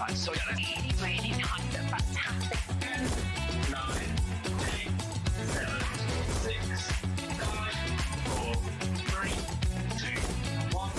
like so really, really nice and fantastic. 10, 9, 8, 7, 6, 5, 4, 3, 2, 1.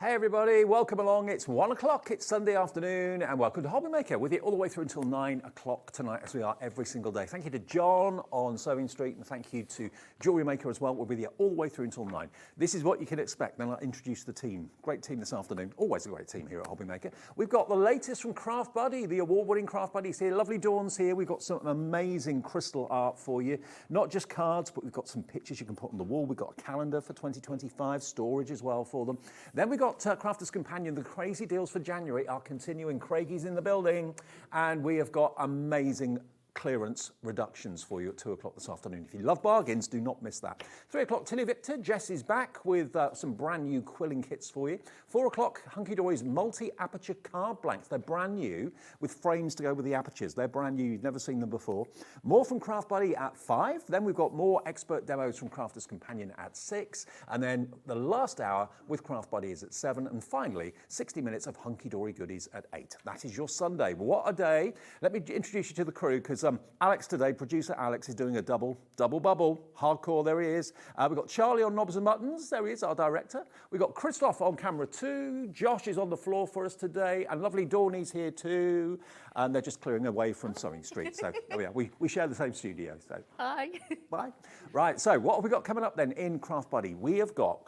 Hey everybody, welcome along. It's 1 o'clock, it's Sunday afternoon, and welcome to Hobby Maker with you all the way through until 9 o'clock tonight, as we are every single day. Thank you to John on Sewing Street, and thank you to Jewellery Maker as well. We'll be with you all the way through until 9. This is what you can expect. Then I'll introduce the team. Great team this afternoon. Always a great team here at Hobby Maker. We've got the latest from Craft Buddy, the award-winning Craft Buddy's here. Lovely Dawn's here. We've got some amazing crystal art for you. Not just cards, but we've got some pictures you can put on the wall. We've got a calendar for 2025, storage as well for them. Then we've got Crafter's Companion. The crazy deals for January are continuing. Craigie's in the building, and we have got amazing clearance reductions for you at 2 o'clock this afternoon. If you love bargains, do not miss that. 3 o'clock, TillyViktor. Jess is back with some brand new quilling kits for you. 4 o'clock, Hunkydory's Multi-Aperture card blanks. They're brand new with frames to go with the apertures. They're brand new. You've never seen them before. More from Craft Buddy at 5. Then we've got more expert demos from Crafter's Companion at 6. And then the last hour with Craft Buddy is at 7. And finally, 60 minutes of Hunkydory goodies at 8. That is your Sunday. What a day. Let me introduce you to the crew, because Alex today, producer Alex, is doing a double bubble. Hardcore, there he is. We've got Charlie on Knobs and Muttons. There he is, our director. We've got Christoph on camera too. Josh is on the floor for us today. And lovely Dawnie's here too. And they're just clearing away from Sewing Street. So there we are. We share the same studio. So Hi. Bye. Right, so what have we got coming up then in Craft Buddy? We have got,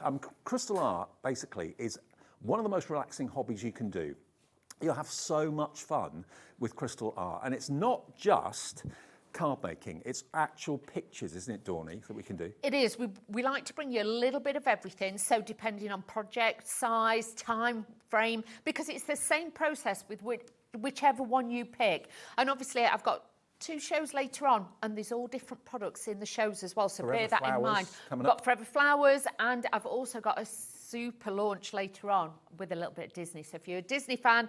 crystal art basically is one of the most relaxing hobbies you can do. You'll have so much fun with crystal art. And it's not just card making, it's actual pictures, isn't it, Dawnie, that we can do? It is. We like to bring you a little bit of everything, so depending on project, size, time frame, because it's the same process with whichever one you pick. And obviously I've got 2 shows later on, and there's all different products in the shows as well, so bear that in mind. I've got Forever Flowers, and I've also got a super launch later on with a little bit of Disney. So if you're a Disney fan,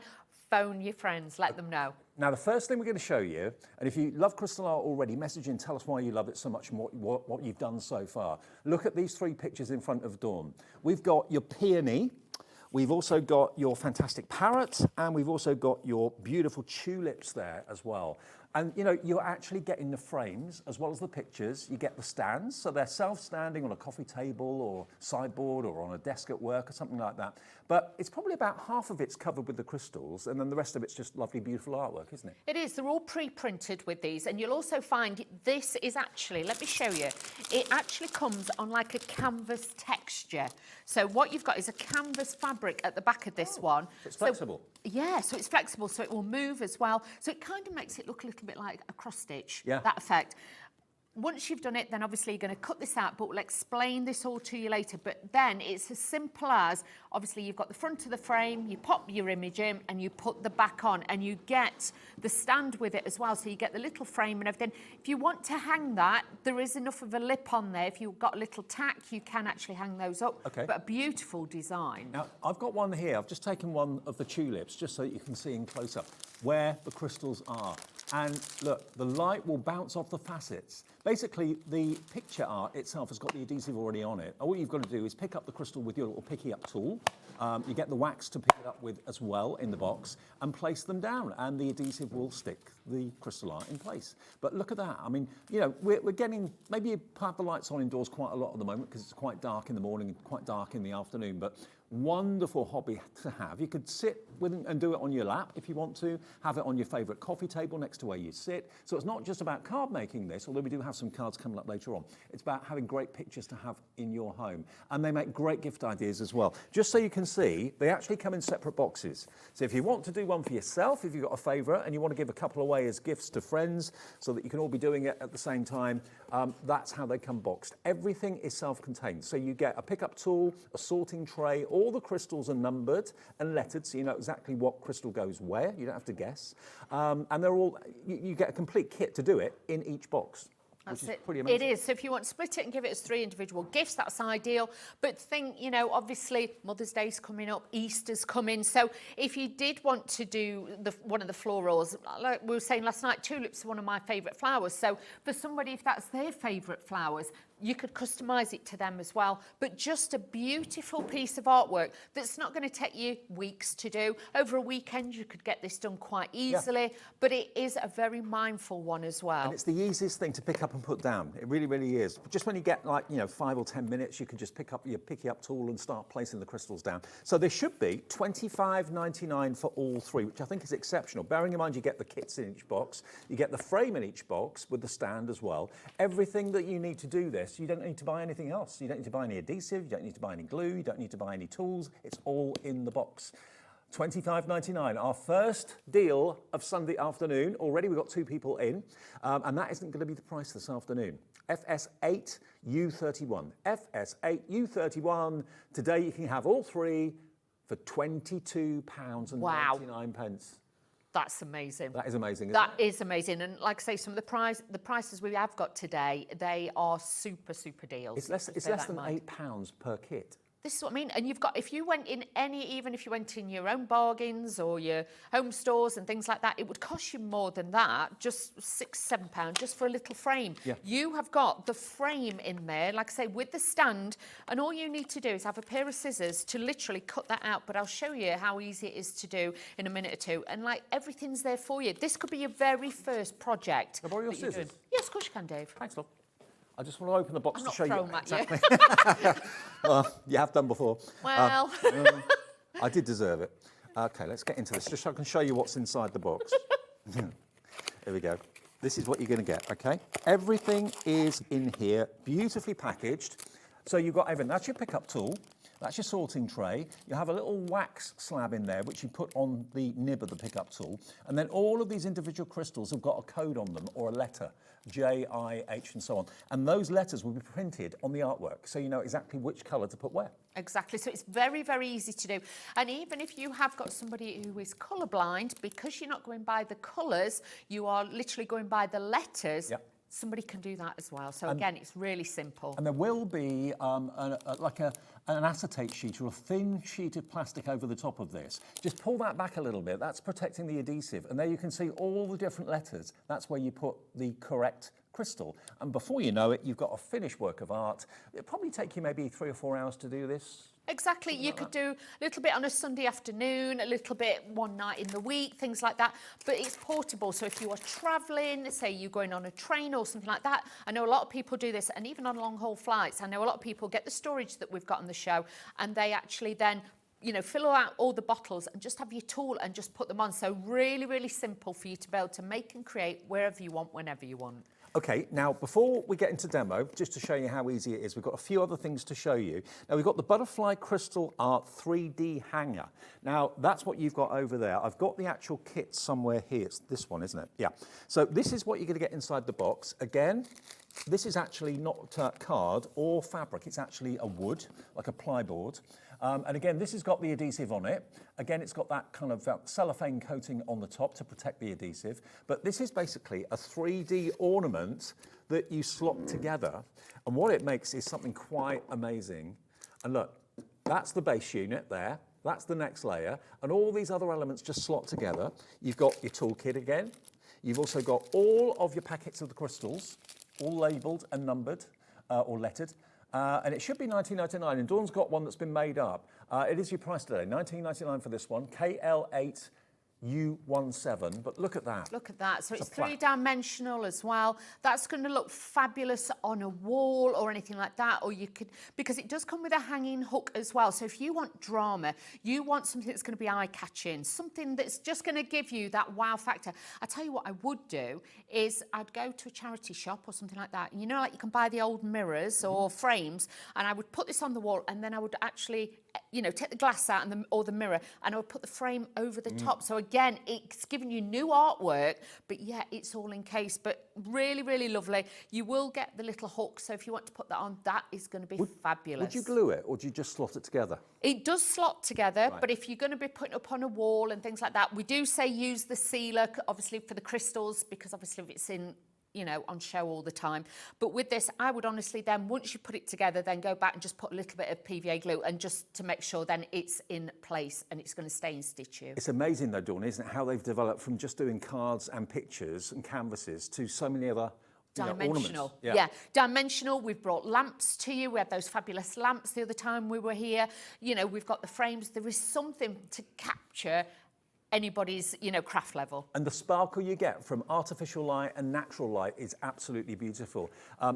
phone your friends, let them know. Now, the first thing we're going to show you, and if you love crystal art already, message in, tell us why you love it so much and what you've done so far. Look at these 3 pictures in front of Dawn. We've got your peony, we've also got your fantastic parrot, and we've also got your beautiful tulips there as well. And, you know, you're actually getting the frames as well as the pictures. You get the stands, so they're self-standing on a coffee table or sideboard or on a desk at work or something like that. But it's probably about half of it's covered with the crystals, and then the rest of it's just lovely, beautiful artwork, isn't it? It is. They're all pre-printed with these, and you'll also find this is actually, let me show you, it actually comes on like a canvas texture. So what you've got is a canvas fabric at the back of this one. So it's flexible. Yeah, so it's flexible, so it will move as well. So it kind of makes it look a little bit like a cross stitch, that effect. Once you've done it, then obviously you're going to cut this out, but we'll explain this all to you later. But then it's as simple as, obviously you've got the front of the frame, you pop your image in and you put the back on, and you get the stand with it as well. So you get the little frame and everything. If you want to hang that, there is enough of a lip on there. If you've got a little tack, you can actually hang those up. Okay. But a beautiful design. Now, I've got one here. I've just taken one of the tulips, just so you can see in close up where the crystals are. And look, the light will bounce off the facets. Basically, the picture art itself has got the adhesive already on it. All you've got to do is pick up the crystal with your little picky up tool. You get the wax to pick it up with as well in the box, and place them down, and the adhesive will stick the crystal art in place. But look at that. I mean, you know, we're getting, maybe you have the lights on indoors quite a lot at the moment because it's quite dark in the morning and quite dark in the afternoon, but wonderful hobby to have. You could sit with and do it on your lap if you want to, have it on your favourite coffee table next to where you sit. So it's not just about card making this, although we do have some cards coming up later on. It's about having great pictures to have in your home. And they make great gift ideas as well. Just so you can see, they actually come in separate boxes. So if you want to do one for yourself, if you've got a favourite and you want to give a couple away as gifts to friends so that you can all be doing it at the same time, that's how they come boxed. Everything is self-contained. So you get a pickup tool, a sorting tray, all the crystals are numbered and lettered, so you know exactly what crystal goes where. You don't have to guess. And they're all, you get a complete kit to do it in each box. That's which is it. pretty amazing. It is. So if you want to split it and give it as 3 individual gifts, that's ideal. But think, you know, obviously Mother's Day's coming up, Easter's coming. So if you did want to do one of the florals, like we were saying last night, tulips are one of my favourite flowers. So for somebody, if that's their favourite flowers, you could customise it to them as well. But just a beautiful piece of artwork that's not going to take you weeks to do. Over a weekend, you could get this done quite easily, but it is a very mindful one as well. And it's the easiest thing to pick up and put down. It really, really is. Just when you get like, 5 or 10 minutes, you can just pick up your picky up tool and start placing the crystals down. So there should be $25.99 for all three, which I think is exceptional. Bearing in mind you get the kits in each box, you get the frame in each box with the stand as well. Everything that you need to do this, you don't need to buy anything else. You don't need to buy any adhesive, you don't need to buy any glue, you don't need to buy any tools. It's all in the box. $25.99, our first deal of Sunday afternoon. Already we've got 2 people in, and that isn't going to be the price this afternoon. FS8U31. FS8U31. Today you can have all 3 for £22.99. Wow. That's amazing. That is amazing, isn't That it? is amazing. And like I say, some of the prices we have got today, they are super, super deals. It's less than £8 per kit. This is what I mean. And you've got, if you went in even if you went in your own bargains or your home stores and things like that, it would cost you more than that, just £6-7 just for a little frame. Yeah. You have got the frame in there, like I say, with the stand, and all you need to do is have a pair of scissors to literally cut that out. But I'll show you how easy it is to do in a minute or two. And like, everything's there for you. This could be your very first project. Can I borrow your that you're scissors? doing. Yes, of course you can, Dave. Thanks, love. I just want to open the box I'm to not show you throwing at you. exactly. Well, you have done before. Well. I did deserve it. Okay, let's get into this, just so I can show you what's inside the box. Here we go. This is what you're going to get, okay? Everything is in here, beautifully packaged. So you've got everything. That's your pickup tool. That's your sorting tray. You have a little wax slab in there, which you put on the nib of the pickup tool. And then all of these individual crystals have got a code on them or a letter, J, I, H, and so on. And those letters will be printed on the artwork, so you know exactly which colour to put where. Exactly. So it's very, very easy to do. And even if you have got somebody who is colourblind, because you're not going by the colours, you are literally going by the letters. Yep. Somebody can do that as well. So again, it's really simple. And there will be an acetate sheet or a thin sheet of plastic over the top of this. Just pull that back a little bit. That's protecting the adhesive. And there you can see all the different letters. That's where you put the correct crystal. And before you know it, you've got a finished work of art. It'll probably take you maybe 3 or 4 hours to do this. Exactly. You could do a little bit on a Sunday afternoon, a little bit one night in the week, things like that. But it's portable. So if you are travelling, say you're going on a train or something like that, I know a lot of people do this. And even on long-haul flights, I know a lot of people get the storage that we've got on the show, and they actually then, fill out all the bottles and just have your tool and just put them on. So really, really simple for you to be able to make and create wherever you want, whenever you want. Okay, now before we get into demo, just to show you how easy it is, we've got a few other things to show you. Now we've got the Butterfly Crystal Art 3D hanger. Now that's what you've got over there. I've got the actual kit somewhere here. It's this one, isn't it? Yeah. So this is what you're going to get inside the box. Again, this is actually not card or fabric. It's actually a wood, like a plyboard. And again, this has got the adhesive on it. Again, it's got that kind of cellophane coating on the top to protect the adhesive. But this is basically a 3D ornament that you slot together. And what it makes is something quite amazing. And look, that's the base unit there. That's the next layer. And all these other elements just slot together. You've got your toolkit again. You've also got all of your packets of the crystals, all labelled and numbered or lettered. And it should be $19.99, and Dawn's got one that's been made up. It is your price today, $19.99 for this one, KL8U17, but look at that. Look at that. So it's three-dimensional as well. That's going to look fabulous on a wall or anything like that, or you could, because it does come with a hanging hook as well. So if you want drama, you want something that's going to be eye-catching, something that's just going to give you that wow factor. I tell you what I would do is I'd go to a charity shop or something like that. And like you can buy the old mirrors or frames, and I would put this on the wall, and then I would actually, take the glass out or the mirror, and I would put the frame over the top. So again, it's giving you new artwork, but yeah, it's all encased, but really, really lovely. You will get the little hook, so if you want to put that on, that is going to be fabulous. Would you glue it, or do you just slot it together? It does slot together, right. But if you're going to be putting it up on a wall and things like that, we do say use the sealer, obviously, for the crystals, because obviously if it's in, on show all the time. But with this, I would honestly then, once you put it together, then go back and just put a little bit of PVA glue, and just to make sure then it's in place and it's going to stay in situ. It's amazing though, Dawn, isn't it, how they've developed from just doing cards and pictures and canvases to so many other dimensional. Yeah. Dimensional. We've brought lamps to you. We had those fabulous lamps the other time we were here. You know, we've got the frames. There is something to capture anybody's, you know, craft level. And the sparkle you get from artificial light and natural light is absolutely beautiful.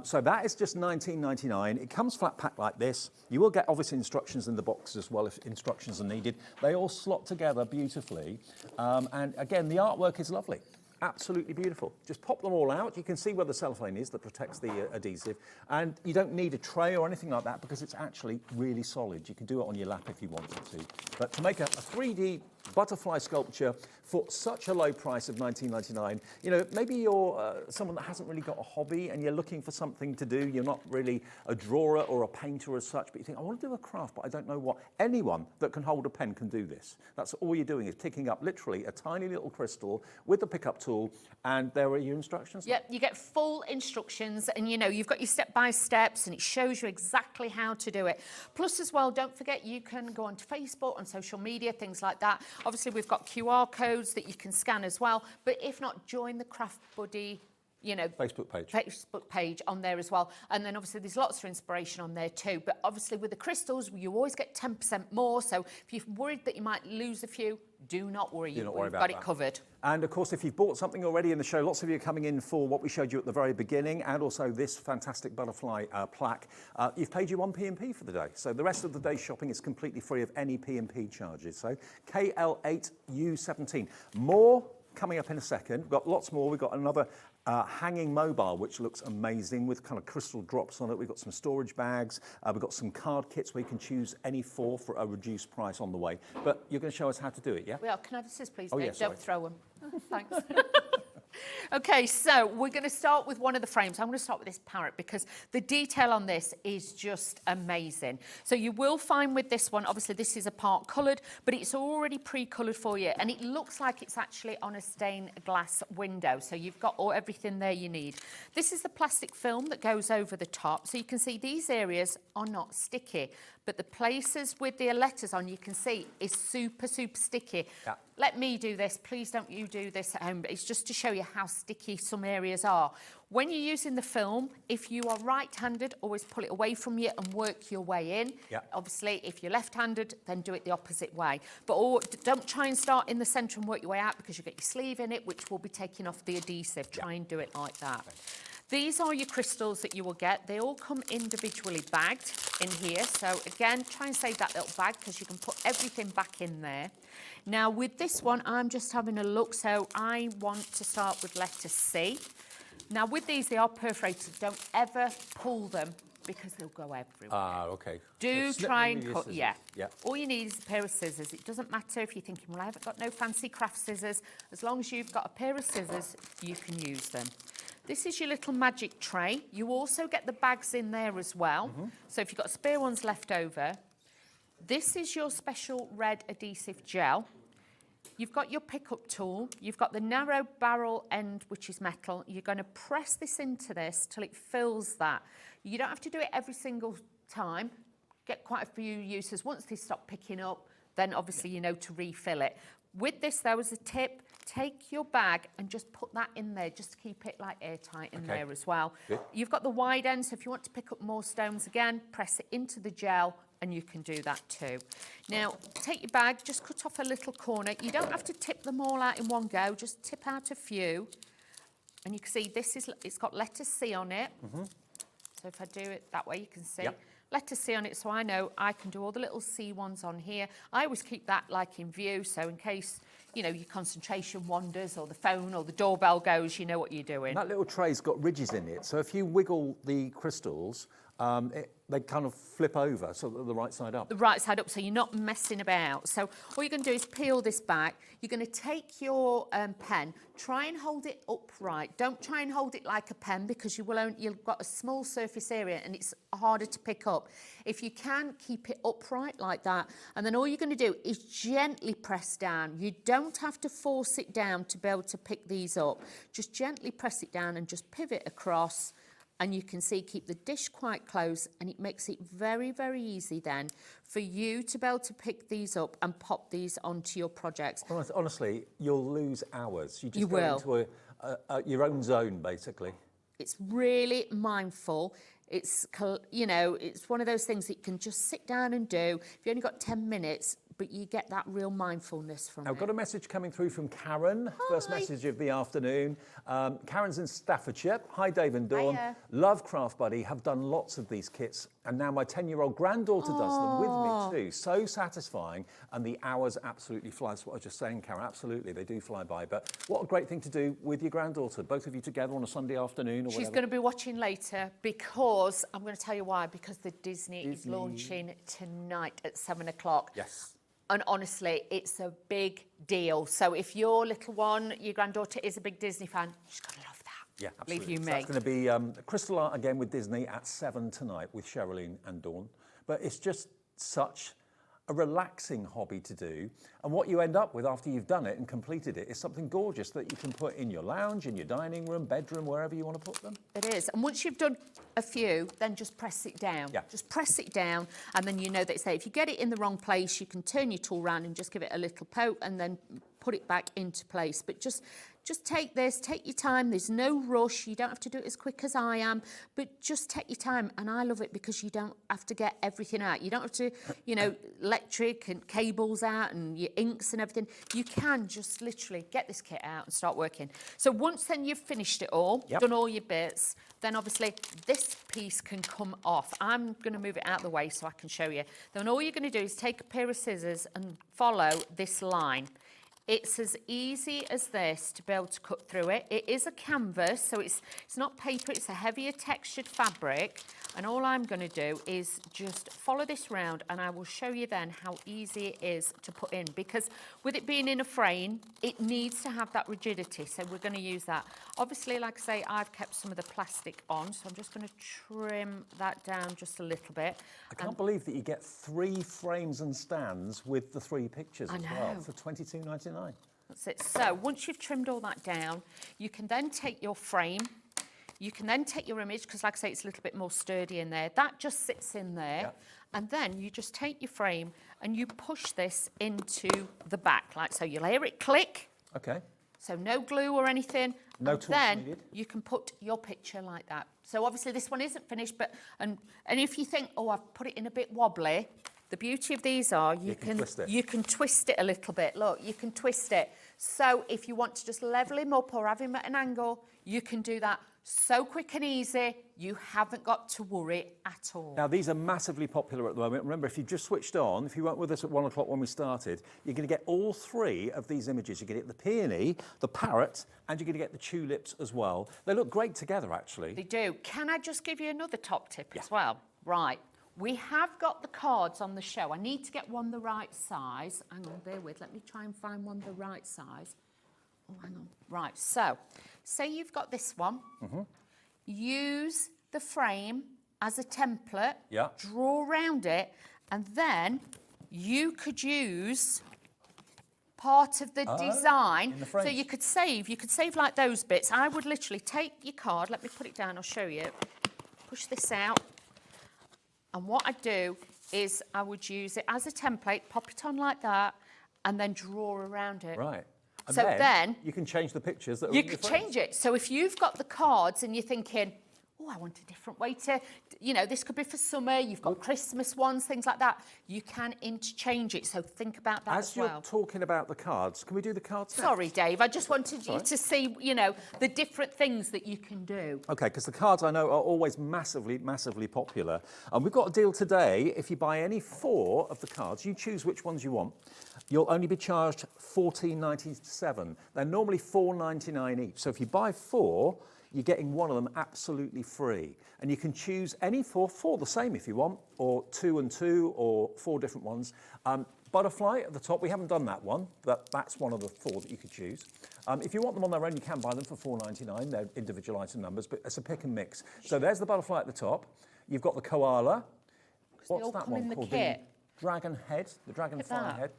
So that is just $19.99. It comes flat packed like this. You will get obviously instructions in the box as well if instructions are needed. They all slot together beautifully. And again, the artwork is lovely. Absolutely beautiful. Just pop them all out. You can see where the cellophane is that protects the adhesive. And you don't need a tray or anything like that because it's actually really solid. You can do it on your lap if you wanted to. But to make a 3D butterfly sculpture for such a low price of $19.99, you know, maybe you're someone that hasn't really got a hobby and you're looking for something to do. You're not really a drawer or a painter as such, but you think, I want to do a craft, but I don't know what. Anyone that can hold a pen can do this. That's all you're doing is picking up literally a tiny little crystal with the pickup tool, and there are your instructions. Yep, you get full instructions, and you know, you've got your step-by-steps, and it shows you exactly how to do it. Plus as well, don't forget you can go onto Facebook, on social media, things like that. Obviously, we've got QR codes that you can scan as well, but if not, join the Craft Buddy, you know, Facebook page on there as well. And then obviously there's lots of inspiration on there too. But obviously with the crystals, you always get 10% more. So if you're worried that you might lose a few, do not worry. We've got it covered. And of course, if you've bought something already in the show, lots of you are coming in for what we showed you at the very beginning, and also this fantastic butterfly plaque. You've paid you 1 P&P for the day. So the rest of the day's shopping is completely free of any P&P charges. So KL8U17. More coming up in a second. We've got lots more. We've got another hanging mobile, which looks amazing with kind of crystal drops on it. We've got some storage bags. We've got some card kits where you can choose any four for a reduced price on the way. But you're going to show us how to do it, yeah? Well, can I have a scissors, please? Oh, Dave? yeah, sorry. Don't throw them. Thanks. Okay, so we're going to start with one of the frames. I'm going to start with this parrot because the detail on this is just amazing. So you will find with this one, obviously this is a part coloured, but it's already pre-coloured for you, and it looks like it's actually on a stained glass window. So you've got everything there you need. This is the plastic film that goes over the top, so you can see these areas are not sticky, but the places with the letters on, you can see, is super, super sticky. Yeah. Let me do this. Please don't you do this at home. It's just to show you how sticky some areas are. When you're using the film, if you are right-handed, always pull it away from you and work your way in. Yeah. Obviously, if you're left-handed, then do it the opposite way. But don't try and start in the centre and work your way out because you get your sleeve in it, which will be taking off the adhesive. Try and do it like that. These are your crystals that you will get. They all come individually bagged in here. So again, try and save that little bag because you can put everything back in there. Now with this one, I'm just having a look. So I want to start with letter C. Now with these, they are perforated. Don't ever pull them because they'll go everywhere. Ah, okay. Do So try and cut, yeah. Yeah. All you need is a pair of scissors. It doesn't matter if you're thinking, well, I haven't got no fancy craft scissors. As long as you've got a pair of scissors, you can use them. This is your little magic tray. You also get the bags in there as well. Mm-hmm. So if you've got spare ones left over, this is your special red adhesive gel. You've got your pickup tool. You've got the narrow barrel end, which is metal. You're going to press this into this till it fills that. You don't have to do it every single time. Get quite a few uses. Once they stop picking up, then obviously you know to refill it. With this, though, as a tip, take your bag and just put that in there, just to keep it like airtight in there as well. Good. You've got the wide end, so if you want to pick up more stones again, press it into the gel and you can do that too. Now, take your bag, just cut off a little corner. You don't have to tip them all out in one go, just tip out a few. And you can see it's got letter C on it. Mm-hmm. So if I do it that way, you can see. Yep. Letter C on it, so I know I can do all the little C ones on here. I always keep that like in view, so in case, you know, your concentration wanders or the phone or the doorbell goes, you know what you're doing. That little tray's got ridges in it, so if you wiggle the crystals, they kind of flip over, so they're the right side up. The right side up, so you're not messing about. So all you're going to do is peel this back. You're going to take your pen, try and hold it upright. Don't try and hold it like a pen because you've got a small surface area and it's harder to pick up. If you can, keep it upright like that. And then all you're going to do is gently press down. You don't have to force it down to be able to pick these up. Just gently press it down and just pivot across. And you can see, keep the dish quite close, and it makes it very, very easy then for you to be able to pick these up and pop these onto your projects. Honestly, you'll lose hours. You just you go will. into your own zone, basically. It's really mindful. It's, you know, it's one of those things that you can just sit down and do. If you only got 10 minutes, but you get that real mindfulness from it. I've got a message coming through from Karen. Hi. First message of the afternoon. Karen's in Staffordshire. Hi, Dave and Dawn. Hiya. Love Craft Buddy. Have done lots of these kits, and now my 10-year-old granddaughter does them with me too. So satisfying, and the hours absolutely fly. That's what I was just saying, Karen. Absolutely, they do fly by. But what a great thing to do with your granddaughter. Both of you together on a Sunday afternoon or whatever. She's going to be watching later because, I'm going to tell you why, because the Disney is launching tonight at 7 o'clock. Yes. And honestly, it's a big deal. So if your little one, your granddaughter, is a big Disney fan, she's going to love that. Yeah, absolutely. Believe you So me. that's going to be Crystal Art again with Disney at 7 tonight with Cheralene and Dawn. But it's just such a relaxing hobby to do. And what you end up with after you've done it and completed it is something gorgeous that you can put in your lounge, in your dining room, bedroom, wherever you want to put them. It is. And once you've done a few, then just press it down. Yeah. Just press it down, and then you know that it's there. If you get it in the wrong place, you can turn your tool around and just give it a little poke and then put it back into place. But just take this, take your time. There's no rush. You don't have to do it as quick as I am, but just take your time. And I love it because you don't have to get everything out. You don't have to, you know, electric and cables out and your inks and everything. You can just literally get this kit out and start working. So once then you've finished it all, done all your bits, then obviously this piece can come off. I'm going to move it out of the way so I can show you. Then all you're going to do is take a pair of scissors and follow this line. It's as easy as this to be able to cut through it. It is a canvas, so it's not paper, it's a heavier textured fabric. And all I'm going to do is just follow this round, and I will show you then how easy it is to put in. Because with it being in a frame, it needs to have that rigidity, so we're going to use that. Obviously, like I say, I've kept some of the plastic on, so I'm just going to trim that down just a little bit. I can't believe that you get 3 frames and stands with the 3 pictures as well for $22.99. That's it. So once you've trimmed all that down, you can then take your frame. You can then take your image, because like I say, it's a little bit more sturdy in there. That just sits in there. Yep. And then you just take your frame and you push this into the back, like so. You layer it click. Okay. So no glue or anything. No and tools then needed. you can put your picture like that. So obviously this one isn't finished, but and if you think, oh, I've put it in a bit wobbly, the beauty of these are you can twist it a little bit. Look, you can twist it. So if you want to just level him up or have him at an angle, you can do that. So quick and easy, you haven't got to worry at all. Now, these are massively popular at the moment. Remember, if you just switched on, if you weren't with us at 1 o'clock when we started, you're going to get all 3 of these images. You're going to get the peony, the parrot, and you're going to get the tulips as well. They look great together, actually. They do. Can I just give you another top tip as well? Right. We have got the cards on the show. I need to get one the right size. Hang on, bear with. Let me try and find one the right size. Oh, hang on. Right, so say you've got this one. Use the frame as a template. Yeah. Draw around it, and then you could use part of the design. in the frames. So you could save like those bits. I would literally take your card. Let me put it down. I'll show you. Push this out. And what I'd do is I would use it as a template, pop it on like that, and then draw around it. Right. And So then you can change the pictures that are you in your could frames. change it. So if you've got the cards and you're thinking, oh, I want a different way to, you know, this could be for summer, you've got Christmas ones, things like that, you can interchange it. So think about that as well. As you're talking about the cards, can we do the cards next? Sorry, Dave, I just wanted you to see, you know, the different things that you can do. Okay, because the cards I know are always massively, massively popular. And we've got a deal today. If you buy any 4 of the cards, you choose which ones you want. You'll only be charged $14.97. They're normally $4.99 each. So if you buy 4, you're getting one of them absolutely free. And you can choose any 4 the same if you want, or 2 and 2, or 4 different ones. Butterfly at the top, we haven't done that one, but that's one of the 4 that you could choose. If you want them on their own, you can buy them for $4.99. They're individual item numbers, but it's a pick and mix. So there's the butterfly at the top. You've got the koala. What's that one called? The dragon head, the dragonfly head.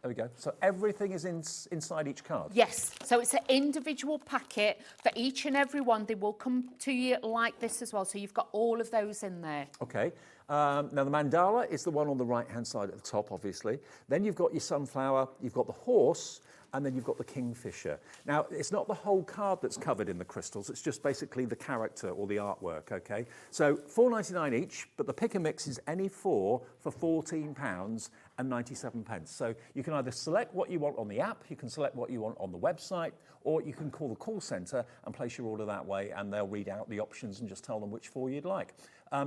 There we go. So everything is inside each card? Yes. So it's an individual packet for each and every one. They will come to you like this as well. So you've got all of those in there. Okay. Now the mandala is the one on the right-hand side at the top, obviously. Then you've got your sunflower, you've got the horse, and then you've got the kingfisher. Now, it's not the whole card that's covered in the crystals, it's just basically the character or the artwork, okay? So £4.99 each, but the pick and mix is any four for £14.97. So you can either select what you want on the app, you can select what you want on the website, or you can call the call centre and place your order that way, and they'll read out the options and just tell them which four you'd like.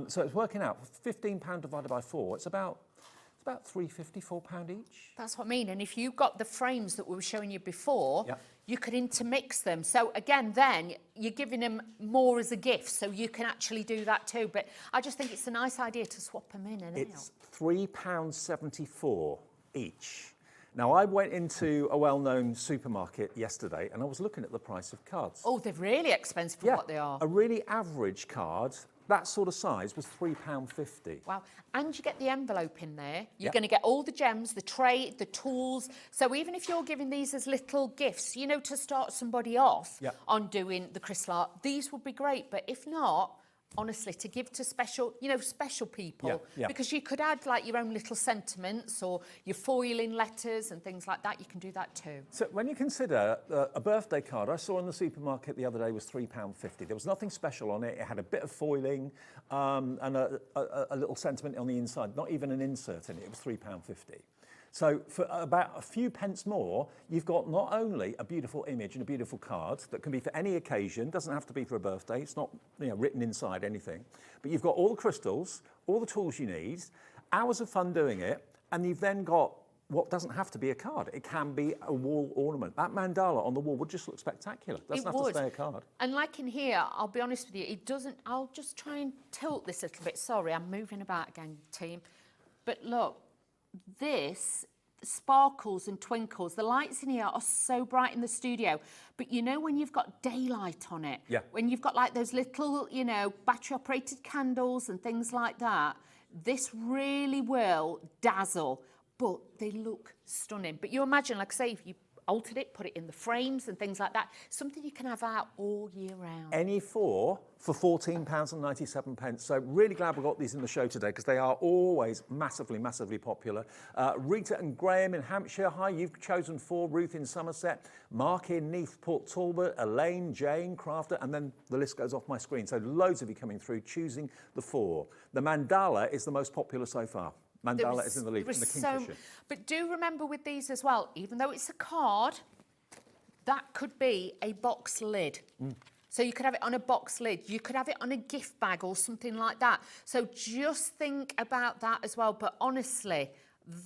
So it's working out, £15 divided by 4, it's about £3.50, £4 each. That's what I mean. And if you got the frames that we were showing you before, Yep. you could intermix them. So again, then you're giving them more as a gift, so you can actually do that too. But I just think it's a nice idea to swap them in and It's £3.74 each. Now, I went into a well-known supermarket yesterday and I was looking at the price of cards. Oh, they're really expensive for what they are. A really average card, that sort of size, was £3.50. Wow. And you get the envelope in there. You're going to get all the gems, the tray, the tools. So even if you're giving these as little gifts, you know, to start somebody off on doing the crystal art, these would be great. But if not, honestly, to give to special, you know, special people, because you could add like your own little sentiments or your foiling letters and things like that. You can do that too. So when you consider a birthday card I saw in the supermarket the other day was £3.50. There was nothing special on it. It had a bit of foiling and a little sentiment on the inside, not even an insert in it. It was £3.50. So for about a few pence more, you've got not only a beautiful image and a beautiful card that can be for any occasion, doesn't have to be for a birthday, it's not, you know, written inside anything, but you've got all the crystals, all the tools you need, hours of fun doing it, and you've then got what doesn't have to be a card. It can be a wall ornament. That mandala on the wall would just look spectacular. It doesn't have to stay a card. And like in here, I'll be honest with you, it doesn't, I'll just try and tilt this a little bit. Sorry, I'm moving about again, team. But look, this sparkles and twinkles. The lights in here are so bright in the studio, but you know when you've got daylight on it, when you've got like those little, you know, battery operated candles and things like that, this really will dazzle, but they look stunning. But you imagine, like I say, if you altered it, put it in the frames and things like that, something you can have out all year round. Any four for £14.97. So really glad we got these in the show today because they are always massively, massively popular. Rita and Graham in Hampshire, hi, you've chosen 4. Ruth in Somerset, Mark in Neath, Port Talbot, Elaine, Jane, Crafter, and then the list goes off my screen. So loads of you coming through, choosing the 4. The mandala is the most popular so far. Mandala is in the lead, and the kingfisher. But do remember with these as well, even though it's a card, that could be a box lid. So you could have it on a box lid. You could have it on a gift bag or something like that. So just think about that as well. But honestly,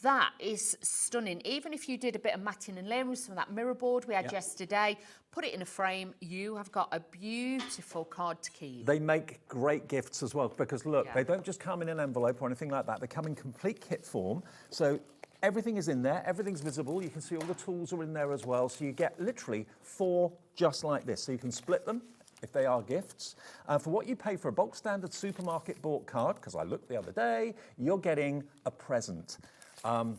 that is stunning. Even if you did a bit of matting and layering with some of that mirror board we had yesterday, put it in a frame, you have got a beautiful card to keep. They make great gifts as well because look, they don't just come in an envelope or anything like that. They come in complete kit form. So everything is in there, everything's visible. You can see all the tools are in there as well. So you get literally 4 just like this. So you can split them if they are gifts. For what you pay for a box standard supermarket bought card, because I looked the other day, you're getting a present. And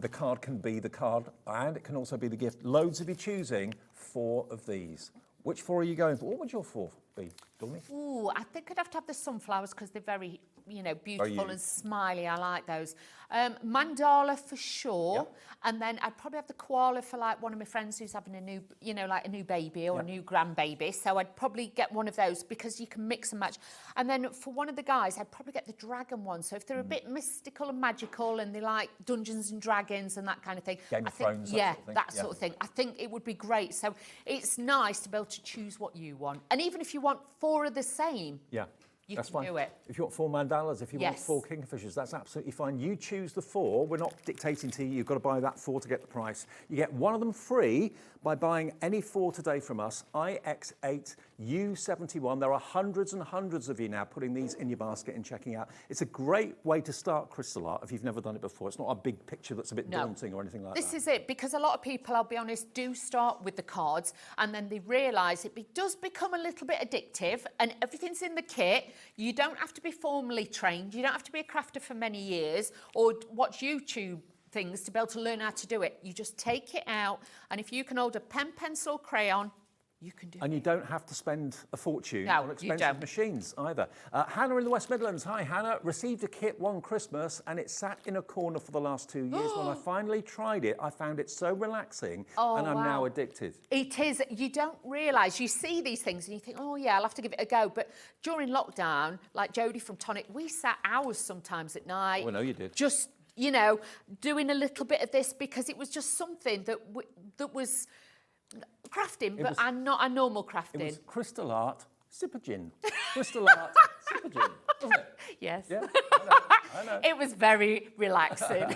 the card can be the card and it can also be the gift. Loads of you choosing 4 of these. Which 4 are you going for? What would your 4 be, Dawney? Ooh, I think I'd have to have the sunflowers because they're very, you know, beautiful and smiley. I like those. Mandala for sure. And then I'd probably have the koala for like one of my friends who's having a new, you know, like a new baby or a new grandbaby. So I'd probably get one of those because you can mix and match. And then for one of the guys, I'd probably get the dragon one. So if they're a bit mystical and magical and they like Dungeons and Dragons and that kind of thing. Game of Thrones, that sort of thing. I think it would be great. So it's nice to be able to choose what you want. And even if you want 4 of the same. You that's can fine. do it. If you want 4 mandalas, if you want 4 kingfishers, that's absolutely fine. You choose the 4. We're not dictating to you. You've got to buy that 4 to get the price. You get one of them free by buying any 4 today from us, IX8U71. There are hundreds and hundreds of you now putting these in your basket and checking out. It's a great way to start crystal art if you've never done it before. It's not a big picture that's a bit daunting or anything like that. This is it, because a lot of people, I'll be honest, do start with the cards and then they realise it does become a little bit addictive and everything's in the kit. You don't have to be formally trained. You don't have to be a crafter for many years or watch YouTube things to be able to learn how to do it. You just take it out, and if you can hold a pen, pencil, crayon, you can do it. And you don't have to spend a fortune No, on you expensive don't. machines either. Hannah in the West Midlands. Hi, Hannah. Received a kit one Christmas and it sat in a corner for the last 2 years. When I finally tried it, I found it so relaxing and I'm now addicted. It is. You don't realise. You see these things and you think, oh, yeah, I'll have to give it a go. But during lockdown, like Jodie from Tonic, we sat hours sometimes at night. Oh, I know you did. Just, you know, doing a little bit of this because it was just something that was crafting, but I'm not a normal crafting. It was crystal art, sip of gin. Crystal art, sip of gin, wasn't it? Yes. Yeah, I know. It was very relaxing.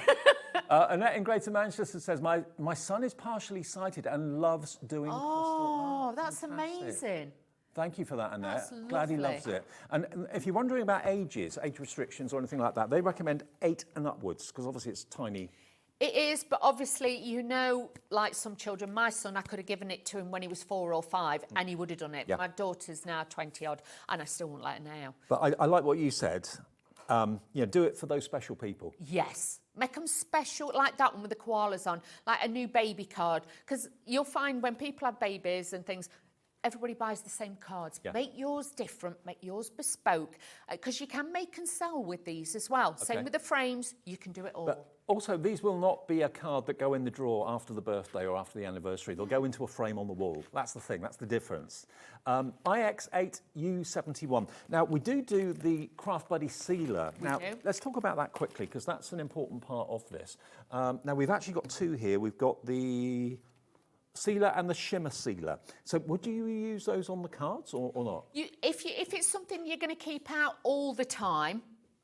Annette in Greater Manchester says, my son is partially sighted and loves doing crystal art. Oh, that's Fantastic. amazing. Thank you for that, Annette. That's Glad he lovely. loves it. And if you're wondering about age restrictions or anything like that, they recommend 8 and upwards, because obviously it's tiny. It is, but obviously, you know, like some children, my son, I could have given it to him when he was 4 or 5 and he would have done it. Yeah. My daughter's now 20 odd and I still won't let her now. But I like what you said. Do it for those special people. Yes. Make them special, like that one with the koalas on, like a new baby card. Because you'll find when people have babies and things, everybody buys the same cards. Yeah. Make yours different, make yours bespoke, because you can make and sell with these as well. Okay. Same with the frames, you can do it all. But also, these will not be a card that go in the drawer after the birthday or after the anniversary. They'll go into a frame on the wall. That's the thing, that's the difference. IX8U71. Now, we do the Craft Buddy sealer. Now, let's talk about that quickly, because that's an important part of this. Now, we've actually got 2 here. We've got the sealer and the shimmer sealer. So would you use those on the cards or not? If it's something you're going to keep out all the time,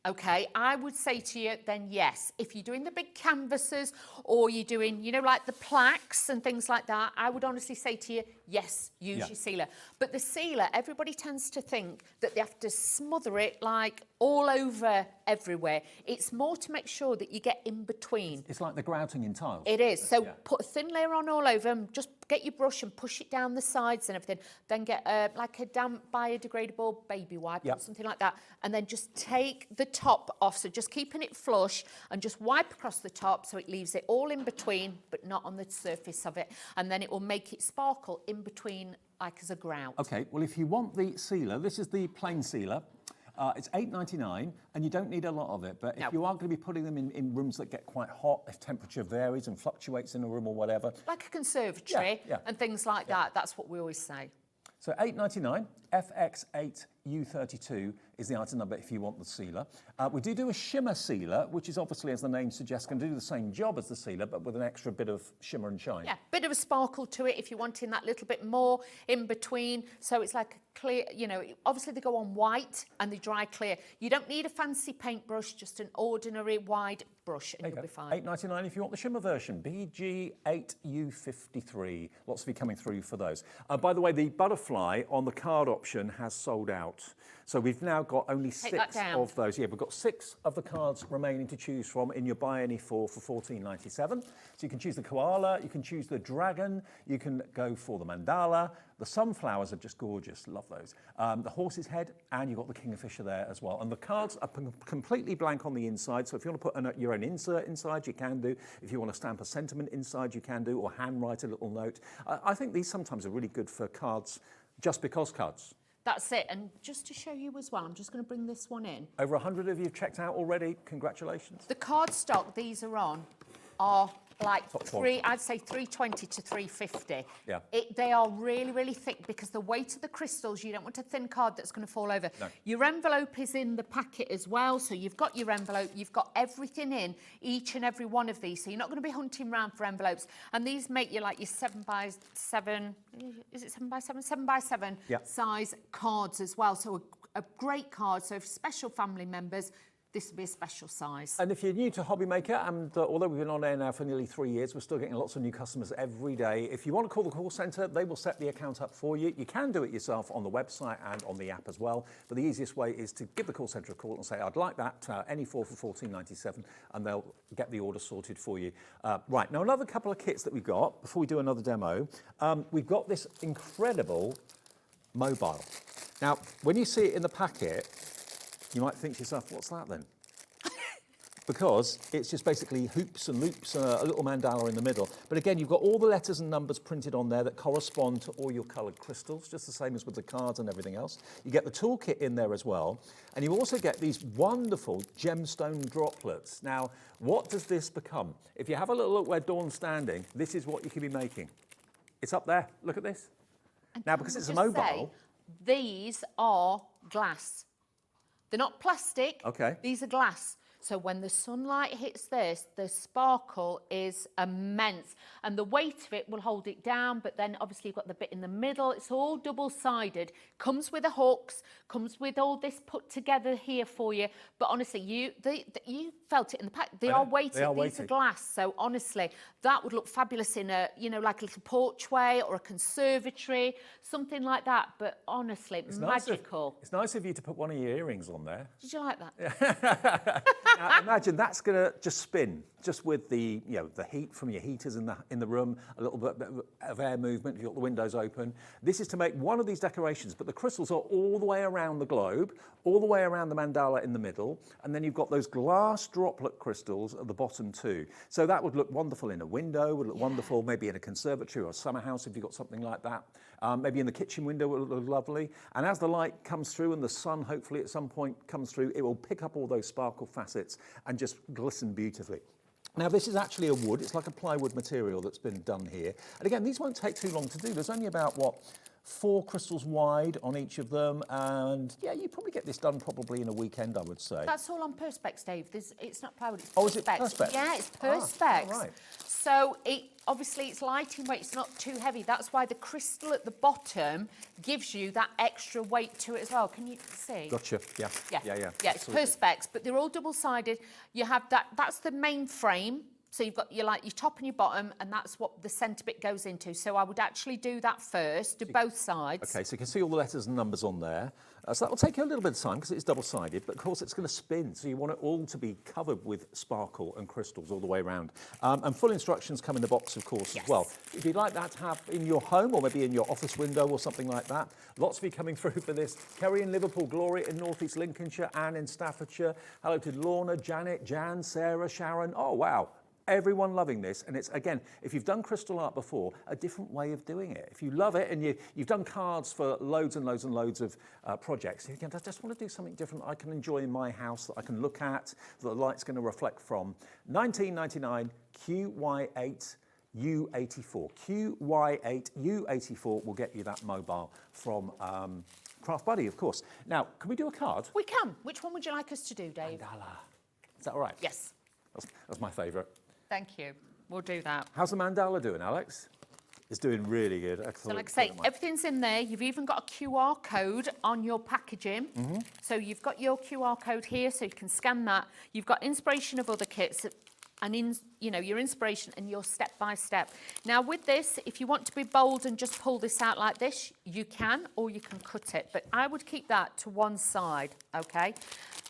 okay, I would say to you, then yes. If you're doing the big canvases or you're doing, you know, like the plaques and things like that, I would honestly say to you, yes, use your sealer. But the sealer, everybody tends to think that they have to smother it like all over everywhere. It's more to make sure that you get in between. It's like the grouting in tiles. It is. So put a thin layer on all over them, just get your brush and push it down the sides and everything. Then get like a damp biodegradable baby wipe or something like that. And then just take the top off. So just keeping it flush and just wipe across the top so it leaves it all in between, but not on the surface of it. And then it will make it sparkle in between, like as a grout. Okay, well, if you want the sealer, this is the plain sealer. It's $8.99 and you don't need a lot of it, but if you are going to be putting them in rooms that get quite hot, if temperature varies and fluctuates in a room or whatever. Like a conservatory and things like that, that's what we always say. So $8.99, FX8U32 is the item number if you want the sealer. We do a shimmer sealer, which is obviously, as the name suggests, going to do the same job as the sealer, but with an extra bit of shimmer and shine. Yeah, bit of a sparkle to it if you're wanting that little bit more in between. So it's like a clear, you know, obviously they go on white and they dry clear. You don't need a fancy paintbrush, just an ordinary wide brush and you'll be fine. $8.99 if you want the shimmer version. BG8U53. Lots of you coming through for those. By the way, the butterfly on the card option has sold out. So we've now got only 6 of those. Yeah, we've got 6 of the cards remaining to choose from in your buy any for $14.97. So you can choose the koala, you can choose the dragon, you can go for the mandala. The sunflowers are just gorgeous, love those. The horse's head, and you've got the kingfisher there as well. And the cards are completely blank on the inside, so if you want to put your own insert inside, you can do. If you want to stamp a sentiment inside, you can do, or handwrite a little note. I think these sometimes are really good for cards, just because cards. That's it. And just to show you as well, I'm just going to bring this one in. Over 100 of you have checked out already. Congratulations. The card stock these are on are like I'd say 320 to 350. Yeah. They are really, really thick because the weight of the crystals, you don't want a thin card that's going to fall over. No. Your envelope is in the packet as well. So you've got your envelope, you've got everything in each and every one of these. So you're not going to be hunting around for envelopes. And these make you like your 7x7, is it 7x7? 7x7 size cards as well. So a great card. So for special family members, this will be a special size. And if you're new to Hobby Maker, and although we've been on air now for nearly 3 years, we're still getting lots of new customers every day. If you want to call the call centre, they will set the account up for you. You can do it yourself on the website and on the app as well. But the easiest way is to give the call centre a call and say, I'd like that, any 4 for $14.97, and they'll get the order sorted for you. Right, now another couple of kits that we've got, before we do another demo, we've got this incredible mobile. Now, when you see it in the packet, you might think to yourself, what's that then? because it's just basically hoops and loops, a little mandala in the middle. But again, you've got all the letters and numbers printed on there that correspond to all your coloured crystals, just the same as with the cards and everything else. You get the toolkit in there as well, and you also get these wonderful gemstone droplets. Now, what does this become? If you have a little look where Dawn's standing, this is what you can be making. It's up there. Look at this. And now, because it's a mobile... These are glass. They're not plastic. Okay. These are glass. So when the sunlight hits this, the sparkle is immense. And the weight of it will hold it down, but then obviously you've got the bit in the middle. It's all double-sided. Comes with the hooks, comes with all this put together here for you. But honestly, you felt it in the pack. They are weighted. These are glass. So honestly, that would look fabulous in a, you know, like a little porchway or a conservatory, something like that. But honestly, it's magical. It's nice of you to put one of your earrings on there. Did you like that? Yeah. Now, imagine that's going to just spin, just with the, you know, the heat from your heaters in the room, a little bit of air movement if you've got the windows open. This is to make one of these decorations, but the crystals are all the way around the globe, all the way around the mandala in the middle, and then you've got those glass droplet crystals at the bottom too. So that would look wonderful in a window, would look wonderful maybe in a conservatory or a summer house if you've got something like that. Maybe in the kitchen window it would look lovely. And as the light comes through and the sun hopefully at some point comes through, it will pick up all those sparkle facets and just glisten beautifully. Now this is actually a wood, it's like a plywood material that's been done here. And again, these won't take too long to do. There's only about, 4 crystals wide on each of them, and yeah, you probably get this done probably in a weekend, I would say. That's all on Perspex, Dave. It's not plywood, it's Is it Perspex? Yeah, it's Perspex. Right. So obviously it's light in weight, it's not too heavy. That's why the crystal at the bottom gives you that extra weight to it as well. Can you see? Gotcha, yeah. Yeah, it's Perspex, but they're all double-sided. You have that's the main frame. So you've got your top and your bottom, and that's what the centre bit goes into. So I would actually do that first, do both sides. Okay, so you can see all the letters and numbers on there. So that will take you a little bit of time because it's double-sided, but of course it's going to spin. So you want it all to be covered with sparkle and crystals all the way around. And full instructions come in the box, of course, as well. If you'd like that to have in your home or maybe in your office window or something like that, lots of you coming through for this. Kerry in Liverpool, Gloria in North East Lincolnshire, Anne in Staffordshire. Hello to Lorna, Janet, Jan, Sarah, Sharon. Oh, wow. Everyone loving this, and it's, again, if you've done crystal art before, a different way of doing it. If you love it and you've done cards for loads and loads and loads of projects, you think, I just want to do something different I can enjoy in my house, that I can look at, that the light's going to reflect from. 1999 QY8 U84. QY8 U84 will get you that mobile from Craft Buddy, of course. Now, can we do a card? We can. Which one would you like us to do, Dave? Mandala. Is that all right? Yes. That's my favourite. Thank you. We'll do that. How's the mandala doing, Alex? It's doing really good. So like I say, everything's in there. You've even got a QR code on your packaging. So you've got your QR code here, so you can scan that. You've got inspiration of other kits and your inspiration and your step by step. Now with this, if you want to be bold and just pull this out like this, you can, or you can cut it. But I would keep that to one side, okay?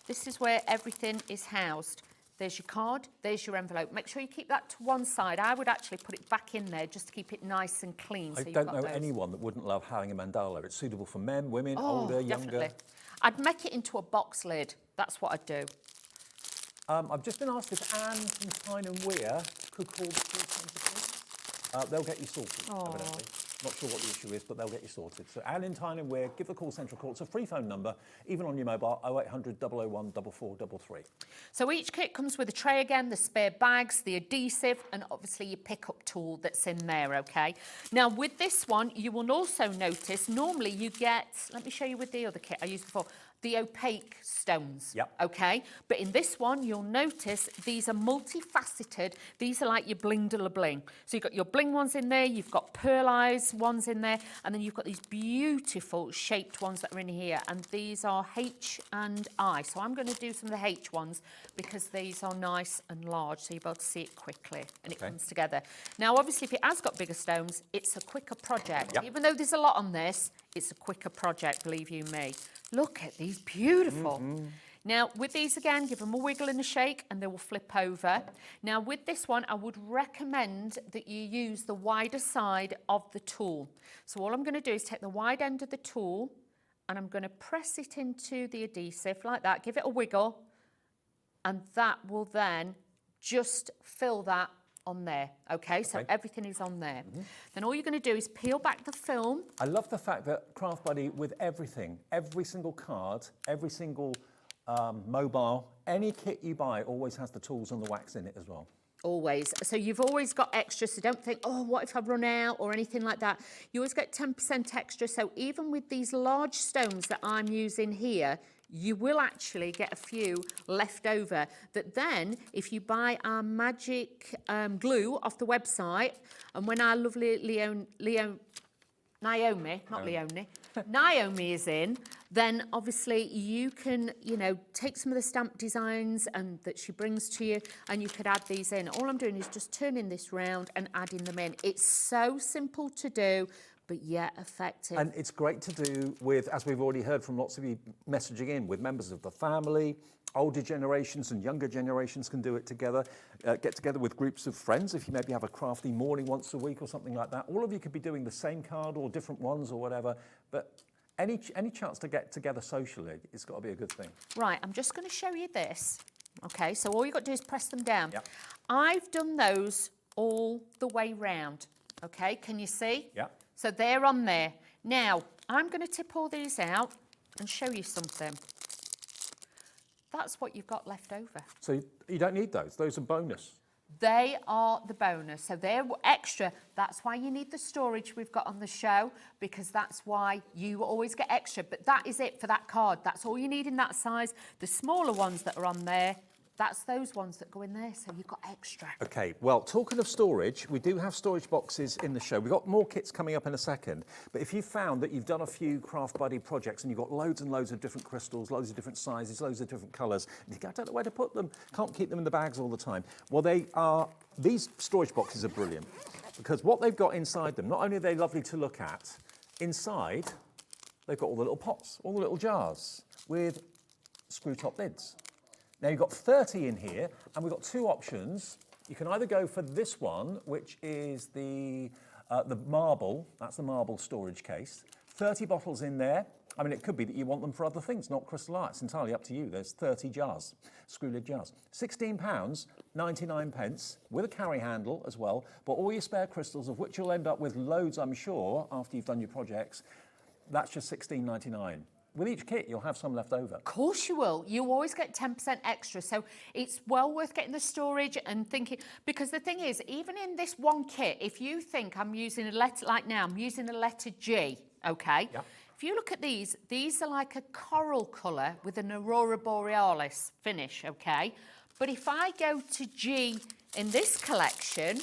This is where everything is housed. There's your card, there's your envelope. Make sure you keep that to one side. I would actually put it back in there just to keep it nice and clean. I don't know anyone that wouldn't love having a mandala. It's suitable for men, women, older, definitely. younger. I'd make it into a box lid. That's what I'd do. I've just been asked if Anne from Tyne and Weir could call the call centre, please. They'll get you sorted, evidently. Not sure what the issue is, but they'll get you sorted. So Anne in Tyne and Weir, give the call centre a call. It's a free phone number, even on your mobile, 0800 001 4433. So each kit comes with a tray again, the spare bags, the adhesive, and obviously your pickup tool that's in there, okay? Now with this one, you will also notice, normally you get, let me show you with the other kit I used before, the opaque stones, okay? But in this one, you'll notice these are multifaceted. These are like your bling de la bling. So you've got your bling ones in there, you've got pearlized ones in there, and then you've got these beautiful shaped ones that are in here, and these are H and I. So I'm going to do some of the H ones because these are nice and large, so you'll be able to see it quickly, and it comes together. Now, obviously, if it has got bigger stones, it's a quicker project. Even though there's a lot on this, it's a quicker project, believe you me. Look at these, beautiful. Now, with these again, give them a wiggle and a shake and they will flip over. Now, with this one, I would recommend that you use the wider side of the tool. So all I'm going to do is take the wide end of the tool and I'm going to press it into the adhesive like that, give it a wiggle, and that will then just fill that on there. Okay, so everything is on there. Then all you're going to do is peel back the film. I love the fact that Craft Buddy, with everything, every single card, every single mobile, any kit you buy always has the tools and the wax in it as well. Always. So you've always got extra, so don't think, oh, what if I run out or anything like that. You always get 10% extra. So even with these large stones that I'm using here, you will actually get a few left over that then, if you buy our magic glue off the website, and when our lovely Naomi is in, then obviously you can, you know, take some of the stamp designs and that she brings to you, and you could add these in. All I'm doing is just turning this round and adding them in. It's so simple to do, but yet effective. And it's great to do with, as we've already heard from lots of you messaging in, with members of the family. Older generations and younger generations can do it together. Get together with groups of friends if you maybe have a crafty morning once a week or something like that. All of you could be doing the same card or different ones or whatever, but any chance to get together socially, it's got to be a good thing. Right, I'm just going to show you this. Okay, so all you've got to do is press them down. Yep. I've done those all the way round. Okay, can you see? Yeah. So they're on there. Now, I'm going to tip all these out and show you something. That's what you've got left over. So you don't need those. Those are bonus. They are the bonus. So they're extra. That's why you need the storage we've got on the show, because that's why you always get extra. But that is it for that card. That's all you need in that size. The smaller ones that are on there, that's those ones that go in there, so you've got extra. Okay, well, talking of storage, we do have storage boxes in the show. We've got more kits coming up in a second, but if you found that you've done a few Craft Buddy projects and you've got loads and loads of different crystals, loads of different sizes, loads of different colours, and you go, I don't know where to put them, can't keep them in the bags all the time. Well, these storage boxes are brilliant, because what they've got inside them, not only are they lovely to look at, inside, they've got all the little pots, all the little jars with screw-top lids. Now you've got 30 in here, and we've got two options. You can either go for this one, which is the marble. That's the marble storage case. 30 bottles in there. I mean, it could be that you want them for other things, not crystal art. It's entirely up to you. There's 30 jars, screw lid jars. £16, 99 pence, with a carry handle as well. But all your spare crystals, of which you'll end up with loads, I'm sure, after you've done your projects, that's just £16.99. With each kit, you'll have some left over. Of course you will. You always get 10% extra. So it's well worth getting the storage and thinking, because the thing is, even in this one kit, if you think I'm using a letter, like now, I'm using a letter G, okay? Yep. If you look at these are like a coral colour with an aurora borealis finish, okay? But if I go to G in this collection,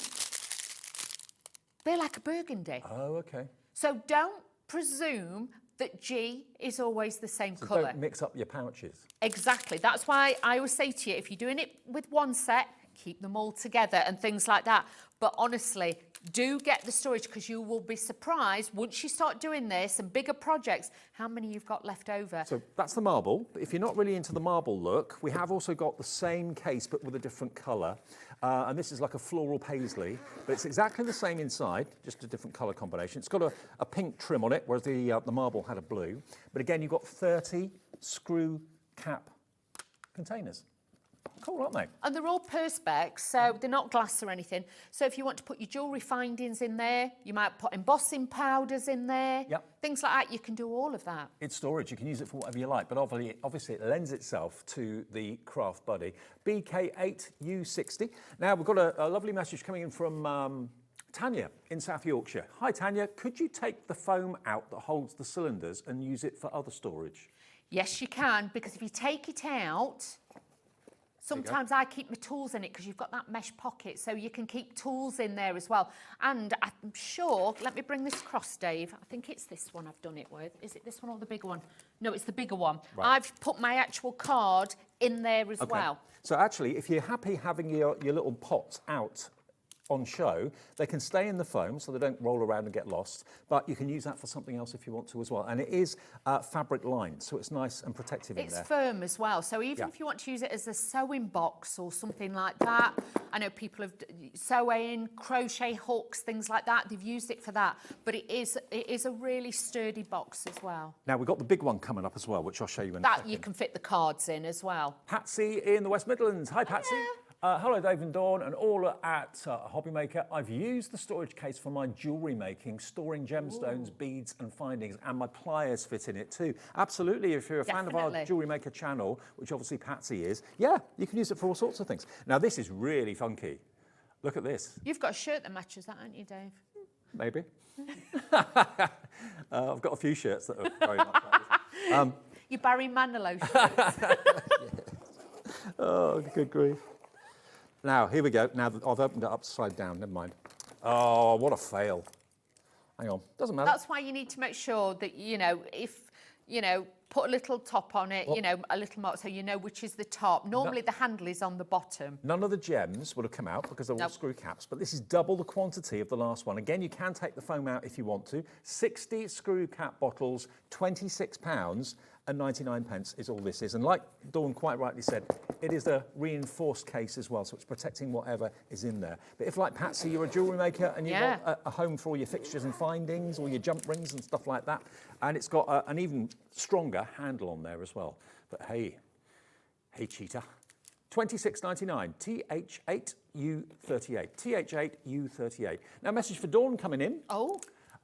they're like a burgundy. Oh, okay. So don't presume that G is always the same So colour. don't mix up your pouches. Exactly. That's why I always say to you, if you're doing it with one set, keep them all together and things like that. But honestly, do get the storage, because you will be surprised once you start doing this and bigger projects, how many you've got left over. So that's the marble. If you're not really into the marble look, we have also got the same case but with a different colour. And this is like a floral paisley, but it's exactly the same inside, just a different colour combination. It's got a pink trim on it, whereas the marble had a blue. But again, you've got 30 screw cap containers. Cool, aren't they? And they're all perspex, so they're not glass or anything. So if you want to put your jewellery findings in there, you might put embossing powders in there, things like that, you can do all of that. It's storage, you can use it for whatever you like, but obviously it lends itself to the Craft Buddy. BK8U60. Now, we've got a lovely message coming in from Tanya in South Yorkshire. Hi, Tanya. Could you take the foam out that holds the cylinders and use it for other storage? Yes, you can, because if you take it out, sometimes I keep my tools in it, because you've got that mesh pocket, so you can keep tools in there as well. And I'm sure, let me bring this across, Dave. I think it's this one I've done it with. Is it this one or the bigger one? No, it's the bigger one. Right. I've put my actual card in there as well. So actually, if you're happy having your little pots out on show. They can stay in the foam so they don't roll around and get lost, but you can use that for something else if you want to as well. And it is fabric lined, so it's nice and protective in there. It's firm as well, so even if you want to use it as a sewing box or something like that, I know people have sewing, crochet hooks, things like that. They've used it for that, but it is a really sturdy box as well. Now we've got the big one coming up as well, which I'll show you in a second. You can fit the cards in as well. Patsy in the West Midlands. Hi, Patsy. Hello, Dave and Dawn, and all at Hobbymaker. I've used the storage case for my jewellery making, storing gemstones, beads and findings, and my pliers fit in it too. Absolutely, if you're a fan of our Jewellery Maker channel, which obviously Patsy is, yeah, you can use it for all sorts of things. Now, this is really funky. Look at this. You've got a shirt that matches that, haven't you, Dave? Maybe. I've got a few shirts that are very much like this. Your Barry Manilow shirts. Oh, good grief. Now, here we go. Now, I've opened it upside down. Never mind. Oh, what a fail. Hang on. Doesn't matter. That's why you need to make sure that, put a little top on it, a little mark so you know which is the top. Normally, the handle is on the bottom. None of the gems would have come out because they're all screw caps, but this is double the quantity of the last one. Again, you can take the foam out if you want to. 60 screw cap bottles, £26 and 99 pence is all this is. And like Dawn quite rightly said, it is a reinforced case as well, so it's protecting whatever is in there. But if, like Patsy, you're a jewellery maker and you want a home for all your fixtures and findings, all your jump rings and stuff like that, and it's got an even stronger handle on there as well. But hey cheetah. £26.99, TH8U38, TH8U38. Now, a message for Dawn coming in.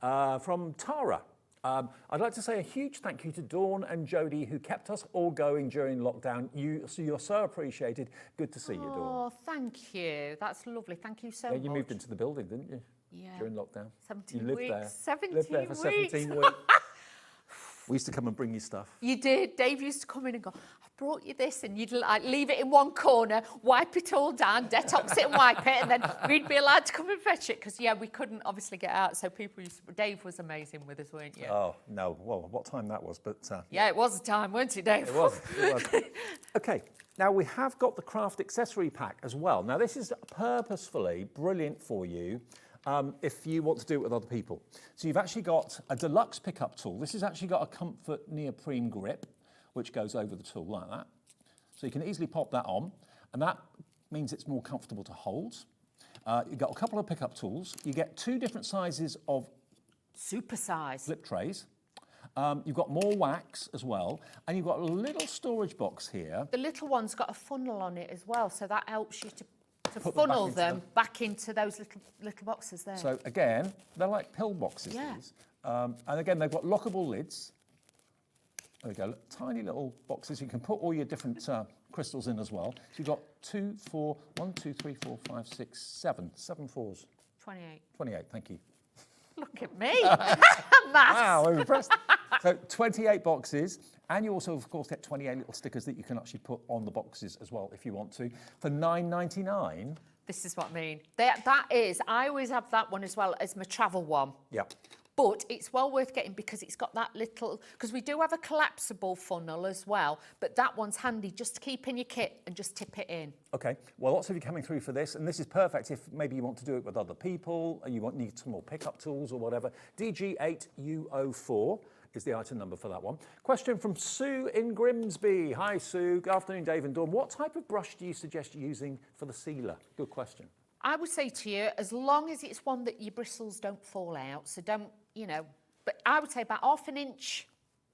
From Tara. I'd like to say a huge thank you to Dawn and Jodie, who kept us all going during lockdown. You're so appreciated. Good to see you, Dawn. Oh, thank you. That's lovely. Thank you so much. You moved into the building, didn't you? Yeah. During lockdown. 17 you lived weeks. there. 17 lived there for 17 weeks. We used to come and bring you stuff. You did. Dave used to come in and go, I brought you this, and you'd like leave it in one corner, wipe it all down, detox it and wipe it, and then we'd be allowed to come and fetch it because, we couldn't obviously get out. So people used to, Dave was amazing with us, weren't you? Oh, no. Well, what time that was, but... yeah, it was a time, weren't it, Dave? It was. Okay, now we have got the craft accessory pack as well. Now, this is purposefully brilliant for you. If you want to do it with other people. So you've actually got a deluxe pickup tool. This has actually got a comfort neoprene grip, which goes over the tool like that. So you can easily pop that on, and that means it's more comfortable to hold. You've got a couple of pickup tools. You get 2 different sizes of super size flip trays. You've got more wax as well, and you've got a little storage box here. The little one's got a funnel on it as well, so that helps you to funnel them back into those little boxes there. So again, they're like pill boxes, these. And again, they've got lockable lids. There we go, tiny little boxes. You can put all your different crystals in as well. So you've got 2, 4, 1, 2, 3, 4, 5, 6, 7. 7 fours. 28. 28, thank you. Look at me. Wow, I'm impressed. So 28 boxes, and you also, of course, get 28 little stickers that you can actually put on the boxes as well if you want to. For $9.99. This is what I mean. That is, I always have that one as well as my travel one. Yeah. But it's well worth getting because it's got that little, because we do have a collapsible funnel as well, but that one's handy just to keep in your kit and just tip it in. Okay, well, lots of you coming through for this, and this is perfect if maybe you want to do it with other people, or you need some more pickup tools or whatever. DG8U04 is the item number for that one. Question from Sue in Grimsby. Hi, Sue. Good afternoon, Dave and Dawn. What type of brush do you suggest using for the sealer? Good question. I would say to you, as long as it's one that your bristles don't fall out, so don't, but I would say about ½ an inch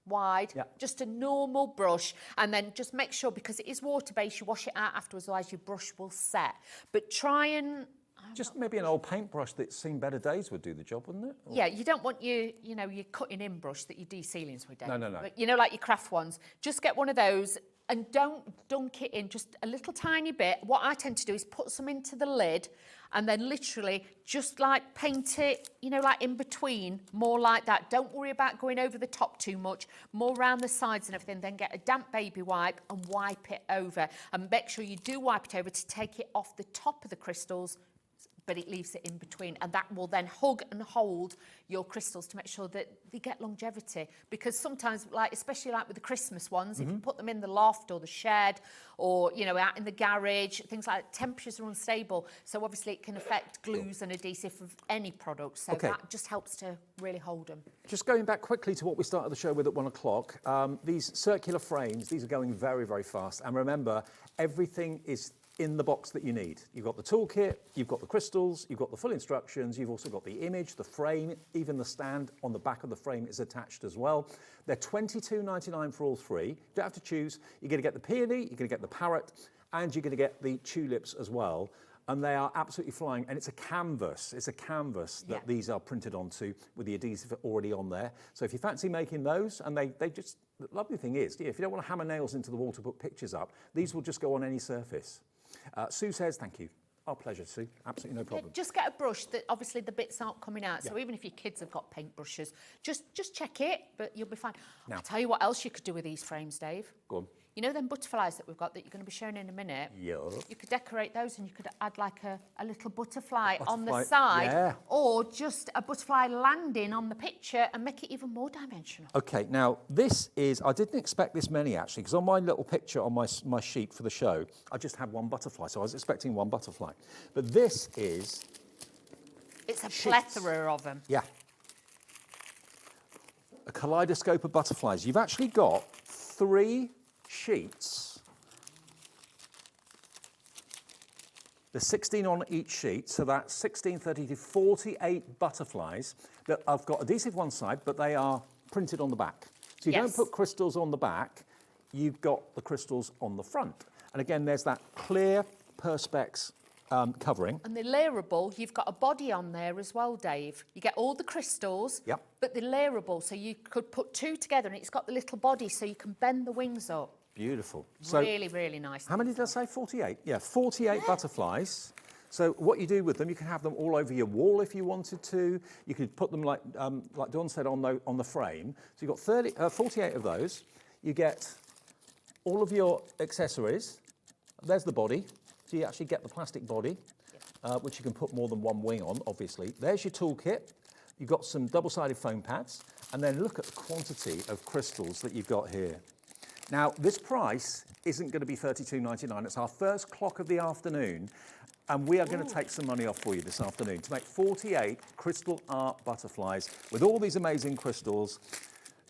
wide, just a normal brush, and then just make sure, because it is water-based, you wash it out afterwards, otherwise your brush will set. But try and... Just maybe an old paintbrush that's seen better days would do the job, wouldn't it? Or... Yeah, you don't want your cutting-in brush that you do ceilings with, Dave. No. But, like your craft ones. Just get one of those and don't dunk it in, just a little tiny bit. What I tend to do is put some into the lid and then literally just like paint it, like in between, more like that. Don't worry about going over the top too much, more around the sides and everything. Then get a damp baby wipe and wipe it over. And make sure you do wipe it over to take it off the top of the crystals but it leaves it in between, and that will then hug and hold your crystals to make sure that they get longevity. Because sometimes, like especially like with the Christmas ones, if you put them in the loft or the shed, or out in the garage, things like that, temperatures are unstable, so obviously it can affect glues and adhesive of any product. So that just helps to really hold them. Just going back quickly to what we started the show with at 1 o'clock, these circular frames, these are going very, very fast. And remember, everything is in the box that you need. You've got the toolkit, you've got the crystals, you've got the full instructions, you've also got the image, the frame, even the stand on the back of the frame is attached as well. They're $22.99 for all three. You don't have to choose. You're going to get the peony, you're going to get the parrot, and you're going to get the tulips as well. And they are absolutely flying, and it's a canvas. It's a canvas that these are printed onto with the adhesive already on there. So if you fancy making those, and they just, the lovely thing is, if you don't want to hammer nails into the wall to put pictures up, these will just go on any surface. Sue says, thank you. Our pleasure, Sue. Absolutely no problem. Just get a brush that obviously the bits aren't coming out. So even if your kids have got paint brushes, just check it, but you'll be fine. Now, I'll tell you what else you could do with these frames, Dave. Go on. You know them butterflies that we've got that you're going to be showing in a minute? Yeah. You could decorate those, and you could add like a little butterfly on the side, or just a butterfly landing on the picture and make it even more dimensional. Okay, now this is, I didn't expect this many actually, because on my little picture on my sheet for the show, I just had one butterfly, so I was expecting one butterfly. But this is... It's a plethora of them. Yeah. A kaleidoscope of butterflies. You've actually got 3 sheets. There's 16 on each sheet, so that's 16, 30 to 48 butterflies that I've got adhesive one side, but they are printed on the back. So you don't put crystals on the back, you've got the crystals on the front. And again, there's that clear Perspex covering. And the layerable, you've got a body on there as well, Dave. You get all the crystals, but they're layerable, so you could put 2 together, and it's got the little body, so you can bend the wings up. Beautiful. Really, really nice. How many did I say? 48? Yeah, 48 butterflies. So what you do with them, you can have them all over your wall if you wanted to. You could put them, like Dawn said, on the frame. So you've got 48 of those. You get all of your accessories. There's the body. So you actually get the plastic body, which you can put more than one wing on, obviously. There's your toolkit. You've got some double-sided foam pads. And then look at the quantity of crystals that you've got here. Now, this price isn't going to be $32.99. It's our first clock of the afternoon. And we are going to take some money off for you this afternoon to make 48 crystal art butterflies with all these amazing crystals.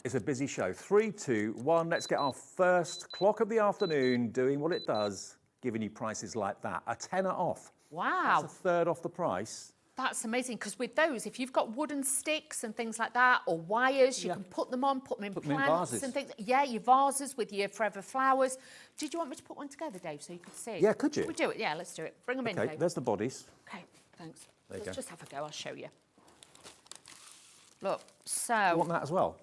It's a busy show. 3, 2, 1. Let's get our first clock of the afternoon doing what it does, giving you prices like that. A tenner off. Wow. That's a third off the price. That's amazing, because with those, if you've got wooden sticks and things like that, or wires, you can put them on, put them in plants and things. Yeah, your vases with your forever flowers. Did you want me to put one together, Dave, so you could see? Yeah, could you? Could we do it? Yeah, let's do it. Bring them in, Okay, Dave. there's the bodies. Okay, thanks. There you Let's go. just have a go. I'll show you. Look, so... You want that as well?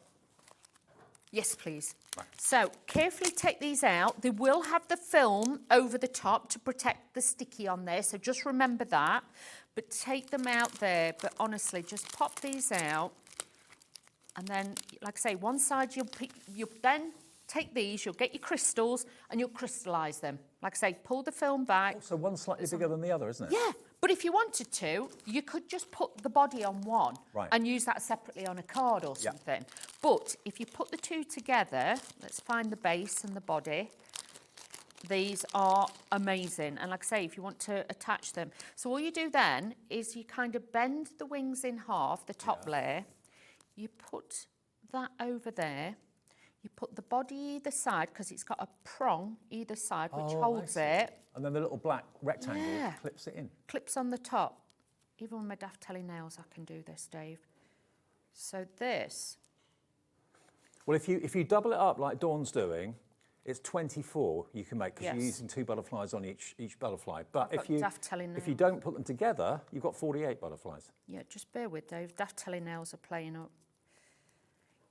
Yes, please. Right. So carefully take these out. They will have the film over the top to protect the sticky on there, so just remember that. But take them out there. But honestly, just pop these out. And then, like I say, one side you'll then take these, you'll get your crystals, and you'll crystallise them. Like I say, pull the film back. So one's slightly bigger than the other, isn't it? Yeah, but if you wanted to, you could just put the body on one and use that separately on a card or something. But if you put the 2 together, let's find the base and the body. These are amazing. And like I say, if you want to attach them. So all you do then is you kind of bend the wings in half, the top layer. You put that over there. You put the body either side, because it's got a prong either side, which holds it. And then the little black rectangle clips it in. Clips on the top. Even with my daft telly nails, I can do this, Dave. So this. Well, if you double it up like Dawn's doing, it's 24 you can make, because you're using 2 butterflies on each butterfly. But if you don't put them together, you've got 48 butterflies. Yeah, just bear with, Dave. Daft telly nails are playing up.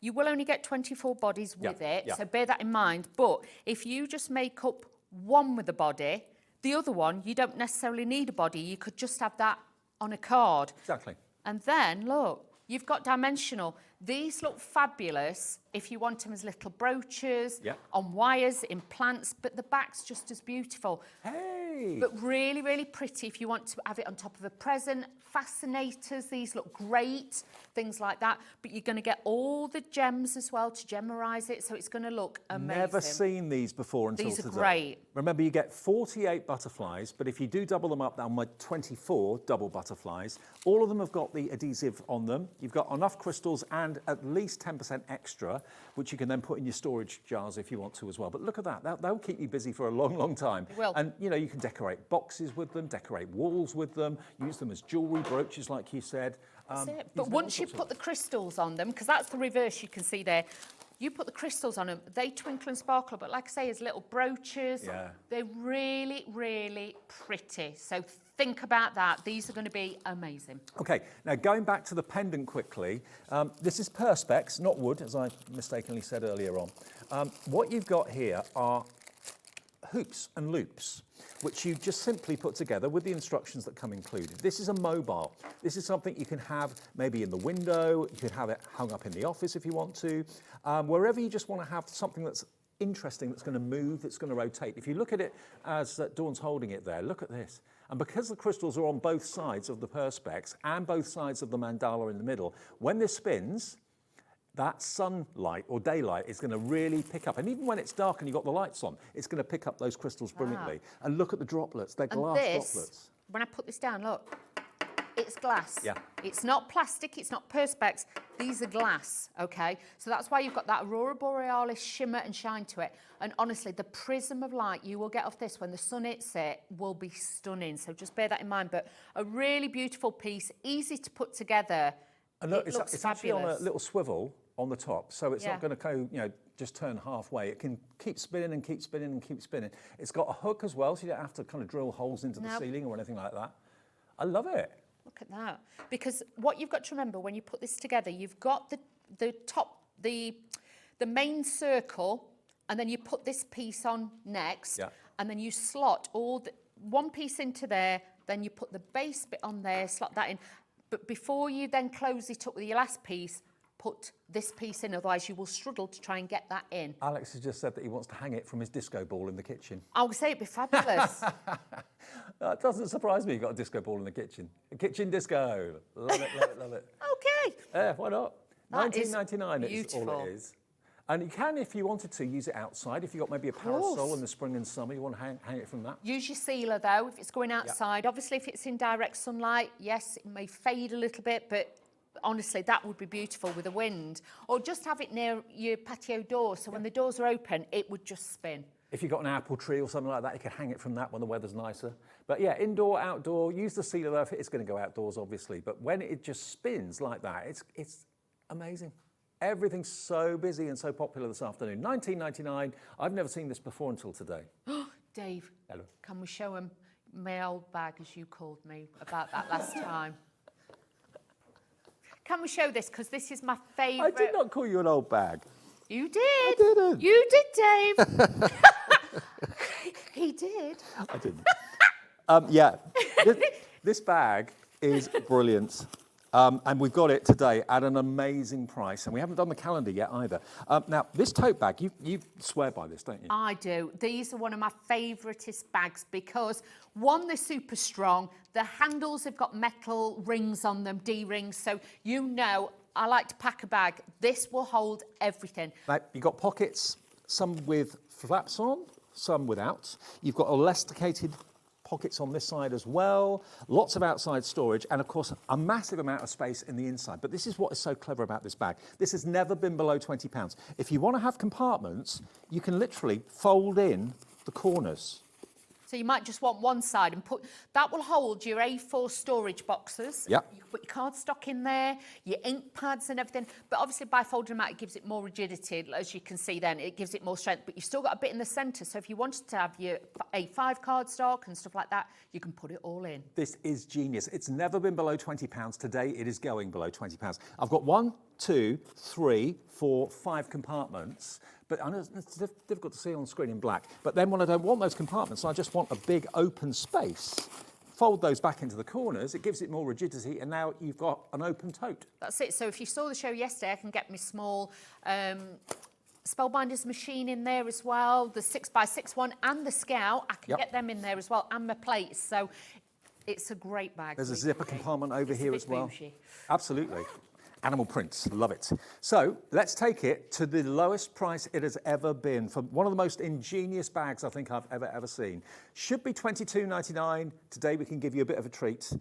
You will only get 24 bodies with it, so bear that in mind. But if you just make up one with a body, the other one, you don't necessarily need a body. You could just have that on a card. Exactly. And then, look, you've got dimensional. These look fabulous if you want them as little brooches, on wires, in plants, but the back's just as beautiful. Hey! great. But really, really pretty if you want to have it on top of a present. Fascinators, these look great, things like that. But you're going to get all the gems as well to gemmerize it, so it's going to look amazing. Never seen these before until These today. are great. Remember, you get 48 butterflies, but if you do double them up, they'll make 24 double butterflies. All of them have got the adhesive on them. You've got enough crystals and at least 10% extra, which you can then put in your storage jars if you want to as well. But look at that. They'll keep you busy for a long, long time. It will. And, you know, you can decorate boxes with them, decorate walls with them, use them as jewellery, brooches, like you said. That's it. But once you put the crystals on them, because that's the reverse you can see there, you put the crystals on them, they twinkle and sparkle, but like I say, as little brooches, they're really, really pretty. So think about that. These are going to be amazing. Okay, now going back to the pendant quickly, this is perspex, not wood, as I mistakenly said earlier on. What you've got here are hoops and loops, which you just simply put together with the instructions that come included. This is a mobile. This is something you can have maybe in the window, you could have it hung up in the office if you want to, wherever you just want to have something that's interesting, that's going to move, that's going to rotate. If you look at it as Dawn's holding it there, look at this. And because the crystals are on both sides of the perspex and both sides of the mandala in the middle, when this spins, that sunlight or daylight is going to really pick up. And even when it's dark and you've got the lights on, it's going to pick up those crystals brilliantly. And look at the droplets, they're glass droplets. When I put this down, look, it's glass. Yeah. It's not plastic, it's not perspex, these are glass, okay? So that's why you've got that Aurora Borealis shimmer and shine to it. And honestly, the prism of light you will get off this when the sun hits it will be stunning. So just bear that in mind. But a really beautiful piece, easy to put together. And look, it looks it's actually on fabulous. a little swivel on the top, so it's not going to go, you know, just turn halfway. It can keep spinning and keep spinning and keep spinning. It's got a hook as well, so you don't have to kind of drill holes into the ceiling or anything like that. I love it. Look at that. Because what you've got to remember when you put this together, you've got the top, the main circle, and then you put this piece on next, and then you slot one piece into there, then you put the base bit on there, slot that in. But before you then close it up with your last piece, put this piece in, otherwise you will struggle to try and get that in. Alex has just said that he wants to hang it from his disco ball in the kitchen. I would say it'd be fabulous. That doesn't surprise me, you've got a disco ball in the kitchen. A kitchen disco. Love it, love it, love it. Okay. Yeah, why not? That $19.99 is beautiful. all it is. And you can, if you wanted to, use it outside. If you've got maybe a parasol in the spring and summer, you want to hang it from that. Use your sealer though, if it's going outside. Obviously, if it's in direct sunlight, yes, it may fade a little bit, but honestly, that would be beautiful with the wind. Or just have it near your patio door, so when the doors are open, it would just spin. If you've got an apple tree or something like that, you can hang it from that when the weather's nicer. But yeah, indoor, outdoor, use the sealer though if it's going to go outdoors, obviously. But when it just spins like that, it's amazing. Everything's so busy and so popular this afternoon. $19.99. I've never seen this before until today. Dave, hello. Can we show him my old bag, as you called me, about that last time? Can we show this? Because this is my favourite. I did not call you an old bag. You did. I didn't. You did, Dave. He did. I didn't. Yeah, this bag is brilliant. And we've got it today at an amazing price. And we haven't done the calendar yet either. Now, this tote bag, you swear by this, don't you? I do. These are one of my favouriteest bags because, one, they're super strong. The handles have got metal rings on them, D-rings. So you know I like to pack a bag. This will hold everything. Now, you've got pockets, some with flaps on, some without. You've got elasticated pockets on this side as well, lots of outside storage, and of course a massive amount of space in the inside. But this is what is so clever about this bag. This has never been below £20. If you want to have compartments, you can literally fold in the corners. So you might just want one side and that will hold your A4 storage boxes. Yep. You can put your cardstock in there, your ink pads and everything. But obviously by folding them out, it gives it more rigidity. As you can see then, it gives it more strength. But you've still got a bit in the centre. So if you wanted to have your A5 cardstock and stuff like that, you can put it all in. This is genius. It's never been below £20. Today it is going below £20. I've got 1, 2, 3, 4, 5 compartments. But I know it's difficult to see on screen in black. But then when I don't want those compartments, I just want a big open space. Fold those back into the corners, it gives it more rigidity, and now you've got an open tote. That's it. So if you saw the show yesterday, I can get my small Spellbinder's machine in there as well, the 6x6 one and the Scout. I can get them in there as well, and my plates. So it's a great bag. There's a zipper compartment over here as well. Bougie. Absolutely. Animal prints, love it. So let's take it to the lowest price it has ever been for one of the most ingenious bags I think I've ever seen. Should be $22.99. Today we can give you a bit of a treat.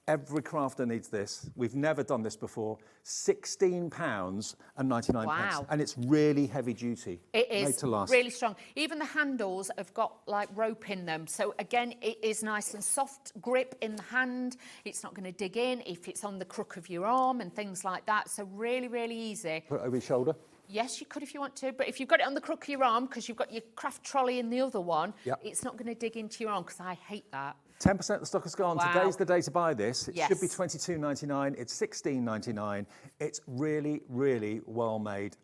Every crafter needs this. We've never done this before. £16.99. Wow. And it's really heavy duty. It is made to last. really strong. Even the handles have got like rope in them. So again, it is nice and soft grip in the hand. It's not going to dig in if it's on the crook of your arm and things like that. So really, really easy. Put it over your shoulder. Yes, you could if you want to, but if you've got it on the crook of your arm because you've got your craft trolley in the other one, it's not going to dig into your arm because I hate that. 10% of the stock has gone. Wow. Today's the day to buy this. It Yes. should be $22.99. It's $16.99. It's really, really well made.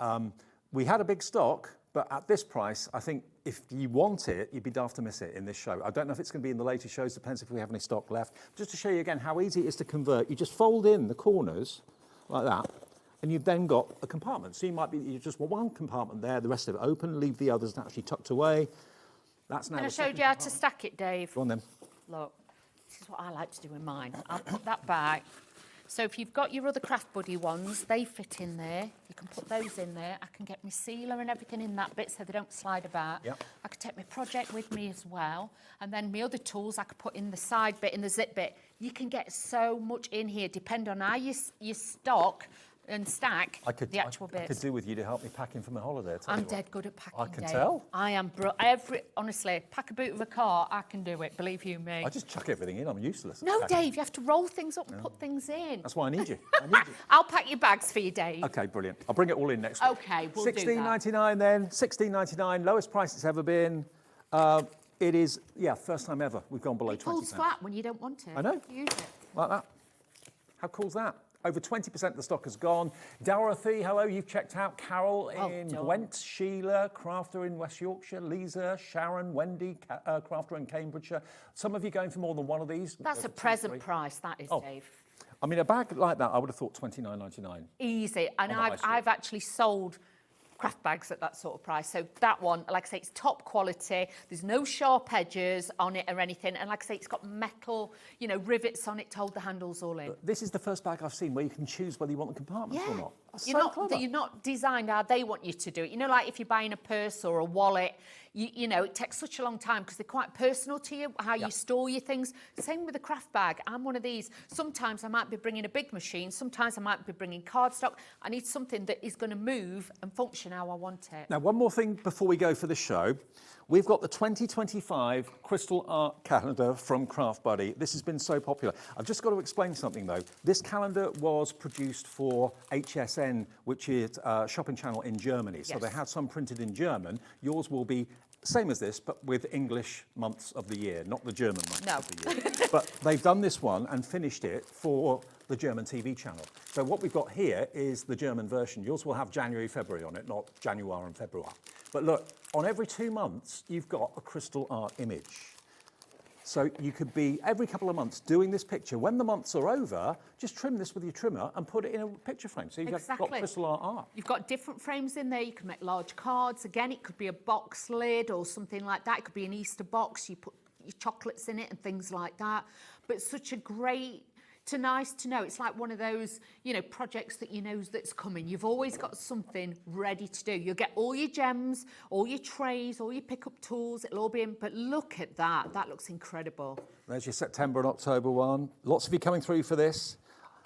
We had a big stock, but at this price, I think if you want it, you'd be daft to miss it in this show. I don't know if it's going to be in the later shows. Depends if we have any stock left. Just to show you again how easy it is to convert, you just fold in the corners like that, and you've then got a compartment. So you just want one compartment there, the rest of it open, leave the others actually tucked away. That's now. And I showed you how to stack it, Dave. Go on then. Look, this is what I like to do in mine. I'll put that back. So if you've got your other Craft Buddy ones, they fit in there. You can put those in there. I can get my sealer and everything in that bit so they don't slide about. Yep. I could take my project with me as well. And then my other tools I could put in the side bit, in the zip bit. You can get so much in here, depending on how you stock and stack the actual bits. I could do with you to help me packing for my holiday. I'm dead good at packing. I can Dave. tell. I am. Honestly, pack a boot of a car, I can do it. Believe you me. I just chuck everything in. I'm useless. No, Packing. Dave, you have to roll things up and put things in. That's why I need you. I need you. I'll pack your bags for you, Dave. Okay, brilliant. I'll bring it all in next week. Okay, we'll do that. $16.99 then. $16.99, lowest price it's ever been. It is, first time ever we've gone below It 20 falls pounds. flat when you don't want it. I know. Use it. Like that. How cool's that? Over 20% of the stock has gone. Dorothy, hello, you've checked out. Carol in Gwent, Sheila, crafter in West Yorkshire, Lisa, Sharon, Wendy, crafter in Cambridgeshire. Some of you going for more than one of these? That's a present price, that is, Dave. I mean, a bag like that, I would have thought $29.99. Easy. And I've actually sold craft bags at that sort of price. So that one, like I say, it's top quality. There's no sharp edges on it or anything. And like I say, it's got metal, rivets on it to hold the handles all in. This is the first bag I've seen where you can choose whether you want the compartments or not. That's You're not designed how they want you to do it. Like if you're buying a purse or a wallet, it takes such a long time because they're quite personal to you, how you store your things. Same with a craft bag. I'm one of these. Sometimes I might be bringing a big machine. Sometimes I might be bringing cardstock. I need something that is going to move and function how I want it. Now, one more thing before we go for the show. We've got the 2025 Crystal Art Calendar from Craft Buddy. This has been so popular. I've just got to explain something, though. This calendar was produced for HSN, which is a shopping channel in Germany. So they had some printed in German. Yours will be same as this, but with English months of the year, not the German months of the year. But they've done this one and finished it for the German TV channel. So what we've got here is the German version. Yours will have January, February on it, not January and February. But look, on every 2 months, you've got a crystal art image. So you could be, every couple of months, doing this picture. When the months are over, just trim this with your trimmer and put it in a picture frame. So you've got crystal art. You've got different frames in there. You can make large cards. Again, it could be a box lid or something like that. It could be an Easter box. You put your chocolates in it and things like that. But such a great... nice to know. It's like one of those, projects that that's coming. You've always got something ready to do. You'll get all your gems, all your trays, all your pickup tools. It'll all be in. But look at that. That looks incredible. There's your September and October one. Lots of you coming through for this.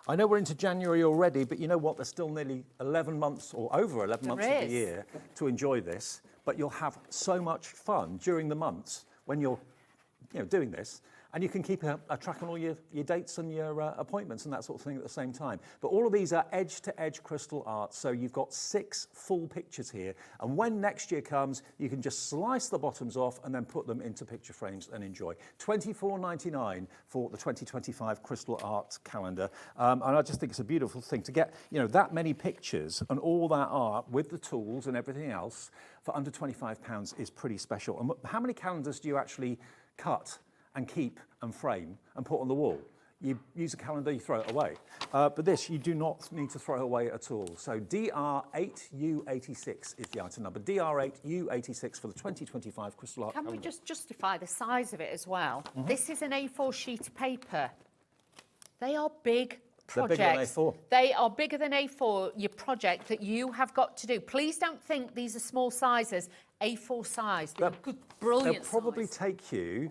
I know we're into January already, but you know what? There's still nearly 11 months or over 11 months of the year to enjoy this. But you'll have so much fun during the months when you're, doing this. And you can keep a track on all your dates and your appointments and that sort of thing at the same time. But all of these are edge-to-edge crystal art, so you've got 6 full pictures here. And when next year comes, you can just slice the bottoms off and then put them into picture frames and enjoy. $24.99 for the 2025 Crystal Art Calendar. And I just think it's a beautiful thing to get, that many pictures and all that art with the tools and everything else for under £25 is pretty special. And how many calendars do you actually cut and keep and frame and put on the wall? you use a calendar, you throw it away. But this, you do not need to throw away at all. So DR8U86 is the item number. DR8U86 for the 2025 Crystal Art Can we calendar. just justify the size of it as well? This is an A4 sheet of paper. They are big projects. They're bigger than A4. They are bigger than A4, your project that you have got to do. Please don't think these are small sizes. A4 size, they're good, brilliant They'll probably size. take you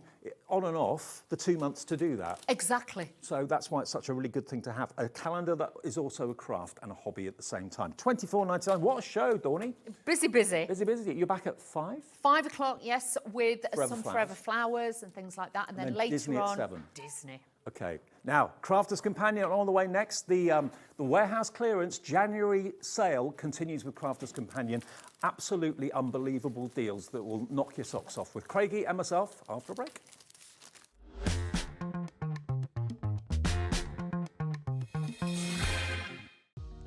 on and off the 2 months to do that. Exactly. So that's why it's such a really good thing to have. A calendar that is also a craft and a hobby at the same time. £24.99. What a show, Dawny. Busy, busy. Busy, busy. You're back at 5? 5 o'clock, yes, with some Flowers. Forever Flowers and things like that. And then later Disney on, at 7. Disney. Okay. Now, Crafter's Companion on the way next. The warehouse clearance January sale continues with Crafter's Companion. Absolutely unbelievable deals that will knock your socks off with Craigie and myself after a break.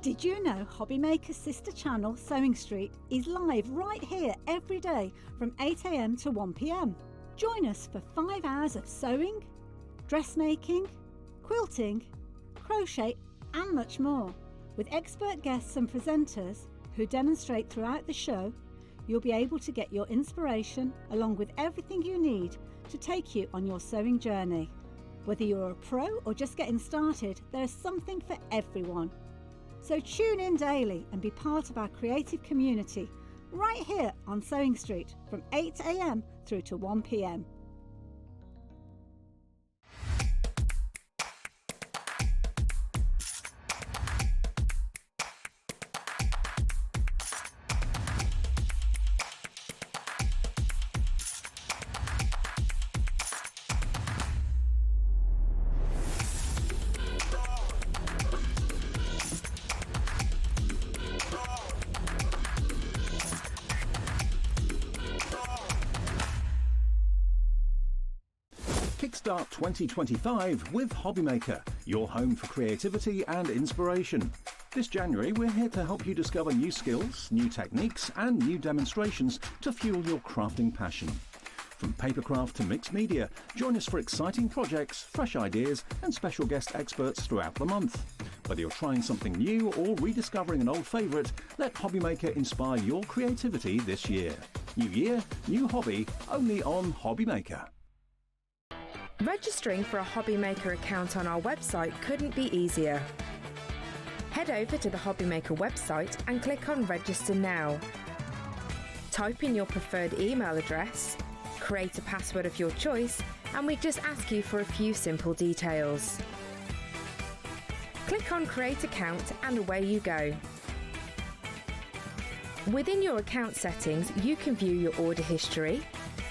Did you know Hobbymaker's sister channel, Sewing Street, is live right here every day from 8 AM to 1 PM? Join us for 5 hours of sewing, dressmaking, quilting, crochet and much more. With expert guests and presenters who demonstrate throughout the show, you'll be able to get your inspiration along with everything you need to take you on your sewing journey. Whether you're a pro or just getting started, there's something for everyone. So tune in daily and be part of our creative community right here on Sewing Street from 8 AM through to 1 PM. Kickstart 2025 with Hobbymaker, your home for creativity and inspiration. This January, we're here to help you discover new skills, new techniques, and new demonstrations to fuel your crafting passion. From papercraft to mixed media, join us for exciting projects, fresh ideas, and special guest experts throughout the month. Whether you're trying something new or rediscovering an old favourite, let Hobbymaker inspire your creativity this year. New year, new hobby, only on Hobbymaker. Registering for a Hobbymaker account on our website couldn't be easier. Head over to the Hobbymaker website and click on Register Now. Type in your preferred email address, create a password of your choice, and we just ask you for a few simple details. Click on Create Account and away you go. Within your account settings, you can view your order history,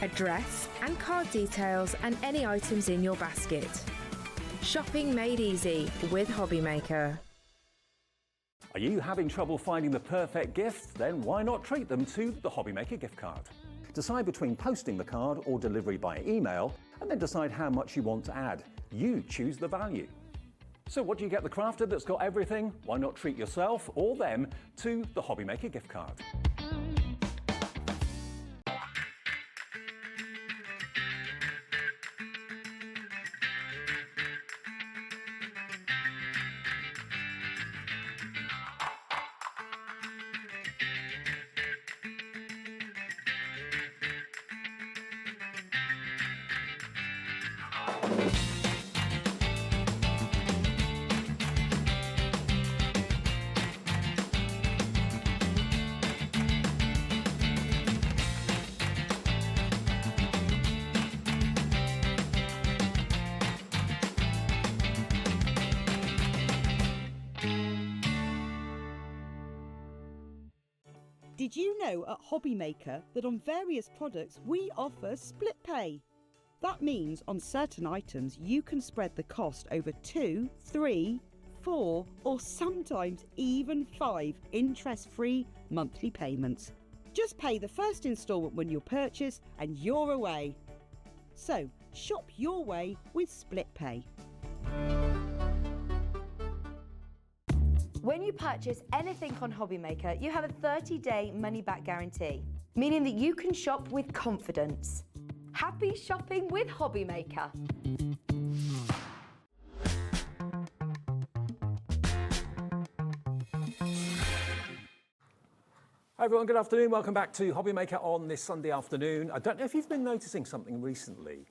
address and card details and any items in your basket. Shopping made easy with Hobbymaker. Are you having trouble finding the perfect gift? Then why not treat them to the Hobbymaker gift card? Decide between posting the card or delivery by email, and then decide how much you want to add. You choose the value. So what do you get the crafter that's got everything? Why not treat yourself or them to the Hobbymaker gift card? Did you know at Hobbymaker that on various products we offer split pay? That means on certain items you can spread the cost over 2, 3, 4 or sometimes even 5 interest-free monthly payments. Just pay the first instalment when you purchase and you're away. So shop your way with split pay. When you purchase anything on Hobbymaker, you have a 30-day money-back guarantee, meaning that you can shop with confidence. Happy shopping with Hobbymaker. Hi everyone, good afternoon. Welcome back to Hobby Maker on this Sunday afternoon. I don't know if you've been noticing something recently.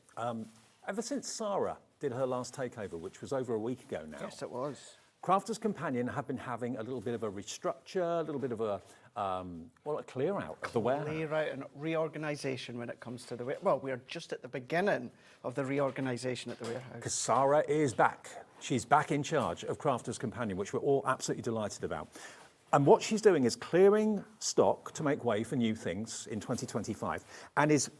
Ever since Sarah did her last takeover, which was over a week ago now. Yes, it was. Crafters Companion have been having a little bit of a restructure, a little bit of a clear out of the warehouse. Clear out and reorganisation when it comes to the warehouse. Well, we're just at the beginning of the reorganisation at the warehouse. Because Sarah is back. She's back in charge of Crafters Companion, which we're all absolutely delighted about. And what she's doing is clearing stock to make way for new things in 2025, and is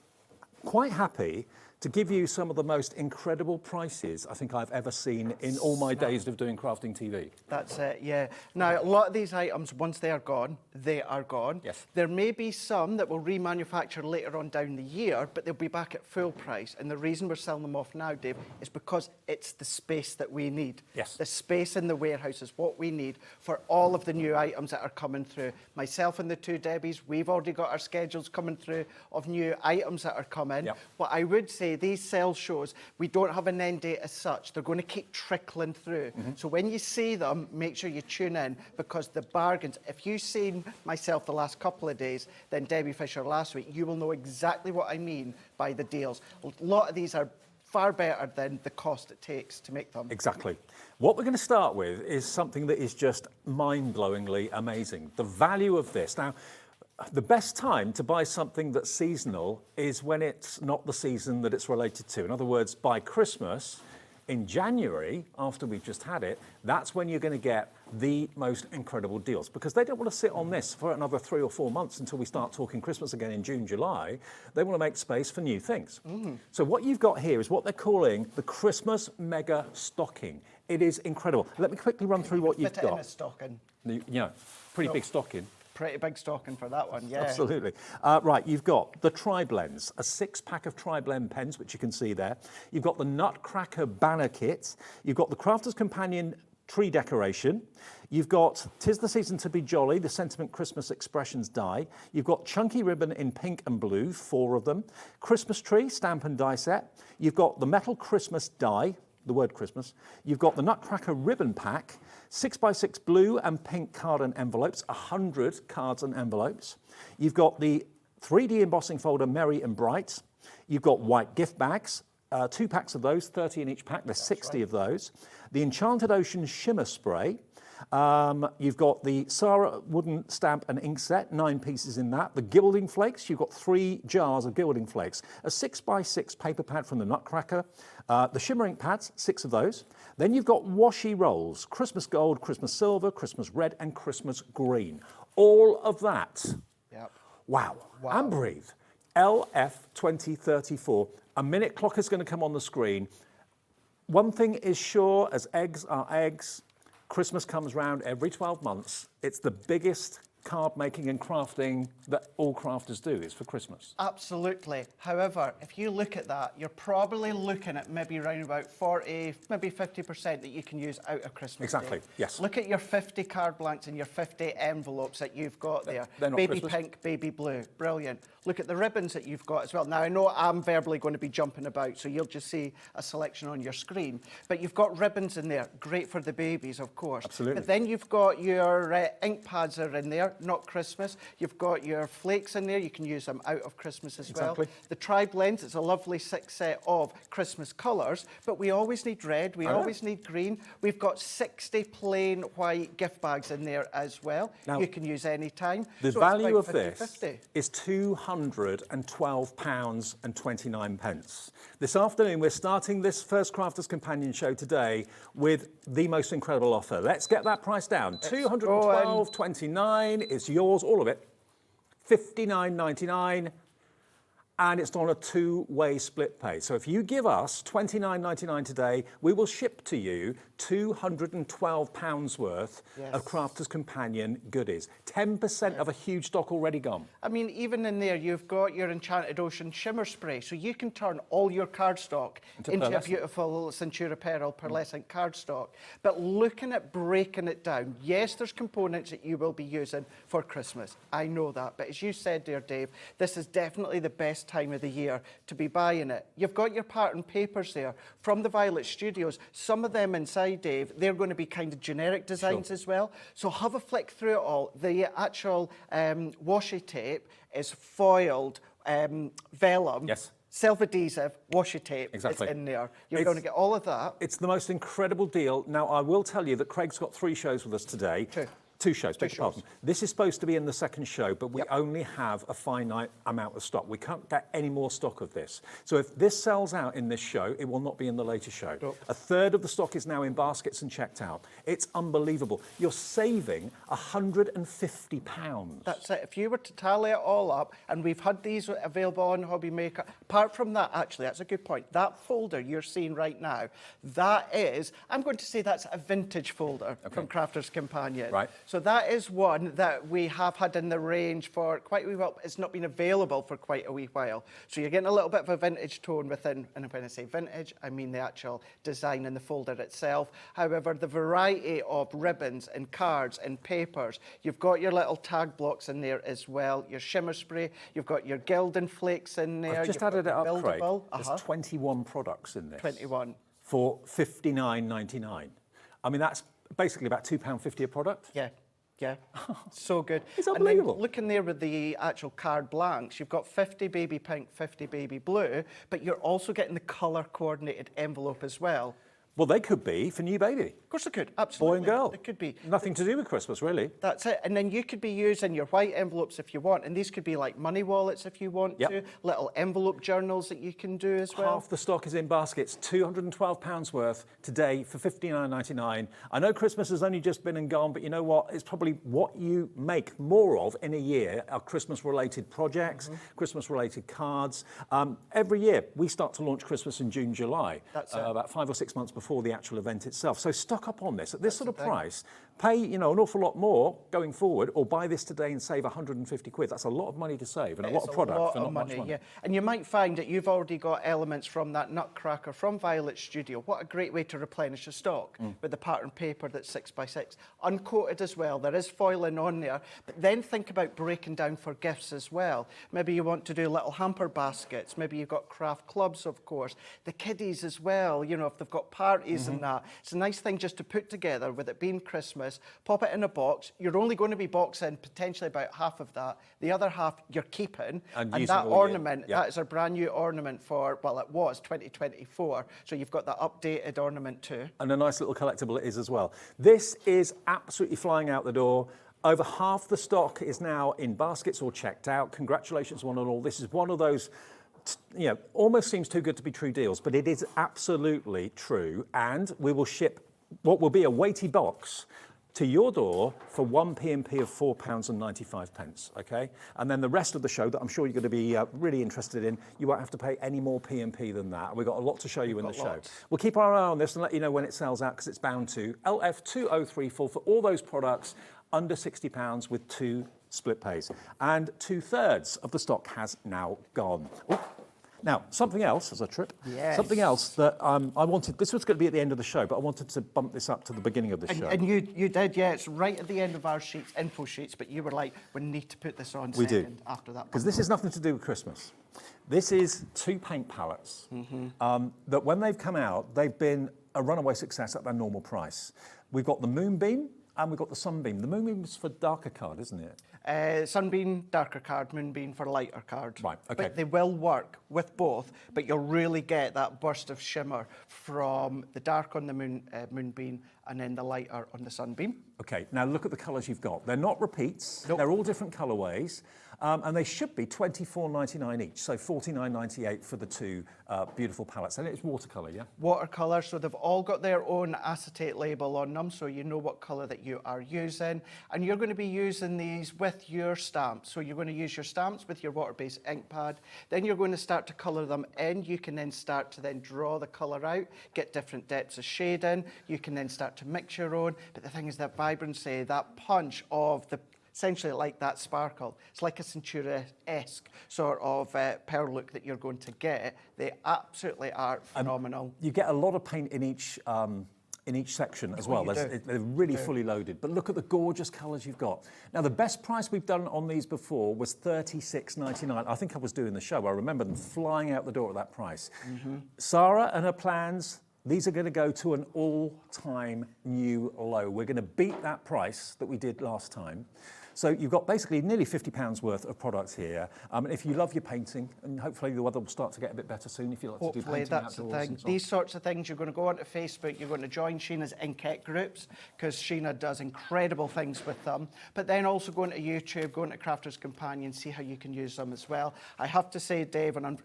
quite happy to give you some of the most incredible prices I think I've ever seen in all my days of doing crafting TV. That's it, yeah. Now, a lot of these items, once they are gone, they are gone. Yes. There may be some that will remanufacture later on down the year, but they'll be back at full price. And the reason we're selling them off now, Dave, is because it's the space that we need. Yes. The space in the warehouse is what we need for all of the new items that are coming through. Myself and the two Debbies, we've already got our schedules coming through of new items that are coming. Yep. What I would say, these sales shows, we don't have an end date as such. They're going to keep trickling through. So when you see them, make sure you tune in, because the bargains, if you've seen myself the last couple of days, then Debbie Fisher last week, you will know exactly what I mean by the deals. A lot of these are far better than the cost it takes to make them. Exactly. What we're going to start with is something that is just mind-blowingly amazing. The value of this. Now, the best time to buy something that's seasonal is when it's not the season that it's related to. In other words, by Christmas, in January, after we've just had it, that's when you're going to get the most incredible deals, because they don't want to sit on this for another 3 or 4 months until we start talking Christmas again in June, July. They want to make space for new things. So what you've got here is what they're calling the Christmas Mega Stocking. It is incredible. Let me quickly run through what you've Fit it in got. a stocking. You know, pretty big stocking. Pretty big stocking for that one, yeah. Absolutely. Right, you've got the Tri-Blends, a 6-pack of Tri-Blend pens, which you can see there. You've got the Nutcracker banner kit. You've got the Crafter's Companion tree decoration. You've got 'Tis the Season to Be Jolly, the Sentiment Christmas Expressions die. You've got Chunky Ribbon in pink and blue, 4 of them. Christmas Tree, stamp and die set. You've got the Metal Christmas die, the word Christmas. You've got the Nutcracker ribbon pack, 6x6 blue and pink card and envelopes, 100 cards and envelopes. You've got the 3D embossing folder, Merry and Bright. You've got white gift bags, 2 packs of those, 30 in each pack. There's 60 of those. The Enchanted Ocean shimmer spray. You've got the Sarah wooden stamp and ink set, 9 pieces in that. The gilding flakes, you've got 3 jars of gilding flakes. A 6x6 paper pad from the Nutcracker. The shimmer ink pads, 6 of those. Then you've got washi rolls, Christmas gold, Christmas silver, Christmas red and Christmas green. All of that. Yep. Wow. And breathe. LF2034. A minute clock is going to come on the screen. One thing is sure, as eggs are eggs, Christmas comes round every 12 months. It's the biggest card making and crafting that all crafters do is for Christmas. Absolutely. However, if you look at that, you're probably looking at maybe around about 40, maybe 50% that you can use out of Christmas Exactly, Day. yes. Look at your 50 card blanks and your 50 envelopes that you've got there. They're not baby Christmas. pink, baby blue. Brilliant. Look at the ribbons that you've got as well. Now, I know I'm verbally going to be jumping about, so you'll just see a selection on your screen. But you've got ribbons in there. Great for the babies, of course. Absolutely. But then you've got your ink pads are in there, not Christmas. You've got your flakes in there. You can use them out of Christmas as Exactly. well. The Tri-Blends, it's a lovely 6 set of Christmas colours, but we always need red, we always need green. We've got 60 plain white gift bags in there as well. Now, you can use any time. The So value it's of about this 50-50. is £212.29. This afternoon, we're starting this first Crafters Companion show today with the most incredible offer. Let's get that price down. £212.29 is yours, all of it. $59.99. And it's on a 2-way split pay. So if you give us £29.99 today, we will ship to you £212 worth of Crafters Companion goodies. 10% of a huge stock already gone. I mean, even in there, you've got your Enchanted Ocean shimmer spray, so you can turn all your cardstock into a beautiful Centura Pearl pearlescent cardstock. But looking at breaking it down, yes, there's components that you will be using for Christmas. I know that. But as you said there, Dave, this is definitely the best best time of the year to be buying it. You've got your pattern papers there from the Violet Studios. Some of them inside, Dave, they're going to be kind of generic designs as well. So have a flick through it all. The actual washi tape is foiled vellum. Yes. Self-adhesive, washi tape, Exactly. it's in there. You're going to get all of that. It's the most incredible deal. Now, I will tell you that Craig's got 3 shows with us today. Two shows, beg your pardon. This is supposed to be in the second show, but we only have a finite amount of stock. We can't get any more stock of this. So if this sells out in this show, it will not be in the later show. A third of the stock is now in baskets and checked out. It's unbelievable. You're saving £150. That's it. If you were to tally it all up, and we've had these available on Hobby Maker, apart from that, actually, that's a good point. That folder you're seeing right now, that is, I'm going to say that's a vintage folder from Crafter's Companion. Right. So that is one that we have had in the range for quite a wee while. It's not been available for quite a wee while. So you're getting a little bit of a vintage tone within, and when I say vintage, I mean the actual design in the folder itself. However, the variety of ribbons and cards and papers, you've got your little tag blocks in there as well, your shimmer spray, you've got your gilding flakes in there. I've just added it up, Craig. buildable. There's 21 products in this. 21. For £59.99. I mean, that's basically about £2.50 a product. Yeah. Yeah, so good. It's unbelievable. And then looking there with the actual card blanks, you've got 50 baby pink, 50 baby blue, but you're also getting the colour coordinated envelope as well. Well, they could be for new baby. Of course they could, absolutely. Boy and girl. It could be. Nothing to do with Christmas, really. That's it. And then you could be using your white envelopes if you want. And these could be like money wallets if you want to. Little envelope journals that you can do as well. Half the stock is in baskets, £212 worth today for £59.99. I know Christmas has only just been and gone, but you know what? It's probably what you make more of in a year are Christmas-related projects, Christmas-related cards. Every year, we start to launch Christmas in June, July. That's about 5 or 6 months before the actual event itself. So stock up on this at this sort of price. Pay, you know, an awful lot more going forward, or buy this today and save 150 quid. That's a lot of money to save and a lot of product for not much money. Yeah. And you might find that you've already got elements from that Nutcracker from Violet Studio. What a great way to replenish your stock with the pattern paper that's 6x6. Uncoated as well. There is foiling on there. But then think about breaking down for gifts as well. Maybe you want to do little hamper baskets. Maybe you've got craft clubs, of course. The kiddies as well, you know, if they've got parties and that. It's a nice thing just to put together with it being Christmas. Pop it in a box. You're only going to be boxing potentially about half of that. The other half you're keeping. And that ornament, that is a brand new ornament for, well, it was 2024. So you've got the updated ornament too. And a nice little collectible it is as well. This is absolutely flying out the door. Over half the stock is now in baskets or checked out. Congratulations one and all. This is one of those, you know, almost seems too good to be true deals, but it is absolutely true. And we will ship what will be a weighty box to your door for one P&P of £4.95, okay? And then the rest of the show that I'm sure you're going to be really interested in, you won't have to pay any more P&P than that. We've got a lot to show you in the show. We'll keep our eye on this and let you know when it sells out, because it's bound to. LF2034 for all those products under £60 with 2 split pays. And 2/3 of the stock has now gone. Ooh. Now, something else, as I trip, something else that I wanted, this was going to be at the end of the show, but I wanted to bump this up to the beginning of the show. And you did, yeah, it's right at the end of our sheets, info sheets, but you were like, we need to put this on second after that. Because this is nothing to do with Christmas. This is 2 paint palettes that when they've come out, they've been a runaway success at their normal price. We've got the Moonbeam and we've got the Sunbeam. The Moonbeam's for darker card, isn't it? Sunbeam, darker card, Moonbeam for lighter card. Right, okay. But they will work with both, but you'll really get that burst of shimmer from the dark on the Moonbeam and then the lighter on the Sunbeam. Okay, now look at the colours you've got. They're not repeats. They're all different colourways. And they should be £24.99 each, so £49.98 for the 2 beautiful palettes. And it's watercolour, yeah? Watercolour, so they've all got their own acetate label on them, so you know what colour that you are using. And you're going to be using these with your stamps. So you're going to use your stamps with your water-based ink pad. Then you're going to start to colour them in. You can then start to then draw the colour out, get different depths of shading. You can then start to mix your own. But the thing is that vibrancy, that punch of the essentially like that sparkle. It's like a Centura-esque sort of pearl look that you're going to get. They absolutely are phenomenal. You get a lot of paint in each in each section as Oh, well. you do. They're really fully loaded. But look at the gorgeous colours you've got. Now, the best price we've done on these before was $36.99. I think I was doing the show. I remember them flying out the door at that price. Sarah and her plans, these are going to go to an all-time new low. We're going to beat that price that we did last time. So you've got basically nearly £50 worth of products here. If you love your painting, and hopefully the weather will start to get a bit better soon if you like to do Hopefully painting that's the outdoors thing. and so on. These sorts of things, you're going to go onto Facebook, you're going to join Sheena's Inkette groups, because Sheena does incredible things with them. But then also go into YouTube, go into Crafter's Companion, see how you can use them as well. I have to say, Dave, and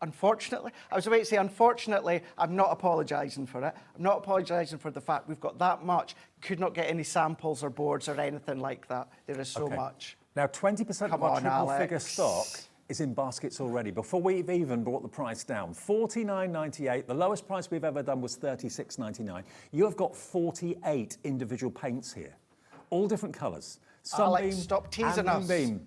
unfortunately, I was about to say unfortunately, I'm not apologising for it. I'm not apologising for the fact we've got that much. Could not get any samples or boards or anything like that. There is so much. Now, 20% of Come our on, triple figure Alex. stock is in baskets already, before we've even brought the price down. $49.98. The lowest price we've ever done was $36.99. You have got 48 individual paints here, all different colours. Alex, stop teasing us. Moonbeam.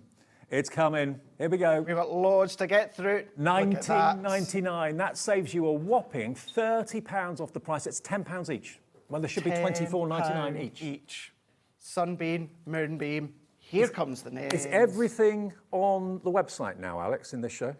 It's coming. Here we go. We've got loads to get through. $19.99. That saves you a whopping £30 off the price. It's £10 each, when there should be $24.99 each. Sunbeam, Moonbeam. Here comes the name. Is everything on the website now, Alex, in this show?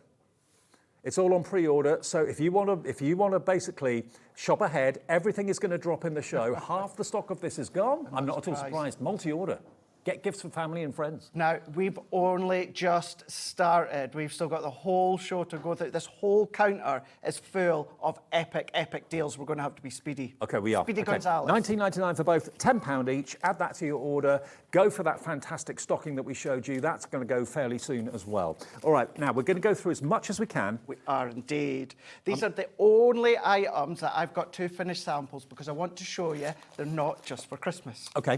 It's all on pre-order, so if you want to basically shop ahead, everything is going to drop in the show. Half the stock of this is gone. I'm not at all surprised. Multi-order. Get gifts for family and friends. Now, we've only just started. We've still got the whole show to go through. This whole counter is full of epic, epic deals. We're going to have to be speedy. Okay, we are. Speedy Okay. Gonzales. $19.99 for both, £10 each. Add that to your order. Go for that fantastic stocking that we showed you. That's going to go fairly soon as well. All right, now we're going to go through as much as we can. We are indeed. These are the only items that I've got two finished samples because I want to show you they're not just for Christmas. Okay,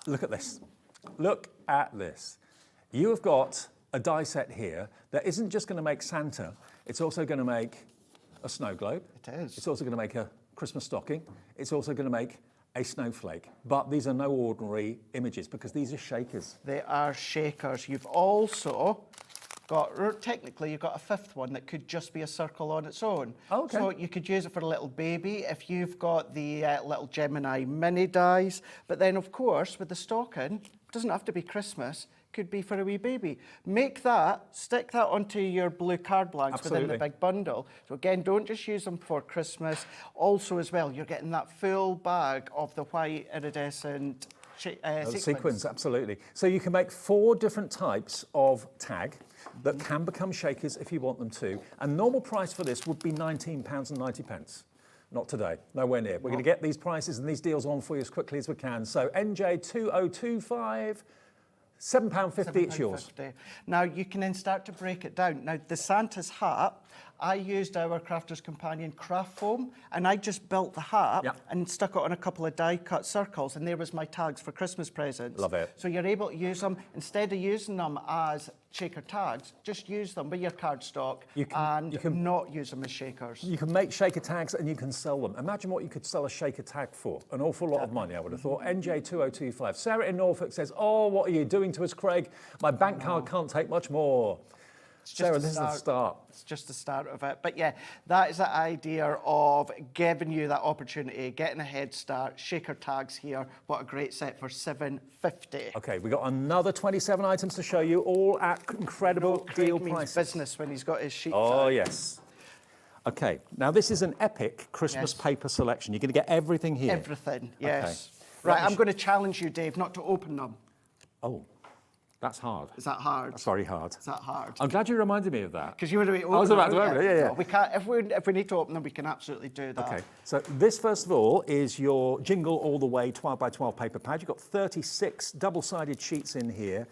look at this. Look at this. You have got a die set here that isn't just going to make Santa, it's also going to make a snow globe. It is. It's also going to make a Christmas stocking. It's also going to make a snowflake. But these are no ordinary images because these are shakers. They are shakers. You've also got, technically, you've got a fifth one that could just be a circle on its own. Oh, okay. So you could use it for a little baby if you've got the little Gemini mini dies. But then, of course, with the stocking, it doesn't have to be Christmas. Could be for a wee baby. Make that, stick that onto your blue card blanks within the big bundle. So again, don't just use them for Christmas. Also as well, you're getting that full bag of the white iridescent sequins. Absolutely. So you can make 4 different types of tag that can become shakers if you want them to. And normal price for this would be £19.90. Not today, nowhere near. We're going to get these prices and these deals on for you as quickly as we can. So NJ2025, £7.50, it's yours. Now you can then start to break it down. Now the Santa's hat, I used our Crafter's Companion craft foam and I just built the hat and stuck it on a couple of die cut circles and there was my tags for Christmas presents. Love it. So you're able to use them, instead of using them as shaker tags, just use them with your cardstock and not use them as shakers. You can make shaker tags and you can sell them. Imagine what you could sell a shaker tag for. An awful lot of money, I would have thought. NJ2025. Sarah in Norfolk says, oh, what are you doing to us, Craig? My bank card can't take much more. Sarah, this is the start. It's just the start of it. But yeah, that is the idea of giving you that opportunity, getting a head start, shaker tags here. What a great set for $7.50. Okay, we got another 27 items to show you, all at incredible deal prices. Business when he's got his sheets Oh, out. yes. Okay, now this is an epic Christmas paper selection. You're going to get everything here. Everything, yes. Okay. Right, I'm going to challenge you, Dave, not to open them. Oh. That's hard. Is that hard? That's very hard. Is that hard? I'm glad you reminded me of that. Because you were doing. I was about to open it. Yeah, yeah. We can't. If we need to open them, we can absolutely do that. Okay. So this first of all is your Jingle All the Way 12 by 12 paper pad. You've got 36 double-sided sheets in here.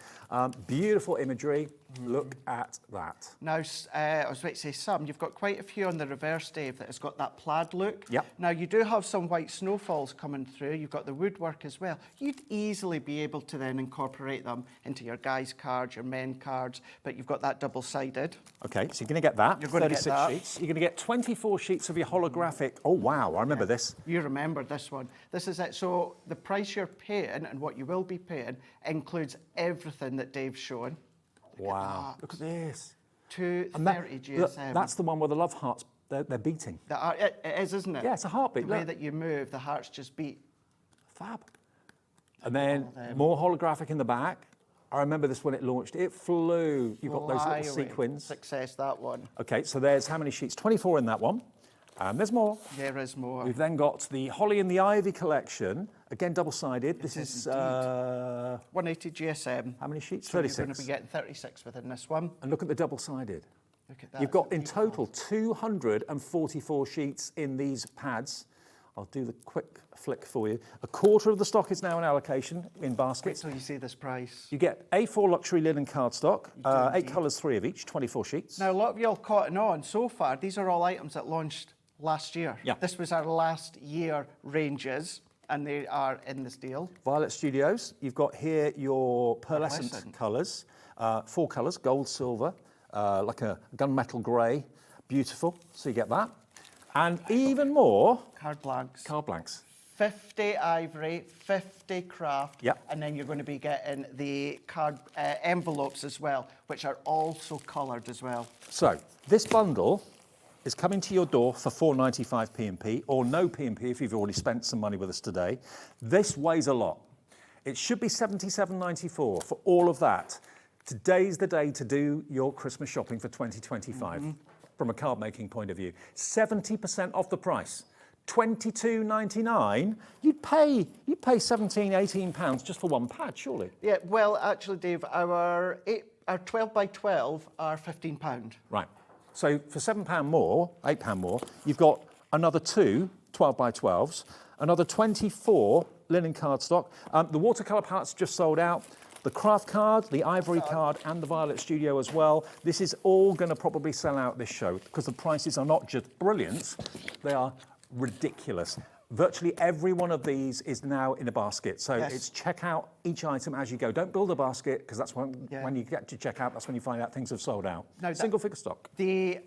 Beautiful imagery. Look at that. Now, I was about to say some. You've got quite a few on the reverse, Dave, that has got that plaid look. Yep. Now, you do have some white snowfalls coming through. You've got the woodwork as well. You'd easily be able to then incorporate them into your guys' cards, your men cards, but you've got that double-sided. Okay, so you're going to get that. You're going to get 36 that. sheets. You're going to get 24 sheets of your holographic. Oh, wow, I remember this. You remember this one. This is it. So the price you're paying and what you will be paying includes everything that Dave's showing. Wow, look at this. 230 GSM. That's the one where the love hearts they're beating. It is, isn't it? Yeah, it's a heartbeat. The way Look. that you move, the hearts just beat. Fab. And then more holographic in the back. I remember this when it launched. It flew. You've got those little sequins. Success, that one. Okay, so there's how many sheets? 24 in that one. And there's more. There is more. We've then got the Holly and the Ivy collection. Again, double-sided. This is 180 GSM. how many sheets? So 36. you're going to be getting 36 within this one. And look at the double-sided. Look at that. You've got in total 244 sheets in these pads. I'll do the quick flick for you. A quarter of the stock is now in allocation in Wait baskets. till you see this price. You get A4 luxury linen cardstock, do 8 indeed. colours, 3 of each, 24 sheets. Now, a lot of y'all cotton on so far. These are all items that launched last year. Yeah. This was our last year ranges, and they are in this deal. Violet Studios, you've got here your pearlescent Pearlescent. colours, 4 colours, gold, silver, like a gunmetal grey, beautiful, so you get that. And even more Card blanks. card blanks. 50 ivory, 50 craft, Yep. and then you're going to be getting the card envelopes as well, which are also coloured as well. So this bundle is coming to your door for £4.95 P&P, or no P&P if you've already spent some money with us today. This weighs a lot. It should be £77.94 for all of that. Today's the day to do your Christmas shopping for 2025 from a card making point of view. 70% off the price. £22.99. You'd pay 17, 18 pounds just for one pad, surely. Yeah, well, actually, Dave, our 12 by 12 are £15. Right. So for £7 more, £8 more, you've got another 2 12 by 12s, another 24 linen cardstock. The watercolour parts just sold out. The craft card, the ivory card, and the Violet Studio as well. This is all going to probably sell out this show because the prices are not just brilliant, they are ridiculous. Virtually every one of these is now in a basket. So it's check out each item as you go. Don't build a basket because that's when you get to check out, that's when you find out things have sold out. Now Single figure stock. The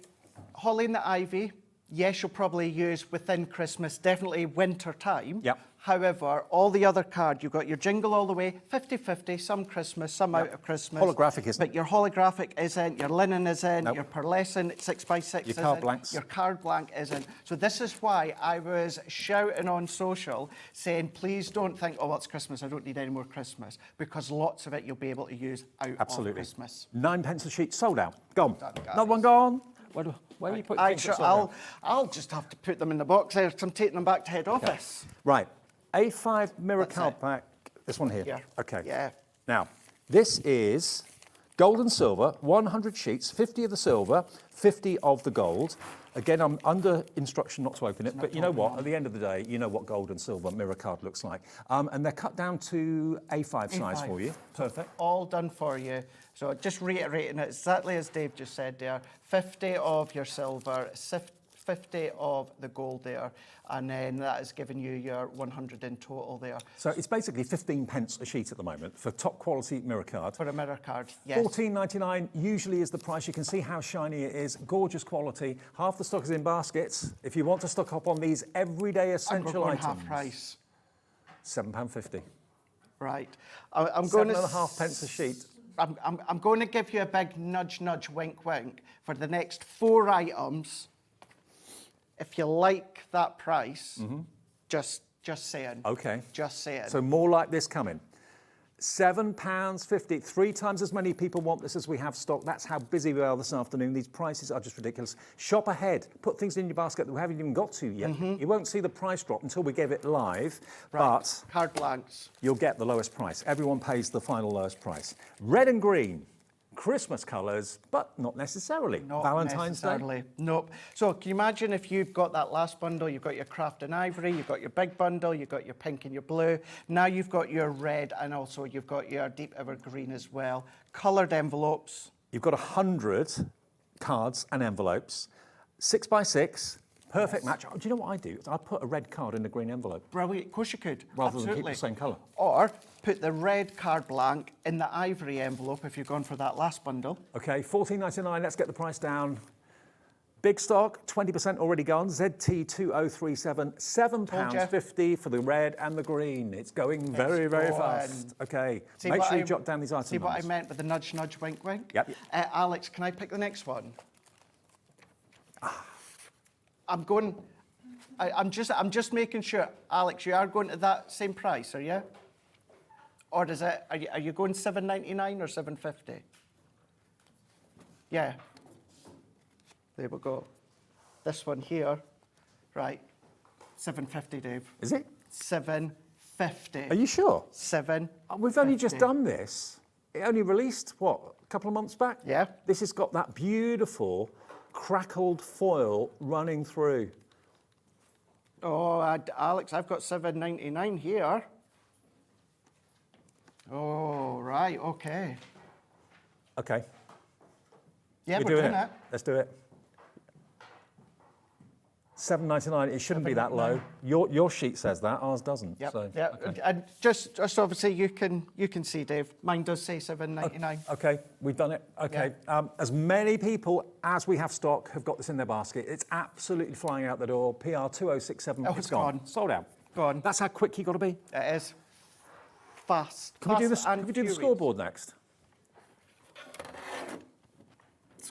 holly and the ivy, yes, you'll probably use within Christmas, definitely winter time. Yep. However, all the other card, you've got your jingle all the way, 50-50, some Christmas, some out of Christmas. Holographic isn't. But your holographic isn't, your linen isn't, your pearlescent 6x6 Your card blanks. your card blank isn't. So this is why I was shouting on social saying, please don't think, oh, well, it's Christmas, I don't need any more Christmas, because lots of it you'll be able to use out of Christmas. 9 pence a sheet, sold out. Gone. Done, guys. Another one gone. Where are you putting things that sold out? I'll just have to put them in the box there, 'cause I'm taking them back to head office. Right. A5 mirror That's card it. pack. This one here. Yeah. Okay. Yeah. Now, this is gold and silver, 100 sheets, 50 of the silver, 50 of the gold. Again, I'm under instruction not to open it, but you know what? At the end of the day, you know what gold and silver mirror card looks like. And they're cut down to A5 size for you. Perfect. All done for you. So just reiterating it exactly as Dave just said there, 50 of your silver, 50 of the gold there, and then that is giving you your 100 in total there. So it's basically 15 pence a sheet at the moment for top quality mirror card. For a mirror card, yes. $14.99 usually is the price. You can see how shiny it is. Gorgeous quality. Half the stock is in baskets. If you want to stock up on these everyday essential And we're going items, half price. £7.50. Right. I'm going to 7.5 pence a sheet. I'm going to give you a big nudge, nudge, wink, wink for the next 4 items. If you like that price, just saying. Okay. Just saying. So more like this coming. £7.50. 3 times as many people want this as we have stock. That's how busy we are this afternoon. These prices are just ridiculous. Shop ahead. Put things in your basket that we haven't even got to yet. You won't see the price drop until we give it live, but card blanks. you'll get the lowest price. Everyone pays the final lowest price. Red and green. Christmas colours, but not necessarily. Not Valentine's necessarily. Nope. So can you imagine if you've got that last bundle, you've got your craft and ivory, you've got your big bundle, you've got your pink and your blue. Now you've got your red and also you've got your deep evergreen as well. Coloured envelopes. You've got 100 cards and envelopes, 6 by 6. Perfect match. Do you know what I do? I put a red card in a green envelope. Brilliant. Of course you could. Rather Absolutely. than keep the same colour. Or put the red card blank in the ivory envelope if you're going for that last bundle. Okay, $14.99. Let's get the price down. Big stock, 20% already gone. ZT2037, £7.50 for the red and the green. It's going very, very fast. Okay, make sure you jot down these items. See what I meant with the nudge, nudge, wink, wink? Yep. Alex, can I pick the next one? I'm going. I'm just making sure, Alex. You are going to that same price, are you? Or is it? Are you going $7.99 or $7.50? Yeah. There we go. This one here, right? $7.50, Dave. Is it? $7.50. Are you sure? $7.50. We've only just done this. It only released, what, a couple of months back? Yeah. This has got that beautiful crackled foil running through. Oh, Alex, I've got $7.99 here. Oh, right, okay. Okay. Yeah, You're we're doing it. Let's do it. $7.99. It shouldn't be that low. Your sheet says that. Ours doesn't. Yep. So, Yeah. okay. And just obviously you can see, Dave. Mine does say $7.99. Okay, we've done it. Okay. Yeah. As many people as we have stock have got this in their basket. It's absolutely flying out the door. PR 2067. Oh, it's gone. Sold out. Gone. That's how quick you got to be. It is. Fast. Can we do Fast this? and Can we do the furious. scoreboard next?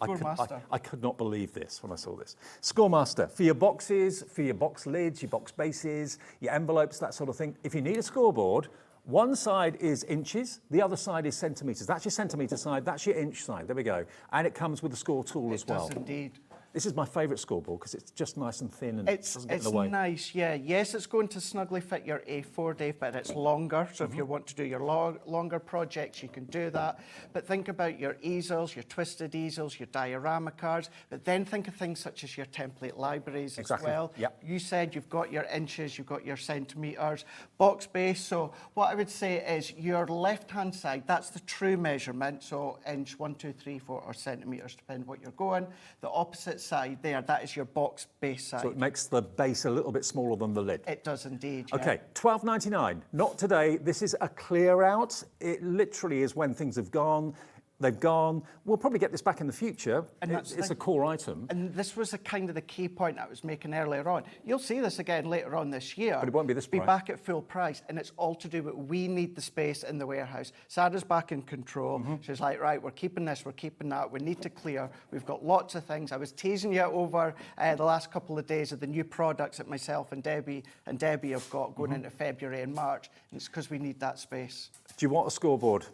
Scoremaster. I could not believe this when I saw this. Scoremaster, for your boxes, for your box lids, your box bases, your envelopes, that sort of thing. If you need a scoreboard, one side is inches, the other side is centimetres. That's your centimetre side, that's your inch side. There we go. And it comes with a score tool as well. It does indeed. This is my favourite scoreboard because it's just nice and thin and doesn't get in It's the way. nice, yeah. Yes, it's going to snugly fit your A4, Dave, but it's longer. So if you want to do your longer projects, you can do that. But think about your easels, your twisted easels, your diorama cards. But then think of things such as your template libraries as well. Yep. You said you've got your inches, you've got your centimetres, box base. So what I would say is your left-hand side, that's the true measurement. So inch, 1, 2, 3, 4, or centimetres, depending what you're going. The opposite side there, that is your box base side. So it makes the base a little bit smaller than the lid. It does indeed, yeah. Okay, $12.99. Not today. This is a clear out. It literally is when things have gone. They've gone. We'll probably get this back in the future. And It's a core item. And this was kind of the key point I was making earlier on. You'll see this again later on this year. But it won't be this price. Be back at full price, and it's all to do with we need the space in the warehouse. Sarah's back in control. She's like, right, we're keeping this, we're keeping that. We need to clear. We've got lots of things. I was teasing you over the last couple of days of the new products that myself and Debbie have got going into February and March. And it's because we need that space. Do you want a scoreboard?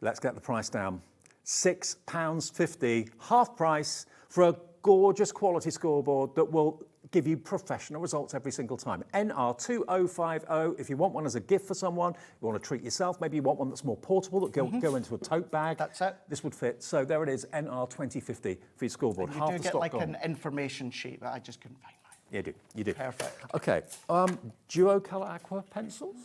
Let's get the price down. £6.50, half price for a gorgeous quality scoreboard that will give you professional results every single time. NR2050, if you want one as a gift for someone, you want to treat yourself, maybe you want one that's more portable that go into a tote bag. That's it. This would fit. So there it is, NR2050 for your scoreboard. And you half do the get stock like gone. an information sheet, but I just couldn't find mine. You do. Perfect. Okay, duo colour aqua pencils.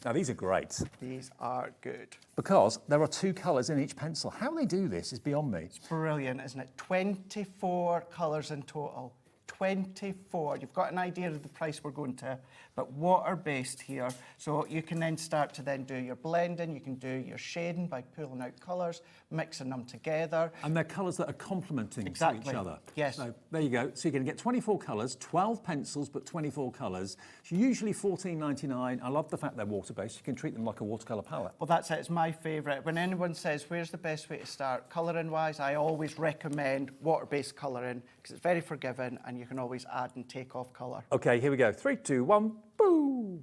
Now these are great These are good. because there are two colours in each pencil. How they do this is beyond me. Brilliant, isn't it? 24 colours in total. 24. You've got an idea of the price we're going to, but water-based here. So you can then start to then do your blending. You can do your shading by pulling out colours, mixing them together. And they're colours that are complementing to Exactly. each other. Yes. So there you go. So you're going to get 24 colours, 12 pencils, but 24 colours. It's usually $14.99. I love the fact they're water-based. You can treat them like a watercolour palette. Well, that's it. It's my favourite. When anyone says, where's the best way to start colouring-wise, I always recommend water-based colouring because it's very forgiving and you can always add and take off colour. Okay, here we go. 3, 2, 1, boo!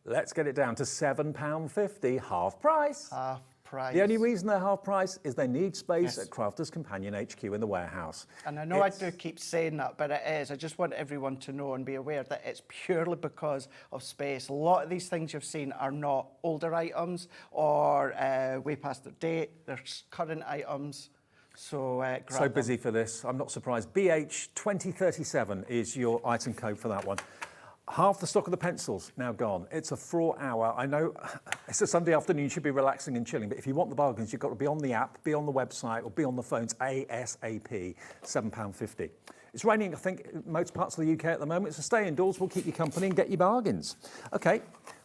Let's get it down to £7.50, half price. Half price. The only reason they're half price is they need space Yes. at Crafters Companion HQ in the warehouse. And I know I do keep saying that, but it is. I just want everyone to know and be aware that it's purely because of space. A lot of these things you've seen are not older items or way past their date. They're current items. So grab So them. busy for this. I'm not surprised. BH2037 is your item code for that one. Half the stock of the pencils now gone. It's a 4 hour. I know it's a Sunday afternoon, you should be relaxing and chilling, but if you want the bargains, you've got to be on the app, be on the website, or be on the phones ASAP, £7.50. It's raining, I think, in most parts of the UK at the moment, so stay indoors, we'll keep you company and get you bargains. Okay,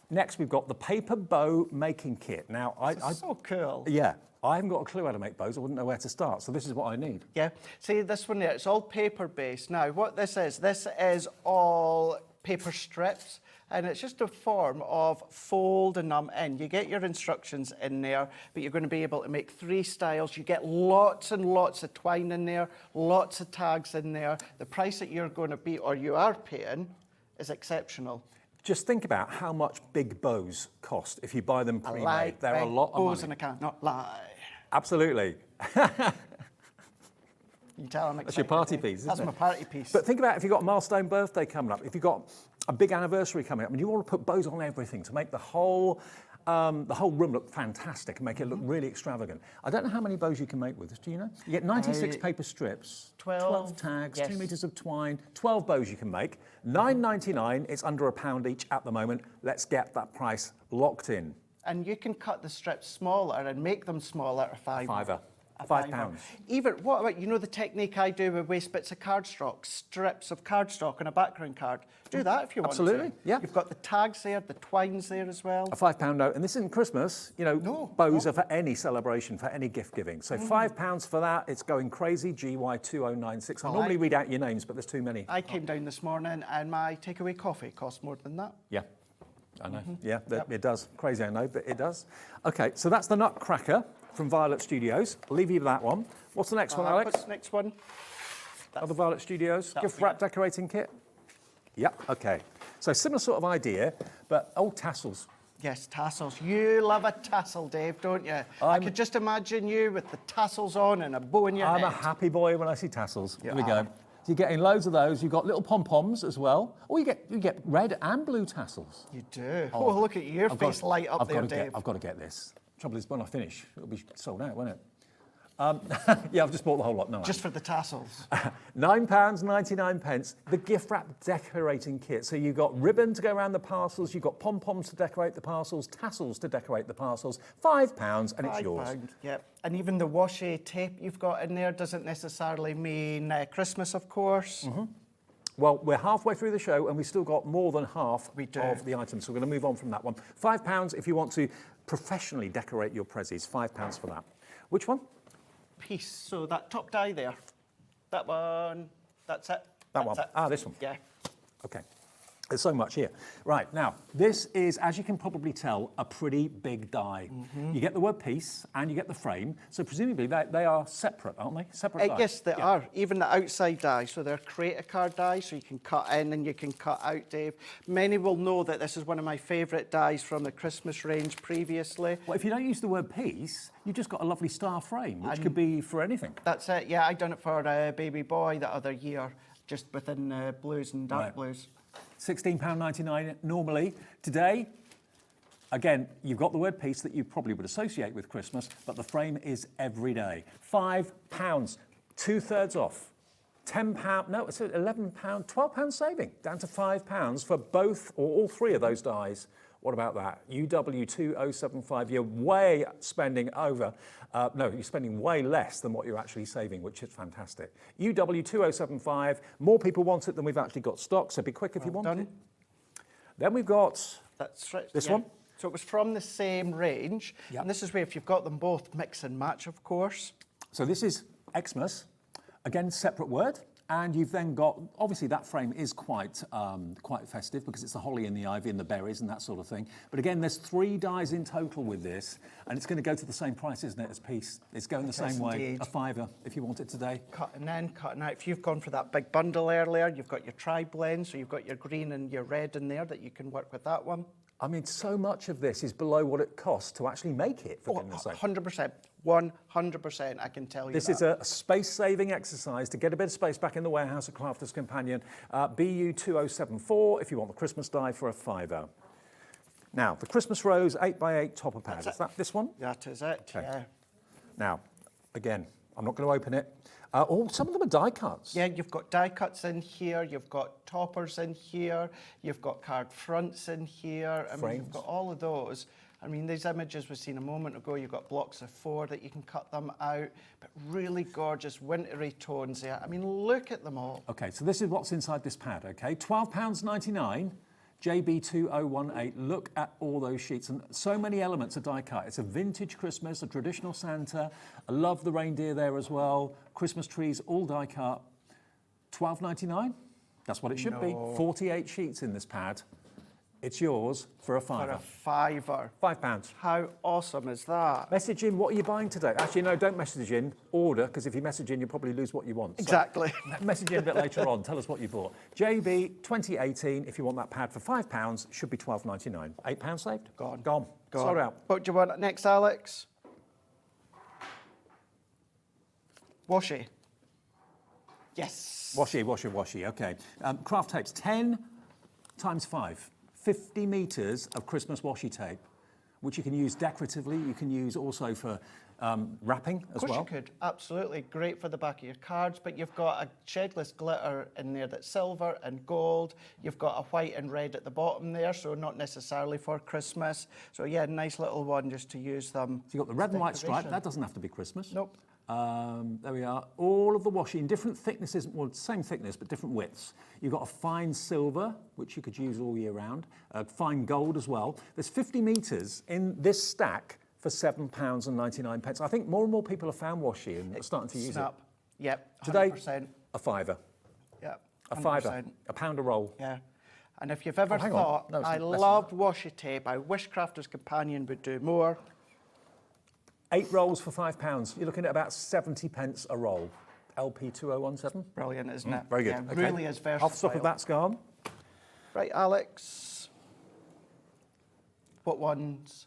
next we've got the paper bow making kit. Now, So cool. Yeah, I haven't got a clue how to make bows. I wouldn't know where to start, so this is what I need. Yeah. See this one there, it's all paper based. Now what this is all paper strips, and it's just a form of folding them in. You get your instructions in there, but you're going to be able to make 3 styles. You get lots and lots of twine in there, lots of tags in there. The price that you're going to be, or you are paying, is exceptional. Just think about how much big bows cost if you buy them pre-made. They're a lot of bows money. and I can't not lie. Absolutely. You tell them That's your party piece, isn't That's it? my party piece. But think about if you've got a milestone birthday coming up, if you've got a big anniversary coming up, and you want to put bows on everything to make the whole room look fantastic and make it look really extravagant. I don't know how many bows you can make with this, do you know? You get 96 paper strips, 12 tags, yes. 2 metres of twine, 12 bows you can make, $9.99, it's under £1 each at the moment. Let's get that price locked in. And you can cut the strips smaller and make them smaller, £5. £5. Even, what about, you know the technique I do with waste bits of cardstock, strips of cardstock and a background card? Do that if you want to. Absolutely, yeah. You've got the tags there, the twines there as well. A £5 note, and this isn't Christmas, you know, bows are for any celebration, for any gift giving. So £5 for that, it's going crazy, GY2096. I normally read out your names, but there's too many. I came down this morning and my takeaway coffee cost more than that. Yeah, I know, yeah, it does. Crazy, I know, but it does. Okay, so that's the Nutcracker from Violet Studios. I'll leave you with that one. What's the next one, Alex? What's the next one? Other Violet Studios, gift wrap decorating kit. Yep, okay. So similar sort of idea, but old tassels. Yes, tassels. You love a tassel, Dave, don't you? I could just imagine you with the tassels on and a bow in your head. I'm a happy boy when I see tassels. Here we go. So you're getting loads of those. You've got little pom-poms as well. Or you get red and blue tassels. You do. Oh, look at your face light up there, Dave. I've got to get this. Trouble is, when I finish, it'll be sold out, won't it? Yeah, I've just bought the whole lot. No, just for the tassels. £9.99, the gift wrap decorating kit. So you've got ribbon to go around the parcels, you've got pom-poms to decorate the parcels, tassels to decorate the parcels, £5 and it's yours. Yep. And even the washi tape you've got in there doesn't necessarily mean Christmas, of course. Well, we're halfway through the show and we've still got more than half of the items, so we're going to move on from that one. £5 if you want to professionally decorate your prezzies, £5 for that. Which one? Piece. So that top die there. That one. That's it. That one. Ah, this one. Yeah. Okay. There's so much here. Right, now, this is, as you can probably tell, a pretty big die. You get the word piece and you get the frame, so presumably they are separate, aren't they? Separate dies. Yes, they are. Even the outside die, so they're create a card die, so you can cut in and you can cut out, Dave. Many will know that this is one of my favourite dies from the Christmas range previously. Well, if you don't use the word piece, you've just got a lovely star frame, which could be for anything. That's it, yeah. I done it for a baby boy the other year, just within blues and dark blues. £16.99 normally. Today, again, you've got the word piece that you probably would associate with Christmas, but the frame is every day. £5, 2/3 off. £10, no, it's £11, £12 saving, down to £5 for both or all three of those dies. What about that? UW2075, you're spending you're spending way less than what you're actually saving, which is fantastic. UW2075, more people want it than we've actually got stock, so be quick if you want it. Then we've got this one. So it was from the same range, and this is where if you've got them both, mix and match, of course. So this is Xmas, again, separate word. And you've then got, obviously that frame is quite festive because it's the holly and the ivy and the berries and that sort of thing. But again, there's 3 dies in total with this, and it's going to go to the same price, isn't it, as piece? It's going the same way, indeed. a £5 if you want it today. Cutting in, cutting out. If you've gone for that big bundle earlier, you've got your tri-blend, so you've got your green and your red in there that you can work with that one. I mean, so much of this is below what it costs to actually make it, for goodness sake. 100%. 100%, I can tell you This is a space-saving exercise to get a bit of space back in the warehouse at Crafter's Companion. BU2074 if you want the Christmas die for a £5. Now, the Christmas Rose 8x8 topper pad. Is that this one? That is it, yeah. Now, again, I'm not going to open it. Some of them are die cuts. Yeah, you've got die cuts in here, you've got toppers in here, you've got card fronts in here. I mean, you've got all of those. I mean, these images we've seen a moment ago, you've got blocks of 4 that you can cut them out, but really gorgeous wintry tones there. I mean, look at them all. Okay, so this is what's inside this pad, okay? £12.99, JB2018. Look at all those sheets and so many elements of die cut. It's a vintage Christmas, a traditional Santa. I love the reindeer there as well. Christmas trees, all die cut. £12.99. That's what it should be. 48 sheets in this pad. It's yours for a fiver. For a fiver. £5. How awesome is that? Message in, what are you buying today? Actually, no, don't message in. Order, because if you message in, you'll probably lose what you want. Exactly. So, message in a bit later on. Tell us what you bought. JB 2018, if you want that pad for £5, should be £12.99. £8 saved? Gone. Gone. Sold out. What do you want next, Alex? Washi. Yes. Washi. Okay. Craft tapes, 10 times 5. 50 metres of Christmas washi tape, which you can use decoratively. You can use also for wrapping as well. Of course you could, absolutely. Great for the back of your cards, but you've got a shedless glitter in there that's silver and gold. You've got a white and red at the bottom there, so not necessarily for Christmas. So yeah, nice little one just to use them. So you've got the red and white stripe. That doesn't have to be Christmas. Nope. There we are. All of the washi in different thicknesses, well, same thickness, but different widths. You've got a fine silver, which you could use all year round, fine gold as well. There's 50 metres in this stack for £7.99. I think more and more people have found washi and are starting to use it. Yep, 100%. Today, a fiver. Yep, a fiver, a pound a roll. Yeah. And if you've ever hang thought, on. No, I love washi tape, I wish Crafter's Companion would do more. 8 rolls for £5. You're looking at about 70p a roll. LP 2017. Brilliant, isn't it? Very good. Yeah, okay. really is versatile. Off the top of that's gone. Right, Alex. What ones?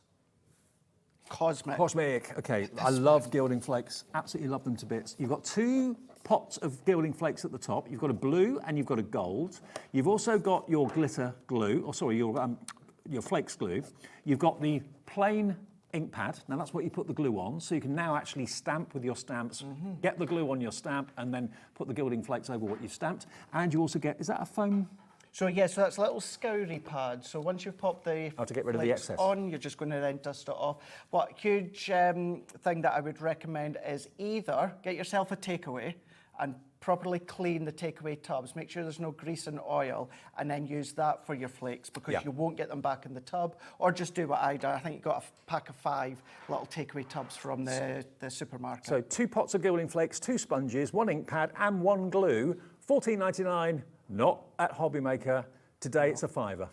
Cosmic. Cosmic. Okay, I love gilding flakes. Absolutely love them to bits. You've got 2 pots of gilding flakes at the top. You've got a blue and you've got a gold. You've also got your glitter glue, or sorry, your flakes glue. You've got the plain ink pad. Now that's what you put the glue on, so you can now actually stamp with your stamps, get the glue on your stamp, and then put the gilding flakes over what you've stamped. And you also get, is that a foam? So yeah, so that's a little scoury pad. So once you've popped the to get rid of the excess on, you're just going to then dust it off. But a huge thing that I would recommend is either get yourself a takeaway and properly clean the takeaway tubs. Make sure there's no grease and oil, and then use that for your flakes, because you won't get them back in the tub. Or just do what I do. I think you got a pack of 5 little takeaway tubs from the supermarket. So 2 pots of gilding flakes, 2 sponges, 1 ink pad, and 1 glue. £14.99. Not at Hobby Maker. Today it's a fiver.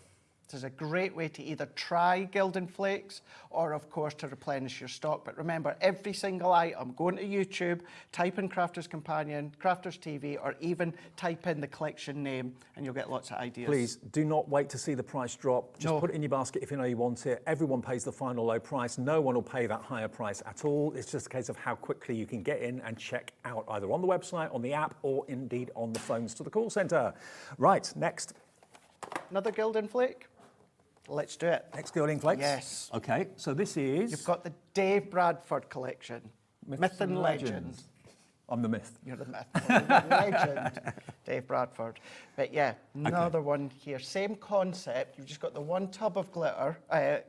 This is a great way to either try gilding flakes or, of course, to replenish your stock. But remember, every single item, go into YouTube, type in Crafter's Companion, Crafter's TV, or even type in the collection name, and you'll get lots of ideas. Please do not wait to see the price drop. Just put it in your basket if you know you want it. Everyone pays the final low price. No one will pay that higher price at all. It's just a case of how quickly you can get in and check out, either on the website, on the app, or indeed on the phones to the call centre. Right, next. Another gilding flake? Let's do it. Next gilding flakes? Yes. Okay, so this is... You've got the Dave Bradford collection. Myth and Legend. I'm the myth. You're the myth. The legend, Dave Bradford. But yeah, another one here. Same concept. You've just got the 1 tub of glitter,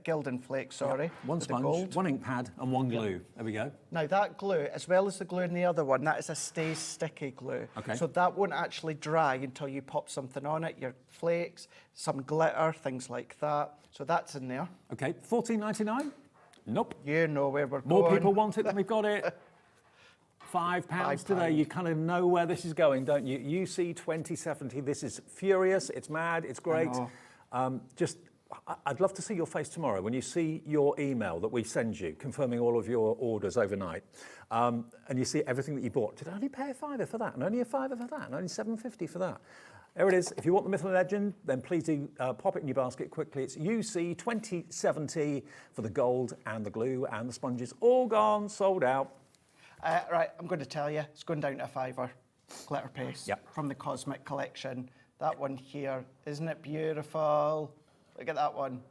gilding flakes, sorry. Yep. 1 sponge, 1 ink pad, and 1 glue. Yep. There we go. Now that glue, as well as the glue in the other one, that is a stay sticky glue. Okay. So that won't actually dry until you pop something on it, your flakes, some glitter, things like that. So that's in there. Okay, £14.99? Nope. You know where we're More going. people want it than we've got it. £5 today. You kind of know where this is going, don't you? UC 2070. This is furious. It's mad. It's great. I'd love to see your face tomorrow when you see your email that we send you, confirming all of your orders overnight, and you see everything that you bought. Did I only pay a fiver for that? And only a fiver for that? And only £7.50 for that? There it is. If you want the Myth and Legend, then please do pop it in your basket quickly. It's UC 2070 for the gold and the glue and the sponges. All gone, sold out. Right, I'm going to tell you, it's going down to a fiver. Glitter paste from the Cosmic collection. That one here, isn't it beautiful? Look at that one.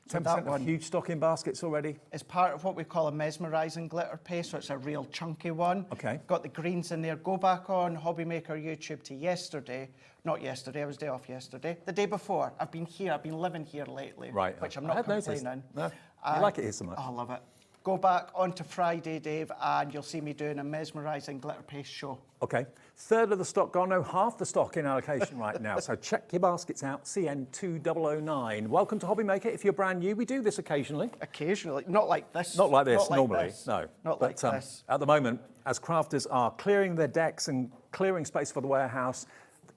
10% of huge stocking baskets already. It's part of what we call a mesmerising glitter paste, so it's a real chunky one. Okay. Got the greens in there. Go back on Hobby Maker YouTube to yesterday. Not yesterday, I was day off yesterday. The day before. I've been here, I've been living here lately. Right. Which I'm not complaining. No, you like it here so much. I love it. Go back onto Friday, Dave, and you'll see me doing a mesmerising glitter paste show. Okay. Third of the stock gone. No, half the stock in allocation right now. So check your baskets out. CN2009. Welcome to Hobby Maker. If you're brand new, we do this occasionally. Occasionally. Not like this. Not like this, Not like normally. this. No. Not like this. At the moment, as crafters are clearing their decks and clearing space for the warehouse,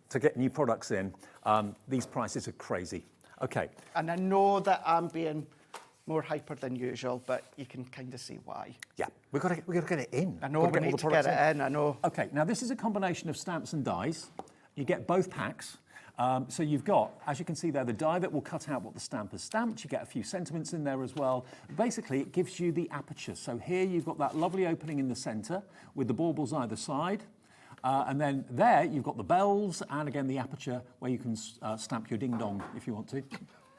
to get new products in. These prices are crazy. Okay. And I know that I'm being more hyper than usual, but you can kind of see why. Yeah, we've got to get it in. I know, we need to get it in, I know. Okay, now this is a combination of stamps and dies. You get both packs. So you've got, as you can see there, the die that will cut out what the stamp has stamped. You get a few sentiments in there as well. Basically, it gives you the aperture. So here you've got that lovely opening in the centre with the baubles either side. And then there you've got the bells and again the aperture where you can stamp your ding-dong if you want to.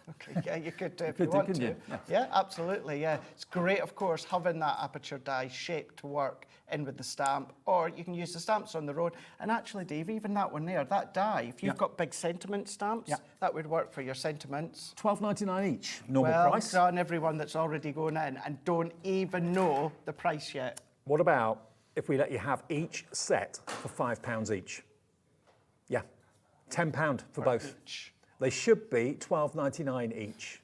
Okay, yeah, you could do if you want to. Yeah, absolutely, yeah. It's great, of course, having that aperture die shape to work in with the stamp, or you can use the stamps on their own. And actually, Dave, even that one there, that die, if you've got big sentiment stamps, that would work for your sentiments. $12.99 each, normal price. Well done, everyone that's already going in and don't even know the price yet. What about if we let you have each set for £5 each? Yeah, £10 for both. Each. They should be $12.99 each.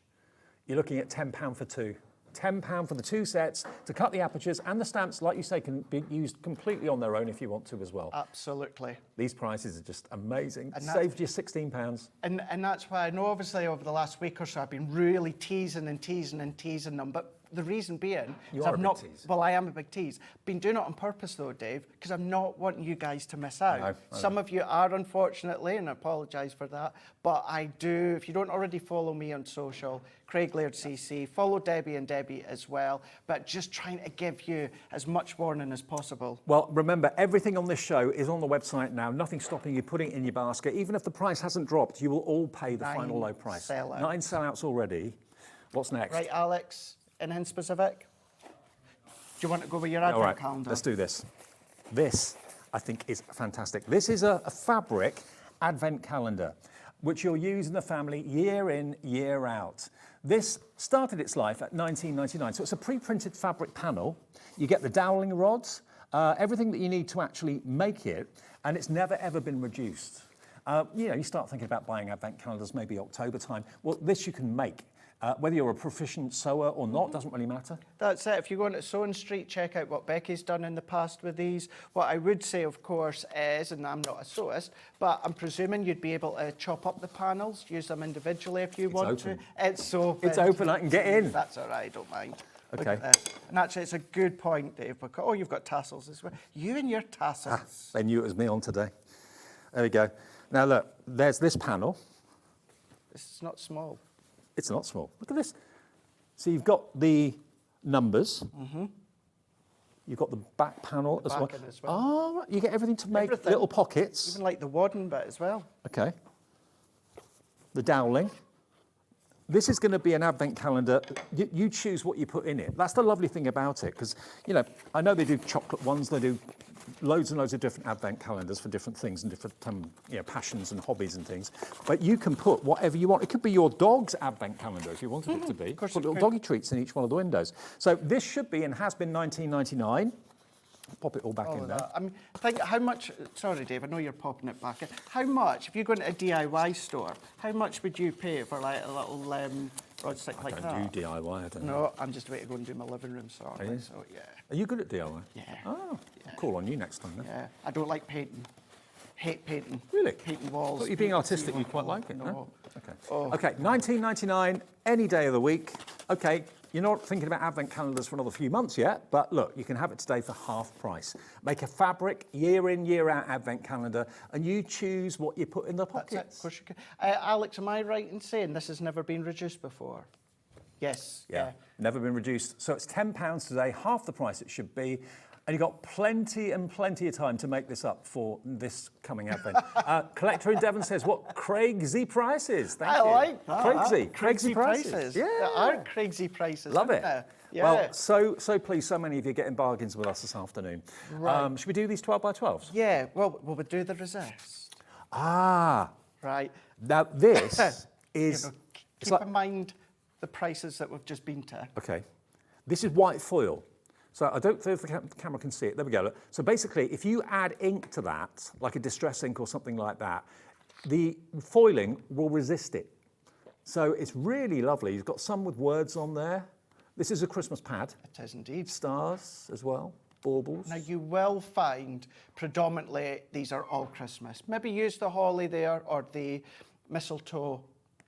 You're looking at £10 for two. £10 for the two sets to cut the apertures, and the stamps, like you say, can be used completely on their own if you want to as well. Absolutely. These prices are just amazing. Saved you £16. And that's why I know obviously over the last week or so I've been really teasing them, but the reason being, you are a big tease. Well, I am a big tease. Been doing it on purpose though, Dave, because I'm not wanting you guys to miss out. I know. Some of you are, unfortunately, and I apologise for that. But I do. If you don't already follow me on social, Craig Laird CC, follow Debbie and Debbie as well. But just trying to give you as much warning as possible. Well, remember, everything on this show is on the website now. Nothing stopping you putting it in your basket. Even if the price hasn't dropped, you will all pay the final low price. 9 sellouts already. What's next? Right, Alex. Anything specific? Do you want to go with your advent calendar? Let's do this. This, I think, is fantastic. This is a fabric advent calendar, which you'll use in the family year in, year out. This started its life at $19.99, so it's a pre-printed fabric panel. You get the doweling rods, everything that you need to actually make it, and it's never, ever been reduced. You start thinking about buying advent calendars maybe October time. Well, this you can make. Whether you're a proficient sewer or not, doesn't really matter. That's it. If you go into Sewing Street, check out what Becky's done in the past with these. What I would say, of course, is, and I'm not a sewist, but I'm presuming you'd be able to chop up the panels, use them individually if you want to. It's open. It's open, I can get in. That's all right, don't mind. Okay. And actually, it's a good point, Dave, because, oh, you've got tassels as well. You and your tassels. They knew it was me on today. There we go. Now, look, there's this panel. This is not small. It's not small. Look at this. So you've got the numbers. Mm-hmm. You've got the back panel as well. Oh, right. You get everything to make little pockets. Even like the wadding bit as well. Okay. The doweling. This is going to be an advent calendar. You choose what you put in it. That's the lovely thing about it, because, I know they do chocolate ones, they do loads and loads of different advent calendars for different things and different passions and hobbies and things. But you can put whatever you want. It could be your dog's advent calendar if you wanted it to be. Put little doggy treats in each one of the windows. So this should be and has been $19.99. Pop it all back in there. I mean, think how much, sorry Dave, I know you're popping it back in. How much, if you go into a DIY store, how much would you pay for like a little rod stick like that? I don't do DIY, I don't know. No, I'm just waiting to go and do my living room sorting. So, yeah. Are you good at DIY? Yeah. Oh, yeah. Call on you next time then. Yeah, I don't like painting. Hate painting. Really? Painting walls. But you're being artistic, you quite like it, no? Okay. Oh. Okay, $19.99 any day of the week. Okay, you're not thinking about advent calendars for another few months yet, but look, you can have it today for half price. Make a fabric year in, year out advent calendar, and you choose what you put in the pockets. That's it. Of course you can. Alex, am I right in saying this has never been reduced before? Yes. Yeah, never been reduced. So it's £10 today, half the price it should be. And you've got plenty and plenty of time to make this up for this coming advent. Collector in Devon says, what Craigsy prices? Thank you. I like that. Craigsy prices. Yeah. There are Craigsy prices. Love it. There? Yeah. Well, so pleased so many of you getting bargains with us this afternoon. Right. Should we do these 12 by 12s? Yeah, well, we'll do the resist. Ah. Right. Now, this is... Keep in mind the prices that we've just been to. Okay. This is white foil. So I don't know if the camera can see it. There we go. Look. So basically, if you add ink to that, like a distress ink or something like that, the foiling will resist it. So it's really lovely. You've got some with words on there. This is a Christmas pad. It is indeed. Stars as well. baubles. Now you will find predominantly these are all Christmas. Maybe use the holly there or the mistletoe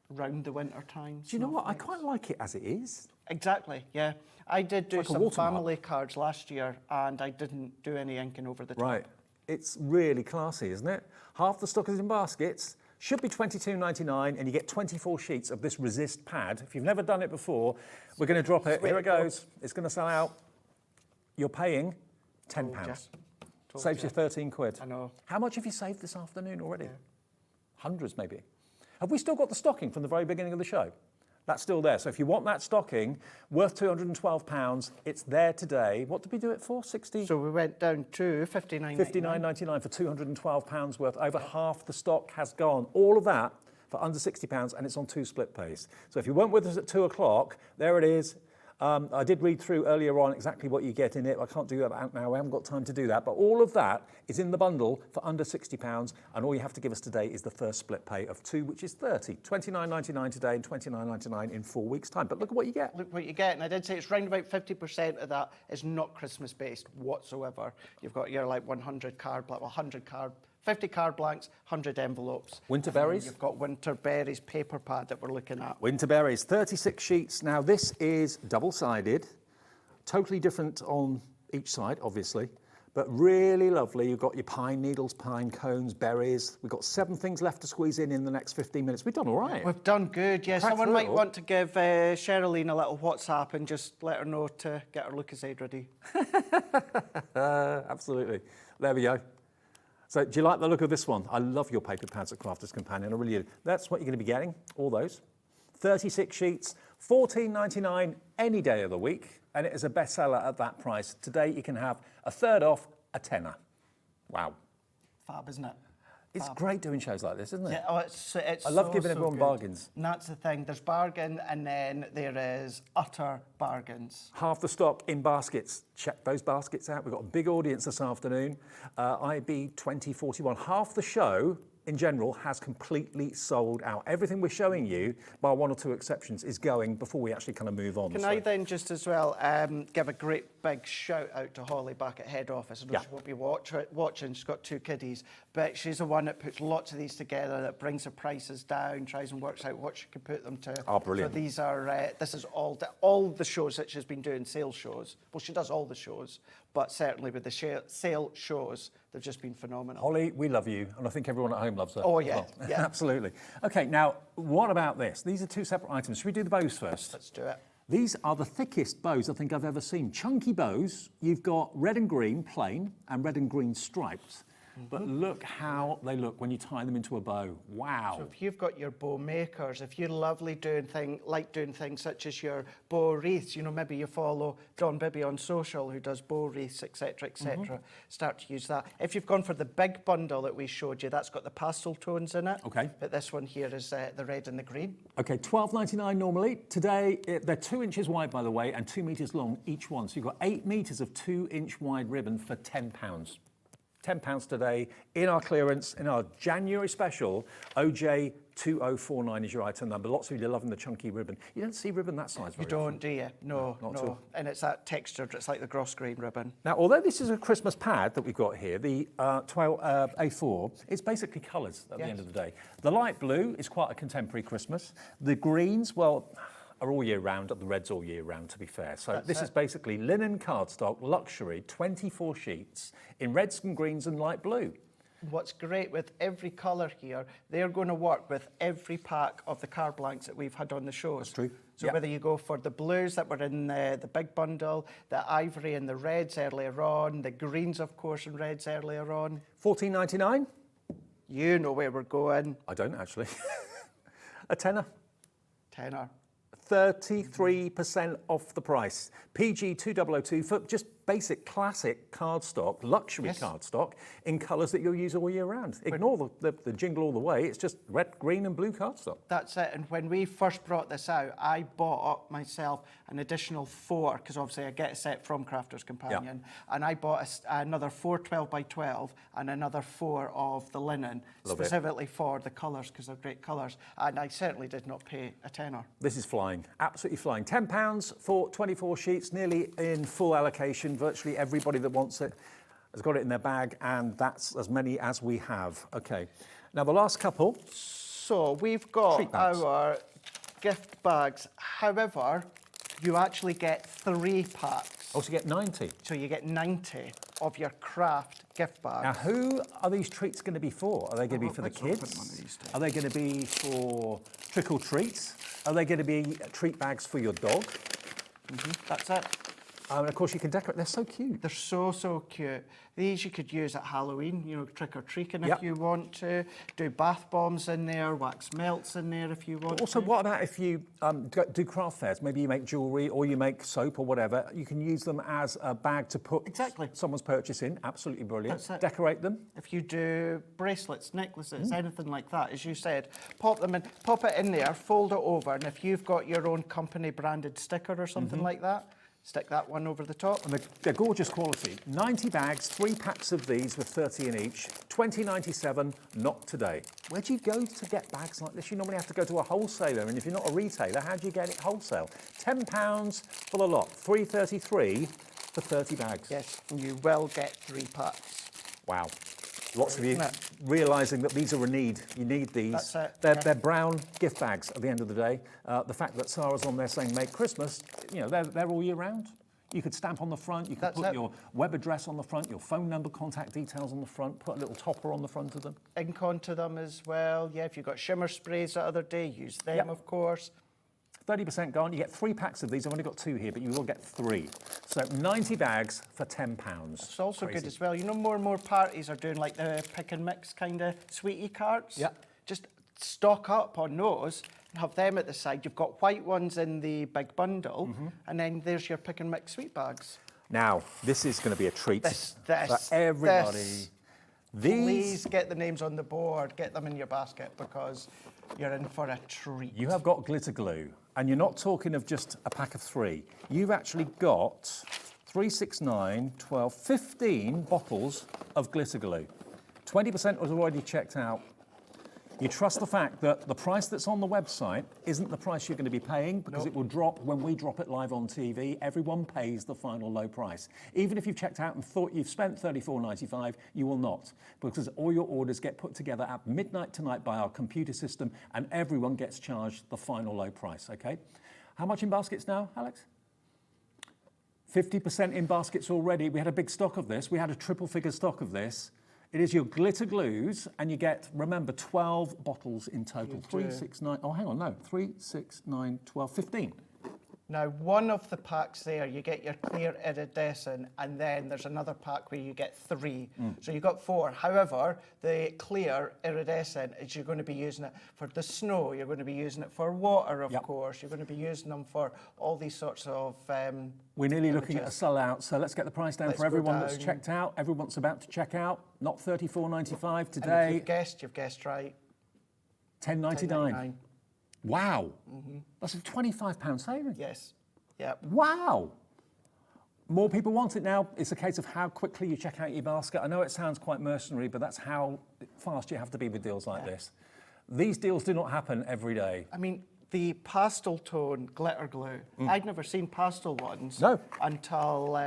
round the winter times. Do you know what? I quite like it as it is. Exactly, yeah. I did do like a some watermark. family cards last year and I didn't do any inking over the top. Right. It's really classy, isn't it? Half the stock is in baskets. Should be $22.99 and you get 24 sheets of this resist pad. If you've never done it before, we're going to drop it. Here it goes. It's going to sell out. You're paying £10. Saves you 13 quid. I know. How much have you saved this afternoon already? Hundreds, maybe. Have we still got the stocking from the very beginning of the show? That's still there. So if you want that stocking, worth £212, it's there today. What did we do it for? 60? So we went down to $59.99. $59.99 for £212 worth. Over half the stock has gone. All of that for under £60, and it's on 2 split pays. So if you weren't with us at 2 o'clock, there it is. I did read through earlier on exactly what you get in it. I can't do that now. I haven't got time to do that. But all of that is in the bundle for under £60. And all you have to give us today is the first split pay of 2, which is 30. $29.99 today and $29.99 in 4 weeks' time. But look at what you get. Look what you get. And I did say it's round about 50% of that is not Christmas-based whatsoever. You've got your like 100 card, 100 card, 50 card blanks, 100 envelopes. Winter berries? You've got winter berries paper pad that we're looking at. Winter berries, 36 sheets. Now this is double-sided, totally different on each side, obviously, but really lovely. You've got your pine needles, pine cones, berries. We've got 7 things left to squeeze in the next 15 minutes. We've done all right. We've done good, yeah. Cracked Someone might through it want to give Cheralene a little WhatsApp and just let her know to get her Lucozade ready. Absolutely. There we go. So do you like the look of this one? I love your paper pads at Crafter's Companion, I really do. That's what you're going to be getting, all those. 36 sheets, $14.99 any day of the week, and it is a bestseller at that price. Today you can have a third off, a tenner. Wow. Fab, isn't it? It's great doing shows like this, isn't it? Yeah, oh, it's I love giving so everyone good. bargains. And that's the thing. There's bargain and then there is utter bargains. Half the stock in baskets. Check those baskets out. We've got a big audience this afternoon. IB 2041. Half the show in general has completely sold out. Everything we're showing you, bar 1 or 2 exceptions, is going before we actually kind of move on. Can I then just as well give a great big shout out to Holly back at head office? I know she won't be watching, she's got 2 kiddies, but she's the one that puts lots of these together, that brings the prices down, tries and works out what she can put them to. Oh, brilliant. So these are, this is all the shows that she's been doing, sales shows. Well, she does all the shows, but certainly with the sale shows, they've just been phenomenal. Holly, we love you, and I think everyone at home loves her. Oh, as yeah, well. yeah. Absolutely. Okay, now, what about this? These are 2 separate items. Should we do the bows first? Let's do it. These are the thickest bows I think I've ever seen. Chunky bows. You've got red and green plain and red and green striped. But look how they look when you tie them into a bow. Wow. So if you've got your bow makers, if you're lovely doing things such as your bow wreaths, you know, maybe you follow Dawn Bibby on social who does bow wreaths, etc., etc. Start to use that. If you've gone for the big bundle that we showed you, that's got the pastel tones in it. Okay. But this one here is the red and the green. Okay, $12.99 normally. Today, they're 2 inches wide, by the way, and 2 meters long each one. So you've got 8 meters of 2-inch wide ribbon for £10. £10 today in our clearance, in our January special. OJ2049 is your item number. Lots of you are loving the chunky ribbon. You don't see ribbon that size very You don't, often. do you? No, Not at no. all. And it's that textured, it's like the gross grain ribbon. Now, although this is a Christmas pad that we've got here, the A4, it's basically colours at the end of the day. The light blue is quite a contemporary Christmas. The greens, well, are all year round, the reds all year round, to be fair. So this is basically linen cardstock, luxury, 24 sheets in reds and greens and light blue. What's great with every colour here, they're going to work with every pack of the card blanks that we've had on the shows. That's true. So whether you go for the blues that were in the big bundle, the ivory and the reds earlier on, the greens, of course, and reds earlier on. $14.99? You know where we're going. I don't actually. A tenner. Tenner. 33% off the price. PG 2002 for just basic classic cardstock, luxury cardstock in colours that you'll use all year round. Ignore the jingle all the way. It's just red, green and blue cardstock. That's it. And when we first brought this out, I bought myself an additional 4, because obviously I get a set from Crafter's Companion, and I bought another 4 12 by 12 and another 4 of the linen, specifically for the colours, because they're great colours. And I certainly did not pay a tenner. This is flying, absolutely flying. £10 for 24 sheets, nearly in full allocation. afternoon. Virtually everybody that wants it has got it in their bag, and that's as many as we have. Okay. Now, the last couple. So we've got our gift bags. However, you actually get 3 packs. Oh, so you get 90. So you get 90 of your craft gift bags. Now, who are these treats going to be for? Are they going to be for the kids? Are they going to be for trick-or-treats? Are they going to be treat bags for your dog? That's it. And of course, you can decorate. They're so cute. They're so cute. These you could use at Halloween, you know, trick-or-treating if you want to. Do bath bombs in there, wax melts in there if you want Also, to. what about if you do craft fairs? Maybe you make jewellery or you make soap or whatever. You can use them as a bag to put someone's purchase in. Absolutely brilliant. That's it. Decorate them. If you do bracelets, necklaces, anything like that, as you said, pop them in, pop it in there, fold it over, and if you've got your own company branded sticker or something like that, stick that one over the top. And they're gorgeous quality. 90 bags, 3 packs of these with 30 in each. $20.97, not today. Where do you go to get bags like this? You normally have to go to a wholesaler, and if you're not a retailer, how do you get it wholesale? £10 for the lot, $3.33 for 30 bags. Yes, and you will get 3 packs. Wow. Lots of you realising that these are a need. You need these. That's it. They're brown gift bags at the end of the day. The fact that Sarah's on there saying "Make Christmas," you know, they're all year round. You could stamp on the front. You could put your web address on the front, your phone number, contact details on the front. Put a little topper on the front of them. Ink onto them as well. Yeah, if you've got shimmer sprays the other day, use them, of course. 30% gone. You get 3 packs of these. I've only got 2 here, but you will get 3. So 90 bags for £10. It's also good as well. You know, more and more parties are doing like the pick and mix kind of sweetie carts. Yeah. Just stock up on those and have them at the side. You've got white ones in the big bundle, and then there's your pick and mix sweet bags. Now, this is going to be a treat for This, everybody. Please get the names on the board, get them in your basket, because you're in for a treat. You have got glitter glue, and you're not talking of just a pack of 3. You've actually got 3, 6, 9, 12, 15 bottles of glitter glue. 20% was already checked out. You trust the fact that the price that's on the website isn't the price you're going to be paying, because it will drop when we drop it live on TV. Everyone pays the final low price. Even if you've checked out and thought you've spent $34.95, you will not, because all your orders get put together at midnight tonight by our computer system, and everyone gets charged the final low price, okay? How much in baskets now, Alex? 50% in baskets already. We had a big stock of this. We had a triple figure stock of this. It is your glitter glues, and you get, remember, 12 bottles in total. 3, 6, 9, oh, hang on, no. 3, 6, 9, 12, 15. Now, one of the packs there, you get your clear iridescent, and then there's another pack where you get 3. So you've got 4. However, the clear iridescent is you're going to be using it for the snow, you're going to be using it for water, of course, you're going to be using them for all these sorts of We're nearly looking at a sellout, so let's get the price down for everyone that's down. checked out. Everyone's about to check out. Not $34.95 today. And if you've guessed right. $10.99. Wow. That's a £25 saving. Yes. Yep. Wow. More people want it now. It's a case of how quickly you check out your basket. I know it sounds quite mercenary, but that's how fast you have to be with deals like this. These deals do not happen every day. I mean, the pastel tone glitter glue, I'd never seen pastel ones until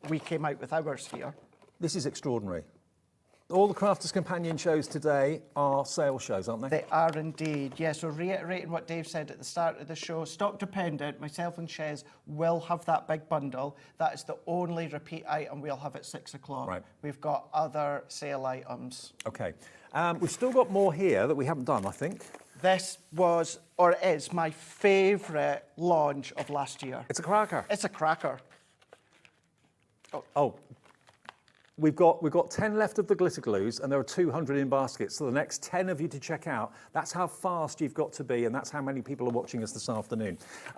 we came out with ours here. This is extraordinary. All the Crafters Companion shows today are sale shows, aren't they? They are indeed, yes. So reiterating what Dave said at the start of the show, stock dependent, myself and Shez will have that big bundle. That is the only repeat item we'll have at 6 o'clock. Right. We've got other sale items. Okay. We've still got more here that we haven't done, I think. This was, or is, my favourite launch of last year. It's a cracker. It's a cracker. Oh. We've got 10 left of the glitter glues, and there are 200 in baskets. So the next 10 of you to check out. That's how fast you've got to be, and that's how many people are watching us this afternoon.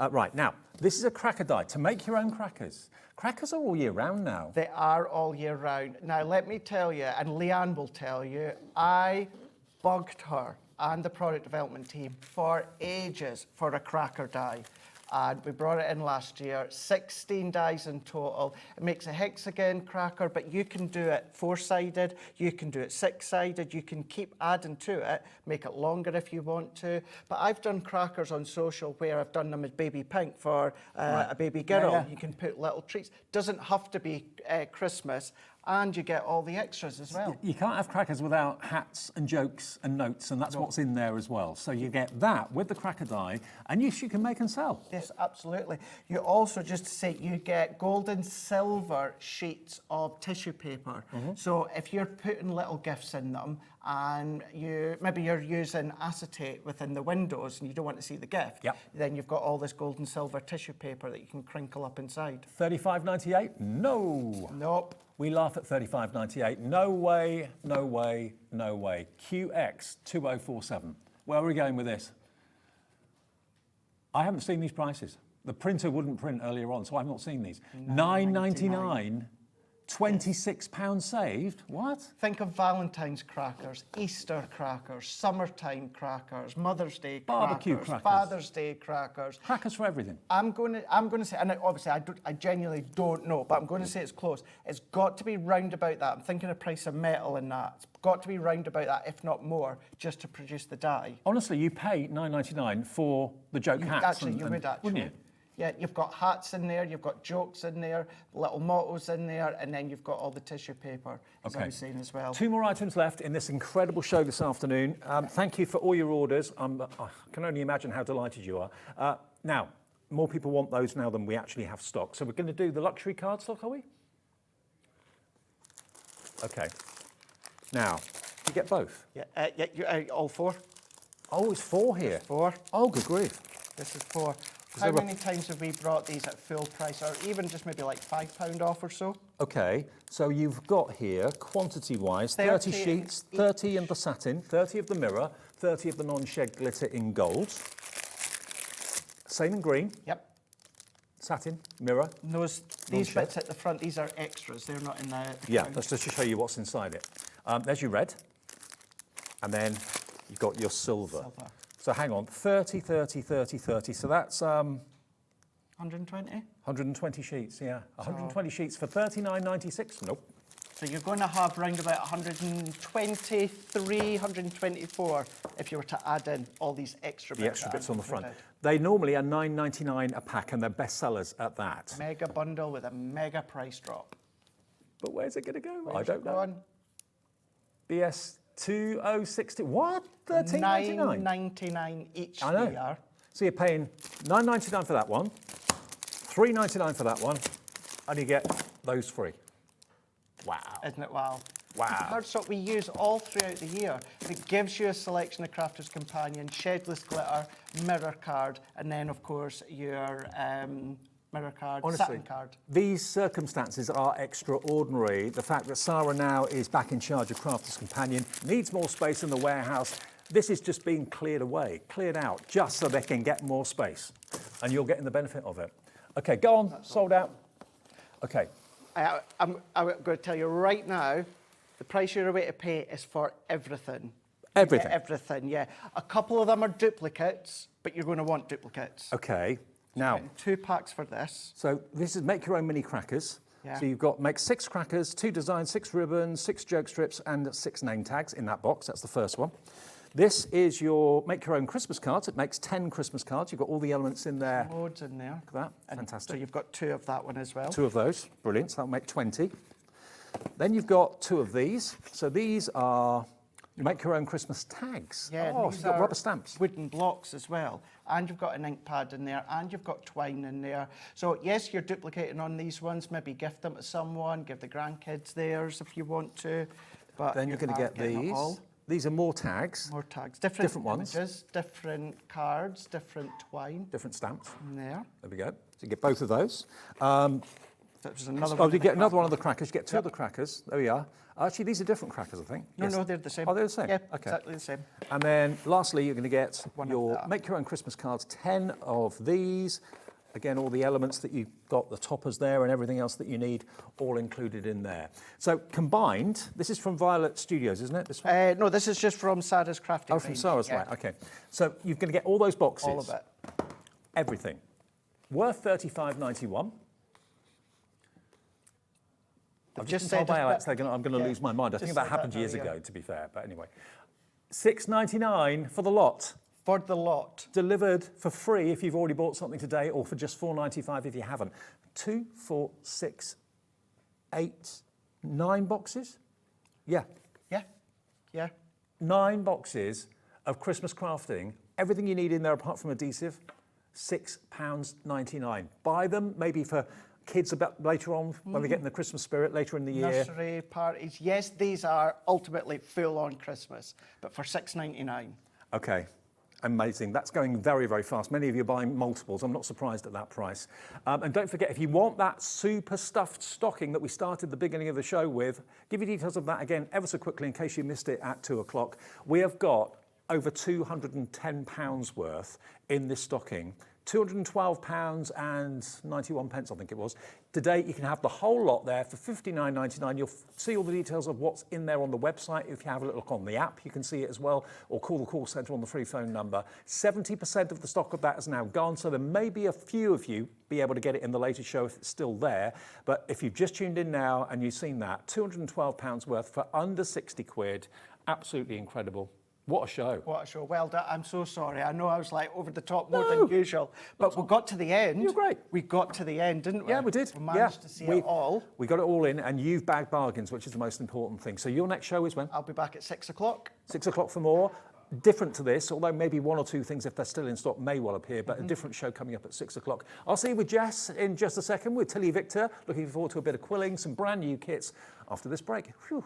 Right, now, this is a cracker die to make your own crackers. Crackers are all year round now. They are all year round. Now, let me tell you, and Leanne will tell you, I bugged her and the product development team for ages for a cracker die. and we brought it in last year. 16 dies in total. It makes a hexagon cracker, but you can do it 4-sided, you can do it 6-sided, you can keep adding to it, make it longer if you want to. But I've done crackers on social where I've done them as baby pink for a baby girl. Yeah. You can put little treats. Doesn't have to be Christmas, and you get all the extras as well. You can't have crackers without hats and jokes and notes, and that's what's in there as well. So you get that with the cracker die, and you can make and sell. Yes, absolutely. You also, just to say, you get gold and silver sheets of tissue paper. So if you're putting little gifts in them, and maybe you're using acetate within the windows and you don't want to see the gift, then you've got all this gold and silver tissue paper that you can crinkle up inside. $35.98? No. Nope. We laugh at $35.98. No way, no way, no way. QX2047. Where are we going with this? I haven't seen these prices. The printer wouldn't print earlier on, so I've not seen these. $9.99, £26 saved. What? Think of Valentine's crackers, Easter crackers, summertime crackers, Mother's Day Barbecue crackers, crackers. Father's Day crackers. Crackers for everything. I'm going to say, and obviously I genuinely don't know, but I'm going to say it's close. It's got to be round about that. I'm thinking of price of metal and that. It's got to be round about that, if not more, just to produce the dye. Honestly, you pay $9.99 for the joke hats. Actually, you would actually. Wouldn't you? Yeah, you've got hats in there, you've got jokes in there, little mottos in there, and then you've got all the tissue paper, as I was saying as well. 2 more items left in this incredible show this afternoon. Thank you for all your orders. I can only imagine how delighted you are. Now, more people want those now than we actually have stock. So we're going to do the luxury card stock, are we? Okay. Now, you get both? Yeah, all 4. Oh, it's 4 here. 4. Oh, good grief. This is 4. How many times have we brought these at full price, or even just maybe like £5 off or so? Okay, so you've got here, quantity-wise, 30 sheets, 30 in the satin, 30 of the mirror, 30 of the non-shed glitter in gold. Same in green. Yep. Satin, mirror. These bits at the front, these are extras. They're not in the Yeah, front. that's just to show you what's inside it. There's your red. And then you've got your silver. So hang on, 30, 30, 30, 30. So that's 120? 120 sheets, yeah. 120 sheets for $39.96. Nope. So you're going to have round about 123, 124 if you were to add in all these extra bits. The extra bits on the front. They normally are $9.99 a pack, and they're bestsellers at that. Mega bundle with a mega price drop. But where's it going to go? Where's I don't know. BS 2060. What? $13.99? $9.99 each. I know. They are. So you're paying $9.99 for that one, $3.99 for that one, and you get those free. Wow. Isn't it wow? Wow. Cardstock we use all throughout the year. It gives you a selection of Crafter's Companion, shedless glitter, mirror card, and then of course your mirror card, Honestly, satin card. These circumstances are extraordinary. The fact that Sarah now is back in charge of Crafter's Companion, needs more space in the warehouse. This is just being cleared away, cleared out, just so they can get more space. And you're getting the benefit of it. Okay, go on, sold out. Okay. I'm going to tell you right now, the price you're away to pay is for everything. Everything? Everything, yeah. A couple of them are duplicates, but you're going to want duplicates. Okay. Now, 2 packs for this. So this is make your own mini crackers. Yeah. So you've got make 6 crackers, 2 designs, 6 ribbons, 6 joke strips, and 6 name tags in that box. That's the first one. This is your make your own Christmas cards. It makes 10 Christmas cards. You've got all the elements in there. Loads in there. Look at that. And Fantastic. So you've got 2 of that one as well. 2 of those. Brilliant. So that'll make 20. Then you've got 2 of these. So these are make your own Christmas tags. Yeah, oh, these you've got are rubber stamps. wooden blocks as well. And you've got an ink pad in there, and you've got twine in there. So yes, you're duplicating on these ones. Maybe gift them to someone, give the grandkids theirs if you want to. But Then you're going to get getting it all. these. These are more tags. More tags. Different ones. Images, different cards, different twine Different stamps. in there. There we go. So you get both of those. There's another Oh, one. you in get the another one of cracker. the crackers. You get 2 of the crackers. There we are. Actually, these are different crackers, I think. No, no, they're the same. Oh, they're the same? Yeah, Okay. exactly the same. And then lastly, you're going to get One of your that. make your own Christmas cards, 10 of these. Again, all the elements that you've got, the toppers there and everything else that you need, all included in there. So combined, this is from Violet Studios, isn't it? This one? No, this is just from Sarah's Crafty. Oh, from range. Sarah's, Yeah. right, okay. So you're going to get all those boxes. All of it. Everything. worth £35.91. I've just said told my it, Alex but- I'm going to lose my mind. I just think that said happened that years now, yeah. ago, to be fair, but anyway. £6.99 for the lot. For the lot. Delivered for free if you've already bought something today, or for just £4.95 if you haven't. 2, 4, 6, 8, 9 boxes? Yeah. Yeah. Yeah. 9 boxes of Christmas crafting. Everything you need in there apart from adhesive, £6.99. Buy them maybe for kids a bit later on when we get in the Christmas spirit later in the year. Nursery parties. Yes, these are ultimately full-on Christmas, but for £6.99. Okay. Amazing. That's going very, very fast. Many of you are buying multiples. I'm not surprised at that price. And don't forget, if you want that super stuffed stocking that we started the beginning of the show with, give you details of that again ever so quickly in case you missed it at 2 o'clock. We have got over £210 worth in this stocking. £212.91, I think it was. Today, you can have the whole lot there for £59.99. You'll see all the details of what's in there on the website. If you have a look on the app, you can see it as well, or call the call centre on the free phone number. 70% of the stock of that is now gone, so there may be a few of you be able to get it in the later show if it's still there. But if you've just tuned in now and you've seen that, £212 worth for under 60 quid, absolutely incredible. What a show. What a show. Well done. I'm so sorry. I know I was like over the top more than usual, but we got to the end. You're great. We got to the end, didn't we? Yeah, we did. We managed to see it all. We got it all in, and you've bagged bargains, which is the most important thing. So your next show is when? I'll be back at 6 o'clock. 6 o'clock for more. Different to this, although maybe 1 or 2 things, if they're still in stock, may well appear, but a different show coming up at 6 o'clock. I'll see you with Jess in just a second with TillyViktor. Looking forward to a bit of quilling, some brand new kits after this break. Whew.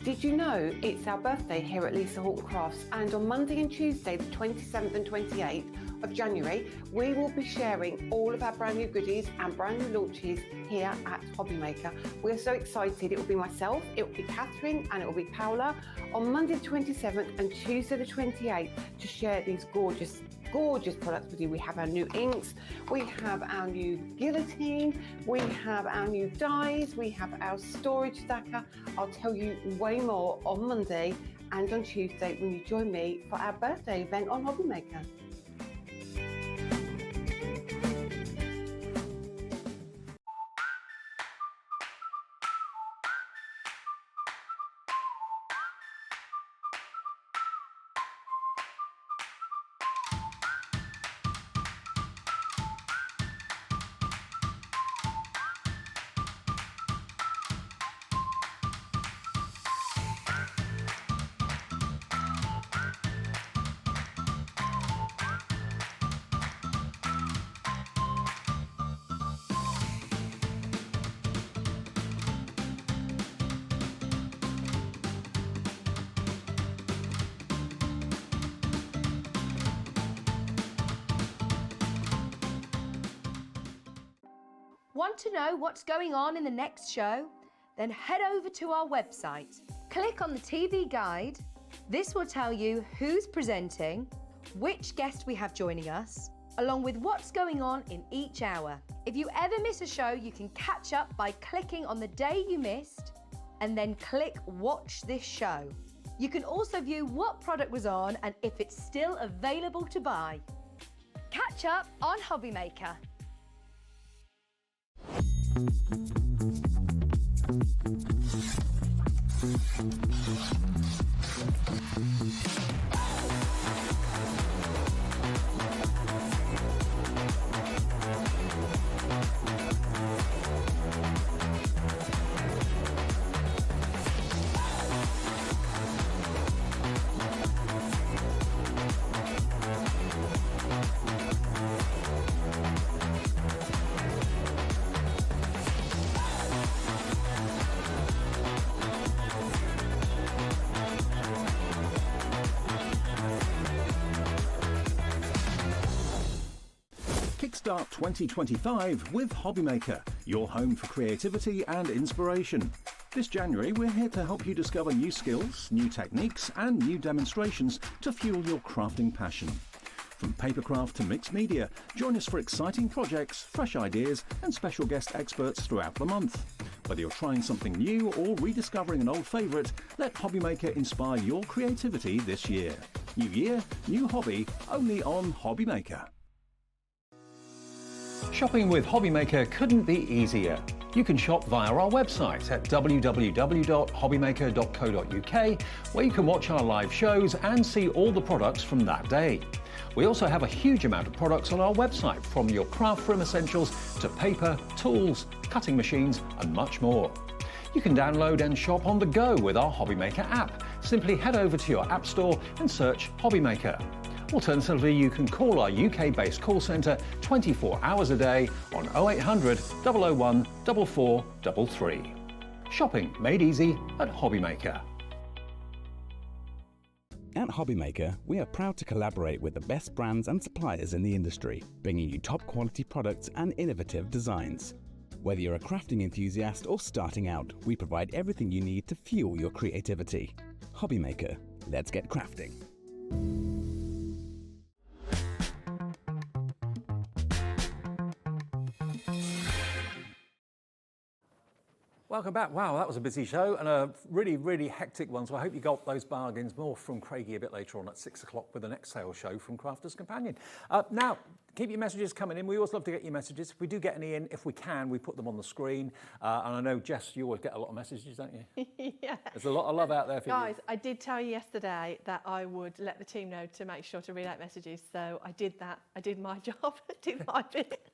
Did you know it's our birthday here at Lisa Horton Crafts, and on Monday and Tuesday, the 27th and 28th of January, we will be sharing all of our brand new goodies and brand new launches here at Hobbymaker. We're so excited. It will be myself, it will be Catherine, and it will be Paola on Monday the 27th and Tuesday the 28th to share these gorgeous products with you. We have our new inks, we have our new guillotine, we have our new dies, we have our storage stacker. I'll tell you way more on Monday and on Tuesday when you join me for our birthday event on Hobbymaker. Want to know what's going on in the next show? Then head over to our website. Click on the TV guide. This will tell you who's presenting, which guest we have joining us, along with what's going on in each hour. If you ever miss a show, you can catch up by clicking on the day you missed and then click Watch This Show. You can also view what product was on and if it's still available to buy. Catch up on Hobbymaker. Kickstart 2025 with Hobbymaker, your home for creativity and inspiration. This January, we're here to help you discover new skills, new techniques, and new demonstrations to fuel your crafting passion. From papercraft to mixed media, join us for exciting projects, fresh ideas, and special guest experts throughout the month. Whether you're trying something new or rediscovering an old favourite, let Hobbymaker inspire your creativity this year. New year, new hobby, only on Hobbymaker. Shopping with Hobbymaker couldn't be easier. You can shop via our website at www.hobbymaker.co.uk, where you can watch our live shows and see all the products from that day. We also have a huge amount of products on our website, from your craft room essentials to paper, tools, cutting machines and much more. You can download and shop on the go with our Hobbymaker app. Simply head over to your app store and search Hobbymaker. Alternatively, you can call our UK-based call centre 24 hours a day on 0800 001 4433. Shopping made easy at Hobbymaker. At Hobbymaker, we are proud to collaborate with the best brands and suppliers in the industry, bringing you top quality products and innovative designs. Whether you're a crafting enthusiast or starting out, we provide everything you need to fuel your creativity. Hobbymaker, let's get crafting. Welcome back. Wow, that was a busy show and a really, really hectic one. So I hope you got those bargains. More from Craigie a bit later on at 6 o'clock with the next sales show from Crafter's Companion. Now, keep your messages coming in. We always love to get your messages. If we do get any in, if we can, we put them on the screen. And I know, Jess, you always get a lot of messages, don't you? Yeah. There's a lot of love out there for you. Guys, I did tell you yesterday that I would let the team know to make sure to read out messages. So I did that. I did my job. I did my bit.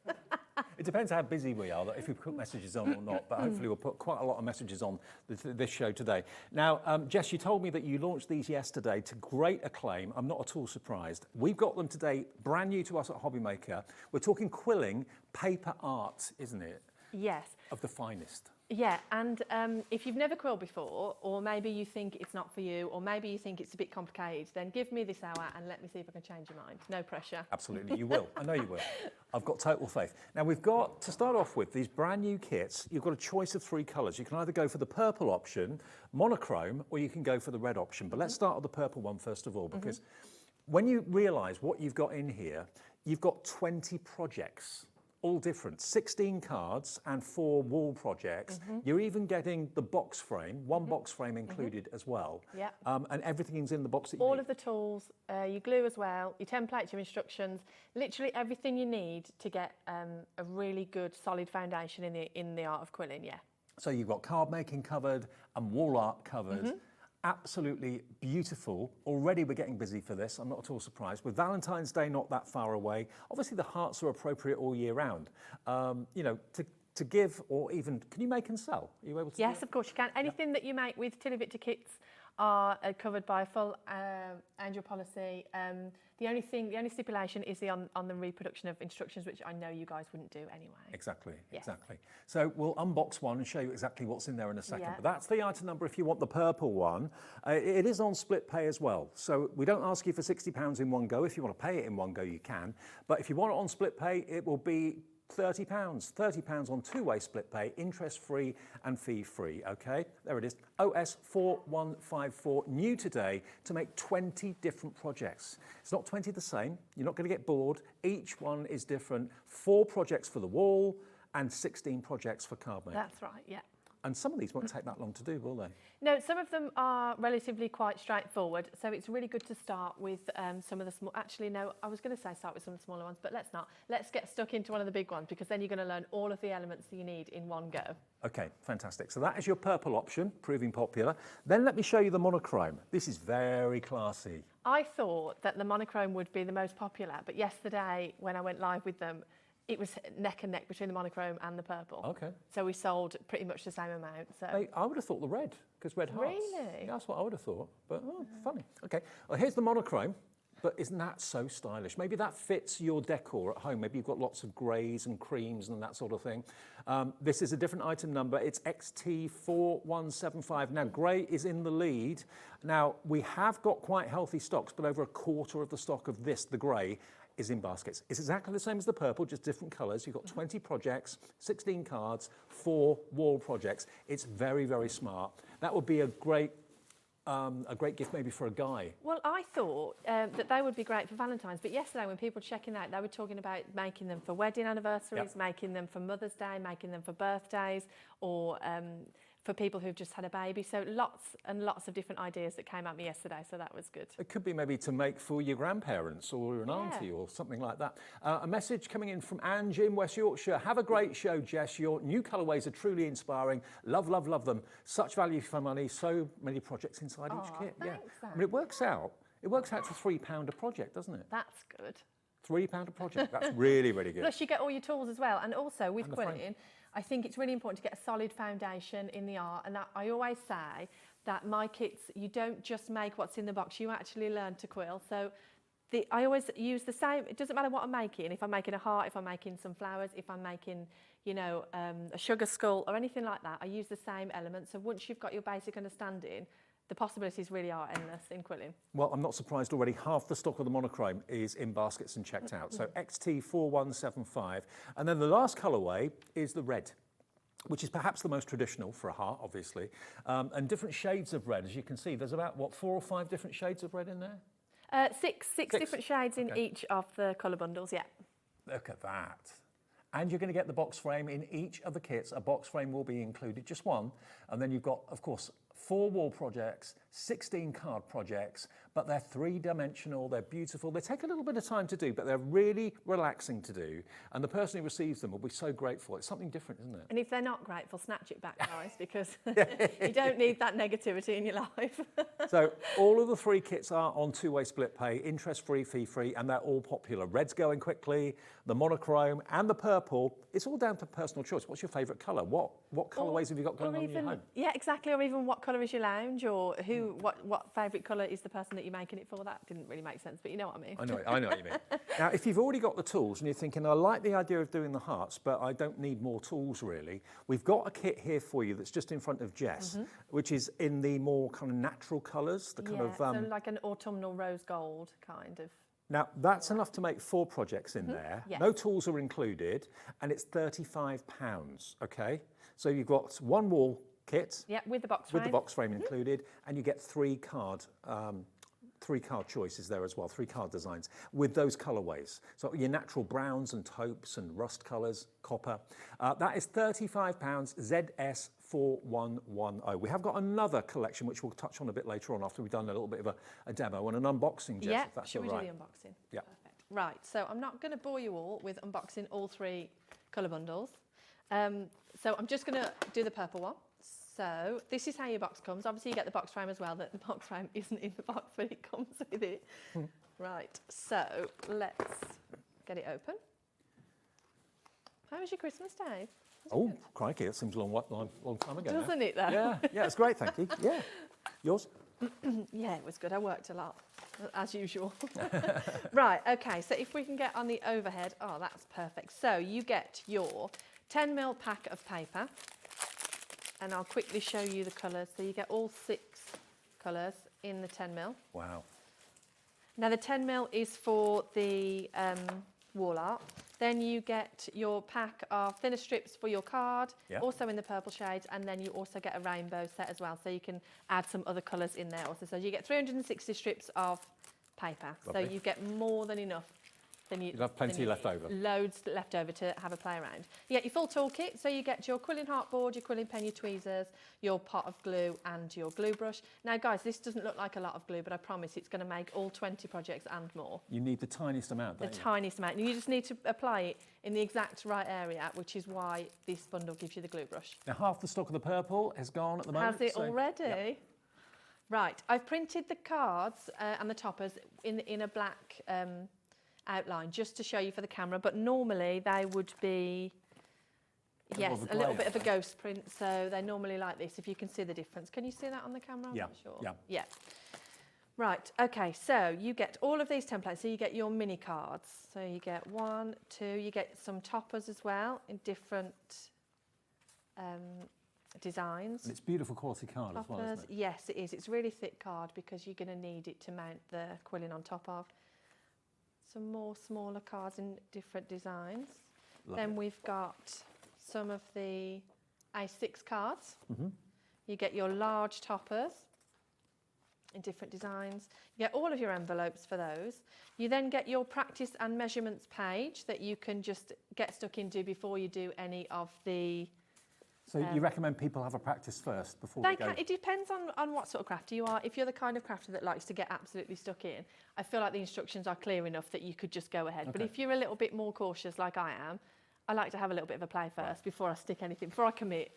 It depends how busy we are, if we put messages on or not, but hopefully we'll put quite a lot of messages on this show today. Now, Jess, you told me that you launched these yesterday to great acclaim. I'm not at all surprised. We've got them today, brand new to us at Hobbymaker. We're talking quilling, paper art, isn't it? Yes. Of the finest. Yeah, and if you've never quilled before, or maybe you think it's not for you, or maybe you think it's a bit complicated, then give me this hour and let me see if I can change your mind. No pressure. Absolutely, you will. I know you will. I've got total faith. Now, we've got, to start off with, these brand new kits. You've got a choice of 3 colours. You can either go for the purple option, monochrome, or you can go for the red option. But let's start with the purple one first of all, because when you realise what you've got in here, you've got 20 projects. All different, 16 cards and 4 wall projects. You're even getting the box frame, one box frame included as well. Yeah. And everything's in the box that you All need. of the tools, your glue as well, your templates, your instructions, literally everything you need to get a really good solid foundation in the art of quilling, yeah. So you've got card making covered and wall art covered. Absolutely beautiful. Already we're getting busy for this. I'm not at all surprised. With Valentine's Day not that far away, obviously the hearts are appropriate all year round. You know, to give or even, can you make and sell? Are you able to? Yes, of course you can. Anything that you make with TillyViktor kits are covered by a full angel policy. The only stipulation is on the reproduction of instructions, which I know you guys wouldn't do anyway. Exactly, Yes. exactly. So we'll unbox one and show you exactly what's in there in a second. Yeah. But that's the item number if you want the purple one. It is on split pay as well. So we don't ask you for £60 in one go. If you want to pay it in one go, you can. But if you want it on split pay, it will be £30. £30 on 2-way split pay, interest-free and fee-free, okay? There it is, OS 4154, new today, to make 20 different projects. It's not 20 the same, you're not going to get bored. Each one is different. 4 projects for the wall and 16 projects for card making. That's right, yeah. And some of these won't take that long to do, will they? No, some of them are relatively quite straightforward, so it's really good to start with some of the small... Actually, no, I was going to say start with some of the smaller ones, but let's not. Let's get stuck into one of the big ones, because then you're going to learn all of the elements that you need in one go. Okay, fantastic. So that is your purple option, proving popular. Then let me show you the monochrome. This is very classy. I thought that the monochrome would be the most popular, but yesterday, when I went live with them, it was neck and neck between the monochrome and the purple. Okay. So we sold pretty much the same amount. So Hey, I would have thought the red, because red hearts. Really? Yeah, that's what I would have thought, but funny. Okay, well, here's the monochrome, but isn't that so stylish? Maybe that fits your decor at home. Maybe you've got lots of greys and creams and that sort of thing. This is a different item number. It's XT4175. Now, grey is in the lead. Now, we have got quite healthy stocks, but over a quarter of the stock of this, the grey, is in baskets. It's exactly the same as the purple, just different colours. You've got 20 projects, 16 cards, 4 wall projects. It's very, very smart. That would be a great a great gift maybe for a guy? Well, I thought that they would be great for Valentine's, but yesterday when people were checking out, they were talking about making them for wedding anniversaries, making them for Mother's Day, making them for birthdays, or for people who've just had a baby. So lots and lots of different ideas that came at me yesterday, so that was good. It could be maybe to make for your grandparents or an auntie or something like that. A message coming in from Ange in West Yorkshire. Have a great show, Jess. Your new colourways are truly inspiring. Love, love, love them. Such value for money. So many projects inside each kit. Thanks, I mean, it works out to £3 a project, doesn't it? That's good. £3 a project. That's really, really good. Plus you get all your tools as well. And also with And the quilling, frame. I think it's really important to get a solid foundation in the art. And I always say that my kits, you don't just make what's in the box, you actually learn to quill. So I always use the same, it doesn't matter what I'm making. If I'm making a heart, if I'm making some flowers, if I'm making, you know, a sugar skull or anything like that, I use the same elements. So once you've got your basic understanding, the possibilities really are endless in quilling. Well, I'm not surprised already. Half the stock of the monochrome is in baskets and checked out. So XT4175. And then the last colourway is the red, which is perhaps the most traditional for a heart, obviously. And different shades of red, as you can see. There's about, what, 4 or 5 different shades of red in there? Six different shades in each of the colour bundles, yeah. Look at that. And you're going to get the box frame in each of the kits. A box frame will be included, just one. And then you've got, of course, 4 wall projects, 16 card projects, but they're 3-dimensional, they're beautiful. They take a little bit of time to do, but they're really relaxing to do. And the person who receives them will be so grateful. It's something different, isn't it? And if they're not grateful, snatch it back, guys, because you don't need that negativity in your life. So all of the 3 kits are on 2-way split pay, interest-free, fee-free, and they're all popular. Red's going quickly, the monochrome and the purple. It's all down to personal choice. What's your favourite colour? What colourways have you got going on in your home? Yeah, exactly. Or even what colour is your lounge, or what favourite colour is the person that you're making it for? That didn't really make sense, but you know what I mean. I know what you mean. Now, if you've already got the tools and you're thinking, I like the idea of doing the hearts, but I don't need more tools really, we've got a kit here for you that's just in front of Jess, which is in the more kind of natural colours, the kind of... so like an autumnal rose gold kind of. Now, that's enough to make 4 projects in there. Yes. No tools are included, and it's £35, okay? So you've got 1 wall kit. Yeah, with the box frame. With the box frame included, and you get 3 card choices there as well, 3 card designs with those colourways. So your natural browns and taupes and rust colours, copper. That is £35, ZS4110. We have got another collection which we'll touch on a bit later on after we've done a little bit of a demo and an unboxing, Jess, Yeah, if that's should all we right. do the unboxing? Yeah. Perfect. Right, so I'm not going to bore you all with unboxing all 3 colour bundles. So I'm just going to do the purple one. So this is how your box comes. Obviously you get the box frame as well. The box frame isn't in the box, but it comes with it. Right, so let's get it open. How was your Christmas, Dave? Oh, crikey, that seems a long time ago. Doesn't now. it though? Yeah, it's great, thank you. Yeah. Yours? Yeah, it was good. I worked a lot, as usual. Right, okay, so if we can get on the overhead, oh, that's perfect. So you get your 10mm pack of paper, and I'll quickly show you the colours. So you get all 6 colours in the 10mm. Wow. Now the 10mm is for the wall art. Then you get your pack of thinner strips for your card, also in the purple shades, and then you also get a rainbow set as well, so you can add some other colours in there also. So you get 360 strips of paper, Lovely. So you get more than enough. You'll have plenty left over. Loads left over to have a play around. You get your full toolkit, so you get your quilling heartboard, your quilling pen, your tweezers, your pot of glue and your glue brush. Now guys, this doesn't look like a lot of glue, but I promise it's going to make all 20 projects and more. You need the tiniest amount, don't you? The tiniest amount. And you just need to apply it in the exact right area, which is why this bundle gives you the glue brush. Now half the stock of the purple has gone at the moment. Has it already? Yep. Right, I've printed the cards and the toppers in a black outline just to show you for the camera, but normally they would be a little bit of a ghost print, so they're normally like this, if you can see the difference. Can you see that on the camera? I'm not sure. Yeah. Right, okay, so you get all of these templates, so you get your mini cards. So you get 1, 2, you get some toppers as well in different designs. And it's beautiful quality card as well, isn't it? Yes, it is. It's really thick card because you're going to need it to mount the quilling on top of. Some more smaller cards in different designs. Then we've got some of the A6 cards. You get your large toppers. in different designs. You get all of your envelopes for those. You then get your practice and measurements page that you can just get stuck into before you do any of the... So you recommend people have a practice first before they go? It depends on what sort of crafter you are. If you're the kind of crafter that likes to get absolutely stuck in, I feel like the instructions are clear enough that you could just go ahead. Okay. But if you're a little bit more cautious like I am, I like to have a little bit of a play first before I stick anything, before I commit.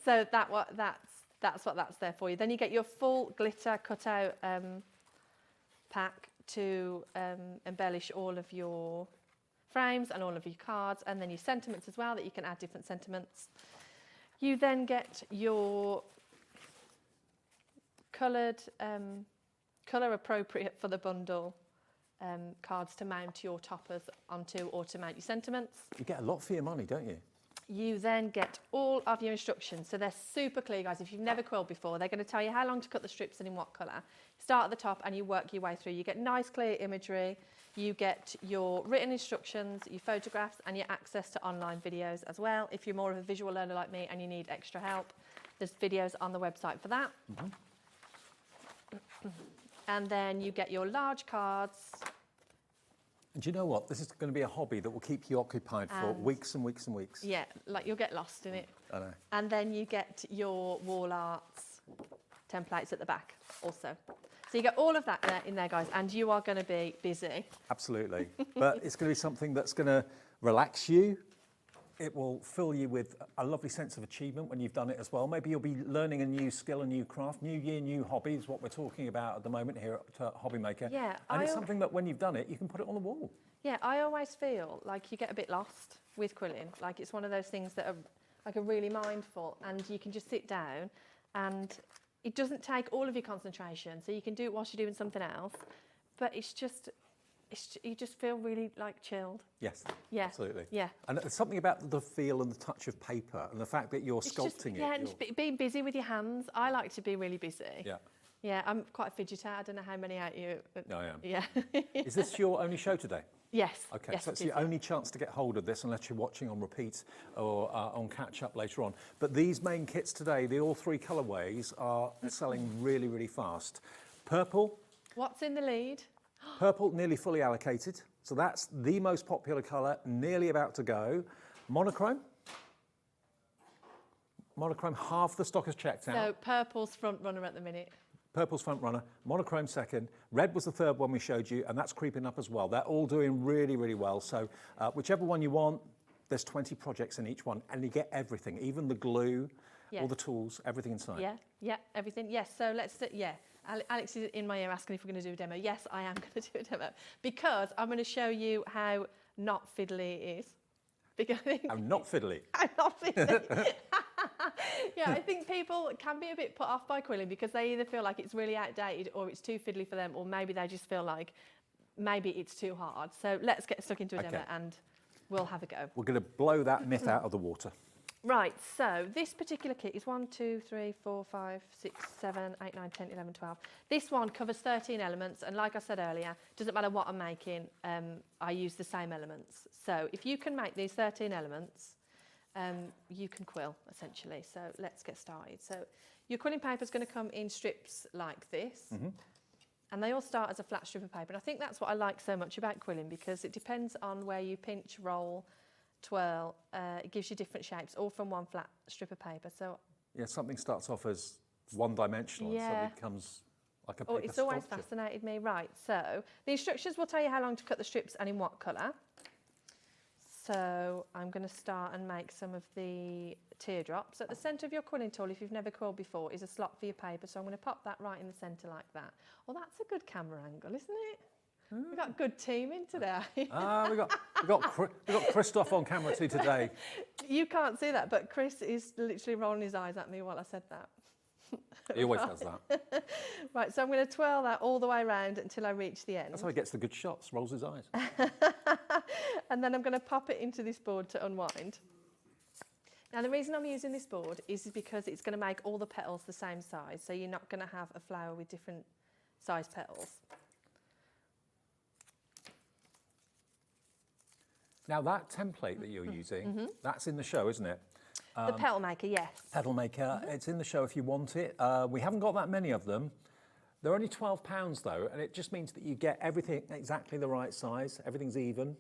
So that's what that's there for you. Then you get your full glitter cutout pack to embellish all of your frames and all of your cards, and then your sentiments as well, that you can add different sentiments. You then get your coloured, colour appropriate for the bundle cards to mount your toppers onto or to mount your sentiments. You get a lot for your money, don't you? You then get all of your instructions. So they're super clear, guys. If you've never quilled before, they're going to tell you how long to cut the strips and in what colour. Start at the top and you work your way through. You get nice, clear imagery. You get your written instructions, your photographs, and your access to online videos as well. If you're more of a visual learner like me and you need extra help, there's videos on the website for that. And then you get your large cards. And do you know what? This is going to be a hobby that will keep you occupied for weeks and weeks and weeks. Yeah, like you'll get lost in it. I know. And then you get your wall arts templates at the back also. So you get all of that in there, guys, and you are going to be busy. Absolutely. But it's going to be something that's going to relax you. It will fill you with a lovely sense of achievement when you've done it as well. Maybe you'll be learning a new skill, a new craft. New year, new hobby is what we're talking about at the moment here at Hobby Maker. Yeah, and it's something that when you've done it, you can put it on the wall. Yeah, I always feel like you get a bit lost with quilling. Like it's one of those things that are really mindful, and you can just sit down and it doesn't take all of your concentration, so you can do it whilst you're doing something else, but you just feel really like chilled. Yes, yeah, absolutely. Yeah. And there's something about the feel and the touch of paper and the fact that you're sculpting it. Yeah, and just being busy with your hands. I like to be really busy. Yeah. Yeah, I'm quite a fidgeter. I don't know how many out you. No, I am. Yeah. Is this your only show today? Yes. Okay, yes, so it's your only chance to get hold of this unless you're watching on repeat or on catch-up later on. But these main kits today, the all three colourways, are selling really, really fast. Purple. What's in the lead? Purple, nearly fully allocated. So that's the most popular colour, nearly about to go. Monochrome. Monochrome, half the stock is checked out. So purple's front runner at the minute. Purple's front runner, monochrome second, red was the third one we showed you, and that's creeping up as well. They're all doing really, really well. So whichever one you want, there's 20 projects in each one, and you get everything, even the glue, all the tools, everything inside. Yeah, everything. Yes, so let's, Alex is in my ear asking if we're going to do a demo. Yes, I am going to do a demo, because I'm going to show you how not fiddly it is. Because I'm not fiddly. I'm not fiddly. Yeah, I think people can be a bit put off by quilling because they either feel like it's really outdated or it's too fiddly for them, or maybe they just feel like maybe it's too hard. So let's get stuck into a demo and we'll have a go. We're going to blow that myth out of the water. Right, so this particular kit is 1, 2, 3, 4, 5, 6, 7, 8, 9, 10, 11, 12. This one covers 13 elements, and like I said earlier, doesn't matter what I'm making, I use the same elements. So if you can make these 13 elements, you can quill, essentially. So let's get started. So your quilling paper is going to come in strips like this, and they all start as a flat strip of paper. And I think that's what I like so much about quilling, because it depends on where you pinch, roll, twirl, it gives you different shapes, all from one flat strip of paper. So yeah, something starts off as one-dimensional and suddenly becomes like a paper it's always sculpture. fascinated me. Right, so the instructions will tell you how long to cut the strips and in what colour. So I'm going to start and make some of the teardrops. At the centre of your quilling tool, if you've never quilled before, is a slot for your paper. So I'm going to pop that right in the centre like that. Well, that's a good camera angle, isn't it? We've got a good team in today. We got Christoph on camera too today. You can't see that, but Chris is literally rolling his eyes at me while I said that. He always does that. Right, so I'm going to twirl that all the way around until I reach the end. That's how he gets the good shots, rolls his eyes. And then I'm going to pop it into this board to unwind. Now, the reason I'm using this board is because it's going to make all the petals the same size, so you're not going to have a flower with different size petals. Now, that template that you're using, that's in the show, isn't it? The petal maker, yes. Petal maker. It's in the show if you want it. We haven't got that many of them. They're only £12 though, and it just means that you get everything exactly the right size. Everything's even.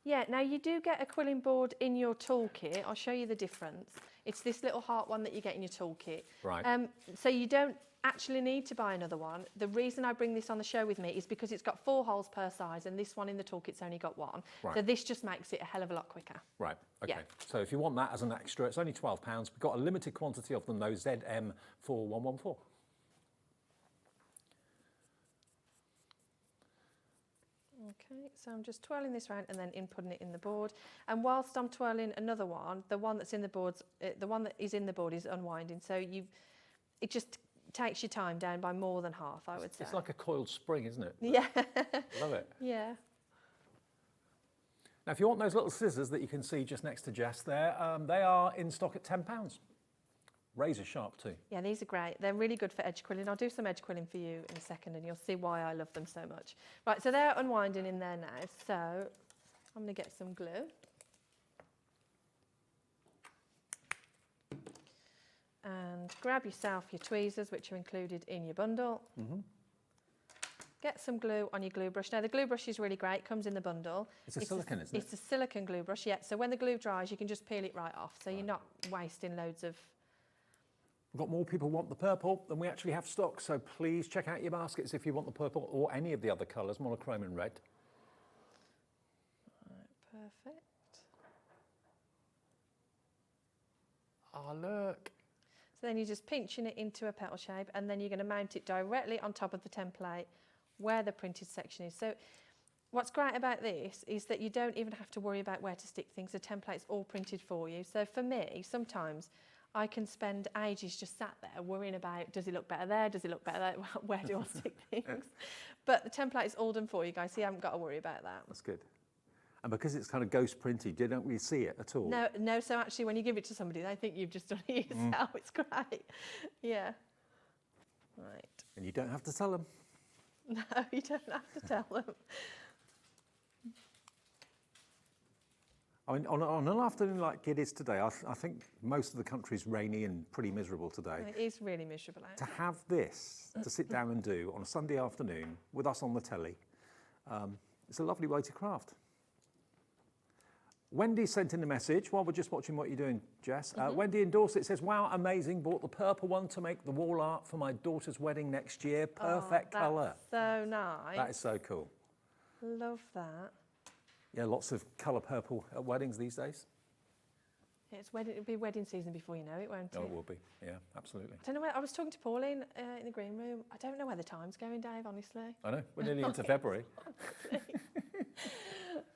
Yeah, now you do get a quilling board in your toolkit. I'll show you the difference. It's this little heart one that you get in your toolkit. Right. So you don't actually need to buy another one. The reason I bring this on the show with me is because it's got 4 holes per size, and this one in the toolkit's only got 1. Right. So this just makes it a hell of a lot quicker. Right, okay. Yeah. So if you want that as an extra, it's only £12. We've got a limited quantity of them, though, ZM4114. Okay, so I'm just twirling this round and then inputting it in the board. And whilst I'm twirling another one, the one that's in the boards, the one that is in the board is unwinding. So it just takes your time down by more than half, I would say. It's like a coiled spring, isn't it? Yeah. Love it. Yeah. Now, if you want those little scissors that you can see just next to Jess there, they are in stock at £10. Razor sharp too. Yeah, these are great. They're really good for edge quilling. I'll do some edge quilling for you in a second and you'll see why I love them so much. Right, so they're unwinding in there now. So I'm going to get some glue. And grab yourself your tweezers, which are included in your bundle. Get some glue on your glue brush. Now, the glue brush is really great. It comes in the bundle. It's a silicone, isn't it? It's a silicone glue brush, yeah. So when the glue dries, you can just peel it right off. So you're not wasting loads of... We've got more people want the purple than we actually have stock, so please check out your baskets if you want the purple or any of the other colours, monochrome and red. Right, perfect. Oh, look. So then you're just pinching it into a petal shape, and then you're going to mount it directly on top of the template where the printed section is. So what's great about this is that you don't even have to worry about where to stick things. The template's all printed for you. So for me, sometimes I can spend ages just sat there worrying about, does it look better there? Does it look better there? Where do I stick things? But the template is all done for you guys, so you haven't got to worry about that. That's good. And because it's kind of ghost printed, you don't really see it at all. No, so actually when you give it to somebody, they think you've just done it yourself. It's great. Yeah. Right. And you don't have to tell them. No, you don't have to tell them. I mean, on an afternoon like it is today, I think most of the country's rainy and pretty miserable today. It is really miserable out. To have this, to sit down and do on a Sunday afternoon with us on the telly, it's a lovely way to craft. Wendy sent in a message while we're just watching what you're doing, Jess. Wendy in Dorset says, wow, amazing. Bought the purple one to make the wall art for my daughter's wedding next year. Perfect colour. So nice. That is so cool. Love that. Yeah, lots of colour purple at weddings these days. Yeah, it'll be wedding season before you know it, won't it? Oh, it will be. Yeah, absolutely. I don't know where, I was talking to Pauline in the green room. I don't know where the time's going, Dave, honestly. I know. We're nearly into February.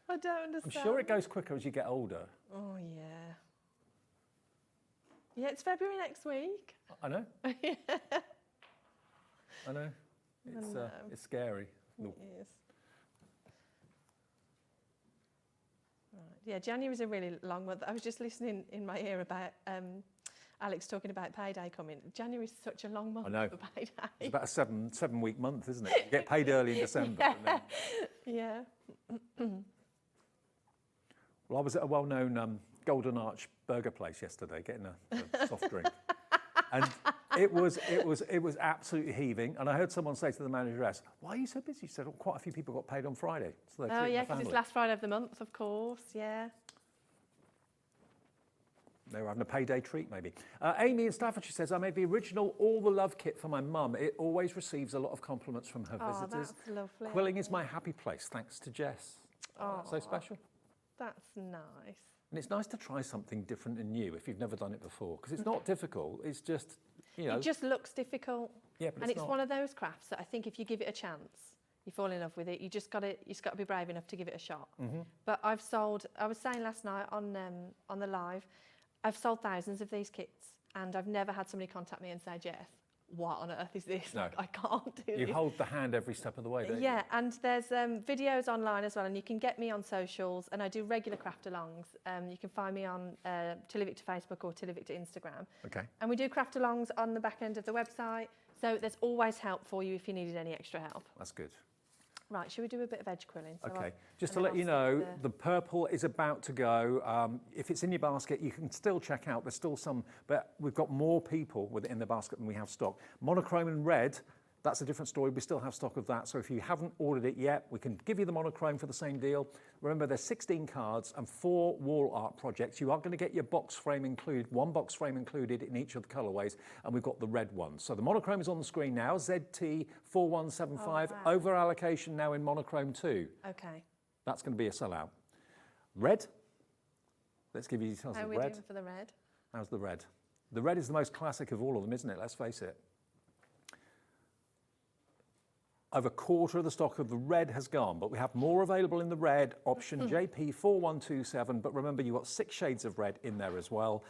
I don't understand. I'm sure it goes quicker as you get older. Oh, yeah. Yeah, it's February next week. I know. I know. It's scary. It is. Right. Yeah, January's a really long month. I was just listening in my ear about Alex talking about payday coming. January's such a long month for payday. It's about a seven-week month, isn't it? You get paid early in December. Yeah. And then... Yeah. Well, I was at a well-known Golden Arch burger place yesterday, getting a soft drink, and it was absolutely heaving. And I heard someone say to the manageress, "Why are you so busy?" She said, "Oh, quite a few people got paid on Friday." So oh yeah, because it's last Friday of the month, of course. Yeah. They were having a payday treat, maybe. Amy in Staffordshire says, I made the original All the Love kit for my mum. It always receives a lot of compliments from her visitors. That's lovely. Quilling is my happy place, thanks to Jess. Oh, that's so special. That's nice. And it's nice to try something different and new if you've never done it before, because it's not difficult. It's just, you know. It just looks difficult. Yeah, but it's one of those crafts that I think if you give it a chance, you fall in love with it. You just got to be brave enough to give it a shot. But I was saying last night on the live, I've sold thousands of these kits, and I've never had somebody contact me and say, Jess, what on earth is this? No. I can't do this. You hold the hand every step of the way, don't you? Yeah, and there's videos online as well, and you can get me on socials, and I do regular craft-alongs. You can find me on TillyViktor Facebook or TillyViktor Instagram. Okay. And we do craft-alongs on the back end of the website, so there's always help for you if you needed any extra help. That's good. Right, should we do a bit of edge quilling? So Okay, just to let you know, the purple is about to go. If it's in your basket, you can still check out. There's still some, but we've got more people with it in the basket than we have stock. Monochrome and red, that's a different story. We still have stock of that. So if you haven't ordered it yet, we can give you the monochrome for the same deal. Remember, there's 16 cards and 4 wall art projects. You are going to get your box frame included, 1 box frame included in each of the colorways, and we've got the red one. So the monochrome is on the screen now, ZT4175, over allocation now in monochrome 2. Okay. That's going to be a sellout. Red, let's give you details How of are we red. doing for the red? How's the red? The red is the most classic of all of them, isn't it? Let's face it. Over a quarter of the stock of the red has gone, but we have more available in the red, option JP4127. But remember, you've got 6 shades of red in there as well.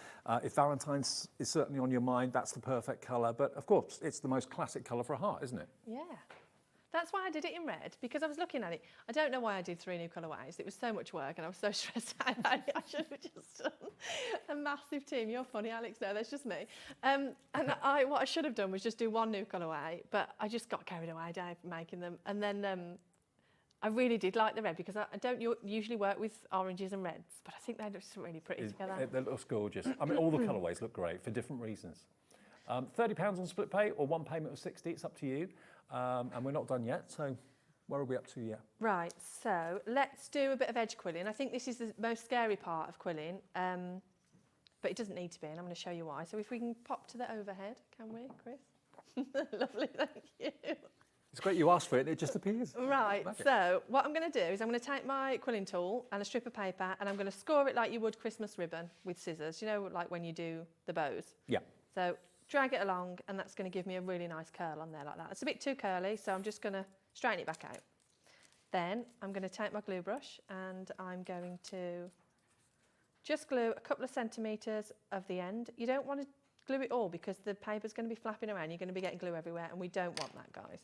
If Valentine's is certainly on your mind, that's the perfect colour. But of course, it's the most classic colour for a heart, isn't it? Yeah. That's why I did it in red, because I was looking at it. I don't know why I did 3 new colourways. It was so much work and I was so stressed out about it. I should have just done a massive team. You're funny, Alex. No, that's just me. And what I should have done was just do 1 new colourway, but I just got carried away, Dave, making them. And then I really did like the red, because I don't usually work with oranges and reds, but I think they look really pretty together. It looks gorgeous. I mean, all the colourways look great for different reasons. £30 on split pay or 1 payment of 60, it's up to you. And we're not done yet, so where are we up to yet? Right, so let's do a bit of edge quilling. I think this is the most scary part of quilling, but it doesn't need to be, and I'm going to show you why. So if we can pop to the overhead, can we, Chris? Lovely, thank you. It's great you asked for it, and it just appears. Right, so what I'm going to do is I'm going to take my quilling tool and a strip of paper, and I'm going to score it like you would Christmas ribbon with scissors, you know, like when you do the bows. Yeah. So drag it along, and that's going to give me a really nice curl on there like that. It's a bit too curly, so I'm just going to straighten it back out. Then I'm going to take my glue brush, and I'm going to just glue a couple of centimetres of the end. You don't want to glue it all, because the paper's going to be flapping around. You're going to be getting glue everywhere, and we don't want that, guys.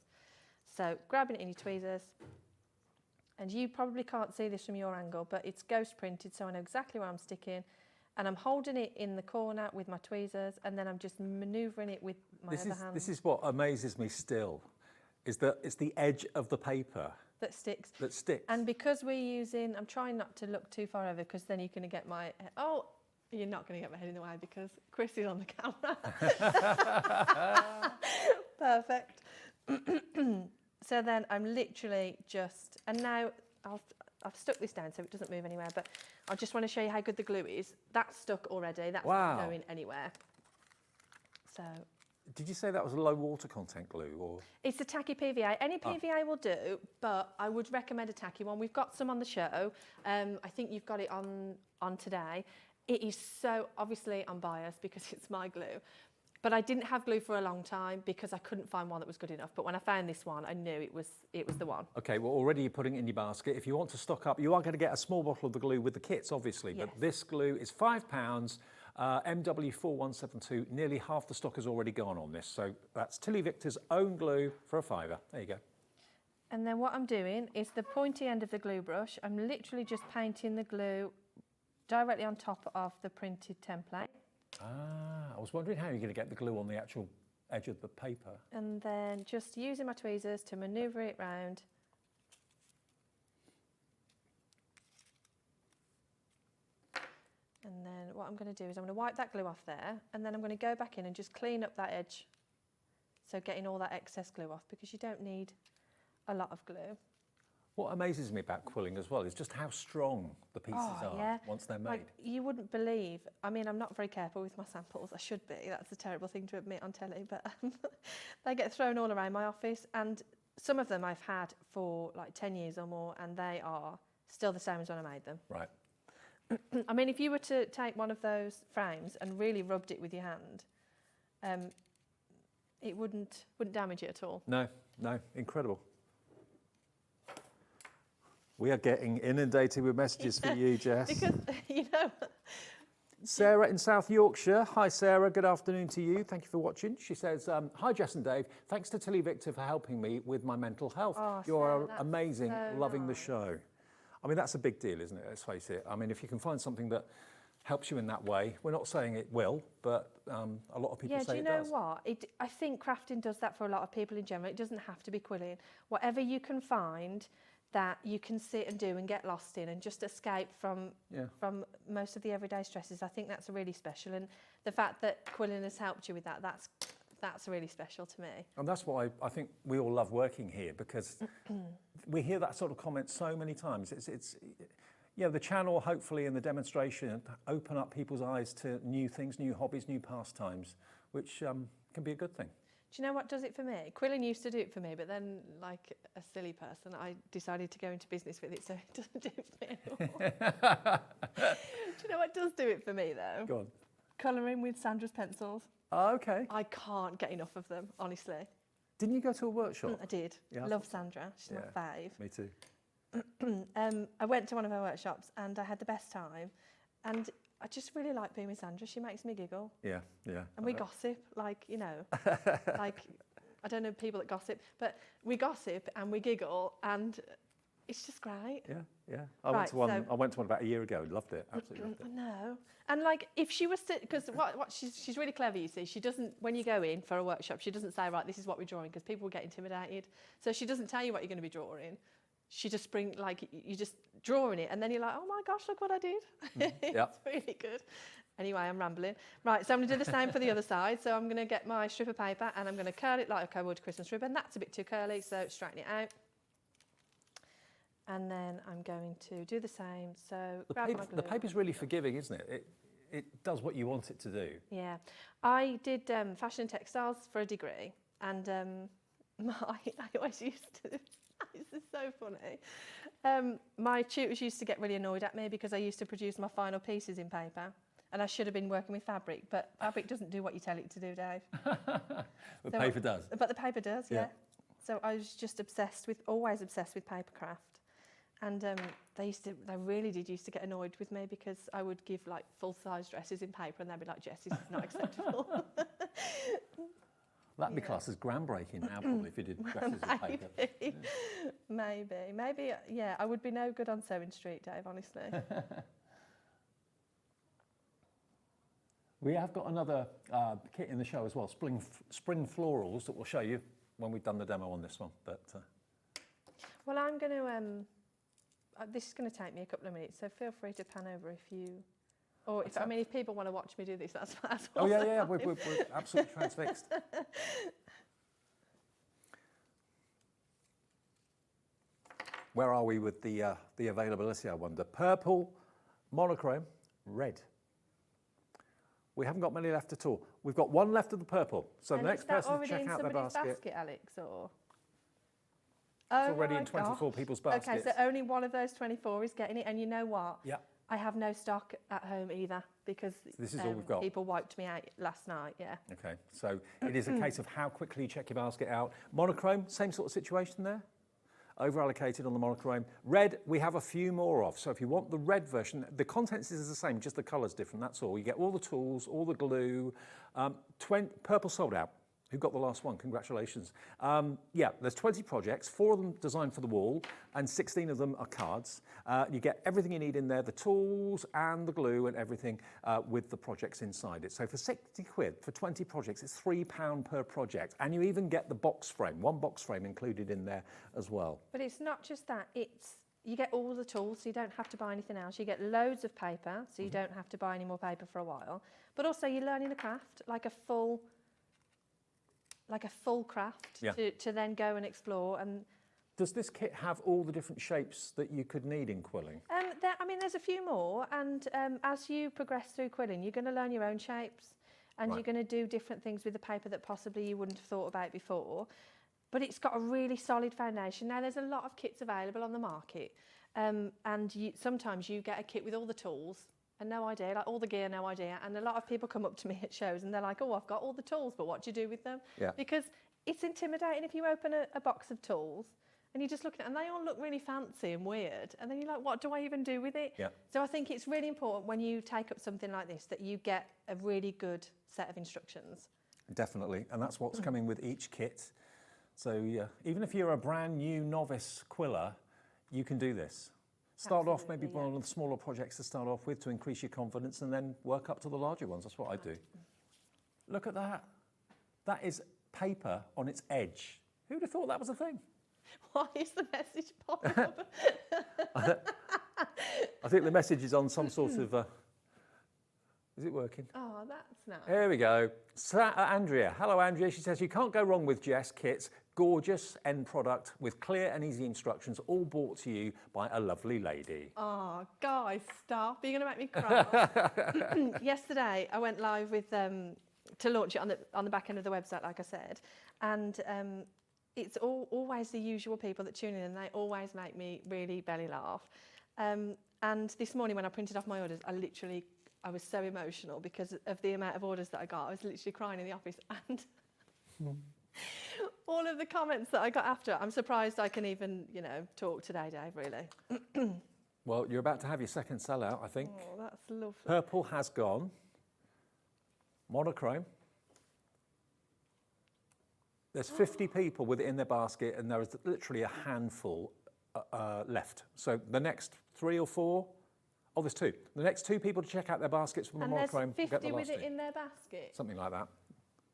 So grabbing it in your tweezers, and you probably can't see this from your angle, but it's ghost printed, so I know exactly where I'm sticking. And I'm holding it in the corner with my tweezers, and then I'm just manoeuvring it with my other hand. This is what amazes me still, is that it's the edge of the paper that sticks. That sticks. And because we're using, I'm trying not to look too far over, because then you're going to get my head. Oh, you're not going to get my head in the way because Chris is on the camera. Perfect. So then I'm literally just, and now I've stuck this down so it doesn't move anywhere, but I just want to show you how good the glue is. That's stuck already. That's not going anywhere. So. Did you say that was a low water content glue, or? It's a tacky PVA. Any PVA will do, but I would recommend a tacky one. We've got some on the show. I think you've got it on today. It is so, obviously I'm biased because it's my glue, but I didn't have glue for a long time because I couldn't find one that was good enough. But when I found this one, I knew it was the one. Okay, well, already you're putting it in your basket. If you want to stock up, you are going to get a small bottle of the glue with the kits, obviously. Yes. But this glue is £5. MW4172, nearly half the stock has already gone on this. So that's TillyViktor's own glue for a £5. There you go. And then what I'm doing is the pointy end of the glue brush, I'm literally just painting the glue directly on top of the printed template. I was wondering how you're going to get the glue on the actual edge of the paper. And then just using my tweezers to manoeuvre it round. And then what I'm going to do is I'm going to wipe that glue off there, and then I'm going to go back in and just clean up that edge. So getting all that excess glue off, because you don't need a lot of glue. What amazes me about quilling as well is just how strong the pieces are once they're made. Like, you wouldn't believe, I mean, I'm not very careful with my samples. I should be. That's a terrible thing to admit on telly, but they get thrown all around my office, and some of them I've had for like 10 years or more, and they are still the same as when I made them. Right. I mean, if you were to take one of those frames and really rubbed it with your hand, it wouldn't damage it at all. No, incredible. We are getting inundated with messages for you, Jess. Because, you know... Sarah in South Yorkshire. Hi, Sarah. Good afternoon to you. Thank you for watching. She says, hi, Jess and Dave. Thanks to TillyViktor for helping me with my mental health. Oh, You're amazing. So loving the show. I mean, that's a big deal, isn't it? Let's face it. I mean, if you can find something that helps you in that way. We're not saying it will, but a lot of people say it does. Yeah, do you know what? I think crafting does that for a lot of people in general. It doesn't have to be quilling. Whatever you can find that you can sit and do and get lost in and just escape from most of the everyday stresses, I think that's really special. And the fact that quilling has helped you with that, that's really special to me. And that's why I think we all love working here, because we hear that sort of comment so many times. It's the channel, hopefully, and the demonstration open up people's eyes to new things, new hobbies, new pastimes, which can be a good thing. Do you know what does it for me? Quilling used to do it for me, but then, like a silly person, I decided to go into business with it, so it doesn't do it for me anymore. Do you know what does do it for me, though? Go on. Colouring with Sandra's pencils. Oh, okay. I can't get enough of them, honestly. Didn't you go to a workshop? I did. Yeah, Love Sandra. She's my fave. Me too. I went to one of her workshops and I had the best time. And I just really like being with Sandra. She makes me giggle. Yeah, yeah. And we gossip, like, you know, like, I don't know people that gossip, but we gossip and we giggle and it's just great. Yeah, yeah. I went to one about a year ago. Loved it. Absolutely loved it. I know. And like, if she was to, because what she's really clever, you see. She doesn't, when you go in for a workshop, she doesn't say, right, this is what we're drawing, because people will get intimidated. So she doesn't tell you what you're going to be drawing. She just you just drawing it, and then you're like, oh my gosh, look what I did. It's really good. Anyway, I'm rambling. Right, so I'm going to do the same for the other side. So I'm going to get my strip of paper and I'm going to curl it like I would Christmas ribbon. That's a bit too curly, so straighten it out. And then I'm going to do the same. So the paper's really forgiving, isn't it? It does what you want it to do. Yeah. I did fashion and textiles for a degree, and I always used to... This is so funny. My tutors used to get really annoyed at me because I used to produce my final pieces in paper, and I should have been working with fabric, but fabric doesn't do what you tell it to do, Dave. But paper does. But the paper does, yeah. So I was just always obsessed with papercraft. And they really did used to get annoyed with me because I would give like full-size dresses in paper and they'd be like, Jess, this is not acceptable. That'd be classed as groundbreaking now, probably, if you did dresses in paper. Maybe, yeah, I would be no good on Sewing Street, Dave, honestly. We have got another kit in the show as well, spring florals, that we'll show you when we've done the demo on this one. But well, I'm going to... this is going to take me a couple of minutes, so feel free to pan over if you... Or if people want to watch me do this, that's oh, yeah, we're absolutely transfixed. Where are we with the availability, I wonder? Purple, monochrome, red. We haven't got many left at all. We've got one left of the purple. So the next person to check out the basket. Alex, or... It's already in 24 people's baskets. Okay, so only one of those 24 is getting it. And you know what? Yeah. I have no stock at home either because this is all we've got. People wiped me out last night, yeah. Okay, so it is a case of how quickly you check your basket out. Monochrome, same sort of situation there. Over-allocated on the monochrome. Red, we have a few more of. So if you want the red version, the contents is the same, just the colour's different, that's all. You get all the tools, all the glue. Purple sold out. Who got the last one? Congratulations. Yeah, there's 20 projects, 4 of them designed for the wall, and 16 of them are cards. You get everything you need in there, the tools and the glue and everything with the projects inside it. So for 60 quid, for 20 projects, it's £3 per project. And you even get the box frame, one box frame included in there as well. But it's not just that, you get all the tools, so you don't have to buy anything else. You get loads of paper, so you don't have to buy any more paper for a while. But also you're learning a craft, like a full craft to then go and explore. And does this kit have all the different shapes that you could need in quilling? There's a few more, and as you progress through quilling, you're going to learn your own shapes, and you're going to do different things with the paper that possibly you wouldn't have thought about before. But it's got a really solid foundation. Now, there's a lot of kits available on the market, and sometimes you get a kit with all the tools, and no idea, like all the gear, no idea. And a lot of people come up to me at shows and they're like, oh, I've got all the tools, but what do you do with them? Yeah. Because it's intimidating if you open a box of tools and you're just looking at it and they all look really fancy and weird. And then you're like, what do I even do with it? Yeah. So I think it's really important when you take up something like this that you get a really good set of instructions. Definitely. And that's what's coming with each kit. So yeah, even if you're a brand new novice quiller, you can do this. Start off maybe one of the smaller projects to start off with to increase your confidence and then work up to the larger ones. That's what I do. Look at that. That is paper on its edge. Who'd have thought that was a thing? Why is the message popping up? I think the message is on some sort of... is it working? Oh, that's nice. Here we go. Andrea. Hello, Andrea. She says, you can't go wrong with Jess kits. Gorgeous end product with clear and easy instructions, all brought to you by a lovely lady. Oh, guys, stop. You're going to make me cry. Yesterday, I went live with to launch it on the back end of the website, like I said. And it's always the usual people that tune in, and they always make me really belly laugh. And this morning, when I printed off my orders, I was so emotional because of the amount of orders that I got. I was literally crying in the office, and all of the comments that I got after, I'm surprised I can even, talk today, Dave, really. Well, you're about to have your second sellout, I think. Oh, that's lovely. Purple has gone. Monochrome. There's 50 people with it in their basket, and there is literally a handful left. So the next 3 or 4, oh, there's 2. The next 2 people to check out their baskets from the monochrome there's 50 get the last with it thing. In their basket? Something like that.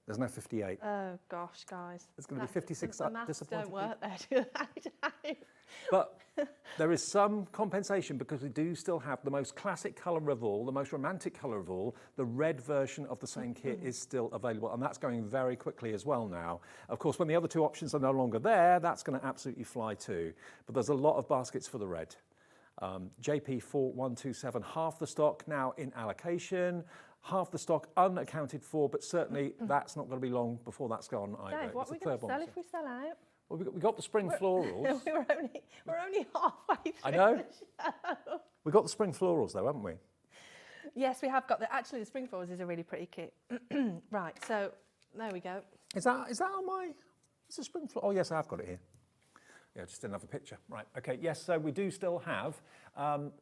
There's no 58. Oh, gosh, guys. There's going to be 56 the maths disappointed don't work there, do they? But there is some compensation because we do still have the most classic colour of all, the most romantic colour of all. The red version of the same kit is still available, and that's going very quickly as well now. Of course, when the other 2 options are no longer there, that's going to absolutely fly too. But there's a lot of baskets for the red. JP4127, half the stock now in allocation. Half the stock unaccounted for, but certainly that's not going to be long before that's gone either. Dave, what are we going to sell if we sell out? Well, we got the spring florals. we're only halfway through. I know. The show. We got the spring florals though, haven't we? Yes, we have got the. Actually, the spring florals is a really pretty kit. Right, so there we go. Is that on my? It's a spring floral. Oh yes, I've got it here. Yeah, just another picture. Right. Okay. Yes. So we do still have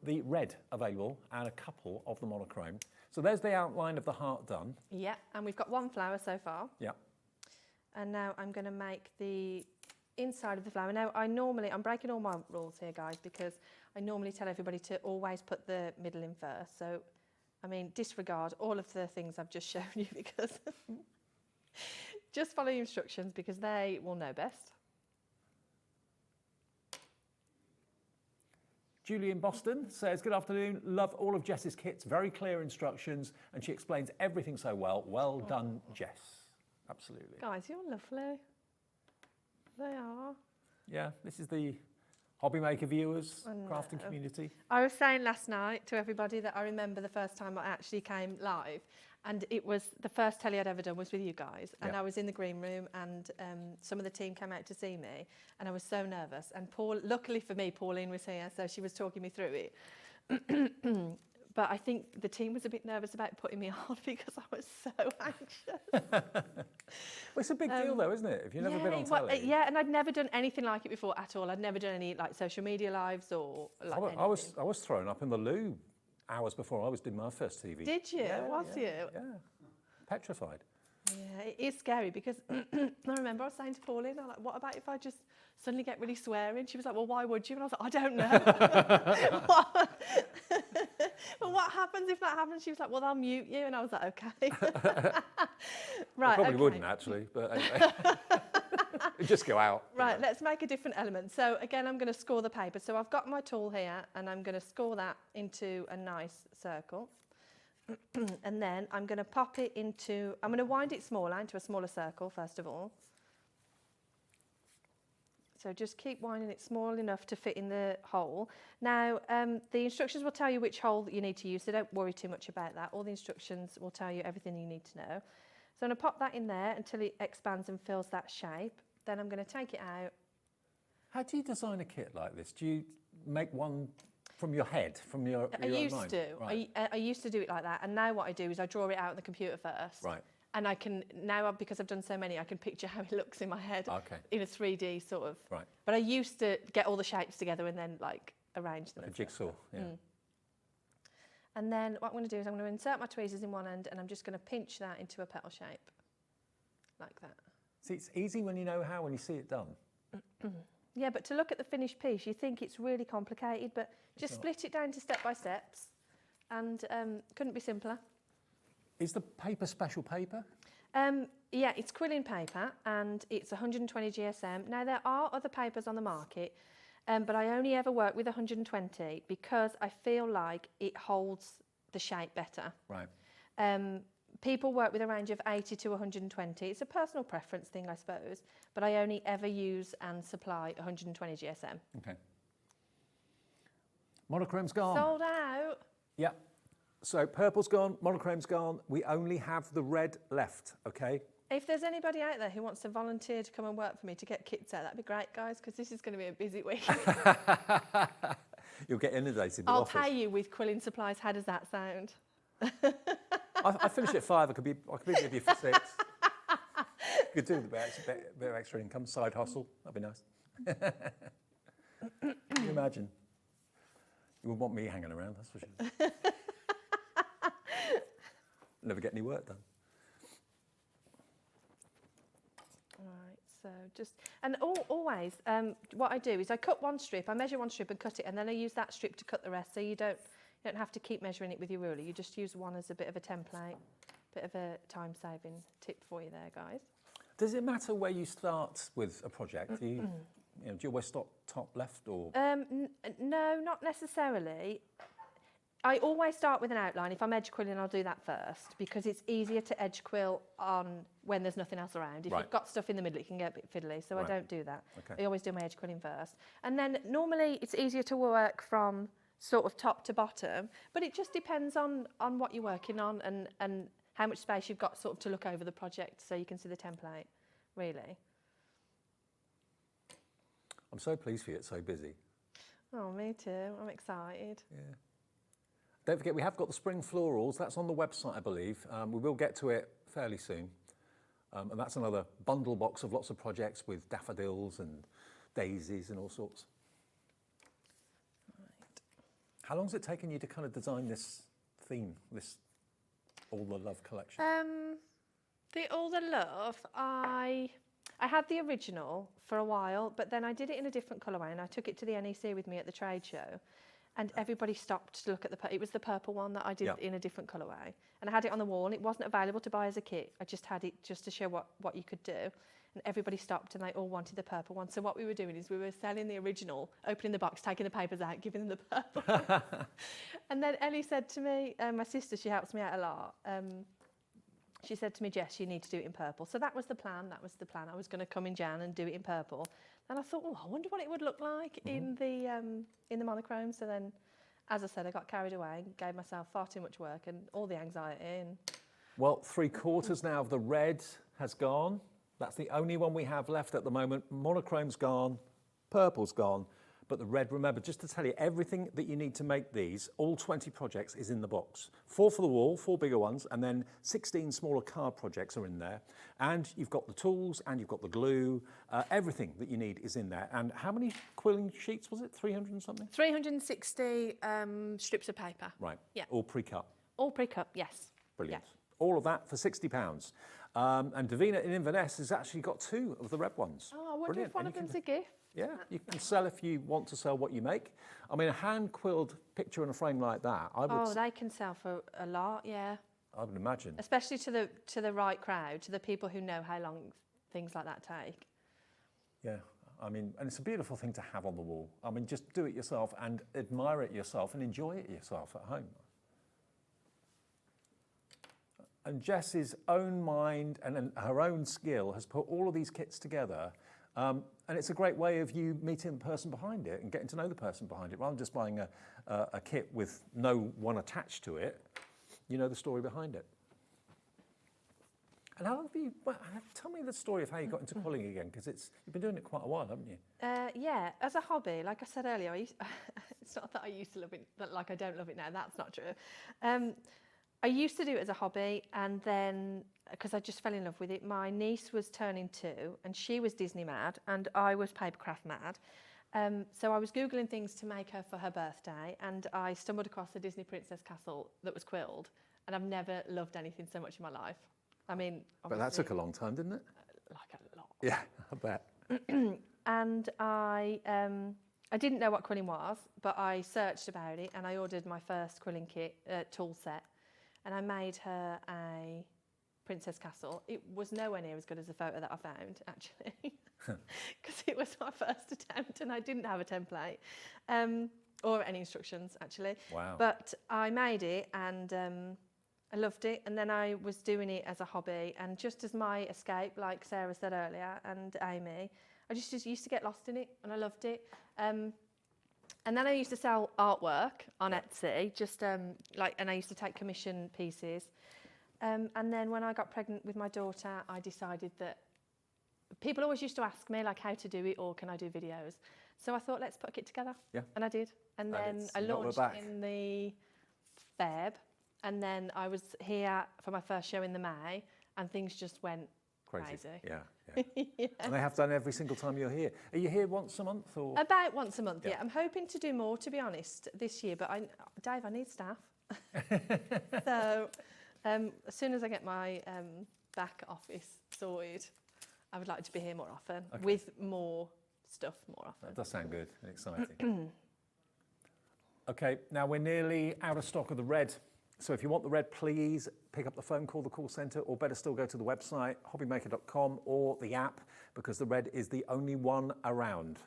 the red available and a couple of the monochrome. So there's the outline of the heart done. Yeah, and we've got 1 flower so far. Yeah. And now I'm going to make the inside of the flower. Now, I'm breaking all my rules here, guys, because I normally tell everybody to always put the middle in first. So, I mean, disregard all of the things I've just shown you because just follow the instructions because they will know best. Julie in Boston says, good afternoon, love all of Jess's kits, very clear instructions, and she explains everything so well. Well done, Jess. Absolutely. Guys, you're lovely. They are. Yeah, this is the hobby maker viewers, crafting community. I was saying last night to everybody that I remember the first time I actually came live, and it was the first telly I'd ever done was with you guys, and I was in the green room, and some of the team came out to see me, and I was so nervous. And luckily for me, Pauline was here, so she was talking me through it. But I think the team was a bit nervous about putting me on because I was so anxious. Well, it's a big deal though, isn't it? If you've never been on telly. Yeah, and I'd never done anything like it before at all. I'd never done any social media lives or anything. I was thrown up in the loo hours before I was doing my first TV. Did you? Was you? Yeah. Petrified. Yeah, it is scary because I remember I was saying to Pauline, I'm like, what about if I just suddenly get really swearing? She was like, well, why would you? And I was like, I don't know. Well, what happens if that happens? She was like, well, I'll mute you. And I was like, okay. Right. I probably wouldn't actually, but anyway. It'd just go out. Right, let's make a different element. So again, I'm going to score the paper. So I've got my tool here and I'm going to score that into a nice circle. And then I'm going to pop it into, I'm going to wind it smaller into a smaller circle first of all. So just keep winding it small enough to fit in the hole. Now, the instructions will tell you which hole that you need to use, so don't worry too much about that. All the instructions will tell you everything you need to know. So I'm going to pop that in there until it expands and fills that shape. Then I'm going to take it out. How do you design a kit like this? Do you make one from your head, from your I used mind? to. Right. I used to do it like that, and now what I do is I draw it out on the computer first. Right. And I can, now because I've done so many, I can picture how it looks in my head in a 3D sort of. Right. But I used to get all the shapes together and then arrange them. Like a jigsaw, yeah. And then what I'm going to do is I'm going to insert my tweezers in one end and I'm just going to pinch that into a petal shape, like that. See, it's easy when you know how, when you see it done. Yeah, but to look at the finished piece, you think it's really complicated, but just split it down to step-by-steps, and couldn't be simpler. Is the paper special paper? Yeah, it's quilling paper, and it's 120 GSM. Now, there are other papers on the market, but I only ever work with 120 because I feel like it holds the shape better. Right. People work with a range of 80 to 120. It's a personal preference thing, I suppose, but I only ever use and supply 120 GSM. Okay. Monochrome's gone. Sold out. Yeah. So purple's gone, monochrome's gone. We only have the red left, okay? If there's anybody out there who wants to volunteer to come and work for me to get kits out, that'd be great, guys, because this is going to be a busy week. You'll get inundated with I'll offers. pay you with quilling supplies. How does that sound? I finish at 5. I could be with you for 6. Could do a bit of extra income, side hustle. That'd be nice. Can you imagine? You wouldn't want me hanging around, that's for sure. Never get any work done. Right, so just, and always, what I do is I cut one strip, I measure one strip and cut it, and then I use that strip to cut the rest, so you don't have to keep measuring it with your ruler. You just use one as a bit of a template, bit of a time-saving tip for you there, guys. Does it matter where you start with a project? Do you always start top left or? No, not necessarily. I always start with an outline. If I'm edge quilling, I'll do that first because it's easier to edge quill on when there's nothing else around. If you've got stuff in the middle, it can get a bit fiddly, so I don't do that. Okay. I always do my edge quilling first. And then normally it's easier to work from sort of top to bottom, but it just depends on what you're working on and how much space you've got sort of to look over the project so you can see the template, really. I'm so pleased for you, it's so busy. Oh, me too. I'm excited. Yeah. Don't forget, we have got the spring florals. That's on the website, I believe. We will get to it fairly soon. And that's another bundle box of lots of projects with daffodils and daisies and all sorts. Right. How long has it taken you to kind of design this theme, this All the Love collection? The All the Love, I had the original for a while, but then I did it in a different colourway and I took it to the NEC with me at the trade show. And everybody stopped to look at it was the purple one that I did in a different colourway. And I had it on the wall, and it wasn't available to buy as a kit. I just had it just to show what you could do. And everybody stopped, and they all wanted the purple one. So what we were doing is we were selling the original, opening the box, taking the papers out, giving them the purple. And then Ellie said to me, my sister, she helps me out a lot, she said to me, Jess, you need to do it in purple. So that was the plan. I was going to come in Jan and do it in purple. And I thought, oh, I wonder what it would look like in the monochrome. So then, as I said, I got carried away and gave myself far too much work and all the anxiety. Well, 3/4 now of the red has gone. That's the only one we have left at the moment. Monochrome's gone, purple's gone. But the red, remember, just to tell you, everything that you need to make these, all 20 projects is in the box. 4 for the wall, 4 bigger ones, and then 16 smaller card projects are in there. And you've got the tools, and you've got the glue. Everything that you need is in there. And how many quilling sheets was it? 300 and something? 360 strips of paper. Right. Yeah. All pre-cut. All pre-cut, yes. Brilliant. Yeah. All of that for £60. And Davina in Inverness has actually got 2 of the red ones. Oh, I wonder Brilliant. if one of them's a gift. Yeah, you can sell if you want to sell what you make. I mean, a hand-quilled picture in a frame like that, I would... Oh, they can sell for a lot, yeah. I would imagine. Especially to the right crowd, to the people who know how long things like that take. Yeah, I mean, and it's a beautiful thing to have on the wall. I mean, just do it yourself and admire it yourself and enjoy it yourself at home. And Jess's own mind and her own skill has put all of these kits together. And it's a great way of you meeting the person behind it and getting to know the person behind it. Rather than just buying a kit with no one attached to it, you know the story behind it. And how have you, well, tell me the story of how you got into quilling again, because you've been doing it quite a while, haven't you? Yeah, as a hobby, like I said earlier, it's not that I used to love it, like I don't love it now, that's not true. I used to do it as a hobby, and then, because I just fell in love with it, my niece was turning 2, and she was Disney mad, and I was papercraft mad. So I was Googling things to make her for her birthday, and I stumbled across a Disney Princess castle that was quilled, and I've never loved anything so much in my life. I mean, but that took a long time, didn't it? Like a lot. Yeah, I bet. and I didn't know what quilling was, but I searched about it and I ordered my first quilling kit tool set, and I made her a princess castle. It was nowhere near as good as the photo that I found, actually, because it was my first attempt and I didn't have a template or any instructions, actually. Wow. But I made it, and I loved it, and then I was doing it as a hobby, and just as my escape, like Sarah said earlier, and Amy, I just used to get lost in it, and I loved it. And then I used to sell artwork on Etsy, just and I used to take commission pieces. And then when I got pregnant with my daughter, I decided that people always used to ask me like how to do it or can I do videos. So I thought, let's put a kit together. Yeah. And I did. And then I launched in the Feb, and then I was here for my first show in the May, and things just went crazy. Yeah. Yeah. And they have done every single time you're here. Are you here once a month or? About once a month, yeah. I'm hoping to do more, to be honest, this year, but Dave, I need staff. So as soon as I get my back office sorted, I would like to be here more often with more stuff more often. That does sound good and exciting. Okay, now we're nearly out of stock of the red. So if you want the red, please pick up the phone, call the call centre, or better still, go to the website, hobbymaker.com, or the app, because the red is the only one around.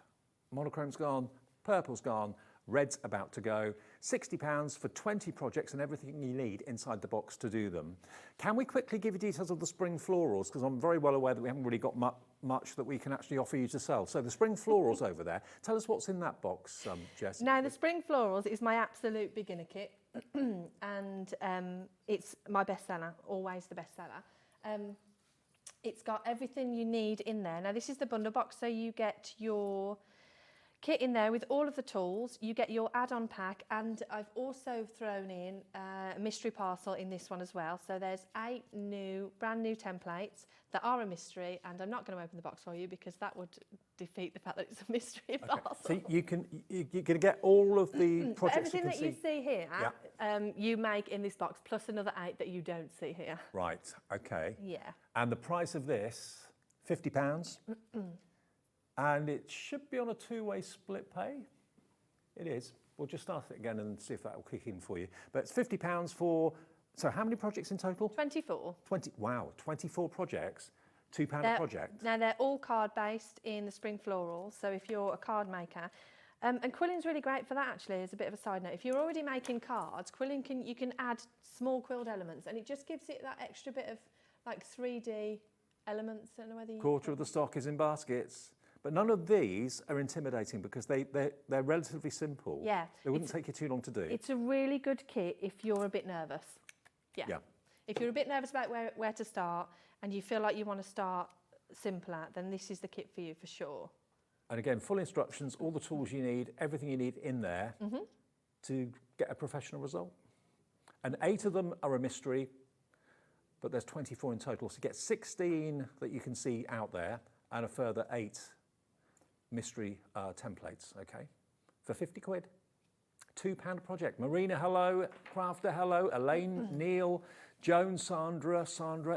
Monochrome's gone, purple's gone, red's about to go. £60 for 20 projects and everything you need inside the box to do them. Can we quickly give you details of the spring florals? Because I'm very well aware that we haven't really got much that we can actually offer you to sell. So the spring florals over there, tell us what's in that box, Jess. Now, the spring florals is my absolute beginner kit. And it's my bestseller, always the bestseller. It's got everything you need in there. Now, this is the bundle box, so you get your kit in there with all of the tools, you get your add-on pack, and I've also thrown in a mystery parcel in this one as well. So there's 8 brand new templates that are a mystery, and I'm not going to open the box for you because that would defeat the fact that it's a mystery parcel. So you're going to get all of the projects everything that you see here, you make in this box, plus another 8 that you don't see here. Right, okay. Yeah. And the price of this, £50? And it should be on a 2-way split pay. It is. We'll just start it again and see if that will kick in for you. But it's £50 for, so how many projects in total? 24. 24 projects, £2 a project. Now they're all card based in the spring floral. So if you're a card maker, and quilling's really great for that actually, as a bit of a side note. If you're already making cards, quilling you can add small quilled elements, and it just gives it that extra bit of like 3D elements. I don't know whether you... Quarter of the stock is in baskets. But none of these are intimidating because they're relatively simple. Yeah. They wouldn't take you too long to do. It's a really good kit if you're a bit nervous. Yeah. If you're a bit nervous about where to start and you feel like you want to start simpler, then this is the kit for you for sure. And again, full instructions, all the tools you need, everything you need in there to get a professional result. And 8 of them are a mystery, but there's 24 in total. So you get 16 that you can see out there and a further 8 mystery templates, okay, for 50 quid. £2 a project. Marina, hello. Crafter, hello. Elaine, Neil, Joan, Sandra,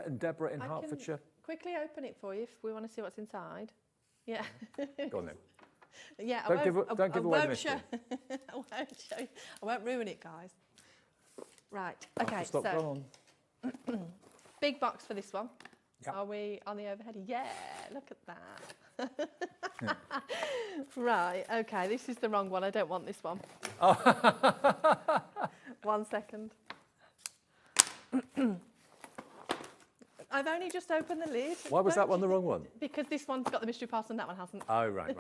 and Deborah in Hertfordshire. Quickly open it for you if we want to see what's inside. Yeah. Go on then. Yeah, don't give away the mystery. I won't show you. I won't ruin it, guys. Right, okay, Stop, so go on. big box for this one. Yep. Are we on the overhead? Yeah, look at that. Right, okay, this is the wrong one. I don't want this one. Oh. 1 second. I've only just opened the lid. Why was that one the wrong one? Because this one's got the mystery parcel and that one hasn't. Oh, right.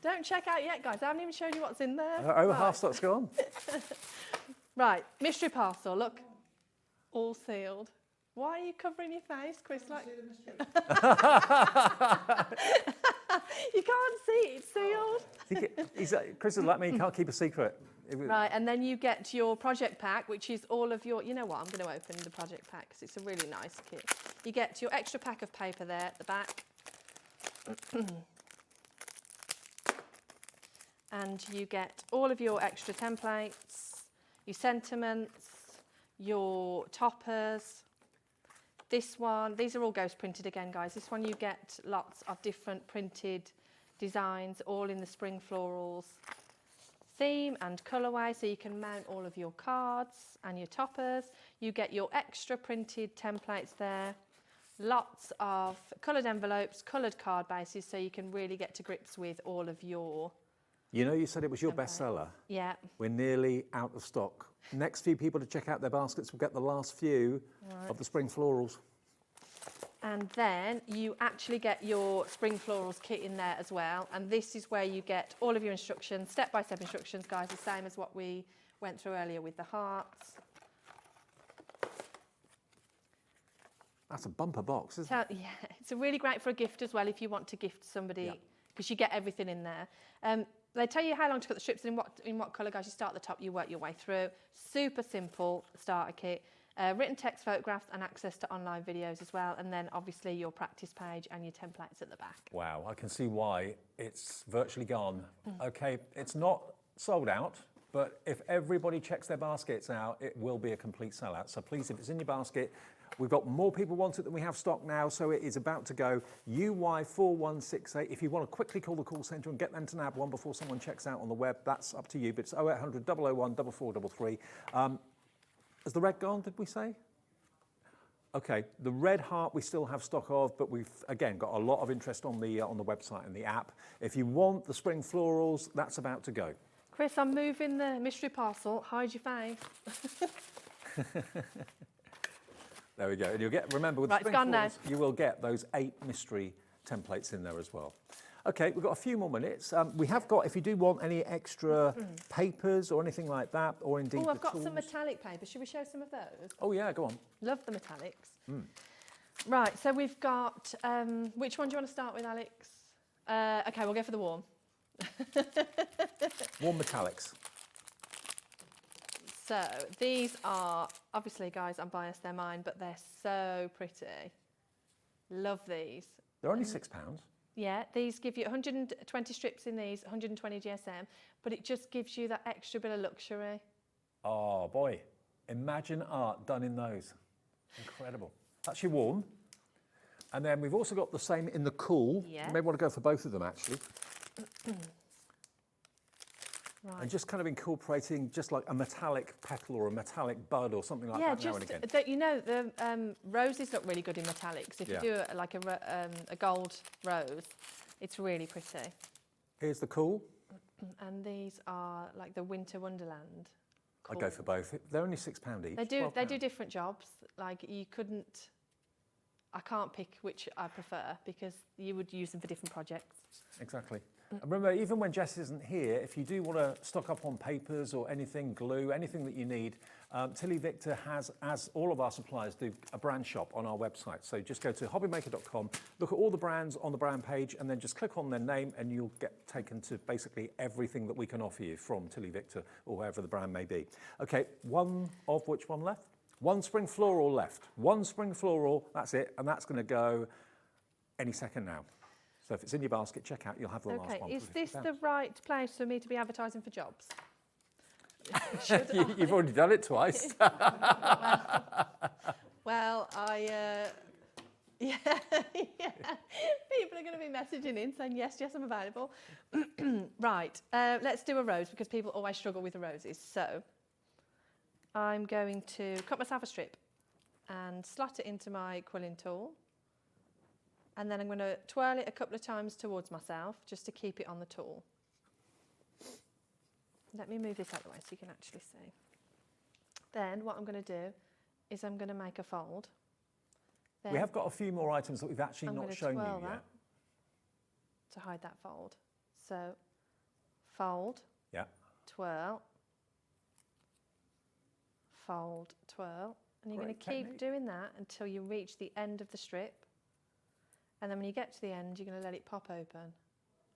Don't check out yet, guys. I haven't even showed you what's in there. Over half stock's gone. Right, mystery parcel, look. All sealed. Why are you covering your face, Chris? Like... You can't see, it's sealed. Chris is like me, he can't keep a secret. Right, and then you get your project pack, which is all of your... You know what, I'm going to open the project pack because it's a really nice kit. You get your extra pack of paper there at the back. And you get all of your extra templates, your sentiments, your toppers, This one, these are all ghost printed again, guys. This one you get lots of different printed designs, all in the spring florals theme and colourway, so you can mount all of your cards and your toppers. You get your extra printed templates there. Lots of coloured envelopes, coloured card bases, so you can really get to grips with all of your... You know, you said it was your bestseller. Yeah. We're nearly out of stock. Next few people to check out their baskets will get the last few of the spring florals. And then you actually get your spring florals kit in there as well. And this is where you get all of your instructions, step-by-step instructions, guys, the same as what we went through earlier with the hearts. That's a bumper box, isn't it? Yeah, it's really great for a gift as well if you want to gift somebody, because you get everything in there. They tell you how long to cut the strips and in what colour, guys. You start at the top, you work your way through. Super simple starter kit. Written text, photographs and access to online videos as well. And then obviously your practice page and your templates at the back. Wow, I can see why it's virtually gone. Okay, it's not sold out, but if everybody checks their baskets out, it will be a complete sellout. So please, if it's in your basket, we've got more people want it than we have stock now, so it is about to go. UY4168. If you want to quickly call the call centre and get them to nab one before someone checks out on the web, that's up to you. But it's 0800 001 4433. Has the red gone, did we say? Okay, the red heart we still have stock of, but we've, again, got a lot of interest on the website and the app. If you want the spring florals, that's about to go. Chris, I'm moving the mystery parcel. Hide your face. There we go. And you'll get, remember, with spring florals, you will get those 8 mystery templates in there as well. Okay, we've got a few more minutes. We have got, if you do want any extra papers or anything like that, or indeed I've got tools. some metallic paper. Should we show some of those? Oh yeah, go on. Love the metallics. Right, so we've got, which one do you want to start with, Alex? Okay, we'll go for the warm. Warm metallics. So these are, obviously, guys, I'm biased, they're mine, but they're so pretty. Love these. They're only £6. Yeah, these give you 120 strips in these, 120 GSM, but it just gives you that extra bit of luxury. Oh boy, imagine art done in those. Incredible. That's your warm. And then we've also got the same in the cool. Yeah. You may want to go for both of them actually. Right. And just kind of incorporating just like a metallic petal or a metallic bud or something like that now and again. Yeah, you know, the roses look really good in metallics. If you do a gold rose, it's really pretty. Here's the cool. And these are like the Winter Wonderland. Cool. I'd go for both. They're only £6 each. They do different jobs. Like you couldn't, I can't pick which I prefer because you would use them for different projects. Exactly. And remember, even when Jess isn't here, if you do want to stock up on papers or anything, glue, anything that you need, TillyViktor has, as all of our suppliers do, a brand shop on our website. So just go to hobbymaker.com, look at all the brands on the brand page, and then just click on their name and you'll get taken to basically everything that we can offer you from TillyViktor or wherever the brand may be. Okay, one of which one left? One spring floral left. One spring floral, that's it, and that's going to go any second now. So if it's in your basket, check out, you'll have the last one. Okay, is this the right place for me to be advertising for jobs? You've already done it twice. Well, yeah, people are going to be messaging in saying, yes, I'm available. Right, let's do a rose because people always struggle with the roses. So I'm going to cut myself a strip and slot it into my quilling tool. And then I'm going to twirl it a couple of times towards myself just to keep it on the tool. Let me move this out of the way so you can actually see. Then what I'm going to do is I'm going to make a fold. Then we have got a few more items that we've actually not shown you yet. To hide that fold. So fold, twirl, fold, twirl. And you're going to keep doing that until you reach the end of the strip. And then when you get to the end, you're going to let it pop open.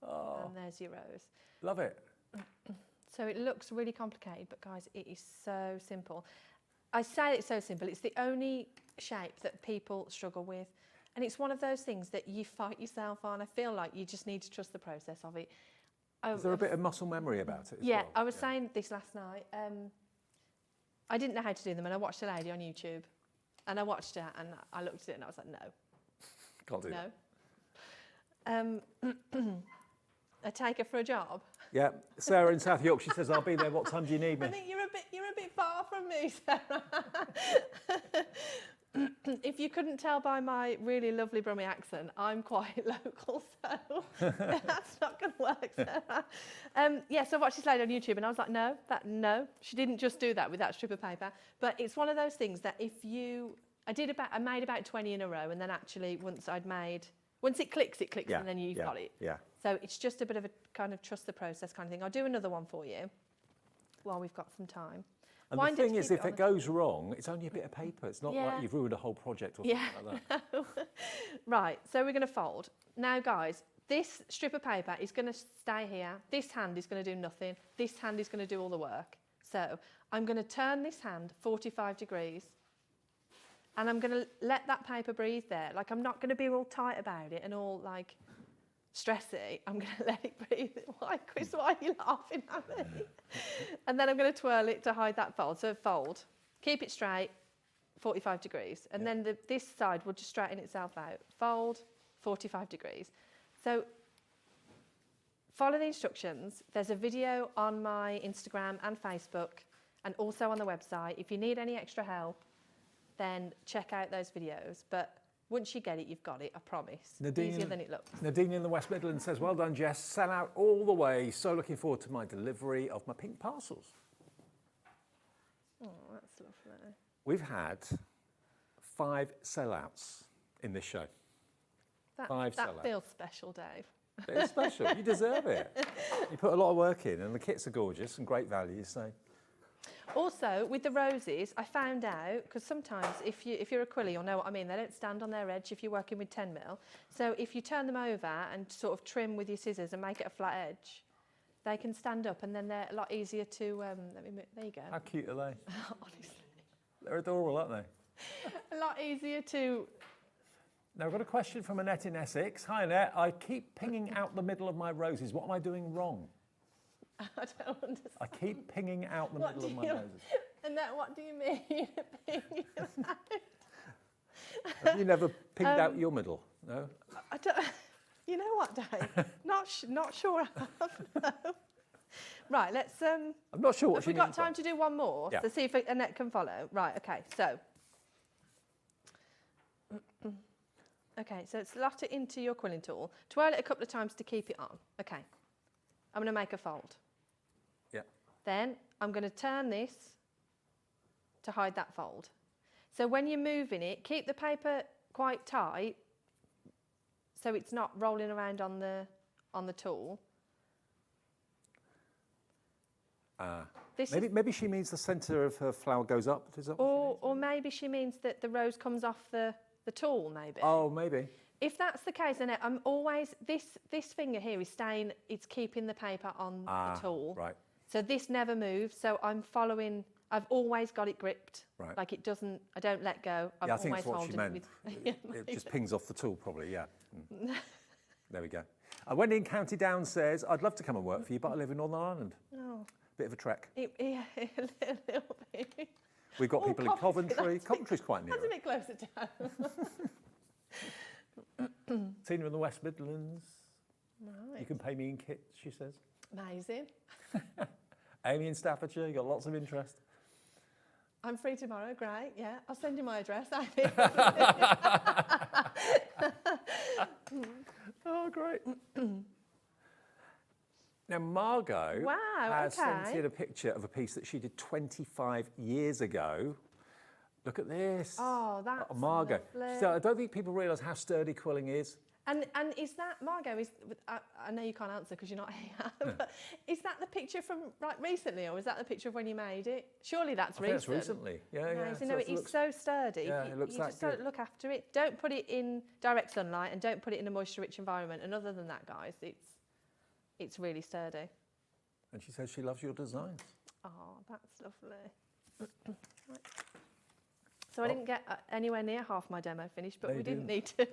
Oh. And there's your rose. Love it. So it looks really complicated, but guys, it is so simple. I say it's so simple. It's the only shape that people struggle with. And it's one of those things that you fight yourself on. I feel like you just need to trust the process of it. Is there a bit of muscle memory about it as well? I was saying this last night. I didn't know how to do them, and I watched a lady on YouTube. And I watched it and I looked at it and I was like, no. Can't do No. A taker for a job. Yeah, Sarah in South Yorkshire says, I'll be there. What time do you need me? I think you're a bit far from me, Sarah. If you couldn't tell by my really lovely Brummie accent, I'm quite local, so that's not going to work, Sarah. Yeah, so I watched this lady on YouTube and I was like, no, she didn't just do that with that strip of paper. But it's one of those things that I made about 20 in a row, and then actually once it clicks, yeah, and then you've got it. Yeah. So it's just a bit of a kind of trust the process kind of thing. I'll do another one for you while we've got some time. And the thing is, if it goes wrong, it's only a bit of paper. It's not like you've ruined a whole project or something like that. Right, so we're going to fold. Now, guys, this strip of paper is going to stay here. This hand is going to do nothing. This hand is going to do all the work. So I'm going to turn this hand 45 degrees. And I'm going to let that paper breathe there. Like, I'm not going to be all tight about it and all, like, stressy. I'm going to let it breathe. Why, Chris, why are you laughing at me? And then I'm going to twirl it to hide that fold. So fold, keep it straight, 45 degrees. And then this side will just straighten itself out. Fold, 45 degrees. So follow the instructions. There's a video on my Instagram and Facebook and also on the website. If you need any extra help, then check out those videos. But once you get it, you've got it, I promise. Easier than it looks. Nadine in the West Midlands says, well done, Jess. Sell out all the way. So looking forward to my delivery of my pink parcels. Oh, that's lovely. We've had 5 sellouts in this show. That feels special, Dave. It's special. You deserve it. You put a lot of work in, and the kits are gorgeous and great value, so... Also, with the roses, I found out, because sometimes if you're a quiller, you'll know what I mean, they don't stand on their edge if you're working with 10mm. So if you turn them over and sort of trim with your scissors and make it a flat edge, they can stand up, and then they're a lot easier to, there you go. How cute are they? Honestly. They're adorable, aren't they? A lot easier to... Now, I've got a question from Annette in Essex. Hi, Annette. I keep pinging out the middle of my roses. What am I doing wrong? I don't understand. I keep pinging out the middle of my roses. And then what do you mean? Have you never pinged out your middle? No? I don't, you know what, Dave? not sure I have, no. Right, let's... I'm not sure what have we got time to do one more? Yeah. To see if Annette can follow? Right, okay, so... Okay, so slot it into your quilling tool. Twirl it a couple of times to keep it on. Okay, I'm going to make a fold. Yeah. Then I'm going to turn this to hide that fold. So when you're moving it, keep the paper quite tight so it's not rolling around on the tool. Maybe she means the centre of her flower goes up. Is that or maybe she means that the rose comes off the tool, maybe. Oh, maybe. If that's the case, then I'm always, this finger here is staying, it's keeping the paper on the tool. Right. So this never moves, so I'm following, I've always got it gripped. Right. Like it doesn't, I don't let go. I'm I think always that's what she holding meant. It just pings off the tool, probably, yeah. There we go. Wendy in County Down says, I'd love to come and work for you, but I live in Northern Ireland. Oh. Bit of a trek. Yeah, a little bit. We've got people in Coventry. Coventry's quite near. That's a bit closer down. Tina in the West Midlands. Right. You can pay me in kits, she says. Amazing. Amy in Staffordshire, you got lots of interest. I'm free tomorrow, great, yeah. I'll send you my address, I think. Oh, great. Now, Margot has sent in a picture of a piece that she did 25 years ago. Look at this. Oh, that's Margot. lovely. So I don't think people realise how sturdy quilling is. And is that, Margot, I know you can't answer because you're not here, but is that the picture from recently, or is that the picture of when you made it? Surely that's recent. That's recently, yeah. Amazing. No, it is so sturdy. Yeah, it looks you that just good. look after it. Don't put it in direct sunlight and don't put it in a moisture-rich environment. And other than that, guys, it's really sturdy. And she says she loves your designs. Oh, that's lovely. Right. So I didn't get anywhere near half my demo finished, but we didn't need to.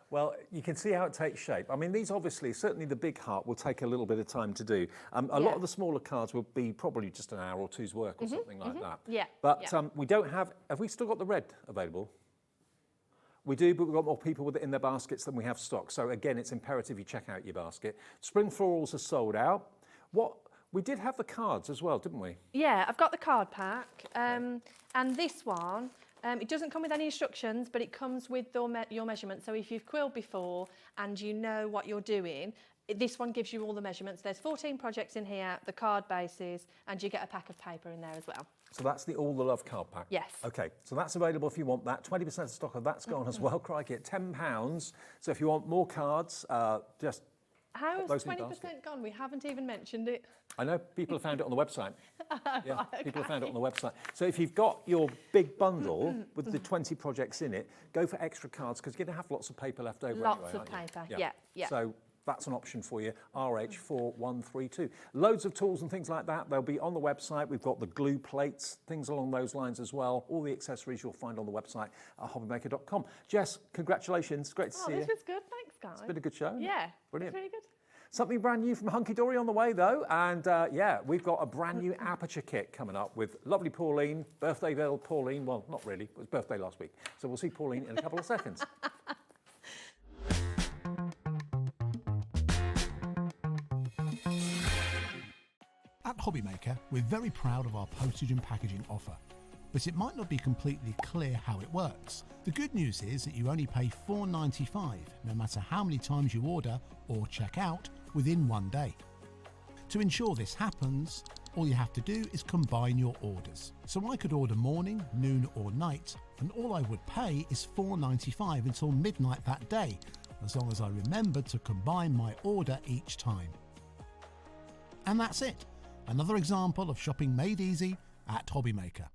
Well, you can see how it takes shape. I mean, these obviously, certainly the big heart will take a little bit of time to do. A lot of the smaller cards will be probably just an hour or two's work or something like that. Yeah. But we don't have we still got the red available? We do, but we've got more people with it in their baskets than we have stock. So again, it's imperative you check out your basket. Spring florals are sold out. We did have the cards as well, didn't we? Yeah, I've got the card pack. And this one, it doesn't come with any instructions, but it comes with your measurements. So if you've quilled before and you know what you're doing, this one gives you all the measurements. There's 14 projects in here, the card bases, and you get a pack of paper in there as well. So that's the All the Love card pack? Yes. Okay, so that's available if you want that. 20% of stock of that's gone as well, crikey, at £10. So if you want more cards, just... How's 20% gone? We haven't even mentioned it. I know, people have found it on the website. Yeah, Right, okay. people have found it on the website. So if you've got your big bundle with the 20 projects in it, go for extra cards because you're going to have lots of paper left over Lots anyway, of aren't you? paper, yeah. So that's an option for you, RH4132. Loads of tools and things like that. They'll be on the website. We've got the glue plates, things along those lines as well. All the accessories you'll find on the website at hobbymaker.com. Jess, congratulations. Great to see you. This was good. Thanks, guys. It's been a good show. Yeah, Brilliant. It's really good. Something brand new from Hunkydory on the way, though. And we've got a brand new aperture kit coming up with lovely Pauline, birthday girl Pauline. Well, not really. It was birthday last week. So we'll see Pauline in a couple of seconds. At Hobbymaker, we're very proud of our postage and packaging offer, but it might not be completely clear how it works. The good news is that you only pay $4.95 no matter how many times you order or check out within one day. To ensure this happens, all you have to do is combine your orders. So I could order morning, noon or night, and all I would pay is $4.95 until midnight that day, as long as I remember to combine my order each time. And that's it. Another example of shopping made easy at Hobbymaker.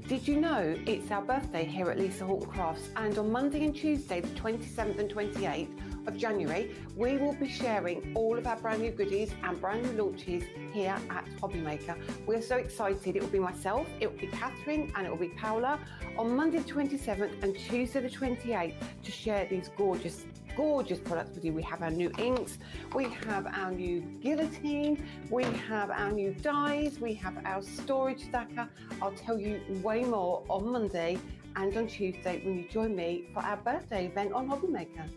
Did you know it's our birthday here at Lisa Houghton Crafts, and on Monday and Tuesday the 27th and 28th of January we will be sharing all of our brand new goodies and brand new launches here at Hobbymaker. We're so excited. It will be myself, it will be Catherine and it will be Paola on Monday the 27th and Tuesday the 28th to share these gorgeous products with you. We have our new inks, we have our new guillotine, we have our new dies, we have our storage stacker. I'll tell you way more on Monday and on Tuesday when you join me for our birthday event on Hobbymaker.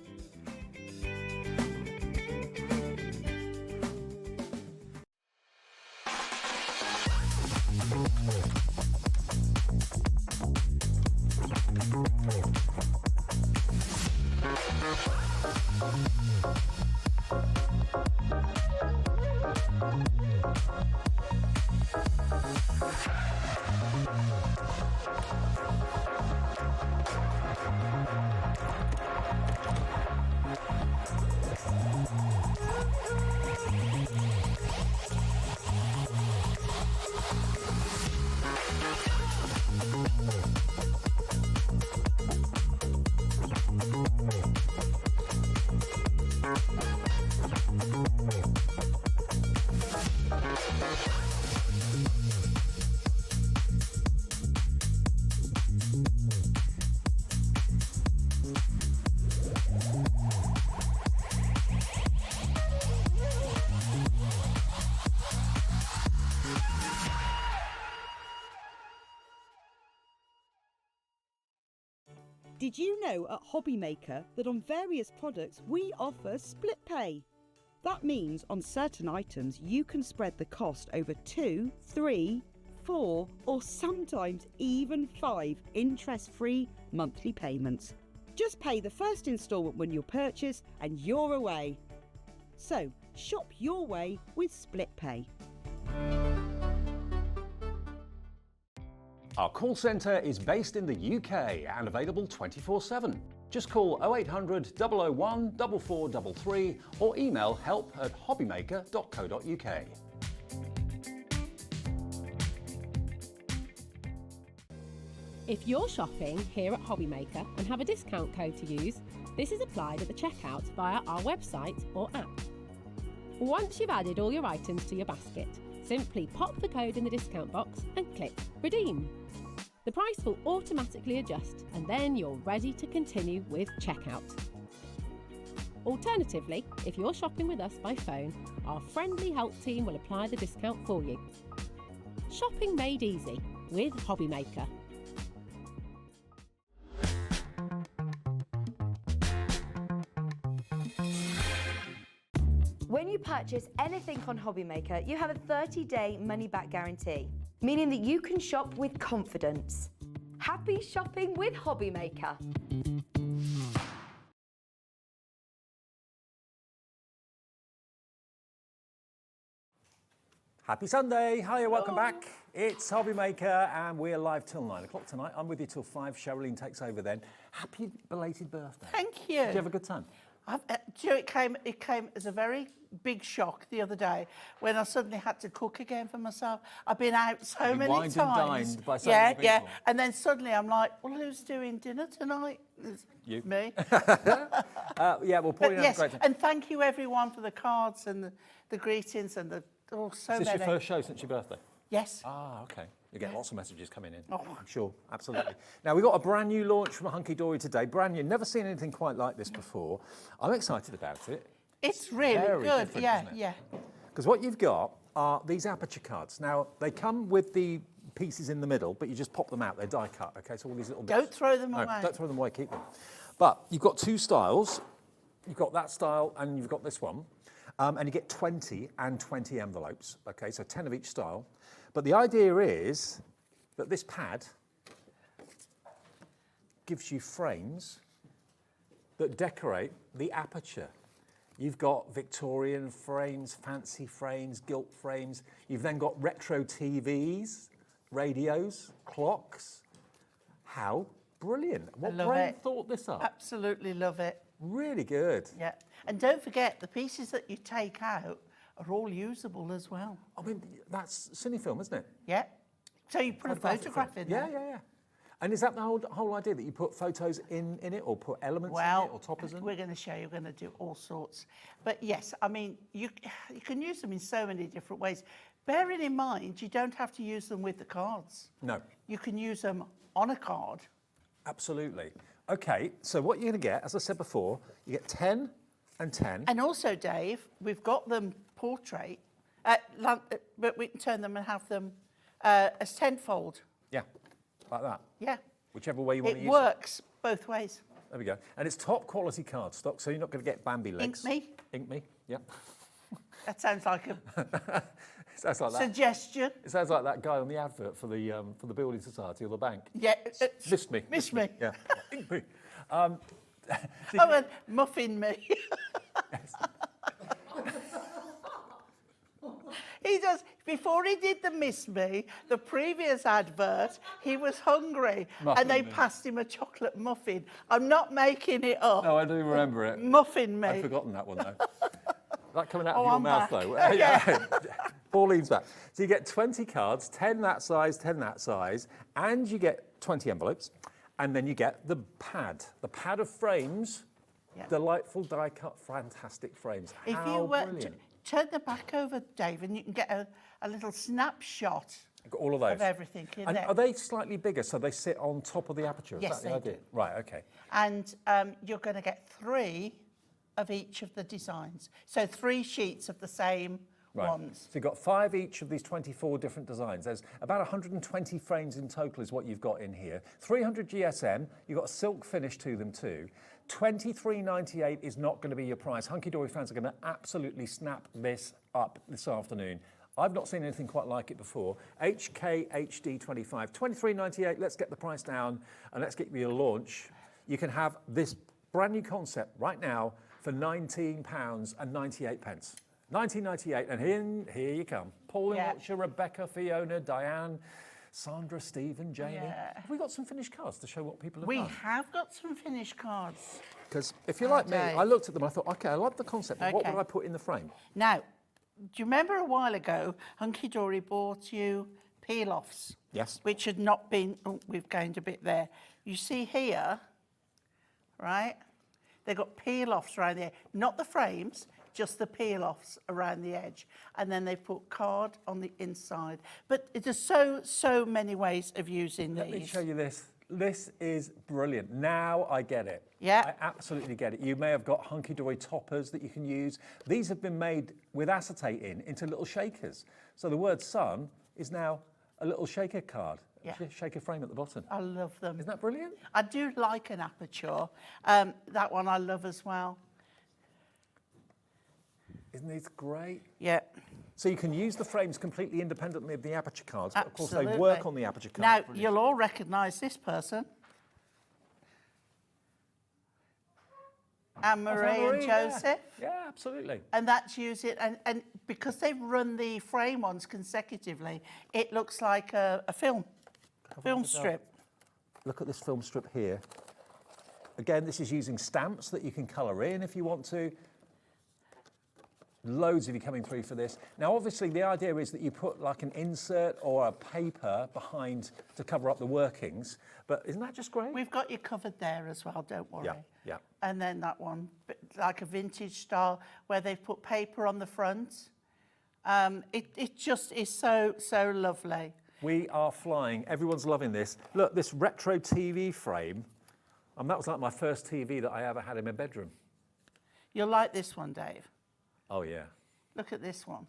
Did you know at Hobbymaker that on various products we offer split pay? That means on certain items you can spread the cost over 2, 3, 4 or sometimes even 5 interest-free monthly payments. Just pay the first instalment when you purchase and you're away. So shop your way with split pay. Our call centre is based in the UK and available 24/7. Just call 0800 001 4433 or email help@hobbymaker.co.uk. If you're shopping here at Hobbymaker and have a discount code to use, this is applied at the checkout via our website or app. Once you've added all your items to your basket, simply pop the code in the discount box and click Redeem. The price will automatically adjust and then you're ready to continue with checkout. Alternatively, if you're shopping with us by phone, our friendly help team will apply the discount for you. Shopping made easy with Hobbymaker. When you purchase anything on Hobbymaker, you have a 30-day money-back guarantee, meaning that you can shop with confidence. Happy shopping with Hobbymaker. Happy Sunday. Hiya, welcome back. It's Hobbymaker and we're live till 9 o'clock tonight. I'm with you till 5. Cheralene takes over then. Happy belated birthday. Thank you. Did you have a good time? Do you know, it came as a very big shock the other day when I suddenly had to cook again for myself. I've been out so many times. Wined and dined by so many people. Yeah. And then suddenly I'm like, well, who's doing dinner tonight? You. Me. Yeah, well, Pauline had a Yes, great time. and thank you everyone for the cards and the greetings and the so Is this many. your first show since your birthday? Yes. Ah, okay. You get lots of messages coming in. Oh. I'm sure, absolutely. Now, we've got a brand new launch from Hunkydory today. Brand new. Never seen anything quite like this before. I'm excited about it. It's really Very good. different, Yeah, isn't it? yeah. Because what you've got are these aperture cards. Now, they come with the pieces in the middle, but you just pop them out. They're die cut, okay? So all these little bits. Don't throw them No, away. don't throw them away, keep them. But you've got two styles. You've got that style and you've got this one. And you get 20 and 20 envelopes, okay? So 10 of each style. But the idea is that this pad gives you frames that decorate the aperture. You've got Victorian frames, fancy frames, gilt frames. You've then got retro TVs, radios, clocks. How brilliant. What love brain it. thought this up? Absolutely love it. Really good. Yeah. And don't forget, the pieces that you take out are all usable as well. I mean, that's cinefilm, isn't it? Yeah. So you put a photograph in there. Yeah. And is that the whole idea, that you put photos in it or put elements in it or toppers in? We're going to show you, we're going to do all sorts. But yes, I mean, you can use them in so many different ways. Bearing in mind, you don't have to use them with the cards. No. You can use them on a card. Absolutely. Okay, so what you're going to get, as I said before, you get 10 and 10. And also, Dave, we've got them portrait, but we can turn them and have them as tenfold. Yeah, like that. Yeah. Whichever way you want to use it. It works both ways. There we go. And it's top quality cardstock, so you're not going to get Bambi legs. Ink me. Ink me, yeah. That sounds like a sounds like that. suggestion. It sounds like that guy on the advert for the building society or the bank. Yeah. Missed me. Missed me. Yeah. Ink me. Oh, and muffin me. He does. Before he did the Miss Me, the previous advert, he was hungry Muffin and they me. passed him a chocolate muffin. I'm not making it up. No, I do remember it. Muffin me. I'd forgotten that one though. That coming out Oh, of your I'm mouth back. though. Yeah. Pauline's back. So you get 20 cards, 10 that size, 10 that size, and you get 20 envelopes, and then you get the pad of frames, delightful die-cut, fantastic frames. If How you brilliant. turn the back over, Dave, and you can get a little snapshot You've got all of those. of everything in And there. are they slightly bigger, so they sit on top of the aperture? Is Yes, that the they idea? do. Right, okay. And you're going to get 3 of each of the designs. So 3 sheets of the same ones. So you've got 5 each of these 24 different designs. There's about 120 frames in total is what you've got in here. 300 GSM, you've got a silk finish to them too. $23.98 is not going to be your price. Hunkydory fans are going to absolutely snap this up this afternoon. I've not seen anything quite like it before. HKHD25, $23.98. Let's get the price down and let's get you a launch. You can have this brand new concept right now for £19.98. $19.98, and here you come. Pauline, Yeah. Watcher, Rebecca, Fiona, Diane, Sandra, Stephen, Jamie. Yeah. Have we got some finished cards to show what people have We done? have got some finished cards. Because if you're like me, Dave. I looked at them and I thought, okay, I like the concept, but what Okay. would I put in the frame? Now, do you remember a while ago, Hunkydory bought you peel-offs? Yes. Which had not been, oh, we've gained a bit there. You see here, right? They've got peel-offs around there, not the frames, just the peel-offs around the edge. And then they put card on the inside. But there's so many ways of using Let me these. show you this. This is brilliant. Now I get it. Yeah. I absolutely get it. You may have got Hunkydory toppers that you can use. These have been made with acetate into little shakers. So the word sun is now a little shaker card, Yeah. shaker frame at the bottom. I love them. Isn't that brilliant? I do like an aperture. That one I love as well. Isn't this great? Yeah. So you can use the frames completely independently of the aperture cards, but of course Absolutely. they work on the aperture cards. Now, Brilliant. you'll all recognise this person. Anne-Marie and Anne-Marie, yeah. Joseph. Yeah, absolutely. And that's using, and because they've run the frame ones consecutively, it looks like a film strip. Look at this film strip here. Again, this is using stamps that you can colour in if you want to. Loads of you coming through for this. Now, obviously, the idea is that you put like an insert or a paper behind to cover up the workings. But isn't that just great? We've got you covered there as well, don't worry. Yeah, yeah. And then that one, like a vintage style, where they've put paper on the front. It just is so lovely. We are flying. Everyone's loving this. Look, this retro TV frame. That was like my first TV that I ever had in my bedroom. You'll like this one, Dave. Oh, yeah. Look at this one.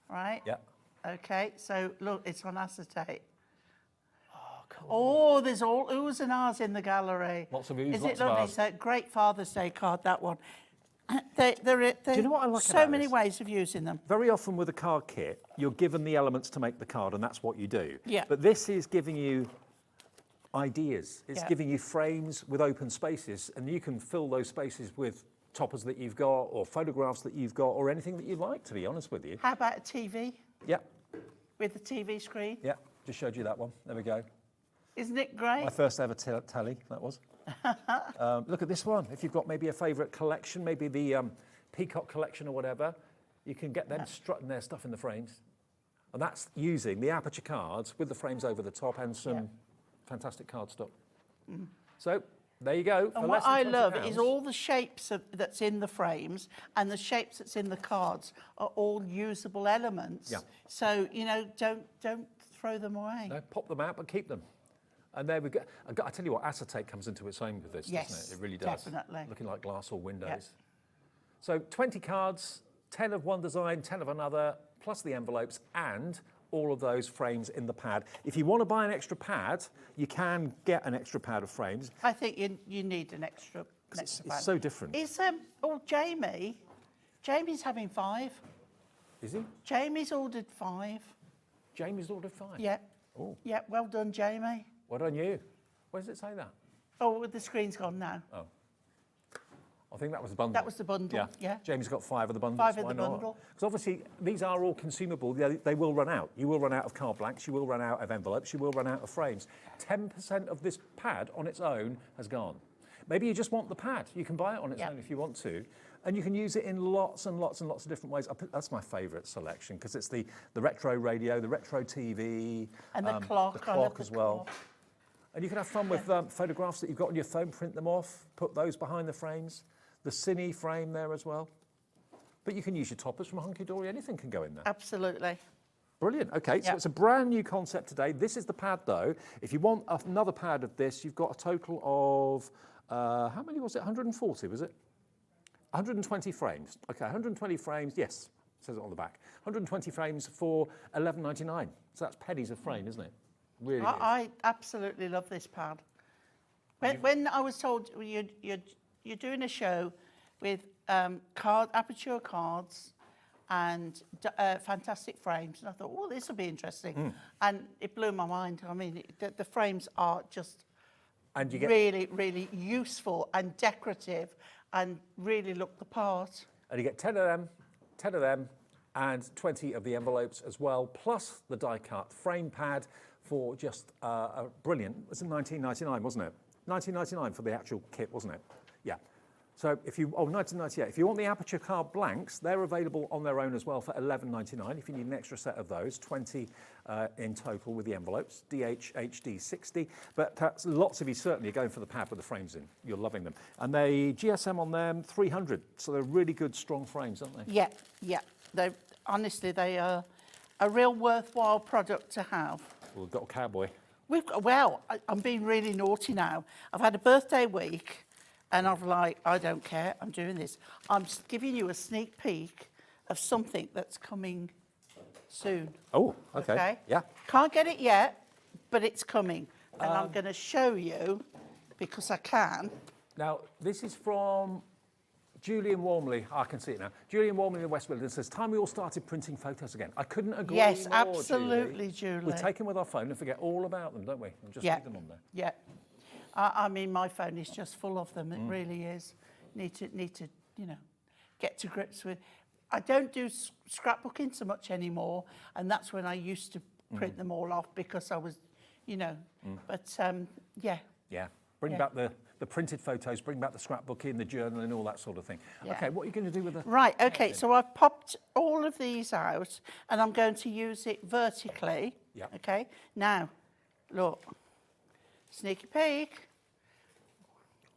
Right? Yeah. Okay, so look, it's on acetate. Oh, there's all oohs and ahs in the gallery. Lots of oohs, Is lots it of lovely? ahs. It's a great Father's Day card, that one. Do you know what I like so about many this? ways of using them. Very often with a card kit, you're given the elements to make the card, and that's what you do. Yeah. But this is giving you ideas. It's Yeah. giving you frames with open spaces, and you can fill those spaces with toppers that you've got, or photographs that you've got, or anything that you like, to be honest with you. How about a TV Yep, with the TV screen? yep. Just showed you that one. There we go. Isn't it great? My first ever telly, that was. Look at this one. If you've got maybe a favourite collection, maybe the Peacock collection or whatever, you can get them strutting their stuff in the frames. And that's using the aperture cards with the frames over the top and some fantastic cardstock. So there you go. And what I love is all the shapes that's in the frames and the shapes that's in the cards are all usable elements. Yeah. So, you know, don't throw them away. No, pop them out, but keep them. And there we go. I tell you what, acetate comes into its own with this, Yes, doesn't it? It really does. definitely. Looking like glass or windows. Yep. So 20 cards, 10 of one design, 10 of another, plus the envelopes and all of those frames in the pad. If you want to buy an extra pad, you can get an extra pad of frames. I think you need an extra. It's so different. Is Jamie's having 5. Is he? Jamie's ordered 5. Jamie's ordered 5? Yeah. Oh. Yeah, well done, Jamie. Well done you. Where does it say that? Oh, the screen's gone now. Oh. I think that was the bundle. That was the bundle, yeah. Jamie's got 5 of the bundles. 5 of Why the not? bundle. Because obviously these are all consumable. They will run out. You will run out of card blanks. You will run out of envelopes. You will run out of frames. 10% of this pad on its own has gone. Maybe you just want the pad. You can buy it on its own if you want to. And you can use it in lots and lots and lots of different ways. That's my favourite selection because it's the retro radio, the retro TV. And the clock. The clock as well. And you can have fun with photographs that you've got on your phone, print them off, put those behind the frames. The cine frame there as well. But you can use your toppers from Hunkydory. Anything can go in there. Absolutely. Brilliant. Okay, so it's a brand new concept today. This is the pad, though. If you want another pad of this, you've got a total of, how many was it? 140, was it? 120 frames. Okay, 120 frames. Yes, it says it on the back. 120 frames for $11.99. So that's pennies a frame, isn't it? Really is. I absolutely love this pad. When I was told you're doing a show with aperture cards and fantastic frames, and I thought, oh, this will be interesting. And it blew my mind. I mean, the frames are just really, really useful and decorative and really look the part. And you get 10 of them, and 20 of the envelopes as well, plus the die-cut frame pad for just a brilliant, it was $19.99, wasn't it? $19.99 for the actual kit, wasn't it? Yeah. So if you, $19.98. If you want the Aperture card blanks, they're available on their own as well for $11.99. If you need an extra set of those, 20 in total with the envelopes, DHHD 60. But lots of you certainly are going for the pad with the frames in. You're loving them. And they GSM on them 300. So they're really good, strong frames, aren't they? Yeah, yeah. Honestly, they are a real worthwhile product to have. Well, we've got a cowboy. I'm being really naughty now. I've had a birthday week. And I'm like, I don't care, I'm doing this. I'm just giving you a sneak peek of something that's coming soon. Oh, okay. Yeah. Can't get it yet, but it's coming. And I'm going to show you, because I can. Now, this is from Julian Warmley. I can see it now. Julian Warmley in the West Midlands says, time we all started printing photos again. I couldn't agree more, Yes, absolutely, Julie. We take them with our phone and forget all about them, don't we? And just leave them on there. Yeah. I mean, my phone is just full of them. It really is. Need to, get to grips with. I don't do scrapbooking so much anymore, and that's when I used to print them all off because I was, But yeah. Yeah. Bring back the printed photos. Bring back the scrapbooking, the journaling, all that sort of thing. Yeah. Okay. What are you going to do with the? Right. Okay. So I've popped all of these out, and I'm going to use it vertically. Yeah. Okay. Now, look. Sneaky peek.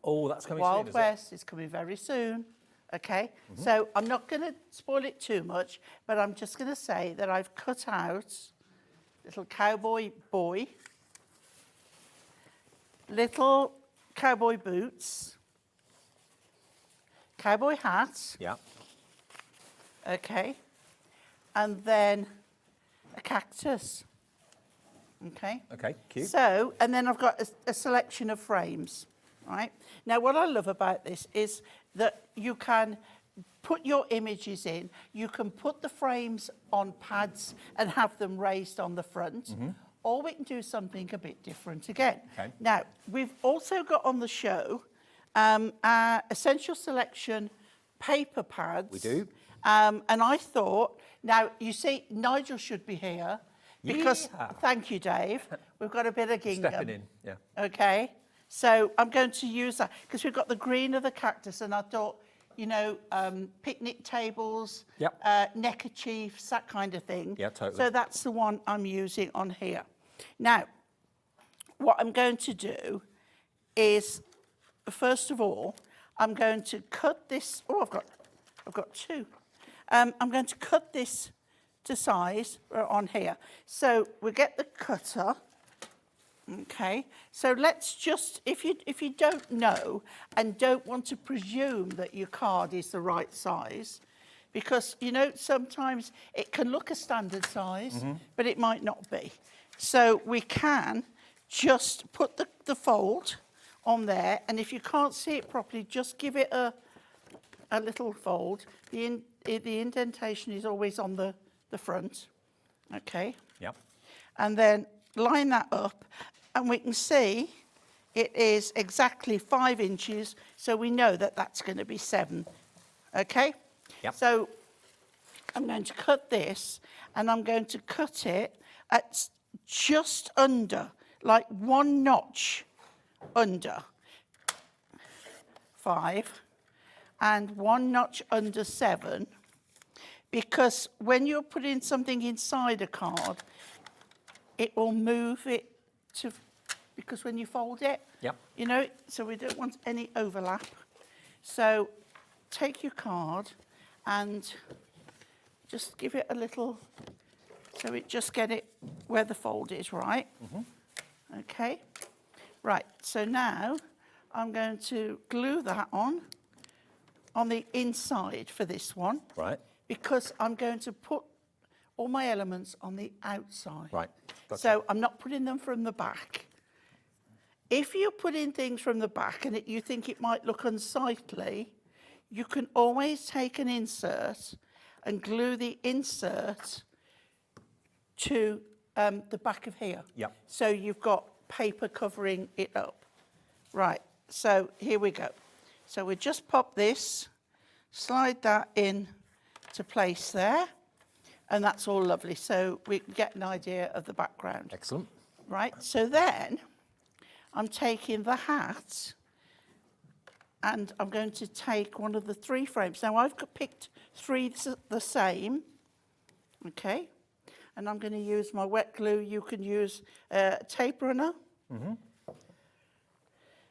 Oh, that's coming Wild soon, West is coming very soon. Okay, so I'm not going to spoil it too much, but I'm just going to say that I've cut out little cowboy boy, little cowboy boots, cowboy hat. Yeah. Okay, and then a cactus. Okay. Okay, cute. So, and then I've got a selection of frames, right? Now, what I love about this is that you can put your images in, you can put the frames on pads and have them raised on the front, or we can do something a bit different again. Okay. Now, we've also got on the show our Essential Selection paper pads. We do. And I thought, now, you see, Nigel should be here. Because, thank you, Dave, we've got a bit of gingham. Stepping in, yeah. Okay, so I'm going to use that because we've got the green of the cactus, and I thought, picnic tables, neckerchiefs, that kind of thing. Yeah, totally. So that's the one I'm using on here. Now, what I'm going to do is, first of all, I'm going to cut this. Oh, I've got two. I'm going to cut this to size on here. So we get the cutter. Okay, so let's just, if you don't know and don't want to presume that your card is the right size, because sometimes it can look a standard size, but it might not be. So we can just put the fold on there, and if you can't see it properly, just give it a little fold. The indentation is always on the front. Okay. Yep. And then line that up, and we can see it is exactly 5 inches, so we know that that's going to be 7. Okay. Yep. So I'm going to cut this, and I'm going to cut it at just under, like 1 notch under 5 and 1 notch under 7, because when you're putting something inside a card, it will move it to, because when you fold it, so we don't want any overlap. So take your card and just give it a little, so it just get it where the fold is, right? Okay. Right, so now I'm going to glue that on the inside for this one. Right. Because I'm going to put all my elements on the outside. Right. Gotcha. So I'm not putting them from the back. If you put in things from the back and you think it might look unsightly, you can always take an insert and glue the insert to the back of here. Yep. So you've got paper covering it up. Right, so here we go. So we just pop this, slide that in to place there, and that's all lovely. So we get an idea of the background. Excellent. Right, so then I'm taking the hat and I'm going to take one of the 3 frames. Now I've picked 3 the same, okay? And I'm going to use my wet glue. You can use tape runner.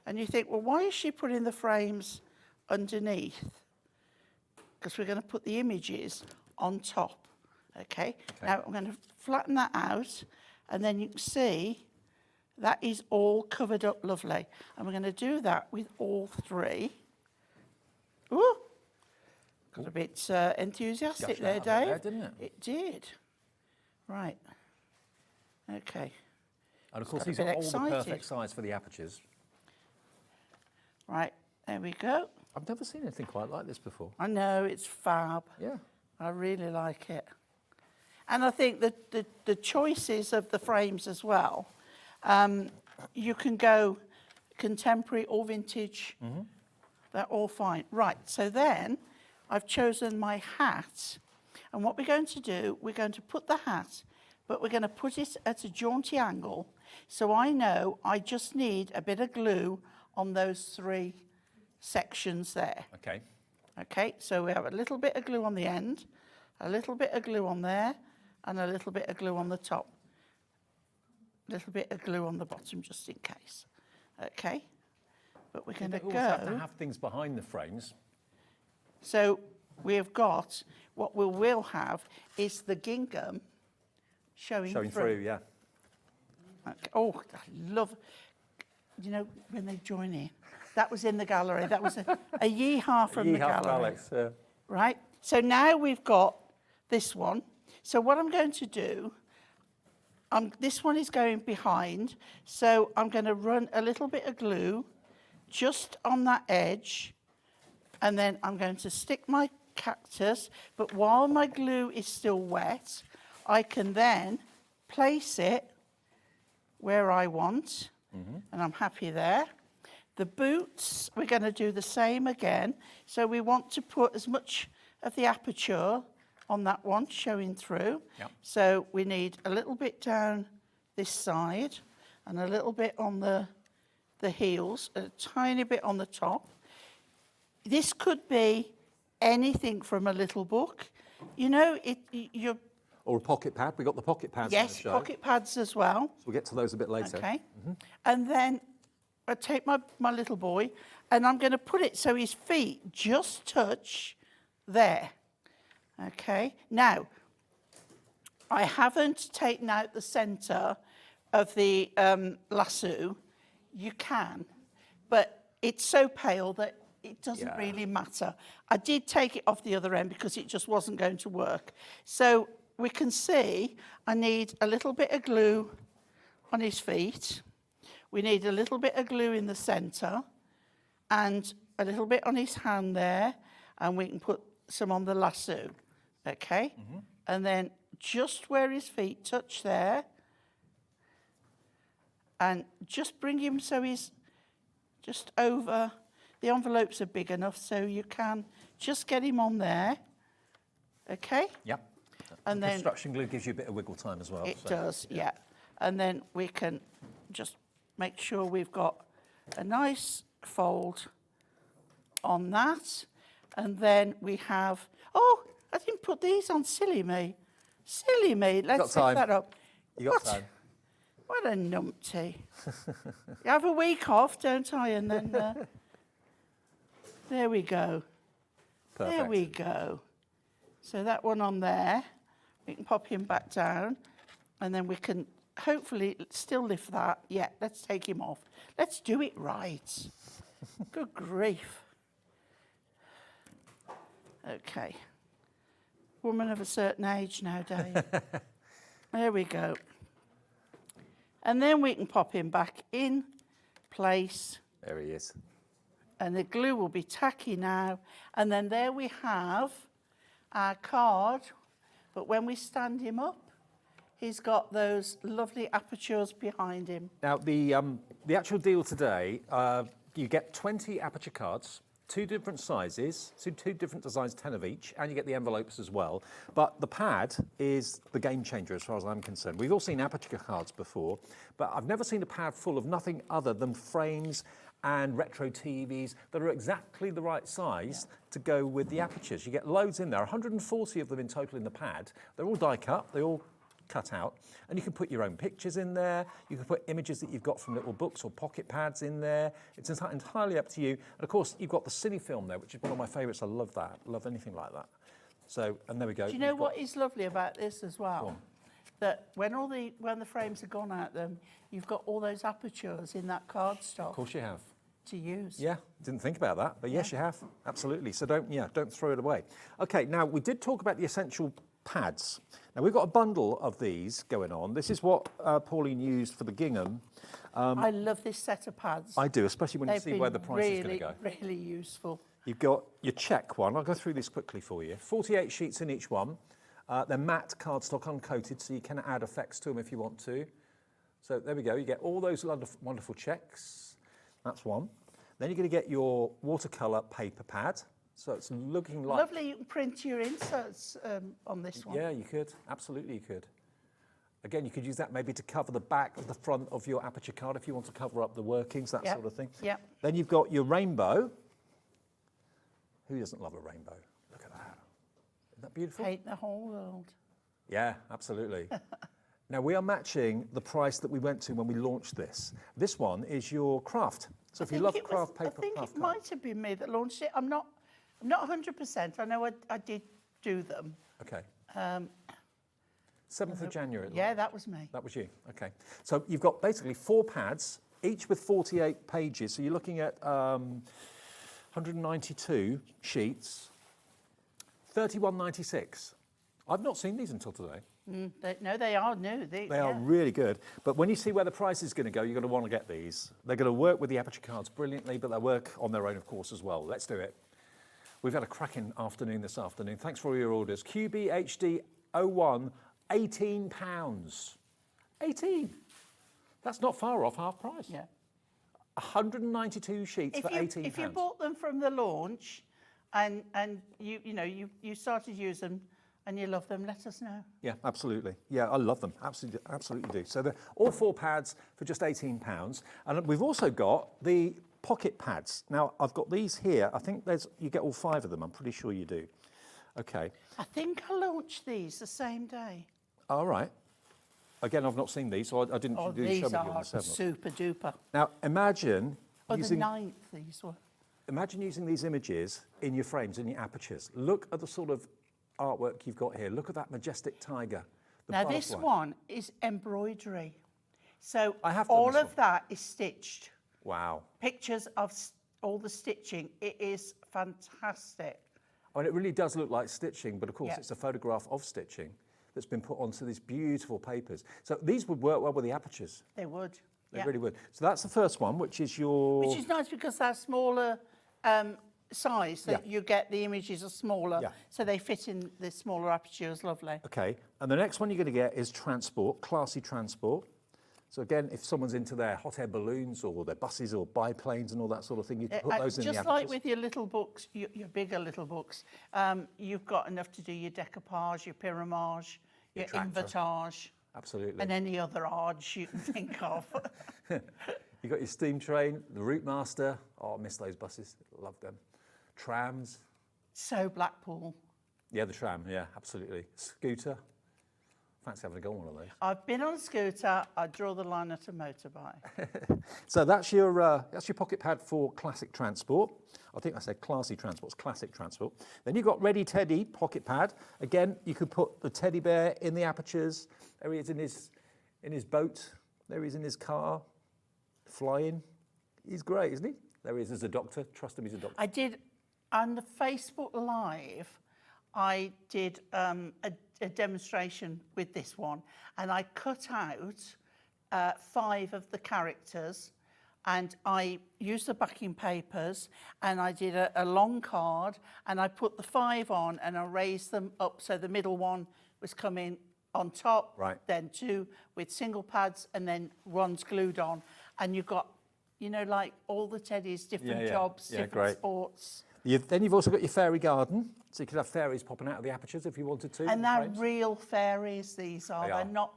And you think, well, why is she putting the frames underneath? Because we're going to put the images on top, okay? Now I'm going to flatten that out, and then you can see that is all covered up lovely. And we're going to do that with all 3. Ooh, got a bit enthusiastic there, Dave. There, didn't it? It did. Right. Okay. And of course, Got a these are bit all the excited. perfect size for the apertures. Right, there we go. I've never seen anything quite like this before. I know, it's fab. Yeah. I really like it. And I think that the choices of the frames as well, you can go contemporary or vintage. They're all fine. Right, so then I've chosen my hat. And what we're going to do, we're going to put the hat, but we're going to put it at a jaunty angle. So I know I just need a bit of glue on those 3 sections there. Okay. Okay, so we have a little bit of glue on the end, a little bit of glue on there, and a little bit of glue on the top. A little bit of glue on the bottom, just in case. Okay, but we're going to You go. always have to have things behind the frames. So we've got, what we will have is the gingham showing through, yeah. Okay. Oh, I love, you know, when they join in. That was in the gallery. That was a yeehaw from the gallery. From Alex, yeah. Right, so now we've got this one. So what I'm going to do, this one is going behind, so I'm going to run a little bit of glue just on that edge, and then I'm going to stick my cactus, but while my glue is still wet, I can then place it where I want, and I'm happy there. The boots, we're going to do the same again. So we want to put as much of the aperture on that one showing through. Yep. So we need a little bit down this side and a little bit on the heels, a tiny bit on the top. This could be anything from a little book. You know, you're... Or a pocket pad. We've got the pocket pads. Yes, pocket pads as well. So we'll get to those a bit later. Okay. And then I take my little boy and I'm going to put it so his feet just touch there. Okay. Now, I haven't taken out the centre of the lasso. You can, but it's so pale that it doesn't really matter. I did take it off the other end because it just wasn't going to work. So we can see I need a little bit of glue on his feet. We need a little bit of glue in the centre and a little bit on his hand there, and we can put some on the lasso, okay? And then just where his feet touch there, and just bring him so he's just over. The envelopes are big enough so you can just get him on there, okay? Yep. And then construction glue gives you a bit of wiggle time as well. it does, yeah. And then we can just make sure we've got a nice fold on that. And then we have, oh, I didn't put these on, silly me. Silly me, let's pick that up. You got time. What a numpty. You have a week off, don't I? And then, there we go. Perfect. There we go. So that one on there, we can pop him back down, and then we can hopefully still lift that. Yeah, let's take him off. Let's do it right. Good grief. Okay. Woman of a certain age now, Dave. There we go. And then we can pop him back in place. There he is. And the glue will be tacky now. And then there we have our card. But when we stand him up, he's got those lovely apertures behind him. Now, the actual deal today, you get 20 aperture cards 2 different sizes, so 2 different designs, 10 of each, and you get the envelopes as well. But the pad is the game changer as far as I'm concerned. We've all seen aperture cards before, but I've never seen a pad full of nothing other than frames and retro TVs that are exactly the right size to go with the apertures. You get loads in there, 140 of them in total in the pad. They're all die cut, they all cut out, and you can put your own pictures in there. You can put images that you've got from little books or pocket pads in there. It's entirely up to you. And of course, you've got the cine film there, which is one of my favourites. I love that. Love anything like that. So, and there we go. Do you know what is lovely about this as well? That when the frames are gone out them, you've got all those apertures in that cardstock. Of course you have. To use. Yeah, didn't think about that, but yes, you have. Absolutely. So don't throw it away. Okay, now we did talk about the essential pads. Now we've got a bundle of these going on. This is what Pauline used for the gingham. I love this set of pads. I do, especially when you see where the price is going to go. Really useful. You've got your check one. I'll go through this quickly for you. 48 sheets in each one. They're matte cardstock, uncoated, so you can add effects to them if you want to. So there we go. You get all those wonderful checks. That's one. Then you're going to get your watercolour paper pad. So it's looking like... Lovely, you can print your inserts on this one. Yeah, you could. Absolutely, you could. Again, you could use that maybe to cover the back of the front of your aperture card if you want to cover up the workings, that sort of thing. Yeah. Then you've got your rainbow. Who doesn't love a rainbow? Look at that. Isn't that beautiful? Paint the whole world. Yeah, absolutely. Now, we are matching the price that we went to when we launched this. This one is your craft. So if you love craft paper, I think it might have been me that launched it. I'm not 100%. I know I did do them. Okay. 7th of January. Yeah, that was me. That was you. Okay. So you've got basically 4 pads, each with 48 pages. So you're looking at 192 sheets, 31.96. I've not seen these until today. No, they are new. They are really good. But when you see where the price is going to go, you're going to want to get these. They're going to work with the aperture cards brilliantly, but they'll work on their own, of course, as well. Let's do it. We've had a cracking afternoon this afternoon. Thanks for all your orders. QBHD 01, £18. 18. That's not far off half price. Yeah. 192 sheets for £18. If you bought them from the launch and you started using them and you love them, let us know. Yeah, absolutely. Yeah, I love them. Absolutely do. So they're all 4 pads for just £18. And we've also got the pocket pads. Now, I've got these here. I think you get all 5 of them. I'm pretty sure you do. Okay. I think I launched these the same day. All right. Again, I've not seen these, so I didn't do show me on the 7th. These are super duper. Now, imagine using... the 9th, these were. Imagine using these images in your frames, in your apertures. Look at the sort of artwork you've got here. Look at that majestic tiger. Now, this one is embroidery. So all of that is stitched. Wow. Pictures of all the stitching. It is fantastic. I mean, it really does look like stitching, but of course it's a photograph of stitching that's been put onto these beautiful papers. So these would work well with the apertures. They would. They really would. So that's the first one, which is your... Which is nice because they're smaller size, so you get the images are smaller, so they fit in the smaller apertures. Lovely. Okay, and the next one you're going to get is transport, classy transport. So again, if someone's into their hot air balloons or their buses or biplanes and all that sort of thing, you can put those in the apertures. Just like with your little books, your bigger little books, you've got enough to do your decoupage, your pyramage, your invertage. Absolutely. And any other arge you can think of. You've got your steam train, the Route Master. Oh, I miss those buses. Love them. Trams. So Blackpool. Yeah, the tram. Yeah, absolutely. Scooter. Fancy having a go on one of those. I've been on a scooter. I draw the line at a motorbike. So that's your pocket pad for classic transport. I think I said classy transport. It's classic transport. Then you've got Ready Teddy pocket pad. Again, you could put the teddy bear in the apertures. There he is in his boat. There he is in his car, flying. He's great, isn't he? There he is as a doctor. Trust him, he's a doctor. I did on the Facebook Live. I did a demonstration with this one, and I cut out 5 of the characters, and I used the backing papers, and I did a long card, and I put the 5 on, and I raised them up so the middle one was coming on top, then 2 with single pads, and then one's glued on, and you've got you know, like all the teddies, different Yeah, jobs, yeah, different great. sports. Then you've also got your fairy garden, so you could have fairies popping out of the apertures if you wanted to. And they're real fairies, these are. They're not,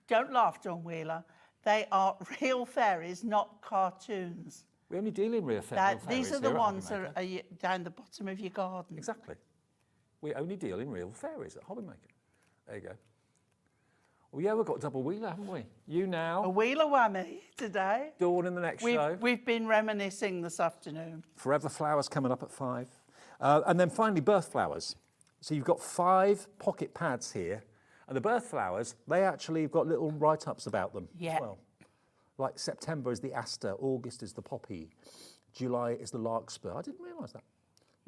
don't laugh, John Wheeler. They are real fairies, not cartoons. We only deal in real fairies. These are the ones that are down the bottom of your garden. Exactly. We only deal in real fairies at Hobbymaker. There you go. Well, yeah, we've got a double wheeler, haven't we? You now. A wheeler whammy today. Dawn in the next show. We've been reminiscing this afternoon. Forever Flowers coming up at 5. And then finally, birth flowers. So you've got 5 pocket pads here. And the birth flowers, they actually have got little write-ups about them as well. Like September is the aster, August is the poppy, July is the larkspur. I didn't realise that.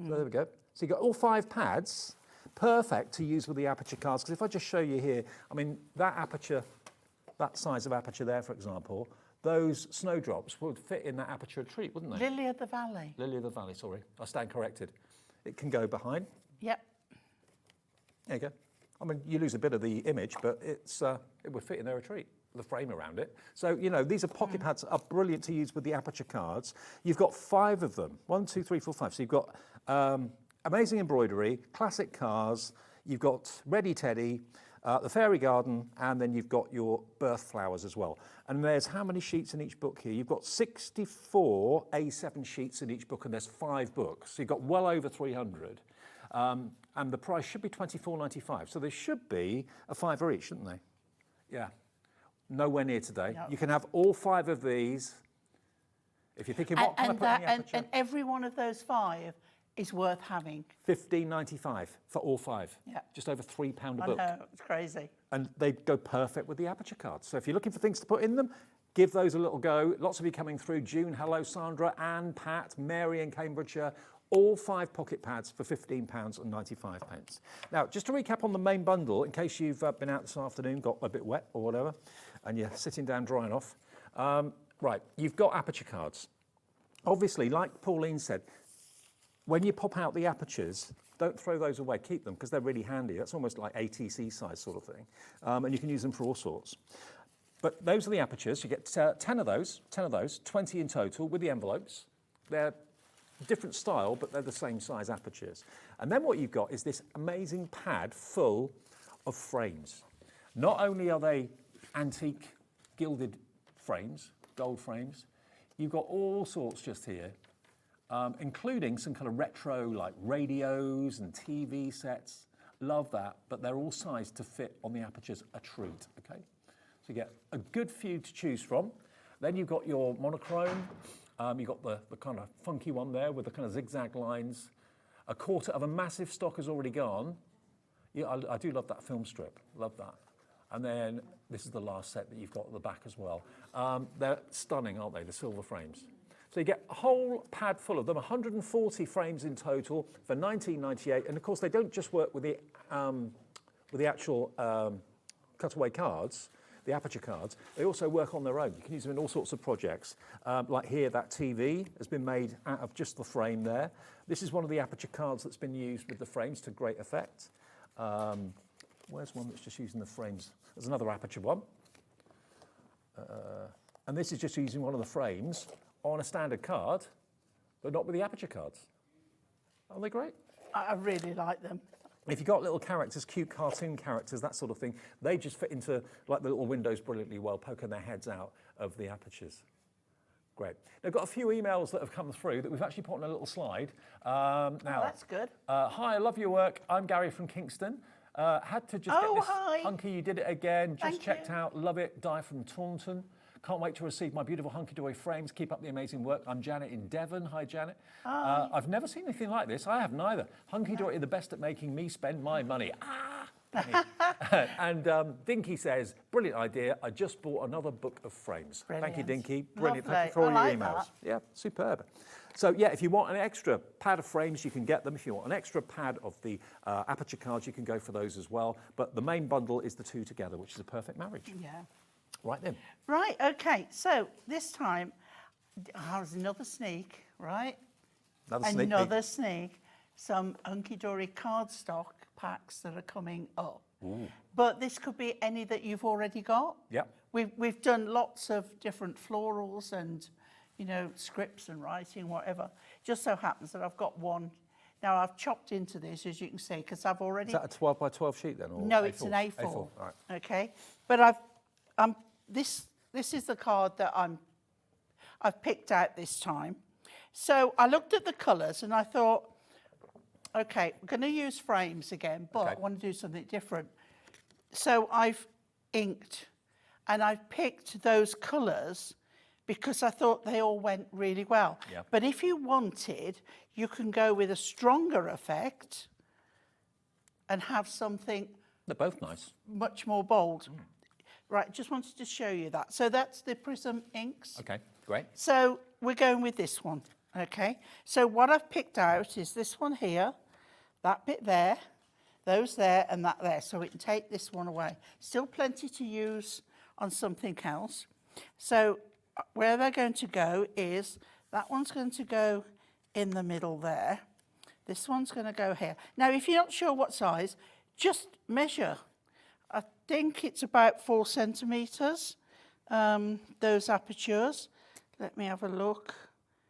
So there we go. So you've got all 5 pads. Perfect to use with the aperture cards, because if I just show you here, I mean, that aperture, that size of aperture there, for example, those snowdrops would fit in that aperture treat, wouldn't they? Lily of the Valley. Lily of the Valley, sorry. I stand corrected. It can go behind. Yep. There you go. I mean, you lose a bit of the image, but it's it would fit in their retreat, the frame around it. So, you know, these are pocket pads are brilliant to use with the aperture cards. You've got 5 of them. 1, 2, 3, 4, 5. So you've got amazing embroidery, classic cars, you've got Ready Teddy, the Fairy Garden, and then you've got your birth flowers as well. And there's how many sheets in each book here? You've got 64 A7 sheets in each book, and there's 5 books. So you've got well over 300. And the price should be $24.95. So there should be a £5 each, shouldn't they? Yeah. Nowhere near today. No. You can have all 5 of these. If you're thinking, what can I put in the aperture? And every one of those 5 is worth having. $15.95 for all 5. Yeah. Just over £3 a book. I know, it's crazy. And they go perfect with the aperture cards. So if you're looking for things to put in them, give those a little go. Lots of you coming through. June, hello, Sandra, Anne, Pat, Mary in Cambridgeshire. All 5 pocket pads for £15.95. Now, just to recap on the main bundle, in case you've been out this afternoon, got a bit wet or whatever, and you're sitting down drying off. Right, you've got aperture cards. Obviously, like Pauline said, when you pop out the apertures, don't throw those away, keep them, because they're really handy. That's almost like ATC size sort of thing. And you can use them for all sorts. But those are the apertures. You get 10 of those, 20 in total with the envelopes. They're different style, but they're the same size apertures. And then what you've got is this amazing pad full of frames. Not only are they antique gilded frames, gold frames, you've got all sorts just here, including some kind of retro like radios and TV sets. Love that, but they're all sized to fit on the apertures a treat, okay? So you get a good few to choose from. Then you've got your monochrome. You've got the kind of funky one there with the kind of zigzag lines. A quarter of a massive stock has already gone. Yeah, I do love that film strip, love that. And then this is the last set that you've got at the back as well. They're stunning, aren't they, the silver frames? So you get a whole pad full of them, 140 frames in total for $19.98. And of course, they don't just work with the actual cutaway cards, the aperture cards, they also work on their own. You can use them in all sorts of projects. Like here, that TV has been made out of just the frame there. This is one of the aperture cards that's been used with the frames to great effect. Where's one that's just using the frames? There's another aperture one. And this is just using one of the frames on a standard card, but not with the aperture cards. Aren't they great? I really like them. If you've got little characters, cute cartoon characters, that sort of thing, they just fit into like the little windows brilliantly well, poking their heads out of the apertures. Great. Now, I've got a few emails that have come through that we've actually put on a little slide. Now, that's good. Hi, I love your work. I'm Gary from Kingston. Had to just get this hunky. You did it again. Just checked out. Love it. Di from Taunton. Can't wait to receive my beautiful hunky-dory frames. Keep up the amazing work. I'm Janet in Devon. Hi, Janet. I've never seen anything like this. I haven't either. Hunky-dory are the best at making me spend my money. And Dinky says, brilliant idea. I just bought another book of frames. Brilliant. Thank you, Dinky. Brilliant. Lovely. Thank you for all I your like emails. that. Yeah, superb. So, yeah, if you want an extra pad of frames, you can get them. If you want an extra pad of the aperture cards, you can go for those as well. But the main bundle is the two together, which is a perfect marriage. Yeah. Right then. Right, okay. So this time, there's another sneak, right? Another sneak. Some hunky-dory cardstock packs that are coming up. Ooh. But this could be any that you've already got. Yep. We've done lots of different florals and, you know, scripts and writing, whatever. Just so happens that I've got one. Now I've chopped into this, as you can see, because I've already... Is that a 12 by 12 sheet then? Or no, A4? it's an A4. A4, right. Okay, but this is the card that I've picked out this time. So I looked at the colours and I thought, okay, we're going to use frames again, but I want to do something different. So I've inked and I've picked those colours because I thought they all went really well. Yeah. But if you wanted, you can go with a stronger effect and have something... They're both nice. Much more bold. Right, just wanted to show you that. So that's the Prism inks. Okay, great. So we're going with this one, okay? So what I've picked out is this one here, that bit there, those there, and that there. So we can take this one away. Still plenty to use on something else. So where they're going to go is, that one's going to go in the middle there. This one's going to go here. Now, if you're not sure what size, just measure. I think it's about 4 centimetres, those apertures. Let me have a look.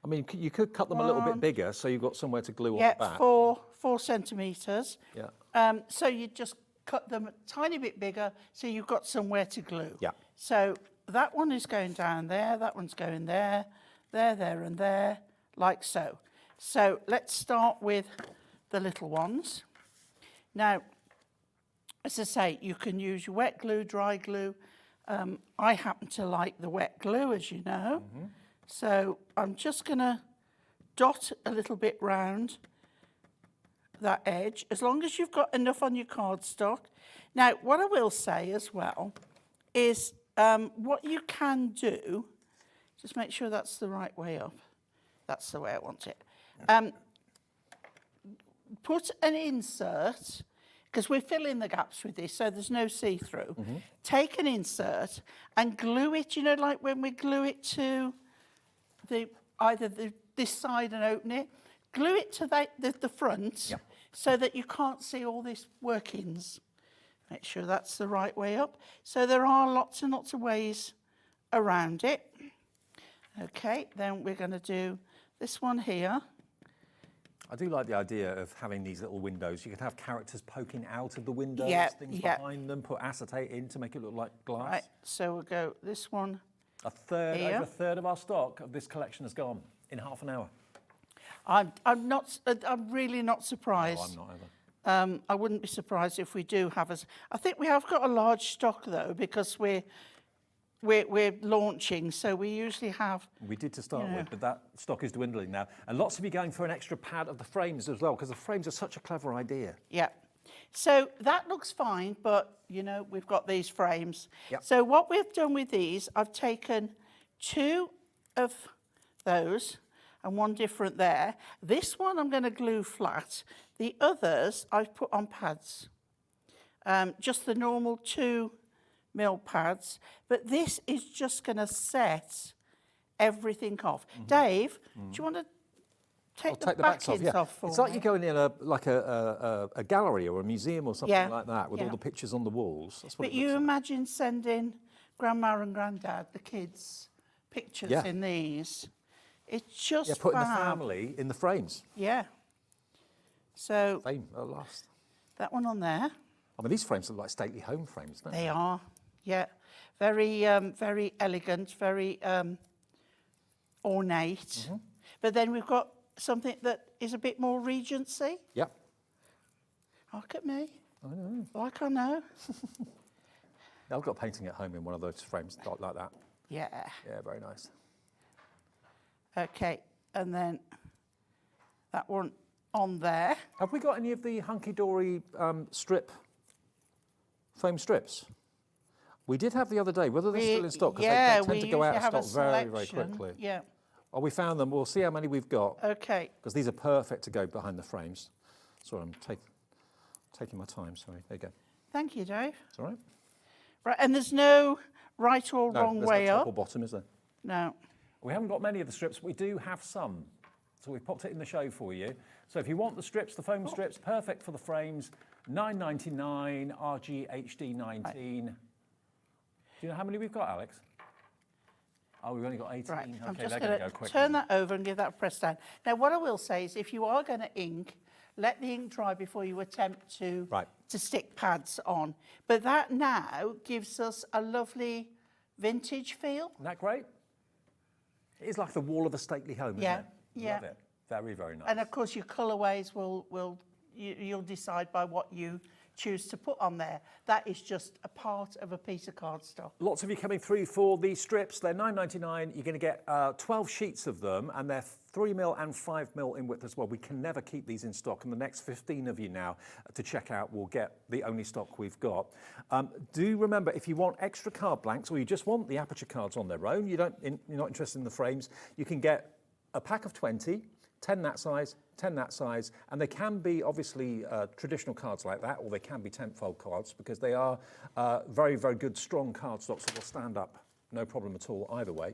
I mean, you could cut them a little bit bigger so you've got somewhere to glue on the back. 4 centimetres. Yeah. So you just cut them a tiny bit bigger so you've got somewhere to glue. Yeah. So that one is going down there, that one's going there, there, and there, like so. So let's start with the little ones. Now, as I say, you can use your wet glue, dry glue. I happen to like the wet glue, as you know. So I'm just going to dot a little bit round that edge, as long as you've got enough on your cardstock. Now, what I will say as well is what you can do, just make sure that's the right way up. That's the way I want it. Put an insert, because we're filling the gaps with this, so there's no see-through. Take an insert and glue it, you know, like when we glue it to this side and open it, glue it to the front so that you can't see all these workings. Make sure that's the right way up. So there are lots and lots of ways around it. Okay, then we're going to do this one here. I do like the idea of having these little windows. You could have characters poking out of the windows, things behind them, put acetate in to make it look like glass. Right, so we'll go this one. Over a third of our stock of this collection has gone in half an hour. I'm really not surprised. No, I'm not either. I wouldn't be surprised if we do have I think we have got a large stock though, because we're launching, so we usually have... We did to start with, but that stock is dwindling now. And lots of you going for an extra pad of the frames as well, because the frames are such a clever idea. Yeah. So that looks fine, but, you know, we've got these frames. Yep. So what we've done with these, I've taken 2 of those and 1 different there. This one I'm going to glue flat. The others I've put on pads. Just the normal 2 mil pads, but this is just going to set everything off. Dave, do you want to take the backings off for It's like me? you're going in a gallery or a museum or something like that with all the pictures on the walls. That's what But you imagine sending Grandma and Granddad, the kids, pictures in these. It's just putting fab. the family in the frames. Yeah. So Fame at last. that one on there. I mean, these frames look like stately home frames, don't they? They are, yeah. Very, very elegant, very ornate. But then we've got something that is a bit more Regency. Yep. Look at me. I know. Like I know. I've got painting at home in one of those frames like that. Yeah. Yeah, very nice. Okay, and then that one on there. Have we got any of the Hunkydory foam strips? We did have the other day. Whether they're still in stock, because they tend to go out of stock very, very quickly. Yeah. Oh, we found them. We'll see how many we've got. Okay. Because these are perfect to go behind the frames. Sorry, I'm taking my time. Sorry. There you go. Thank you, Dave. It's all right. Right, and there's no right or wrong way no top up. or bottom, is there? No. We haven't got many of the strips, but we do have some. So we've popped it in the show for you. So if you want the strips, the foam strips, perfect for the frames, $9.99, RG HD 19. Right. Do you know how many we've got, Alex? Oh, we've only got 18. Right, I'm Okay, just they're going going to go to quick. turn that over and give that a press down. Now, what I will say is if you are going to ink, let the ink dry before you attempt to stick pads on. But that now gives us a lovely vintage feel. Isn't that great? It is like the wall of a stately home, isn't it? Yeah. Love it. Very, very nice. And of course, your colourways you'll decide by what you choose to put on there. That is just a part of a piece of cardstock. Lots of you coming through for these strips. They're $9.99. You're going to get 12 sheets of them, and they're 3mm and 5mm in width as well. We can never keep these in stock, and the next 15 of you now to check out will get the only stock we've got. Do remember, if you want extra card blanks, or you just want the aperture cards on their own, you're not interested in the frames, you can get a pack of 20, 10 that size, 10 that size, and they can be obviously traditional cards like that, or they can be tent-fold cards, because they are very, very good, strong cardstocks that will stand up, no problem at all either way.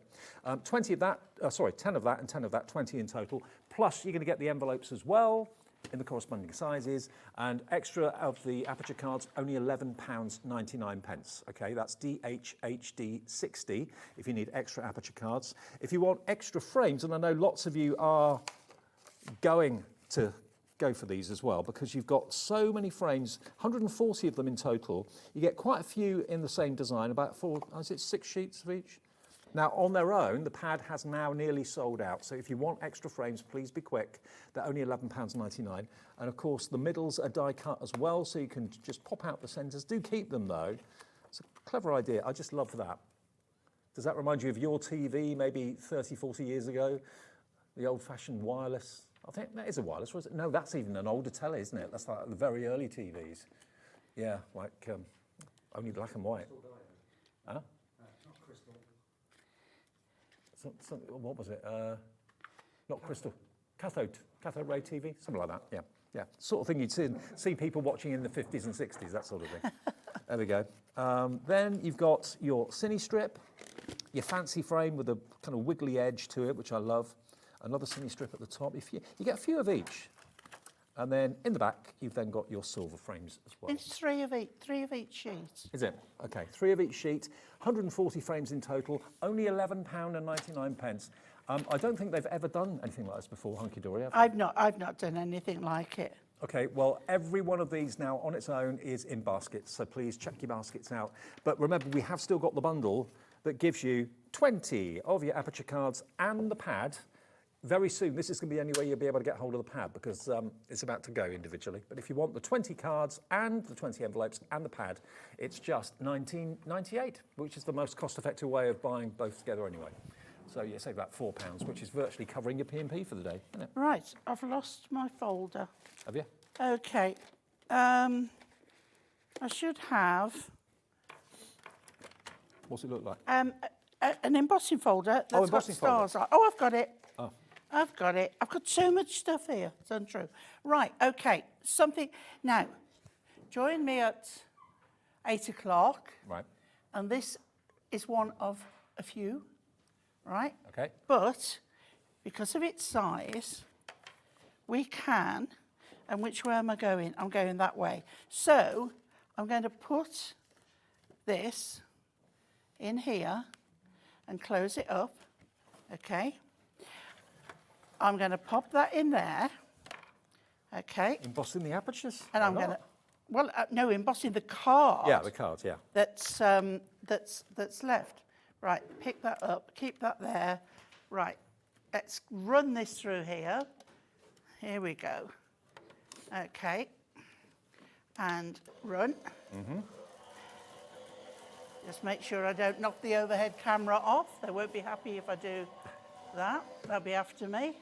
10 of that and 10 of that, 20 in total, plus you're going to get the envelopes as well in the corresponding sizes, and extra of the aperture cards, only £11.99. Okay, that's DHHD 60 if you need extra aperture cards. If you want extra frames, and I know lots of you are going to go for these as well, because you've got so many frames, 140 of them in total. You get quite a few in the same design, about 6 sheets of each. Now, on their own, the pad has now nearly sold out. So if you want extra frames, please be quick. They're only £11.99. And of course, the middles are die cut as well, so you can just pop out the centres. Do keep them though. It's a clever idea. I just love that. Does that remind you of your TV maybe 30, 40 years ago? The old-fashioned wireless. I think that is a wireless, was it? No, that's even an older telly, isn't it? That's like the very early TVs. Yeah, like only black and white. Huh? Not crystal. What was it? Not crystal. Cathode ray TV, something like that. Yeah, yeah. Sort of thing you'd see people watching in the 50s and 60s, that sort of thing. There we go. Then you've got your cine strip, your fancy frame with a kind of wiggly edge to it, which I love. Another cine strip at the top. You get a few of each. And then in the back, you've then got your silver frames as well. It's three of each sheet. Is it? Okay, 3 of each sheet, 140 frames in total, only £11.99. I don't think they've ever done anything like this before, Hunkydory, have they? I've not done anything like it. Okay, well, every one of these now on its own is in baskets, so please check your baskets out. But remember, we have still got the bundle that gives you 20 of your aperture cards and the pad. Very soon, this is going to be the only way you'll be able to get hold of the pad, because it's about to go individually. But if you want the 20 cards and the 20 envelopes and the pad, it's just £19.98, which is the most cost-effective way of buying both together anyway. So you save about £4, which is virtually covering your P&P for the day, isn't it? Right, I've lost my folder. Have you? Okay. I should have... What's it look like? An embossing folder that's embossing got stars folder. on. Oh, I've got it. Oh. I've got it. I've got so much stuff here. It's untrue. Right, okay. Something... Now, join me at 8 o'clock. Right. And this is one of a few, right? Okay. But because of its size, we can... And which way am I going? I'm going that way. So I'm going to put this in here and close it up, okay? I'm going to pop that in there, okay? Embossing the apertures? And I'm going to, well, no, embossing the card. Yeah, the cards, yeah. That's left. Right, pick that up, keep that there. Right, let's run this through here. Here we go. Okay, and run. Mm-hmm. Just make sure I don't knock the overhead camera off. They won't be happy if I do that. They'll be after me.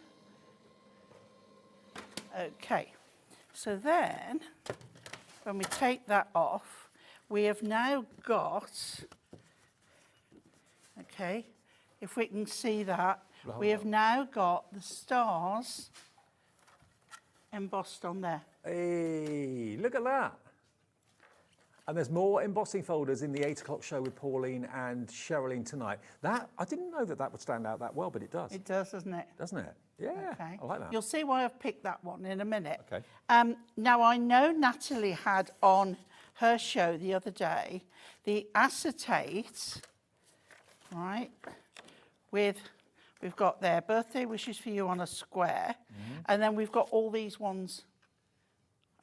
Okay, so then when we take that off, we have now got, okay, if we can see that, we have now got the stars embossed on there. Hey, look at that. And there's more embossing folders in the 8 o'clock show with Pauline and Cheralene tonight. That, I didn't know that would stand out that well, but it does. It does, doesn't it? Doesn't it? Yeah, Okay. I like that. You'll see why I've picked that one in a minute. Okay. Now, I know Natalie had on her show the other day the acetate, right, we've got their birthday wishes for you on a square, and then we've got all these ones.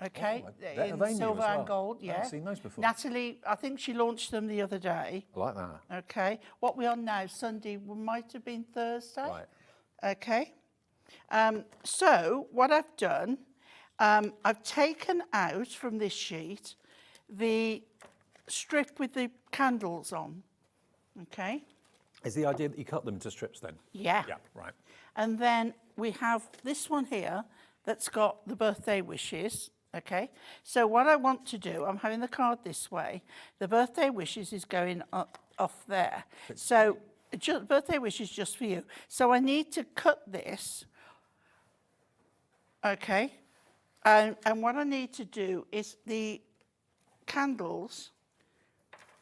Okay, Are they in new silver as well? and gold. I Yeah, haven't seen those before. Natalie, I think she launched them the other day. I like that. Okay, what we're on now, Sunday, might have been Thursday. Right. Okay, so what I've done, I've taken out from this sheet the strip with the candles on. Okay. Is the idea that you cut them into strips then? Yeah. Yeah, right. And then we have this one here that's got the birthday wishes. Okay, so what I want to do, I'm having the card this way. The birthday wishes is going off there. So birthday wishes just for you. So I need to cut this. Okay, and what I need to do is the candles.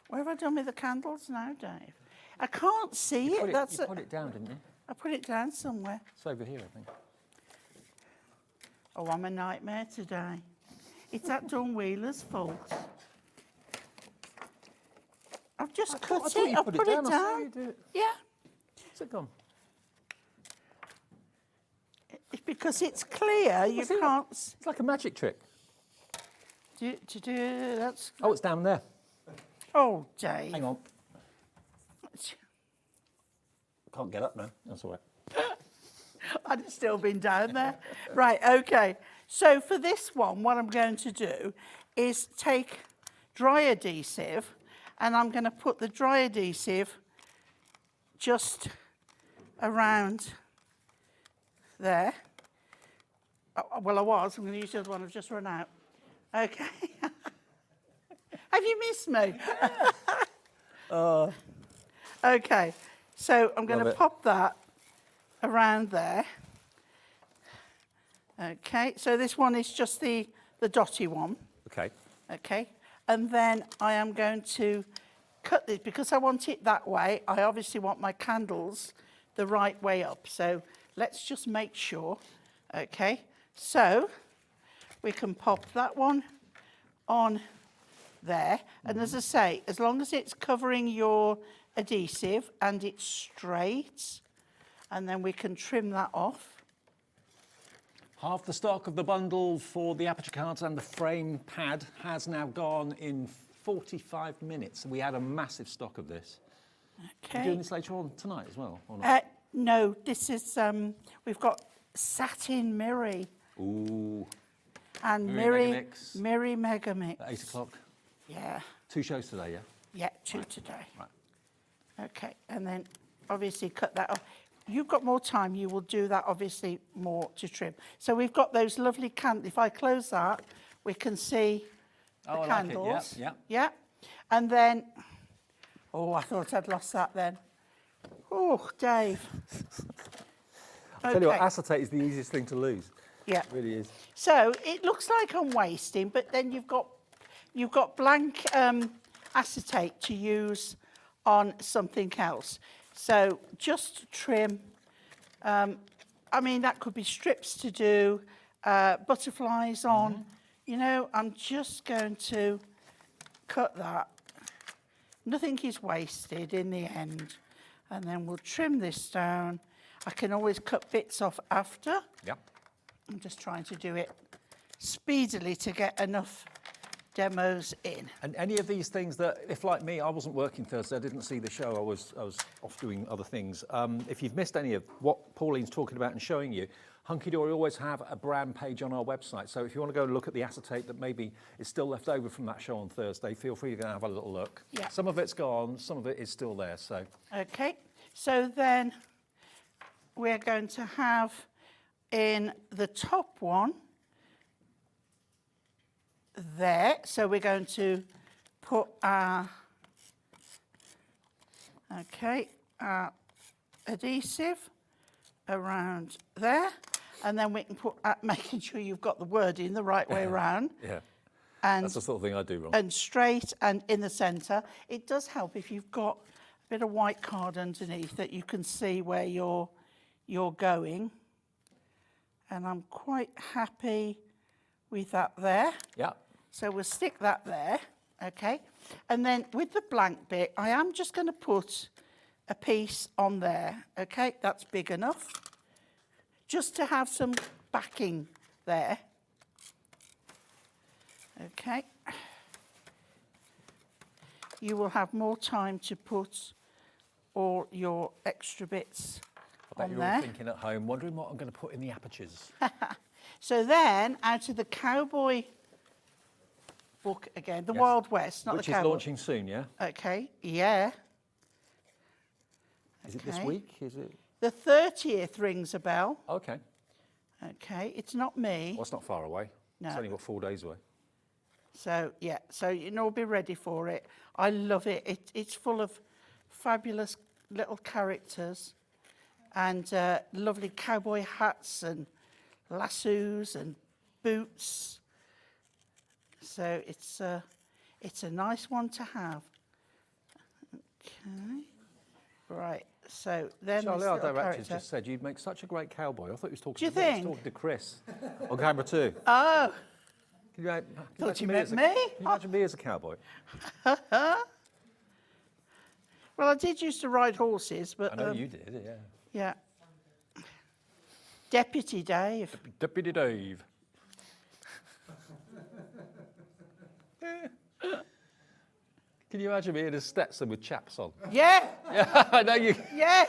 Where have I done with the candles now, Dave? I can't see it. You put it down, didn't you? I put it down somewhere. It's over here, I think. Oh, I'm a nightmare today. It's that Dawn Wheeler's fault. I've just cut it. I put it down. I saw you do it. Yeah. Where's it gone? It's because it's clear. You can't. It's like a magic trick. That's. Oh, it's down there. Oh, Dave. Hang on. Can't get up now. That's all right. I'd have still been down there. Right, okay. So for this one, what I'm going to do is take dry adhesive, and I'm going to put the dry adhesive just around there. Well, I'm going to use the other one. I've just run out. Okay. Have you missed me? Okay. So I'm going to pop that around there. Okay, so this one is just the dotty one. Okay. Okay, and then I am going to cut this, because I want it that way, I obviously want my candles the right way up. So let's just make sure. Okay, so we can pop that one on there. And as I say, as long as it's covering your adhesive and it's straight, and then we can trim that off. Half the stock of the bundle for the aperture cards and the frame pad has now gone in 45 minutes. We had a massive stock of this. Okay. Are you doing this later on tonight as well, or not? No, this is, we've got satin mirri. Ooh. And Mirri Mirri Megamix. At 8 o'clock? Yeah. 2 shows today, yeah? Yeah, 2 today. Right. Okay, and then obviously cut that off. You've got more time, you will do that obviously more to trim. So we've got those lovely candles. If I close that, we can see the candles. Like it. Yeah. Yeah. And then, oh, I thought I'd lost that then. Oh, Dave. I tell you what, acetate is the easiest thing to lose. Yeah. It really is. So it looks like I'm wasting, but then you've got blank acetate to use on something else. So just trim. I mean, that could be strips to do, butterflies on. You know, I'm just going to cut that. Nothing is wasted in the end. And then we'll trim this down. I can always cut bits off after. Yeah. I'm just trying to do it speedily to get enough demos in. And any of these things that, if like me, I wasn't working Thursday, I didn't see the show, I was off doing other things. If you've missed any of what Pauline's talking about and showing you, Hunkydory always have a brand page on our website. So if you want to go and look at the acetate that maybe is still left over from that show on Thursday, feel free to go and have a little look. Yeah. Some of it's gone, some of it is still there. So. Okay, so then we're going to have in the top one there. So we're going to put our, adhesive around there. And then we can put, making sure you've got the wording the right way around. Yeah, and that's the sort of thing I do wrong. And straight and in the centre. It does help if you've got a bit of white card underneath that you can see where you're going. And I'm quite happy with that there. Yeah. So we'll stick that there, okay? And then with the blank bit, I am just going to put a piece on there. Okay, that's big enough. Just to have some backing there. Okay. You will have more time to put all your extra bits I bet on you're there. all thinking at home, wondering what I'm going to put in the apertures. So then, out of the cowboy book again, the Wild West, not Which the is cowboy. launching soon, yeah? Okay, yeah. Is it this Okay. week? Is it? The 30th rings a bell. Okay. Okay, it's not me. Well, it's not far away. No. It's only got 4 days away. So, yeah, so you know, be ready for it. I love it. It's full of fabulous little characters and lovely cowboy hats and lassos and boots. So it's a nice one to have. Okay. Right, so then Charlie, this our little director character. just said you'd make such a great cowboy. I thought he was talking, Do you he was think? talking to Chris on camera too. Oh, Can you, thought you imagine meant as a- me? Can you imagine me as a cowboy? well, I did used to ride horses, but I know you did, yeah. yeah. Deputy Dave. Deputy Dave. Can you imagine me in a Stetson with chaps on? Yeah. Yeah, I know you. Yeah,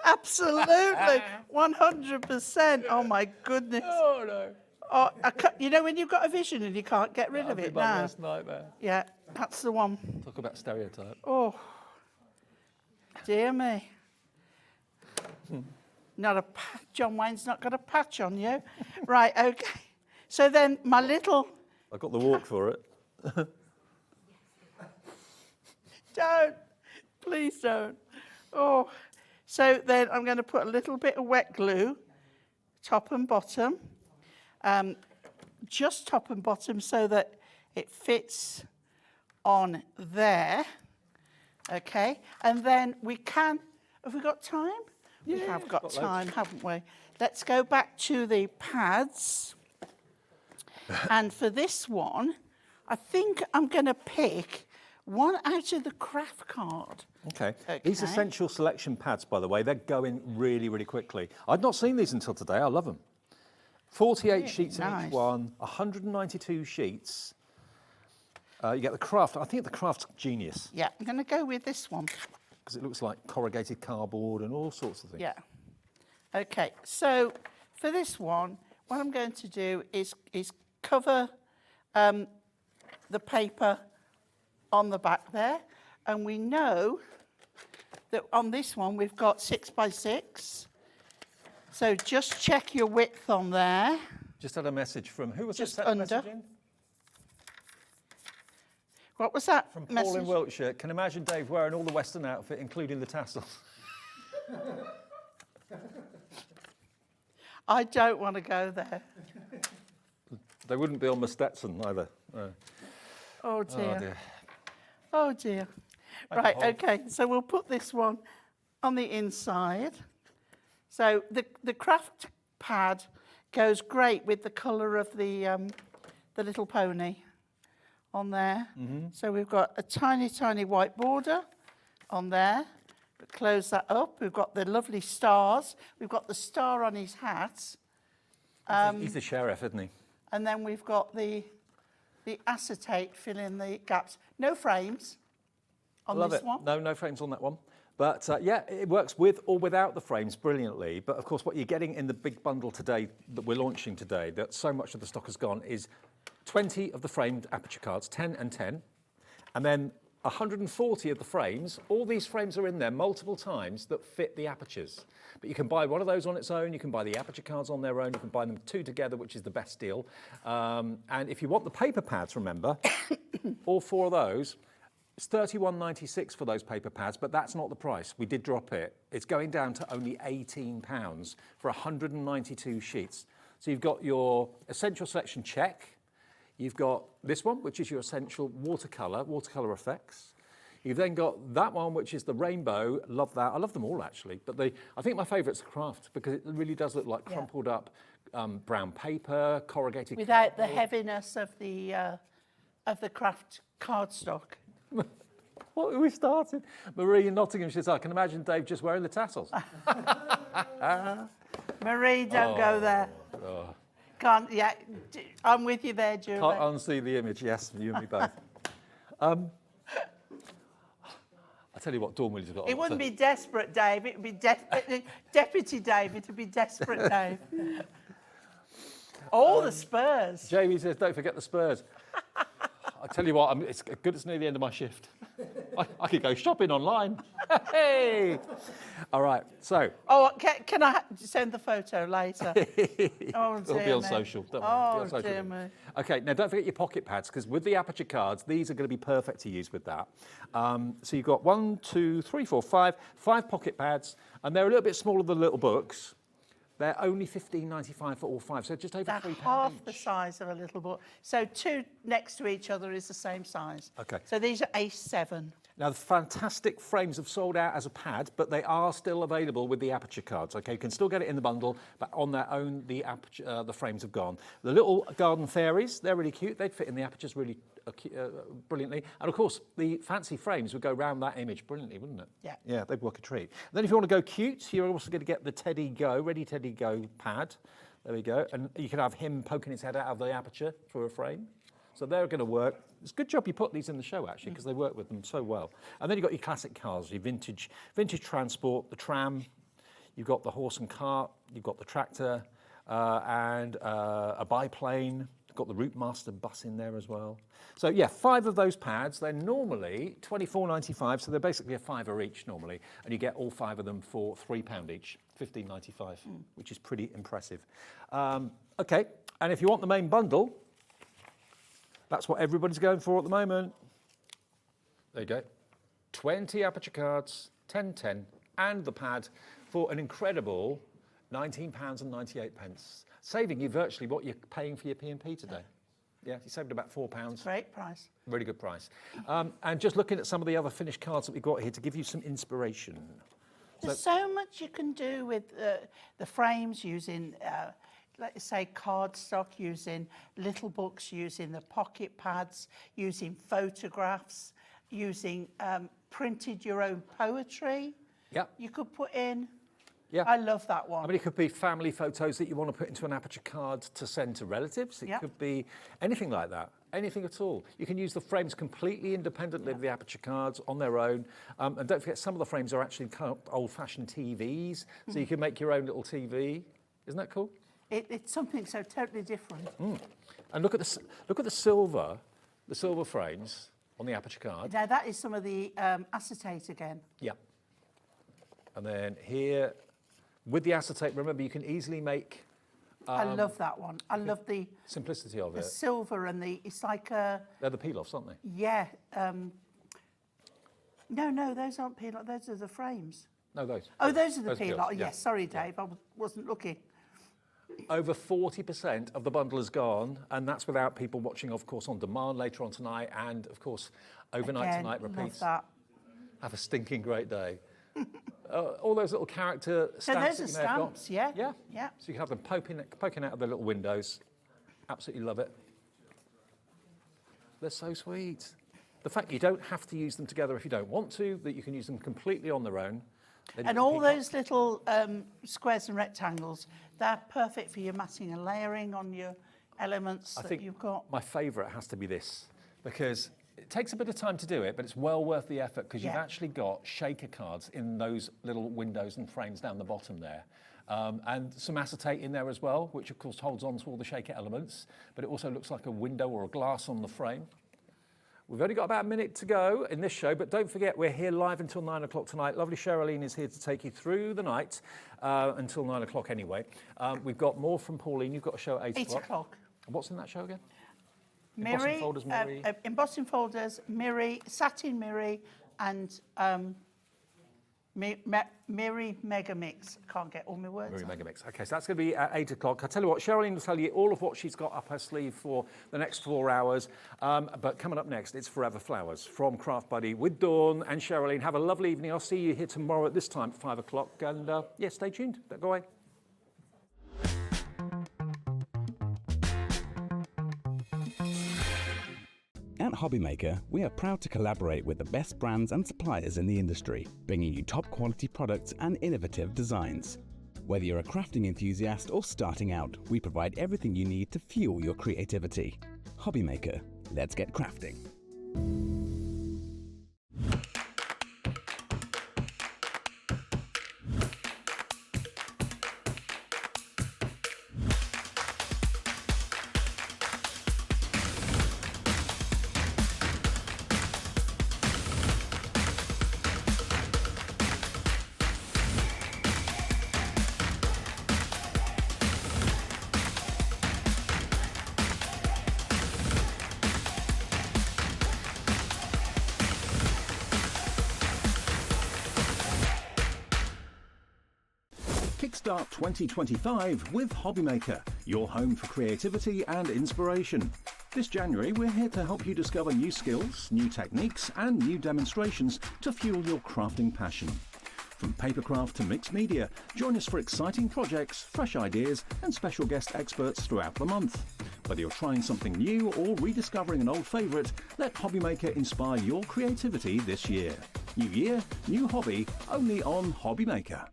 absolutely, 100%. Oh my goodness. Oh no. Oh, you know when you've got a vision and you can't get rid of That'd it be my now. worst nightmare. Yeah, that's the one. Talk about stereotype. Oh, dear me. Not a John Wayne's not got a patch on you, right? Okay. So then my little. I got the walk for it. Don't, please don't. Oh, so then I'm going to put a little bit of wet glue, top and bottom, just top and bottom so that it fits on there. Okay, and then we can. Have we got time? Yeah, we have got loads. time, haven't we? Let's go back to the pads. And for this one, I think I'm going to pick one out of the craft card. Okay. These Essential Selection pads, by the way, they're going really, really quickly. I'd not seen these until today. I love them. 48 sheets in each one, 192 sheets. You get the craft. I think the craft's genius. Yeah, I'm going to go with this one. Because it looks like corrugated cardboard and all sorts of things. Yeah. Okay, so for this one, what I'm going to do is cover the paper on the back there. And we know that on this one, we've got 6 by 6. So just check your width on there. Just had a message from, who was Just this under. messaging? What was that From Paul message? in Wiltshire. Can imagine Dave wearing all the Western outfit, including the tassels. I don't want to go there. They wouldn't be on the Stetson either. Oh dear. Oh dear. Oh dear. Thank Right, you, Paul. okay, so we'll put this one on the inside. So the craft pad goes great with the colour of the little pony on there. Mm-hmm. So we've got a tiny, tiny white border on there. Close that up. We've got the lovely stars. We've got the star on his hat. He's the sheriff, isn't he? And then we've got the acetate filling the gaps. No frames on Love this it. one. No frames on that one. But yeah, it works with or without the frames brilliantly. But of course, what you're getting in the big bundle today that we're launching today, that so much of the stock has gone, is 20 of the framed aperture cards, 10 and 10. And then 140 of the frames. All these frames are in there multiple times that fit the apertures. But you can buy one of those on its own. You can buy the aperture cards on their own. You can buy them two together, which is the best deal. And if you want the paper pads, remember, all 4 of those, it's $31.96 for those paper pads, but that's not the price. We did drop it. It's going down to only £18 for 192 sheets. So you've got your Essential Selection check. You've got this one, which is your Essential watercolour effects. You've then got that one, which is the rainbow. Love that. I love them all, actually. But I think my favourite's the craft, because it really does look like crumpled up brown paper, corrugated Without the cardboard. heaviness of the craft cardstock. What are we starting? Marie in Nottingham, she says, I can imagine Dave just wearing the tassels. Marie, don't go there. Oh. Can't, yeah, I'm with you there, Julie. Can't unsee the image, yes, you and me both. I tell you what, Dawn Willie's got. It wouldn't be desperate, Dave. It would be Deputy Dave. It would be desperate, Dave. The Spurs. Jamie says, don't forget the Spurs. I tell you what, it's good it's near the end of my shift. I could go shopping online. Hey! All right, so. Oh, can I send the photo later? Oh, It'll be on social. Don't worry. Oh, dear me. Okay, now don't forget your pocket pads, because with the Aperture cards, these are going to be perfect to use with that. So you've got 1, 2, 3, 4, 5 pocket pads, and they're a little bit smaller than little books. They're only $15.95 for all 5, so just over £3 half each. the size of a little book. So 2 next to each other is the same size. Okay. So these are A7. Now, the fantastic frames have sold out as a pad, but they are still available with the Aperture cards. Okay, you can still get it in the bundle, but on their own, the frames have gone. The little garden fairies, they're really cute. They'd fit in the Apertures really brilliantly. And of course, the fancy frames would go around that image brilliantly, wouldn't it? Yeah. Yeah, they'd work a treat. Then if you want to go cute, you're also going to get the Teddy Go, Ready Teddy Go pad. There we go. And you can have him poking his head out of the Aperture through a frame. So they're going to work. It's a good job you put these in the show, actually, because they work with them so well. And then you've got your classic cars, your vintage transport, the tram, you've got the horse and cart, you've got the tractor, and a biplane. You've got the Route Master bus in there as well. So, yeah, 5 of those pads. They're normally $24.95, so they're basically a £5 each normally. And you get all 5 of them for £3 each, $15.95, which is pretty impressive. Okay, and if you want the main bundle, that's what everybody's going for at the moment. There you go. 20 Aperture cards, 10, and the pad for an incredible £19.98, saving you virtually what you're paying for your P&P today. Yeah, you saved about £4. Great price. Really good price. And just looking at some of the other finished cards that we've got here to give you some inspiration. There's so much you can do with the frames using... let's say cardstock, using little books, using the pocket pads, using photographs, using printed your own poetry. Yeah. You could put in. Yeah. I love that one. I mean, it could be family photos that you want to put into an Aperture card to send to relatives. It could be anything like that, anything at all. You can use the frames completely independently of the Aperture cards on their own. And don't forget, some of the frames are actually kind of old-fashioned TVs, so you can make your own little TV. Isn't that cool? It's something so totally different. And look at the silver frames on the Aperture card. Now that is some of the acetate again. Yeah. And then here, with the acetate, remember you can easily make. I love that one. I love the simplicity of the it. silver and it's like a. They're the peel-offs, aren't they? Yeah. No, those aren't peel-offs. Those are the frames. No, those. Oh, those are the Those peel-offs. yeah. Yes, sorry, Dave. I wasn't looking. Over 40% of the bundle is gone, and that's without people watching, of course, on demand later on tonight, and of course, overnight Again, tonight repeats. Love that. Have a stinking great day. All those little character stamps. So those that are you may have got. stamps, yeah. Yeah. Yeah. So you can have them poking out of their little windows. Absolutely love it. They're so sweet. The fact you don't have to use them together if you don't want to, that you can use them completely on their own. And all those little squares and rectangles, they're perfect for your matting and layering on your elements that you've got. My favourite has to be this, because it takes a bit of time to do it, but it's well worth the effort, because you've actually got shaker cards in those little windows and frames down the bottom there. And some acetate in there as well, which of course holds on to all the shaker elements, but it also looks like a window or a glass on the frame. We've only got about a minute to go in this show, but don't forget, we're here live until 9 o'clock tonight. Lovely Cheralene is here to take you through the night until 9 o'clock anyway. We've got more from Pauline. You've got a show at 8 o'clock. 8 o'clock. And what's in that show again? Miri, Embossing folders, Miri. Embossing folders, Miri, satin Miri, and Miri Mega Mix. Can't get all my words. Miri Mega Mix. Okay, so that's going to be at 8 o'clock. I'll tell you what, Cheralene will tell you all of what she's got up her sleeve for the next 4 hours. But coming up next, it's Forever Flowers from Craft Buddy with Dawn and Cheralene. Have a lovely evening. I'll see you here tomorrow at this time, 5 o'clock. And yeah, stay tuned. Don't go away. At Hobbymaker, we are proud to collaborate with the best brands and suppliers in the industry, bringing you top quality products and innovative designs. Whether you're a crafting enthusiast or starting out, we provide everything you need to fuel your creativity. Hobbymaker, let's get crafting. Kickstart 2025 with Hobbymaker, your home for creativity and inspiration. This January, we're here to help you discover new skills, new techniques, and new demonstrations to fuel your crafting passion. From papercraft to mixed media, join us for exciting projects, fresh ideas, and special guest experts throughout the month. Whether you're trying something new or rediscovering an old favourite, let Hobbymaker inspire your creativity this year. New year, new hobby, only on Hobbymaker.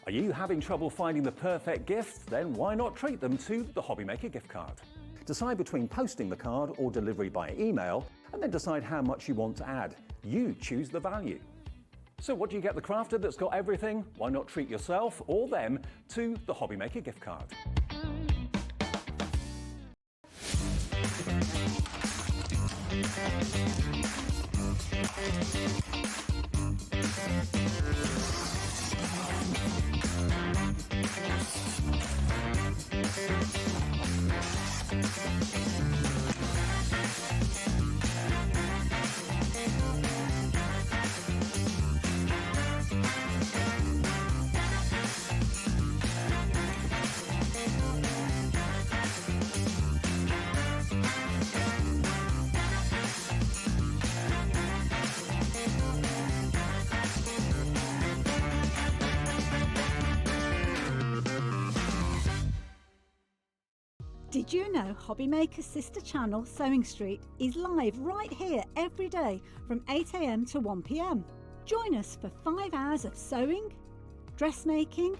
Are you having trouble finding the perfect gift? Then why not treat them to the Hobbymaker gift card? Decide between posting the card or delivery by email, and then decide how much you want to add. You choose the value. So what do you get the crafter that's got everything? Why not treat yourself or them to the Hobbymaker gift card? Did you know Hobbymaker's sister channel, Sewing Street, is live right here every day from 8 AM to 1 PM? Join us for 5 hours of sewing, dressmaking,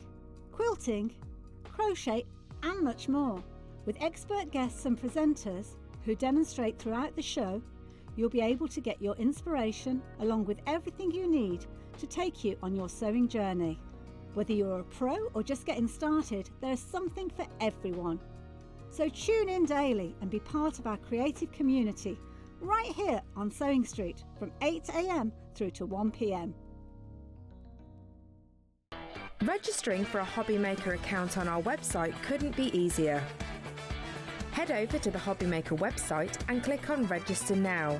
quilting, crochet and much more. With expert guests and presenters who demonstrate throughout the show, you'll be able to get your inspiration along with everything you need to take you on your sewing journey. Whether you're a pro or just getting started, there's something for everyone. So tune in daily and be part of our creative community right here on Sewing Street from 8 AM through to 1 PM. Registering for a Hobbymaker account on our website couldn't be easier. Head over to the Hobbymaker website and click on Register Now.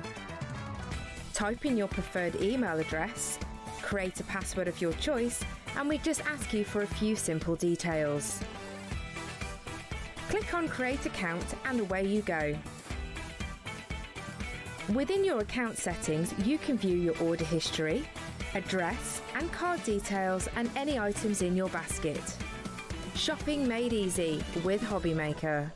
Type in your preferred email address, create a password of your choice, and we just ask you for a few simple details. Click on Create Account and away you go. Within your account settings, you can view your order history, address and card details and any items in your basket. Shopping made easy with Hobbymaker.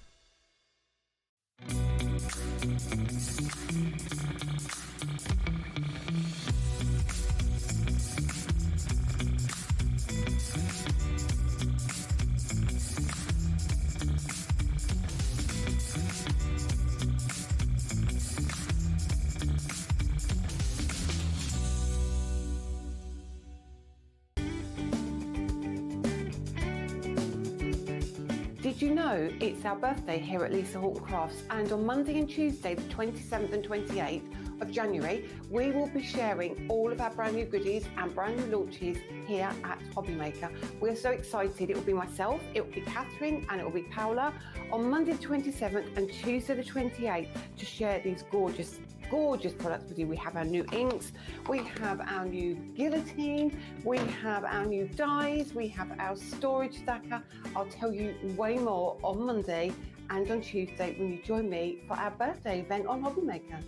Did you know it's our birthday here at Lisa Horton Crafts, and on Monday and Tuesday the 27th and 28th of January, we will be sharing all of our brand new goodies and brand new launches here at Hobbymaker. We're so excited. It will be myself, it will be Catherine, and it will be Paola on Monday the 27th and Tuesday the 28th to share these gorgeous products with you. We have our new inks, we have our new guillotine, we have our new dies, we have our storage stacker. I'll tell you way more on Monday and on Tuesday when you join me for our birthday event on Hobbymaker.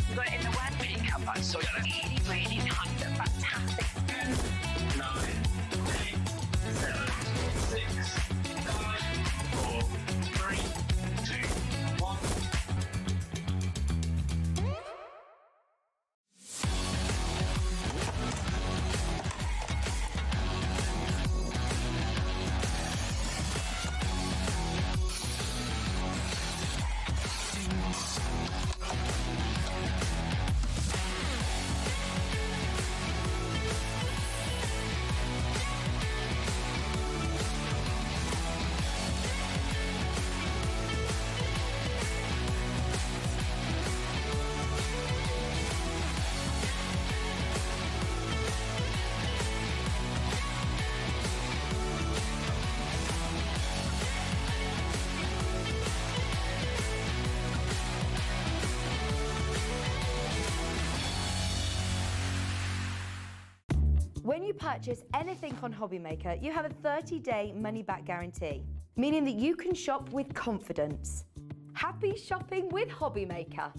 You got it in the word makeup, I saw you. Really fantastic. 9, 8, 7, 6, 5, 4, 3, 2, 1. When you purchase anything on Hobbymaker, you have a 30-day money-back guarantee, meaning that you can shop with confidence. Happy shopping with Hobbymaker.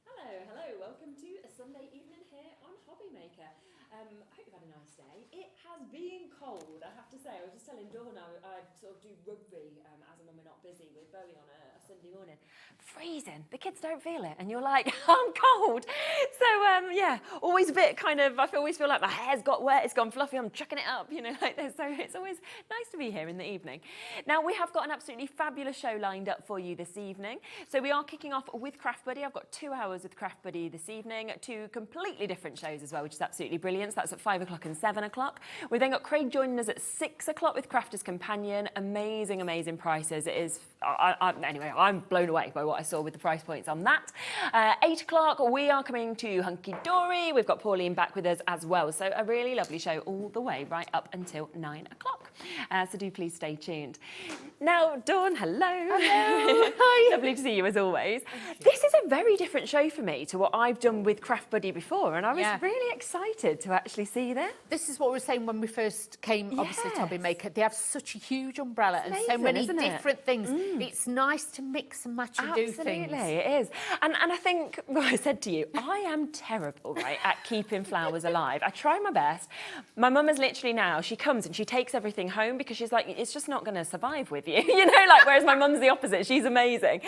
Hello, welcome to a Sunday evening here on Hobbymaker. I hope you've had a nice day. It has been cold, I have to say. I was just telling Dawn I sort of do rugby as and when we're not busy with Bowie on a Sunday morning. Freezing. The kids don't feel it, and you're like, I'm cold. So yeah, always a bit kind of. I always feel like my hair's got wet, it's gone fluffy. I'm chucking it up, you know, like this. So it's always nice to be here in the evening. Now we have got an absolutely fabulous show lined up for you this evening. So we are kicking off with Craft Buddy. I've got 2 hours with Craft Buddy this evening. 2 completely different shows as well, which is absolutely brilliant. So that's at 5 o'clock and 7 o'clock. We've then got Craig joining us at 6 o'clock with Crafter's Companion. Amazing, amazing prices. It is. Anyway, I'm blown away by what I saw with the price points on that. 8 o'clock, we are coming to Hunkydory. We've got Pauline back with us as well. So a really lovely show all the way right up until 9 o'clock. So do please stay tuned. Now, Dawn, hello. Hello. Hi. Lovely to see you as always. This is a very different show for me to what I've done with Craft Buddy before, and I was really excited to actually see this. This is what we were saying when we first came, obviously, to Hobbymaker. They have such a huge umbrella and so many different things. It's nice to mix and match and do things. Absolutely, it is. And I think, well, I said to you, I am terrible, right, at keeping flowers alive. I try my best. My mum is literally now, she comes and she takes everything home because she's like, it's just not going to survive with you, you know, like, whereas my mum's the opposite. She's amazing.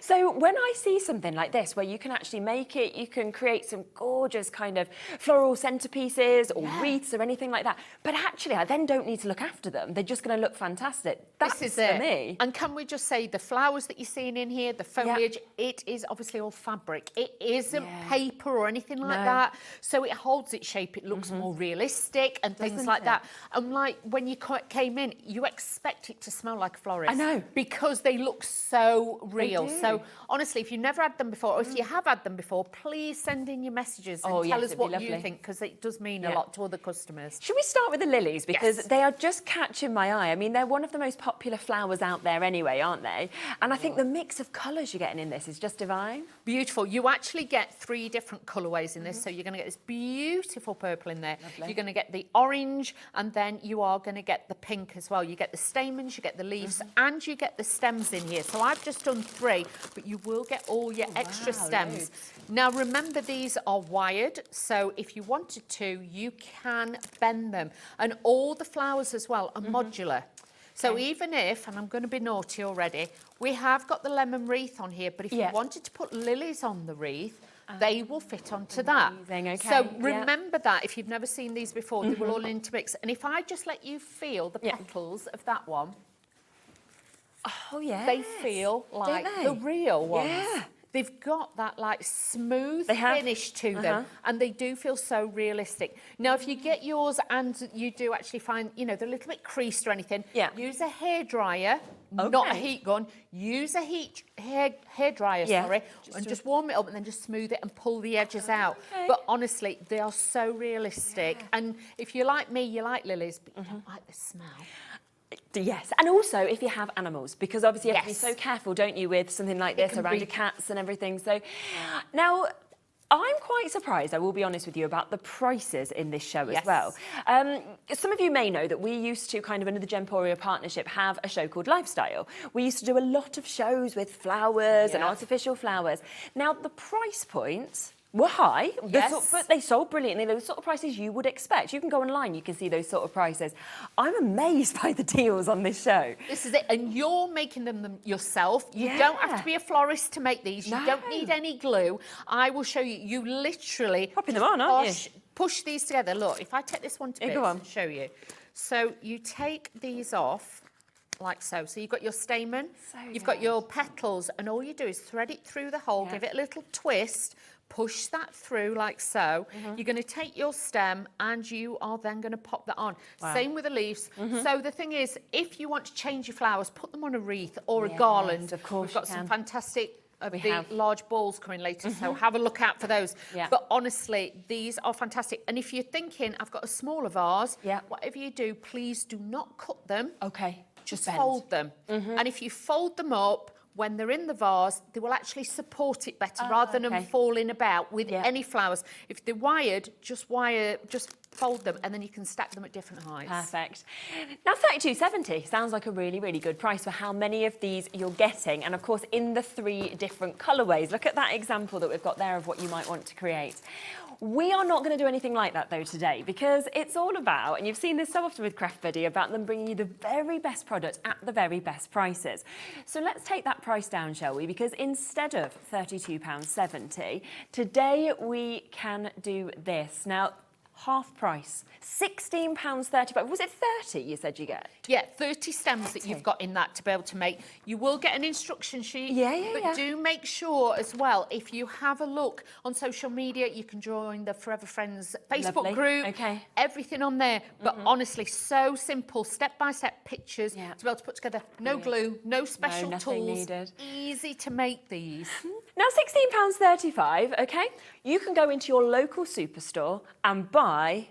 So when I see something like this, where you can actually make it, you can create some gorgeous kind of floral centerpieces or wreaths or anything like that. But actually, I then don't need to look after them. They're just going to look fantastic. That's this is for it. me. And can we just say the flowers that you're seeing in here, the foliage, it is obviously all fabric. It isn't paper or anything like that. So it holds its shape. It looks more realistic and things like that. And like when you came in, you expect it to smell like a florist. I know. Because they look so real. do. So honestly, if you've never had them before, or if you have had them before, please send in your messages and tell us what you think, because it does mean a lot to other customers. Should we start with the lilies? Because they are just catching my eye. I mean, they're one of the most popular flowers out there anyway, aren't they? And I think the mix of colours you're getting in this is just divine. Beautiful. You actually get 3 different colourways in this. So you're going to get this beautiful purple in there. You're going to get the orange, and then you are going to get the pink as well. You get the stamens, you get the leaves, and you get the stems in here. So I've just done 3, but you will get all your extra stems. Loads. Now, remember, these are wired. So if you wanted to, you can bend them. And all the flowers as well are modular. So even if, and I'm going to be naughty already, we have got the lemon wreath on here, but if you wanted to put lilies on the wreath, they will fit onto that. Okay. So remember that if you've never seen these before, they will all intermix. And if I just let you feel the petals of that one, oh yeah, they feel like the real ones. Yeah. They've got that like smooth finish to them, and they do feel so realistic. Now, if you get yours and you do actually find, you know, they're a little bit creased or anything, use a hairdryer, not a heat gun. Use a hairdryer, sorry, and just warm it up and then just smooth it and pull the edges out. But honestly, they are so realistic. And if you're like me, you like lilies, but you don't like the smell. Yes, and also if you have animals, because obviously you have to be so careful, don't you, with something like this around your cats and everything. So now, I'm quite surprised, I will be honest with you, about the prices in this show as well. Some of you may know that we used to, kind of under the Gemporia partnership, have a show called Lifestyle. We used to do a lot of shows with flowers and artificial flowers. Now, the price points were high, but they sold brilliantly. Those sort of prices you would expect. You can go online, you can see those sort of prices. I'm amazed by the deals on this show. This is it, and you're making them yourself. You don't have to be a florist to make these. You don't need any glue. I will show you. You literally popping them on, aren't you? Push these together. Look, if I take this one to bits and show you. So you take these off like so. So you've got your stamen, you've got your petals, and all you do is thread it through the hole, give it a little twist, push that through like so. You're going to take your stem and you are then going to pop that on. Same with the leaves. So the thing is, if you want to change your flowers, put them on a wreath or a garland. Of course, we've got some fantastic large balls coming later, so have a look out for those. But honestly, these are fantastic. And if you're thinking, I've got a smaller vase, whatever you do, please do not cut them. Just fold them. And if you fold them up, when they're in the vase, they will actually support it better rather than them falling about with any flowers. If they're wired, just fold them and then you can stack them at different heights. Perfect. Now, £32.70 sounds like a really, really good price for how many of these you're getting. And of course, in the 3 different colourways. Look at that example that we've got there of what you might want to create. We are not going to do anything like that, though, today, because it's all about, and you've seen this so often with Craft Buddy, about them bringing you the very best product at the very best prices. So let's take that price down, shall we? Because instead of £32.70, today we can do this. Now, half price, £16.35. Was it 30 you said you get? Yeah, 30 stems that you've got in that to be able to make. You will get an instruction sheet. But do make sure as well, if you have a look on social media, you can join the Forever Friends Facebook group. Everything on there. But honestly, so simple, step-by-step pictures to be able to put together. No glue, no special tools. Needed. Easy to make these. Now, £16.35, okay? You can go into your local superstore and buy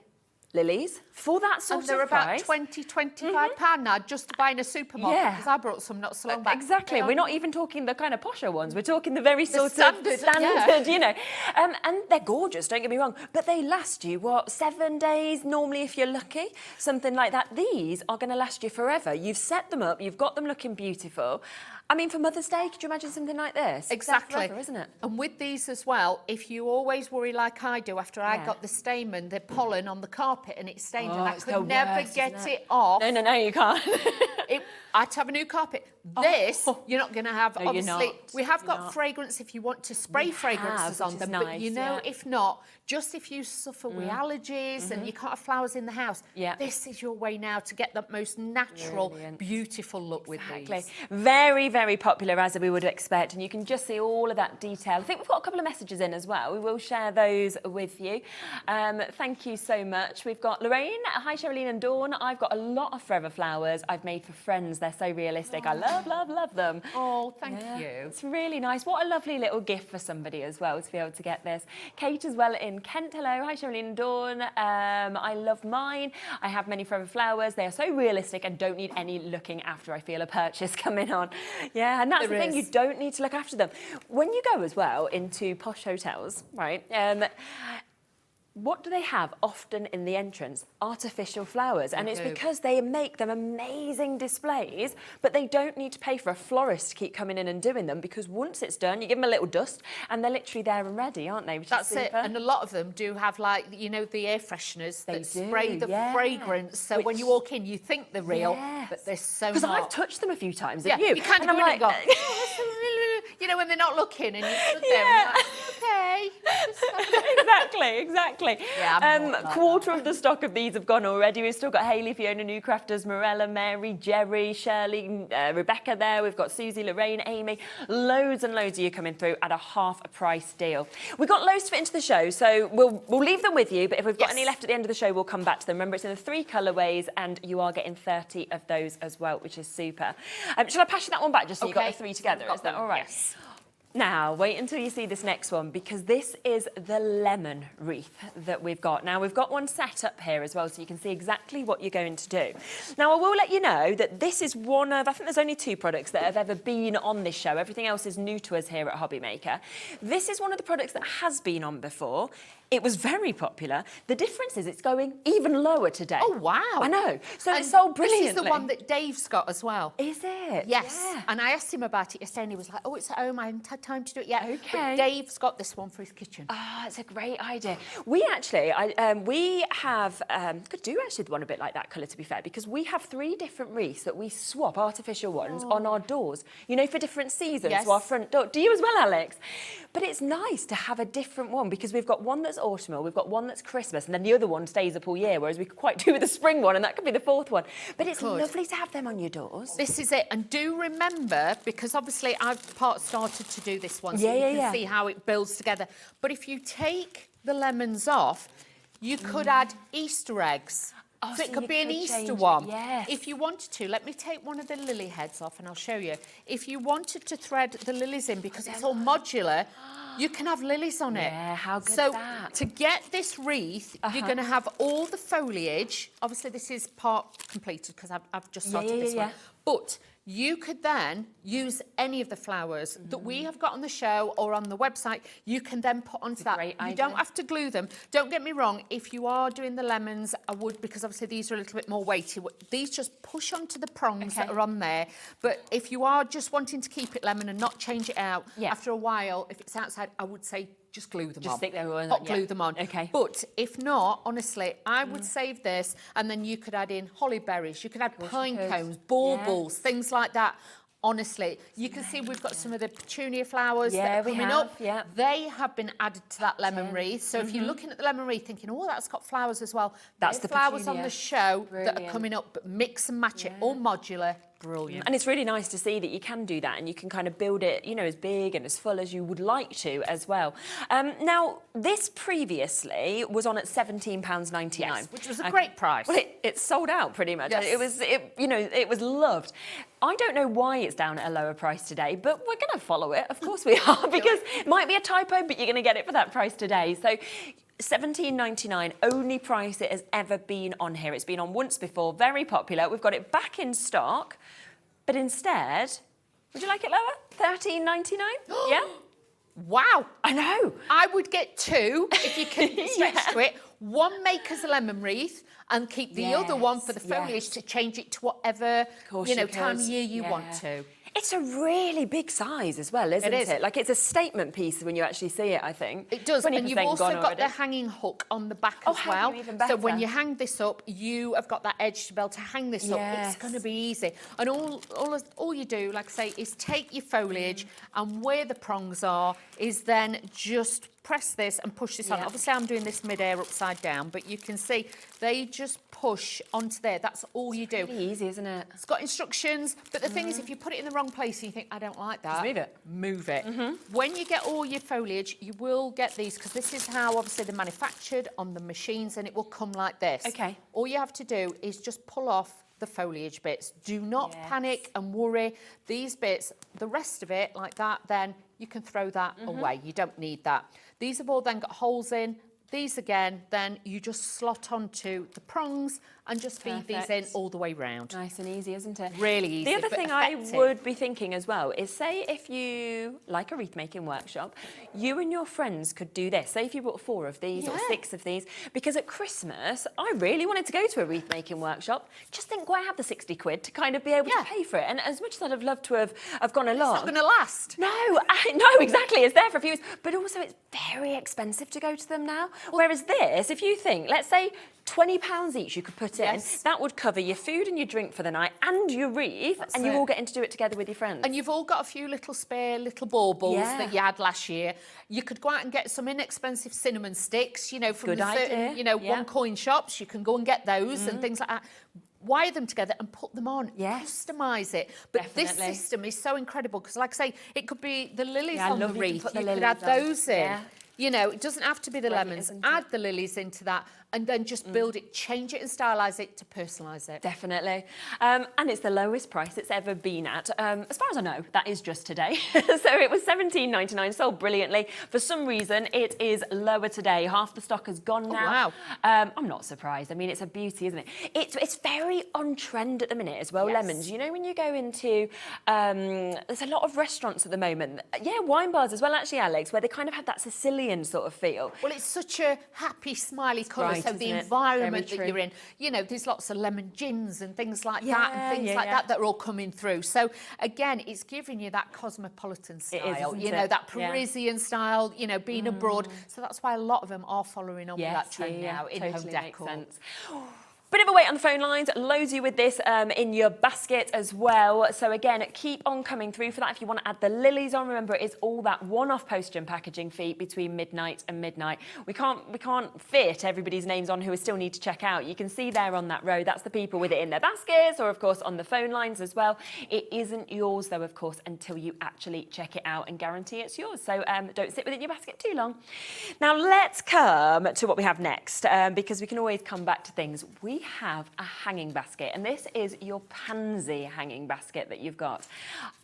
lilies for that sort of price. And they're about £20–25 now just to buy in a supermarket, because I brought some not so long back. Exactly. We're not even talking the kind of posher ones. We're talking the very sort of standard, you know. And they're gorgeous, don't get me wrong, but they last you, what, 7 days normally if you're lucky? Something like that. These are going to last you forever. You've set them up, you've got them looking beautiful. I mean, for Mother's Day, could you imagine something like this? Exactly. Forever, isn't it? And with these as well, if you always worry like I do, after I got the stamen, the pollen on the carpet and it stained, and I could never get it off. No, you can't. I had to have a new carpet. This, you're not going to have, obviously. We have got fragrance if you want to spray fragrances on them, but you know, if not, just if you suffer with allergies and you can't have flowers in the house, this is your way now to get that most natural, beautiful look with these. Very, very popular, as we would expect, and you can just see all of that detail. I think we've got a couple of messages in as well. We will share those with you. Thank you so much. We've got Lorraine. Hi, Cheralene and Dawn. I've got a lot of forever flowers I've made for friends. They're so realistic. I love them. Oh, thank you. It's really nice. What a lovely little gift for somebody as well to be able to get this. Kate as well in Kent. Hello. Hi, Cheralene and Dawn. I love mine. I have many forever flowers. They are so realistic and don't need any looking after. I feel a purchase coming on. Yeah, and that's the thing. You don't need to look after them. When you go as well into posh hotels, right, what do they have often in the entrance? Artificial flowers. And it's do. because they make them amazing displays, but they don't need to pay for a florist to keep coming in and doing them, because once it's done, you give them a little dust and they're literally there and ready, aren't they? Which That's is it. super. And a lot of them do have, like, you know, the air fresheners They that spray do, the yeah. fragrance. So when you walk in, you think they're real, but they're so not. Because I've touched them a few times, Yeah, have you? you kind of And go I'm in and go, oh, you know, when they're not looking and you stood there and you're like, okay. Exactly. Yeah, I'm not like quarter of the stock of these have gone already. We've still got Hayley, Fiona, New Crafters, Morella, Mary, Jerry, Shirley, Rebecca there. We've got Susie, Lorraine, Amy. Loads and loads of you coming through at a half a price deal. We've got loads to fit into the show, so we'll leave them with you, but if we've got any left at the end of the show, we'll come back to them. Remember, it's in the 3 colourways, and you are getting 30 of those as well, which is super. Shall I pass you that one back just so you've got the 3 together? Is that all right? Yes. Now, wait until you see this next one, because this is the lemon wreath that we've got. Now, we've got one set up here as well, so you can see exactly what you're going to do. Now, I will let you know that this is one of, I think there's only 2 products that have ever been on this show. Everything else is new to us here at Hobbymaker. This is one of the products that has been on before. It was very popular. The difference is it's going even lower today. Oh, wow. I know. So And it's sold brilliantly. This is the one that Dave's got as well. Is it? Yes. Yeah. And I asked him about it yesterday and he was like, oh, it's at home. I haven't had time to do it yet. Okay. But Dave's got this one for his kitchen. Ah, it's a great idea. We actually, we have, could do actually the one a bit like that colour, to be fair, because we have 3 different wreaths that we swap, artificial ones, on our doors, you know, for different seasons. Yes. So our front door. Do you as well, Alex? But it's nice to have a different one, because we've got one that's autumnal, we've got one that's Christmas, and then the other one stays up all year, whereas we could quite do with the spring one, and that could be the 4th one. But it's lovely to have them on your doors. This is it. And do remember, because obviously I've started to do this one, so Yeah, you yeah, can yeah. see how it builds together. But if you take the lemons off, you could add Easter eggs. Oh, so it so could you be an could Easter change it, one. yes. If you wanted to, let me take one of the lily heads off and I'll show you. If you wanted to thread the lilies in, because it's all modular, you can have lilies on it. Yeah, how good's so that? to get this wreath, you're going to have all the foliage. Obviously, this is part completed because I've just started this one. But you could then use any of the flowers that we have got on the show or on the website. You can then put onto that. You don't have to glue them. Don't get me wrong. If you are doing the lemons, I would, because obviously these are a little bit more weighty. These just push onto the prongs that are on there. But if you are just wanting to keep it lemon and not change it out, after a while, if it's outside, I would say just glue them on. Just stick them on. Hot glue them on. Okay. But if not, honestly, I would save this, and then you could add in holly berries, you could add pine cones, baubles, things like that. Honestly, you can see we've got some of the petunia flowers that are coming up. Yeah. They have been added to that lemon wreath. So if you're looking at the lemon wreath thinking, oh, that's got flowers as well, That's they're the flowers on petunia. the show that are Brilliant. coming up, but mix and match it, all modular. Brilliant. And it's really nice to see that you can do that, and you can kind of build it, you know, as big and as full as you would like to as well. Now, this previously was on at £17.99. Yes, which was a great price. Well, it sold out pretty much. Yes. It was loved. I don't know why it's down at a lower price today, but we're going to follow it. Of course we are, because it might be a typo, but you're going to get it for that price today. So £17.99, only price it has ever been on here. It's been on once before, very popular. We've got it back in stock, but instead, would you like it lower? £13.99? Yeah? Wow. I know. I would get 2 if you can stretch to it. One Maker's lemon wreath and keep the other one for the foliage to change it to whatever, time of year you want to. It's a really big size as well, isn't it? Like, it's a statement piece when you actually see it, I think. It does, and you've also got already. the hanging hook on the back as well. Even So when better. you hang this up, you have got that edge to be able to hang this up. It's going to be easy. And all you do, like I say, is take your foliage and where the prongs are is then just press this and push this on. Obviously, I'm doing this mid-air upside down, but you can see they just push onto there. That's all you do. It's really easy, isn't it? It's got instructions, but the thing is, if you put it in the wrong place and you think, I don't like that, Just move it. Move it. When you get all your foliage, you will get these, because this is how obviously they're manufactured on the machines, and it will come like this. Okay. All you have to do is just pull off the foliage bits. Do not panic and worry. These bits, the rest of it like that, then you can throw that away. You don't need that. These have all then got holes in. these again, then you just slot onto the prongs and just feed these in all the way round. Nice and easy, isn't it? Really easy. The other thing I would be thinking as well is, say if you like a wreath making workshop, you and your friends could do this. Say if you bought 4 of these or 6 of these, because at Christmas I really wanted to go to a wreath making workshop. Just think, why have the 60 quid to kind of be able to pay for it? And as much as I'd have loved to have gone along, it's not going to last. No, no, exactly. It's there for a few years, but also it's very expensive to go to them now. Whereas this, if you think, let's say £20 each you could put in, that would cover your food and your drink for the night and your wreath, and you all getting to do it together with your friends. And you've all got a few little spare little baubles that you had last year. You could go out and get some inexpensive cinnamon sticks, you know, from certain, you know, one-coin shops. You can go and get those and things like that. Wire them together and put them on. Customise it. But this system is so incredible because, like I say, it could be the lilies on the wreath. You could add those in. You know, it doesn't have to be the lemons. Add the lilies into that and then just build it, change it and stylise it to personalise it. Definitely. And it's the lowest price it's ever been at. As far as I know, that is just today. So it was $17.99, sold brilliantly. For some reason, it is lower today. Half the stock has gone now. Wow. I'm not surprised. I mean, it's a beauty, isn't it? It's very on trend at the minute as well, lemons. You know, when you go into, there's a lot of restaurants at the moment. Yeah, wine bars as well, actually, Alex, where they kind of have that Sicilian sort of feel. Well, it's such a happy, smiley colour. So the environment that you're in, you know, there's lots of lemon gins and things like that and things like that are all coming through. So again, it's giving you that cosmopolitan style, you know, that Parisian style, you know, being abroad. So that's why a lot of them are following on with that trend now in home decor. Makes sense. Bit of a wait on the phone lines, loads of you with this in your basket as well. So again, keep on coming through for that. If you want to add the lilies on, remember it's all that one-off postage and packaging fee between midnight and midnight. We can't fit everybody's names on who we still need to check out. You can see there on that row, that's the people with it in their baskets or of course on the phone lines as well. It isn't yours though, of course, until you actually check it out and guarantee it's yours. So don't sit within your basket too long. Now let's come to what we have next because we can always come back to things. We have a hanging basket, and this is your pansy hanging basket that you've got.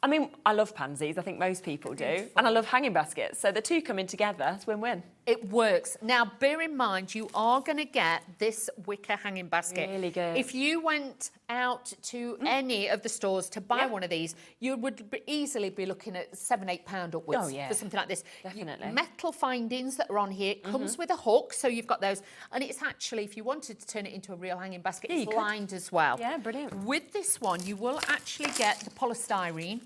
I mean, I love pansies, I think most people do, and I love hanging baskets, so the two coming together, it's win-win. It works. Now, bear in mind, you are going to get this wicker hanging basket. Really good. If you went out to any of the stores to buy one of these, you would easily be looking at £7, £8 upwards for something like this. Definitely. Metal findings that are on here. It comes with a hook, so you've got those. And it's actually, if you wanted to turn it into a real hanging basket, it's lined as well. Yeah, brilliant. With this one, you will actually get the polystyrene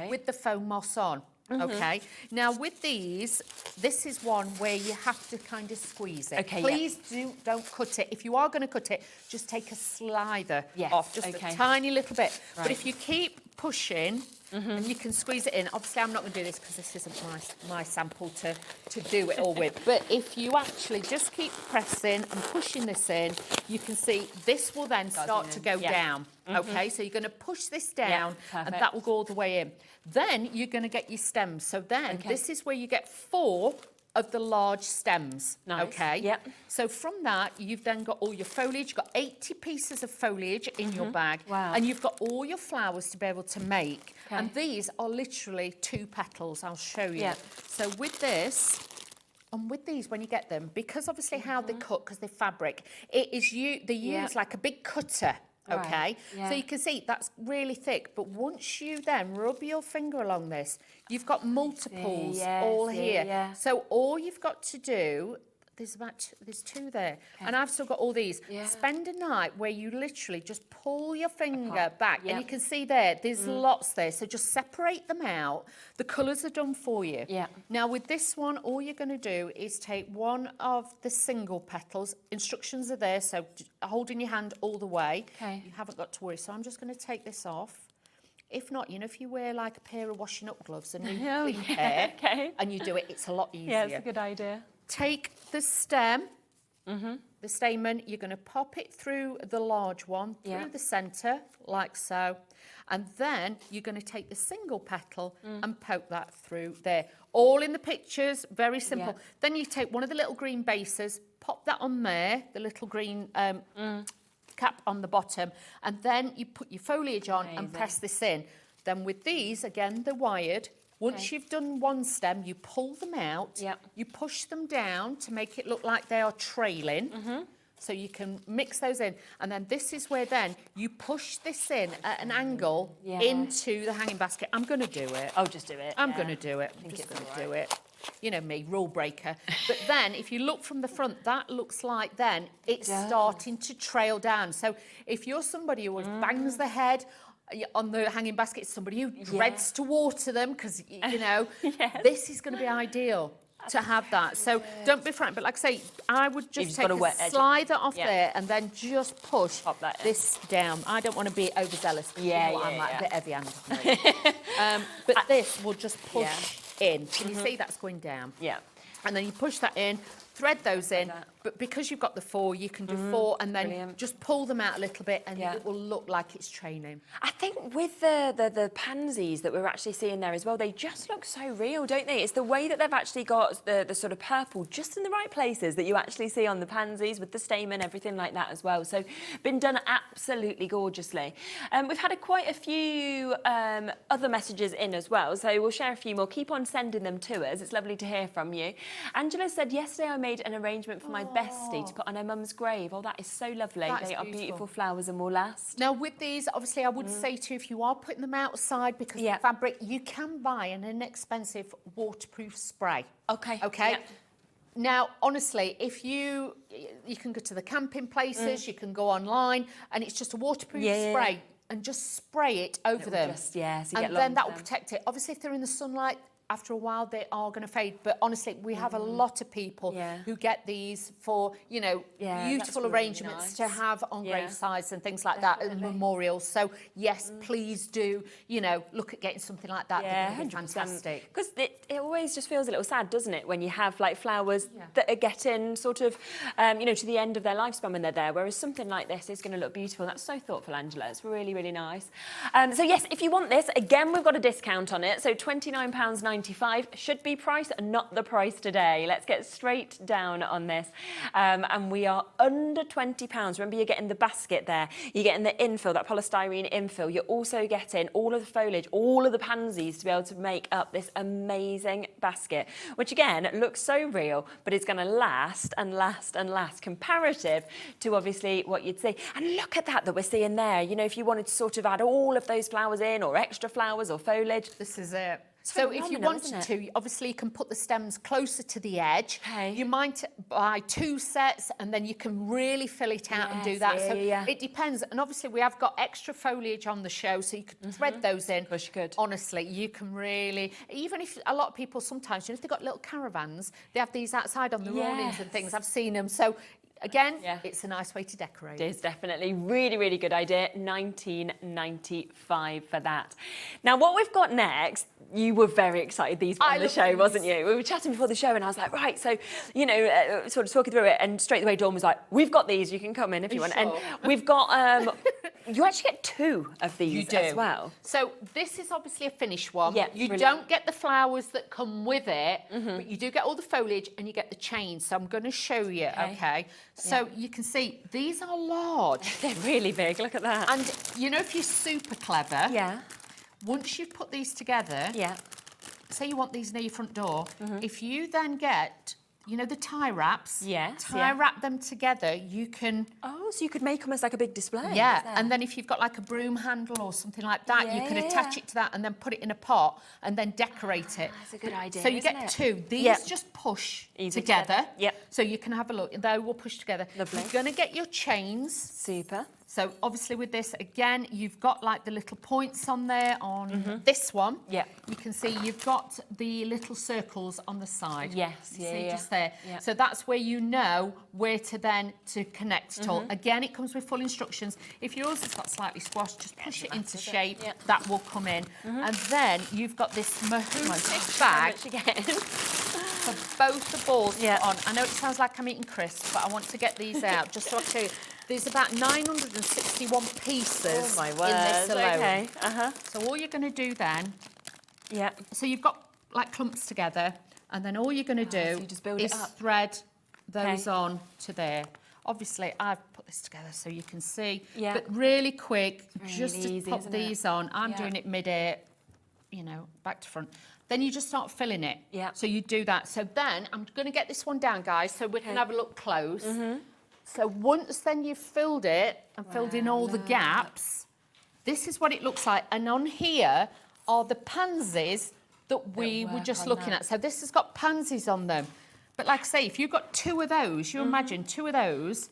with the foam moss on. Okay, now with these, this is one where you have to kind of squeeze it. Okay, Please don't cut it. If you are going to cut it, just take a slider off, just a tiny little bit. But if you keep pushing, and you can squeeze it in. Obviously, I'm not going to do this because this isn't my sample to do it all with. But if you actually just keep pressing and pushing this in, you can see this will then start to go down. Okay, so you're going to push this down and that will go all the way in. Then you're going to get your stems. So then this is where you get 4 of the large stems. Nice. Okay. Yep. So from that, you've then got all your foliage. You've got 80 pieces of foliage in your bag. Wow. And you've got all your flowers to be able to make. And these are literally 2 petals. I'll show you. Yep. So with this, and with these, when you get them, because obviously how they cut, because they're fabric, they use like a big cutter. Okay, so you can see that's really thick, but once you then rub your finger along this, you've got multiples all here. So all you've got to do, there's 2 there, and I've still got all these. Spend a night where you literally just pull your finger back, and you can see there's lots there. So just separate them out. The colours are done for you. Now with this one, all you're going to do is take one of the single petals. Instructions are there, so hold in your hand all the way. You haven't got to worry. So I'm just going to take this off. If not, you know, if you wear like a pair of washing up gloves and you clean hair and you do it, it's a lot easier. Yeah, it's a good idea. Take the stem, the stamen, you're going to pop it through the large one, through the centre, like so. And then you're going to take the single petal and poke that through there. All in the pictures, very simple. Then you take one of the little green bases, pop that on there, the little green cap on the bottom, and then you put your foliage on and press this in. Then with these, again, they're wired, Once you've done one stem, you pull them out, you push them down to make it look like they are trailing. So you can mix those in. And then this is where then you push this in at an angle into the hanging basket. I'm going to do it. Oh, just do it. I'm going to do it. I'm just going to do it. You know me, rule breaker. But then if you look from the front, that looks like then it's starting to trail down. So if you're somebody who always bangs the head on the hanging basket, somebody who dreads to water them, because, you know, this is going to be ideal to have that. So don't be frightened. But like I say, I would just take a slider off there and then just push this down. I don't want to be overzealous. I'm like a bit heavy-handed. But this will just push in. Can you see that's going down? Yeah. And then you push that in, thread those in, but because you've got the 4, you can do 4 and then just pull them out a little bit and it will look like it's training. I think with the pansies that we're actually seeing there as well, they just look so real, don't they? It's the way that they've actually got the sort of purple just in the right places that you actually see on the pansies with the stamen, everything like that as well. So been done absolutely gorgeously. We've had quite a few other messages in as well, so we'll share a few more. Keep on sending them to us. It's lovely to hear from you. Angela said, yesterday I made an arrangement for my bestie to put on her mum's grave. Oh, that is so lovely. They are beautiful flowers and will last. Now, with these, obviously, I would say to you, if you are putting them outside because of the fabric, you can buy an inexpensive waterproof spray. Okay. Okay? Now, honestly, if you can go to the camping places, you can go online, and it's just a waterproof spray, and just spray it over them. And then that will protect it. Obviously, if they're in the sunlight, after a while, they are going to fade. But honestly, we have a lot of people who get these for, you know, beautiful really arrangements to have on gravesides and things like that, and memorials. So, yes, please do, you know, look at getting something like that. Yeah, that would be fantastic. Because it always just feels a little sad, doesn't it, when you have, like, flowers that are getting sort of, you know, to the end of their lifespan when they're there, whereas something like this is going to look beautiful. That's so thoughtful, Angela. It's really, really nice. So, yes, if you want this, again, we've got a discount on it. So, £29.95 should be price, not the price today. Let's get straight down on this. And we are under £20. Remember, you're getting the basket there. You're getting the infill, that polystyrene infill. You're also getting all of the foliage, all of the pansies to be able to make up this amazing basket, which again looks so real, but it's going to last and last and last, comparative to obviously what you'd see. And look at that we're seeing there. You know, if you wanted to sort of add all of those flowers in, or extra flowers or foliage. This is it. So if you wanted to, obviously you can put the stems closer to the edge. You might buy 2 sets and then you can really fill it out and do that. It depends. And obviously we have got extra foliage on the show, so you could thread those in. Honestly, you can really, even if a lot of people sometimes, you know, if they've got little caravans, they have these outside on the awnings and things. I've seen them. So again, it's a nice way to decorate. It is definitely really, really good idea. £19.95 for that. Now, what we've got next, you were very excited these were on the show, wasn't you? We were chatting before the show and I was like, right, so, you know, sort of talking through it, and straight away Dawn was like, we've got these, you can come in if you want. And we've got, you actually get 2 of these as well. So this is obviously a finished one. You don't get the flowers that come with it, but you do get all the foliage and you get the chains. So I'm going to show you, okay? So you can see these are large. They're really big, look at that. And you know, if you're super clever, once you've put these together, say you want these near your front door, if you then get, you know, the tie wraps, tie wrap them together, you can... Oh, so you could make them as like a big display. Yeah, and then if you've got like a broom handle or something like that, you can attach it to that and then put it in a pot and then decorate it. That's a good idea, So you get 2. These just push together. So you can have a look. They will push together. Lovely. You're going to get your chains. Super. So obviously with this, again, you've got like the little points on there on this one. You can see you've got the little circles on the side. See just there. So that's where you know where to then to connect it all. Again, it comes with full instructions. If yours has got slightly squashed, just push it into shape. That will come in. And then you've got this mahogany bag for both the balls on. I know it sounds like I'm eating crisps, but I want to get these out just so I can show you. There's about 961 pieces in this alone. So all you're going to do then, so you've got like clumps together, and then all you're going to do is thread those on to there. Obviously, I've put this together so you can see, but really quick, just to put these on. I'm doing it mid-air. you know, back to front. Then you just start filling it. Yeah. So you do that. So then I'm going to get this one down, guys, so we can have a look close. So once then you've filled it and filled in all the gaps, this is what it looks like. And on here are the pansies that we were just looking at. So this has got pansies on them. But like I say, if you've got 2 of those, you imagine 2 of those.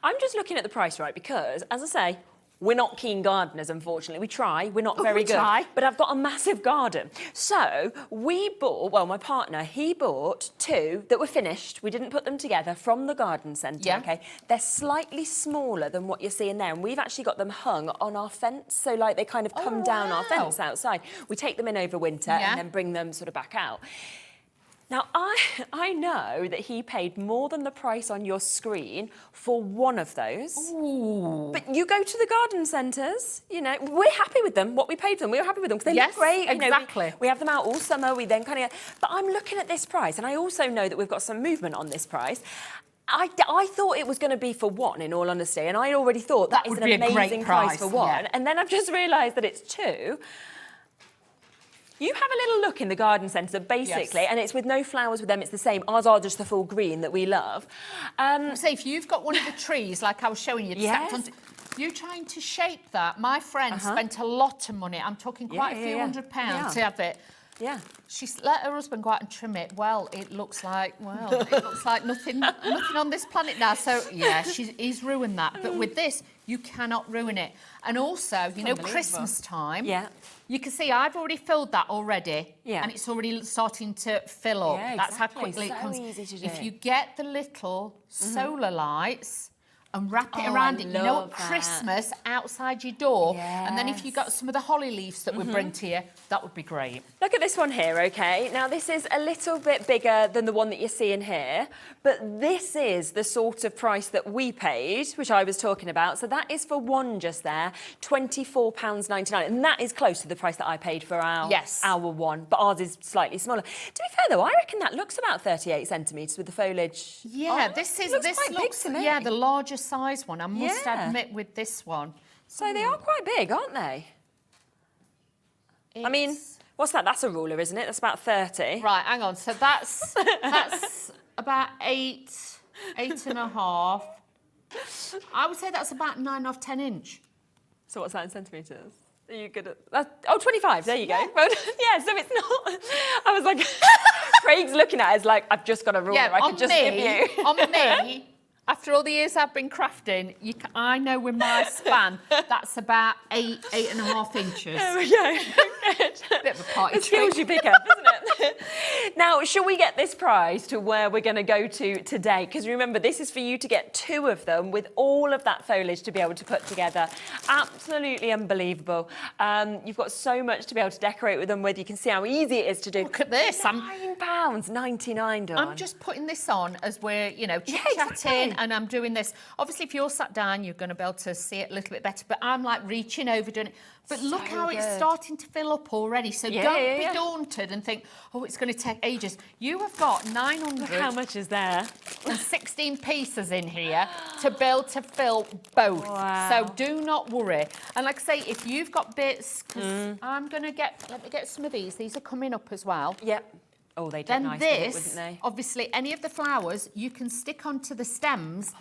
I'm just looking at the price, right, because, as I say, we're not keen gardeners, unfortunately. We try, we're not very good. But I've got a massive garden. So we bought, well, my partner, he bought 2 that were finished. We didn't put them together from the garden centre, okay? They're slightly smaller than what you're seeing there, and we've actually got them hung on our fence, so like they kind of come down our fence outside. We take them in over winter and then bring them sort of back out. Now, I know that he paid more than the price on your screen for one of those. Ooh. But you go to the garden centres, you know, we're happy with them, what we paid for them. We were happy with them because they look great. Exactly. You know, we have them out all summer. We then kind of... But I'm looking at this price, and I also know that we've got some movement on this price. I thought it was going to be for 1, in all honesty, and I already thought that is an amazing price for 1. And then I've just realised that it's 2. You have a little look in the garden centre, basically, and it's with no flowers with them. It's the same. Ours are just the full green that we love. Say, if you've got one of the trees, like I was showing you, you're trying to shape that. My friend spent a lot of money. I'm talking quite a few £100 to have it. Yeah. She's let her husband go out and trim it. Well, it looks like nothing on this planet now. So, yeah, he's ruined that. But with this, you cannot ruin it. And also, you know, Christmas time. Yeah. You can see I've already filled that already. Yeah. And it's already starting to fill up. Yeah, That's how exactly. quickly it So comes. easy to do. If you get the little solar lights and wrap it around it, you know, at Christmas outside your door. And then if you got some of the holly leaves that we bring to you, that would be great. Look at this one here, okay? Now, this is a little bit bigger than the one that you're seeing here, but this is the sort of price that we paid, which I was talking about. So that is for 1 just there, £24.99, and that is close to the price that I paid for our 1, but ours is slightly smaller. To be fair, though, I reckon that looks about 38 centimetres with the foliage. Yeah, this looks quite big to me. Yeah, the largest size one, I must admit, with this one. So they are quite big, aren't they? I mean, what's that? That's a ruler, isn't it? That's about 30. Right, hang on. So that's about 8.5. I would say that's about 9.5, 10 inch. So what's that in centimetres? Are you good at that? Oh, 25, there you go. Well, yeah, so it's not... I was like... Craig's looking at us like, I've just got a ruler, I could just give you. On me, after all the years I've been crafting, I know with my span, that's about 8.5 inches. There we go. Bit of a party the skills you pick up, isn't it? Now, shall we get this prize to where we're going to go to today? Because remember, this is for you to get 2 of them with all of that foliage to be able to put together. Absolutely unbelievable. You've got so much to be able to decorate with them with. You can see how easy it is to do. Look at this. £9.99, Dawn. I'm just putting this on as we're, you know, chit-chatting and I'm doing this. Obviously, if you're sat down, you're going to be able to see it a little bit better, but I'm like reaching over doing it. But look how it's starting to fill up already. So don't be daunted and think, oh, it's going to take ages. You have got 900. Look how much is there? And 16 pieces in here to be able to fill both. Wow. So do not worry. And like I say, if you've got bits, because I'm going to let me get some of these. These are coming up as well. Yep. Oh, they do then nice this, with it, wouldn't they? Obviously, any of the flowers, you can stick onto the stems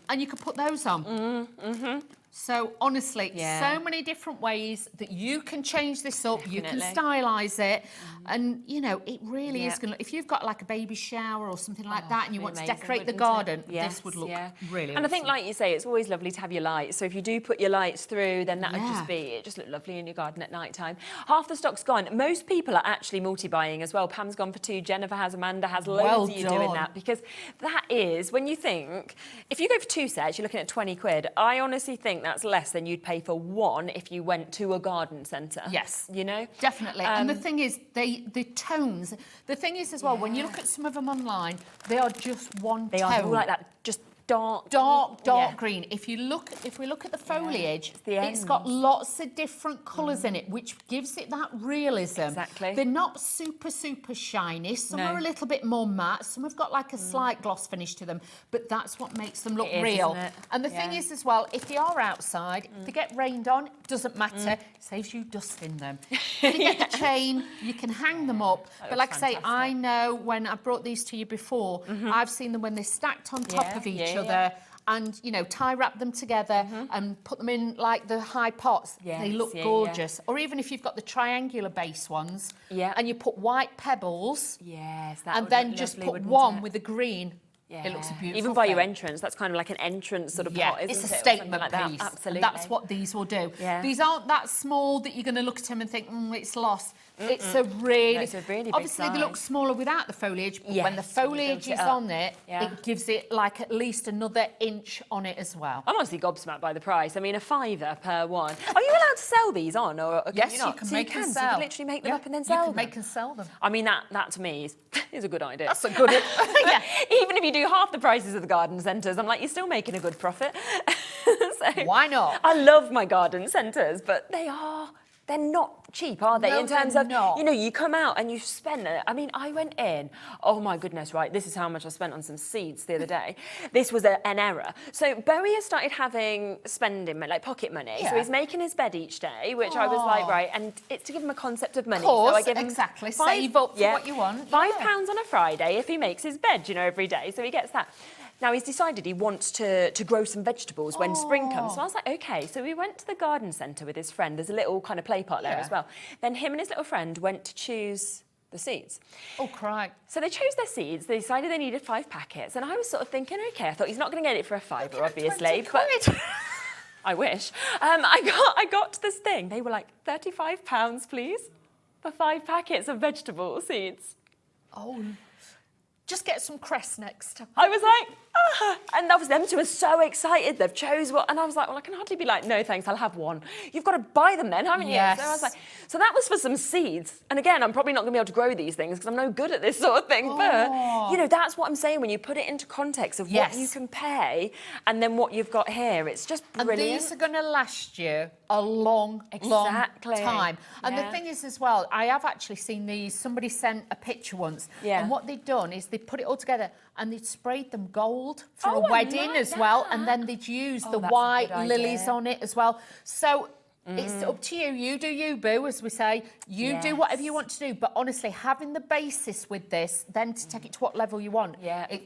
and you can put those on. So honestly, so many different ways that you can change this up. You can stylise it, and you know it really is going to. If you've got like a baby shower or something like that, and you want to decorate the garden, this would look really. And I think, like you say, it's always lovely to have your lights. So if you do put your lights through, then that would just look lovely in your garden at night time. Half the stock's gone. Most people are actually multi-buying as well. Pam's gone for 2. Jennifer has. Amanda has. Loads of you doing that, because that is when you think if you go for 2 sets, you're looking at 20 quid. I honestly think that's less than you'd pay for 1 if you went to a garden centre. Yes, you know, definitely. And the thing is, the tones. The thing is as well, when you look at some of them online, they are just one tone. They are all like that, just dark green. If we look at the foliage, it's got lots of different colours in it, which gives it that realism. Exactly. They're not super shiny. Some are a little bit more matte. Some have got like a slight gloss finish to them, but that's what makes them look real. Isn't it? And the thing is as well, if they are outside, if they get rained on, doesn't matter. It saves you dusting them. If you get the chain, you can hang them up. But like I say, I know when I brought these to you before, I've seen them when they're stacked on top of each other, and you know, tie wrap them together and put them in like the high pots. They look gorgeous. Or even if you've got the triangular base ones, and you put white pebbles, and then just put one with the green. It looks a beautiful Even by thing. your entrance, that's kind of like an entrance sort of pot, isn't it? It's a Or statement something like piece. that. Absolutely. And that's what these will do. These aren't that small that you're going to look at them and think, it's lost. It's a really, big obviously they look smaller without the foliage, but when the foliage is on it, it gives it like at least another inch on it as well. I'm honestly gobsmacked by the price. I mean, £5 per one. Are you allowed to sell these on, or can Yes, you not? you can So make you and can. sell. So you can literally make them up and then sell them. You can make and sell them. I mean, that to me is a good idea. That's a good. Even if you do half the prices of the garden centres, I'm like, you're still making a good profit. So, why not? I love my garden centres, but they're not cheap, are they? No, in terms they're of, not. you know, you come out and you spend it. I mean, I went in, oh my goodness, right, this is how much I spent on some seeds the other day. This was an error. So Bowie has started having spending, like pocket money. So he's making his bed each day, which I was like, right, and it's to give him a concept of money. Of course, so I give him exactly. Save up for what you want. £5 on a Friday if he makes his bed, you know, every day. So he gets that. Now, he's decided he wants to grow some vegetables when spring comes. So I was like, OK. So we went to the garden centre with his friend. There's a little kind of play part there as well. Then him and his little friend went to choose the seeds. Oh, crikey. So they chose their seeds. They decided they needed 5 packets. And I was sort of thinking, OK, I thought he's not going to get it for a fiver, obviously. But I wish. I got to this thing. They were like, £35, please, for 5 packets of vegetable seeds. Oh, just get some cress next time. I was like, and that was them two are so excited. They've chose what, and I was like, well, I can hardly be like, no, thanks, I'll have one. You've got to buy them then, haven't you? So I was like, so that was for some seeds. And again, I'm probably not going to be able to grow these things because I'm no good at this sort of thing. But, you know, that's what I'm saying. When you put it into context of what you can pay and then what you've got here, it's just brilliant. And these are going to last you a long time. And the thing is as well, I have actually seen these. Somebody sent a picture once. And what they'd done is they put it all together and they'd sprayed them gold for a wedding as well. And then they'd use the white lilies on it as well. So it's up to you. You do you, boo, as we say. You do whatever you want to do. But honestly, having the basis with this, then to take it to what level you want,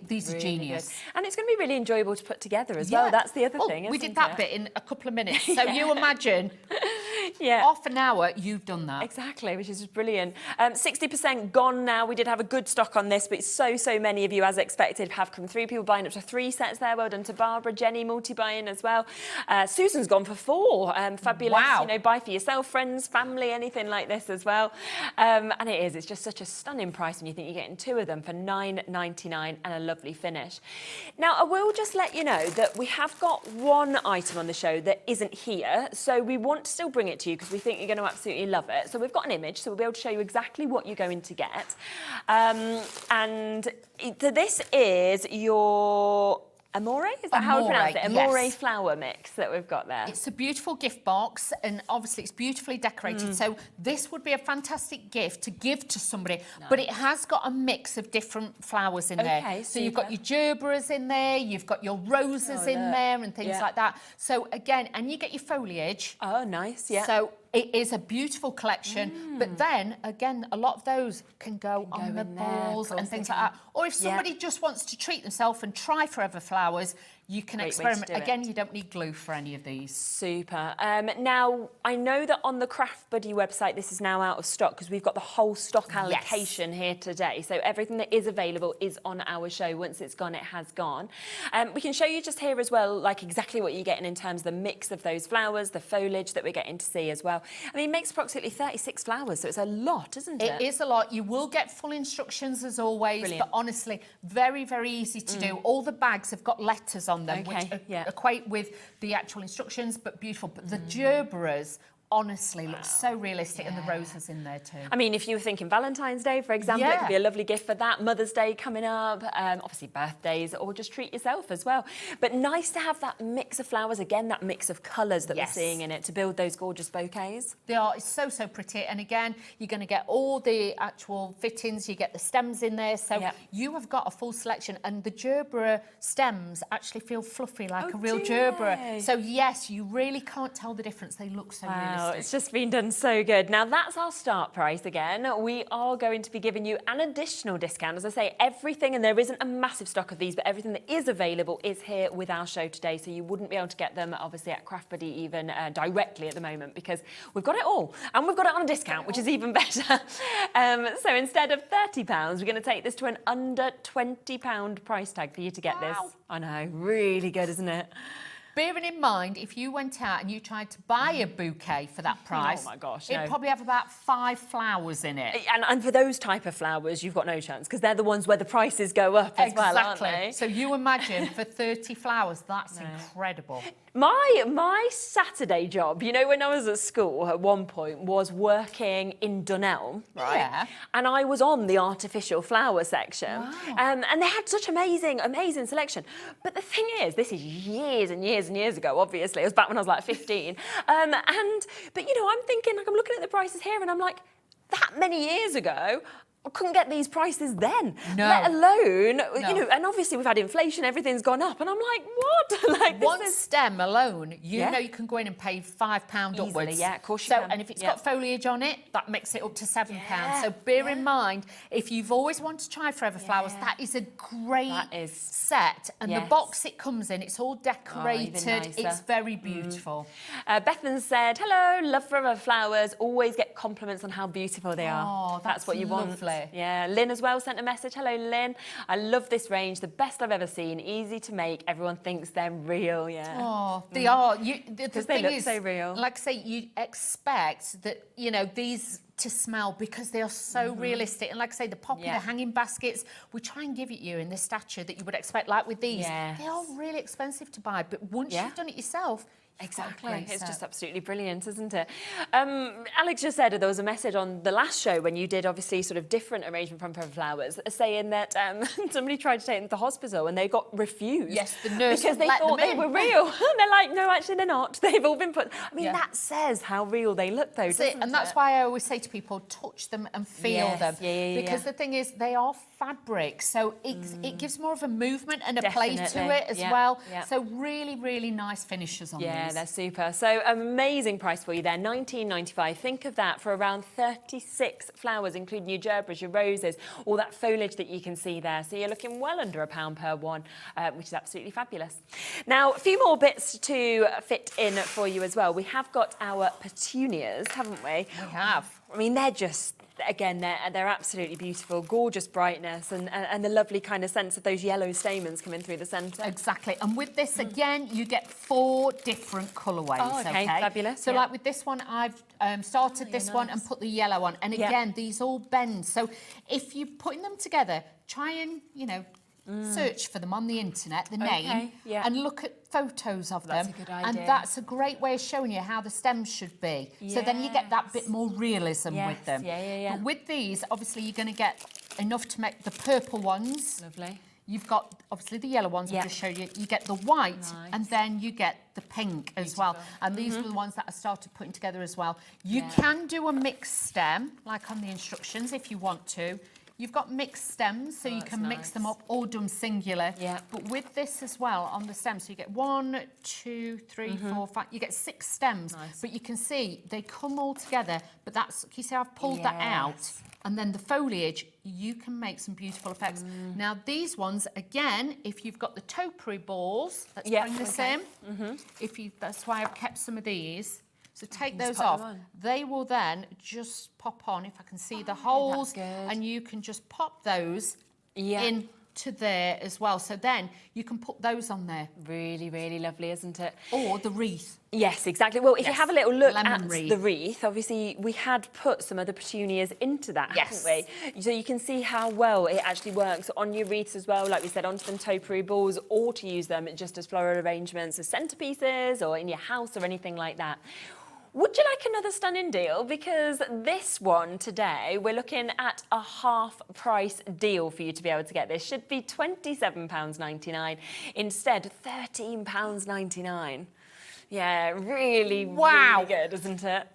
these are genius. Good. And it's going to be really enjoyable to put together as well. That's the other thing, we did that bit in a couple of minutes. So you imagine... half an hour, you've done that. Exactly, which is brilliant. 60% gone now. We did have a good stock on this, but so many of you, as expected, have come through. People buying up to 3 sets there. Well done to Barbara. Jenny, multi-buying as well. Susan's gone for 4. Fabulous. Wow. You know, buy for yourself, friends, family, anything like this as well. And it's just such a stunning price when you think you're getting 2 of them for £9.99 and a lovely finish. Now, I will just let you know that we have got one item on the show that isn't here, so we want to still bring it to you because we think you're going to absolutely love it. So we've got an image, so we'll be able to show you exactly what you're going to get. This is your Amore? Is that how we pronounce it? Amore flower mix that we've got there. It's a beautiful gift box and obviously it's beautifully decorated. So this would be a fantastic gift to give to somebody, but it has got a mix of different flowers in there. So you've got your gerberas in there, you've got your roses in there and things like that. So again, and you get your foliage. Oh, nice, yeah. So it is a beautiful collection, but then again, a lot of those can go on the balls and things like that. Or if somebody just wants to treat themselves and try Forever Flowers, you can experiment. Again, you don't need glue for any of these. Super. Now, I know that on the Craft Buddy website, this is now out of stock because we've got the whole stock allocation here today. So everything that is available is on our show. Once it's gone, it has gone. We can show you just here as well, like exactly what you're getting in terms of the mix of those flowers, the foliage that we're getting to see as well. I mean, it makes approximately 36 flowers, so it's a lot, isn't it? It is a lot. You will get full instructions as always, but honestly, very, very easy to do. All the bags have got letters on them, which equate with the actual instructions, but beautiful. But the gerberas honestly looks so realistic, and the roses in there too. I mean, if you were thinking Valentine's Day, for example, it could be a lovely gift for that. Mother's Day coming up, obviously birthdays, or just treat yourself as well. But nice to have that mix of flowers, again, that mix of colours that we're seeing in it to build those gorgeous bouquets. They are, it's so, so pretty. And again, you're going to get all the actual fittings, you get the stems in there. So you have got a full selection, and the gerbera stems actually feel fluffy like a real gerbera. So yes, you really can't tell the difference. They look so realistic. It's just been done so good. Now that's our start price again. We are going to be giving you an additional discount. As I say, everything, and there isn't a massive stock of these, but everything that is available is here with our show today. So you wouldn't be able to get them obviously at Craft Buddy even directly at the moment, because we've got it all, and we've got it on a discount, which is even better. So instead of £30, we're going to take this to an under £20 price tag for you to get this. I know, really good, isn't it? Bearing in mind, if you went out and you tried to buy a bouquet for that price, oh my gosh, it'd probably have about 5 flowers in it. And for those type of flowers, you've got no chance, because they're the ones where the prices go up as well, aren't they? So you imagine for 30 flowers, that's incredible. My Saturday job, you know, when I was at school at one point, was working in Dunelm, right? Yeah. And I was on the artificial flower section. Wow. And they had such amazing selection. But the thing is, this is years and years and years ago, obviously. It was back when I was like 15. But, you know, I'm thinking, like, I'm looking at the prices here and I'm like, that many years ago, I couldn't get these prices then, let alone, you know, and obviously we've had inflation, everything's gone up, and I'm like, what? Like, one stem alone, you know you can go in and pay £5 upwards. Yeah, of course you can. And if it's got foliage on it, that makes it up to £7. So bear in mind, if you've always wanted to try Forever Flowers, that is a great set. And the box it comes in, it's all decorated. It's very beautiful. Bethan said, hello, love Forever Flowers. Always get compliments on how beautiful they are. That's what you want. Lovely. Yeah, Lynn as well sent a message. Hello, Lynn. I love this range. The best I've ever seen. Easy to make. Everyone thinks they're real. Yeah. Oh, they are. The they thing look is, so real. Like I say, you expect that, you know, these to smell because they are so realistic. And like I say, the poppy, the hanging baskets, we try and give it you in the stature that you would expect. Like with these, they are really expensive to buy. But once you've done it yourself, exactly. It's just absolutely brilliant, isn't it? Alex just said there was a message on the last show when you did obviously sort of different arrangement from Forever Flowers, saying that somebody tried to take them to the hospital and they got refused. Yes, the nurse because they thought they were real. They're like, no, actually they're not. They've all been put. I mean, that says how real they look, though, doesn't it? And that's why I always say to people, touch them and feel them. Because the thing is, they are fabric, so it gives more of a movement and a play to it as well. So really, really nice finishes on these. Yeah, they're super. So amazing price for you there, £19.95. Think of that for around 36 flowers, including your gerberas, your roses, all that foliage that you can see there. So you're looking well under £1 per one, which is absolutely fabulous. Now, a few more bits to fit in for you as well. We have got our petunias, haven't we? We have. I mean, they're just, again, they're absolutely beautiful, gorgeous brightness and the lovely kind of sense of those yellow stamens coming through the centre. Exactly. And with this, again, you get 4 different colourways. Oh, okay, fabulous. So like with this one, I've started this one and put the yellow on. And again, these all bend. So if you're putting them together, try and, you know, search for them on the internet, the name, and look at photos of them. That's a good idea. And that's a great way of showing you how the stems should be. So then you get that bit more realism with them. But with these, obviously, you're going to get enough to make the purple ones. Lovely. You've got, obviously, the yellow ones, I'll just show you. You get the white, and then you get the pink as well. And these were the ones that I started putting together as well. You can do a mixed stem, like on the instructions, if you want to. You've got mixed stems, so you can mix them up, all done singular. But with this as well, on the stem, so you get 1, 2, 3, 4, 5, you get 6 stems. But you can see they come all together, but that's, you see I've pulled that out, and then the foliage, you can make some beautiful effects. Now these ones, again, if you've got the topiary balls, let's bring this in. That's why I've kept some of these. So take those off. They will then just pop on, if I can see the holes, and you can just pop those into there as well. So then you can put those on there. Really, really lovely, isn't it? Or the wreath. Yes, exactly. Well, if you have a little look at wreath. the wreath, obviously we had put some other petunias into that, haven't we? So you can see how well it actually works on your wreaths as well, like we said, onto them topiary balls, or to use them just as floral arrangements as centerpieces or in your house or anything like that. Would you like another stunning deal? Because this one today, we're looking at a half price deal for you to be able to get this. Should be £27.99, instead £13.99. Yeah, really, really good, isn't it?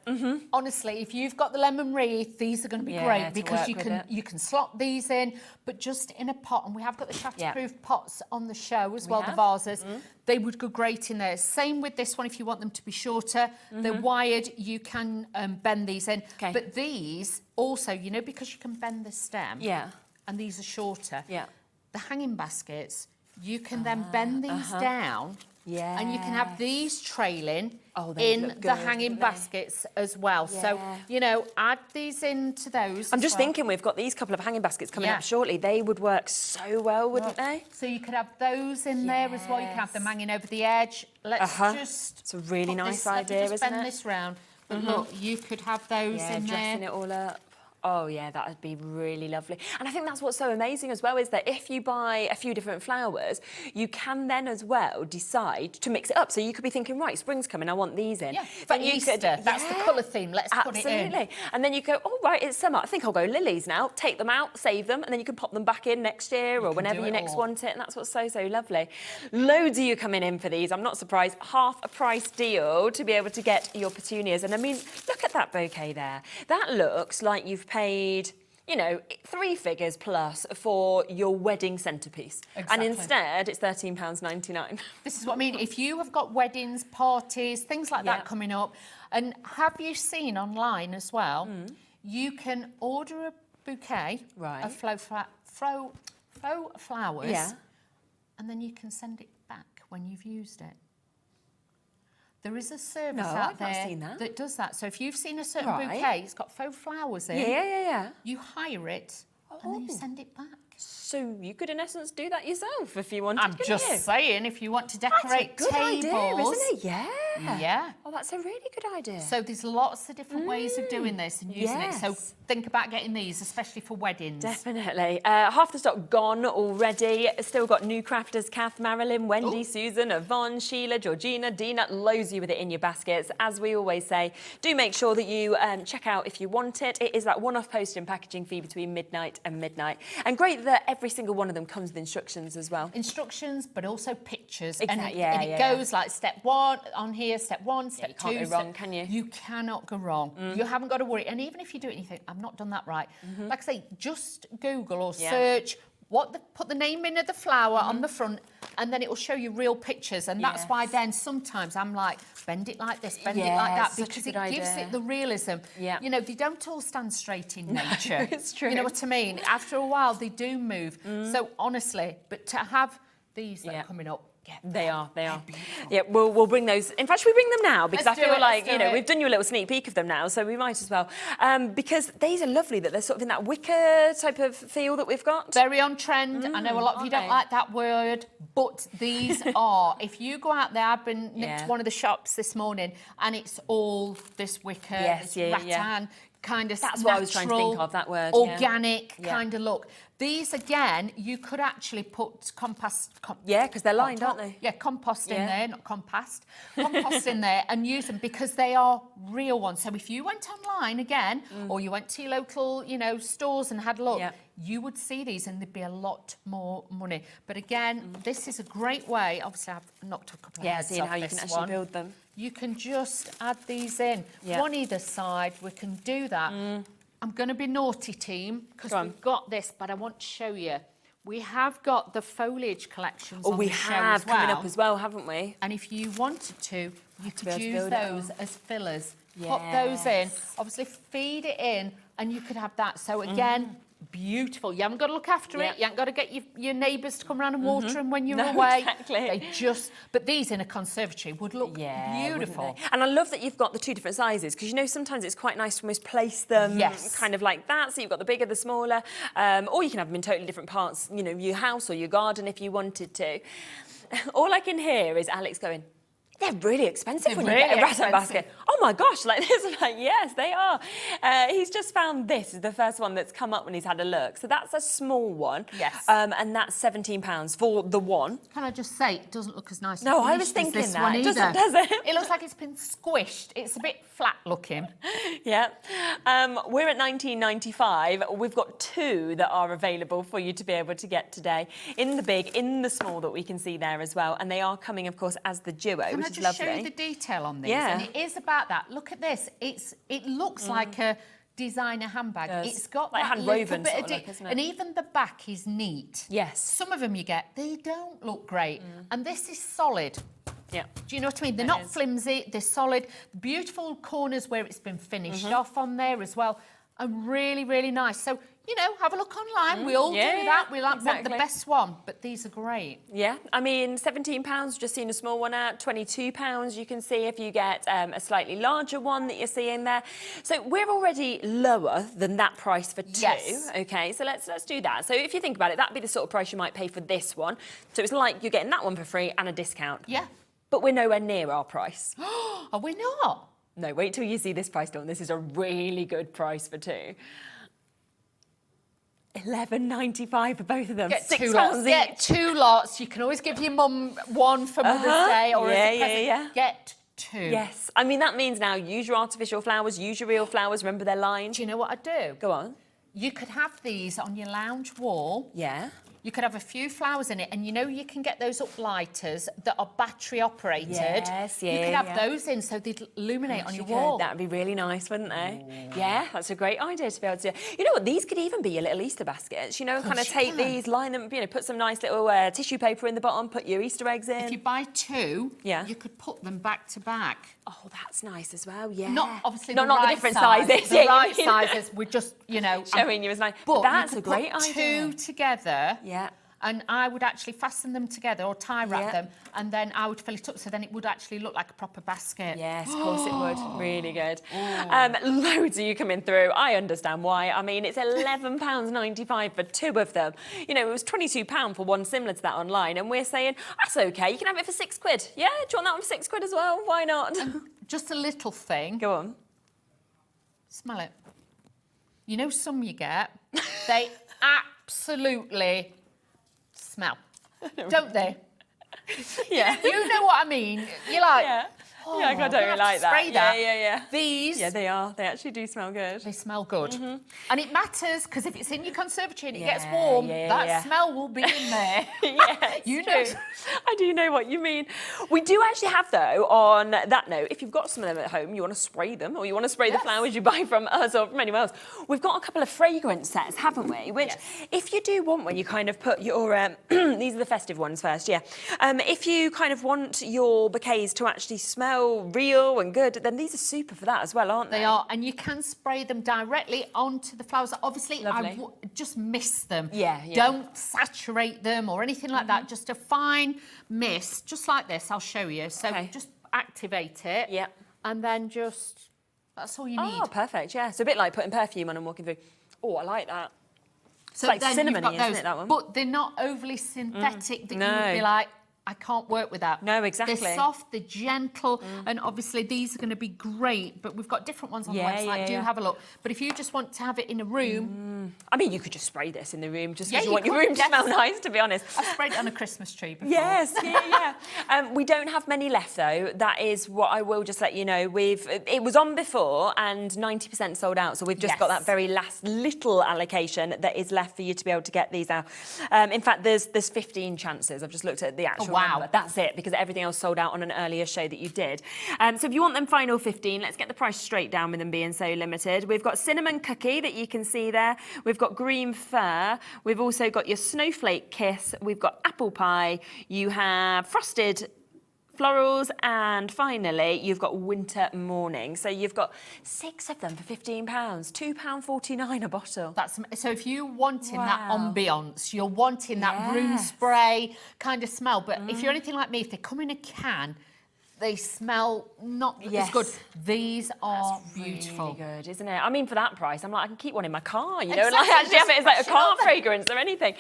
Honestly, if you've got the lemon wreath, these are going to be great because you can slot these in, but just in a pot. And we have got the shatterproof pots on the show as well, the vases. They would go great in there. Same with this one if you want them to be shorter. They're wired, you can bend these in. But these also, you know, because you can bend the stem, and these are shorter, the hanging baskets, you can then bend these down. Yeah. And you can have these trailing in the hanging baskets as well. Yeah. So, you know, add these into those. I'm just thinking we've got these couple of hanging baskets coming up shortly. They would work so well, wouldn't they? So you could have those in there as well. You can have them hanging over the edge. Let's just... It's a really nice idea, isn't it? Bend this round. But look, you could have those in there. Dressing it all up. Oh, yeah, that would be really lovely. And I think that's what's so amazing as well, is that if you buy a few different flowers, you can then as well decide to mix it up. So you could be thinking, right, spring's coming, I want these in. Yeah, for Easter, that's the colour theme, let's put it in. Absolutely. And then you go, oh, right, it's summer. I think I'll go lilies now. Take them out, save them, and then you can pop them back in next year or whenever you next want it. And that's what's so, so lovely. Loads of you coming in for these. I'm not surprised. Half a price deal to be able to get your petunias. And I mean, look at that bouquet there. That looks like you've paid, you know, 3 figures plus for your wedding centrepiece. Exactly. And instead, it's £13.99. This is what I mean. If you have got weddings, parties, things like that coming up, and have you seen online as well, you can order a bouquet of faux flowers, and then you can send it back when you've used it. There is a service out there that does that. So if you've seen a certain bouquet, it's got faux flowers in. You hire it and then you send it back. So you could, in essence, do that yourself if you wanted. I'm just saying, if you want to decorate that's a good tables, idea, isn't it? Yeah. Oh, that's a really good idea. So there's lots of different ways of doing this and using it. So think about getting these, especially for weddings. Definitely. Half the stock gone already. Still got new crafters: Kath, Marilyn, Wendy, Susan, Yvonne, Sheila, Georgina, Dina. Loads of you with it in your baskets. As we always say, do make sure that you check out if you want it. It is that one-off post and packaging fee between midnight and midnight. And great that every single one of them comes with instructions as well. Instructions, but also pictures. Exactly. And it goes like step 1 on here, step 1, step 2. You can't go wrong, can you? You cannot go wrong. You haven't got to worry. And even if you do it and you think, I've not done that right, like I say, just Google or search put the name in of the flower on the front, and then it will show you real pictures. And that's why then sometimes I'm like, bend it like this, bend it like that, because it gives it the realism. You know, they don't all stand straight in nature. It's true. You know what I mean? After a while, they do move. So honestly, but to have these that are coming up, they are. Yeah, we'll bring those. In fact, should we bring them now? Because I feel like, you know, we've done you a little sneak peek of them now, so we might as well. Because these are lovely, that they're sort of in that wicker type of feel that we've got. Very on trend. I know a lot of you don't like that word, but these are. If you go out there, I've been nipped to one of the shops this morning, and it's all this wicker, this rattan kind of That's what I was trying to think of, that word. Organic kind of look. These, again, you could actually put compost... because they're lined, aren't they? Yeah, compost in there, not compost. Compost in there and use them because they are real ones. So if you went online again, or you went to your local, you know, stores and had a look, you would see these and there'd be a lot more money. But again, this is a great way. Obviously, I've knocked a couple of heads seeing off how you can actually build them. You can just add these in. One either side, we can do that. I'm going to be naughty, team, because we've got this, but I want to show you. We have got the foliage collections on the show as well. Coming up as well, haven't we? And if you wanted to, you could use those as fillers. Pop those in, obviously feed it in, and you could have that. So again, beautiful. You haven't got to look after it. You haven't got to get your neighbours to come around and water them when you're away. Exactly. But these in a conservatory would look beautiful. And I love that you've got the 2 different sizes, because you know sometimes it's quite nice to almost place them kind of like that. So you've got the bigger, the smaller, or you can have them in totally different parts, you know, your house or your garden if you wanted to. All I can hear is Alex going, They're really expensive when you really get a rattan expensive. basket. Oh my gosh, like this, like, yes, they are. He's just found this is the first one that's come up when he's had a look. So that's a small one. Yes. And that's £17 for the one. Can I just say, it doesn't look as nice No, and I was finished as thinking this that. one It either. doesn't, does it? It looks like it's been squished. It's a bit flat looking. Yeah. We're at £19.95. We've got two that are available for you to be able to get today. In the big, in the small that we can see there as well. And they are coming, of course, as the duo, Can which I is just lovely. show you the detail on these? Yeah. And it is about that. Look at this. It looks like a designer handbag. Does. It's got Like that hand-woven little bit sort of of look, isn't it? and even the back is neat. Yes. Some of them you get, they don't look great. And this is solid. Yeah. Do you know what I mean? They're It not is. flimsy, they're solid. Beautiful corners where it's been finished off on there as well. And really, really nice. So, you know, have a look online. We all do that. We want the exactly. best one, but these are great. Yeah, I mean, £17, just seen a small one out, £22 you can see if you get a slightly larger one that you're seeing there. So we're already lower than that price for two, Yes. okay? So let's do that. So if you think about it, that'd be the sort of price you might pay for this one. So it's like you're getting that one for free and a discount. Yeah. But we're nowhere near our price. Are we not? No, wait till you see this price, Dawn. This is a really good price for two. £11.95 for both of them. Get £6 two lots. each. Get two lots. You can always give your mum one for Mother's Day or as a present. Get two. Yes. I mean, that means now use your artificial flowers, use your real flowers. Remember they're lined. Do you know what I'd do? Go on. You could have these on your lounge wall. Yeah. You could have a few flowers in it, and you know you can get those uplighters that are battery operated. Yes, You could have those in so they'd illuminate on your wall. That'd be really nice, wouldn't they? Yeah, that's a great idea to be able to do. You know what? These could even be your little Easter baskets. You know, kind of take these, line them, you know, put some nice little tissue paper in the bottom, put your Easter eggs in. If you buy two, yeah, you could put them back to back. Oh, that's nice as well. Yeah. Not obviously not the the right different size. sizes. The Yeah, right you mean- sizes. We're just, you know, showing you as nice. But that's you a could great put idea. two together. Yeah. And I would actually fasten them together or tie wrap them, and then I would fill it up so then it would actually look like a proper basket. Yes, of course it would. Really good. Loads of you coming through. I understand why. I mean, it's £11.95 for two of them. You know, it was £22 for one similar to that online, and we're saying, that's okay, you can have it for £6. Yeah, do you want that one for £6 as well? Why not? Just a little thing. Go on. Smell it. You know some you get, they absolutely smell, don't they? Yeah. You know what I mean? You're like, yeah, oh, I don't really like that. spray that. Yeah. These, yeah, they are. They actually do smell good. they smell good. And it matters, because if it's in your conservatory and it gets Yeah, warm, yeah, that yeah. smell will be in there. Yeah, You know. I do know what you mean. We do actually have, though, on that note, if you've got some of them at home, you want to spray them, or you want to spray the flowers you buy from us or from anywhere else, we've got a couple of fragrance sets, haven't we? Which, if you do want one, you kind of put your... these are the festive ones first, yeah. If you kind of want your bouquets to actually smell real and good, then these are super for that as well, aren't they? They are, and you can spray them directly onto the flowers. Obviously, Lovely. just mist them. Yeah. Don't saturate them or anything like that. Just a fine mist, just like this. I'll show you. So just activate it. Yeah. And then just, that's all you need. Oh, perfect, yeah. So a bit like putting perfume on and walking through. Oh, I like that. So it's like then cinnamony, you've got isn't those, it, that one? But they're not overly synthetic that you No. would be like, I can't work with that. No, exactly. They're soft, they're gentle, and obviously these are going to be great, but we've got different ones on the website. Do have a look. But if you just want to have it in a room... I mean, you could just spray this in the room just Yeah, because you you want your could, room to smell nice, to be honest. I've sprayed it on a Christmas tree before. Yes, yeah. We don't have many left, though. That is what I will just let you know. It was on before and 90% sold out, so we've just got that very last little allocation that is left for you to be able to get these out. In fact, there's 15 chances. I've just looked at the actual number. That's it, because everything else sold out on an earlier show that you did. So if you want them final 15, let's get the price straight down with them being so limited. We've got cinnamon cookie that you can see there. We've got green fir. We've also got your snowflake kiss. We've got apple pie. You have frosted florals, and finally you've got winter morning. So you've got 6 of them for £15, £2.49 a bottle. So if you're wanting that ambience, you're wanting that room spray kind of smell, but if you're anything like me, if they come in a can, They smell not as good. These are beautiful. Really good, isn't it? I mean, for that price, I'm like, I can keep one in my car, you know, Exactly, like actually have it as like a just car fragrance or anything.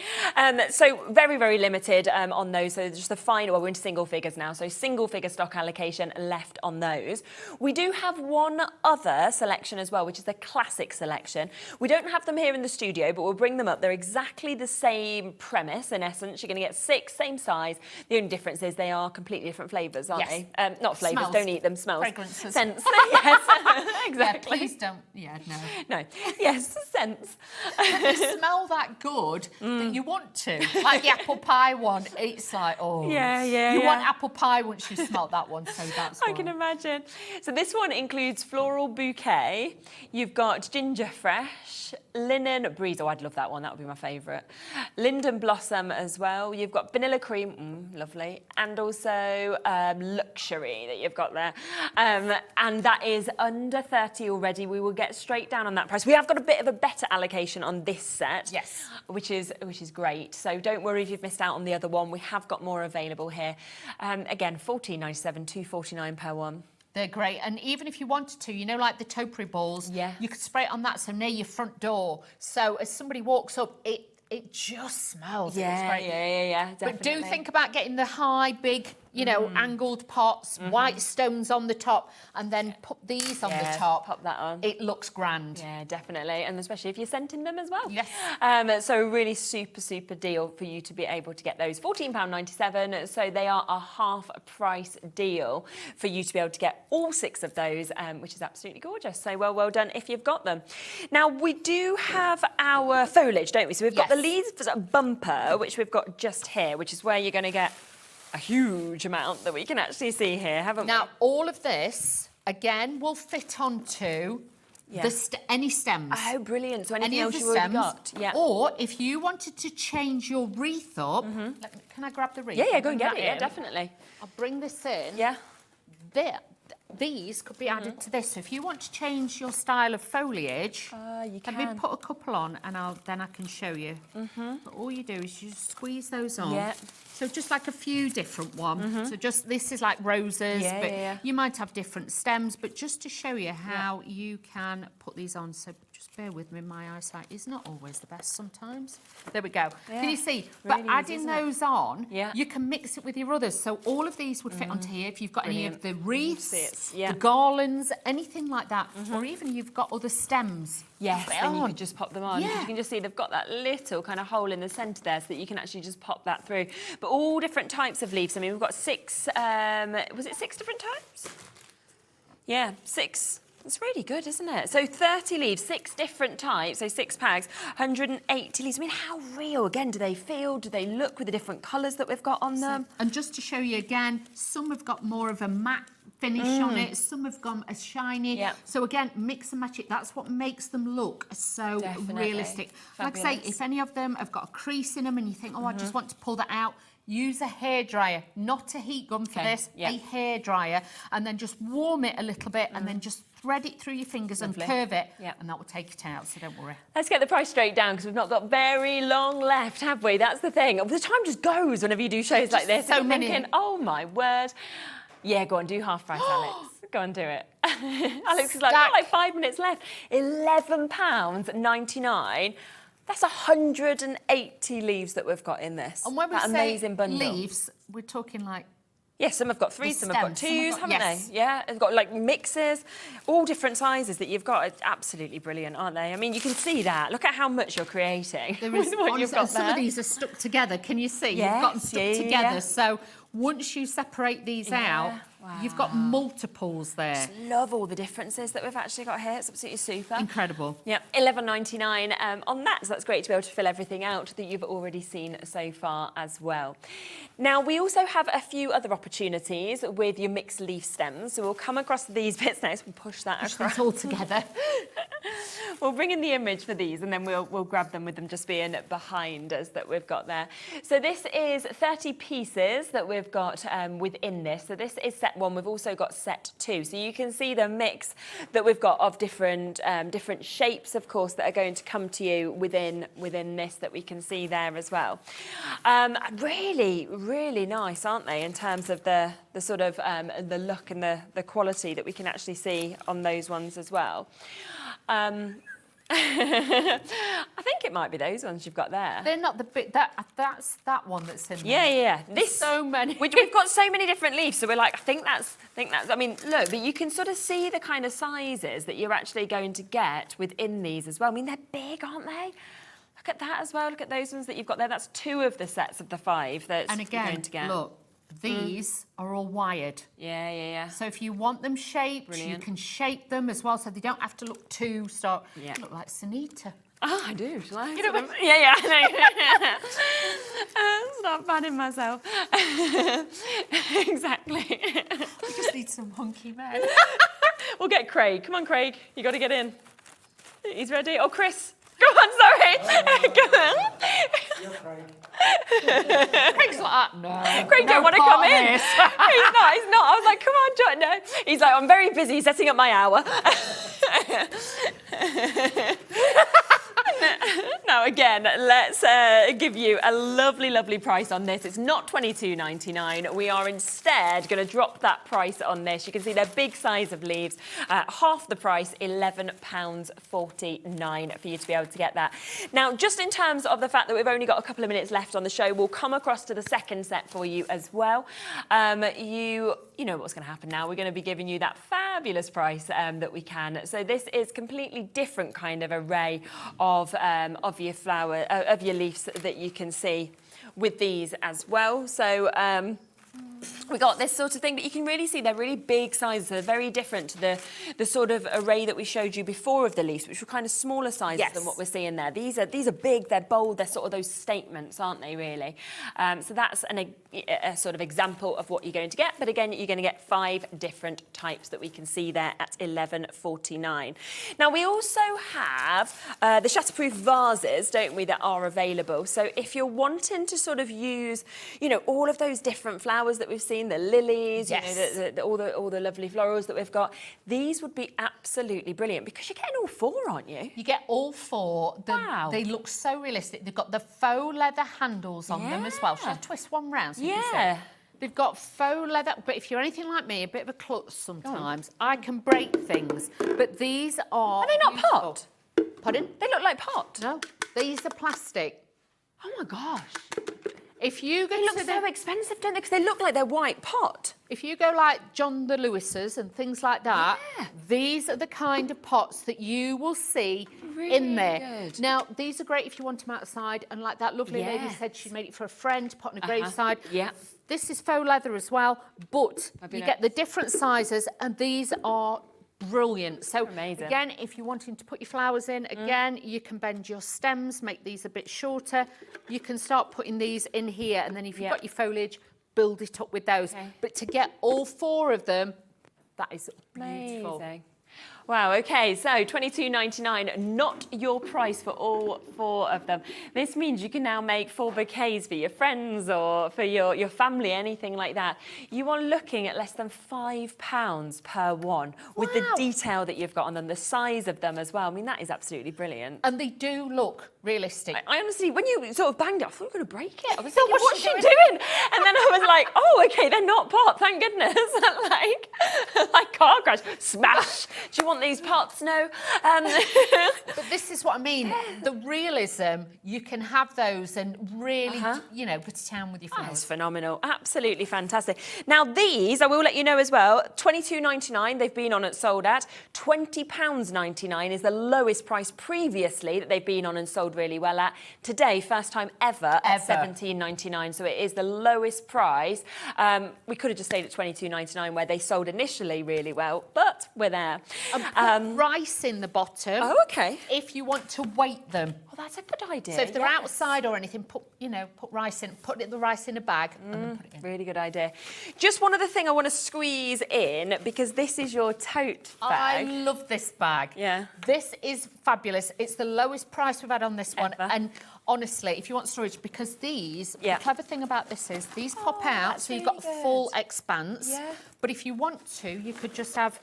So very, very limited on those. So just the final, well, we're into single figures now. So single figure stock allocation left on those. We do have one other selection as well, which is the classic selection. We don't have them here in the studio, but we'll bring them up. They're exactly the same premise in essence. You're going to get 6, same size. The only difference is they are completely different flavours, aren't they? Not flavours, Smells. don't eat them, smells. Fragrances. Scents, yes, exactly. Yeah, please don't, No, yes, scents. They smell that good that you want to. Like the apple pie one, it's like, oh. Yeah. You want apple pie once you smelt that one, so that's I can imagine. So this one includes floral bouquet. You've got ginger fresh, linen breeze. Oh, I'd love that one. That would be my favourite. Linden blossom as well. You've got vanilla cream, lovely, and also luxury that you've got there. And that is under 30 already. We will get straight down on that price. We have got a bit of a better allocation on this set, yes, which is great. So don't worry if you've missed out on the other one. We have got more available here. Again, $14.97, $2.49 per one. They're great. And even if you wanted to, you know, like the topiary balls, you could spray it on that, so near your front door. So as somebody walks up, it just smells. Yeah, definitely. But do think about getting the high, big, you know, angled pots, white stones on the top, and then put these on the top. Pop that on. It looks grand. Yeah, definitely. And especially if you're scenting them as well. Yes. So a really super, super deal for you to be able to get those. £14.97. So they are a half price deal for you to be able to get all 6 of those, which is absolutely gorgeous. So well done if you've got them. Now, we do have our foliage, don't we? So we've got the leaves bumper, which we've got just here, which is where you're going to get a huge amount that we can actually see here, haven't we? Now, all of this, again, will fit onto any stems. Oh, brilliant. So anything any else of the you've already stems, got? Yeah. Or if you wanted to change your wreath up, can I grab the wreath? Yeah, go and get Bring it. that Yeah, in. definitely. I'll bring this in. Yeah. These could be added to this. So if you want to change your style of foliage, you can. let me put a couple on, and then I can show you. But all you do is you just squeeze those on. Yeah. So just like a few different ones. So just this is like roses, but you might have different stems. But just to show you how you can put these on. So just bear with me. My eyesight is not always the best sometimes. There we go. Yeah. Can you see? Really But adding easy, isn't it? those on, Yeah. you can mix it with your others. So all of these would fit onto here. If you've got any of the wreaths, See it. Yeah. the garlands, anything like that, or even you've got other stems. Yes, Put it then you on. could just pop them on. Yeah. You can just see they've got that little kind of hole in the centre there so that you can actually just pop that through. But all different types of leaves. I mean, we've got 6, was it 6 different types? Yeah, 6. It's really good, isn't it? So 30 leaves, 6 different types, so 6 packs, 180 leaves. I mean, how real, again, do they feel? Do they look with the different colours that we've got on them? And just to show you again, some have got more of a matte finish on it, some have gone as shiny. Yeah. So again, mix and match it. That's what makes them look so Definitely. realistic. Like I say, Fabulous. if any of them have got a crease in them and you think, oh, I just want to pull that out, use a hairdryer, not a heat gun for this, a hairdryer, and then just warm it a little bit and then just thread it through your fingers Lovely. and curve it, Yeah. and that will take it out, so don't worry. Let's get the price straight down because we've not got very long left, have we? That's the thing. The time just goes whenever you do shows like this. so I'm many. thinking, oh my word. Yeah, go on, do half price, Alex. Go on, do it. Alex is like, got like 5 minutes left. £11.99. That's 180 leaves that we've got in this. And when we that say amazing bundle. leaves, we're talking like... Yeah, some have got 3, some have got stems, some have 2s, got- haven't yes. they? Yeah, it's got like mixes, all different sizes that you've got. It's absolutely brilliant, aren't they? I mean, you can see that. Look at how much you're creating. There is, with what you've honestly, got some there. of these are stuck together. Can you see? Yes, You've got them stuck yeah, together. yeah. So once you separate these out, you've got multiples there. Just love all the differences that we've actually got here. It's absolutely super. Incredible. Yeah, £11.99 on that. So that's great to be able to fill everything out that you've already seen so far as well. Now, we also have a few other opportunities with your mixed leaf stems. So we'll come across these bits next. We'll push that across. It's all together. We'll bring in the image for these and then we'll grab them with them just being behind us that we've got there. So this is 30 pieces that we've got within this. So this is set 1. We've also got set 2. So you can see the mix that we've got of different different shapes, of course, that are going to come to you within this that we can see there as well. Really, really nice, aren't they, in terms of the the sort of the look and the quality that we can actually see on those ones as well. I think it might be those ones you've got there. They're not the big, that's that one that's in there. Yeah. There's so many. We've got so many different leaves, so we're like, I think that's, I mean, look, but you can sort of see the kind of sizes that you're actually going to get within these as well. I mean, they're big, aren't they? Look at that as well. Look at those ones that you've got there. That's 2 of the sets of the 5 that you're going to get. Look, these are all wired. Yeah. So if you want them shaped, you can shape them as well, so they don't have to look too stark. Yeah. Look like Sunita. Oh, I do. You know, yeah, I know. Stop fanning myself. Exactly. We just need some hunky men. We'll get Craig. Come on, Craig. You got to get in. He's ready. Oh, Chris. Go on, sorry. Go on. You're Craig. Craig's like, no. Craig don't want to come in. He's not. I was like, come on, John. No. He's like, I'm very busy setting up my hour. Now, again, let's give you a lovely, lovely price on this. It's not $22.99. We are instead going to drop that price on this. You can see they're big size of leaves. Half the price, £11.49 for you to be able to get that. Now, just in terms of the fact that we've only got a couple of minutes left on the show, we'll come across to the second set for you as well. You know what's going to happen now. We're going to be giving you that fabulous price that we can. So this is completely different kind of array of your flower, of your leaves that you can see with these as well. So we got this sort of thing, but you can really see they're really big sizes. They're very different to the sort of array that we showed you before of the leaves, which were kind of smaller sizes than what we're seeing there. These are big, they're bold, they're sort of those statements, aren't they, really? So that's a sort of example of what you're going to get. But again, you're going to get 5 different types that we can see there at £11.49. Now, we also have the shatterproof vases, don't we, that are available. So if you're wanting to sort of use, all of those different flowers that we've seen, the lilies, all the lovely florals that we've got, these would be absolutely brilliant because you're getting all 4, aren't you? You get all 4. Wow. They look so realistic. They've got the faux leather handles on them as well. Should I twist one round so you can see? They've got faux leather, but if you're anything like me, a bit of a klutz sometimes, I can break things. But these are... Are they not pot? Pardon? They look like pot. No, these are plastic. Oh my gosh. If you go they look so expensive, don't they? Because they look like they're white pot. If you go like John the Lewis's and things like that, these are the kind of pots that you will see in there. Good. Now, these are great if you want them outside, and like that lovely lady said, she made it for a friend to put on a graveside. Yeah. This is faux leather as well, but you get the different sizes, and these are brilliant. So again, if you're wanting to put your flowers in, again, you can bend your stems, make these a bit shorter. You can start putting these in here, and then if you've got your foliage, build it up with those. But to get all 4 of them, that is beautiful. Amazing. Wow, okay, so $22.99, not your price for all 4 of them. This means you can now make 4 bouquets for your friends or for your family, anything like that. You are looking at less than £5 per one with the detail that you've got on them, the size of them as well. I mean, that is absolutely brilliant. And they do look realistic. I honestly, when you sort of banged it, I thought you were going to break it. I was thinking, what's she doing? And then I was like, oh, okay, they're not pot, thank goodness. like car crash, smash. Do you want these pots? No. But this is what I mean. The realism, you can have those and really, put it down with your flowers. That's phenomenal. Absolutely fantastic. Now, these, I will let you know as well, $22.99 they've been on and sold at. £20.99 is the lowest price previously that they've been on and sold really well at. Today, first time ever. At $17.99, so it is the lowest price. We could have just stayed at $22.99 where they sold initially really well, but we're there. And put rice in the bottom. Oh, okay. If you want to weight them. Oh, that's a good idea. So if they're outside or anything, put rice in. Put the rice in a bag and then put it in. Really good idea. Just one other thing I want to squeeze in, because this is your tote bag. I love this bag. Yeah. This is fabulous. It's the lowest price we've had on this one. And honestly, if you want storage, because these, the clever thing about this is these pop out, so you've got a full expanse. Yeah. But if you want to, you could just have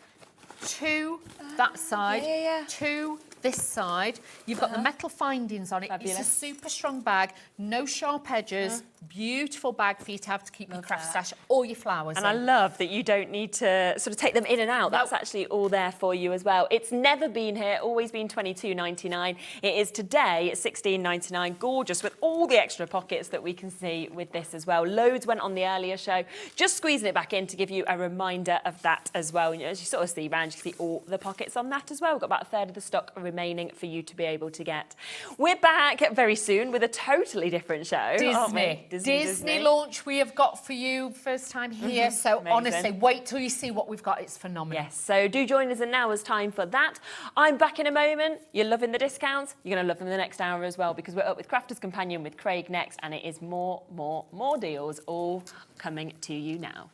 2 that side, 2 this side. You've got the metal findings on it. Fabulous. It's a super strong bag, no sharp edges, beautiful bag for you to have to keep your craft stash or your flowers And in. I love that you don't need to sort of take them in and out. That's actually all there for you as well. It's never been here, always been $22.99. It is today at $16.99. Gorgeous with all the extra pockets that we can see with this as well. Loads went on the earlier show. Just squeezing it back in to give you a reminder of that as well. And as you sort of see around, you can see all the pockets on that as well. We've got about a third of the stock remaining for you to be able to get. We're back very soon with a totally different show. aren't we? Disney launch we have got for you first time here. So Amazing. honestly, wait till you see what we've got. It's phenomenal. Yes, so do join us, and now is time for that. I'm back in a moment. You're loving the discounts. You're going to love them the next hour as well, because we're up with Crafter's Companion with Craig next, and it is more deals all coming to you now.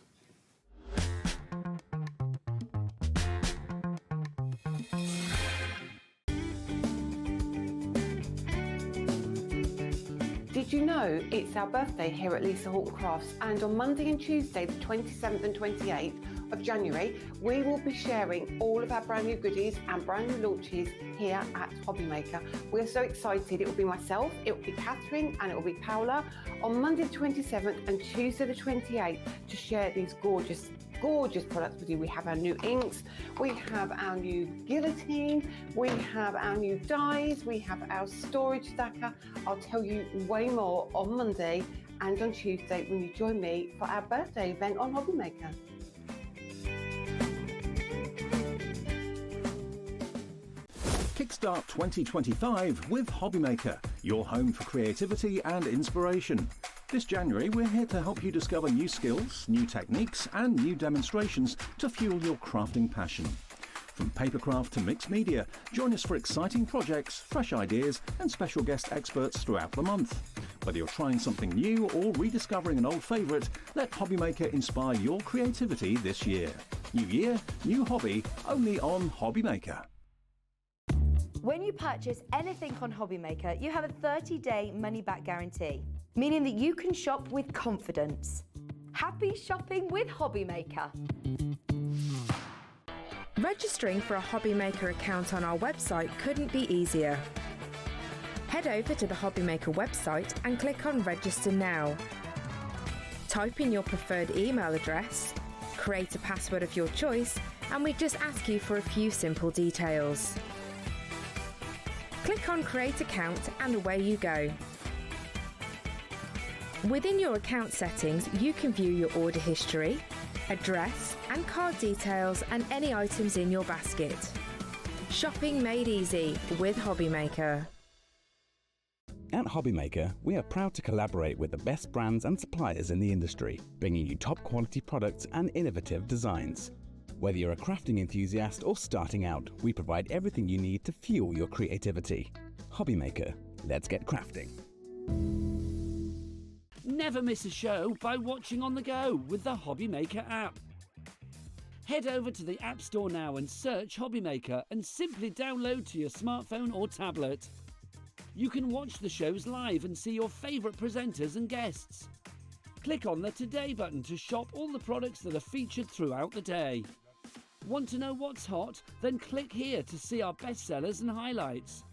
Did you know it's our birthday here at Lisa Houghton Crafts, and on Monday and Tuesday, the 27th and 28th of January, we will be sharing all of our brand new goodies and brand new launches here at Hobbymaker. We're so excited. It will be myself, it will be Catherine, and it will be Paola on Monday the 27th and Tuesday the 28th to share these gorgeous products with you. We have our new inks, we have our new guillotine, we have our new dies, we have our storage stacker. I'll tell you way more on Monday and on Tuesday when you join me for our birthday event on Hobbymaker. Kickstart 2025 with Hobbymaker, your home for creativity and inspiration. This January, we're here to help you discover new skills, new techniques, and new demonstrations to fuel your crafting passion. From papercraft to mixed media, join us for exciting projects, fresh ideas, and special guest experts throughout the month. Whether you're trying something new or rediscovering an old favourite, let Hobbymaker inspire your creativity this year. New year, new hobby, only on Hobbymaker. When you purchase anything on Hobbymaker, you have a 30-day money-back guarantee, meaning that you can shop with confidence. Happy shopping with Hobbymaker. Registering for a Hobbymaker account on our website couldn't be easier. Head over to the Hobbymaker website and click on Register Now. Type in your preferred email address, create a password of your choice, and we just ask you for a few simple details. Click on Create Account and away you go. Within your account settings, you can view your order history, address and card details, and any items in your basket. Shopping made easy with Hobbymaker. At Hobbymaker, we are proud to collaborate with the best brands and suppliers in the industry, bringing you top quality products and innovative designs. Whether you're a crafting enthusiast or starting out, we provide everything you need to fuel your creativity. Hobbymaker, let's get crafting. Never miss a show by watching on the go with the Hobbymaker app. Head over to the App Store now and search Hobbymaker and simply download to your smartphone or tablet. You can watch the shows live and see your favourite presenters and guests. Click on the Today button to shop all the products that are featured throughout the day. Want to know what's hot? Then click here to see our bestsellers and highlights.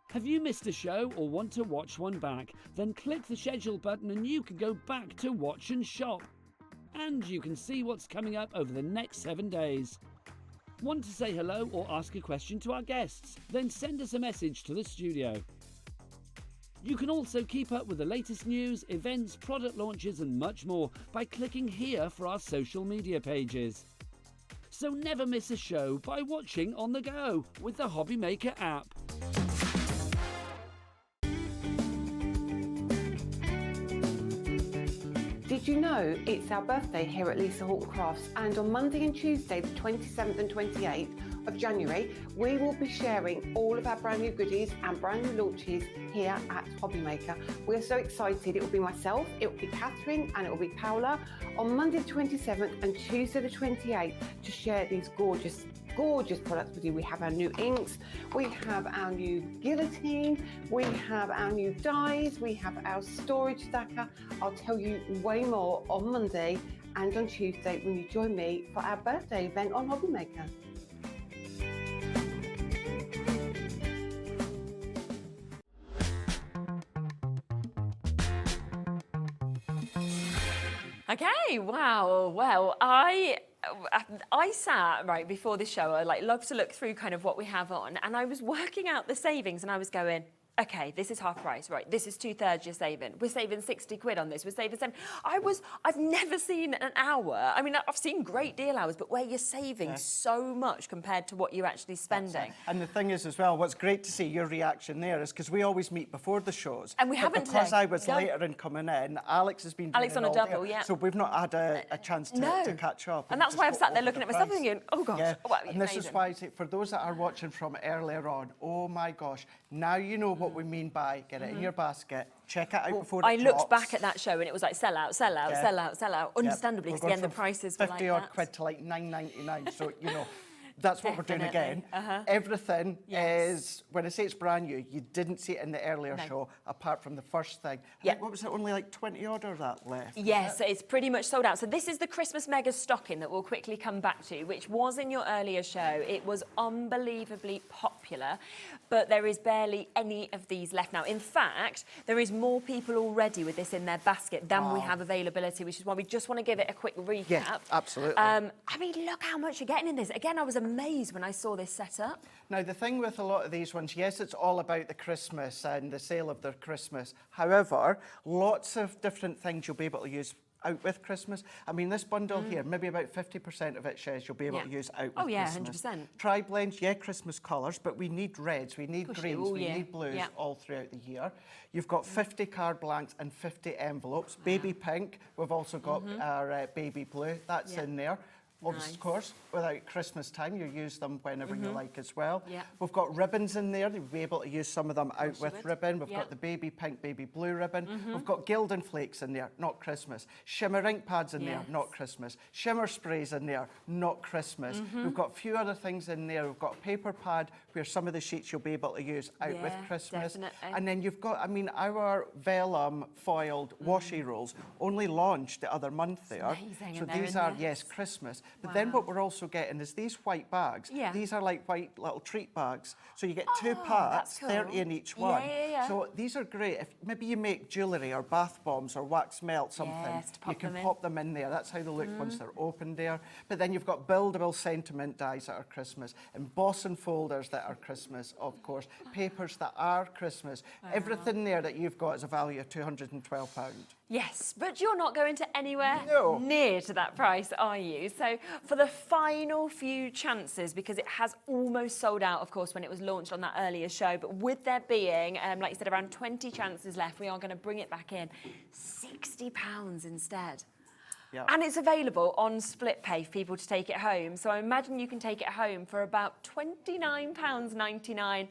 Have you missed a show or want to watch one back? Then click the schedule button and you can go back to watch and shop. And you can see what's coming up over the next 7 days. Want to say hello or ask a question to our guests? Then send us a message to the studio. You can also keep up with the latest news, events, product launches and much more by clicking here for our social media pages. So never miss a show by watching on the go with the Hobbymaker app. Did you know it's our birthday here at Lisa Houghton Crafts, and on Monday and Tuesday, the 27th and 28th of January, we will be sharing all of our brand new goodies and brand new launches here at Hobbymaker. We're so excited. It will be myself, it will be Catherine, and it will be Paola on Monday the 27th and Tuesday the 28th to share these gorgeous products with you. We have our new inks, we have our new guillotine, we have our new dies, we have our storage stacker. I'll tell you way more on Monday and on Tuesday when you join me for our birthday event on Hobbymaker. Okay, wow. Well, I sat, right, before this show, I love to look through kind of what we have on, and I was working out the savings, and I was going, okay, this is half price, right? This is 2/3 you're saving. We're saving 60 quid on this. We're saving 7. I've never seen an hour. I mean, I've seen great deal hours, but where you're saving so much compared to what you're actually spending. And the thing is as well, what's great to see your reaction there is because we always meet before the shows. And we haven't because today. I was later in coming in, Alex has been doing Alex it on a all double, day. yeah. So we've not had a chance to catch up. And that's why I've sat there looking at myself thinking, oh gosh, And this is why, for those that are watching from earlier on, oh my gosh, now you know what we mean by get it in your basket, check it out before it drops. I looked back at that show and it was like sell out, sell out, sell out, sell out. Understandably, because again, the prices were like 50 odd quid to like £9.99. So, you know, that's what we're doing again. Everything is, when I say it's brand new, you didn't see it in the earlier show, apart from the first thing. What was it, only like 20 odd or that left? Yes, it's pretty much sold out. So this is the Christmas mega stocking that we'll quickly come back to, which was in your earlier show. It was unbelievably popular, but there is barely any of these left now. In fact, there is more people already with this in their basket than we have availability, which is why we just want to give it a quick recap. Yeah, absolutely. I mean, look how much you're getting in this. Again, I was amazed when I saw this set up. Now, the thing with a lot of these ones, yes, it's all about the Christmas and the sale of their Christmas. However, lots of different things you'll be able to use out with Christmas. I mean, this bundle here, maybe about 50% of it, Shez, you'll be able to use out with Christmas. 100%. Tri-blends, Christmas colours, but we need reds, we need greens, we need blues all throughout the year. You've got 50 card blanks and 50 envelopes. Baby pink, we've also got our baby blue, that's in there. Of course, without Christmas time, you use them whenever you like as well. We've got ribbons in there. You'll be able to use some of them out with ribbon. We've got the baby pink, baby blue ribbon. We've got gilding flakes in there, not Christmas. Shimmer ink pads in there, not Christmas. Shimmer sprays in there, not Christmas. We've got a few other things in there. We've got a paper pad where some of the sheets you'll be able to use out with Christmas. Definitely. And then you've got, I mean, our vellum foiled washi rolls only launched the other month there. So these are, Christmas. But then what we're also getting is these white bags. These are like white little treat bags. So you get 2 packs, 30 in each one. So these are great. If maybe you make jewellery or bath bombs or wax melt something, you can pop them in there. That's how they look once they're open there. But then you've got buildable sentiment dies that are Christmas, embossing folders that are Christmas, of course, papers that are Christmas. Everything there that you've got is a value of £212. Yes, but you're not going to anywhere near to that price, are you? So for the final few chances, because it has almost sold out, of course, when it was launched on that earlier show, but with there being, like you said, around 20 chances left, we are going to bring it back in. £60 instead. And it's available on split pay for people to take it home. So I imagine you can take it home for about £29.99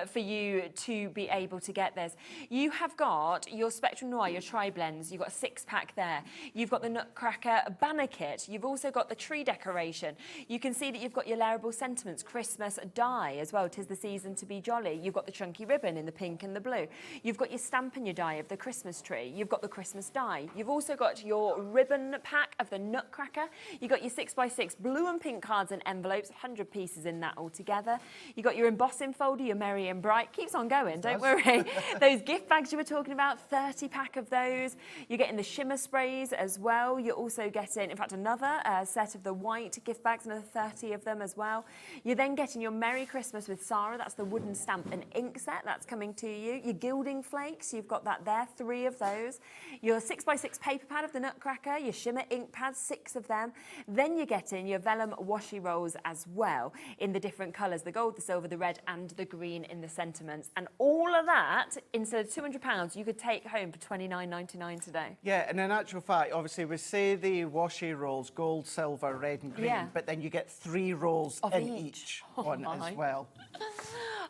for you to be able to get this. You have got your Spectrum Noir, your tri-blends. You've got a 6-pack there. You've got the Nutcracker banner kit. You've also got the tree decoration. You can see that you've got your layerable sentiments, Christmas die as well. 'Tis the season to be jolly. You've got the chunky ribbon in the pink and the blue. You've got your stamp and your die of the Christmas tree. You've got the Christmas die. You've also got your ribbon pack of the Nutcracker. You got your 6x6 blue and pink cards and envelopes, 100 pieces in that altogether. You got your embossing folder, your Merry and Bright. Keeps on going, don't worry. Those gift bags you were talking about, 30 pack of those. You're getting the shimmer sprays as well. You're also getting, in fact, another set of the white gift bags, another 30 of them as well. You're then getting your Merry Christmas with Sarah. That's the wooden stamp and ink set. That's coming to you. Your gilding flakes, you've got that there, 3 of those. Your 6x6 paper pad of the Nutcracker. Your shimmer ink pads, 6 of them. Then you're getting your vellum washi rolls as well in the different colours, the gold, the silver, the red and the green in the sentiments. And all of that, instead of £200, you could take home for £29.99 today. Yeah, and in actual fact, obviously, we say the washi rolls, gold, silver, red and green, but then you get 3 rolls in each one as well.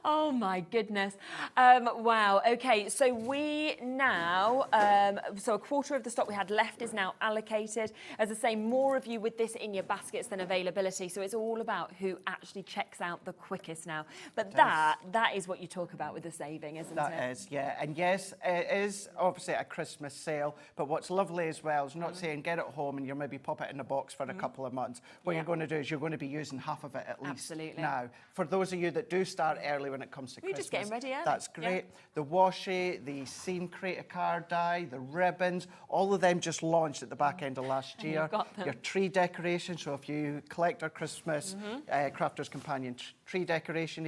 Oh my goodness. Wow. Okay, so we now, so a quarter of the stock we had left is now allocated. As I say, more of you with this in your baskets than availability. So it's all about who actually checks out the quickest now. But that is what you talk about with the saving, isn't it? That is, yeah. And yes, it is obviously a Christmas sale. But what's lovely as well is not saying get it home and you'll maybe pop it in a box for a couple of months. What you're going to do is you're going to be using half of it at least now. For those of you that do start early early when it comes to We're Christmas. just getting ready early. That's great. The washi, the scene creator card die, the ribbons, all of them just launched at the back end of last year. You've got them. Your tree decoration, so if you collect our Christmas Crafter's Companion tree decoration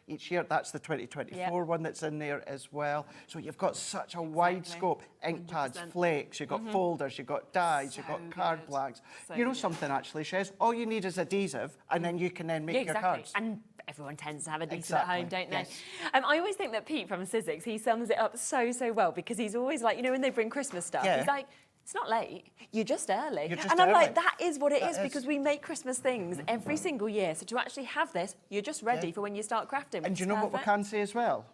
each year, that's the 2024 one that's in there as well. So you've got such a wide scope. Ink pads, flakes, you've got folders, you've got dies, you've got card flags. You know something actually, Shez? All you need is adhesive and then you can then make your cards. And everyone tends to have adhesive at home, don't they? I always think that Pete from Sizzix, he sums it up so well because he's always like, you know, when they bring Christmas stuff, he's like, it's not late, you're just early. And I'm like, that is what it is because we make Christmas things every single year. So to actually have this, you're just ready for when you start crafting. And do you know what we can say as well?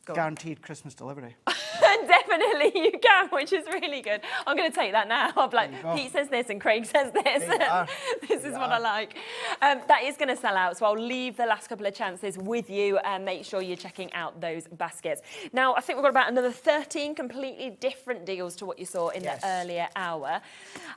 Guaranteed Christmas delivery. Definitely you can, which is really good. I'm going to take that now. I'm like, Pete says this and Craig says this. This is what I like. That is going to sell out, so I'll leave the last couple of chances with you and make sure you're checking out those baskets. Now, I think we've got about another 13 completely different deals to what you saw in the earlier hour.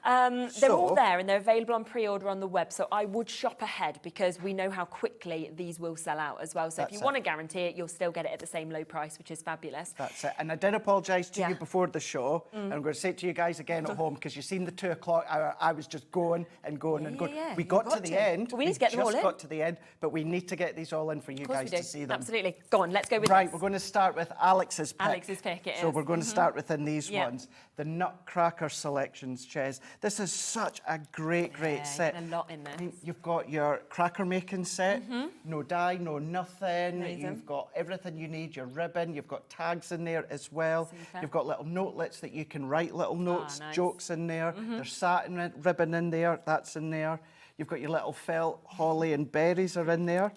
They're all there and they're available on pre-order on the web, so I would shop ahead because we know how quickly these will sell out as well. So if you want to guarantee it, you'll still get it at the same low price, which is fabulous. That's it. And I did apologise to you before the show, and I'm going to say it to you guys again at home because you've seen the 2 o'clock hour. I was just going and going and going. We got to the end. Well, we need to get them all in. just got to the end, but we need to get these all in for you guys to see them. Absolutely. Go on, let's go with Right, we're going to start with Alex's pick. Alex's pick, it is. So we're going to start within these ones. The Nutcracker selections, Ches. This is such a great set. A lot in there. You've got your cracker making set, no dye, no nothing. You've got everything you need, your ribbon, you've got tags in there as well. You've got little notelets that you can write little notes, jokes in there. There's satin ribbon in there, that's in there. You've got your little felt, holly and berries are in there.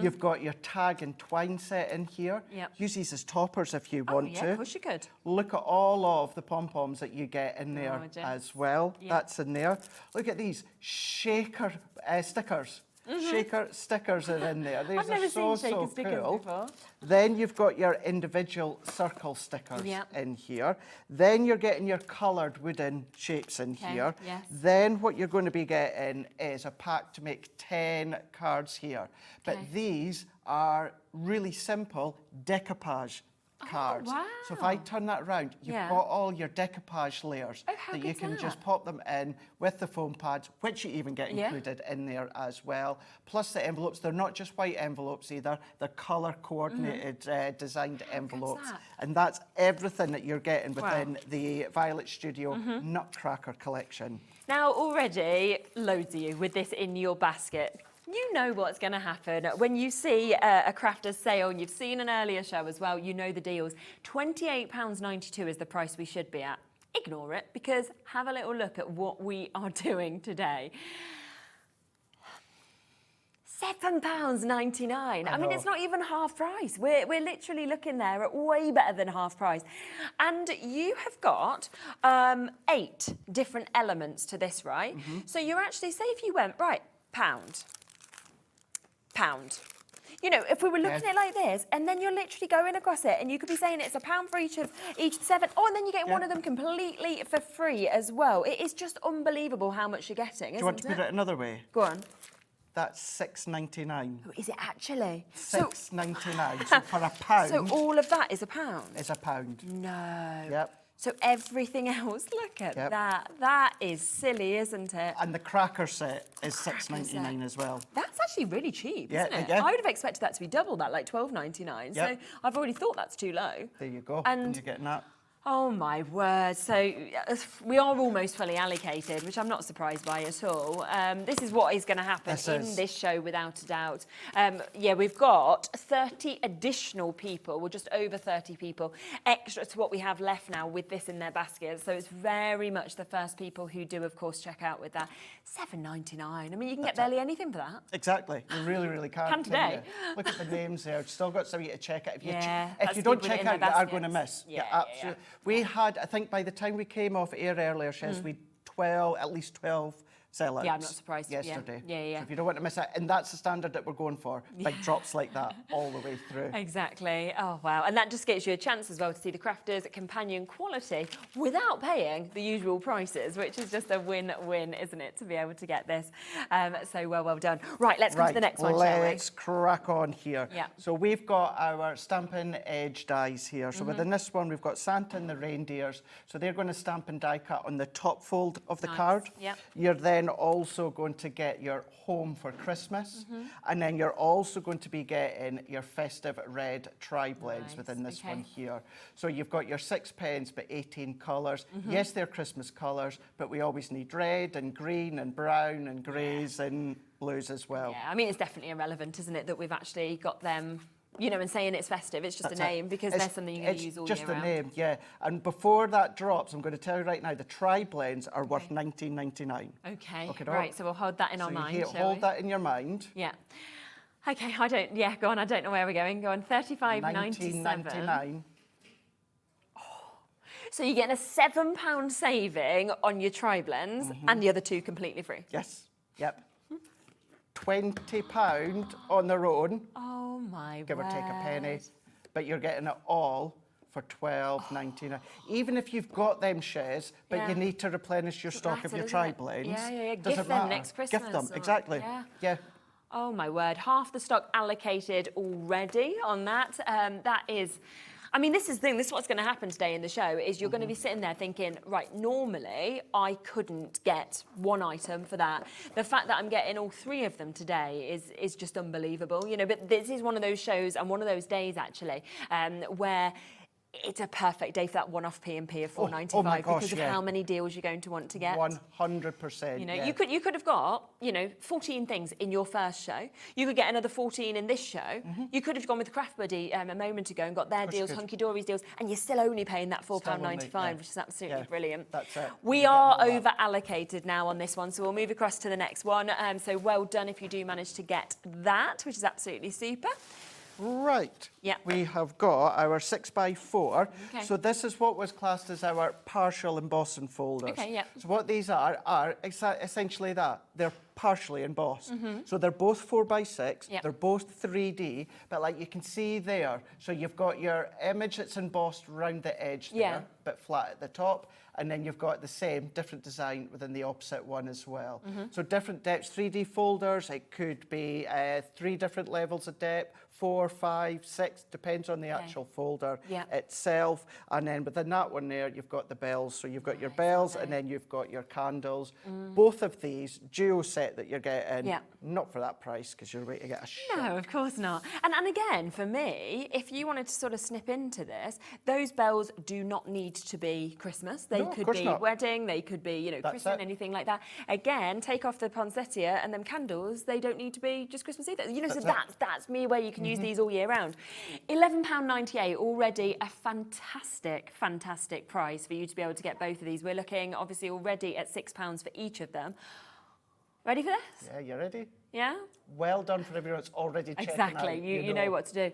You've got your tag and twine set in here. Use these as toppers if you want to. Of course you could. Look at all of the pom-poms that you get in there as well. That's in there. Look at these shaker stickers. Shaker stickers are in there. These I've never are seen shaker stickers cool. before. Then you've got your individual circle stickers in here. Then you're getting your coloured wooden shapes in here. Then what you're going to be getting is a pack to make 10 cards here. But these are really simple decoupage cards. Wow. So if I turn that around, you've got all your decoupage layers that you can just pop them in with the foam pads, which you even get included in there as well. Plus the envelopes, they're not just white envelopes either, they're colour coordinated designed envelopes. And that's everything that you're getting within the Violet Studio Nutcracker collection. Now already, loads of you with this in your basket. You know what's going to happen. When you see a crafter's sale, and you've seen an earlier show as well, you know the deals. £28.92 is the price we should be at. Ignore it, because have a little look at what we are doing today. £7.99. I mean, it's not even half price. We're literally looking there at way better than half price. And you have got 8 different elements to this, right? So you're actually, say if you went, right, pound. You know, if we were looking at it like this, and then you're literally going across it, and you could be saying it's £1 for each 7. Oh, and then you get one of them completely for free as well. It is just unbelievable how much you're getting, isn't it? Do you want to put it another way? Go on. That's £6.99. Oh, is it actually? £6.99. So for £1. So all of that is £1? Is £1. No. Yep. So everything else, look at that. That is silly, isn't it? And the cracker set is £6.99 as well. That's actually really cheap, isn't it? I would have expected that to be double that, like £12.99. So I've already thought that's too low. There you go. And you're getting that. Oh my word. So we are almost fully allocated, which I'm not surprised by at all. This is what is going to happen in this show without a doubt. Yeah, we've got 30 additional people, well just over 30 people, extra to what we have left now with this in their baskets. So it's very much the first people who do, of course, check out with that. £7.99. I mean, you can get barely anything for that. Exactly. You really, really can. Can today. Look at the names there. Still got something to check out. If you, if you don't check out, you are going to miss. Absolutely. We had, I think by the time we came off air earlier, Shez, we had at least 12 sellouts. Yeah, I'm not surprised. Yesterday. Yeah. So if you don't want to miss out, and that's the standard that we're going for, big drops like that all the way through. Exactly. Oh, wow. And that just gives you a chance as well to see the crafters' companion quality without paying the usual prices, which is just a win-win, isn't it, to be able to get this. So well done. Right, let's come to the next one, shall we? Let's crack on here. Yeah. So we've got our Stampin' Edge dies here. So within this one, we've got Santa and the reindeers. So they're going to stamp and die cut on the top fold of the card. Yep. You're then also going to get your home for Christmas. And then you're also going to be getting your festive red tri-blends within this one here. So you've got your 6 pens, but 18 colours. Yes, they're Christmas colours, but we always need red and green and brown and greys and blues as well. Yeah, I mean, it's definitely irrelevant, isn't it, that we've actually got them, you know, and saying it's festive. It's just a name because they're something you're going to use all year round. It's just a name, yeah. And before that drops, I'm going to tell you right now, the tri-blends are worth $19.99. Okay, right, so we'll hold that in our mind, shall we? Hold that in your mind. Yeah. Okay, go on, I don't know where we're going. Go on, $35.97. $19.99. So you're getting a £7 saving on your tri-blends and the other two completely free? Yes, yep. £20 on their own. Oh my Give or take a penny. But you're getting it all for $12.99. Even if you've got them shares, but you need to replenish your stock of your tri-blends. Yeah. Doesn't Gift them matter. next Christmas. Gift them, exactly. Yeah. Oh my word, half the stock allocated already on that. That is... I mean, this is the thing, this is what's going to happen today in the show, is you're going to be sitting there thinking, right, normally I couldn't get one item for that. The fact that I'm getting all three of them today is just unbelievable, you know, but this is one of those shows and one of those days, actually, where it's a perfect day for that one-off P&P of $4.95 because of how many deals you're going to want to get. 100%. You know, you could have got, you know, 14 things in your first show. You could get another 14 in this show. You could have gone with Craft Buddy a moment ago and got their deals, Hunkydory's deals, and you're still only paying that £4.95, which is absolutely brilliant. That's it. We are over allocated now on this one, so we'll move across to the next one. So well done if you do manage to get that, which is absolutely super. Right. Yeah. We have got our 6x4. Okay. So this is what was classed as our partial embossing folders. Okay, yeah. So what these are essentially that. They're partially embossed. So they're both 4x6. Yep. They're both 3D, but like you can see there, so you've got your image that's embossed around the edge there, but flat at the top. And then you've got the same different design within the opposite one as well. So different depths, 3D folders, it could be 3 different levels of depth, 4, 5, 6, depends on the actual folder itself. And then within that one there, you've got the bells. So you've got your bells and then you've got your candles. Both of these, duo set that you're getting, not for that price because you're waiting to get a shit. No, of course not. And again, for me, if you wanted to sort of snip into this, those bells do not need to be Christmas. They could be wedding, they could be, you know, Christmas, anything like that. Again, take off the poinsettia and them candles, they don't need to be just Christmas either. You know, so that's me where you can use these all year round. £11.98, already a fantastic, fantastic price for you to be able to get both of these. We're looking obviously already at £6 for each of them. Ready for this? Yeah, you ready? Yeah? Well done for everyone that's already checking Exactly, out. you know what to do.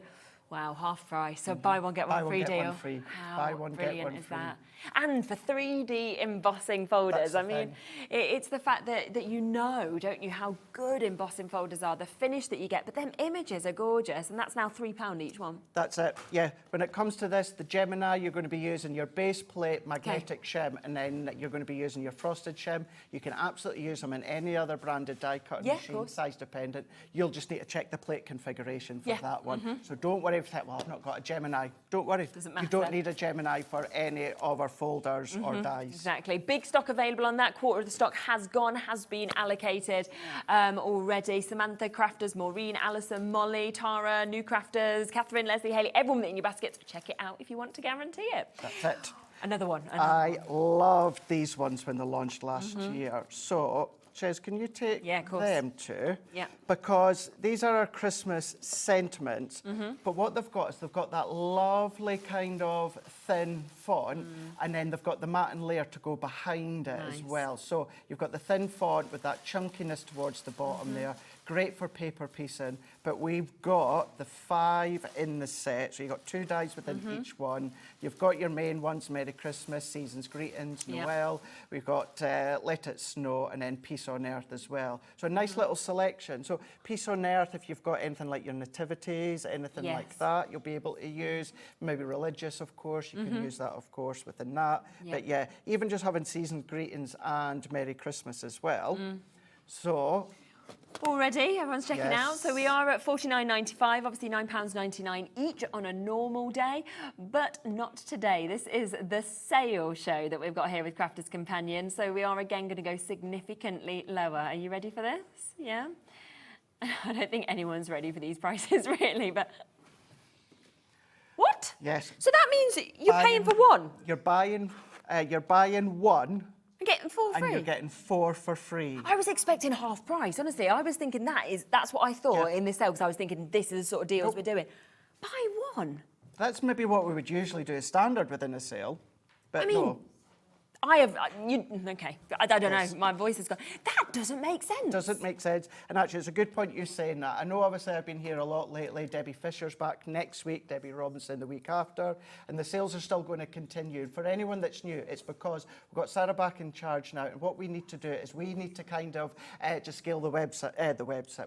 Wow, half price. So buy one, get one free deal. Buy one, get one free. How Buy one, brilliant get one is free. that? And for 3D embossing folders. I mean, it's the fact that you know, don't you, how good embossing folders are, the finish that you get, but them images are gorgeous, and that's now £3 each one. That's it, yeah. When it comes to this, the Gemini, you're going to be using your base plate magnetic shim, and then you're going to be using your frosted shim. You can absolutely use them in any other branded die cutting machine, size dependent. You'll just need to check the plate configuration for that one. So don't worry if that, well, I've not got a Gemini. Don't worry. Doesn't matter. You don't need a Gemini for any of our folders or dies. Exactly. Big stock available on that. Quarter of the stock has gone, has been allocated already. Samantha, crafters, Maureen, Alison, Molly, Tara, new crafters, Catherine, Leslie, Haley, everyone in your baskets. Check it out if you want to guarantee it. That's it. Another one. I loved these ones when they launched last year. So, Chez, can you take them two? Yeah. Because these are our Christmas sentiments, but what they've got is they've got that lovely kind of thin font, and then they've got the matte layer to go behind it as well. So you've got the thin font with that chunkiness towards the bottom there. great for paper piecing, but we've got the 5 in the set. So you've got 2 dies within each one. You've got your main ones, Merry Christmas, Season's Greetings, Noel. We've got Let It Snow, and then Peace on Earth as well. So a nice little selection. So Peace on Earth, if you've got anything like your nativities, anything like that, you'll be able to use. Maybe religious, of course, you can use that, of course, within that. But yeah, even just having Season's Greetings and Merry Christmas as well. So... Already, everyone's checking out. So we are at £49.95, obviously £9.99 each on a normal day, but not today. This is the sale show that we've got here with Crafters Companion. So we are again going to go significantly lower. Are you ready for this? Yeah? I don't think anyone's ready for these prices, really, but... What? Yes. So that means you're paying for one? You're buying one... I'm getting 4 free. And you're getting 4 for free. I was expecting half price, honestly. I was thinking that's what I thought in this sale, because I was thinking this is the sort of deals we're doing. Buy one. That's maybe what we would usually do as standard within a sale. But I mean, no. Okay, I don't know, my voice has gone. That doesn't make sense. Doesn't make sense. And actually, it's a good point you're saying that. I know, obviously, I've been here a lot lately. Debbie Fisher's back next week, Debbie Robinson the week after, and the sales are still going to continue. For anyone that's new, it's because we've got Sarah back in charge now, and what we need to do is we need to kind of just scale the website,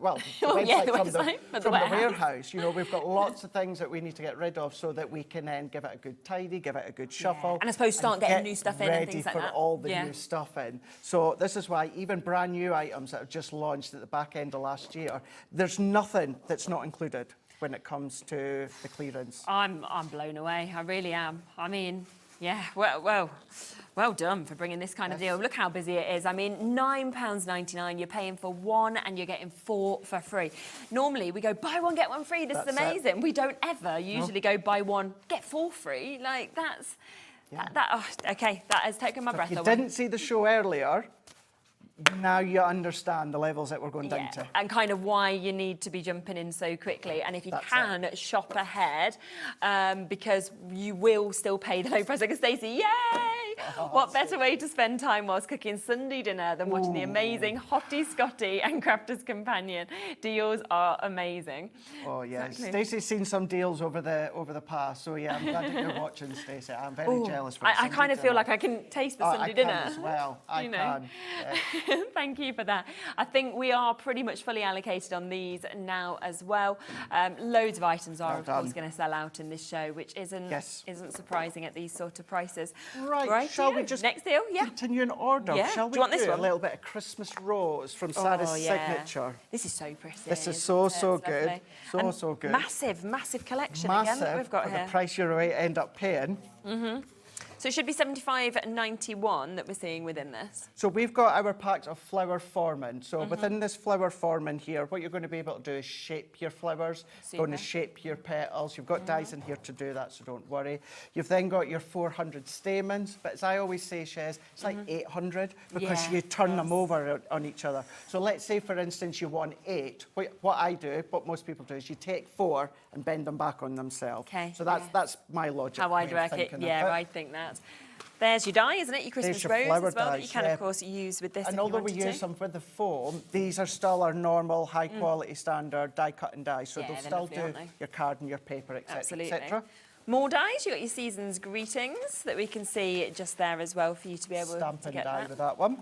well, the website from the warehouse. You know, we've got lots of things that we need to get rid of so that we can then give it a good tidy, give it a good shuffle. And I suppose start getting new stuff in and things like for that. all the new stuff in. So this is why even brand new items that have just launched at the back end of last year, there's nothing that's not included when it comes to the clearance. I'm blown away. I really am. I mean, yeah, well done for bringing this kind of deal. Look how busy it is. I mean, £9.99, you're paying for one and you're getting 4 for free. Normally we go buy one, get one free. This is amazing. We don't ever usually go buy one, get 4 free. Like that's... okay, that has taken my breath away. If you didn't see the show earlier, now you understand the levels that we're going down to. And kind of why you need to be jumping in so quickly. And if you can, shop ahead, because you will still pay the low price. Like Stacey, yay! What better way to spend time whilst cooking Sunday dinner than watching the amazing Hottie Scotty and Crafters Companion. Deals are amazing. Oh, yeah. Exactly. Stacey's seen some deals over the past, so yeah, I'm glad that you're watching, Stacey. I'm very jealous. I kind of feel like I can taste the Sunday dinner. I can as well. I can. Yeah. Thank you for that. I think we are pretty much fully allocated on these now as well. Loads of items are, of course, going to sell out in this show, which isn't surprising at these sort of prices. Right, shall we just next deal? Yeah. Continue in order? Yeah. Shall we do you want this do one? A little bit of Christmas rose from Sarah's signature? This is so pretty. This is so good. So good. Massive collection again that we've got for here. the price you end up paying. So it should be $75.91 that we're seeing within this. So we've got our packs of flower forming. So within this flower forming here, what you're going to be able to do is shape your flowers, going to shape your petals. You've got dies in here to do that, so don't worry. You've then got your 400 stamens, but as I always say, Shez, it's like 800 because you turn them over on each other. So let's say, for instance, you want 8. What I do, what most people do, is you take 4 and bend them back on themselves. Okay. So that's my logic. How I'd work it. Yeah, I think that. There's your die, isn't it? Your Christmas rose as well that you can, of course, use with this. And although we use them with the foam, these are still our normal, high-quality, standard die-cut and die. So they'll still do your card and your paper, etc., etc. More dies. You've got your Season's Greetings that we can see just there as well for you to be able Stamp to and get die that. with that one.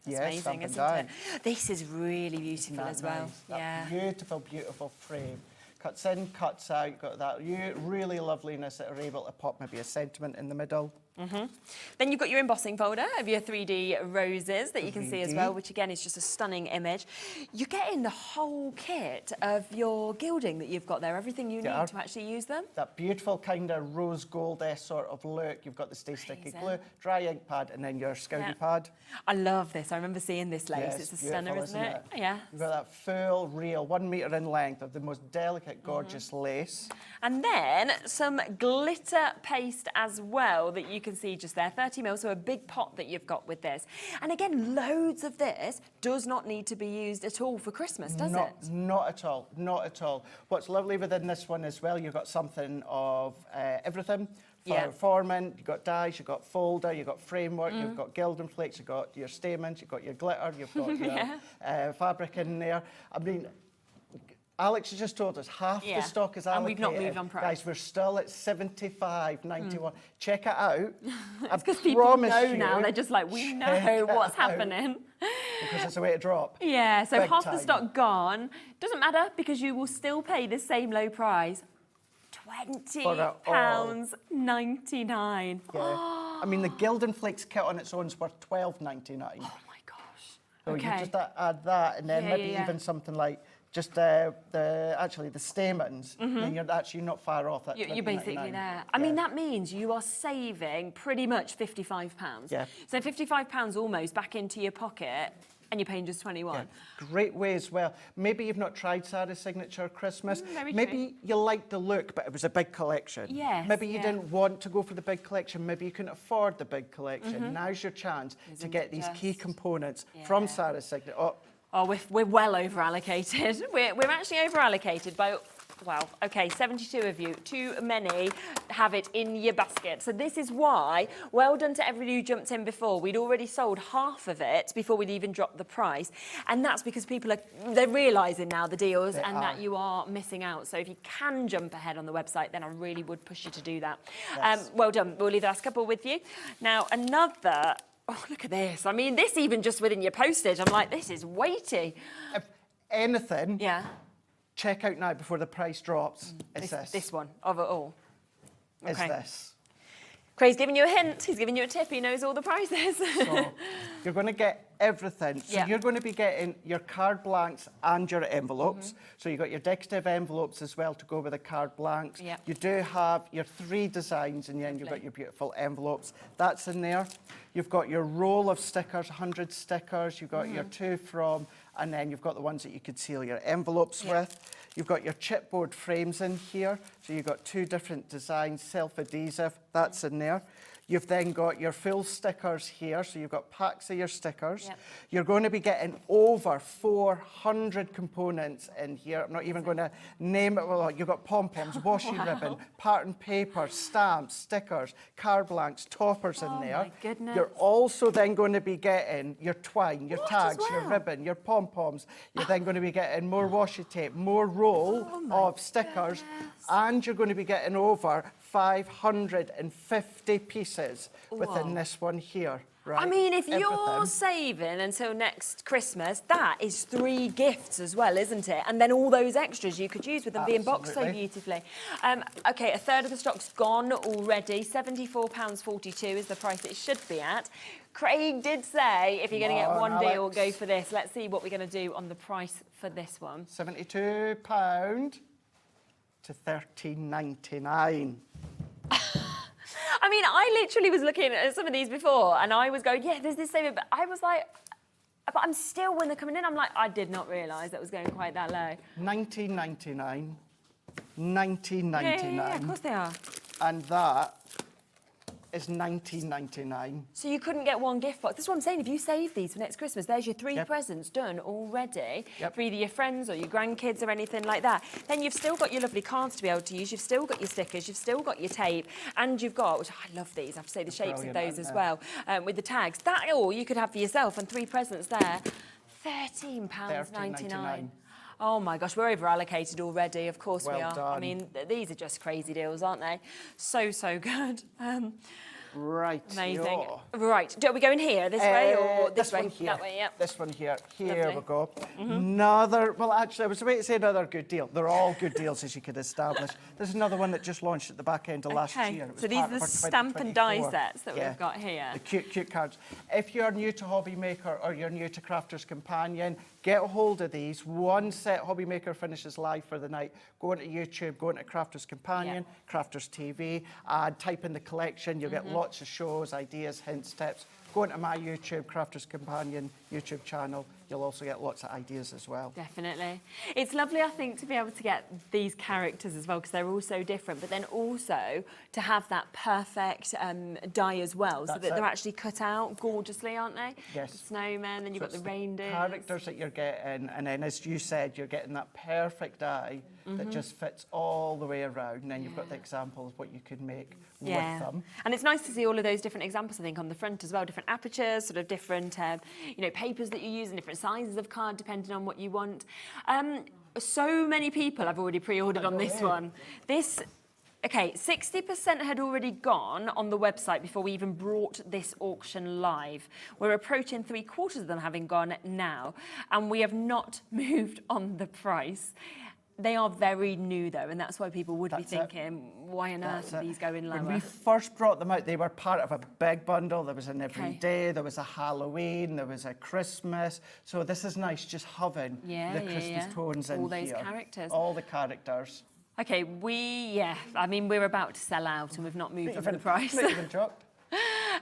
It's amazing, isn't it? This is really beautiful as well. That beautiful frame. Cuts in, cuts out, you've got that really loveliness that are able to pop maybe a sentiment in the middle. Then you've got your embossing folder of your 3D roses that you can see as well, which again is just a stunning image. You're getting the whole kit of your gilding that you've got there, everything you need to actually use them. That beautiful kind of rose gold-esque sort of look. You've got the Stay Sticky glue, dry ink pad, and then your Scouty pad. I love this. I remember seeing this lace. It's a stunner, isn't it? Yeah. You've got that full, real, 1 metre in length of the most delicate, gorgeous lace. And then some glitter paste as well that you can see just there, 30 mil, so a big pot that you've got with this. And again, loads of this does not need to be used at all for Christmas, does it? Not at all, not at all. What's lovely within this one as well, you've got something of everything for forming. You've got dies, you've got folder, you've got framework, you've got gilding flakes, you've got your stamens, you've got your glitter, you've got your fabric in there. I mean, Alex has just told us half the stock is allocated. And we've not moved on price. Guys, we're still at 75.91. Check it out. It's because people know now. They're just like, we know what's happening. Because it's a way to drop. Yeah, so Big half time. the stock gone. Doesn't matter because you will still pay the same low price. £20.99. Yeah. I mean, the Gilding Flakes kit on its own is worth £12.99. Oh my gosh. So Okay. you just add that, and then maybe even something like just the stamens, then you're actually not far off that. You're basically there. I mean, that means you are saving pretty much £55. Yeah. So £55 almost back into your pocket, and you're paying just 21. Yeah. Great way as well. Maybe you've not tried Sarah's Signature Christmas. Very Maybe you liked the look, but it was a big collection. Yes, Maybe you didn't want to go for the big collection. Maybe you couldn't afford the big collection. Now's your chance to get these key components from Sarah's Signature. Oh, we're well over allocated. We're actually over allocated by, well, okay, 72 of you. Too many have it in your basket. So this is why, well done to everybody who jumped in before. We'd already sold half of it before we'd even dropped the price. And that's because they're realising now the deals that you are missing out. So if you can jump ahead on the website, then I really would push you to do that. Yes. Well done. We'll leave the last couple with you. Now, another... Oh, look at this. I mean, this even just within your postage, I'm like, this is weighty. If anything, check out now before the price drops. It's this. This one, of it all. Is this. Craig's giving you a hint. He's giving you a tip. He knows all the prices. So you're going to get everything. So you're going to be getting your card blanks and your envelopes. So you've got your decorative envelopes as well to go with the card blanks. You do have your 3 designs, and then you've got your beautiful envelopes. That's in there. You've got your roll of stickers, 100 stickers. You've got your 2 from, and then you've got the ones that you could seal your envelopes with. You've got your chipboard frames in here. So you've got 2 different designs, self-adhesive. That's in there. You've then got your full stickers here, so you've got packs of your stickers. You're going to be getting over 400 components in here. I'm not even going to name it. Well, you've got pom-poms, washi ribbon, pattern paper, stamps, stickers, card blanks, toppers in there. My goodness. You're also then going to be getting your twine, your tags, your ribbon, your pom-poms. You're then going to be getting more washi tape, more roll of stickers, and you're going to be getting over 550 pieces within this one here. Right? I mean, if you're saving until next Christmas, that is 3 gifts as well, isn't it? And then all those extras you could use with them being boxed so beautifully. Okay, a third of the stock's gone already. £74.42 is the price it should be at. Craig did say if you're going to get one deal, go for this. Let's see what we're going to do on the price for this one. £72 to £13.99. I mean, I literally was looking at some of these before and I was going, yeah, there's this saving, but I was like, but I'm still, when they're coming in, I'm like, I did not realise that was going quite that low. £19.99. £19.99. Yeah, of course they are. And that is £19.99. So you couldn't get one gift box. That's what I'm saying. If you save these for next Christmas, there's your 3 presents done already for either your friends or your grandkids or anything like that. Then you've still got your lovely cards to be able to use. You've still got your stickers. You've still got your tape. And you've got, which I love these, I have to say the shapes of those as well, with the tags. That all you could have for yourself and 3 presents there. £13.99. Oh my gosh, we're over allocated already. Of course we are. Done. I mean, these are just crazy deals, aren't they? So good. Right. Amazing. Right. Are we going here, this way, or this way? One here. That way, yep. This one here. Here Lovely. we go. Another, well, actually, I was about to say another good deal. They're all good deals, as you could establish. There's another one that just launched at the back end of last year. It was So these are part the of our stamp and die 2024. sets that we've got here. The cute cards. If you're new to Hobby Maker or you're new to Crafter's Companion, get a hold of these. One set Hobby Maker finishes live for the night. Go into YouTube, go into Crafter's Companion, Crafter's TV, and type in the collection. You'll get lots of shows, ideas, hints, tips. Go into my YouTube, Crafter's Companion YouTube channel. you'll also get lots of ideas as well. Definitely. It's lovely, I think, to be able to get these characters as well, because they're all so different, but then also to have that perfect die as well, so that they're actually cut out gorgeously, aren't they? Yes. The snowmen, then you've got the reindeer. Characters that you're getting, and then as you said, you're getting that perfect die that just fits all the way around, and then you've got the example of what you could make with them. And it's nice to see all of those different examples, I think, on the front as well, different apertures, sort of different, you know, papers that you use and different sizes of card depending on what you want. So many people have already pre-ordered on this one. Okay, 60% had already gone on the website before we even brought this auction live. We're approaching 3/4 of them having gone now, and we have not moved on the price. They are very new though, and that's why people would be thinking, why on earth are these going lower? When we first brought them out, they were part of a big bundle. There was an everyday, there was a Halloween, there was a Christmas. So this is nice, just having the Christmas tones in here. All those characters. All the characters. Okay, I mean, we're about to sell out and we've not moved on the price. Not even joke.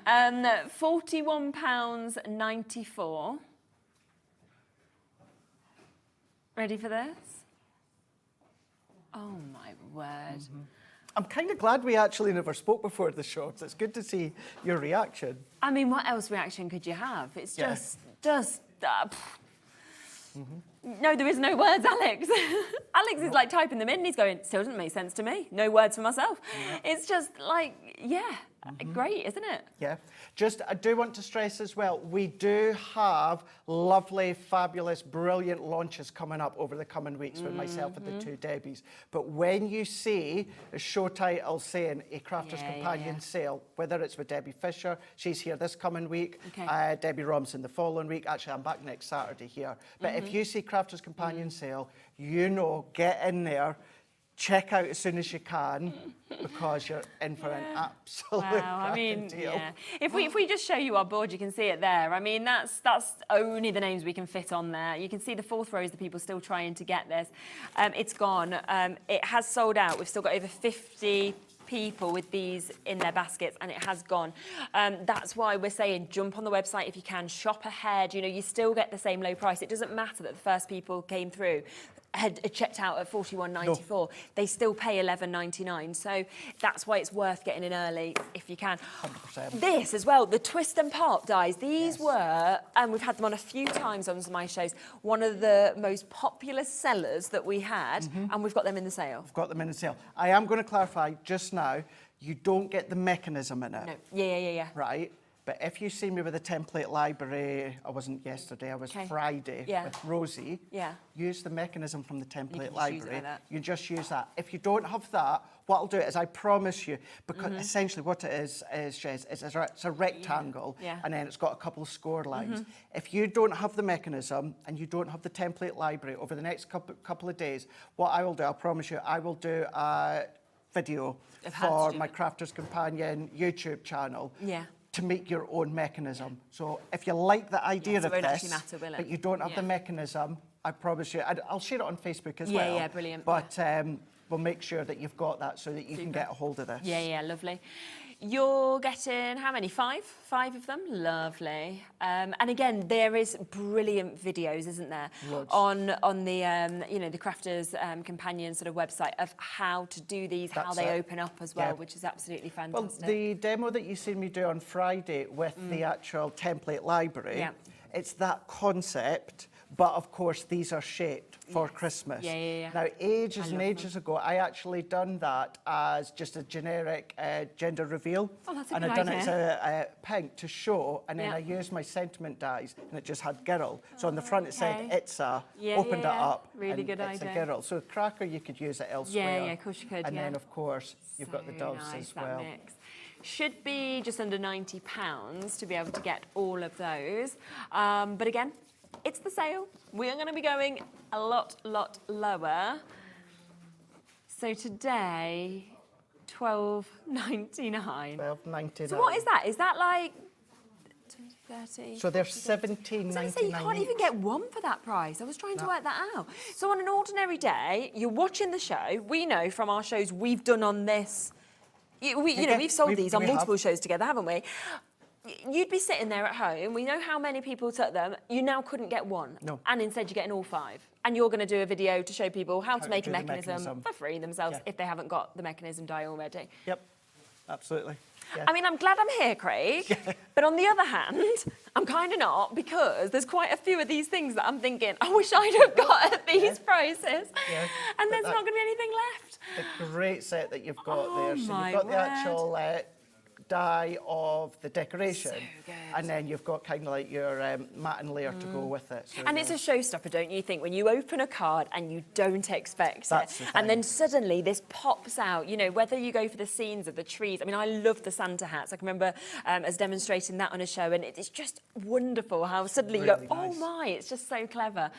£41.94. Ready for this? Oh my word. I'm kind of glad we actually never spoke before the show, because it's good to see your reaction. I mean, what else reaction could you have? It's just no, there is no words, Alex. Alex is like typing them in and he's going, still doesn't make sense to me. No words for myself. It's just like, great, isn't it? Yeah. Just, I do want to stress as well, we do have lovely, fabulous, brilliant launches coming up over the coming weeks with myself and the two Debbies. But when you see a show title saying a Crafter's Companion sale, whether it's with Debbie Fisher, she's here this coming week, Debbie Robinson the following week, actually I'm back next Saturday here. But if you see Crafter's Companion sale, you know, get in there, check out as soon as you can, because you're in for an absolute deal. If we just show you our board, you can see it there. I mean, that's only the names we can fit on there. You can see the fourth row is the people still trying to get this. It's gone. It has sold out. We've still got over 50 people with these in their baskets, and it has gone. That's why we're saying jump on the website if you can, shop ahead. You know, you still get the same low price. It doesn't matter that the first people came through had checked out at £41.94. No. They still pay £11.99. So that's why it's worth getting in early if you can. 100%. This as well, the twist and pop dies. These were, and we've had them on a few times on some of my shows, one of the most popular sellers that we had, and we've got them in the sale. We've got them in the sale. I am going to clarify just now, you don't get the mechanism in it. No. Yeah. Right? But if you see me with a template library, I wasn't yesterday, I was Friday with Rosie, use the mechanism from the template library. You just use that. If you don't have that, what I'll do is I promise you, because essentially what it is Jez, it's a rectangle, and then it's got a couple of score lines. If you don't have the mechanism and you don't have the template library over the next couple of days, what I will do, I'll promise you, I will do a video for my Crafter's Companion YouTube channel. To make your own mechanism. So if you like the idea of this, but you don't have the mechanism, I promise you, I'll share it on Facebook as well. Yeah, brilliant. But we'll make sure that you've got that so that you can get a hold of this. Yeah, lovely. You're getting how many? 5? 5 of them? Lovely. And again, there is brilliant videos, isn't there? Loads. On the you know, the Crafters Companion sort of website of how to do these, how they open up as well, which is absolutely fantastic. Well, the demo that you seen me do on Friday with the actual template library, it's that concept. But of course, these are shaped for Christmas. Now, ages and ages ago, I actually done that as just a generic gender reveal. Oh, that's a and good I'd done idea. it as a pink to show, and then I used my sentiment dies, and it just had girl. So on the front it said it's a, opened it up, really and good it's idea. a girl. So cracker, you could use it elsewhere. Yeah, of course you could. And then of course you've got the doves as well. Mix. Should be just under £90 to be able to get all of those. But again, it's the sale. We are going to be going a lot lower. So today, £12.99. £12.99. So what is that? Is that like 20, 30? So they're £17.99. You can't even get one for that price. I was trying to work that out. So on an ordinary day, you're watching the show. We know from our shows we've done on this. We've sold these on multiple shows together, haven't we? you'd be sitting there at home. We know how many people took them. You now couldn't get one. No. And instead you're getting all 5. And you're going to do a video to show people how to make a do the mechanism for free themselves if they haven't got the mechanism die already. Yep, absolutely. Yeah. I mean, I'm glad I'm here, Craig, but on the other hand, I'm kind of not, because there's quite a few of these things that I'm thinking, I wish I'd have got at these prices, and there's not going to be anything left. The great set that you've got there. So my you've got the word. actual die of the decoration, and then you've got kind of like your mat and layer to go with it. So And it's a showstopper, don't you think, when you open a card and you don't expect That's it, the and then suddenly this pops out, you know, whether you go for the scenes of the trees. I mean, I love the Santa hats. I can remember us demonstrating that on a show, and it's just wonderful how suddenly you go, oh my, it's just so clever.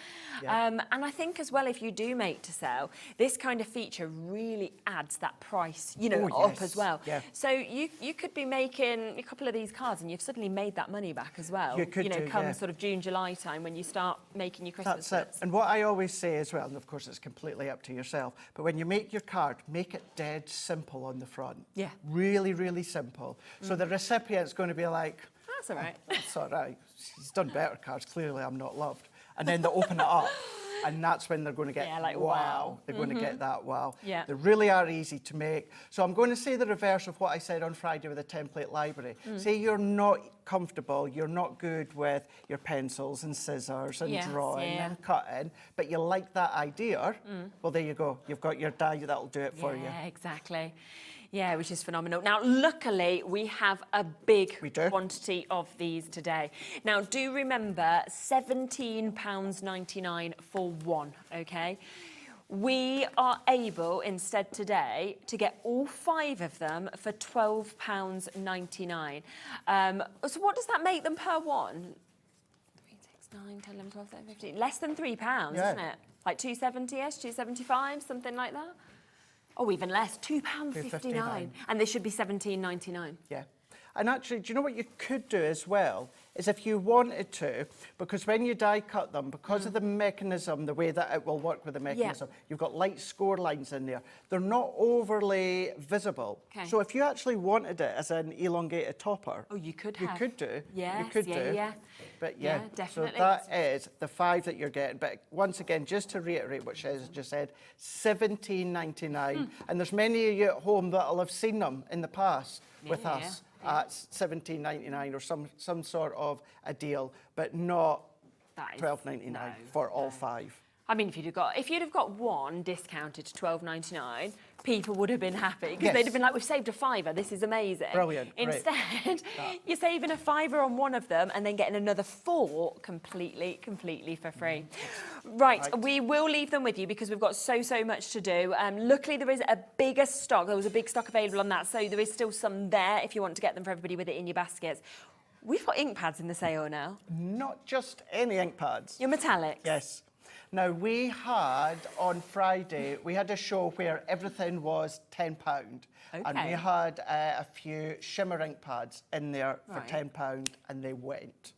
Yeah. And I think as well, if you do make to sell, this kind of feature really adds that price, you know, up as well. Yeah. So you could be making a couple of these cards and you've suddenly made that money back as well. You could know, do, come yeah. sort of June, July time when you start making your Christmas That's it. lists. And what I always say as well, and of course it's completely up to yourself, but when you make your card, make it dead simple on the front. Yeah. Really, really simple. So the recipient's going to be like, That's all right. that's all right. He's done better cards. Clearly I'm not loved. And then they open it up. And that's when they're going to get like, wow. wow. They're going to get that wow. Yeah. They really are easy to make. So I'm going to say the reverse of what I said on Friday with the template library. Say you're not comfortable, you're not good with your pencils and scissors and drawing and cutting, but you like that idea, well, there you go. You've got your die that'll do it for you. Yeah, exactly. Yeah, which is phenomenal. Now, luckily, we have a big quantity of these today. Now, do remember, £17.99 for one, OK? We are able, instead today, to get all 5 of them for £12.99. So what does that make them per one? 3, 6, 9, 10, 11, 12, 13, 15. Less than £3, isn't it? Like 270-ish, 275, something like that? Oh, even less, £2.59. And they should be £17.99. Yeah. And actually, do you know what you could do as well? Is if you wanted to, because when you die cut them, because of the mechanism, the way that it will work with the mechanism, you've got light score lines in there. They're not overly visible. Okay. So if you actually wanted it as an elongated topper, you could You could do. Yes, you could do. yeah. But Yeah, definitely. So that is the 5 that you're getting. But once again, just to reiterate what Shez just said, £17.99. And there's many of you at home that'll have seen them in the past with us. At £17.99 or some sort of a deal, but not £12.99 for all 5. I mean, if you'd have got one discounted to £12.99, people would have been happy because they'd have been like, "We've saved a £5. This is amazing." Brilliant. Instead, you're saving a £5 on one of them and then getting another 4 completely for free. Right, we will leave them with you because we've got so much to do. Luckily, there is a bigger stock. There was a big stock available on that, so there is still some there if you want to get them for everybody with it in your baskets. We've got ink pads in the sale now. Not just any ink pads. Your metallics. Yes. Now, we had, on Friday, we had a show where everything was £10. And we had a few shimmer ink pads in there for £10, and they went.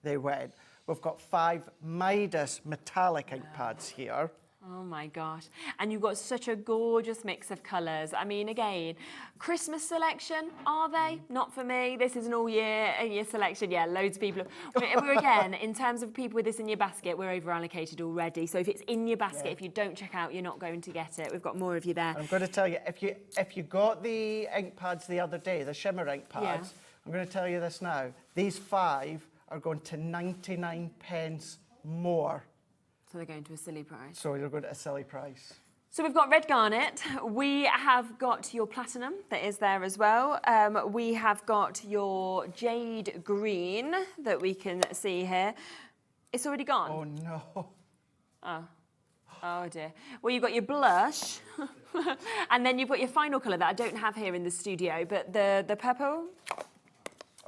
They went. We've got 5 Midas metallic ink pads here. Oh my gosh. And you've got such a gorgeous mix of colours. I mean, again, Christmas selection, are they? Not for me. This is an all year selection. Yeah, loads of people. We're again, in terms of people with this in your basket, we're over allocated already. So if it's in your basket, if you don't check out, you're not going to get it. We've got more of you there. I'm going to tell you, if you got the ink pads the other day, the shimmer ink pads, I'm going to tell you this now. These 5 are going to 99p more. So they're going to a silly price. So you're going to a silly price. So we've got red garnet. We have got your platinum that is there as well. We have got your jade green that we can see here. It's already gone. Oh no. Oh dear. Well, you've got your blush, and then you've got your final colour that I don't have here in the studio, but the purple.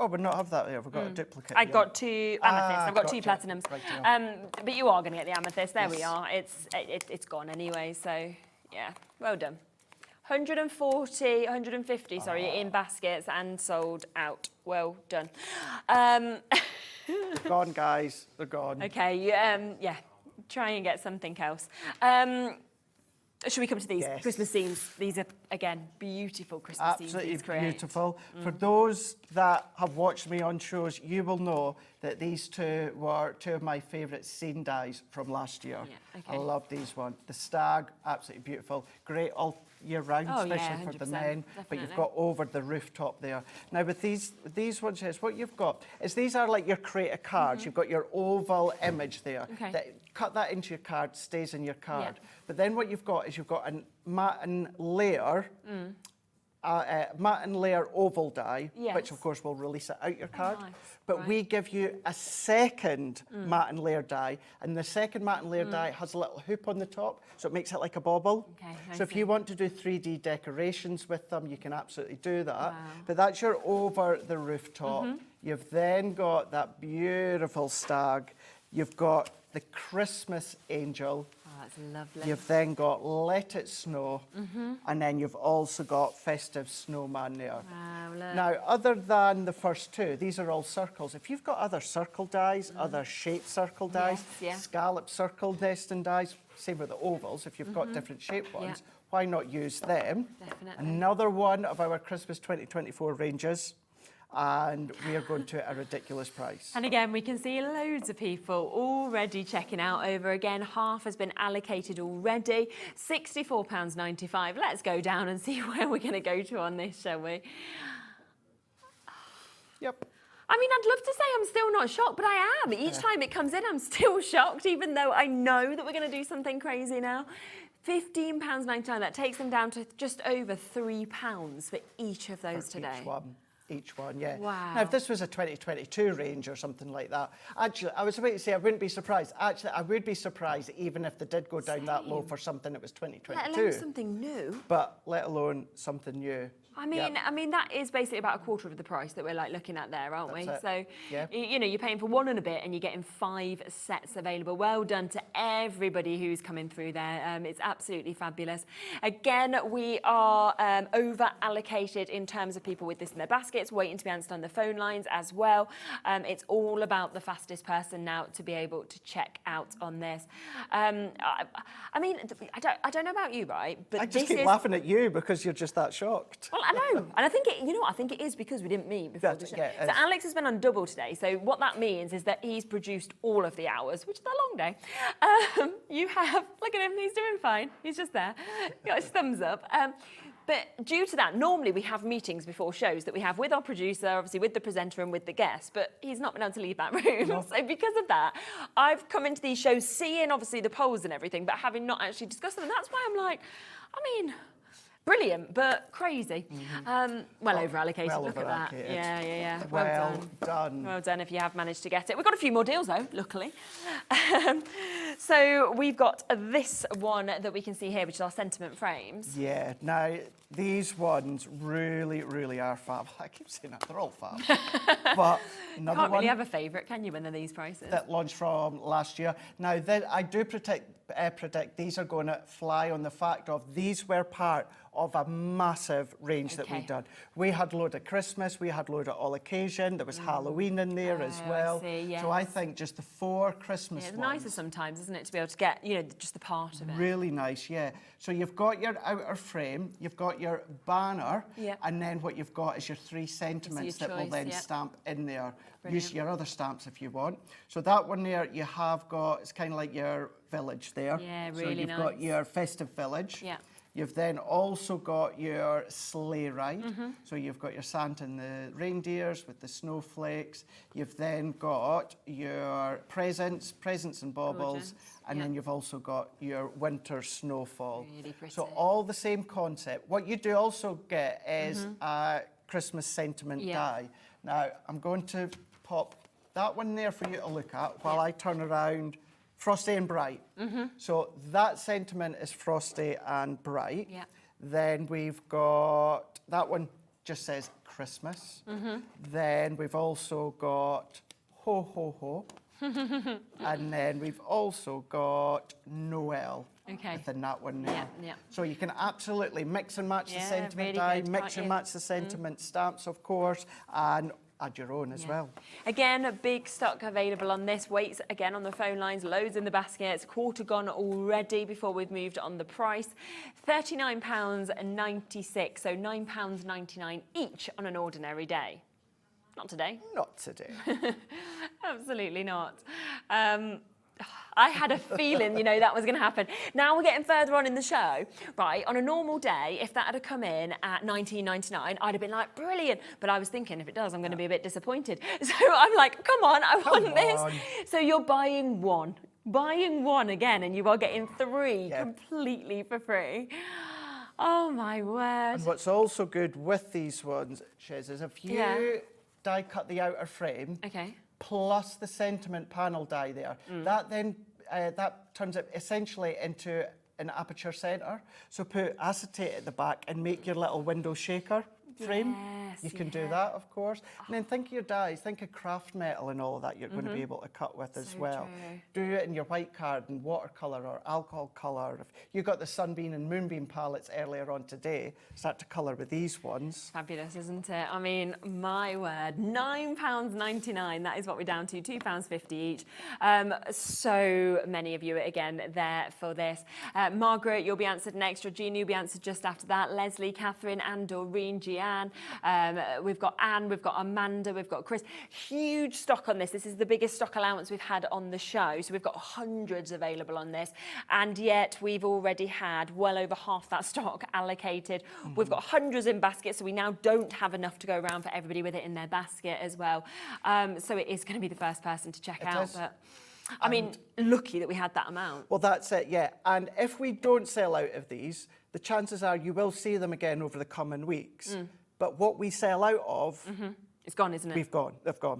Oh, but not have that here. We've got a duplicate. I've got 2 amethysts. I've got 2 gotcha. platinums. Right, but you are going to get the amethyst. There we are. It's gone anyway. So yeah, well done. 150, sorry, in baskets and sold out. Well done. They're gone, guys. They're gone. Okay. Yeah. Try and get something else. Should we come to these Yes. Christmas themes? These are, again, beautiful Christmas themes. Absolutely these create. beautiful. For those that have watched me on shows, you will know that these two were two of my favourite scene dies from last year. Yeah, okay. I love these ones. The stag, absolutely beautiful. Great all year round, Oh, yeah, especially for the 100%, men. But you've definitely. got over the rooftop there. Now with these ones, yes, what you've got is these are like your creative cards. You've got your oval image there. Okay. Cut that into your card, stays in your card. Yeah. But then what you've got is you've got a matten layer, matten layer oval die, Yes. which of course will release it out your card. nice. But we give you a second matten layer die, and the second matten layer die has a little hoop on the top, so it makes it like a bauble. Okay, I so if see. you want to do 3D decorations with them, you can absolutely do that. But that's your over the rooftop. You've then got that beautiful stag. You've got the Christmas angel. Oh, that's lovely. You've then got Let It Snow, and then you've also got Festive Snowman there. Wow, look. Now, other than the first two, these are all circles. If you've got other circle dies, other shaped circle dies, yeah. scallop circle nesting dies, same with the ovals, if you've got different shaped ones, why not use them? Definitely. Another one of our Christmas 2024 ranges, and we are going to a ridiculous price. And again, we can see loads of people already checking out over. Again, half has been allocated already. £64.95. Let's go down and see where we're going to go to on this, shall we? Yep. I mean, I'd love to say I'm still not shocked, but I am. Each time it comes in, I'm still shocked, even though I know that we're going to do something crazy now. £15.99. That takes them down to just over £3 for each of those today. Each one, yeah. Wow. Now, if this was a 2022 range or something like that, actually, I was about to say I wouldn't be surprised. Actually, I would be surprised even if they did go down that low for something that was 2022. Let alone something new. But let alone something new. I mean, that is basically about a quarter of the price that we're like looking at there, aren't we? That's So, it. you know, you're paying for one and a bit and you're getting 5 sets available. Well done to everybody who's coming through there. It's absolutely fabulous. Again, we are over allocated in terms of people with this in their baskets, waiting to be answered on the phone lines as well. It's all about the fastest person now to be able to check out on this. I mean, I don't know about you, right? But I just keep laughing at you because you're just that shocked. Well, I know, and I think I think it is because we didn't meet before the show. Yeah, so Alex has been on double today. So what that means is that he's produced all of the hours, which is a long day. You have look at him; he's doing fine. He's just there, got his thumbs up. But due to that, normally we have meetings before shows that we have with our producer, obviously with the presenter and with the guest, but he's not been able to leave that room. No. So because of that, I've come into these shows seeing obviously the polls and everything, but having not actually discussed them. And that's why I'm like, I mean, brilliant, but crazy. Well over allocated, well look at that. over-allocated. Yeah. Well done. Well done if you have managed to get it. We've got a few more deals though, luckily. So we've got this one that we can see here, which is our sentiment frames. Yeah, now these ones really, really are fab. I keep saying that, they're all fab. But another Can't one really have a favourite, can you, when they're these prices? that launched from last year. Now, I do predict these are going to fly on the fact of these were part of a massive range that we've done. We had load of Christmas, we had load of all occasion, there was Halloween in there as well. I see, So I think just the 4 Christmas It's ones. nicer sometimes, isn't it, to be able to get, you know, just the part of it. Really nice, yeah. So you've got your outer frame, you've got your banner, Yeah. and then what you've got is your 3 sentiments your that will choice, then yeah. stamp in there. Brilliant. Use your other stamps if you want. So that one there, you have got, it's kind of like your village there. Yeah, So really you've nice. got your festive village. Yeah. You've then also got your sleigh ride. So you've got your Santa and the reindeers with the snowflakes. You've then got your presents and baubles. Gorgeous. And then you've also got your winter snowfall. Really pretty. So all the same concept. What you do also get is a Christmas sentiment die. Now, I'm going to pop that one there for you to look at while I turn around Frosty and Bright. So that sentiment is Frosty and Bright. Yeah. Then we've got, that one just says Christmas. Then we've also got Ho Ho Ho. And then we've also got Noel. Okay. Within that one there. Yeah. So you can absolutely mix and match the Yeah, sentiment really die, good, mix can't and you? match the sentiment stamps, of course, and add your own as well. Again, a big stock available on this. Waits again on the phone lines, loads in the baskets, quarter gone already before we've moved on the price. £39.96, so £9.99 each on an ordinary day. Not today. Not today. Absolutely not. I had a feeling, you know, that was going to happen. Now we're getting further on in the show, right? On a normal day, if that had come in at $19.99, I'd have been like, brilliant. But I was thinking, if it does, I'm going to be a bit disappointed. So I'm like, come on, I want this. So you're buying one again, and you are getting three completely for free. Oh my word. And what's also good with these ones, Shiz, is if you die cut the outer frame, plus the sentiment panel die there, that then that turns it essentially into an aperture centre. So put acetate at the back and make your little window shaker frame. You can do that, of course. And then think of your dies, think of craft metal and all of that you're going to be able to cut with as well. Do it in your white card and watercolour or alcohol colour. If you got the sunbeam and moonbeam palettes earlier on today, start to colour with these ones. Fabulous, isn't it? I mean, my word, £9.99, that is what we're down to, £2.50 each. So many of you, again, there for this. Margaret, you'll be answered next. Regina, you'll be answered just after that. Leslie, Catherine, and Doreen, Gian. We've got Anne, we've got Amanda, we've got Chris. Huge stock on this. This is the biggest stock allowance we've had on the show. So we've got hundreds available on this. And yet we've already had well over half that stock allocated. We've got hundreds in baskets, so we now don't have enough to go around for everybody with it in their basket as well. So it is going to be the first person to check out. But I mean, lucky that we had that amount. Well, that's it, yeah. And if we don't sell out of these, the chances are you will see them again over the coming weeks. But what we sell out of... It's gone, isn't it? They've gone.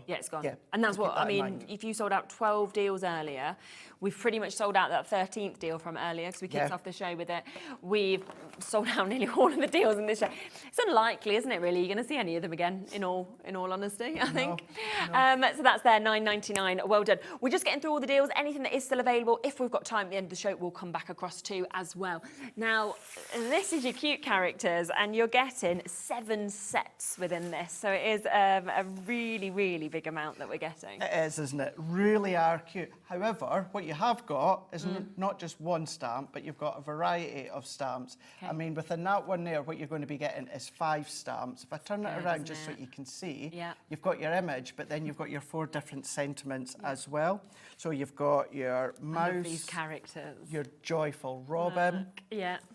Yeah, it's gone. Yeah. And that's what, I mean, if you sold out 12 deals earlier, we've pretty much sold out that 13th deal from earlier because we kicked off the show with it. We've sold out nearly all of the deals in this show. It's unlikely, isn't it, really? You're going to see any of them again, in all honesty, I think. So that's there, $9.99. Well done. We're just getting through all the deals. Anything that is still available, if we've got time at the end of the show, we'll come back across to as well. Now, this is your cute characters, and you're getting 7 sets within this. So it is a really, really big amount that we're getting. It is, isn't it? Really are cute. However, what you have got is not just one stamp, but you've got a variety of stamps. I mean, within that one there, what you're going to be getting is 5 stamps. If I turn it around just so you can see, you've got your image, but then you've got your 4 different sentiments as well. So you've got your mouse, these characters, your joyful robin.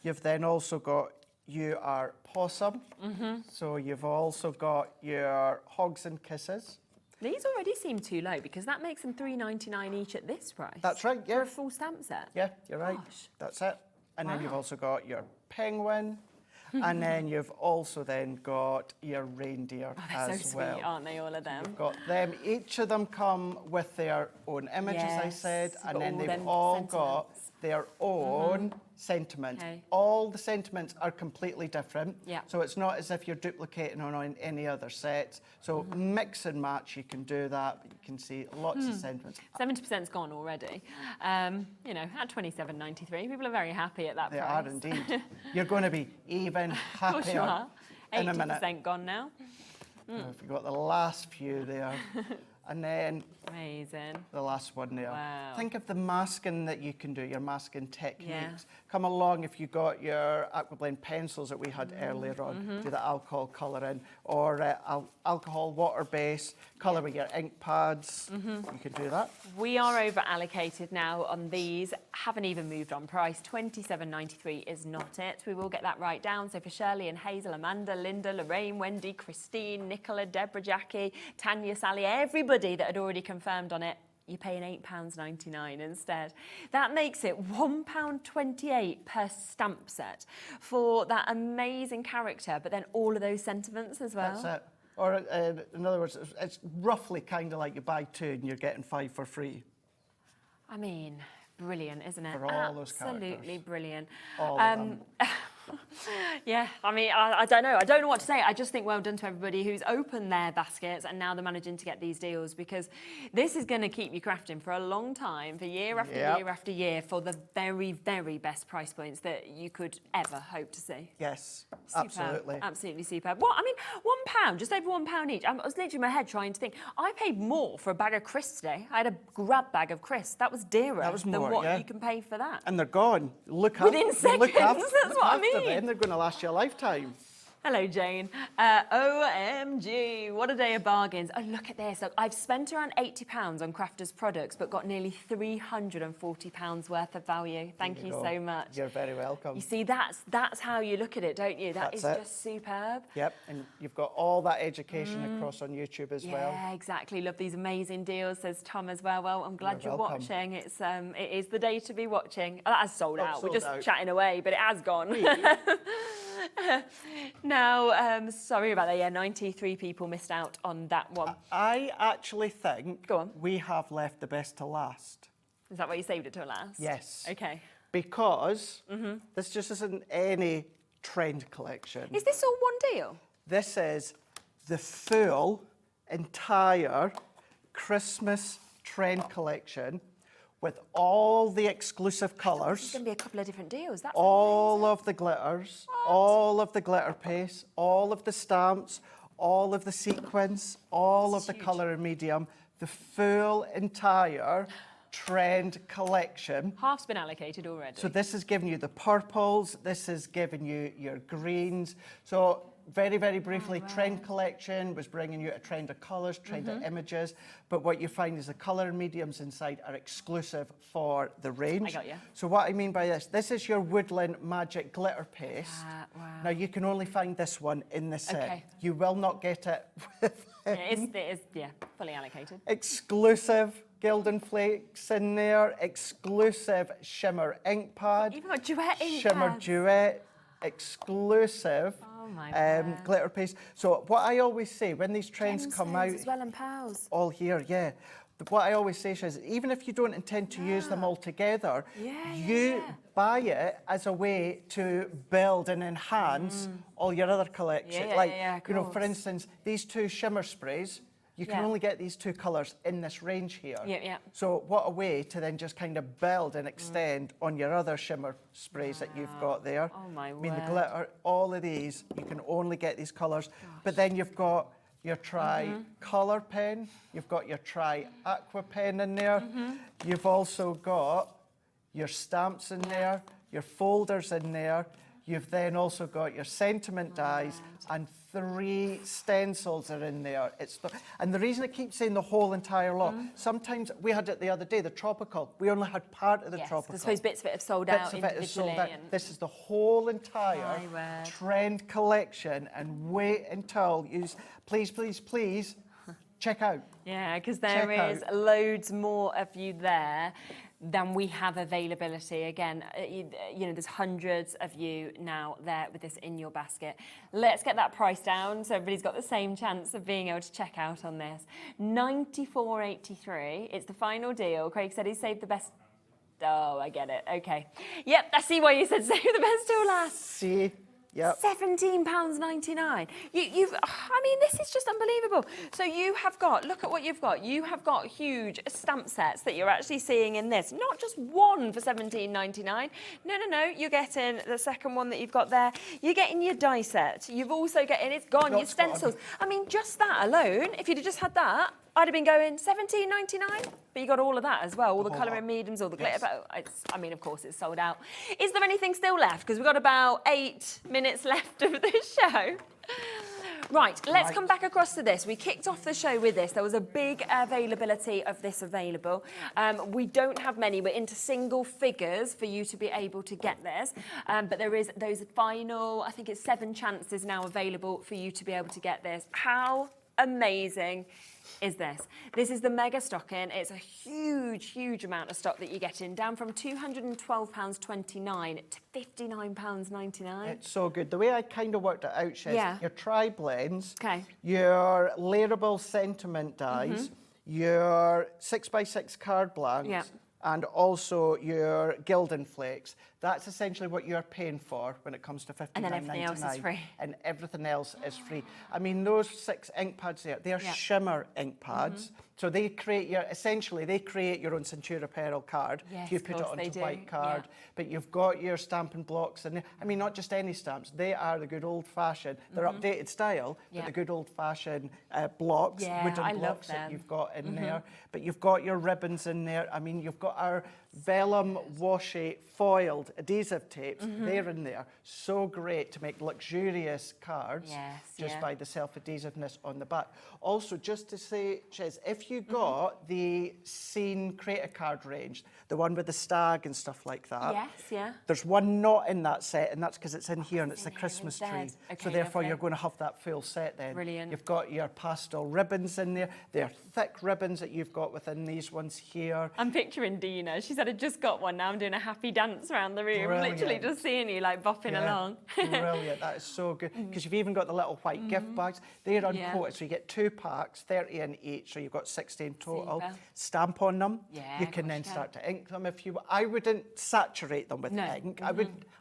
You've then also got you are possum. So you've also got your hogs and kisses. These already seem too low because that makes them $3.99 each at this price. That's right, yeah. For a full stamp set. Yeah, you're right. That's it. And then you've also got your penguin. And then you've also then got your reindeer they're so sweet, aren't they, all of them? You've got them. Each of them come with their own image, as I said, and then they've all got their own sentiment. All the sentiments are completely different. So it's not as if you're duplicating on any other sets. So mix and match, you can do that, but you can see lots of sentiments. 70%'s gone already. You know, at $27.93, people are very happy at that price. They are indeed. You're going to be even happier of course you are. in a minute. 80% gone now. If you've got the last few there. And then amazing. The last one there. Wow. Think of the masking that you can do, your masking techniques. Come along if you got your aquablend pencils that we had earlier on, do the alcohol colouring, or alcohol water base, colour with your ink pads. You can do that. We are over allocated now on these. Haven't even moved on price. $27.93 is not it. We will get that right down. So for Shirley and Hazel, Amanda, Linda, Lorraine, Wendy, Christine, Nicola, Deborah, Jackie, Tanya, Sally, everybody that had already confirmed on it, you're paying £8.99 instead. That makes it £1.28 per stamp set for that amazing character, but then all of those sentiments as well. That's it. Or in other words, it's roughly kind of like you buy 2 and you're getting 5 for free. I mean, brilliant, isn't it? For all those characters. Absolutely brilliant. All of them. Yeah, I mean, I don't know. I don't know what to say. I just think well done to everybody who's opened their baskets and now they're managing to get these deals, because this is going to keep you crafting for a long time, for year after year after year, for the very, very best price points that you could ever hope to see. Yes, Superb. absolutely. Absolutely superb. What, I mean, £1, just over £1 each. I was literally in my head trying to think, I paid more for a bag of crisps today. I had a grab bag of crisps. That was dearer than what you can pay for that. And they're gone. Within seconds, that's what I mean. Them, they're going to last you a lifetime. Hello, Jane. OMG, what a day of bargains. Oh, look at this. Look, I've spent around £80 on Crafters products, but got nearly £340 worth of value. Thank you so much. You're very welcome. You see, that's how you look at it, don't you? That is just superb. Yep, and you've got all that education across on YouTube as well. Yeah, exactly. Love these amazing deals, says Tom as well. Well, I'm glad you're welcome. watching. It is the day to be watching. Oh, that has sold out. We're sold just out. chatting away, but it has gone. Now, sorry about that. Yeah, 93 people missed out on that one. I actually think Go on. we have left the best to last. Is that why you saved it till last? Yes. Okay. Because this just isn't any trend collection. Is this all one deal? This is the full, entire Christmas trend collection with all the exclusive colours. There's going to be a couple of different deals. That's all of the glitters, all of the glitter paste, all of the stamps, all of the sequins, all of the colour and medium, the full entire trend collection. Half's been allocated already. So this is giving you the purples, this is giving you your greens. So very, very briefly, trend collection was bringing you a trend of colours, trend of images, but what you find is the colour and mediums inside are exclusive for the range. I got you. So what I mean by this is your Woodland Magic Glitter Paste. Wow. Now you can only find this one in the set. Okay. You will not get it with It is, fully allocated. exclusive Gildan Flakes in there, exclusive Shimmer ink pad. Even got duet ink Shimmer pads. duet, exclusive glitter paste. So what I always say when these trends come out, as well and pals. all here, what I always say is even if you don't intend to use them all together, you buy it as a way to build and enhance all your other collection. You know, for instance, these two shimmer sprays, you can only get these two colours in this range here. So what a way to then just kind of build and extend on your other shimmer sprays that you've got there. Oh my I mean, the word. glitter, all of these, you can only get these colours. But then you've got your tri-colour pen, you've got your tri-aqua pen in there, you've also got your stamps in there, your folders in there, you've then also got your sentiment dies, and 3 stencils are in there. And the reason I keep saying the whole entire lot, sometimes we had it the other day, the tropical. We only had part of the tropical. I suppose bits of it have sold Bits out of it is sold individually. out. This is the whole entire My word. trend collection, and wait until you please check out. Yeah, because Check there is out. loads more of you there than we have availability. Again, you know, there's hundreds of you now there with this in your basket. Let's get that price down so everybody's got the same chance of being able to check out on this. $94.83. It's the final deal. Craig said he saved the best. Oh, I get it. Okay. Yep, I see why you said save the best till last. See? Yep. £17.99. I mean, this is just unbelievable. So you have got, look at what you've got. You have got huge stamp sets that you're actually seeing in this. Not just one for £17.99. No. You're getting the second one that you've got there. You're getting your die set. You've also getting, it's gone, your stencils. I mean, just that alone, if you'd have just had that, I'd have been going £17.99, but you got all of that as well, all the colour and mediums, all the glitter. I mean, of course, it's sold out. Is there anything still left? Because we've got about 8 minutes left of this show. Right, let's come back across to this. We kicked off the show with this. There was a big availability of this available. We don't have many. We're into single figures for you to be able to get this. But there is those final, I think it's 7 chances now available for you to be able to get this. How amazing is this? This is the mega stocking. It's a huge amount of stock that you're getting, down from £212.29 to £59.99. It's so good. The way I kind of worked it out, Shez, your tri-blends, Okay. your layerable sentiment dies, your 6x6 card blanks, and also your Gildan Flakes. That's essentially what you're paying for when it comes to $59.99. And then everything else is free. And everything else is free. I mean, those 6 ink pads there, they're shimmer ink pads. So they create your, essentially, they create your own Centura Pearl card. Yes, you put it onto white card. But you've got your stamping blocks in there. I mean, not just any stamps. They are the good old-fashioned, they're updated style, but the good old-fashioned blocks, wooden blocks that you've got in there. But you've got your ribbons in there. I mean, you've got our vellum washi foiled adhesive tapes. They're in there. So great to make luxurious cards just by the self-adhesiveness on the back. Also, just to say, Chiz, if you got the Scene Creator card range, the one with the stag and stuff like that, there's one not in that set, and that's because it's in here and it's the Christmas tree. Okay, so therefore, you're going to have that full set then. Brilliant. You've got your pastel ribbons in there. They're thick ribbons that you've got within these ones here. I'm picturing Dina. She said, I just got one. Now I'm doing a happy dance around the room. Brilliant. Literally just seeing you like bopping along. Brilliant. That is so good. Because you've even got the little white gift bags. They're uncoated. So you get 2 packs, 30 in each. So you've got 60 in total. Super. Stamp on them. You can then start to ink them if you... I wouldn't saturate them with ink.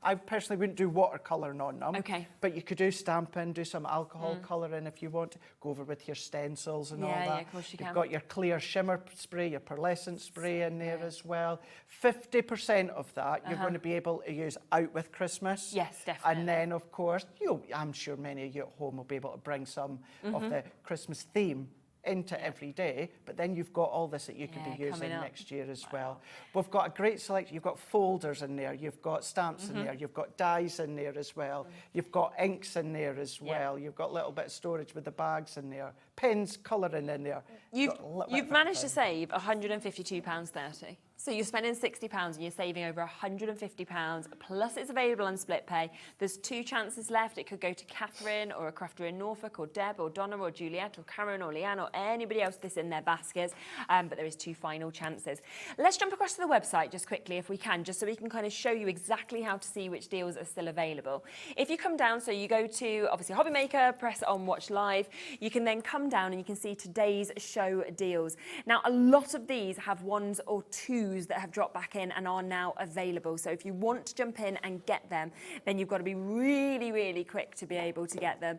I personally wouldn't do watercolouring on them. But you could do stamping, do some alcohol colouring if you want to. Go over with your stencils and all that. Yeah, of course you can. You've got your clear shimmer spray, your pearlescent spray in there as well. 50% of that you're going to be able to use out with Christmas. Yes, definitely. And then, of course, I'm sure many of you at home will be able to bring some of the Christmas theme into every day, but then you've got all this that you could be using next year as well. We've got a great selection. You've got folders in there, you've got stamps in there, you've got dies in there as well, you've got inks in there as well, you've got a little bit of storage with the bags in there, pens, colouring in there. You've managed to save £152.30. So you're spending £60 and you're saving over £150, plus it's available on split pay. There's 2 chances left. It could go to Catherine or a crafter in Norfolk or Deb or Donna or Juliet or Karen or Leanne or anybody else that's in their baskets. But there is 2 final chances. Let's jump across to the website just quickly if we can, just so we can kind of show you exactly how to see which deals are still available. If you come down, so you go to obviously Hobby Maker, press on Watch Live, you can then come down and you can see today's show deals. Now, a lot of these have 1s or 2s that have dropped back in and are now available. So if you want to jump in and get them, then you've got to be really, really quick to be able to get them,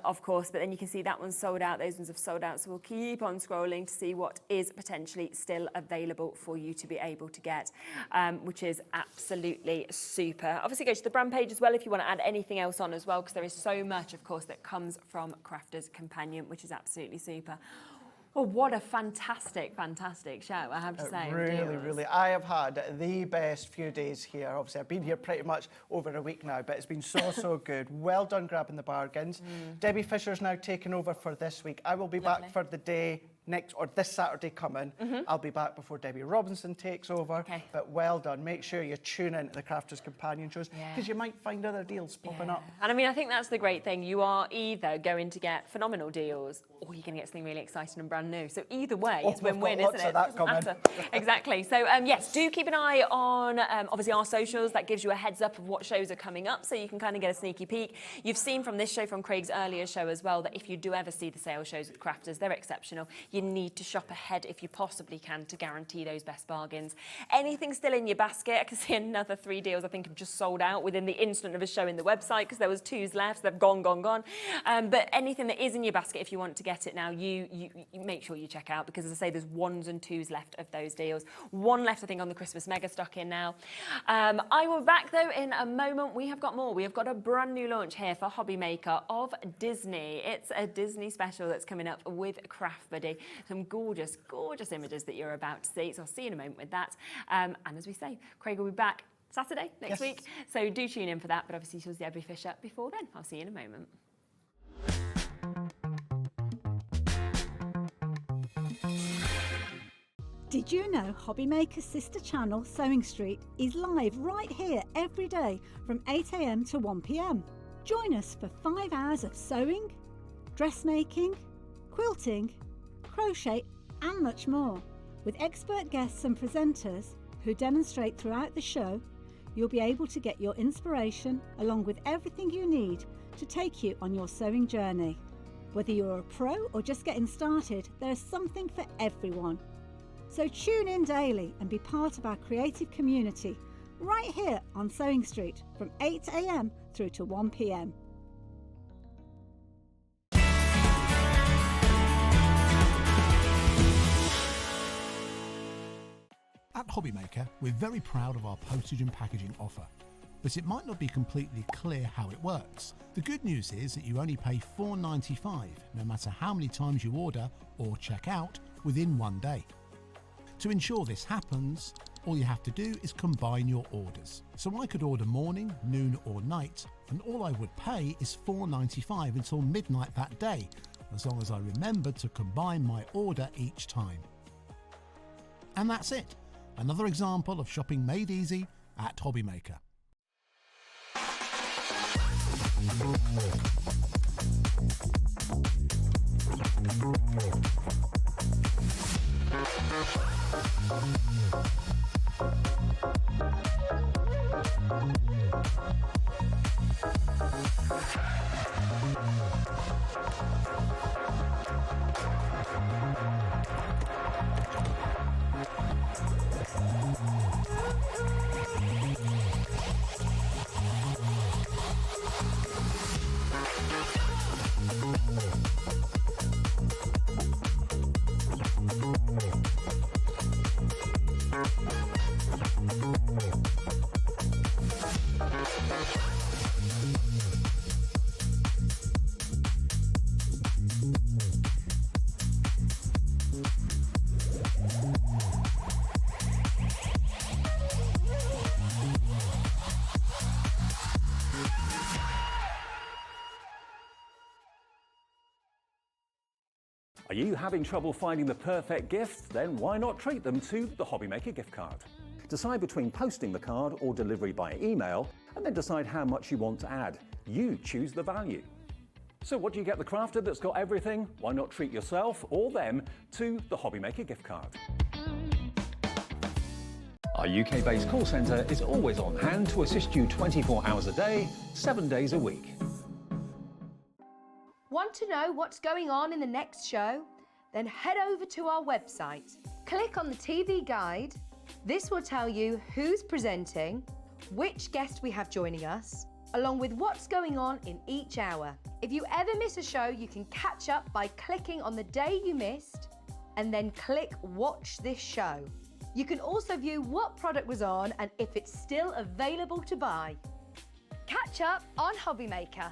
of course. But then you can see that one's sold out, those ones have sold out. So we'll keep on scrolling to see what is potentially still available for you to be able to get, which is absolutely super. Obviously go to the brand page as well if you want to add anything else on as well, because there is so much, of course, that comes from Crafter's Companion, which is absolutely super. Oh, what a fantastic, fantastic show, I have to say. Really. I have had the best few days here. Obviously, I've been here pretty much over a week now, but it's been so good. Well done grabbing the bargains. Debbie Fisher's now taken over for this week. I will be back for the day next, or this Saturday coming. I'll be back before Debbie Robinson takes over. But well done. Make sure you tune into the Crafters Companion shows, because you might find other deals popping up. And I mean, I think that's the great thing. You are either going to get phenomenal deals, or you're going to get something really exciting and brand new. So either way, it's win-win, isn't it? That coming. Exactly. So yes, do keep an eye on obviously our socials. That gives you a heads up of what shows are coming up, so you can kind of get a sneaky peek. You've seen from this show, from Craig's earlier show as well, that if you do ever see the sales shows with Crafters, they're exceptional. You need to shop ahead if you possibly can to guarantee those best bargains. Anything still in your basket? I can see another 3 deals I think have just sold out within the instant of us showing the website, because there was 2s left. They've gone. But anything that is in your basket, if you want to get it now, you make sure you check out, because as I say, there's 1s and 2s left of those deals. 1 left, I think, on the Christmas mega stock in now. I will be back though in a moment. We have got more. We have got a brand new launch here for Hobby Maker of Disney. It's a Disney special that's coming up with Craft Buddy. Some gorgeous images that you're about to see. So I'll see you in a moment with that. And as we say, Craig will be back Saturday next week. So do tune in for that. But obviously she'll see Debbie Fisher before then. I'll see you in a moment. Did you know Hobby Maker's sister channel, Sewing Street, is live right here every day from 8 AM to 1 PM? Join us for 5 hours of sewing, dressmaking, quilting, crochet and much more. With expert guests and presenters who demonstrate throughout the show, you'll be able to get your inspiration along with everything you need to take you on your sewing journey. Whether you're a pro or just getting started, there is something for everyone. So tune in daily and be part of our creative community right here on Sewing Street from 8 a.m. through to 1 p.m. At Hobbymaker, we're very proud of our postage and packaging offer, but it might not be completely clear how it works. The good news is that you only pay $4.95 no matter how many times you order or check out within 1 day. To ensure this happens, all you have to do is combine your orders. So I could order morning, noon or night, and all I would pay is $4.95 until midnight that day, as long as I remember to combine my order each time. And that's it. Another example of shopping made easy at Hobbymaker. Are you having trouble finding the perfect gift? Then why not treat them to the Hobbymaker gift card? Decide between posting the card or delivery by email, and then decide how much you want to add. You choose the value. So what do you get the crafter that's got everything? Why not treat yourself or them to the Hobbymaker gift card? Our UK-based call centre is always on hand to assist you 24 hours a day, 7 days a week. Want to know what's going on in the next show? Then head over to our website. Click on the TV guide. This will tell you who's presenting, which guest we have joining us, along with what's going on in each hour. If you ever miss a show, you can catch up by clicking on the day you missed and then click Watch This Show. You can also view what product was on and if it's still available to buy. Catch up on Hobbymaker.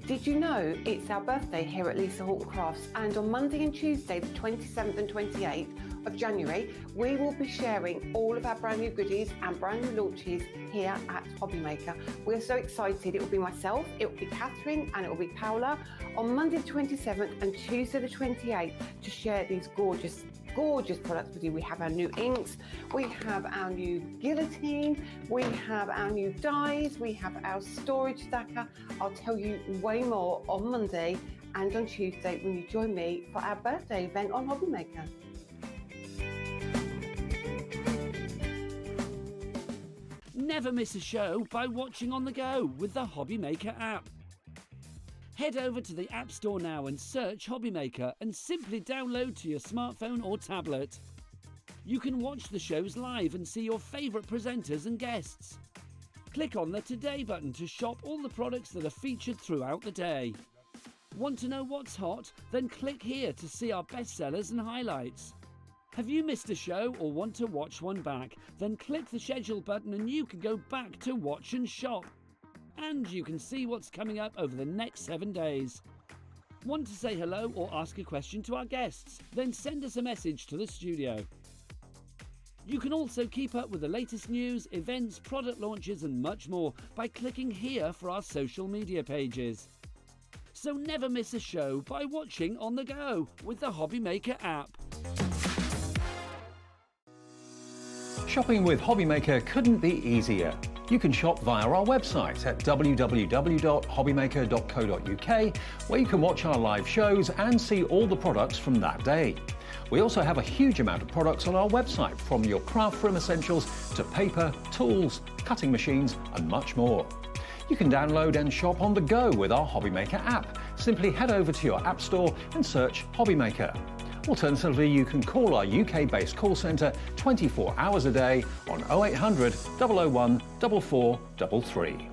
Did you know it's our birthday here at Lisa Horton Crafts, and on Monday and Tuesday, the 27th and 28th of January, we will be sharing all of our brand new goodies and brand new launches here at Hobbymaker. We're so excited. It will be myself, it will be Catherine, and it will be Paola on Monday the 27th and Tuesday the 28th to share these gorgeous products with you. We have our new inks, we have our new guillotine, we have our new dies, we have our storage stacker. I'll tell you way more on Monday and on Tuesday when you join me for our birthday event on Hobbymaker. Never miss a show by watching on the go with the Hobbymaker app. Head over to the App Store now and search Hobbymaker and simply download to your smartphone or tablet. You can watch the shows live and see your favourite presenters and guests. Click on the Today button to shop all the products that are featured throughout the day. Want to know what's hot? Then click here to see our bestsellers and highlights. Have you missed a show or want to watch one back? Then click the schedule button and you can go back to watch and shop. And you can see what's coming up over the next 7 days. Want to say hello or ask a question to our guests? Then send us a message to the studio. You can also keep up with the latest news, events, product launches and much more by clicking here for our social media pages. So never miss a show by watching on the go with the Hobbymaker app. Shopping with Hobbymaker couldn't be easier. You can shop via our website at www.hobbymaker.co.uk, where you can watch our live shows and see all the products from that day. We also have a huge amount of products on our website, from your craft room essentials to paper, tools, cutting machines and much more. You can download and shop on the go with our Hobbymaker app. Simply head over to your app store and search Hobbymaker. Alternatively, you can call our UK-based call centre 24 hours a day on 0800 001 4433.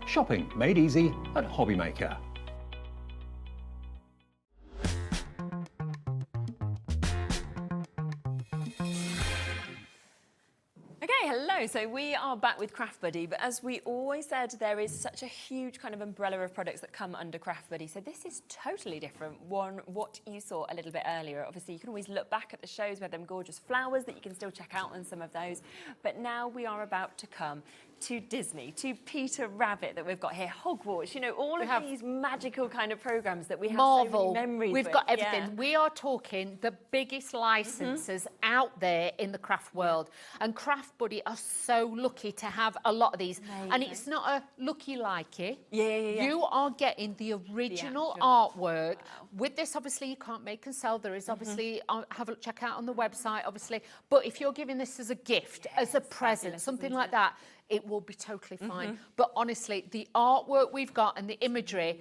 Shopping made easy at Hobbymaker. Okay, hello. So we are back with Craft Buddy, but as we always said, there is such a huge kind of umbrella of products that come under Craft Buddy. So this is totally different. What you saw a little bit earlier. Obviously, you can always look back at the shows with them gorgeous flowers that you can still check out on some of those. But now we are about to come to Disney, to Peter Rabbit that we've got here, Hogwarts, you know, all of these magical kind of programmes that we have Marvel, so many memories we've with. got everything. Yeah. We are talking the biggest licenses out there in the craft world. And Craft Buddy are so lucky to have a lot of these. Amazing. And it's not a lucky like it. Yeah. You are getting the original artwork. With this, obviously, you can't make and sell. There is obviously, have a check out on the website, obviously. But if you're giving this as a gift, as a present, something like that, it will be totally fine. But honestly, the artwork we've got and the imagery,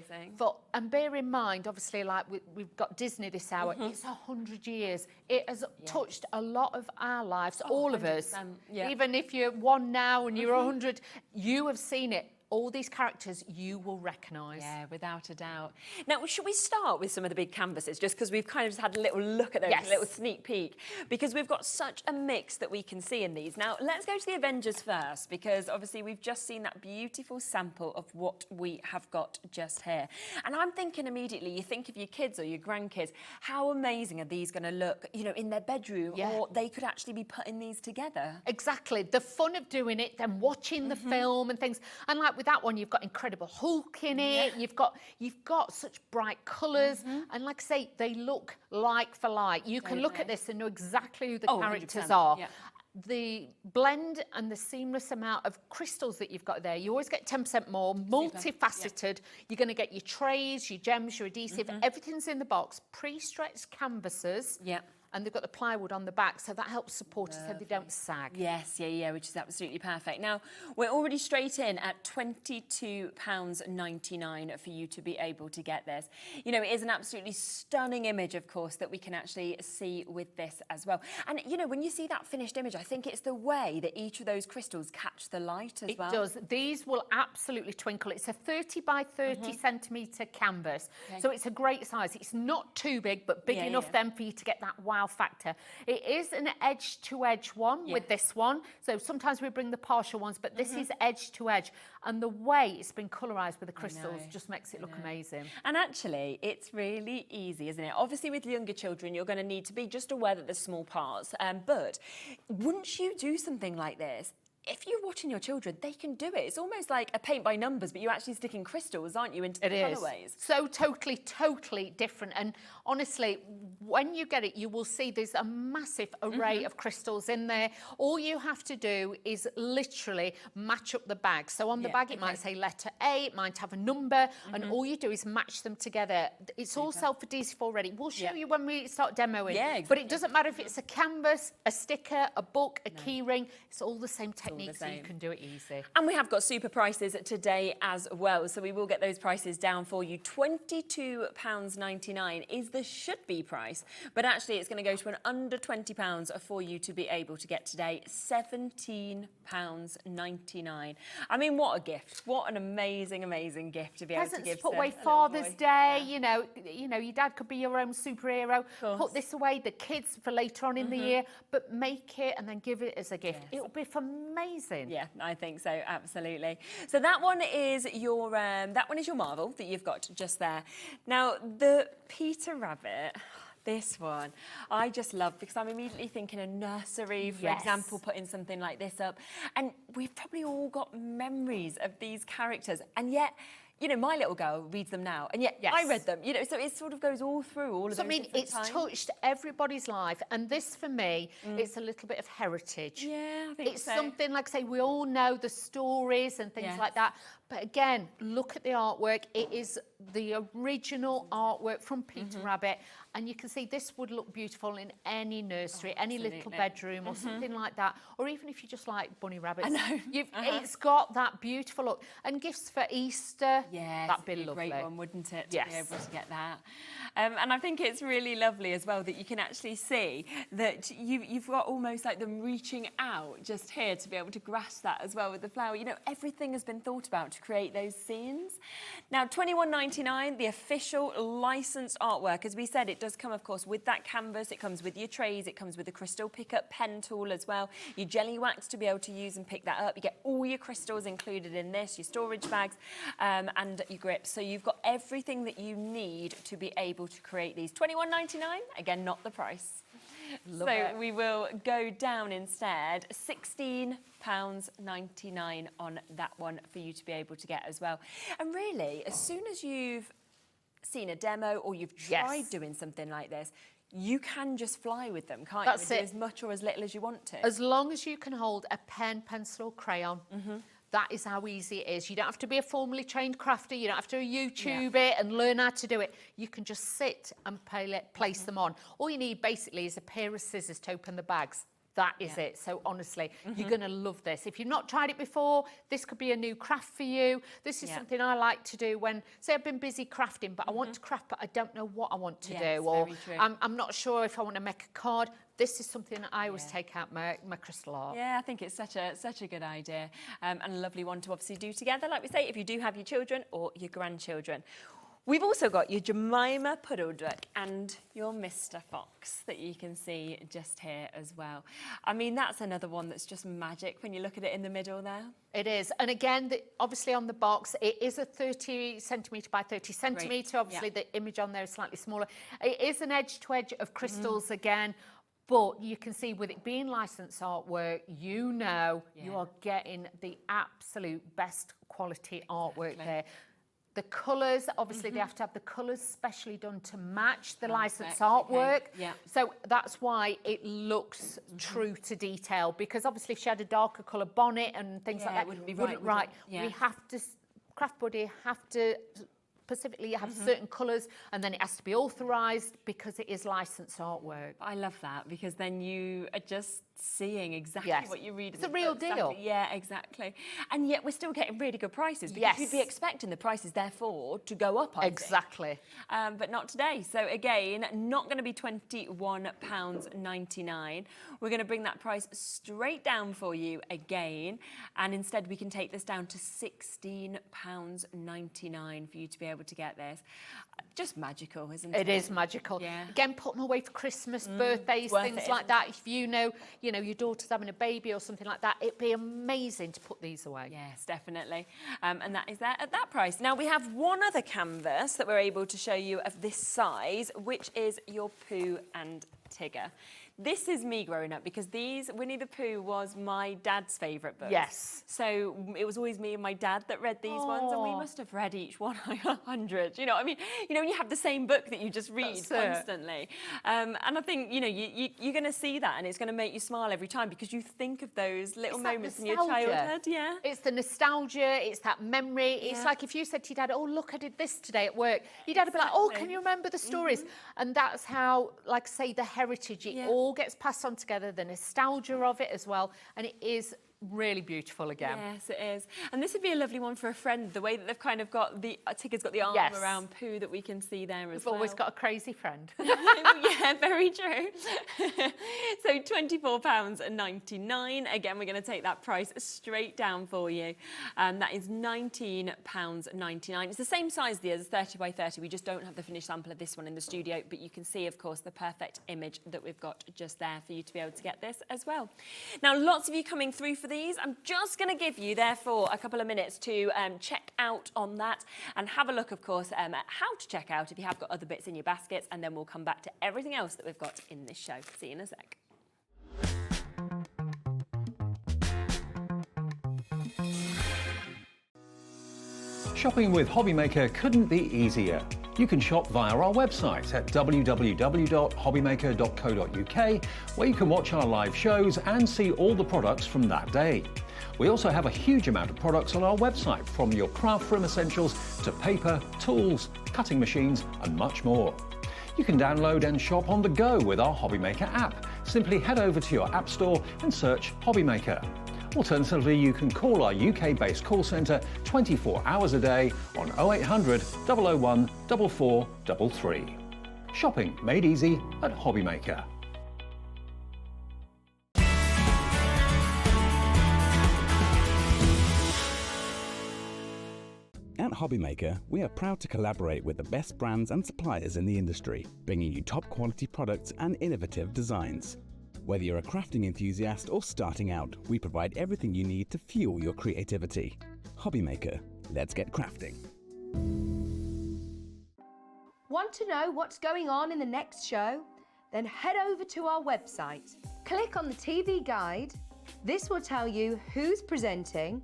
and bear in mind, obviously, like we've got Disney this hour, it's 100 years. It has touched a lot of our lives, all of us. Even if you're one now and you're 100, you have seen it. All these characters you will recognise. Yeah, without a doubt. Now, should we start with some of the big canvases, just because we've kind of just had a little look at those, a little sneak peek, because we've got such a mix that we can see in these. Now, let's go to the Avengers first, because obviously we've just seen that beautiful sample of what we have got just here. And I'm thinking immediately, you think of your kids or your grandkids, how amazing are these going to look, you know, in their bedroom, or they could actually be putting these together. Exactly. The fun of doing it, then watching the film and things. And like with that one, you've got Incredible Hulk in it. You've got such bright colours, and like I say, they look like for like. You can look at this and know exactly who the characters 100%. are. Yeah. The blend and the seamless amount of crystals that you've got there, you always get 10% more, multifaceted. You're going to get your trays, your gems, your adhesive, everything's in the box. Pre-stretched canvases. And they've got the plywood on the back, so that helps support it so they don't sag. Yes, which is absolutely perfect. Now, we're already straight in at £22.99 for you to be able to get this. You know, it is an absolutely stunning image, of course, that we can actually see with this as well. And, you know, when you see that finished image, I think it's the way that each of those crystals catch the light as well. It does. These will absolutely twinkle. It's a 30 by 30 centimetre canvas, so it's a great size. It's not too big, but big enough then for you to get that wow factor. It is an edge-to-edge one with this one. So sometimes we bring the partial ones, but this is edge-to-edge. And the way it's been colorised with the crystals just makes it look amazing. And actually, it's really easy, isn't it? Obviously, with younger children, you're going to need to be just aware that there's small parts. But once you do something like this, if you're watching your children, they can do it. It's almost like a paint by numbers, but you're actually sticking crystals, aren't you, into the colourways? So totally different. And honestly, when you get it, you will see there's a massive array of crystals in there. All you have to do is literally match up the bag. So on the bag, it might say letter A, it might have a number, and all you do is match them together. It's all self-adhesive already. We'll show you when we start demoing. But it doesn't matter if it's a canvas, a sticker, a book, a key ring. It's all the same technique. So you can do it easy. And we have got super prices today as well, so we will get those prices down for you. £22.99 is the should-be price, but actually it's going to go to an under £20 for you to be able to get today. £17.99. I mean, what a gift! What an amazing gift to be able to give. Presents put away Father's Day. You know, your dad could be your own superhero. Put this away. The kids for later on in the year, but make it and then give it as a gift. It'll be amazing. Yeah, I think so, absolutely. So that one is your Marvel that you've got just there. Now the Peter Rabbit. This one, I just love, because I'm immediately thinking a nursery, for example, putting something like this up. And we've probably all got memories of these characters, and yet, you know, my little girl reads them now, and yet I read them, you know, so it sort of goes all through all of those different it's times. touched everybody's life, and this, for me, it's a little bit of heritage. Yeah, I think it's so. something, like I say, we all know the stories and things like that, But again, look at the artwork. It is the original artwork from Peter Rabbit. And you can see this would look beautiful in any nursery, any little bedroom or something like that. Or even if you just like bunny rabbits. I know. It's got that beautiful look. And gifts for Easter, that'd be lovely. A great one, wouldn't it, to be able to get that. And I think it's really lovely as well that you can actually see that you've got almost like them reaching out just here to be able to grasp that as well with the flower. You know, everything has been thought about to create those scenes. Now, £21.99, the official licensed artwork. As we said, it does come, of course, with that canvas. It comes with your trays. It comes with the crystal pick-up pen tool as well. Your jelly wax to be able to use and pick that up. You get all your crystals included in this, your storage bags and your grips. So you've got everything that you need to be able to create these. £21.99, again, not the price. Love so it. we will go down instead, £16.99 on that one for you to be able to get as well. And really, as soon as you've seen a demo or you've tried doing something like this, you can just fly with them, can't That's you? it. Do as much or as little as you want to. As long as you can hold a pen, pencil or crayon, that is how easy it is. You don't have to be a formally trained crafter. You don't have to YouTube it and learn how to do it. You can just sit and place them on. All you need basically is a pair of scissors to open the bags. That is it. So honestly, you're going to love this. If you've not tried it before, this could be a new craft for you. This is something I like to do when, say I've been busy crafting, but I want to craft, but I don't know what I want to do. Or I'm not sure if I want to make a card. This is something I always take out my crystal art. Yeah, I think it's such a good idea and a lovely one to obviously do together, like we say, if you do have your children or your grandchildren. We've also got your Jemima Puddle Duck and your Mr. Fox that you can see just here as well. I mean, that's another one that's just magic when you look at it in the middle there. It is. And again, obviously on the box, it is a 30 centimetre by 30 centimetre. Obviously, the image on there is slightly smaller. It is an edge-to-edge of crystals again. But you can see with it being licensed artwork, you know you are getting the absolute best quality artwork there. The colours, obviously they have to have the colours specially done to match the licensed artwork. So that's why it looks true to detail, because obviously if she had a darker colour bonnet and things like that, it wouldn't be right. We have to, Craft Buddy have to specifically have certain colours, and then it has to be authorised because it is licensed artwork. I love that, because then you are just seeing exactly what you read. It's a real deal. Yeah, exactly. And yet we're still getting really good prices, because you'd be expecting the prices, therefore, to go up, I think. Exactly. But not today. So again, not going to be £21.99. We're going to bring that price straight down for you again, and instead we can take this down to £16.99 for you to be able to get this. Just magical, isn't it? It is magical. Yeah. Again, put them away for Christmas, birthdays, things like that. If you know your daughter's having a baby or something like that, it'd be amazing to put these away. Yes, definitely. And that is there at that price. Now, we have one other canvas that we're able to show you of this size, which is your Pooh and Tigger. This is me growing up, because Winnie the Pooh was my dad's favourite book. Yes. So it was always me and my dad that read these ones, and we must have read each one 100. You know what I mean? You know, when you have the same book that you just read constantly. And I think, you're going to see that, and it's going to make you smile every time, because you think of those little moments in your childhood. Yeah. It's the nostalgia, it's that memory. It's like if you said to your dad, oh, look, I did this today at work. Your dad would be like, oh, can you remember the stories? And that's how, like, say, the heritage, it all gets passed on together, the nostalgia of it as well, and it is really beautiful again. Yes, it is. And this would be a lovely one for a friend, the way that they've kind of got Tigger's got the arm around Pooh that we can see there as well. We've always got a crazy friend. Yeah, very true. So £24.99. Again, we're going to take that price straight down for you. That is £19.99. It's the same size as the others, 30 by 30. We just don't have the finished sample of this one in the studio, but you can see, of course, the perfect image that we've got just there for you to be able to get this as well. Now, lots of you coming through for these. I'm just going to give you, therefore, a couple of minutes to check out on that and have a look, of course, at how to check out if you have got other bits in your baskets, and then we'll come back to everything else that we've got in this show. See you in a sec. Shopping with Hobbymaker couldn't be easier. You can shop via our website at www.hobbymaker.co.uk, where you can watch our live shows and see all the products from that day. We also have a huge amount of products on our website, from your craft room essentials to paper, tools, cutting machines and much more. You can download and shop on the go with our HobbyMaker app. Simply head over to your app store and search HobbyMaker. Alternatively, you can call our UK-based call centre 24 hours a day on 0800 001 4433. Shopping made easy at HobbyMaker. At HobbyMaker, we are proud to collaborate with the best brands and suppliers in the industry, bringing you top quality products and innovative designs. Whether you're a crafting enthusiast or starting out, we provide everything you need to fuel your creativity. HobbyMaker, let's get crafting. Want to know what's going on in the next show? Then head over to our website. Click on the TV guide. This will tell you who's presenting,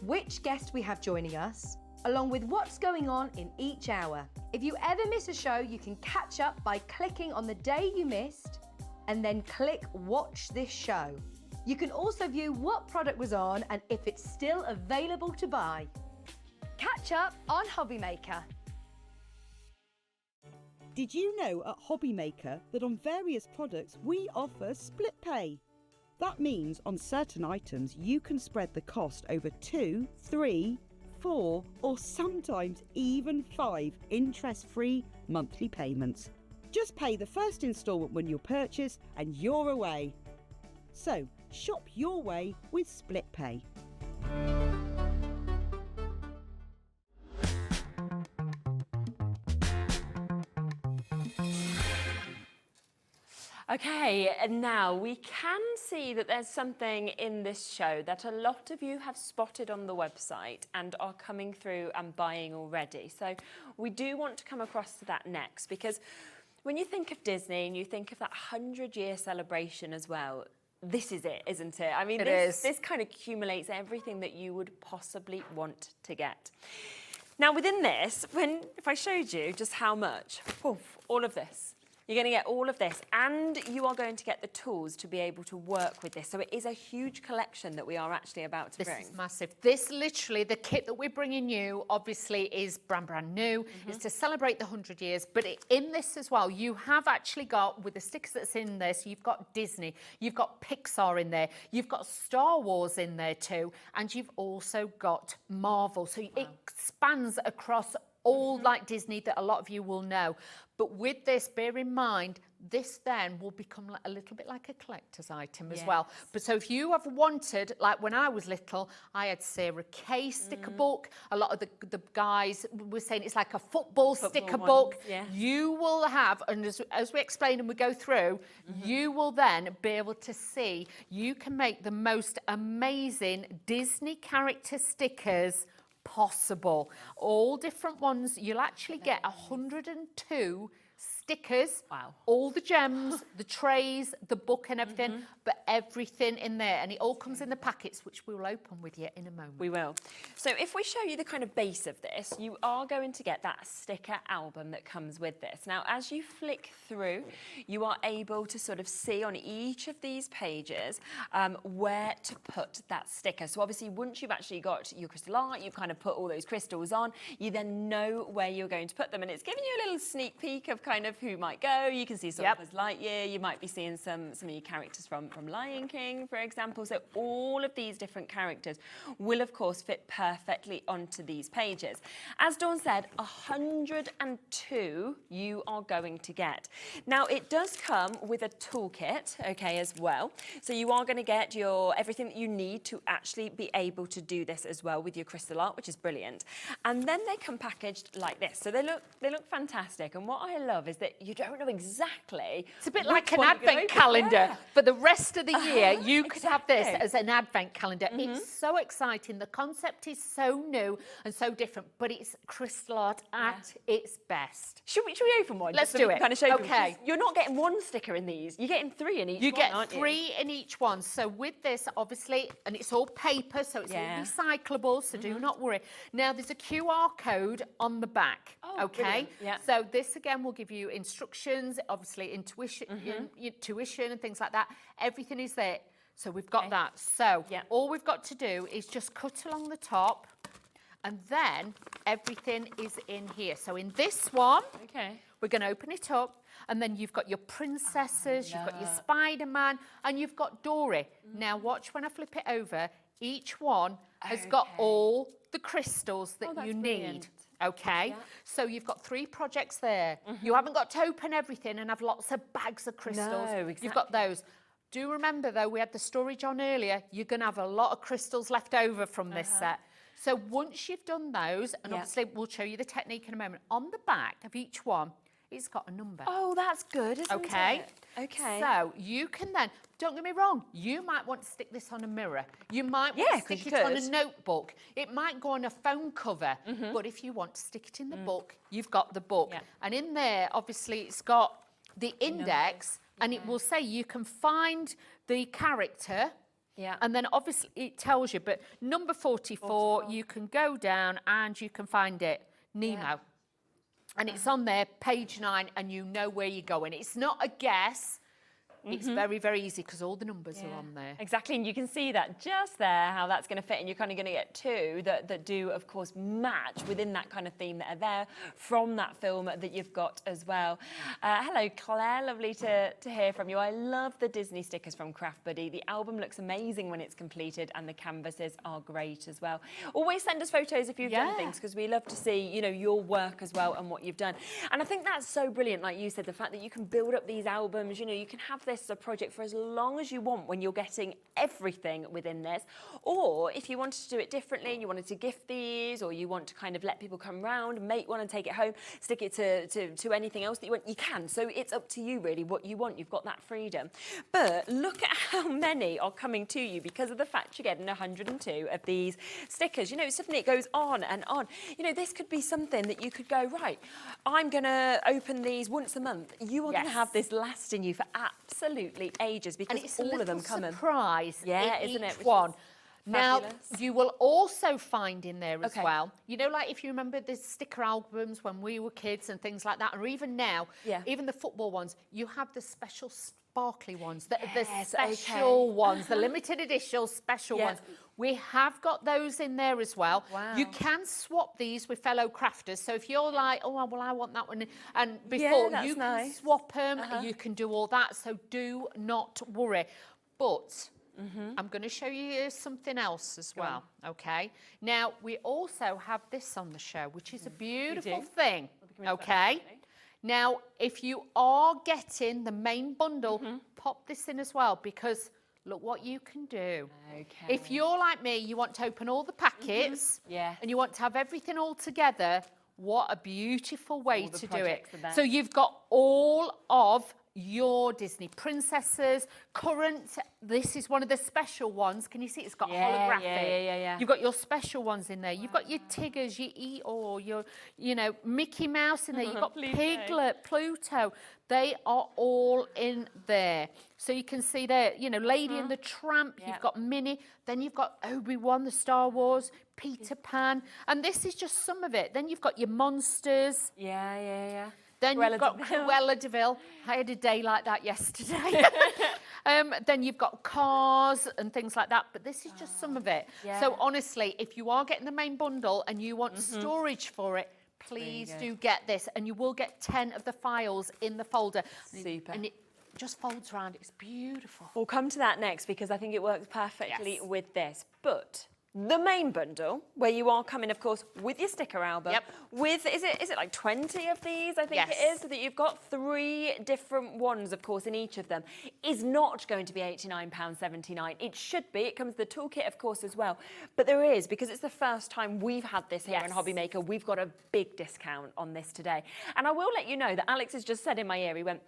which guest we have joining us, along with what's going on in each hour. If you ever miss a show, you can catch up by clicking on the day you missed and then click Watch This Show. You can also view what product was on and if it's still available to buy. Catch up on HobbyMaker. Did you know at HobbyMaker that on various products we offer split pay? That means on certain items you can spread the cost over 2, 3, 4 or sometimes even 5 interest-free monthly payments. Just pay the first instalment when you purchase and you're away. So shop your way with split pay. Okay, and now we can see that there's something in this show that a lot of you have spotted on the website and are coming through and buying already. So we do want to come across to that next, because when you think of Disney and you think of that 100-year celebration as well, this is it, isn't it? I mean, this kind of accumulates everything that you would possibly want to get. Now, within this, if I showed you just how much, all of this, you're going to get all of this, and you are going to get the tools to be able to work with this. So it is a huge collection that we are actually about to bring. This is massive. This literally, the kit that we're bringing you, obviously is brand new. It's to celebrate the 100 years, but in this as well, you have actually got, with the stickers that's in this, you've got Disney, you've got Pixar in there, you've got Star Wars in there too, and you've also got Marvel. So it spans across all like Disney that a lot of you will know. But with this, bear in mind, this then will become a little bit like a collector's item as well. But so if you have wanted, like when I was little, I had Sarah Kay sticker book. A lot of the guys were saying it's like a football sticker book. You will have, and as we explain and we go through, you will then be able to see, you can make the most amazing Disney character stickers possible. All different ones. You'll actually get 102 stickers. Wow. All the gems, the trays, the book and everything, but everything in there. And it all comes in the packets, which we will open with you in a moment. We will. So if we show you the kind of base of this, you are going to get that sticker album that comes with this. Now, as you flick through, you are able to sort of see on each of these pages where to put that sticker. So obviously, once you've actually got your crystal art, you've kind of put all those crystals on, you then know where you're going to put them. And it's giving you a little sneak peek of kind of who might go. You can see some of Buzz Lightyear. You might be seeing some of your characters from Lion King, for example. So all of these different characters will, of course, fit perfectly onto these pages. As Dawn said, 102 you are going to get. Now, it does come with a toolkit, okay, as well. So you are going to get everything that you need to actually be able to do this as well with your crystal art, which is brilliant. And then they come packaged like this. So they look fantastic. And what I love is that you don't know exactly. It's a bit like an advent calendar. For the rest of the year, you could have this as an advent calendar. It's so exciting. The concept is so new and so different, but it's crystal art at its best. Should we open one? Let's do it. Kind of show Okay. You're not getting one sticker in these. You're getting 3 in each one, You get aren't you? 3 in each one. So with this, obviously, and it's all paper, so it's all recyclable, so do not worry. Now, there's a QR code on the back, okay? Brilliant. Yeah. So this, again, will give you instructions, obviously, tuition and things like that. Everything is there. So we've got that. So all we've got to do is just cut along the top, and then everything is in here. So in this one, we're going to open it up, and then you've got your princesses, you've got your Spider-Man, and you've got Dory. Now watch when I flip it over, each one has got all the crystals that you need. Brilliant. Okay, so you've got 3 projects there. You haven't got to open everything and have lots of bags of crystals. No, exactly. You've got those. Do remember though, we had the storage on earlier, you're going to have a lot of crystals left over from this set. So once you've done those, and obviously we'll show you the technique in a moment, on the back of each one, it's got a number. Oh, that's good, isn't it? Okay. So you can then, don't get me wrong, you might want to stick this on a mirror. You might want to stick it on a notebook. It might go on a phone cover. But if you want to stick it in the book, you've got the book. And in there, obviously, it's got the index, and it will say you can find the character. And then obviously it tells you, but number 44, you can go down and you can find it, Nemo. And it's on there, page 9, and you know where you're going. It's not a guess. It's very, very easy because all the numbers are on there. Exactly, and you can see that just there, how that's going to fit, and you're kind of going to get 2 that do, of course, match within that kind of theme that are there from that film that you've got as well. Hello, Claire, lovely to hear from you. I love the Disney stickers from Craft Buddy. The album looks amazing when it's completed, and the canvases are great as well. Always send us photos if you've done things, because we love to see, you know, your work as well and what you've done. And I think that's so brilliant, like you said, the fact that you can build up these albums, you know, you can have this a project for as long as you want when you're getting everything within this. Or if you wanted to do it differently and you wanted to gift these, or you want to kind of let people come round, make one and take it home, stick it to anything else that you want, you can. So it's up to you really what you want. You've got that freedom. But look at how many are coming to you because of the fact you're getting 102 of these stickers. You know, suddenly it goes on and on. You know, this could be something that you could go, right, I'm going to open these once a month. You are going to have this lasting you for absolutely ages because and it's all of them come in. Surprise, isn't each it? One. Now, Fabulous. you will also find in there as well, you know, like if you remember the sticker albums when we were kids and things like that, or even now, even the football ones, you have the special sparkly ones, the special ones, the limited edition special ones. We have got those in there as well. Wow. You can swap these with fellow crafters. So if you're like, oh, well, I want that one, and before you can swap them, you can do all that. So do not worry. But I'm going to show you something else as well, okay? Now, we also have this on the show, which is a beautiful thing, okay? Now, if you are getting the main bundle, pop this in as well, because look what you can do. Okay. If you're like me, you want to open all the packets, and you want to have everything all together, what a beautiful way to do it. So you've got all of your Disney princesses, current, this is one of the special ones. Can you see it's got holographic? You've got your special ones in there. You've got your Tiggers, your Eeyore, your, you know, Mickey Mouse in there. You've got Piglet, Pluto. They are all in there. So you can see there, you know, Lady and the Tramp, you've got Minnie, then you've got Obi-Wan, the Star Wars, Peter Pan, and this is just some of it. Then you've got your monsters. Then you've got Cruella de Vil. I had a day like that yesterday. Then you've got cars and things like that. But this is just some of it. So honestly, if you are getting the main bundle and you want storage for it, please do get this. And you will get 10 of the files in the folder. Super. And it just folds around. It's beautiful. We'll come to that next because I think it works perfectly with this. But the main bundle, where you are coming, of course, with your sticker album, with, is it like 20 of these, I think it is, so that you've got 3 different ones, of course, in each of them, is not going to be £89.79. It should be. It comes with the toolkit, of course, as well. But there is, because it's the first time we've had this here in Hobby Maker, we've got a big discount on this today. And I will let you know that Alex has just said in my ear, he went,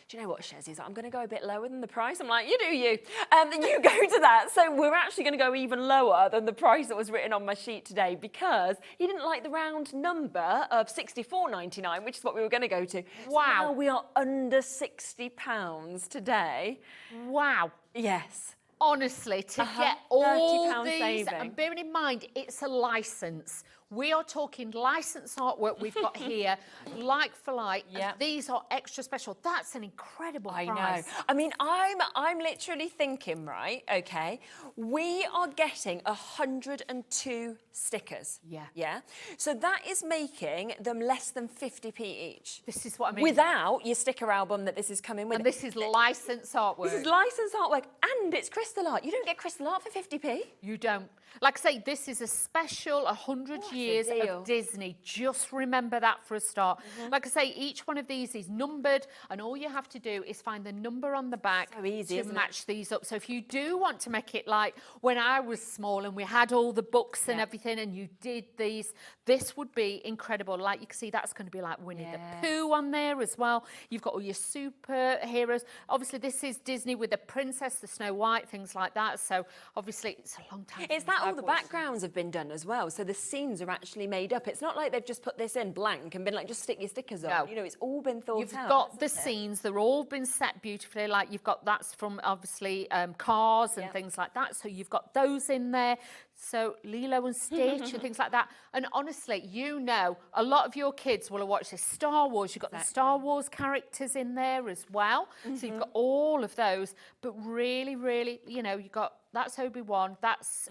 do you know what, Shez? He's like, I'm going to go a bit lower than the price. I'm like, you do you. Then you go to that. So we're actually going to go even lower than the price that was written on my sheet today because he didn't like the round number of £64.99, which is what we were going to go to. Wow. So now we are under £60 today. Wow. Yes. Honestly, to get all £30 these, saving. and bearing in mind, it's a licence. We are talking licensed artwork we've got here, like for like. Yeah. These are extra special. That's an incredible price. I know. I mean, I'm literally thinking, right, okay, we are getting 102 stickers. Yeah. Yeah? So that is making them less than 50p each. This is what I mean. Without your sticker album that this is coming with. And this is licensed artwork. This is licensed artwork and it's crystal art. You don't get crystal art for 50p. You don't. Like I say, this is a special 100 years of Disney. Just remember that for a start. Like I say, each one of these is numbered, and all you have to do is find the number on the back to match these up. So if you do want to make it like when I was small and we had all the books and everything and you did these, this would be incredible. Like you can see, that's going to be like Winnie the Pooh on there as well. You've got all your superheroes. Obviously, this is Disney with the princess, the Snow White, things like that. So obviously, it's a long time. It's that all the backgrounds have been done as well. So the scenes are actually made up. It's not like they've just put this in blank and been like, just stick your stickers on. No. You know, it's all been thought out. You've got the scenes. They're all been set beautifully. Like you've got, that's from obviously Cars and things like that. So you've got those in there. So Lilo and Stitch and things like that. And honestly, you know, a lot of your kids will have watched this. Star Wars, you've got the Star Wars characters in there as well. So you've got all of those. But really, really, you know, you've got, that's Obi-Wan, that's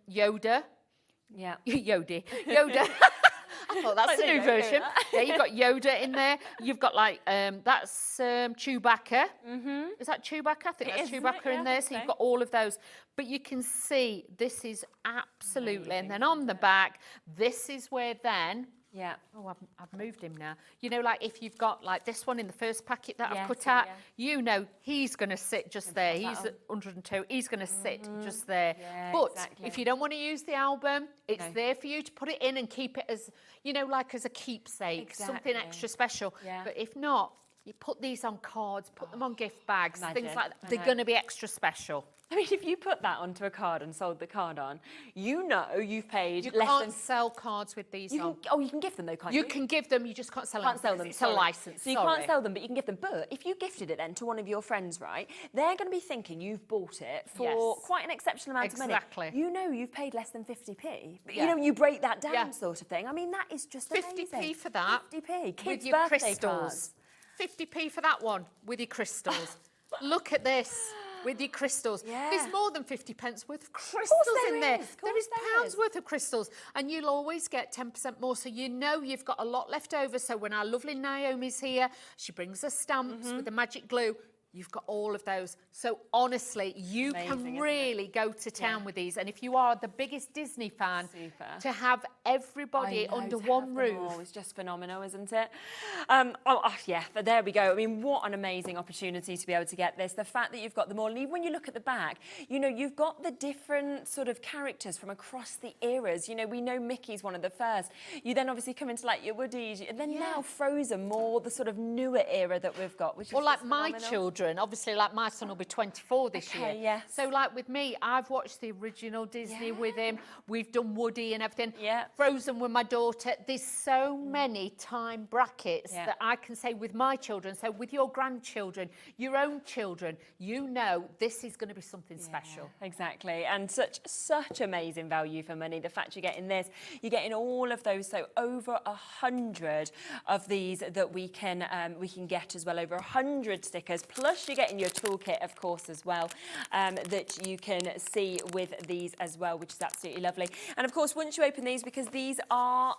Yoda. Yeah. Yoda. I thought that's a new version. Yeah, you've got Yoda in there. You've got like, that's Chewbacca. Is that Chewbacca? I think that's Chewbacca in there. So you've got all of those. But you can see this is absolutely, and then on the back, this is where then, oh, I've moved him now. You know, like if you've got like this one in the first packet that I've put out, you know, he's going to sit just there. He's at 102. He's going to sit just there. But if you don't want to use the album, it's there for you to put it in and keep it as, you know, like as a keepsake, something extra special. But if not, you put these on cards, put them on gift bags, things like that. They're going to be extra special. I mean, if you put that onto a card and sold the card on, you know you've paid you less can't than... sell cards with these on. Oh, you can gift them though, can't you? You can give them, you just can't sell Can't sell them. It's a license, So you can't sell them, but you can give them. But if you gifted it then to one of your friends, right, they're going to be thinking you've bought it for quite an exceptional amount of money. Exactly. You know you've paid less than 50p. But you know, you break that down sort of thing. I mean, that is just 50p for that. 50p. Kids' with your birthday crystals. cards. 50p for that one with your crystals. Look at this. With your crystals. There's more than 50 pence worth of crystals in there. There is pounds worth of crystals. And you'll always get 10% more. So you know you've got a lot left over. So when our lovely Naomi's here, she brings us stamps with the magic glue. You've got all of those. So honestly, you can really go to town with these. And if you are the biggest Disney fan, to have everybody under one roof. It's just phenomenal, isn't it? Yeah, but there we go. I mean, what an amazing opportunity to be able to get this. The fact that you've got them all. And even when you look at the back, you know, you've got the different sort of characters from across the eras. You know, we know Mickey's one of the first. You then obviously come into like your Woodies. And then now Frozen, more the sort of newer era that we've got, which is or like my children. Obviously, like my son will be 24 this year. Yeah. So like with me, I've watched the original Disney with him. We've done Woody and everything. Yeah. Frozen with my daughter. There's so many time brackets that I can say with my children. So with your grandchildren, your own children, you know this is going to be something special. Exactly. And such amazing value for money. The fact you're getting this, you're getting all of those. So over 100 of these that we can get as well. Over 100 stickers. Plus you're getting your toolkit, of course, as well, that you can see with these as well, which is absolutely lovely. And of course, once you open these, because these are,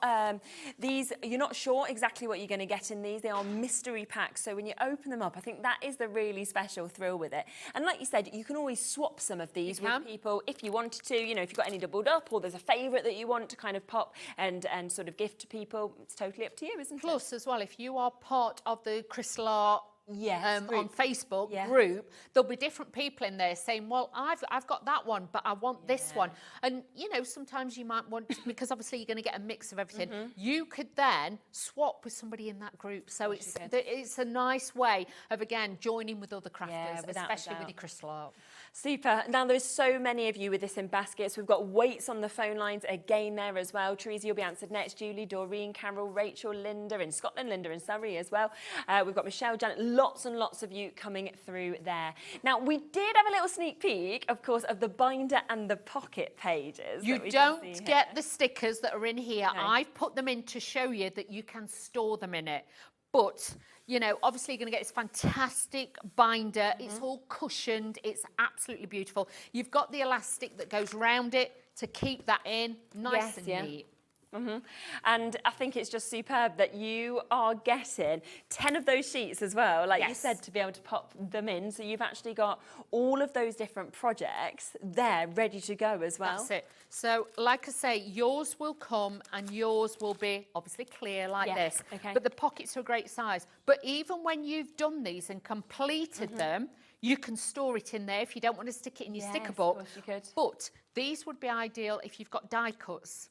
you're not sure exactly what you're going to get in these. They are mystery packs. So when you open them up, I think that is the really special thrill with it. And like you said, you can always swap some of these with people if you wanted to. You know, if you've got any doubled up or there's a favourite that you want to kind of pop and sort of gift to people, it's totally up to you, isn't it? Plus, as well, if you are part of the Crystal Art on Facebook Yeah. group, there'll be different people in there saying, well, I've got that one, but I want this one. And, you know, sometimes you might want to, because obviously you're going to get a mix of everything. You could then swap with somebody in that group. So it's a nice way of, again, joining with other crafters, especially with your crystal art. Super. Now, there's so many of you with this in baskets. We've got weights on the phone lines again there as well. Teresa, you'll be answered next. Julie, Doreen, Carol, Rachel, Linda in Scotland, Linda in Surrey as well. We've got Michelle, Janet, lots and lots of you coming through there. Now, we did have a little sneak peek, of course, of the binder and the pocket pages. You don't get the stickers that are in here. No. I've put them in to show you that you can store them in it. But, you know, obviously you're going to get this fantastic binder. It's all cushioned. It's absolutely beautiful. You've got the elastic that goes around it to keep that in nice and neat. And I think it's just superb that you are getting 10 of those sheets as well, like you said, to be able to pop them in. So you've actually got all of those different projects there ready to go as well. That's it. So, like I say, yours will come and yours will be obviously clear like this. Okay. But the pockets are a great size. But even when you've done these and completed them, you can store it in there if you don't want to stick it in your sticker book. Of course you could. But these would be ideal if you've got die cuts.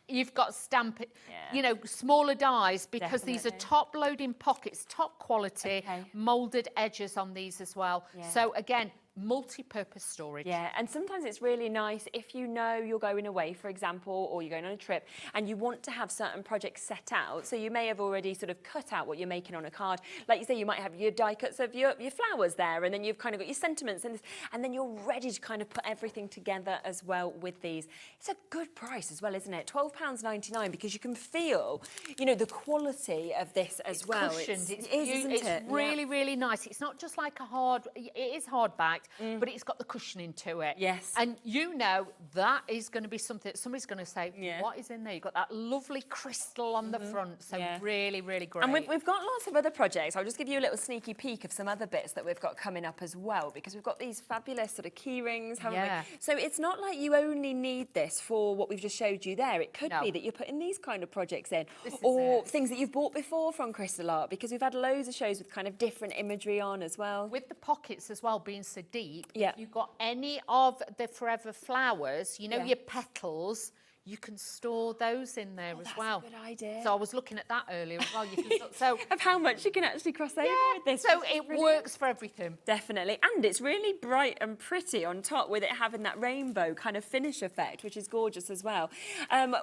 You've got stamp, you know, smaller dies, because these are top loading pockets, top quality, moulded edges on these as well. So again, multi-purpose storage. Yeah, and sometimes it's really nice if you know you're going away, for example, or you're going on a trip and you want to have certain projects set out. So you may have already sort of cut out what you're making on a card. Like you say, you might have your die cuts of your flowers there, and then you've kind of got your sentiments and this, and then you're ready to kind of put everything together as well with these. It's a good price as well, isn't it? £12.99, because you can feel, you know, the quality of this as well. Cushioned. It's really, really nice. It's not just like a hard, it is hard backed, but it's got the cushioning to it. Yes. And you know that is going to be something that somebody's going to say, what is in there? You've got that lovely crystal on the front. So really, really great. And we've got lots of other projects. I'll just give you a little sneaky peek of some other bits that we've got coming up as well, because we've got these fabulous sort of key rings, haven't we? So it's not like you only need this for what we've just showed you there. It could be that you're putting these kind of projects in, or things that you've bought before from Crystal Art, because we've had loads of shows with kind of different imagery on as well. With the pockets as well being so deep, if you've got any of the Forever flowers, you know, your petals, you can store those in there as well. That's a good idea. So I was looking at that earlier as well. You can so of how much you can actually cross over with this. So it works for everything. Definitely. And it's really bright and pretty on top, with it having that rainbow kind of finish effect, which is gorgeous as well.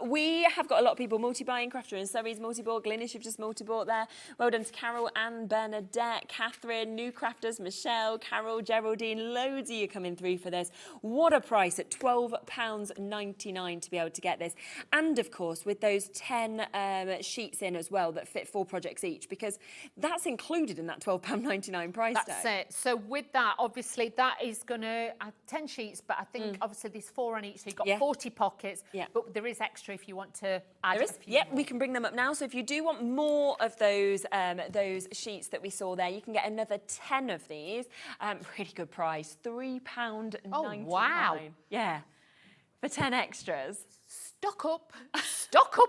We have got a lot of people multi-buying. Crafter and Surrey's multi-bought. Glynis, you've just multi-bought there. Well done to Carol, Anne, Bernadette, Catherine, new crafters, Michelle, Carol, Geraldine. Loads of you coming through for this. What a price at £12.99 to be able to get this. And of course, with those 10 sheets in as well that fit 4 projects each, because that's included in that £12.99 price tag. That's it. So with that, obviously, that is going to 10 sheets, but I think obviously there's 4 on each, so you've got 40 pockets. But there is extra if you want to add a few more. We can bring them up now. So if you do want more of those sheets that we saw there, you can get another 10 of these. Really good price, £3.99. Oh, wow. Yeah, for 10 extras. Stock up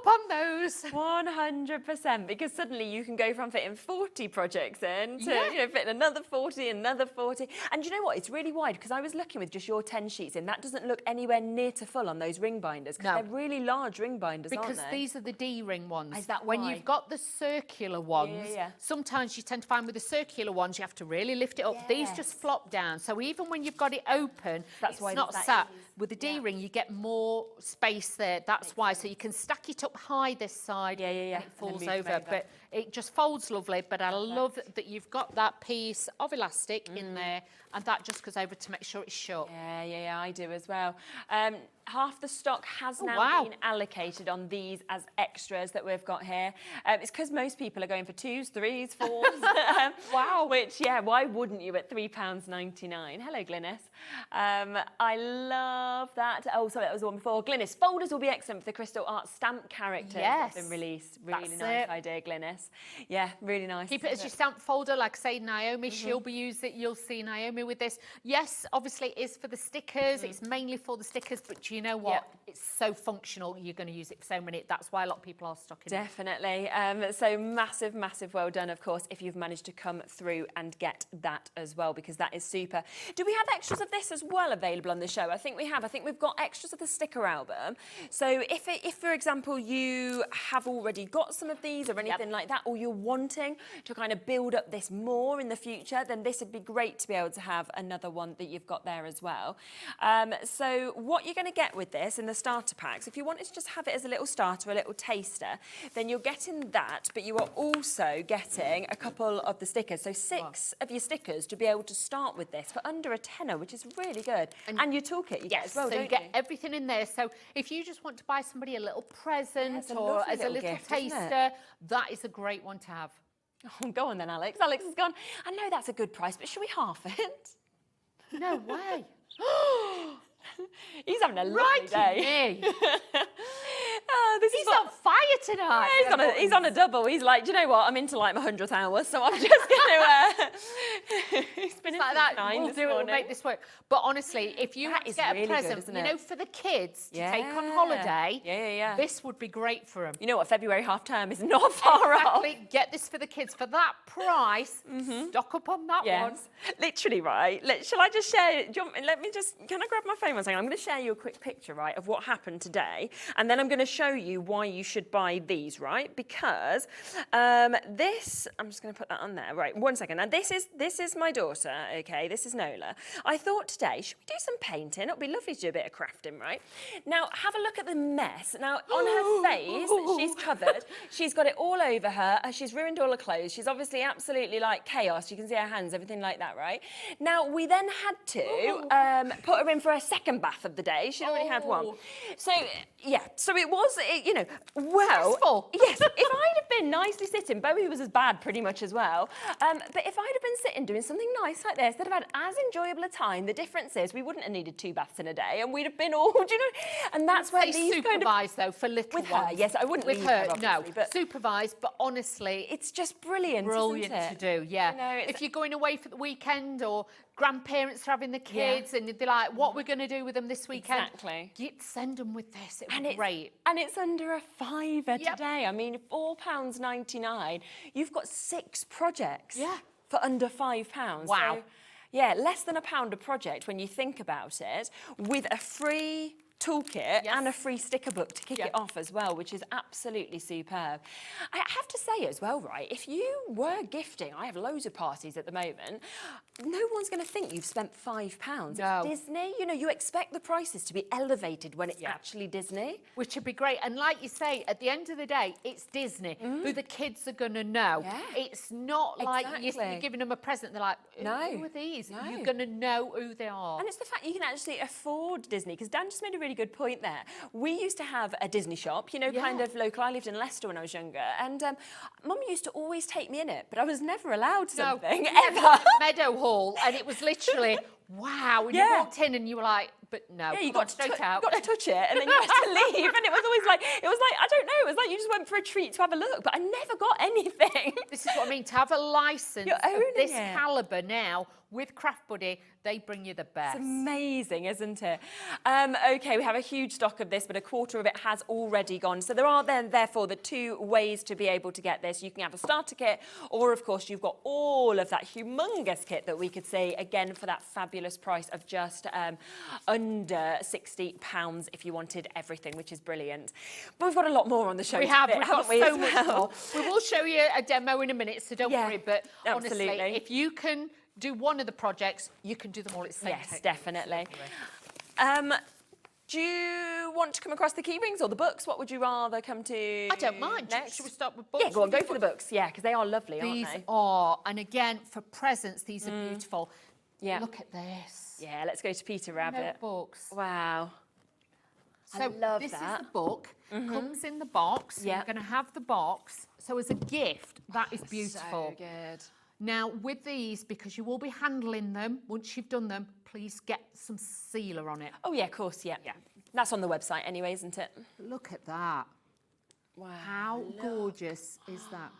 on those. 100%, because suddenly you can go from fitting 40 projects in to you know, fitting another 40, another 40. And you know what? It's really wide, because I was looking with just your 10 sheets in. That doesn't look anywhere near to full on those ring binders, because they're really large ring binders, aren't they? Because these are the D-ring ones. Is that when why? you've got the circular ones, sometimes you tend to find with the circular ones, you have to really lift it up. These just flop down. So even when you've got it open, that's why it's not sat. With the D-ring, you get more space there. That's why. So you can stack it up high this side and it falls over. But it just folds lovely. But I love that you've got that piece of elastic in there, and that just goes over to make sure it's shut. Yeah, I do as well. Half the stock has now been allocated on these as extras that we've got here. It's because most people are going for 2s, 3s, 4s. Wow. Which, why wouldn't you at £3.99? Hello, Glynis. I love that. Oh, sorry, that was the one before. Glynis, folders will be excellent for the Crystal Art stamp characters that have been released. Really nice idea, Glynis. Yeah, really nice. Keep it as your stamp folder. Like, say, Naomi, she'll be using it. You'll see Naomi with this. Yes, obviously, it is for the stickers. It's mainly for the stickers, but you know what? It's so functional. You're going to use it for so many. That's why a lot of people are stocking it. Definitely. So massive, massive well done, of course, if you've managed to come through and get that as well, because that is super. Do we have extras of this as well available on the show? I think we have. I think we've got extras of the sticker album. So if for example, you have already got some of these or anything like that, or you're wanting to kind of build up this more in the future, then this would be great to be able to have another one that you've got there as well. So what you're going to get with this in the starter packs, if you wanted to just have it as a little starter, a little taster, then you're getting that, but you are also getting a couple of the stickers. So 6 of your stickers to be able to start with this for under a tenner, which is really good. And your toolkit you get as well, so you get everything in there. So if you just want to buy somebody a little present or as a little gift, taster, that is a great one to have. Oh, go on then, Alex. Alex has gone, I know that's a good price, but should we half it? No way. He's having a lovely day. He's on fire tonight. Yeah, he's on a double. He's like, do you know what? I'm into like my 100th hour, so I'm just going to... He's been like that. We'll do it. We'll make this work. But honestly, if you want to get a present, you know, for the kids to take on holiday, this would be great for them. You know what? February half term is not far off. Get this for the kids for that price. Stock up on that one. Literally, right? Shall I just share? Let me just. Can I grab my phone one second? I'm going to share you a quick picture, right, of what happened today, and then I'm going to show you why you should buy these, right? Because this, I'm just going to put that on there, right? 1 second. Now this is my daughter, okay? This is Nola. I thought today, should we do some painting? It'll be lovely to do a bit of crafting, right? Now have a look at the mess. Now on her face, she's covered. She's got it all over her. She's ruined all her clothes. She's obviously absolutely like chaos. You can see her hands, everything like that, right? Now we then had to put her in for a second bath of the day. She'd already had one. So yeah, so it was, you know, well, yes, if I'd have been nicely sitting, Bowie was as bad pretty much as well, but if I'd have been sitting doing something nice like this, they'd have had as enjoyable a time. The difference is we wouldn't have needed 2 baths in a day, and we'd have been all, do you know, and that's where these supervise though for little with ones. her, yes, I wouldn't with leave her, obviously, no, but supervise, but honestly, it's just brilliant, brilliant isn't it? to do, yeah. You know, if you're going away for the weekend or grandparents are having the kids and they're like, what we're going to do with them this weekend? Exactly. Send them with this, it'd be great. And it's under a £5 today. I mean, £4.99. You've got 6 projects for under £5. Wow. So, yeah, less than £1 a project when you think about it, with a free toolkit and a free sticker book to kick it off as well, which is absolutely superb. I have to say as well, right, if you were gifting, I have loads of parties at the moment, no one's going to think you've spent £5. No. It's Disney, you know, you expect the prices to be elevated when it's actually Disney. Which would be great. And like you say, at the end of the day, it's Disney, who the kids are going to know. Yeah. It's not like you're giving them a present, they're like, who are these? No. You're going to know who they are. And it's the fact you can actually afford Disney, because Dan just made a really good point there. We used to have a Disney shop, you know, kind of local. I lived in Leicester when I was younger, and Mum used to always take me in it, but I was never allowed something, ever. Meadow Hall, and it was literally, wow, when you walked in and you were like, but no, you got got straight out. got to touch it, and then you had to leave, and it was always like, I don't know, it was like you just went for a treat to have a look, but I never got anything. This is what I mean, to have a licence You're of owning this it. calibre now with Craft Buddy, they bring you the best. It's amazing, isn't it? Okay, we have a huge stock of this, but a quarter of it has already gone. So there are then, therefore, the 2 ways to be able to get this. You can have a starter kit, or, of course, you've got all of that humongous kit that we could see, again, for that fabulous price of just under £60 if you wanted everything, which is brilliant. But we've got a lot more on the show. We've got so much well? more. We will show you a demo in a minute, so don't worry. But absolutely. honestly, if you can do one of the projects, you can do them all at the same time. Yes, definitely. Do you want to come across the key rings or the books? What would you rather come to I don't mind. next? Should we start with books? Yeah, go on, go for the books. Yeah, because they are lovely, aren't These they? are, and again, for presents, these are beautiful. Yeah. Look at this. Yeah, let's go to Peter Rabbit. Notebooks. Wow. So I love this that. is the book, comes in the box. So you're going to have the box. So as a gift, that is beautiful. So good. Now, with these, because you will be handling them, once you've done them, please get some sealer on it. Oh, yeah, of course, yeah. That's on the website anyway, isn't it? Look at that. Wow. How gorgeous is that?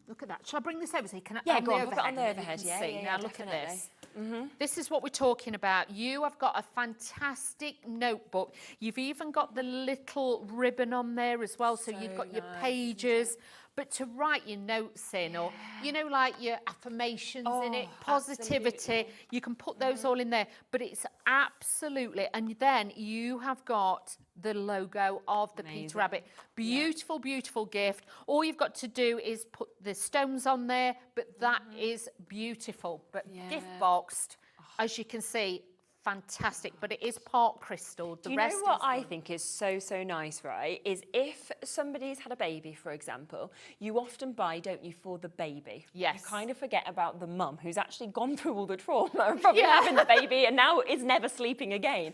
Look at that. Shall I bring this over so you can go on, put it on the and then you overhead. can Yeah, see? yeah, Now, yeah, look at definitely. this. This is what we're talking about. You have got a fantastic notebook. You've even got the little ribbon on there as well, so you've got your pages. but to write your notes in, or, you know, like your affirmations in it, positivity, absolutely. you can put those all in there. But it's absolutely, and then you have got the logo of the Peter Rabbit. Beautiful, beautiful gift. All you've got to do is put the stones on there, but that is beautiful. But gift boxed, as you can see, fantastic, but it is part crystal. Do you know what I think is so nice, right? Is if somebody's had a baby, for example, you often buy, don't you, for the baby? Yes. You kind of forget about the mum who's actually gone through all the trauma of probably having the baby and now is never sleeping again.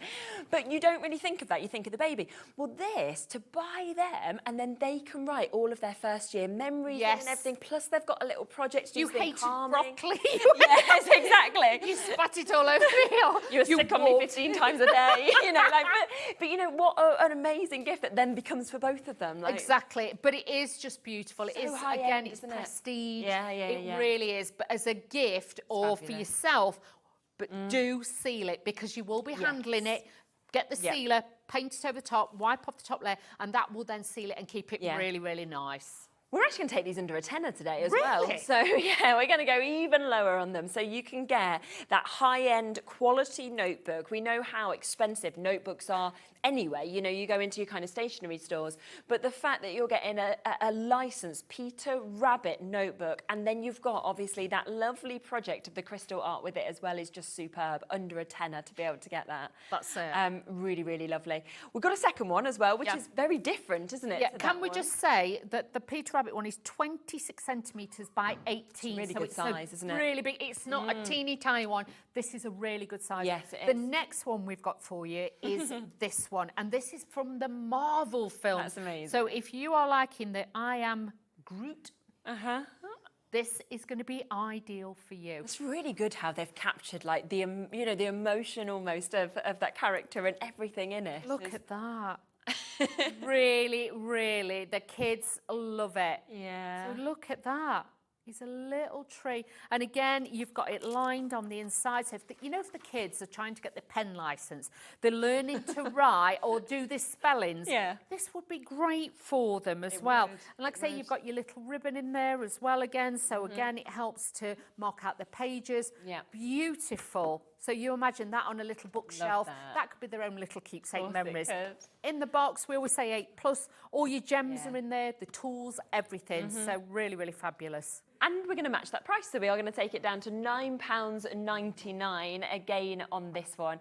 But you don't really think of that. You think of the baby. Well, this, to buy them, and then they can write all of their first year memories and everything. Plus, they've got a little project to do. You hated broccoli. Yes, exactly. You spat it all over me. You sick on me 15 times a day, you know, like, but you know, what an amazing gift that then becomes for both of them. Like, exactly, but it is just beautiful. It so is, high again, end, it's isn't it? prestige. It Really is, but as a gift or for yourself, but do seal it, because you will be handling it. Get the sealer, paint it over the top, wipe off the top layer, and that will then seal it and keep it really, really nice. We're actually going to take these under a tenner today as well. Really? So, yeah, we're going to go even lower on them. So you can get that high-end quality notebook. We know how expensive notebooks are anyway. You know, you go into your kind of stationery stores. But the fact that you're getting a licensed Peter Rabbit notebook, and then you've got, obviously, that lovely project of the crystal art with it as well is just superb. Under a tenner to be able to get that. That's it. Really, really lovely. We've got a second one as well, which is very different, isn't it? Yeah, to can that we one? just say that the Peter Rabbit one is 26 centimetres by 18. It's a really so good it's size, isn't it? Really big. It's not a teeny tiny one. This is a really good size. Yes, it The is. next one we've got for you is this one. And this is from the Marvel film. That's amazing. So if you are liking the I Am Groot, this is going to be ideal for you. It's really good how they've captured like the you know, the emotion almost of that character and everything in it. Look at that. Really, really, the kids love it. Yeah. So look at that. He's a little tree. And again, you've got it lined on the inside. So if you know, if the kids are trying to get the pen license, they're learning to write or do the spellings, this would be great for them as well. And like I say, you've got your little ribbon in there as well again. So again, it helps to mark out the pages. Beautiful. So you imagine that on a little bookshelf. That could be their own little keepsake memories. In the box, we always say 8+. All your gems are in there, the tools, everything. So really, really fabulous. And we're going to match that price, so we are going to take it down to £9.99 again on this one.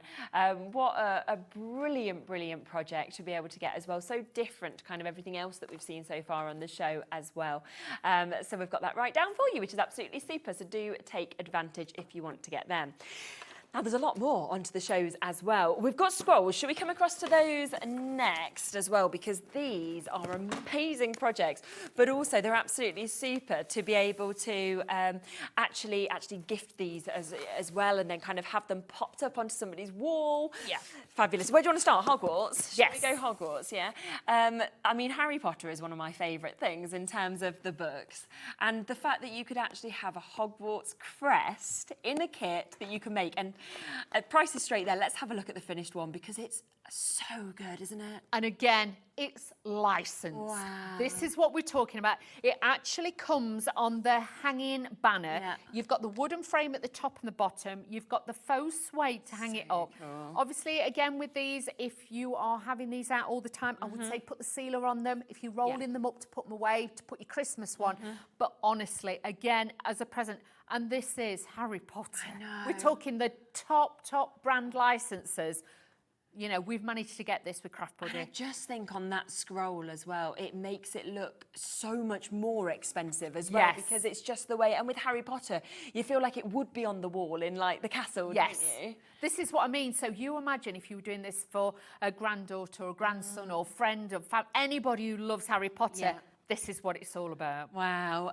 What a brilliant, brilliant project to be able to get as well. So different to kind of everything else that we've seen so far on the show as well. So we've got that right down for you, which is absolutely super. So do take advantage if you want to get them. Now, there's a lot more onto the shows as well. We've got scrolls. Should we come across to those next as well? Because these are amazing projects, but also they're absolutely super to be able to actually gift these as well, and then kind of have them popped up onto somebody's wall. Yeah. Fabulous. Where do you want to start? Hogwarts? Yes. Shall we go Hogwarts, yeah? I mean, Harry Potter is one of my favourite things in terms of the books. And the fact that you could actually have a Hogwarts crest in a kit that you can make. And price is straight there. Let's have a look at the finished one, because it's so good, isn't it? And again, it's licensed. Wow. This is what we're talking about. It actually comes on the hanging banner. Yeah. You've got the wooden frame at the top and the bottom. You've got the faux suede to hang it up. Cool. Obviously, again, with these, if you are having these out all the time, I would say put the sealer on them. If you're rolling them up to put them away, to put your Christmas one. But honestly, again, as a present, and this is Harry Potter. I know. We're talking the top brand licenses. You know, we've managed to get this with Craft Buddy. And I just think on that scroll as well, it makes it look so much more expensive as well, because it's just the way. And with Harry Potter, you feel like it would be on the wall in like the castle, don't you? This is what I mean. So you imagine if you were doing this for a granddaughter or grandson or friend or anybody who loves Harry Potter. This is what it's all about. Wow.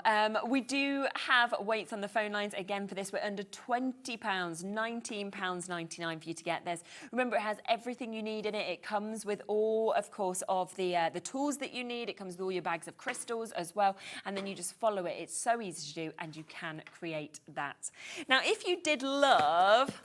We do have weights on the phone lines again for this. We're under £20, £19.99 for you to get this. Remember, it has everything you need in it. It comes with all, of course, of the tools that you need. It comes with all your bags of crystals as well. And then you just follow it. It's so easy to do, and you can create that. Now, if you did love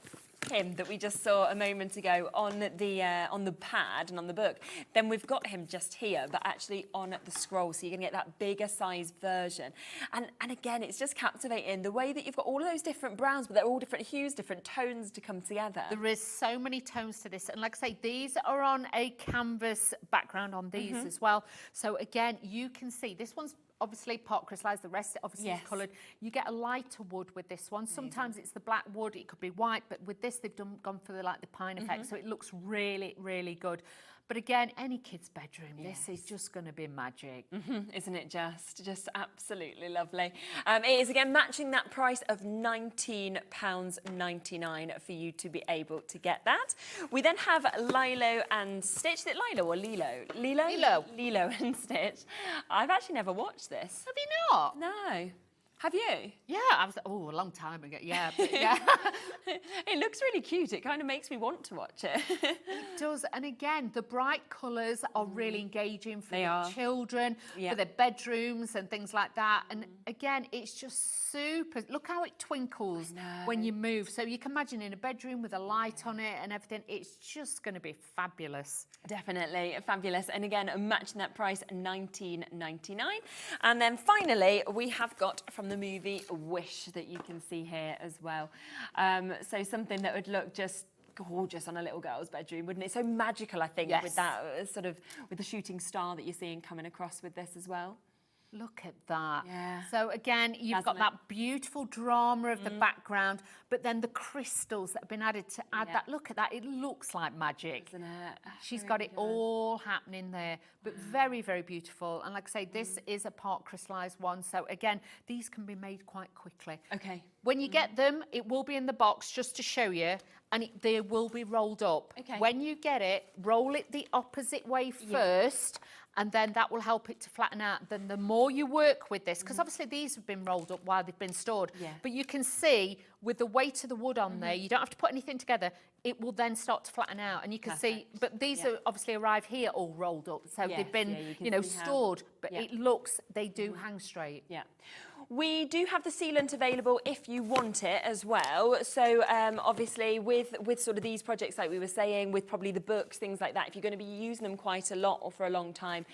him that we just saw a moment ago on the pad and on the book, then we've got him just here, but actually on the scroll, so you're going to get that bigger size version. And again, it's just captivating the way that you've got all of those different browns, but they're all different hues, different tones to come together. There is so many tones to this, and like I say, these are on a canvas background on these as well. So again, you can see this one's obviously pot crystallized, the rest obviously is coloured. You get a lighter wood with this one. Sometimes it's the black wood, it could be white, but with this they've gone for the pine effect, so it looks really, really good. But again, any kid's bedroom, this is just going to be magic. Isn't it just absolutely lovely. It is again matching that price of £19.99 for you to be able to get that. We then have Lilo and Stitch. Is it Lilo or Lilo? Lilo? Lilo and Stitch. I've actually never watched this. Have you not? No. Have you? Yeah, I was, a long time ago, yeah. But It looks really cute. It kind of makes me want to watch it. It does, and again, the bright colours are really engaging for the children, for their bedrooms and things like that. And again, it's just super, look how it twinkles when you move. So you can imagine in a bedroom with a light on it and everything, it's just going to be fabulous. Definitely fabulous. And again, matching that price, £19.99. And then finally, we have got from the movie Wish that you can see here as well. So something that would look just gorgeous on a little girl's bedroom, wouldn't it? So magical, I think, with that with the shooting star that you're seeing coming across with this as well. Look at that. Yeah. So again, you've got that beautiful drama of the background, but then the crystals that have been added to add that. Look at that. It looks like magic. Isn't it? She's got it all happening there, but very, very beautiful. And like I say, this is a part crystallized one. So again, these can be made quite quickly. Okay. When you get them, it will be in the box just to show you, and they will be rolled up. Okay. When you get it, roll it the opposite way first, and then that will help it to flatten out. Then the more you work with this, because obviously these have been rolled up while they've been stored, but you can see with the weight of the wood on there, you don't have to put anything together, it will then start to flatten out, and you can see, but these are obviously arrive here all rolled up, so they've been, you know, stored, but it looks, they do hang straight. Yeah. We do have the sealant available if you want it as well. So obviously with sort of these projects, like we were saying, with probably the books, things like that, if you're going to be using them quite a lot or for a long time,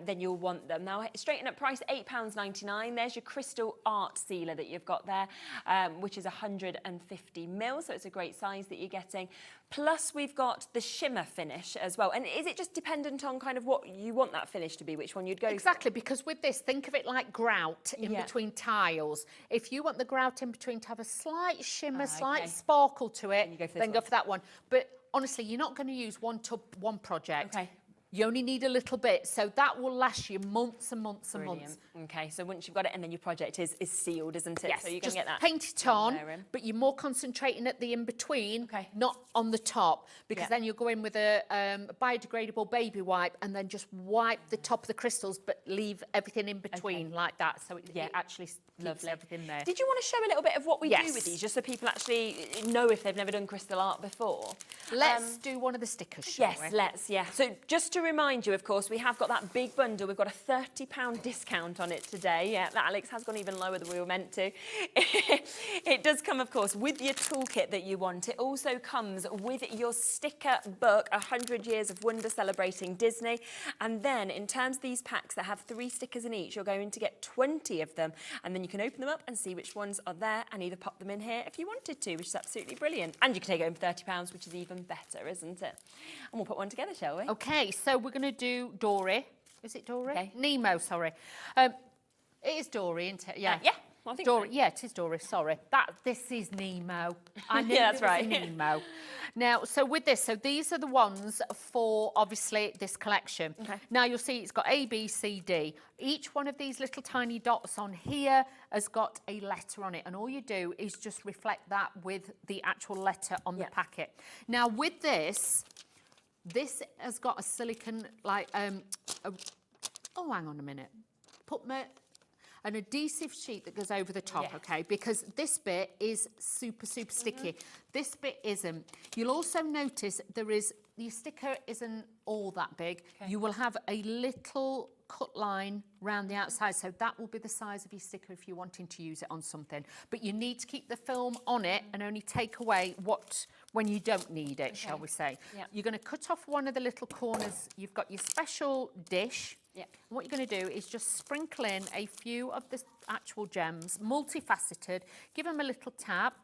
then you'll want them. Now, straighten up price, £8.99. There's your crystal art sealer that you've got there, which is 150ml. So it's a great size that you're getting. Plus, we've got the shimmer finish as well. And is it just dependent on kind of what you want that finish to be, which one you'd go Exactly, because with this, think of it like grout in between tiles. If you want the grout in between to have a slight shimmer, slight sparkle to it, then go for that one. But honestly, you're not going to use one tub, one project. Okay. You only need a little bit, so that will last you months and months and Brilliant. months. Okay, so once you've got it, and then your project is sealed, isn't it? Yes, so you're just going to get that paint it on, but you're more concentrating at the in-between, not on the top, because then you'll go in with a biodegradable baby wipe and then just wipe the top of the crystals, but leave everything in between like that, so it actually keeps everything there. Did you want to show a little bit of what we do with these, just so people actually know if they've never done crystal art before? Let's do one of the stickers, shall we? Let's, So just to remind you, of course, we have got that big bundle. We've got a £30 discount on it today. Yeah, that Alex has gone even lower than we were meant to. It does come, of course, with your toolkit that you want. It also comes with your sticker book, 100 Years of Wonder Celebrating Disney. And then, in terms of these packs that have 3 stickers in each, you're going to get 20 of them. And then you can open them up and see which ones are there and either pop them in here if you wanted to, which is absolutely brilliant. And you can take it home for £30, which is even better, isn't it? And we'll put one together, shall we? Okay, so we're going to do Dory. Is it Dory? Okay. Nemo, sorry. It is Dory, isn't it? Yeah. Yeah, I think Dory. so. Yeah, it is Dory, sorry. This is Nemo. I knew Yeah, that's it was right. Nemo. Now, so with this, so these are the ones for, obviously, this collection. Okay. Now, you'll see it's got A, B, C, D. Each one of these little tiny dots on here has got a letter on it, and all you do is just reflect that with the actual letter on the packet. Now, with this has got a silicone, like, oh, hang on a minute. Put an adhesive sheet that goes over the top, okay? Because this bit is super, super sticky. This bit isn't. You'll also notice your sticker isn't all that big. You will have a little cut line round the outside, so that will be the size of your sticker if you're wanting to use it on something. But you need to keep the film on it and only take away what when you don't need it, shall we say. Yeah. You're going to cut off one of the little corners. You've got your special dish. Yeah. And what you're going to do is just sprinkle in a few of the actual gems, multifaceted, give them a little tap,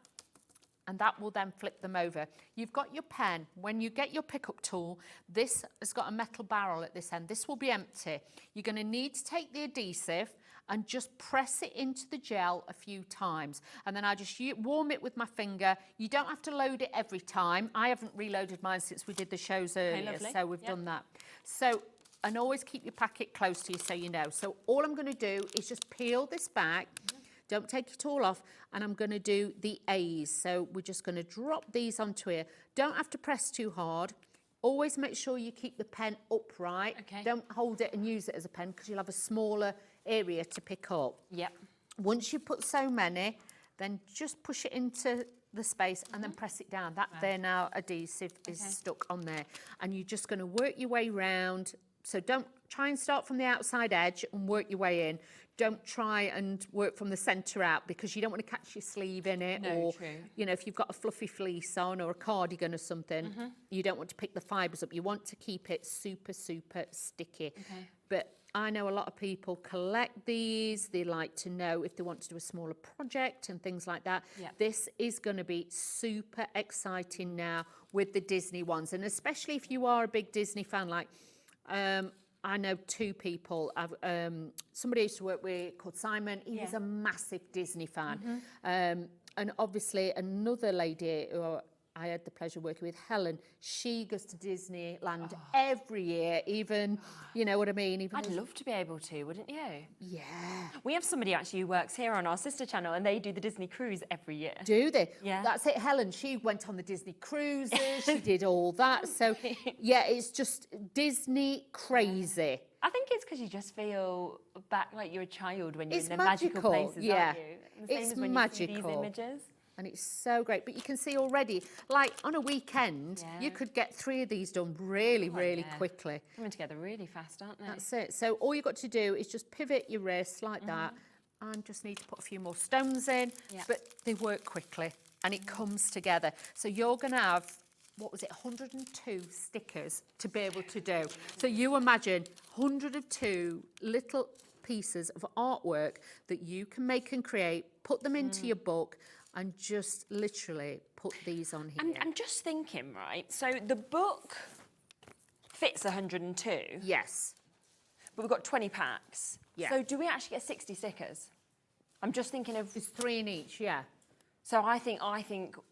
and that will then flip them over. You've got your pen. When you get your pickup tool, this has got a metal barrel at this end. This will be empty. You're going to need to take the adhesive and just press it into the gel a few times. And then I just warm it with my finger. You don't have to load it every time. I haven't reloaded mine since we did the shows earlier, so we've done that. So, and always keep your packet close to you so you know. So all I'm going to do is just peel this back. Don't take it all off, and I'm going to do the A's. So we're just going to drop these onto here. Don't have to press too hard. Always make sure you keep the pen upright. Okay. Don't hold it and use it as a pen because you'll have a smaller area to pick up. Yep. Once you put so many, then just push it into the space and then press it down. That there now adhesive is stuck on there. And you're just going to work your way round. So don't try and start from the outside edge and work your way in. Don't try and work from the centre out because you don't want to catch your sleeve in it. No, or, true. you know, if you've got a fluffy fleece on or a cardigan or something, you don't want to pick the fibres up. You want to keep it super, super sticky. Okay. But I know a lot of people collect these. They like to know if they want to do a smaller project and things like that. Yeah. This is going to be super exciting now with the Disney ones. And especially if you are a big Disney fan, like I know two people. Somebody I used to work with called Simon. He was a massive Disney fan. And obviously another lady who I had the pleasure of working with, Helen, she goes to Disneyland every year, even, you know what I mean? Even I'd love to be able to, wouldn't you? Yeah. We have somebody actually who works here on our sister channel and they do the Disney cruise every year. Do they? Yeah. That's it, Helen. She went on the Disney cruises, she did all that. So, yeah, it's just Disney crazy. I think it's because you just feel back like you're a child when you're It's in the magical places, yeah. aren't you? And the same It's as when magical. you see these images. And it's so great. But you can see already, like on a weekend, you could get 3 of these done really, really quickly. Coming together really fast, aren't they? That's it. So all you've got to do is just pivot your wrist like that and just need to put a few more stones in. Yeah. But they work quickly and it comes together. So you're going to have, what was it, 102 stickers to be able to do. So you imagine 102 little pieces of artwork that you can make and create, put them into your book, and just literally put these on here. And I'm just thinking, right, so the book fits 102. Yes. But we've got 20 packs. Yeah. So do we actually get 60 stickers? I'm just thinking of... There's 3 in each, yeah. So I think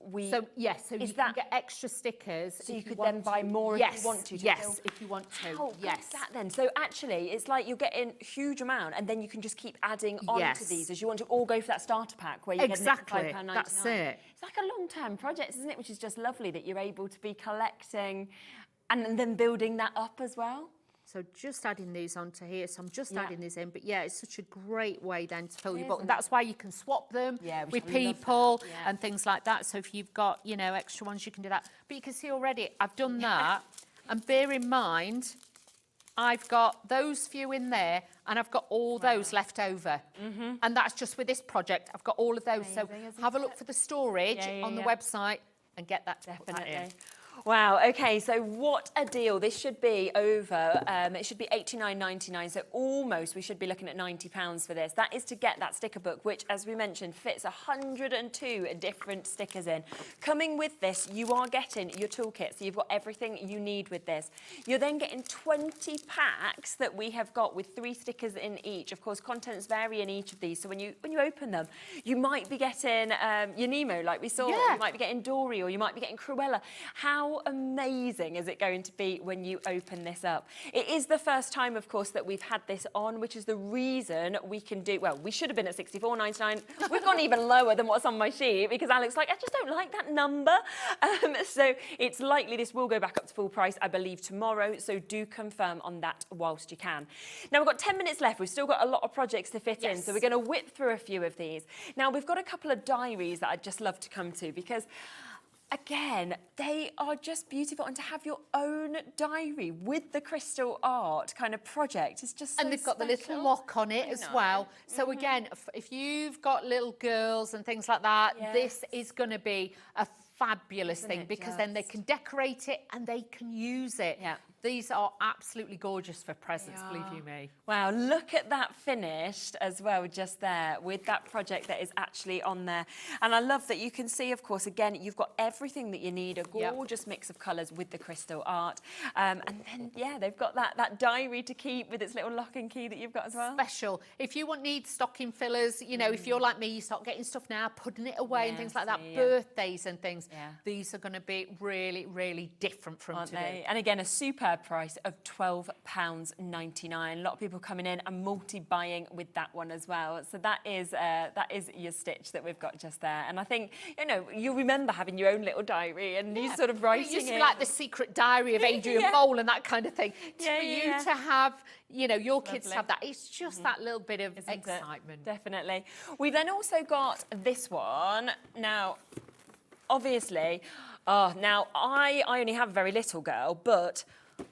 we... So, yes, so you can get extra stickers. So you if could want then buy to. more Yes, if you want to. Yes, if you want to. How good is that then? So actually, it's like you're getting a huge amount and then you can just keep adding on to these as you want to all go for that starter pack where you get an extra £5.99. That's it. It's like a long-term project, isn't it? Which is just lovely that you're able to be collecting and then building that up as well. So just adding these onto here. So I'm just adding these in. But yeah, it's such a great way then to fill your book. And that's why you can swap them with people and things like that. So if you've got, you know, extra ones, you can do that. But you can see already, I've done that. And bear in mind, I've got those few in there and I've got all those left over. And that's just with this project. I've got all of those. So have a look for the storage on the website and get that Definitely. Wow, okay, so what a deal. This should be over, it should be $89.99, so almost we should be looking at £90 for this. That is to get that sticker book, which, as we mentioned, fits 102 different stickers in. Coming with this, you are getting your toolkit, so you've got everything you need with this. You're then getting 20 packs that we have got with 3 stickers in each. Of course, contents vary in each of these, so when you open them, you might be getting your Nemo, like we saw, you might be getting Dory, or you might be getting Cruella. How amazing is it going to be when you open this up? It is the first time, of course, that we've had this on, which is the reason we can do, well, we should have been at $64.99. We've gone even lower than what's on my sheet because Alex like, I just don't like that number. So it's likely this will go back up to full price, I believe, tomorrow. So do confirm on that whilst you can. Now, we've got 10 minutes left. We've still got a lot of projects to fit in. So we're going to whip through a few of these. Now, we've got a couple of diaries that I'd just love to come to because again, they are just beautiful, and to have your own diary with the crystal art kind of project is just so and they've got the little lock on it as well. So again, if you've got little girls and things like that, this is going to be a fabulous thing because then they can decorate it and they can use it. Yeah. These are absolutely gorgeous for presents, believe you me. Wow, look at that finished as well, just there, with that project that is actually on there. And I love that you can see, of course, again, you've got everything that you need, a gorgeous mix of colours with the crystal art. And then, yeah, they've got that diary to keep with its little lock and key that you've got as well. Special. If you need stocking fillers, you know, if you're like me, you start getting stuff now, putting it away and things like that, birthdays and things, these are going to be really, really different from today. And again, a superb price of £12.99. A lot of people coming in and multi-buying with that one as well. So that is your stitch that we've got just there. And I think, you know, you remember having your own little diary and you sort of writing it. Used to be like the secret diary of Adrian Bowl and that kind of thing. For you to have, you know, your kids to have that, it's just that little bit of excitement. Definitely. We've then also got this one. Now, obviously, now I only have a very little girl, but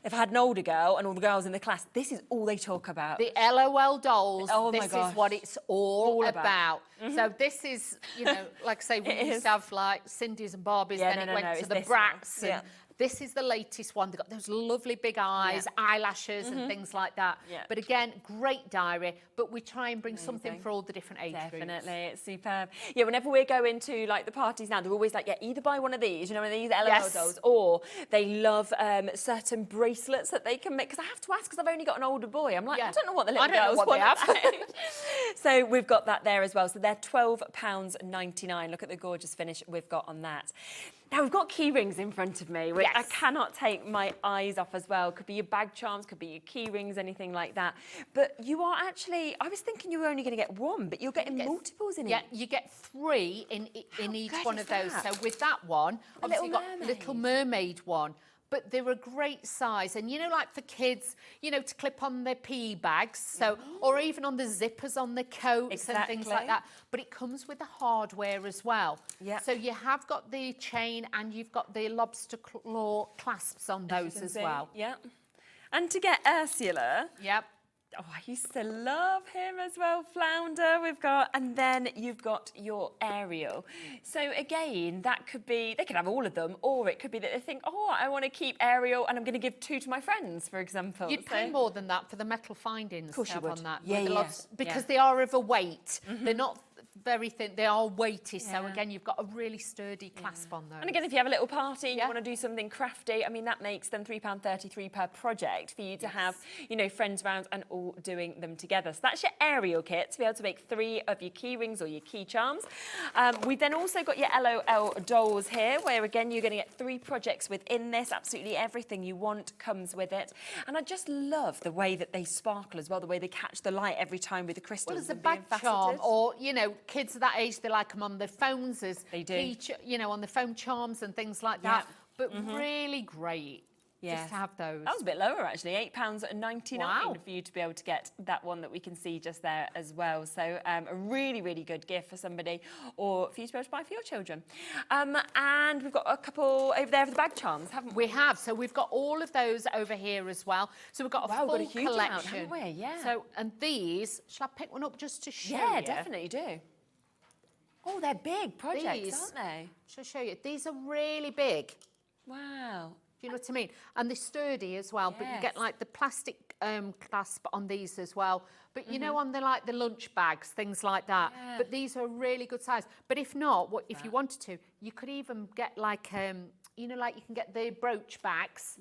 if I had an older girl and all the girls in the class, this is all they talk about. The LOL dolls, this gosh. is what it's all about. So this is, you know, like I say, we used to have like Cindy's and Barbies, then it went to the Brats. And this is the latest one. They've got those lovely big eyes, eyelashes and things like that. But again, great diary, but we try and bring something for all the different age groups. Definitely, it's superb. Yeah, whenever we're going to like the parties now, they're always like, either buy one of these, you know, these LOL dolls, or they love certain bracelets that they can make. Because I have to ask, because I've only got an older boy. I'm like, I don't know what the little girls want. So we've got that there as well. So they're £12.99. Look at the gorgeous finish we've got on that. Now, we've got key rings in front of me, which I cannot take my eyes off as well. Could be your bag charms, could be your key rings, anything like that. But you are actually, I was thinking you were only going to get one, but you're getting multiples in it. Yeah, you get 3 in each one of those. So with that one, obviously you've got Little Mermaid one. But they're a great size. And, you know, like for kids, you know, to clip on their pee bags, so, or even on the zippers on the coats and things like that. But it comes with the hardware as well. So you have got the chain and you've got the lobster claw clasps on those as well. And to get Ursula. Oh, I used to love him as well. Flounder we've got, and then you've got your Ariel. So again, that could be, they could have all of them, or it could be that they think, oh, I want to keep Ariel and I'm going to give 2 to my friends, for example. You'd pay more than that for the metal findings. Of course you would. On that. Yeah, because they are of a weight. They're not very thin, they are weighty, so again you've got a really sturdy clasp on those. And again, if you have a little party and you want to do something crafty, I mean, that makes them £3.33 per project for you to have, you know, friends around and all doing them together. So that's your Ariel kit to be able to make 3 of your key rings or your key charms. We've then also got your LOL dolls here, where again you're going to get 3 projects within this. Absolutely everything you want comes with it. And I just love the way that they sparkle as well, the way they catch the light every time with the crystals. Well, as a bag charm, or, you know, kids of that age, they like them on their phones as you know, on the phone charms and things like that. But really great just to have those. That was a bit lower actually, £8.99 for you to be able to get that one that we can see just there as well. So a really, really good gift for somebody, or for you to be able to buy for your children. And we've got a couple over there for the bag charms, haven't we? We have. So we've got all of those over here as well. So we've got a full huge collection, amount, haven't we? Yeah. So, and these, shall I pick one up just to show you? Yeah, definitely do. Oh, they're big projects, aren't they? Shall I show you? These are really big. Wow. Do you know what I mean? And they're sturdy as well, but you get like the plastic clasp on these as well. But you know, on the like the lunch bags, things like that. But these are a really good size. But if not, if you wanted to, you could even get like you know, like you can get the brooch bags.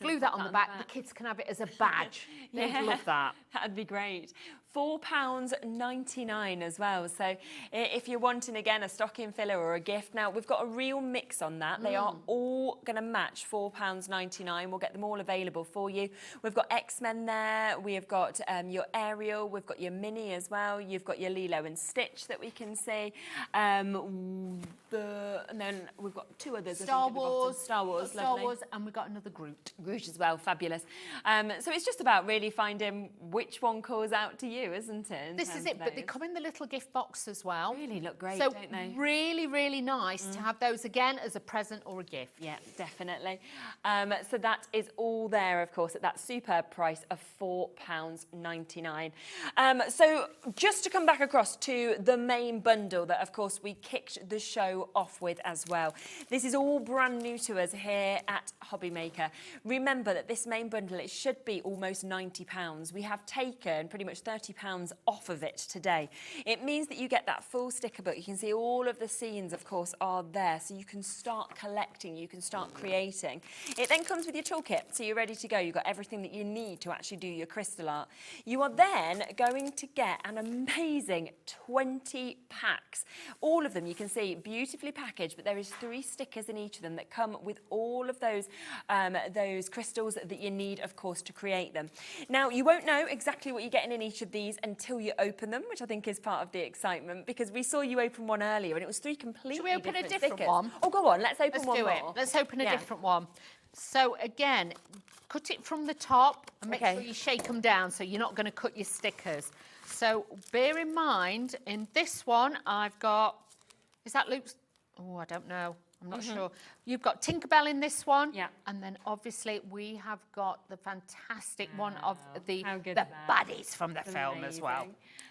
Glue that on the back. The kids can have it as a badge. They'd love that. That'd be great. £4.99 as well. So if you're wanting, again, a stocking filler or a gift, now we've got a real mix on that. They are all going to match £4.99. We'll get them all available for you. We've got X-Men there. We have got your Ariel. We've got your Minnie as well. You've got your Lilo and Stitch that we can see. And then we've got 2 others. Star Wars, and we've got another Groot. Groot as well, fabulous. So it's just about really finding which one calls out to you. few, isn't it? This is it, but they come in the little gift box as well. Really look great, so don't they? Really, really nice to have those again as a present or a gift. Yeah, definitely. So that is all there, of course, at that superb price of £4.99. So just to come back across to the main bundle that, of course, we kicked the show off with as well. This is all brand new to us here at Hobby Maker. Remember that this main bundle, it should be almost £90. We have taken pretty much £30 off of it today. It means that you get that full sticker book. You can see all of the scenes, of course, are there, so you can start collecting, you can start creating. It then comes with your toolkit, so you're ready to go. You've got everything that you need to actually do your crystal art. You are then going to get an amazing 20 packs. All of them, you can see, beautifully packaged, but there is 3 stickers in each of them that come with all of those crystals that you need, of course, to create them. Now, you won't know exactly what you're getting in each of these until you open them, which I think is part of the excitement, because we saw you open one earlier and it was 3 completely Should we open different a different stickers. one? Oh, go on, let's open one do more. it. Let's open a different one. So again, cut it from the top and make sure you shake them down so you're not going to cut your stickers. So bear in mind, in this one, I've got, is that Luke's? Oh, I don't know. I'm not sure. You've got Tinkerbell in this one. Yeah. And then obviously we have got the fantastic one of the baddies from the film as well.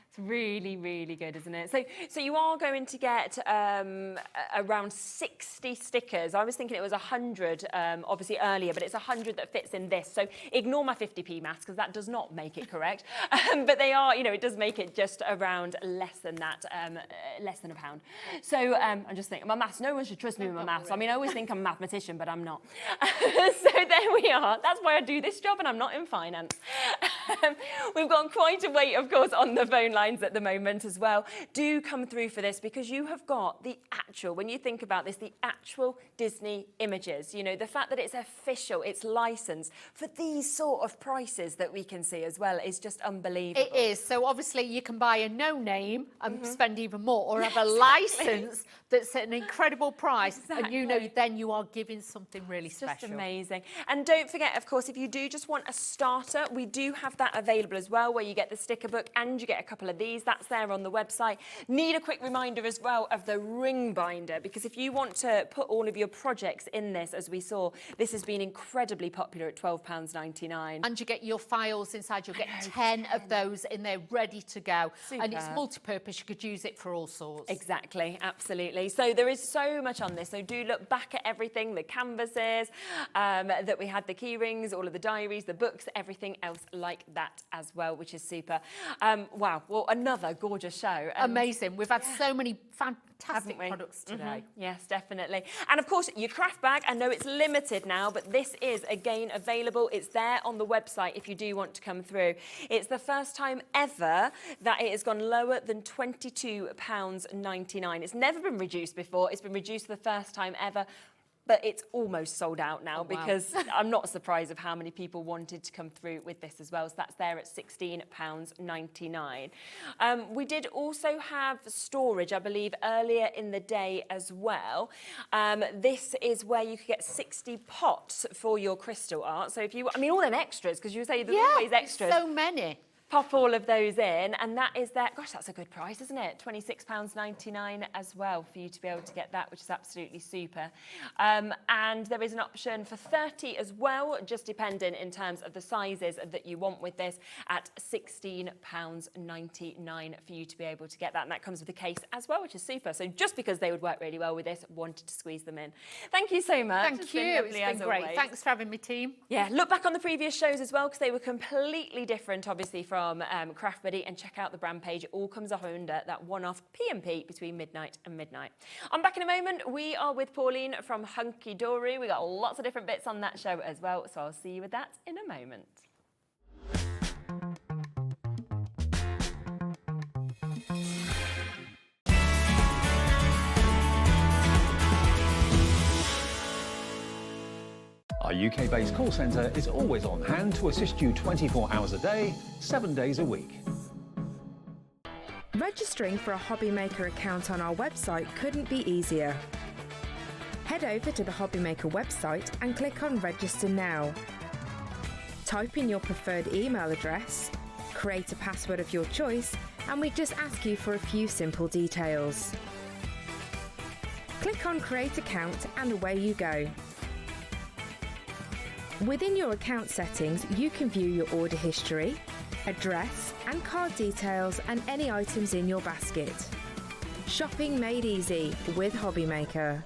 It's really, really good, isn't it? So you are going to get around 60 stickers. I was thinking it was 100, obviously earlier, but it's 100 that fits in this. So ignore my 50p maths, because that does not make it correct. But they are, you know, it does make it just around less than that, less than £1. So I'm just thinking, my maths, no one should trust me with my maths. I mean, I always think I'm a mathematician, but I'm not. So there we are. That's why I do this job, and I'm not in finance. We've got quite a weight, of course, on the phone line at the moment as well. Do come through for this, because you have got the actual, when you think about this, the actual Disney images. You know, the fact that it's official, it's licensed for these sort of prices that we can see as well is just unbelievable. It is. So obviously you can buy a no name and spend even more, or have a license that's at an incredible price, and you know then you are giving something really special. Just amazing. And don't forget, of course, if you do just want a starter, we do have that available as well, where you get the sticker book and you get a couple of these. That's there on the website. Need a quick reminder as well of the ring binder, because if you want to put all of your projects in this, as we saw, this has been incredibly popular at £12.99. And you get your files inside. You'll get 10 of those in there ready to go. Super. And it's multi-purpose. You could use it for all sorts. Exactly, absolutely. So there is so much on this. So do look back at everything, the canvases that we had, the key rings, all of the diaries, the books, everything else like that as well, which is super. Wow, well, another gorgeous show. Amazing. We've had so many fantastic products today. Yes, definitely. And of course, your craft bag, I know it's limited now, but this is again available. It's there on the website if you do want to come through. It's the first time ever that it has gone lower than £22.99. It's never been reduced before. It's been reduced for the first time ever. But it's almost sold out now, because I'm not surprised of how many people wanted to come through with this as well. So that's there at £16.99. We did also have storage, I believe, earlier in the day as well. This is where you could get 60 pots for your crystal art. So if you, I mean, all them extras, because you say there's always extras. So many. Pop all of those in, and that is there. Gosh, that's a good price, isn't it? £26.99 as well for you to be able to get that, which is absolutely super. And there is an option for 30 as well, just depending in terms of the sizes that you want with this, at £16.99 for you to be able to get that. And that comes with a case as well, which is super. So just because they would work really well with this, wanted to squeeze them in. Thank you so much. Thank you. It's been great. Always. Thanks for having me, team. Yeah, look back on the previous shows as well, because they were completely different, obviously, from Craft Buddy, and check out the brand page. It all comes up under that one-off P&P between midnight and midnight. I'm back in a moment. We are with Pauline from Hunkydory. We got lots of different bits on that show as well, so I'll see you with that in a moment. Our UK-based call centre is always on hand to assist you 24 hours a day, 7 days a week. Registering for a Hobby Maker account on our website couldn't be easier. Head over to the Hobby Maker website and click on Register Now. Type in your preferred email address, create a password of your choice, and we just ask you for a few simple details. Click on Create Account and away you go. Within your account settings, you can view your order history, address and card details and any items in your basket. Shopping made easy with Hobbymaker.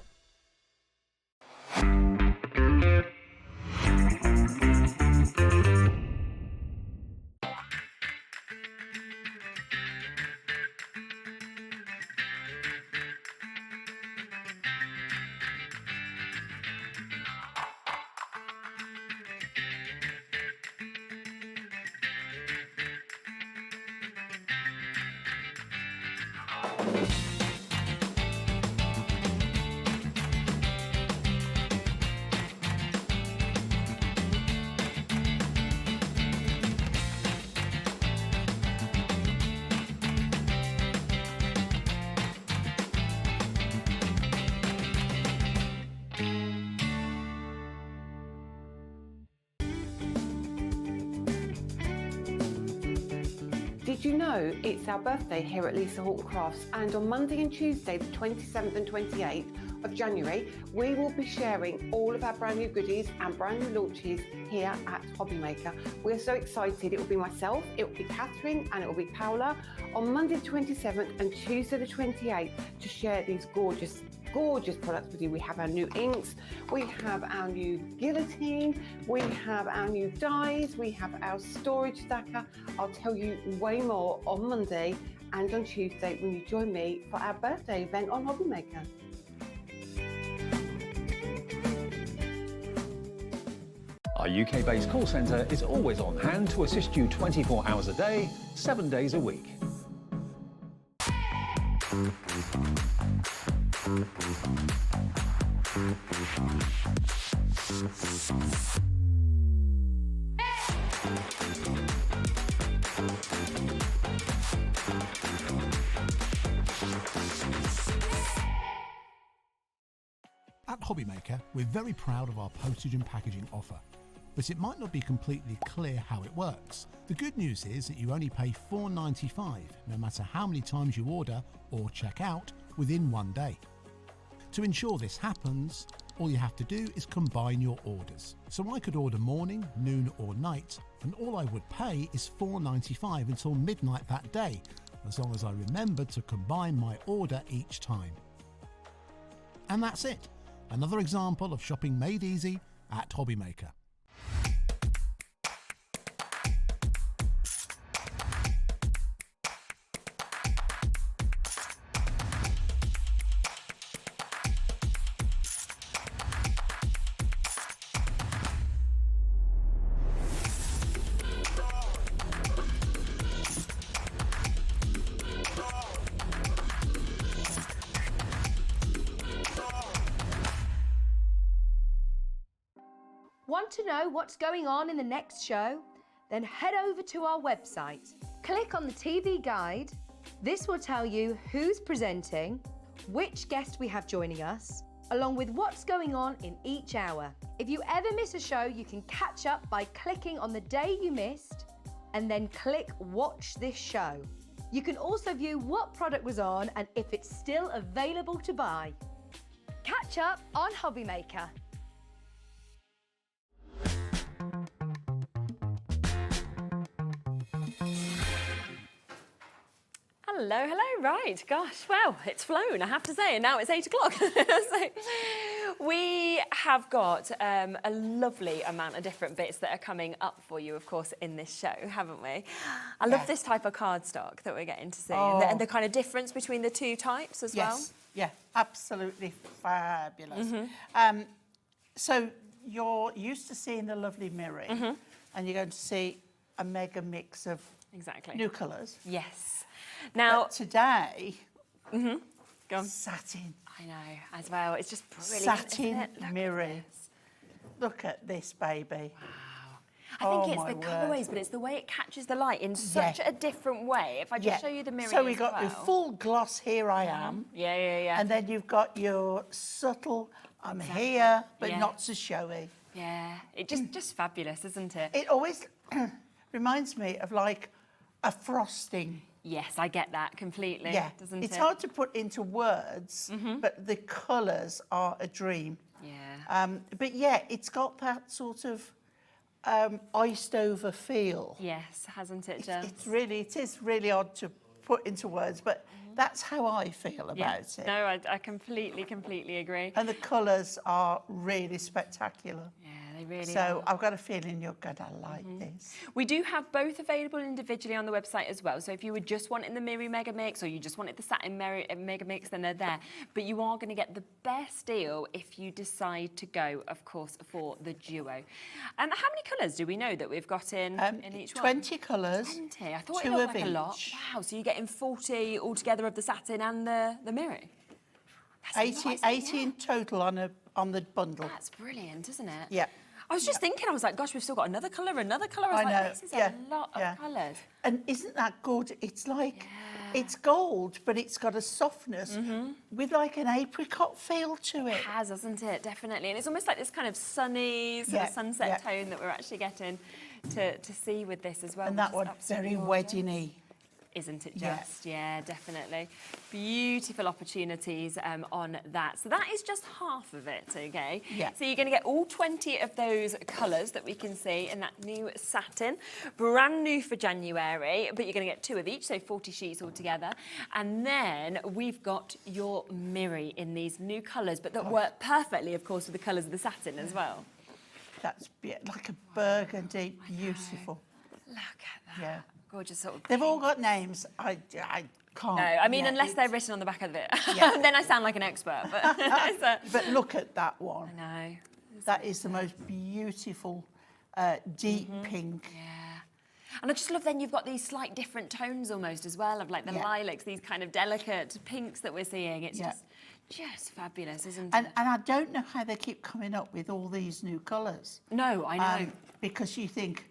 Did you know it's our birthday here at Lisa Horton Crafts, and on Monday and Tuesday, the 27th and 28th of January, we will be sharing all of our brand new goodies and brand new launches here at Hobbymaker. We're so excited. It will be myself, it will be Catherine, and it will be Paola on Monday the 27th and Tuesday the 28th to share these gorgeous products with you. We have our new inks, we have our new guillotine, we have our new dies, we have our storage stacker. I'll tell you way more on Monday and on Tuesday when you join me for our birthday event on Hobbymaker. Our UK-based call centre is always on hand to assist you 24 hours a day, 7 days a week. At Hobbymaker, we're very proud of our postage and packaging offer, but it might not be completely clear how it works. The good news is that you only pay $4.95 no matter how many times you order or check out within 1 day. To ensure this happens, all you have to do is combine your orders. So I could order morning, noon or night, and all I would pay is $4.95 until midnight that day, as long as I remembered to combine my order each time. And that's it. Another example of shopping made easy at Hobbymaker. Want to know what's going on in the next show? Then head over to our website. Click on the TV guide. This will tell you who's presenting, which guest we have joining us, along with what's going on in each hour. If you ever miss a show, you can catch up by clicking on the day you missed and then click Watch This Show. You can also view what product was on and if it's still available to buy. Catch up on Hobbymaker. Hello, hello, right, gosh, well, it's flown, I have to say, and now it's 8 o'clock. So we have got a lovely amount of different bits that are coming up for you, of course, in this show, haven't we? I love this type of cardstock that we're getting to see, and the kind of difference between the two types as well. Yeah, absolutely fabulous. So you're used to seeing the lovely mirroring, and you're going to see a mega mix of new colours. Yes. Now but today, go on. Satin. I know, as well. It's just brilliant. Satin mirroring. Look at this, baby. Wow. I think it's the colourways, but it's the way it catches the light in such a different way. If I just show you the mirroring. So we've got your full gloss, here I am. Yeah. And then you've got your subtle, I'm here, but not so showy. Yeah, it's just fabulous, isn't it? It always reminds me of like a frosting. Yes, I get that completely. Yeah, doesn't it's it? hard to put into words, but the colours are a dream. Yeah. But yeah, it's got that sort of iced over feel. Yes, hasn't it, It is really odd to put into words, but that's how I feel about it. No, I completely agree. And the colours are really spectacular. Yeah, they really So are. I've got a feeling you're going to like this. We do have both available individually on the website as well. So if you were just wanting the Miri Mega Mix or you just wanted the Satin Mega Mix, then they're there. But you are going to get the best deal if you decide to go, of course, for the Duo. How many colours do we know that we've got in each one? 20 colours. 20. I thought it 2 looked of like a lot. each. Wow, so you're getting 40 altogether of the satin and the Miri. 80 in total on the bundle. That's brilliant, isn't it? Yeah. I was just thinking, I was like, gosh, we've still got another colour. I was I like, know, this is yeah, a lot of colours. And isn't that good? It's like, it's gold, but it's got a softness with like an apricot feel to it. It has, hasn't it? Definitely. And it's almost like this kind of sunny sort of sunset tone that we're actually getting to see with this as well. And that one, very wedding-y. Isn't it just? Yeah, definitely. Beautiful opportunities on that. So that is just half of it, okay? Yeah. So you're going to get all 20 of those colours that we can see in that new satin. Brand new for January, but you're going to get 2 of each, so 40 sheets altogether. And then we've got your Miri in these new colours, but that work perfectly, of course, with the colours of the satin as well. That's like a burgundy, beautiful. Look at that. Yeah. Gorgeous sort of... They've all got names. I can't. No, I mean, unless they're written on the back of it. Then I sound like an expert. But, but look at that one. I know. That is the most beautiful deep pink. Yeah. And I just love then you've got these slight different tones almost as well of like the lilacs, these kind of delicate pinks that we're seeing. It's just fabulous, isn't it? And I don't know how they keep coming up with all these new colours. No, I know. Because you think,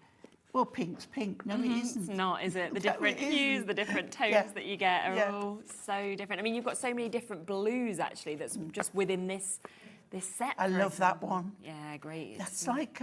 well, pink's pink. No, it isn't. It's not, is it? The different hues, the different tones that you get are all so different. I mean, you've got so many different blues, actually, that's just within this set. I love that one. Yeah, great. That's like,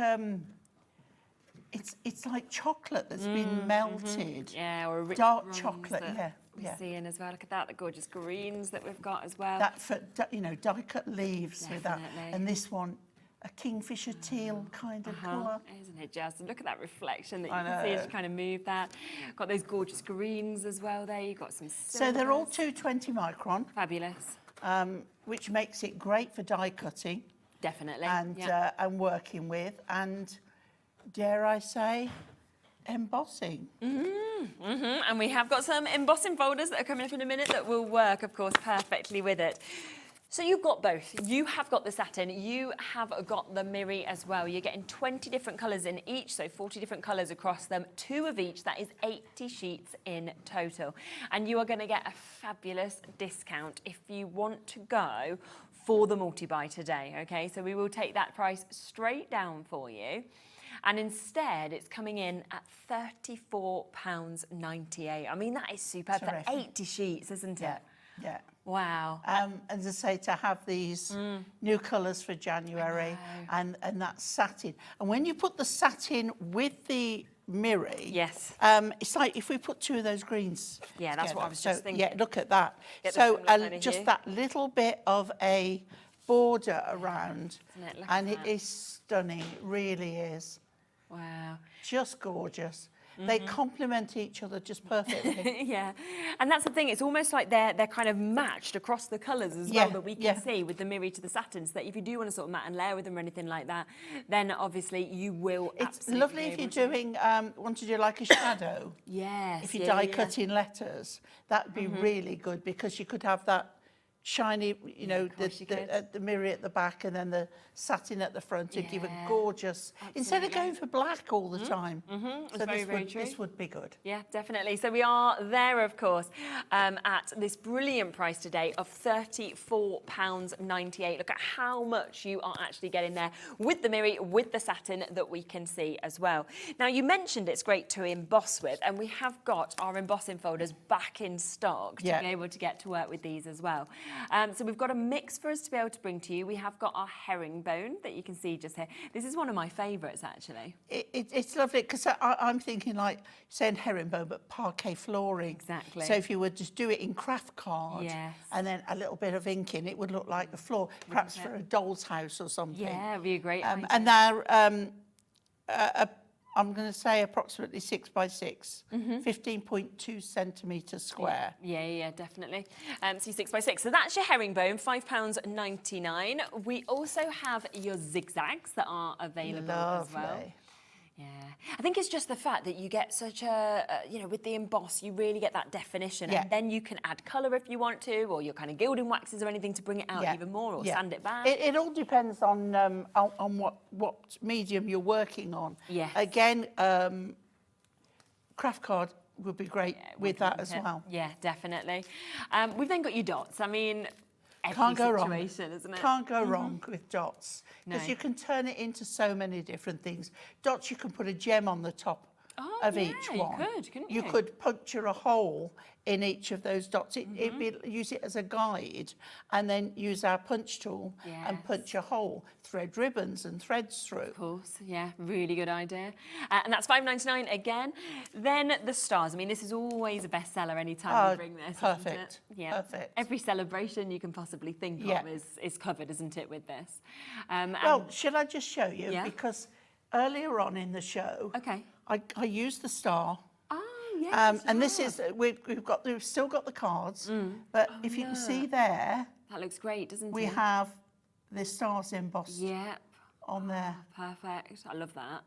it's like chocolate that's been melted. Yeah, or a rich dark bronze chocolate, that we're seeing as well. Look at that, the gorgeous greens that we've got as well. That for, die-cut leaves with that. And this one, a kingfisher teal kind of colour. Isn't it just? And look at that reflection that you can see as you kind of move that. Got those gorgeous greens as well there. You've got some silvers. So they're all 220 micron. Fabulous. Which makes it great for die cutting. Definitely. And working with. And dare I say, embossing. And we have got some embossing folders that are coming up in a minute that will work, of course, perfectly with it. So you've got both. You have got the satin, you have got the Miri as well. You're getting 20 different colours in each, so 40 different colours across them, 2 of each. That is 80 sheets in total. And you are going to get a fabulous discount if you want to go for the multi-buy today, okay? So we will take that price straight down for you. And instead, it's coming in at £34.98. I mean, that is superb for 80 sheets, isn't it? Yeah. Wow. And as I say, to have these new colours for January and that satin. And when you put the satin with the Miri, it's like if we put 2 of those greens Yeah, that's together. what I was just thinking. Yeah, look at that. Get the So similar kind of just hue. that little bit of a border around. Isn't it? Look And at it that. is stunning, it really is. Wow. Just gorgeous. They complement each other just perfectly. Yeah, and that's the thing. It's almost like they're kind of matched across the colours as well that we can see with the Miri to the satin. So that if you do want to sort of mat and layer with them or anything like that, then obviously you will. It's lovely if you're doing want to do like a shadow. Yes. If you die cutting letters, that'd be really good because you could have that shiny, you know, the Miri at the back and then the satin at the front to give a gorgeous, instead of going for black all the time. So this would be good. Yeah, definitely. So we are there, of course, at this brilliant price today of £34.98. Look at how much you are actually getting there with the Miri, with the satin that we can see as well. Now, you mentioned it's great to emboss with, and we have got our embossing folders back in stock to be able to get to work with these as well. So we've got a mix for us to be able to bring to you. We have got our herringbone that you can see just here. This is one of my favourites, actually. It's lovely because I'm thinking like saying herringbone, but parquet flooring. Exactly. So if you would just do it in craft card and then a little bit of ink in, it would look like the floor, perhaps for a doll's house or something. Yeah, it'd be a great idea. And they're, I'm going to say approximately 6 by 6, 15.2 centimetres square. Yeah, definitely. So 6 by 6. So that's your herringbone, £5.99. We also have your zigzags that are available as well. Yeah, I think it's just the fact that you get such a, you know, with the emboss, you really get that definition, and then you can add colour if you want to, or your kind of gilding waxes or anything to bring it out even more, or sand it back. It all depends on what medium you're working on. Yes. Again, craft card would be great with that as well. Yeah, definitely. We've then got your dots. I mean, Can't go wrong. Isn't it? Can't go wrong with dots, because you can turn it into so many different things. Dots, you can put a gem on the top of each one. You could, couldn't you? You could puncture a hole in each of those dots. Use it as a guide, and then use our punch tool and punch a hole. Thread ribbons and threads through. Of course, yeah, really good idea. And that's £5.99 again. Then the stars. I mean, this is always a bestseller anytime we bring this. Perfect. Yeah, perfect. Every celebration you can possibly think of is covered, isn't it, with this? Well, should I just show you? Because earlier on in the show, I used the star. Yes, and this is we've still got the cards, but if you can see there, that looks great, doesn't it? We have the stars embossed. On there. Perfect. I love that.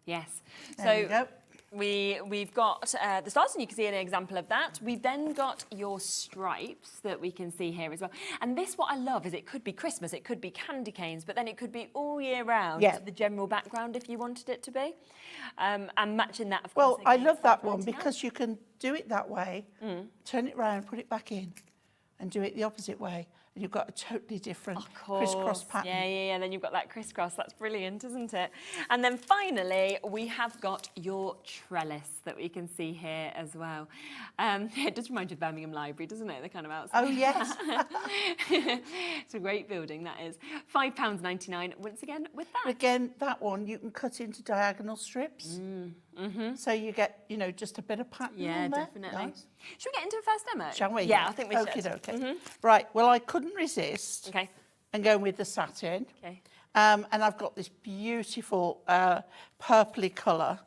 Yes. There we go. We've got the stars, and you can see an example of that. We've then got your stripes that we can see here as well. And this, what I love, is it could be Christmas, it could be candy canes, but then it could be all year round, the general background if you wanted it to be. And matching that, of course. Well, I love that one because you can do it that way, turn it round, put it back in, and do it the opposite way. And you've got a totally different crisscross pattern. Yeah, then you've got that crisscross. That's brilliant, isn't it? And then finally, we have got your trellis that we can see here as well. It does remind you of Birmingham Library, doesn't it? The kind of outside. Oh, yes. It's a great building, that is. £5.99, once again, with that. Again, that one, you can cut into diagonal strips. So you get, you know, just a bit of pattern on there. Definitely. Nice. Should we get into a first demo? Shall we? Yeah, I think we should. Okay. Right, well, I couldn't resist and go with the satin. And I've got this beautiful purpley colour.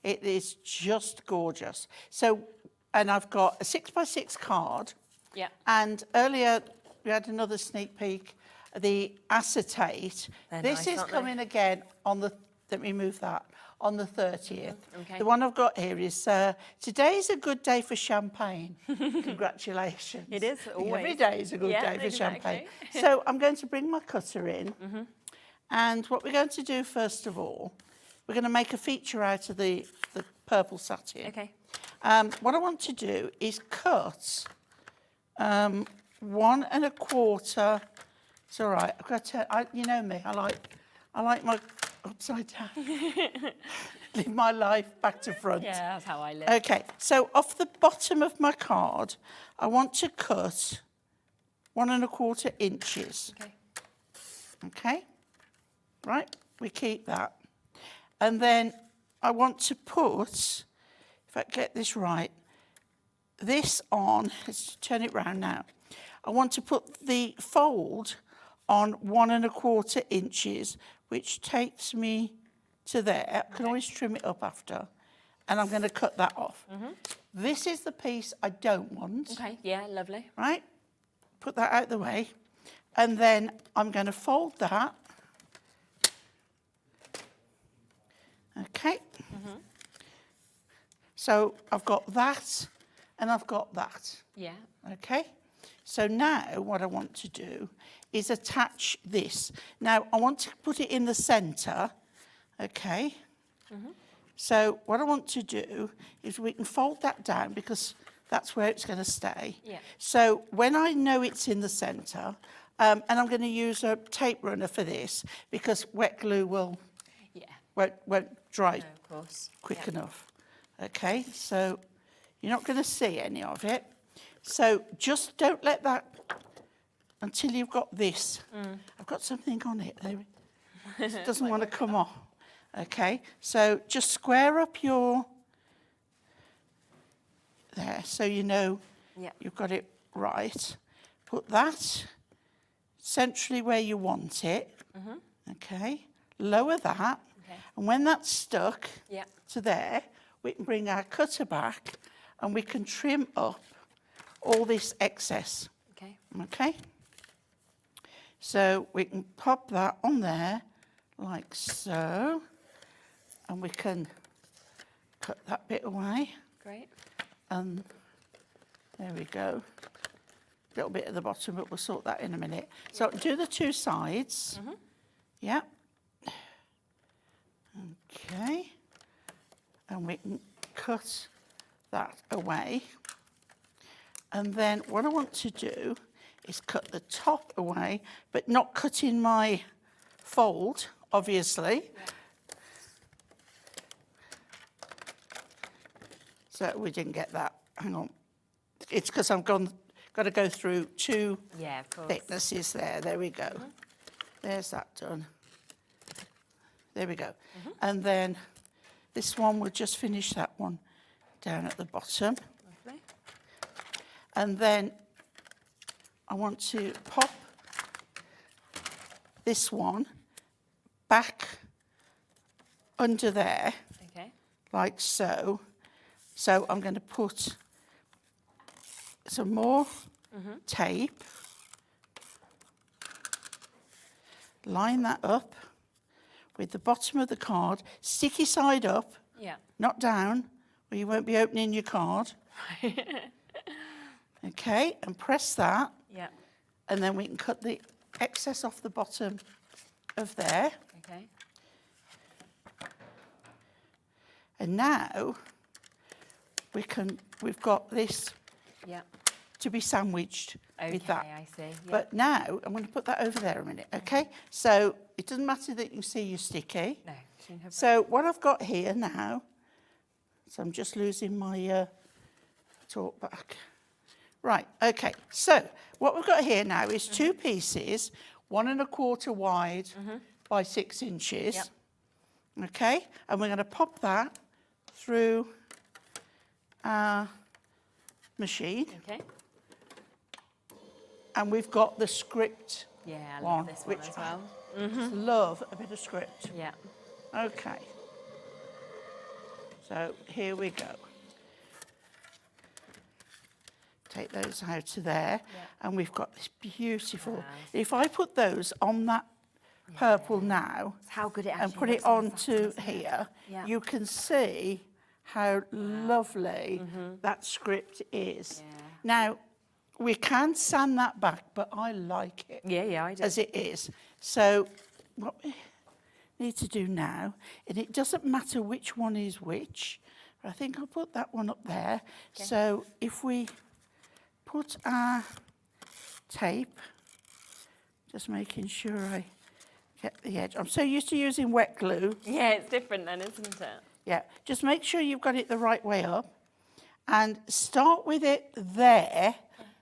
It is just gorgeous. So, and I've got a 6 by 6 card. Yeah. And earlier we had another sneak peek, the acetate. This is coming again on the, let me move that, on the 30th. The one I've got here is, today's a good day for champagne. Congratulations. It is, always. Every day is a good day for champagne. So I'm going to bring my cutter in. And what we're going to do, first of all, we're going to make a feature out of the purple satin. Okay. What I want to do is cut 1 1/4. It's all right. I've got to, you know me. I like my upside down. Live my life back to front. Yeah, that's how I live. Okay. So off the bottom of my card, I want to cut 1 1/4 inches. Okay. Okay. Right. We keep that. And then I want to put, if I get this right, this on, let's turn it round now. I want to put the fold on 1 1/4 inches, which takes me to there. I can always trim it up after. And I'm going to cut that off. This is the piece I don't want. Okay, yeah, lovely. Right? Put that out the way. And then I'm going to fold that. Okay. So I've got that and I've got that. Yeah. Okay. So now what I want to do is attach this. Now I want to put it in the centre. Okay. So what I want to do is we can fold that down because that's where it's going to stay. Yeah. So when I know it's in the centre, and I'm going to use a tape runner for this because wet glue will won't dry quick enough. Okay, so you're not going to see any of it. So just don't let that until you've got this. I've got something on it. There. It doesn't want to come off. Okay, so just square up your there, so you know you've got it right. Put that centrally where you want it. Okay, lower that, and when that's stuck to there, we can bring our cutter back and we can trim up all this excess. Okay, so we can pop that on there like so, and we can cut that bit away. Great. And there we go. A little bit at the bottom, but we'll sort that in a minute. So do the two sides. Yeah. Okay. And we can cut that away. And then what I want to do is cut the top away, but not cutting my fold, obviously. So we didn't get that. Hang on. It's because I've got to go through two thicknesses there. There we go. There's that done. There we go. And then this one, we'll just finish that one down at the bottom. Lovely. And then I want to pop this one back under there, like so. So I'm going to put some more tape, line that up with the bottom of the card, sticky side up, not down, or you won't be opening your card. Okay, and press that. And then we can cut the excess off the bottom of there. Okay. And now we've got this to be sandwiched with that. I see. But now I'm going to put that over there a minute, okay? So it doesn't matter that you see your sticky. No. So what I've got here now, so I'm just losing my talk back. Right, okay. So what we've got here now is two pieces, 1 1/4 wide by 6 inches. Okay, and we're going to pop that through our machine. Okay. And we've got the script I love this one as well. Love a bit of script. Yeah. Okay. So here we go. Take those out to there, and we've got this beautiful. If I put those on that purple now, how good it and put it onto here, you can see how lovely that script is. Now, we can sand that back, but I like it. I do. As it is. So what we need to do now, and it doesn't matter which one is which, I think I'll put that one up there. Okay. So if we put our tape, just making sure I get the edge. I'm so used to using wet glue. Yeah, it's different then, isn't it? Yeah, just make sure you've got it the right way up and start with it there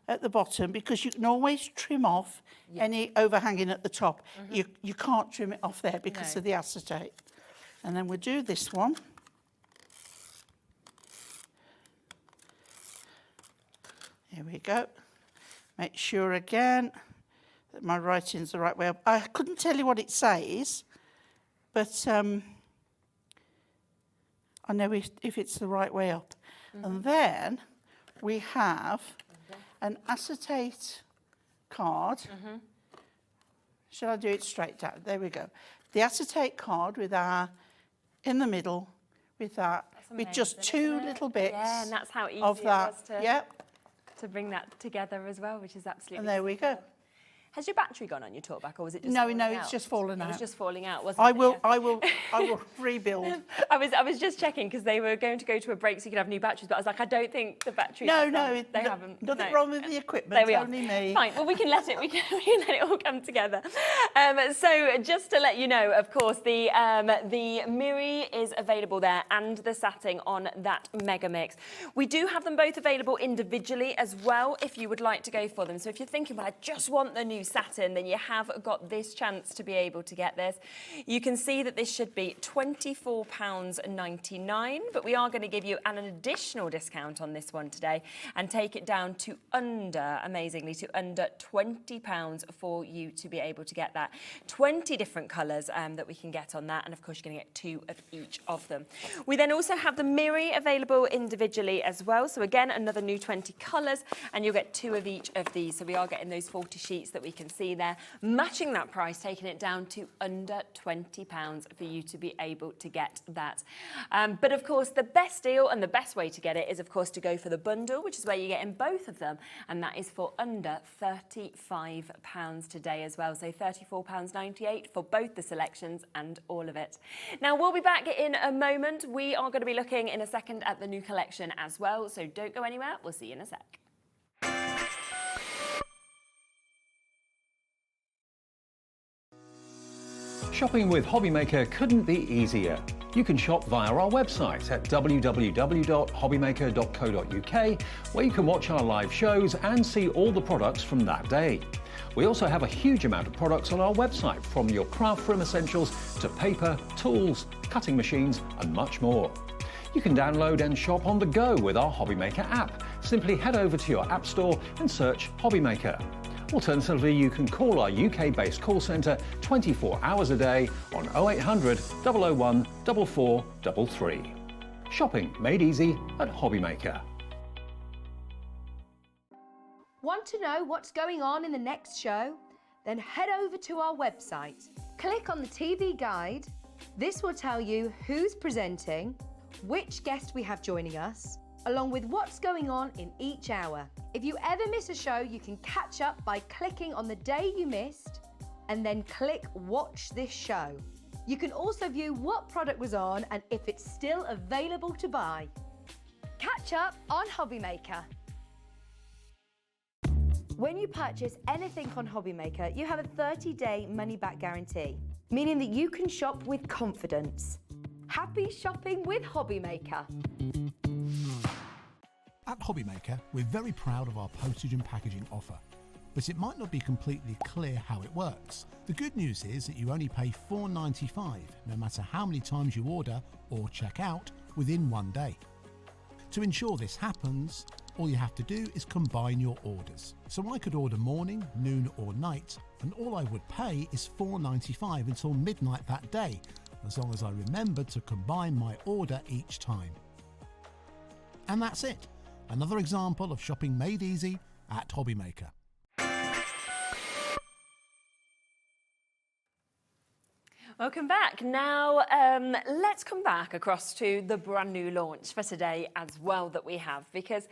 at the bottom, because you can always trim off any overhanging at the top. You can't trim it off there because of the acetate. And then we'll do this one. Here we go. Make sure again that my writing's the right way up. I couldn't tell you what it says, but I know if it's the right way up. And then we have an acetate card. Shall I do it straight down? There we go. The acetate card with our, in the middle, with that, with just two little bits. Yeah, and that's how easy of that. it was to bring that together as well, which is absolutely. And there we go. Has your battery gone on your talkback, or was it just No, falling out? it's just fallen out. It was just falling out, wasn't I it? will, Yeah. I will rebuild. I was just checking because they were going to go to a break so you could have new batteries, but I was like, I don't think the batteries. They haven't. Nothing no. wrong with the equipment. There we are. Only me. Fine. Well, we can let it. We can let it all come together. So just to let you know, of course, the Miri is available there and the satin on that mega mix. We do have them both available individually as well if you would like to go for them. So if you're thinking, well, I just want the new satin, then you have got this chance to be able to get this. You can see that this should be £24.99, but we are going to give you an additional discount on this one today and take it down to amazingly, to under £20 for you to be able to get that. 20 different colours that we can get on that, and of course you're going to get 2 of each of them. We then also have the Miri available individually as well. So again, another new 20 colours, and you'll get 2 of each of these. So we are getting those 40 sheets that we can see there, matching that price, taking it down to under £20 for you to be able to get that. But of course, the best deal and the best way to get it is, of course, to go for the bundle, which is where you're getting both of them, and that is for under £35 today as well. So £34.98 for both the selections and all of it. Now, we'll be back in a moment. We are going to be looking in a second at the new collection as well, so don't go anywhere. We'll see you in a sec. Shopping with Hobbymaker couldn't be easier. You can shop via our website at www.hobbymaker.co.uk, where you can watch our live shows and see all the products from that day. We also have a huge amount of products on our website, from your craft room essentials to paper, tools, cutting machines and much more. You can download and shop on the go with our Hobbymaker app. Simply head over to your app store and search Hobbymaker. Alternatively, you can call our UK-based call centre 24 hours a day on 0800 001 4433. Shopping made easy at Hobbymaker. Want to know what's going on in the next show? Then head over to our website. Click on the TV guide. This will tell you who's presenting, which guest we have joining us, along with what's going on in each hour. If you ever miss a show, you can catch up by clicking on the day you missed and then click Watch This Show. You can also view what product was on and if it's still available to buy. Catch up on Hobbymaker. When you purchase anything on Hobbymaker, you have a 30-day money-back guarantee, meaning that you can shop with confidence. Happy shopping with Hobbymaker. At Hobbymaker, we're very proud of our postage and packaging offer, but it might not be completely clear how it works. The good news is that you only pay £4.95 no matter how many times you order or check out within 1 day. To ensure this happens, all you have to do is combine your orders. So I could order morning, noon or night, and all I would pay is £4.95 until midnight that day, as long as I remember to combine my order each time. And that's it. Another example of shopping made easy at Hobbymaker. Welcome back. Now, let's come back across to the brand new launch for today as well that we have, because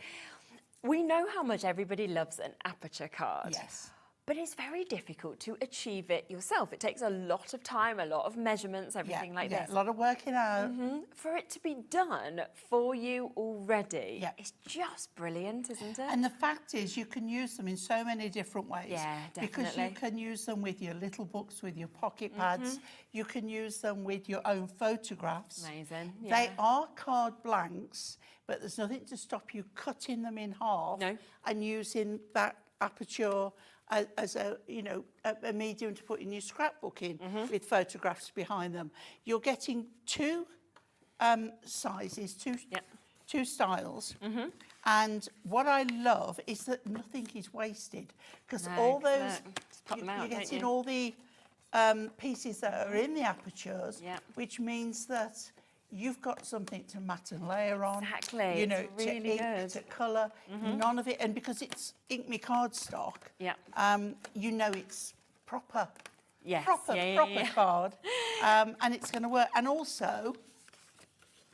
we know how much everybody loves an aperture card. Yes. But it's very difficult to achieve it yourself. It takes a lot of time, a lot of measurements, everything like this. A lot of working out. For it to be done for you already, it's just brilliant, isn't it? And the fact is, you can use them in so many different ways. Yeah, definitely. Because you can use them with your little books, with your pocket pads. You can use them with your own photographs. Amazing. Yeah. They are card blanks, but there's nothing to stop you cutting them in half and using that aperture as a medium to put in your scrapbook in with photographs behind them. You're getting 2 sizes, two styles. And what I love is that nothing is wasted, because all those, you're getting all the pieces that are in the apertures, which means that you've got something to mat and layer on. Exactly. You know, it's really to ink, good. to colour, none of it. And because it's Ink Me cardstock, you know it's proper. Yes. Proper card. And it's going to work. And also,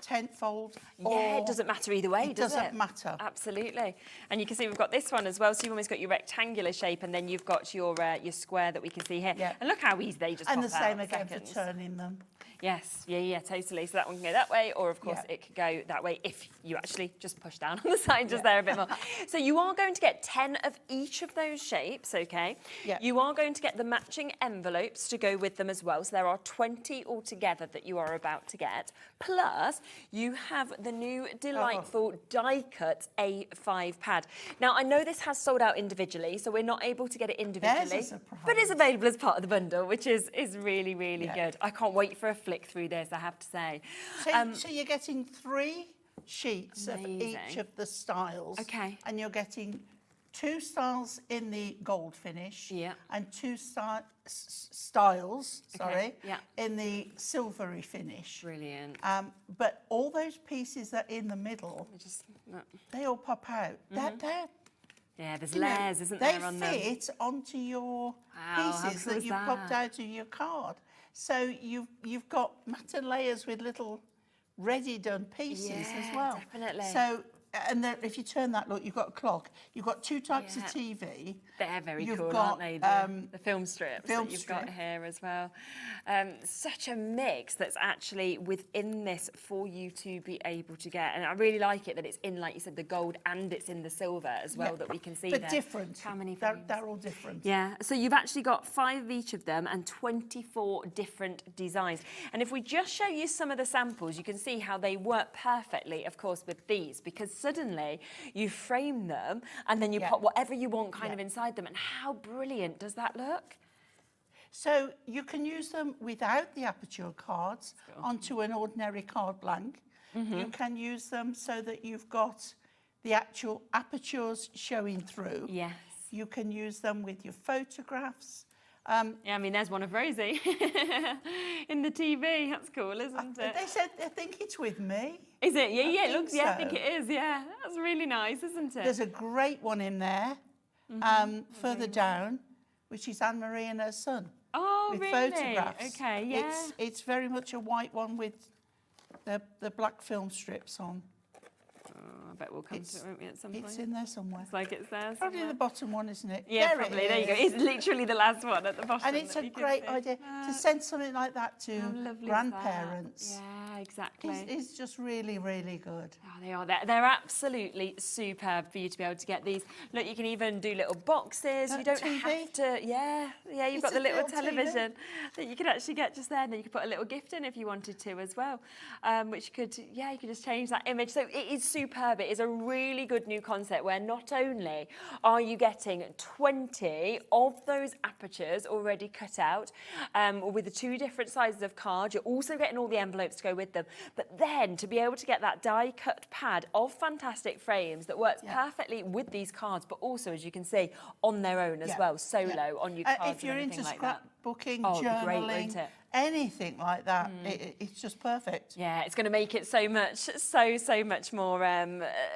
tent fold. Yeah, it doesn't matter either way, does it? It doesn't matter. Absolutely. And you can see we've got this one as well. So you've almost got your rectangular shape, and then you've got your square that we can see here. Yeah. And look how easy they just And pop the same out. again Seconds. for turning them. Yes, yeah, totally. So that one can go that way, or of course it could go that way if you actually just push down on the side just there a bit more. So you are going to get 10 of each of those shapes, okay? Yeah. You are going to get the matching envelopes to go with them as well. So there are 20 altogether that you are about to get. Plus, you have the new delightful die-cut A5 pad. Now, I know this has sold out individually, so we're not able to get it individually. There's a surprise. But it's available as part of the bundle, which is really, really good. I can't wait for a flick through this, I have to say. So you're getting 3 sheets of each of the styles. Okay. And you're getting 2 styles in the gold finish. And 2 styles, in the silvery finish. Brilliant. But all those pieces that are in the middle, they all pop out. Yeah, there's You know, layers, isn't there, on them? They fit onto your how pieces cool that is you've popped that? out of your card. So you've got matte layers with little ready done pieces as well. Definitely. So and then if you turn that, look, you've got a clock. You've got 2 types of TV. They're very You've cool, got, aren't they? The film strips that you've got here as well. Such a mix that's actually within this for you to be able to get. And I really like it that it's in, like you said, the gold and it's in the silver as well, that we can see but there. different. How many they're all different. Yeah, so you've actually got 5 of each of them and 24 different designs. And if we just show you some of the samples, you can see how they work perfectly, of course, with these, because suddenly you frame them and then you put whatever you want kind of inside them. And how brilliant does that look? So you can use them without the aperture cards onto an ordinary card blank. You can use them so that you've got the actual apertures showing through. Yes. You can use them with your photographs. Yeah, I mean, there's one of Rosie in the TV. That's cool, isn't it? They said they think it's with me. Is it? Yeah, I it looks. think Yeah, I so. think it is. Yeah, that's really nice, isn't it? There's a great one in there further down, which is Anne-Marie and her son. Oh, with really? photographs. Okay, yeah. It's very much a white one with the black film strips on. I bet we'll come to it, won't we, at some point? It's in there somewhere. It's like it's there Probably somewhere. the bottom one, isn't it? Yeah, There probably. It There you go. is. It's literally the last one at the bottom. And it's that a you can great see. idea to send something like that to How lovely is that? grandparents. Yeah, exactly. It's just really, really good. Oh, they are. They're absolutely superb for you to be able to get these. Look, you can even do little boxes. You don't TV? have to. Yeah, you've got It's the a little little TV. television that you could actually get just there, and then you could put a little gift in if you wanted to as well, which could, you could just change that image. So it is superb. It is a really good new concept where not only are you getting 20 of those apertures already cut out with the 2 different sizes of card, you're also getting all the envelopes to go with them. But then to be able to get that die-cut pad of fantastic frames that works perfectly with these cards, but also, as you can see, on their own as well, solo on your cards. If you're and into anything like that. scrapbooking, Oh, it'd be great, journaling, wouldn't it? anything like that, it's just perfect. Yeah, it's going to make it so much more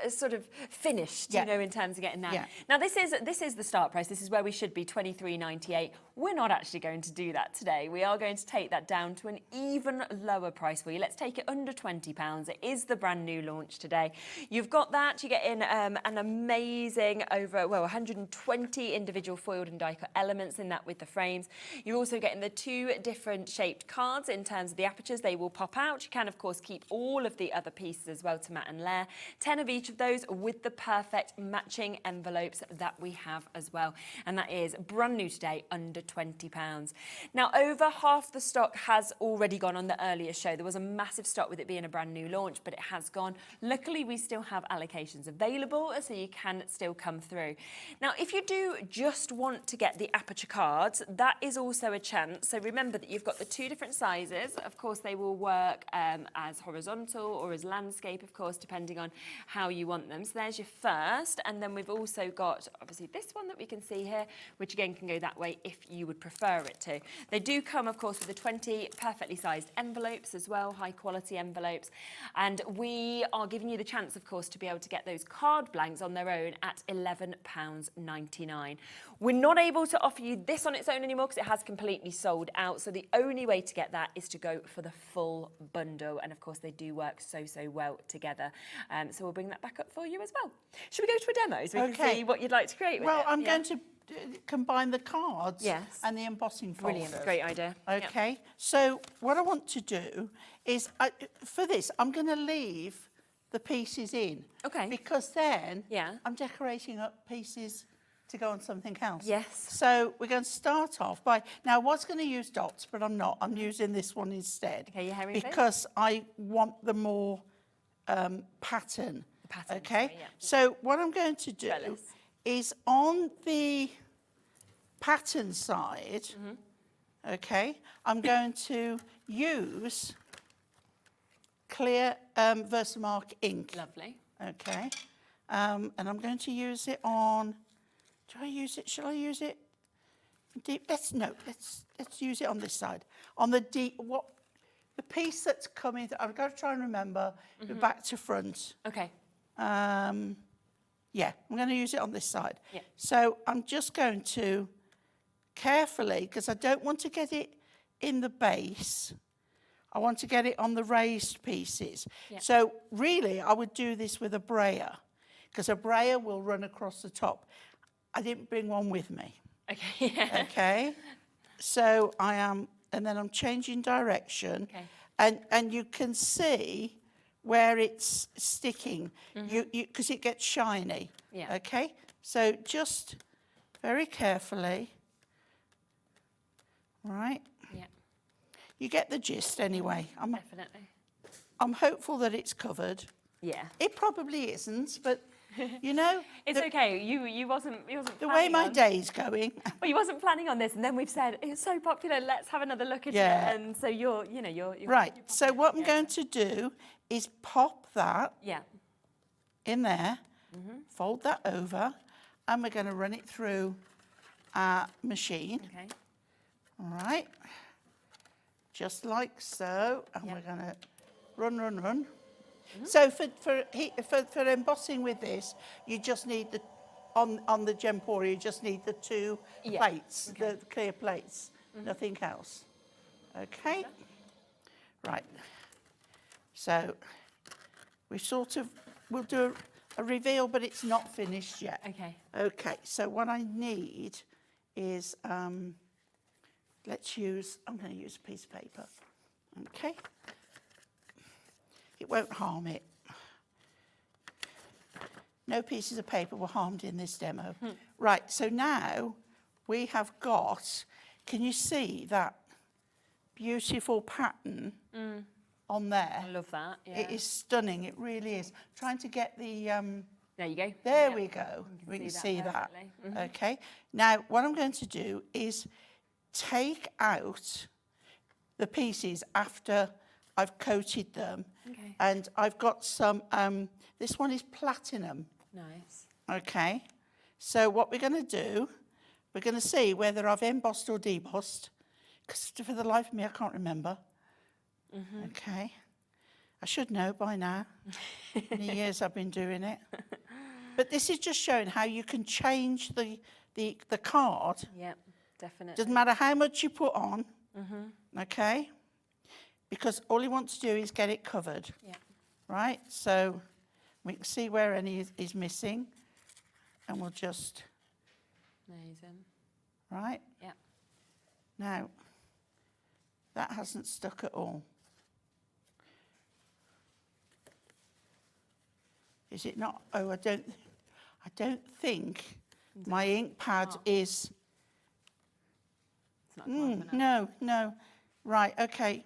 sort of finished, you know, in terms of getting that. Yeah. Now, this is the start price. This is where we should be, $23.98. We're not actually going to do that today. We are going to take that down to an even lower price for you. Let's take it under £20. It is the brand new launch today. You've got that. You get in an amazing 120 individual foiled and die-cut elements in that with the frames. You're also getting the 2 different shaped cards in terms of the apertures. They will pop out. You can, of course, keep all of the other pieces as well to mat and layer. 10 of each of those with the perfect matching envelopes that we have as well. And that is brand new today, under £20. Now, over half the stock has already gone on the earlier show. There was a massive stock with it being a brand new launch, but it has gone. Luckily, we still have allocations available, so you can still come through. Now, if you do just want to get the aperture cards, that is also a chance. So remember that you've got the 2 different sizes. Of course, they will work as horizontal or as landscape, of course, depending on how you want them. So there's your first, and then we've also got, obviously, this one that we can see here, which again can go that way if you would prefer it to. They do come, of course, with the 20 perfectly sized envelopes as well, high quality envelopes. And we are giving you the chance, of course, to be able to get those card blanks on their own at £11.99. We're not able to offer you this on its own anymore because it has completely sold out. So the only way to get that is to go for the full bundle. And of course, they do work so well together. So we'll bring that back up for you as well. Should we go to a demo so we can see what you'd like to create with well, it? I'm going to combine the cards and the embossing folders. Brilliant, great idea. Okay, so what I want to do is, for this, I'm going to leave the pieces in. Okay. Because then I'm decorating up pieces to go on something else. Yes. So we're going to start off by, now I was going to use dots, but I'm not. I'm using this one instead. Okay, your herring because I want the more pattern. The pattern. Okay, so what I'm going to do is on the pattern side, okay, I'm going to use clear Versamark ink. Lovely. Okay, and I'm going to use it on, do I use it, shall I use it deep? Let's use it on this side. On the deep, the piece that's coming, I've got to try and remember the back to front. Okay. Yeah, I'm going to use it on this side. Yeah. So I'm just going to carefully, because I don't want to get it in the base, I want to get it on the raised pieces. Yeah. So really, I would do this with a brayer, because a brayer will run across the top. I didn't bring one with me. Okay. Okay. So I am, and then I'm changing direction. Okay. And you can see where it's sticking, because it gets shiny. Yeah. Okay. So just very carefully. Right. Yeah. You get the gist anyway. Definitely. I'm hopeful that it's covered. Yeah. It probably isn't, but you know, it's okay. You wasn't the way my day's going. Well, you wasn't planning on this, and then we've said it's so popular. Let's have another look at it. And so you're right. So what I'm going to do is pop that in there, fold that over, and we're going to run it through our machine. Okay. All right. Just like so, and we're going to run. So for embossing with this, you just need the on the Gempora, you just need the two plates, the clear plates, nothing else. Okay. Right. So we'll do a reveal, but it's not finished yet. Okay. Okay. So what I need is I'm going to use a piece of paper. Okay. It won't harm it. No pieces of paper were harmed in this demo. Right, so now we have got, can you see that beautiful pattern on there? I love that, yeah. It is stunning, it really is. Trying to get the... there you go. There we go. We can see that. Okay. Now, what I'm going to do is take out the pieces after I've coated them. Okay. And I've got some, this one is platinum. Nice. Okay. So what we're going to do, we're going to see whether I've embossed or debossed, because for the life of me, I can't remember. Okay. I should know by now. Many years I've been doing it. But this is just showing how you can change the card. Yeah, definitely. Doesn't matter how much you put on. Okay. Because all you want to do is get it covered. Yeah. Right? So we can see where any is missing. And we'll just... Amazing. Right? Yeah. Now, that hasn't stuck at all. Is it not? Oh, I don't think my ink pad is... It's not no. Right, okay.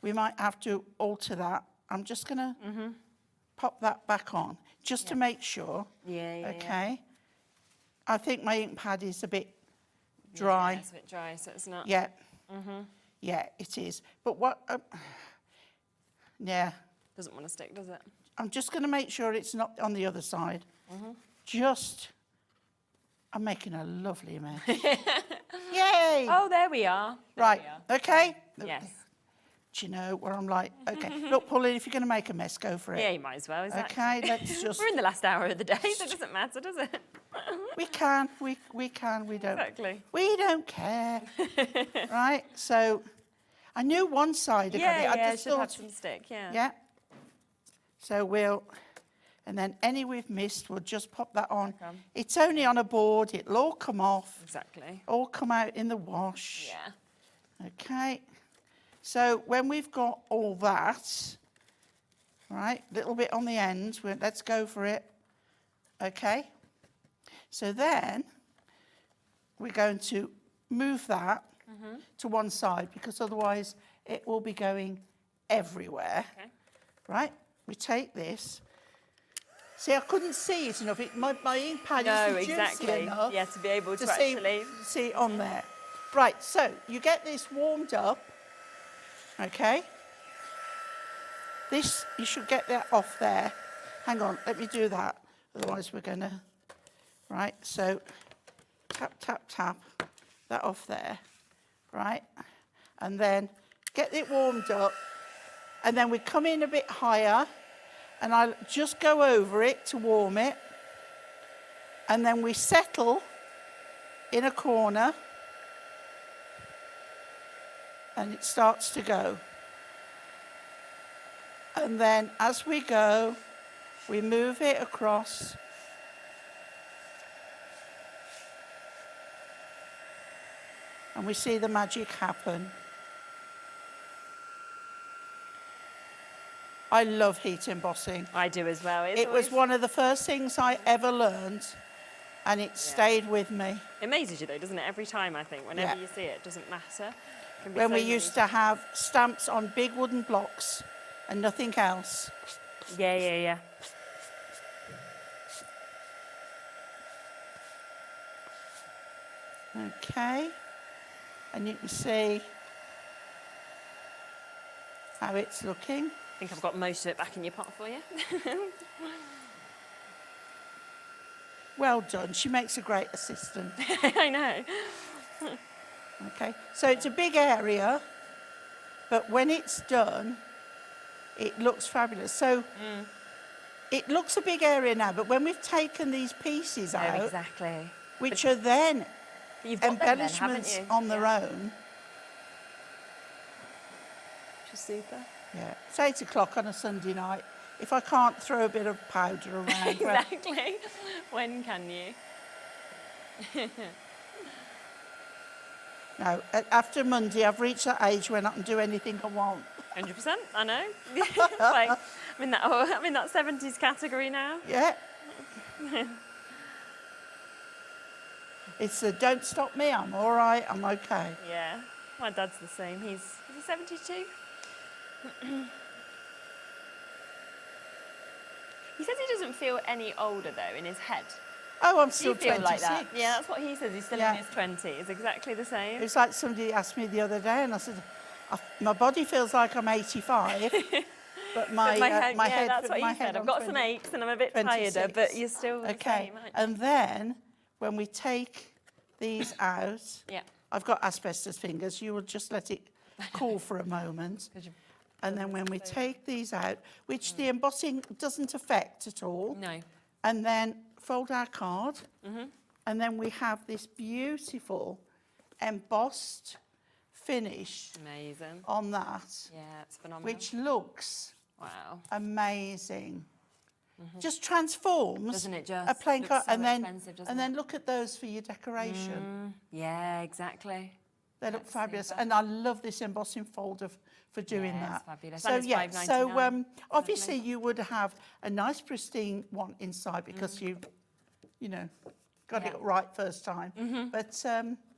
We might have to alter that. I'm just going to pop that back on, just to make sure. Okay. I think my ink pad is a bit dry. Yeah, it's a bit dry, so it's not... Yeah. Yeah, it is. But what... yeah. Doesn't want to stick, does it? I'm just going to make sure it's not on the other side. I'm making a lovely mess. Yay! Oh, there we are. Right, okay? Yes. Do you know where I'm like, okay, look, Pauline, if you're going to make a mess, go for it. Yeah, you might as well, exactly. Okay, let's just... We're in the last hour of the day, so it doesn't matter, does it? We can, we don't... Exactly. We don't care. Right, so I knew one side. Yeah, I yeah, just should have thought, some stick, yeah. Yeah. So we'll, and then any we've missed, we'll just pop that on. Okay. It's only on a board. It'll all come off. Exactly. All come out in the wash. Yeah. Okay. So when we've got all that, right, little bit on the end, let's go for it. Okay. So then we're going to move that to one side because otherwise it will be going everywhere. Okay. Right? We take this. See, I couldn't see it enough. My ink pad isn't juicy exactly. enough. Yeah, to be able to see, actually see it on there. Right, so you get this warmed up. Okay. This, you should get that off there. Hang on, let me do that. Otherwise we're going to... Right, so tap, tap, tap that off there. Right? And then get it warmed up. And then we come in a bit higher. And I'll just go over it to warm it. And then we settle in a corner. And it starts to go. And then as we go, we move it across. And we see the magic happen. I love heat embossing. I do as well. It was one of the first things I ever learned, and it stayed with me. It amazes you though, doesn't it? Every time, I think, whenever you see it, it doesn't matter. It can be When so we many- used to have stamps on big wooden blocks and nothing else. Yeah, yeah, yeah. Okay. And you can see how it's looking. I think I've got most of it back in your pot for you. Well done. She makes a great assistant. I know. Okay. So it's a big area, but when it's done, it looks fabulous. So it looks a big area now, but when we've taken these pieces out, exactly. which are then You've got them then, embellishments haven't you? on their own. Which is super. Yeah. It's 8 o'clock on a Sunday night. If I can't throw a bit of powder around. Exactly. When can you? No, after Monday, I've reached that age when I can do anything I want. 100%, I know. Like, I'm in that 70s category now. Yeah. It's a don't stop me, I'm all right, I'm okay. Yeah, my dad's the same. Is he 72? He says he doesn't feel any older though in his head. Oh, I'm Do still you feel 26. like that? Yeah, that's what he says. He's still in his 20s. Exactly the same. It's like somebody asked me the other day, and I said, my body feels like I'm 85, but my head, that's what he said. I've got some aches and I'm a bit tireder, but you're still the same, aren't you? And then when we take these out, I've got asbestos fingers. You will just let it cool for a moment. And then when we take these out, which the embossing doesn't affect at all. No. And then fold our card. And then we have this beautiful embossed finish on that. Yeah, it's phenomenal. Which looks amazing. Just transforms Doesn't it just? a plain Looks card. so expensive, doesn't and it? then look at those for your decoration. Yeah, exactly. They look fabulous. And I love this embossing folder for doing Yeah, that. it's fabulous. So, And it's yeah, so $5.99. obviously you would have a nice pristine one inside because you know, got it right first time. But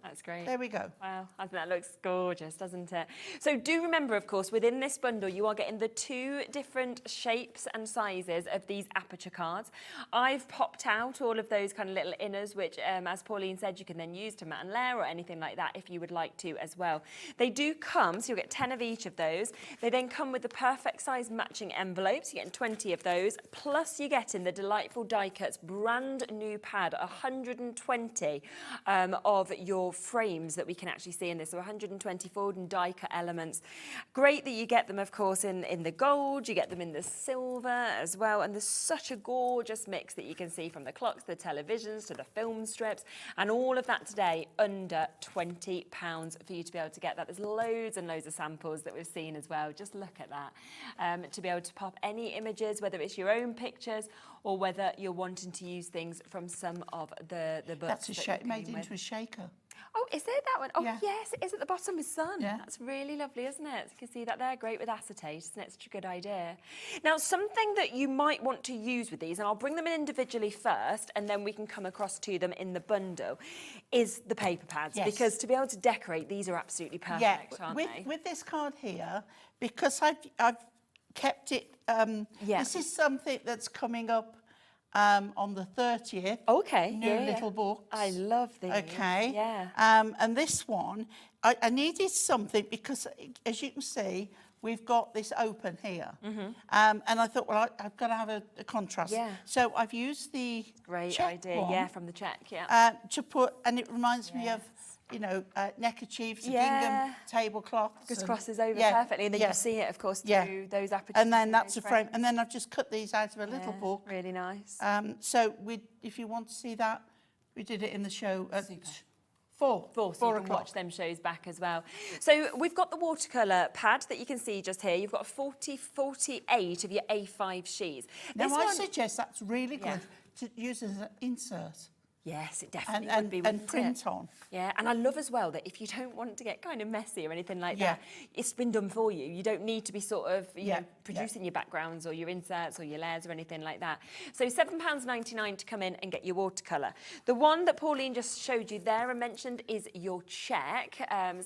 that's great. There we go. Wow, I think that looks gorgeous, doesn't it? So do remember, of course, within this bundle, you are getting the 2 different shapes and sizes of these aperture cards. I've popped out all of those kind of little inners, which, as Pauline said, you can then use to mat and layer or anything like that if you would like to as well. They do come, so you'll get 10 of each of those. They then come with the perfect size matching envelopes. You're getting 20 of those. Plus, you're getting the delightful Die Cuts brand new pad, 120 of your frames that we can actually see in this. So 120 fold and die cut elements. Great that you get them, of course, in the gold, you get them in the silver as well. And there's such a gorgeous mix that you can see from the clocks, the televisions, to the film strips, and all of that today under £20 for you to be able to get that. There's loads and loads of samples that we've seen as well. Just look at that. To be able to pop any images, whether it's your own pictures or whether you're wanting to use things from some of the books. That's made into a shaker. Oh, is there that one? Oh, Yeah. yes, it is at the bottom with sun. Yeah. That's really lovely, isn't it? You can see that there. Great with acetate. Isn't it such a good idea? Now, something that you might want to use with these, and I'll bring them in individually first, and then we can come across to them in the bundle, is the paper pads. Yes. Because to be able to decorate, these are absolutely perfect, aren't they? With this card here, because I've kept it, this is something that's coming up on the 30th. Okay. New little books. I love these. Okay. Yeah. And this one, I needed something because, as you can see, we've got this open here. And I thought, well, I've got to have a contrast. Yeah. So I've used the Great check idea. one, Yeah, from the check. Yeah. to put, and it reminds me of, you know, neckerchiefs, gingham tablecloths. Just and- crosses over yeah, perfectly, and then yeah. you see it, of course, Yeah. through those apertures. And then that's a those frame. frames. And then I've just cut these out of a little Yeah, book. Really nice. So if you want to see that, we did it in the show at Super. 4 So you can watch them shows back as well. So we've got the watercolour pad that you can see just here. You've got 48 of your A5 sheets. Now, This I one- suggest that's really good Yeah. to use as an insert. Yes, it definitely and would be. and wouldn't print it? on. Yeah, and I love as well that if you don't want to get kind of messy or anything like Yeah. that, it's been done for you. You don't need to be sort of, you Yeah, know, producing your backgrounds or your inserts or your layers or anything like that. So £7.99 to come in and get your watercolour. The one that Pauline just showed you there and mentioned is your check.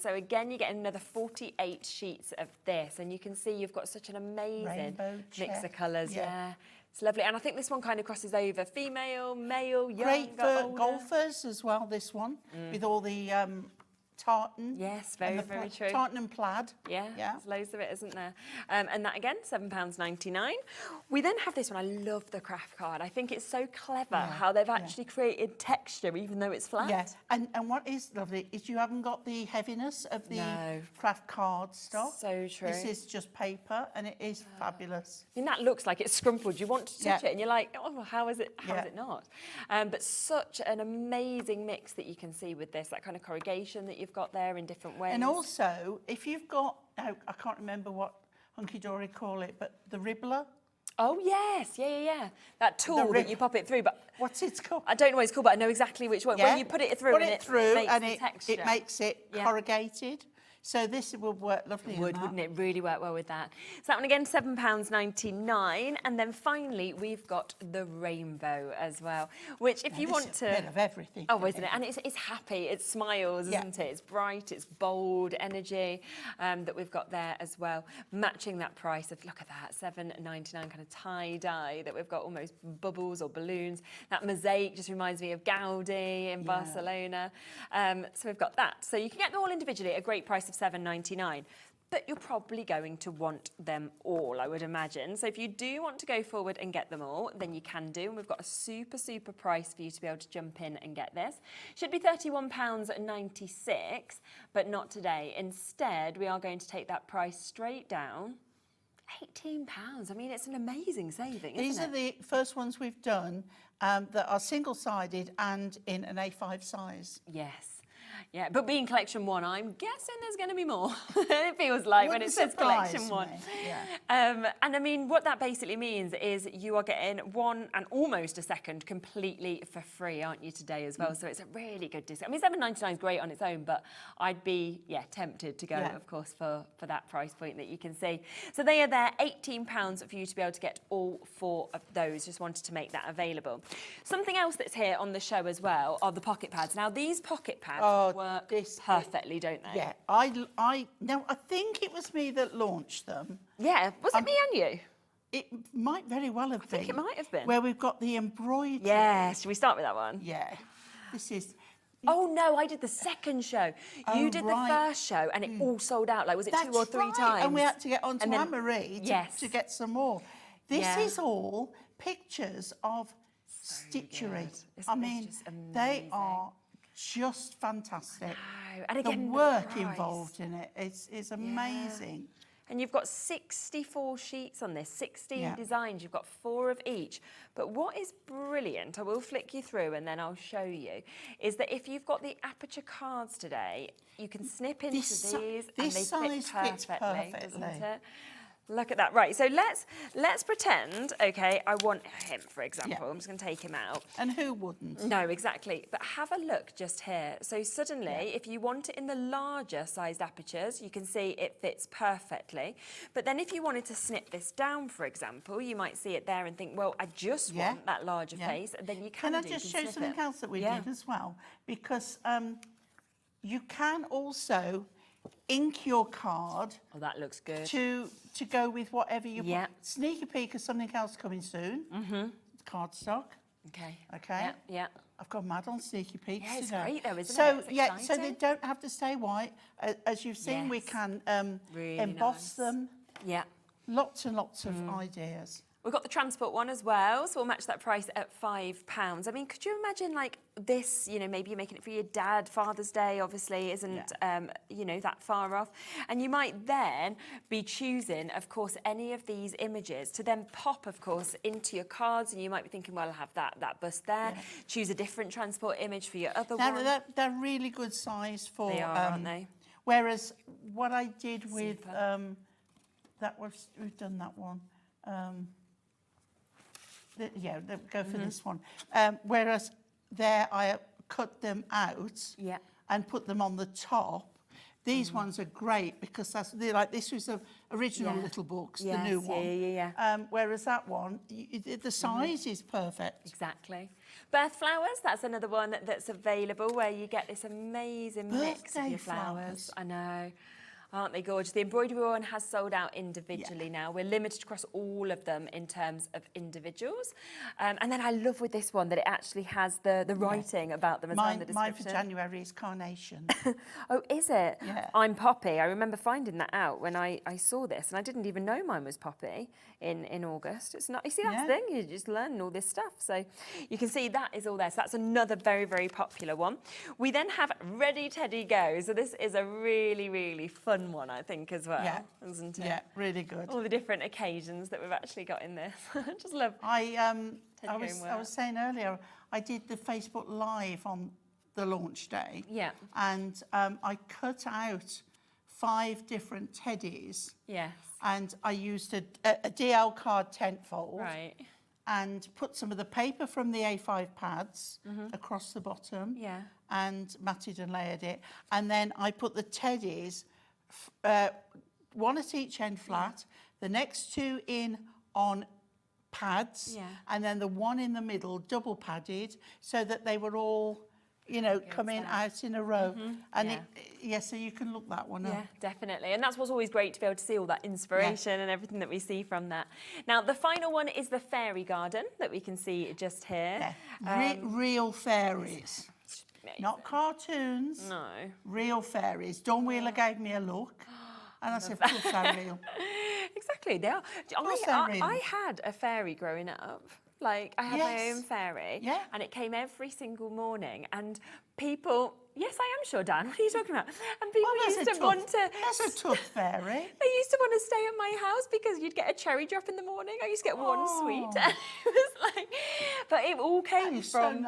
So again, you get another 48 sheets of this, and you can see you've got such an amazing Rainbow mix check. of colours. Yeah. Yeah. It's lovely, and I think this one kind of crosses over female, male, younger, Great for older. golfers as well, this one, with all the tartan. Yes, and very the true. Tartan and plaid. Yeah, Yeah. there's loads of it, isn't there? And that again, £7.99. We then have this one. I love the craft card. I think it's so clever how they've actually created texture, even though it's flat. Yeah, and what is lovely is you haven't got the heaviness of the No. craft card stuff. So true. This is just paper, and it is fabulous. I mean, that looks like it's scrumpled. You want to touch Yeah. it, and you're like, oh, how is it? How is Yeah. it not? But such an amazing mix that you can see with this, that kind of corrugation that you've got there in different ways. And also, if you've got, now, I can't remember what Hunkydory call it, but the ribbler. Oh, yes. Yeah. That tool that you pop it through. But what's it called? I don't know what it's called, but I know exactly which one. When you put it through, and it makes and the it texture. makes it Yeah. corrugated. So this will work lovely. in that. Wouldn't it? Really work well with that. So that one again, £7.99. And then finally, we've got the rainbow as well, which if Now, you this want is to... a bit of everything. Oh, isn't it? And it's happy, it smiles, isn't it? It's bright, it's bold energy that we've got there as well. Matching that price of, look at that, £7.99 kind of tie-dye that we've got, almost bubbles or balloons. That mosaic just reminds me of Gaudi in Barcelona. So we've got that. So you can get them all individually at a great price of £7.99. But you're probably going to want them all, I would imagine. So if you do want to go forward and get them all, then you can do. And we've got a super price for you to be able to jump in and get this. Should be £31.96, but not today. Instead, we are going to take that price straight down. £18. I mean, it's an amazing saving, isn't it? These are the first ones we've done that are single-sided and in an A5 size. Yes. Yeah, but being collection one, I'm guessing there's going to be more. It feels like when it says collection one. And I mean, what that basically means is you are getting one and almost a second completely for free, aren't you, today as well? So it's a really good discount. I mean, £7.99 is great on its own, but I'd be, tempted to go, of course, for that price point that you can see. So they are there, £18 for you to be able to get all 4 of those. Just wanted to make that available. Something else that's here on the show as well are the pocket pads. Now, these pocket pads work perfectly, don't they? Yeah, I think it was me that launched them. Yeah, was it me and you? It might very well have been. I think it might have been. Where we've got the embroidery. Yes, should we start with that one? Yeah. This is... Oh, no, I did the second show. You did the first show and it all sold out. Like, was it 2 or 3 times? And we had to get on to And then- Anne-Marie to get some more. This is all pictures of stitchery. I mean, they are just fantastic. And again, the the work price. involved in it is amazing. And you've got 64 sheets on this, 16 Yeah. designs, you've got 4 of each. But what is brilliant, I will flick you through and then I'll show you, is that if you've got the aperture cards today, you can snip into these and they this size fits perfectly, doesn't perfectly. it? Look at that. Right, so let's pretend, okay, I want him, for example. I'm just going to take him out. And who wouldn't? No, exactly. But have a look just here. So suddenly, if you want it in the larger sized apertures, you can see it fits perfectly. But then if you wanted to snip this down, for example, you might see it there and think, well, I just want that larger face. And then you can I just show something else that we did as well? Because you can also ink your card. Oh, that looks good. To go with whatever you want. Sneaky peek of something else coming soon. Cardstock. Okay. Okay. Yeah. I've gone mad on sneaky peeks Yeah, it's today. great though, isn't so, it? It's so exciting. they don't have to stay white. As you've seen, we can Really emboss nice. them. Yeah. Lots and lots of ideas. We've got the transport one as well, so we'll match that price at £5. I mean, could you imagine like this, you know, maybe you're making it for your dad, Father's Day obviously isn't, you know, that far off. And you might then be choosing, of course, any of these images to then pop, of course, into your cards. And you might be thinking, well, I'll have that bust there. Choose a different transport image for your other one. They're really good size for... They are, aren't they? Whereas what I did with... we've done that one. Go for this one. Whereas there I cut them out and put them on the top. These ones are great because they're like this was the original Little Books, the new one. Whereas that one, the size is perfect. Exactly. Birth flowers, that's another one that's available where you get this amazing mix of your flowers. I know. Aren't they gorgeous? The embroidery one has sold out individually now. We're limited across all of them in terms of individuals. And then I love with this one that it actually has the writing about them as well in the description. Mine for January is carnation. Oh, is it? Yeah. I'm Poppy. I remember finding that out when I saw this, and I didn't even know mine was Poppy in August. It's not. You see, that's the thing. You're just learning all this stuff. So you can see that is all there. So that's another very, very popular one. We then have Ready Teddy Go. So this is a really, really fun one, I think, as well, isn't it? Yeah, really good. All the different occasions that we've actually got in this. Just love. I was saying earlier, I did the Facebook Live on the launch day. Yeah. And I cut out 5 different teddies. Yes. And I used a DL card tent fold. Right. And put some of the paper from the A5 pads across the bottom. Yeah. And matted and layered it. And then I put the teddies, one at each end flat, the next 2 in on pads, and then the one in the middle double padded so that they were all, you know, coming out in a row. And so you can look that one up. Yeah, definitely. And that's what's always great to be able to see all that inspiration and everything that we see from that. Now, the final one is the fairy garden that we can see just here. Yeah. Real fairies. Not cartoons. No. Real fairies. Dawn Wheeler gave me a look. And I said, of course they're real. Exactly, they are. I had a fairy growing up. Like, I had my own fairy. Yeah. And it came every single morning. And people... Yes, I am sure, Dan. What are you talking about? And people used to want to... That's a tough fairy. They used to want to stay at my house because you'd get a cherry drop in the morning. I used to get one sweet. And it was like... But it all came from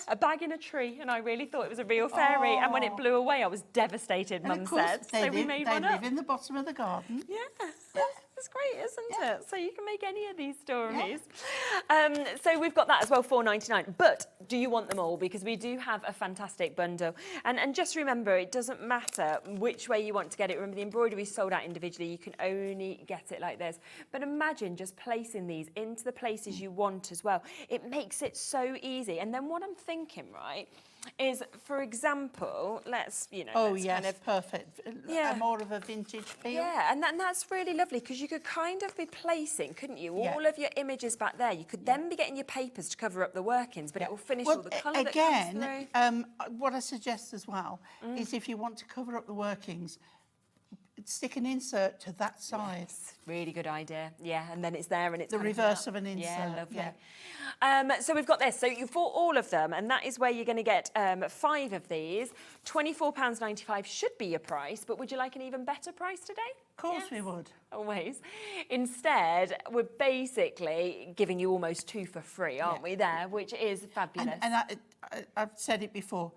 a bag in a tree. And I really thought it was a real fairy. And when it blew away, I was devastated, Mum said. So we made one up. They live in the bottom of the garden. Yeah. It's great, isn't it? So you can make any of these stories. So we've got that as well, $4.99. But do you want them all? Because we do have a fantastic bundle. And just remember, it doesn't matter which way you want to get it. Remember, the embroidery is sold out individually. You can only get it like this. But imagine just placing these into the places you want as well. It makes it so easy. And then what I'm thinking, right, is, for example, let's, you know... Oh, let's yes, kind of, perfect. More of a vintage feel. Yeah, and that's really lovely because you could kind of be placing, couldn't you, all of your images back there. You could then be getting your papers to cover up the workings, but it will finish all the colour that comes through. What I suggest as well is if you want to cover up the workings, stick an insert to that side. Yes, really good idea. Yeah, and then it's there and it's the kind reverse out. of an insert. Yeah, lovely. Yeah. So we've got this. So you for all of them, and that is where you're going to get 5 of these. £24.95 should be your price, but would you like an even better price today? Of course we would. Always. Instead, we're basically giving you almost 2 for free, aren't we, there, which is fabulous. And I've said it before.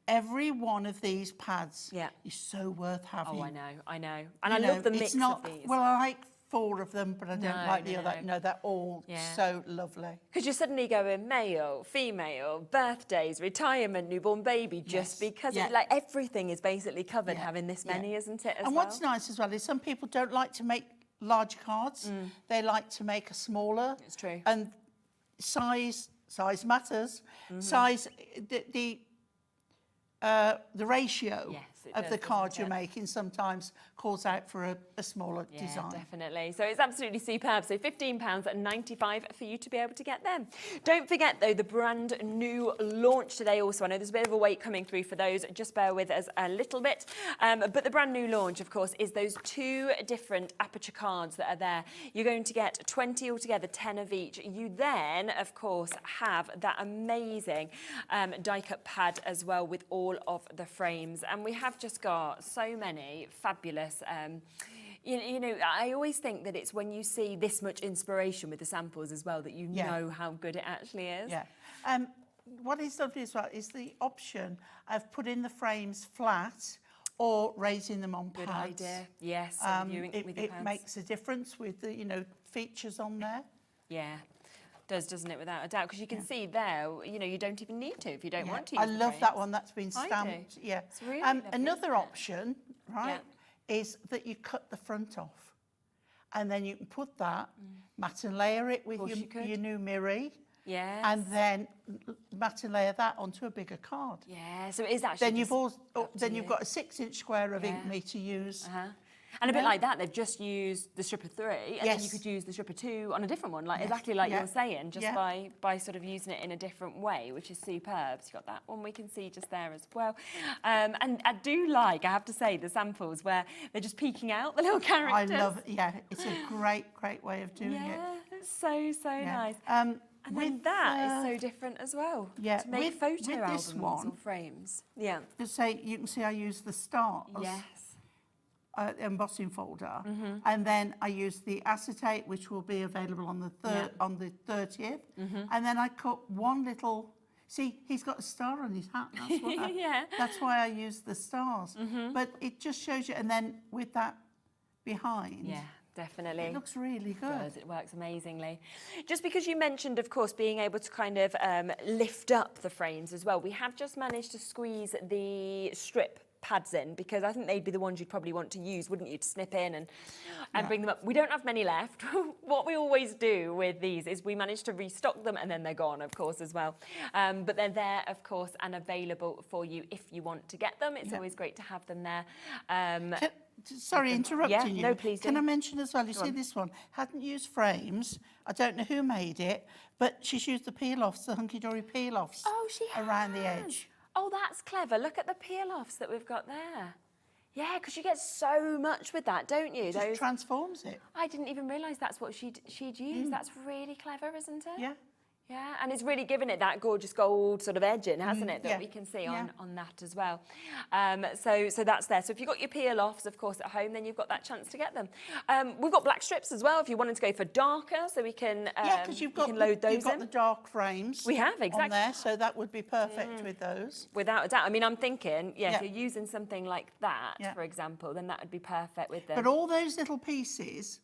Every one of these pads is so worth having. Oh, I know. And I love the mix of these. Well, I like 4 of them, but I don't like the other. No, they're all so lovely. Because you're suddenly going male, female, birthdays, retirement, newborn baby, just because like everything is basically covered having this many, isn't it? And what's nice as well is some people don't like to make large cards. They like to make a smaller. It's true. And size matters. Size, the ratio of the card you're making sometimes calls out for a smaller design. Definitely. So it's absolutely superb. So £15.95 for you to be able to get them. Don't forget, though, the brand new launch today also. I know there's a bit of a wait coming through for those. Just bear with us a little bit. But the brand new launch, of course, is those 2 different aperture cards that are there. You're going to get 20 altogether, 10 of each. You then, of course, have that amazing die-cut pad as well with all of the frames. And we have just got so many fabulous you know, I always think that it's when you see this much inspiration with the samples as well that you know how good it actually is. Yeah. What is lovely as well is the option of putting the frames flat or raising them on pads. Good idea. Yes. It makes a difference with the, you know, features on there. Yeah. Doesn't it, without a doubt? Because you can see there, you know, you don't even need to if you don't want to. I love that one. That's been stamped. Yeah. It's really another option, right, is that you cut the front off, and then you can put that, matte and layer it with your new Miri. Yes. And then matte and layer that onto a bigger card. Yeah. So it is actually. Then you've got a 6-inch square of ink me to use. And a bit like that, they've just used the strip of 3, and then you could use the strip of 2 on a different one, like exactly like you're saying, just by sort of using it in a different way, which is superb. So you've got that one we can see just there as well. And I do like, I have to say, the samples where they're just peeking out the little characters. I love it. Yeah, it's a great way of doing it. Yeah, it's so nice. And then that is so different as well. Yeah, to make photo with albums this one, or frames. Yeah. Just say you can see I use the stars. Yes. Embossing folder, and then I use the acetate, which will be available on the 30th, and then I cut one little. See, he's got a star on his hat. That's what that's why I use the stars. But it just shows you, and then with that behind. Yeah. Definitely. It looks really good. It works amazingly. Just because you mentioned, of course, being able to kind of lift up the frames as well, we have just managed to squeeze the strip pads in, because I think they'd be the ones you'd probably want to use, wouldn't you, to snip in and bring them up. We don't have many left. What we always do with these is we manage to restock them, and then they're gone, of course, as well. But they're there, of course, and available for you if you want to get them. It's always great to have them there. Sorry, interrupting you. No, please do. Can I mention as well, you see this one, hadn't used frames. I don't know who made it, but she's used the peel-offs, the Hunkydory peel-offs around the edge. Oh, that's clever. Look at the peel-offs that we've got there. Yeah, because you get so much with that, don't you? It just transforms it. I didn't even realise that's what she'd used. That's really clever, isn't it? Yeah. Yeah, and it's really given it that gorgeous gold sort of edging, hasn't it, that we can see on that as well. So that's there. So if you've got your peel-offs, of course, at home, then you've got that chance to get them. We've got black strips as well, if you wanted to go for darker, so we can because you've got load those you've got in. the dark frames. We have, exactly. On there, so that would be perfect with those. Without a doubt. I mean, I'm thinking, if you're using something like that, for example, then that would be perfect with them. But all those little pieces...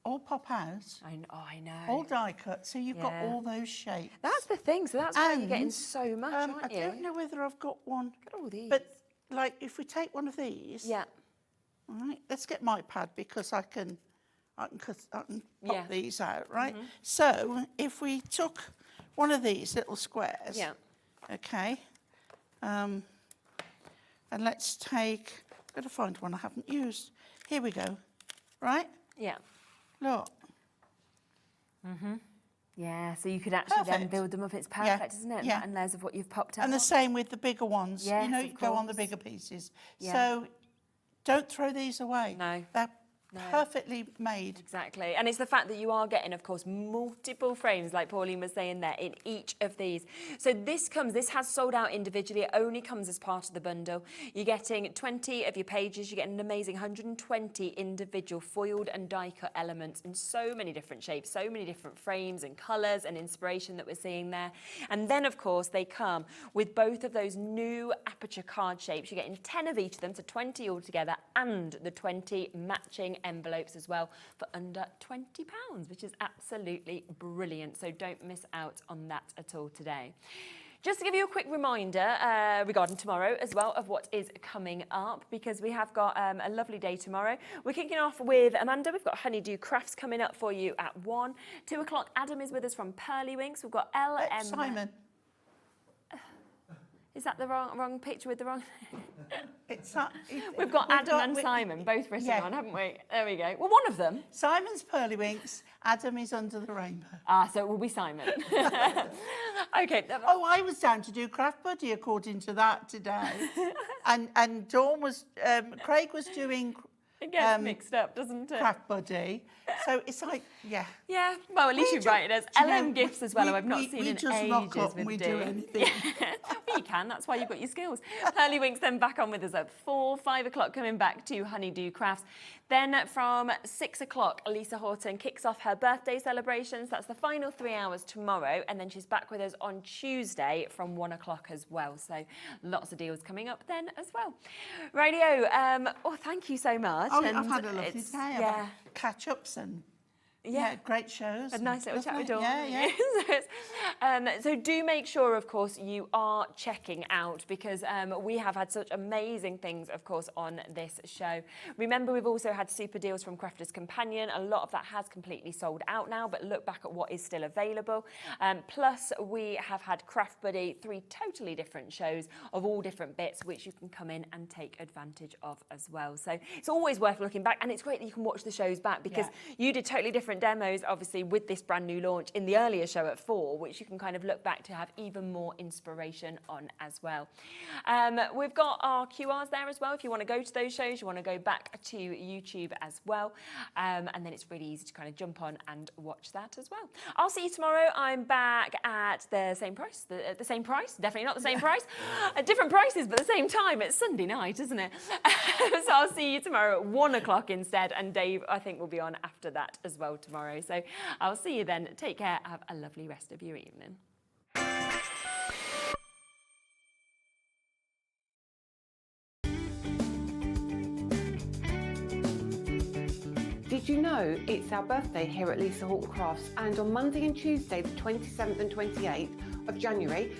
all pop out. I know. All die cut, so you've got all those shapes. That's the thing, so that's why you're getting so much, aren't you? I don't know whether I've got one. Look at all these. But, like, if we take one of these... Yeah. All right, let's get my pad, because I can pop these out, right? So, if we took one of these little squares... Yeah. Okay. And let's take... I've got to find one I haven't used. Here we go. Right? Yeah. Look. Yeah, so you could actually then build them up. It's perfect, isn't it? Yeah. And layers of what you've popped out. And the same with the bigger ones. Yes, you know, you go on the bigger pieces. Yeah. So Don't throw these away. No. They're perfectly made. Exactly. And it's the fact that you are getting, of course, multiple frames, like Pauline was saying there, in each of these. So this has sold out individually. It only comes as part of the bundle. You're getting 20 of your pages. You're getting an amazing 120 individual foiled and die-cut elements in so many different shapes, so many different frames and colours and inspiration that we're seeing there. And then, of course, they come with both of those new aperture card shapes. You're getting 10 of each of them, so 20 altogether, and the 20 matching envelopes as well for under £20, which is absolutely brilliant. So don't miss out on that at all today. Just to give you a quick reminder regarding tomorrow as well of what is coming up, because we have got a lovely day tomorrow. We're kicking off with Amanda. We've got Honeydew Crafts coming up for you at 1. 2 o'clock, Adam is with us from Pearly Winks. We've got LM... Simon. Is that the wrong picture with the wrong... We've got Adam and Simon both written on, haven't we? There we go. Well, one of them. Simon's Pearly Winks, Adam is Under the Rainbow. Ah, so it will be Simon. Okay. Oh, I was down to do Craft Buddy according to that today. and Dawn was, Craig was doing... It gets mixed up, doesn't it? Craft Buddy. So it's like, yeah. Yeah, well, at least you write it as LM Gifts as well, who I've not seen in ages. We just rock up and we do anything. Well, you can, that's why you've got your skills. Pearly Winks then back on with us at 4, 5 o'clock coming back to Honeydew Crafts. Then from 6 o'clock, Lisa Horton kicks off her birthday celebrations. That's the final 3 hours tomorrow, and then she's back with us on Tuesday from 1 o'clock as well. So lots of deals coming up then as well. Radio, thank you so much. Oh, I've had a lovely day. Yeah. Catch-ups and great shows. A nice little chat with Dawn. Yeah. So do make sure, of course, you are checking out, because we have had such amazing things, of course, on this show. Remember, we've also had super deals from Crafter's Companion. A lot of that has completely sold out now, but look back at what is still available. Plus, we have had Craft Buddy, 3 totally different shows of all different bits, which you can come in and take advantage of as well. So it's always worth looking back, and it's great that you can watch the shows back, because you did totally different demos, obviously, with this brand new launch in the earlier show at 4, which you can kind of look back to have even more inspiration on as well. We've got our QRs there as well. If you want to go to those shows, you want to go back to YouTube as well. And then it's really easy to kind of jump on and watch that as well. I'll see you tomorrow. I'm back at the same price. The same price? Definitely not the same price. Different prices, but the same time. It's Sunday night, isn't it? So I'll see you tomorrow at 1 o'clock instead. And Dave, I think, will be on after that as well tomorrow. So I'll see you then. Take care. Have a lovely rest of your evening. Did you know it's our birthday here at Lisa Horton Crafts, and on Monday and Tuesday, the 27th and 28th of January,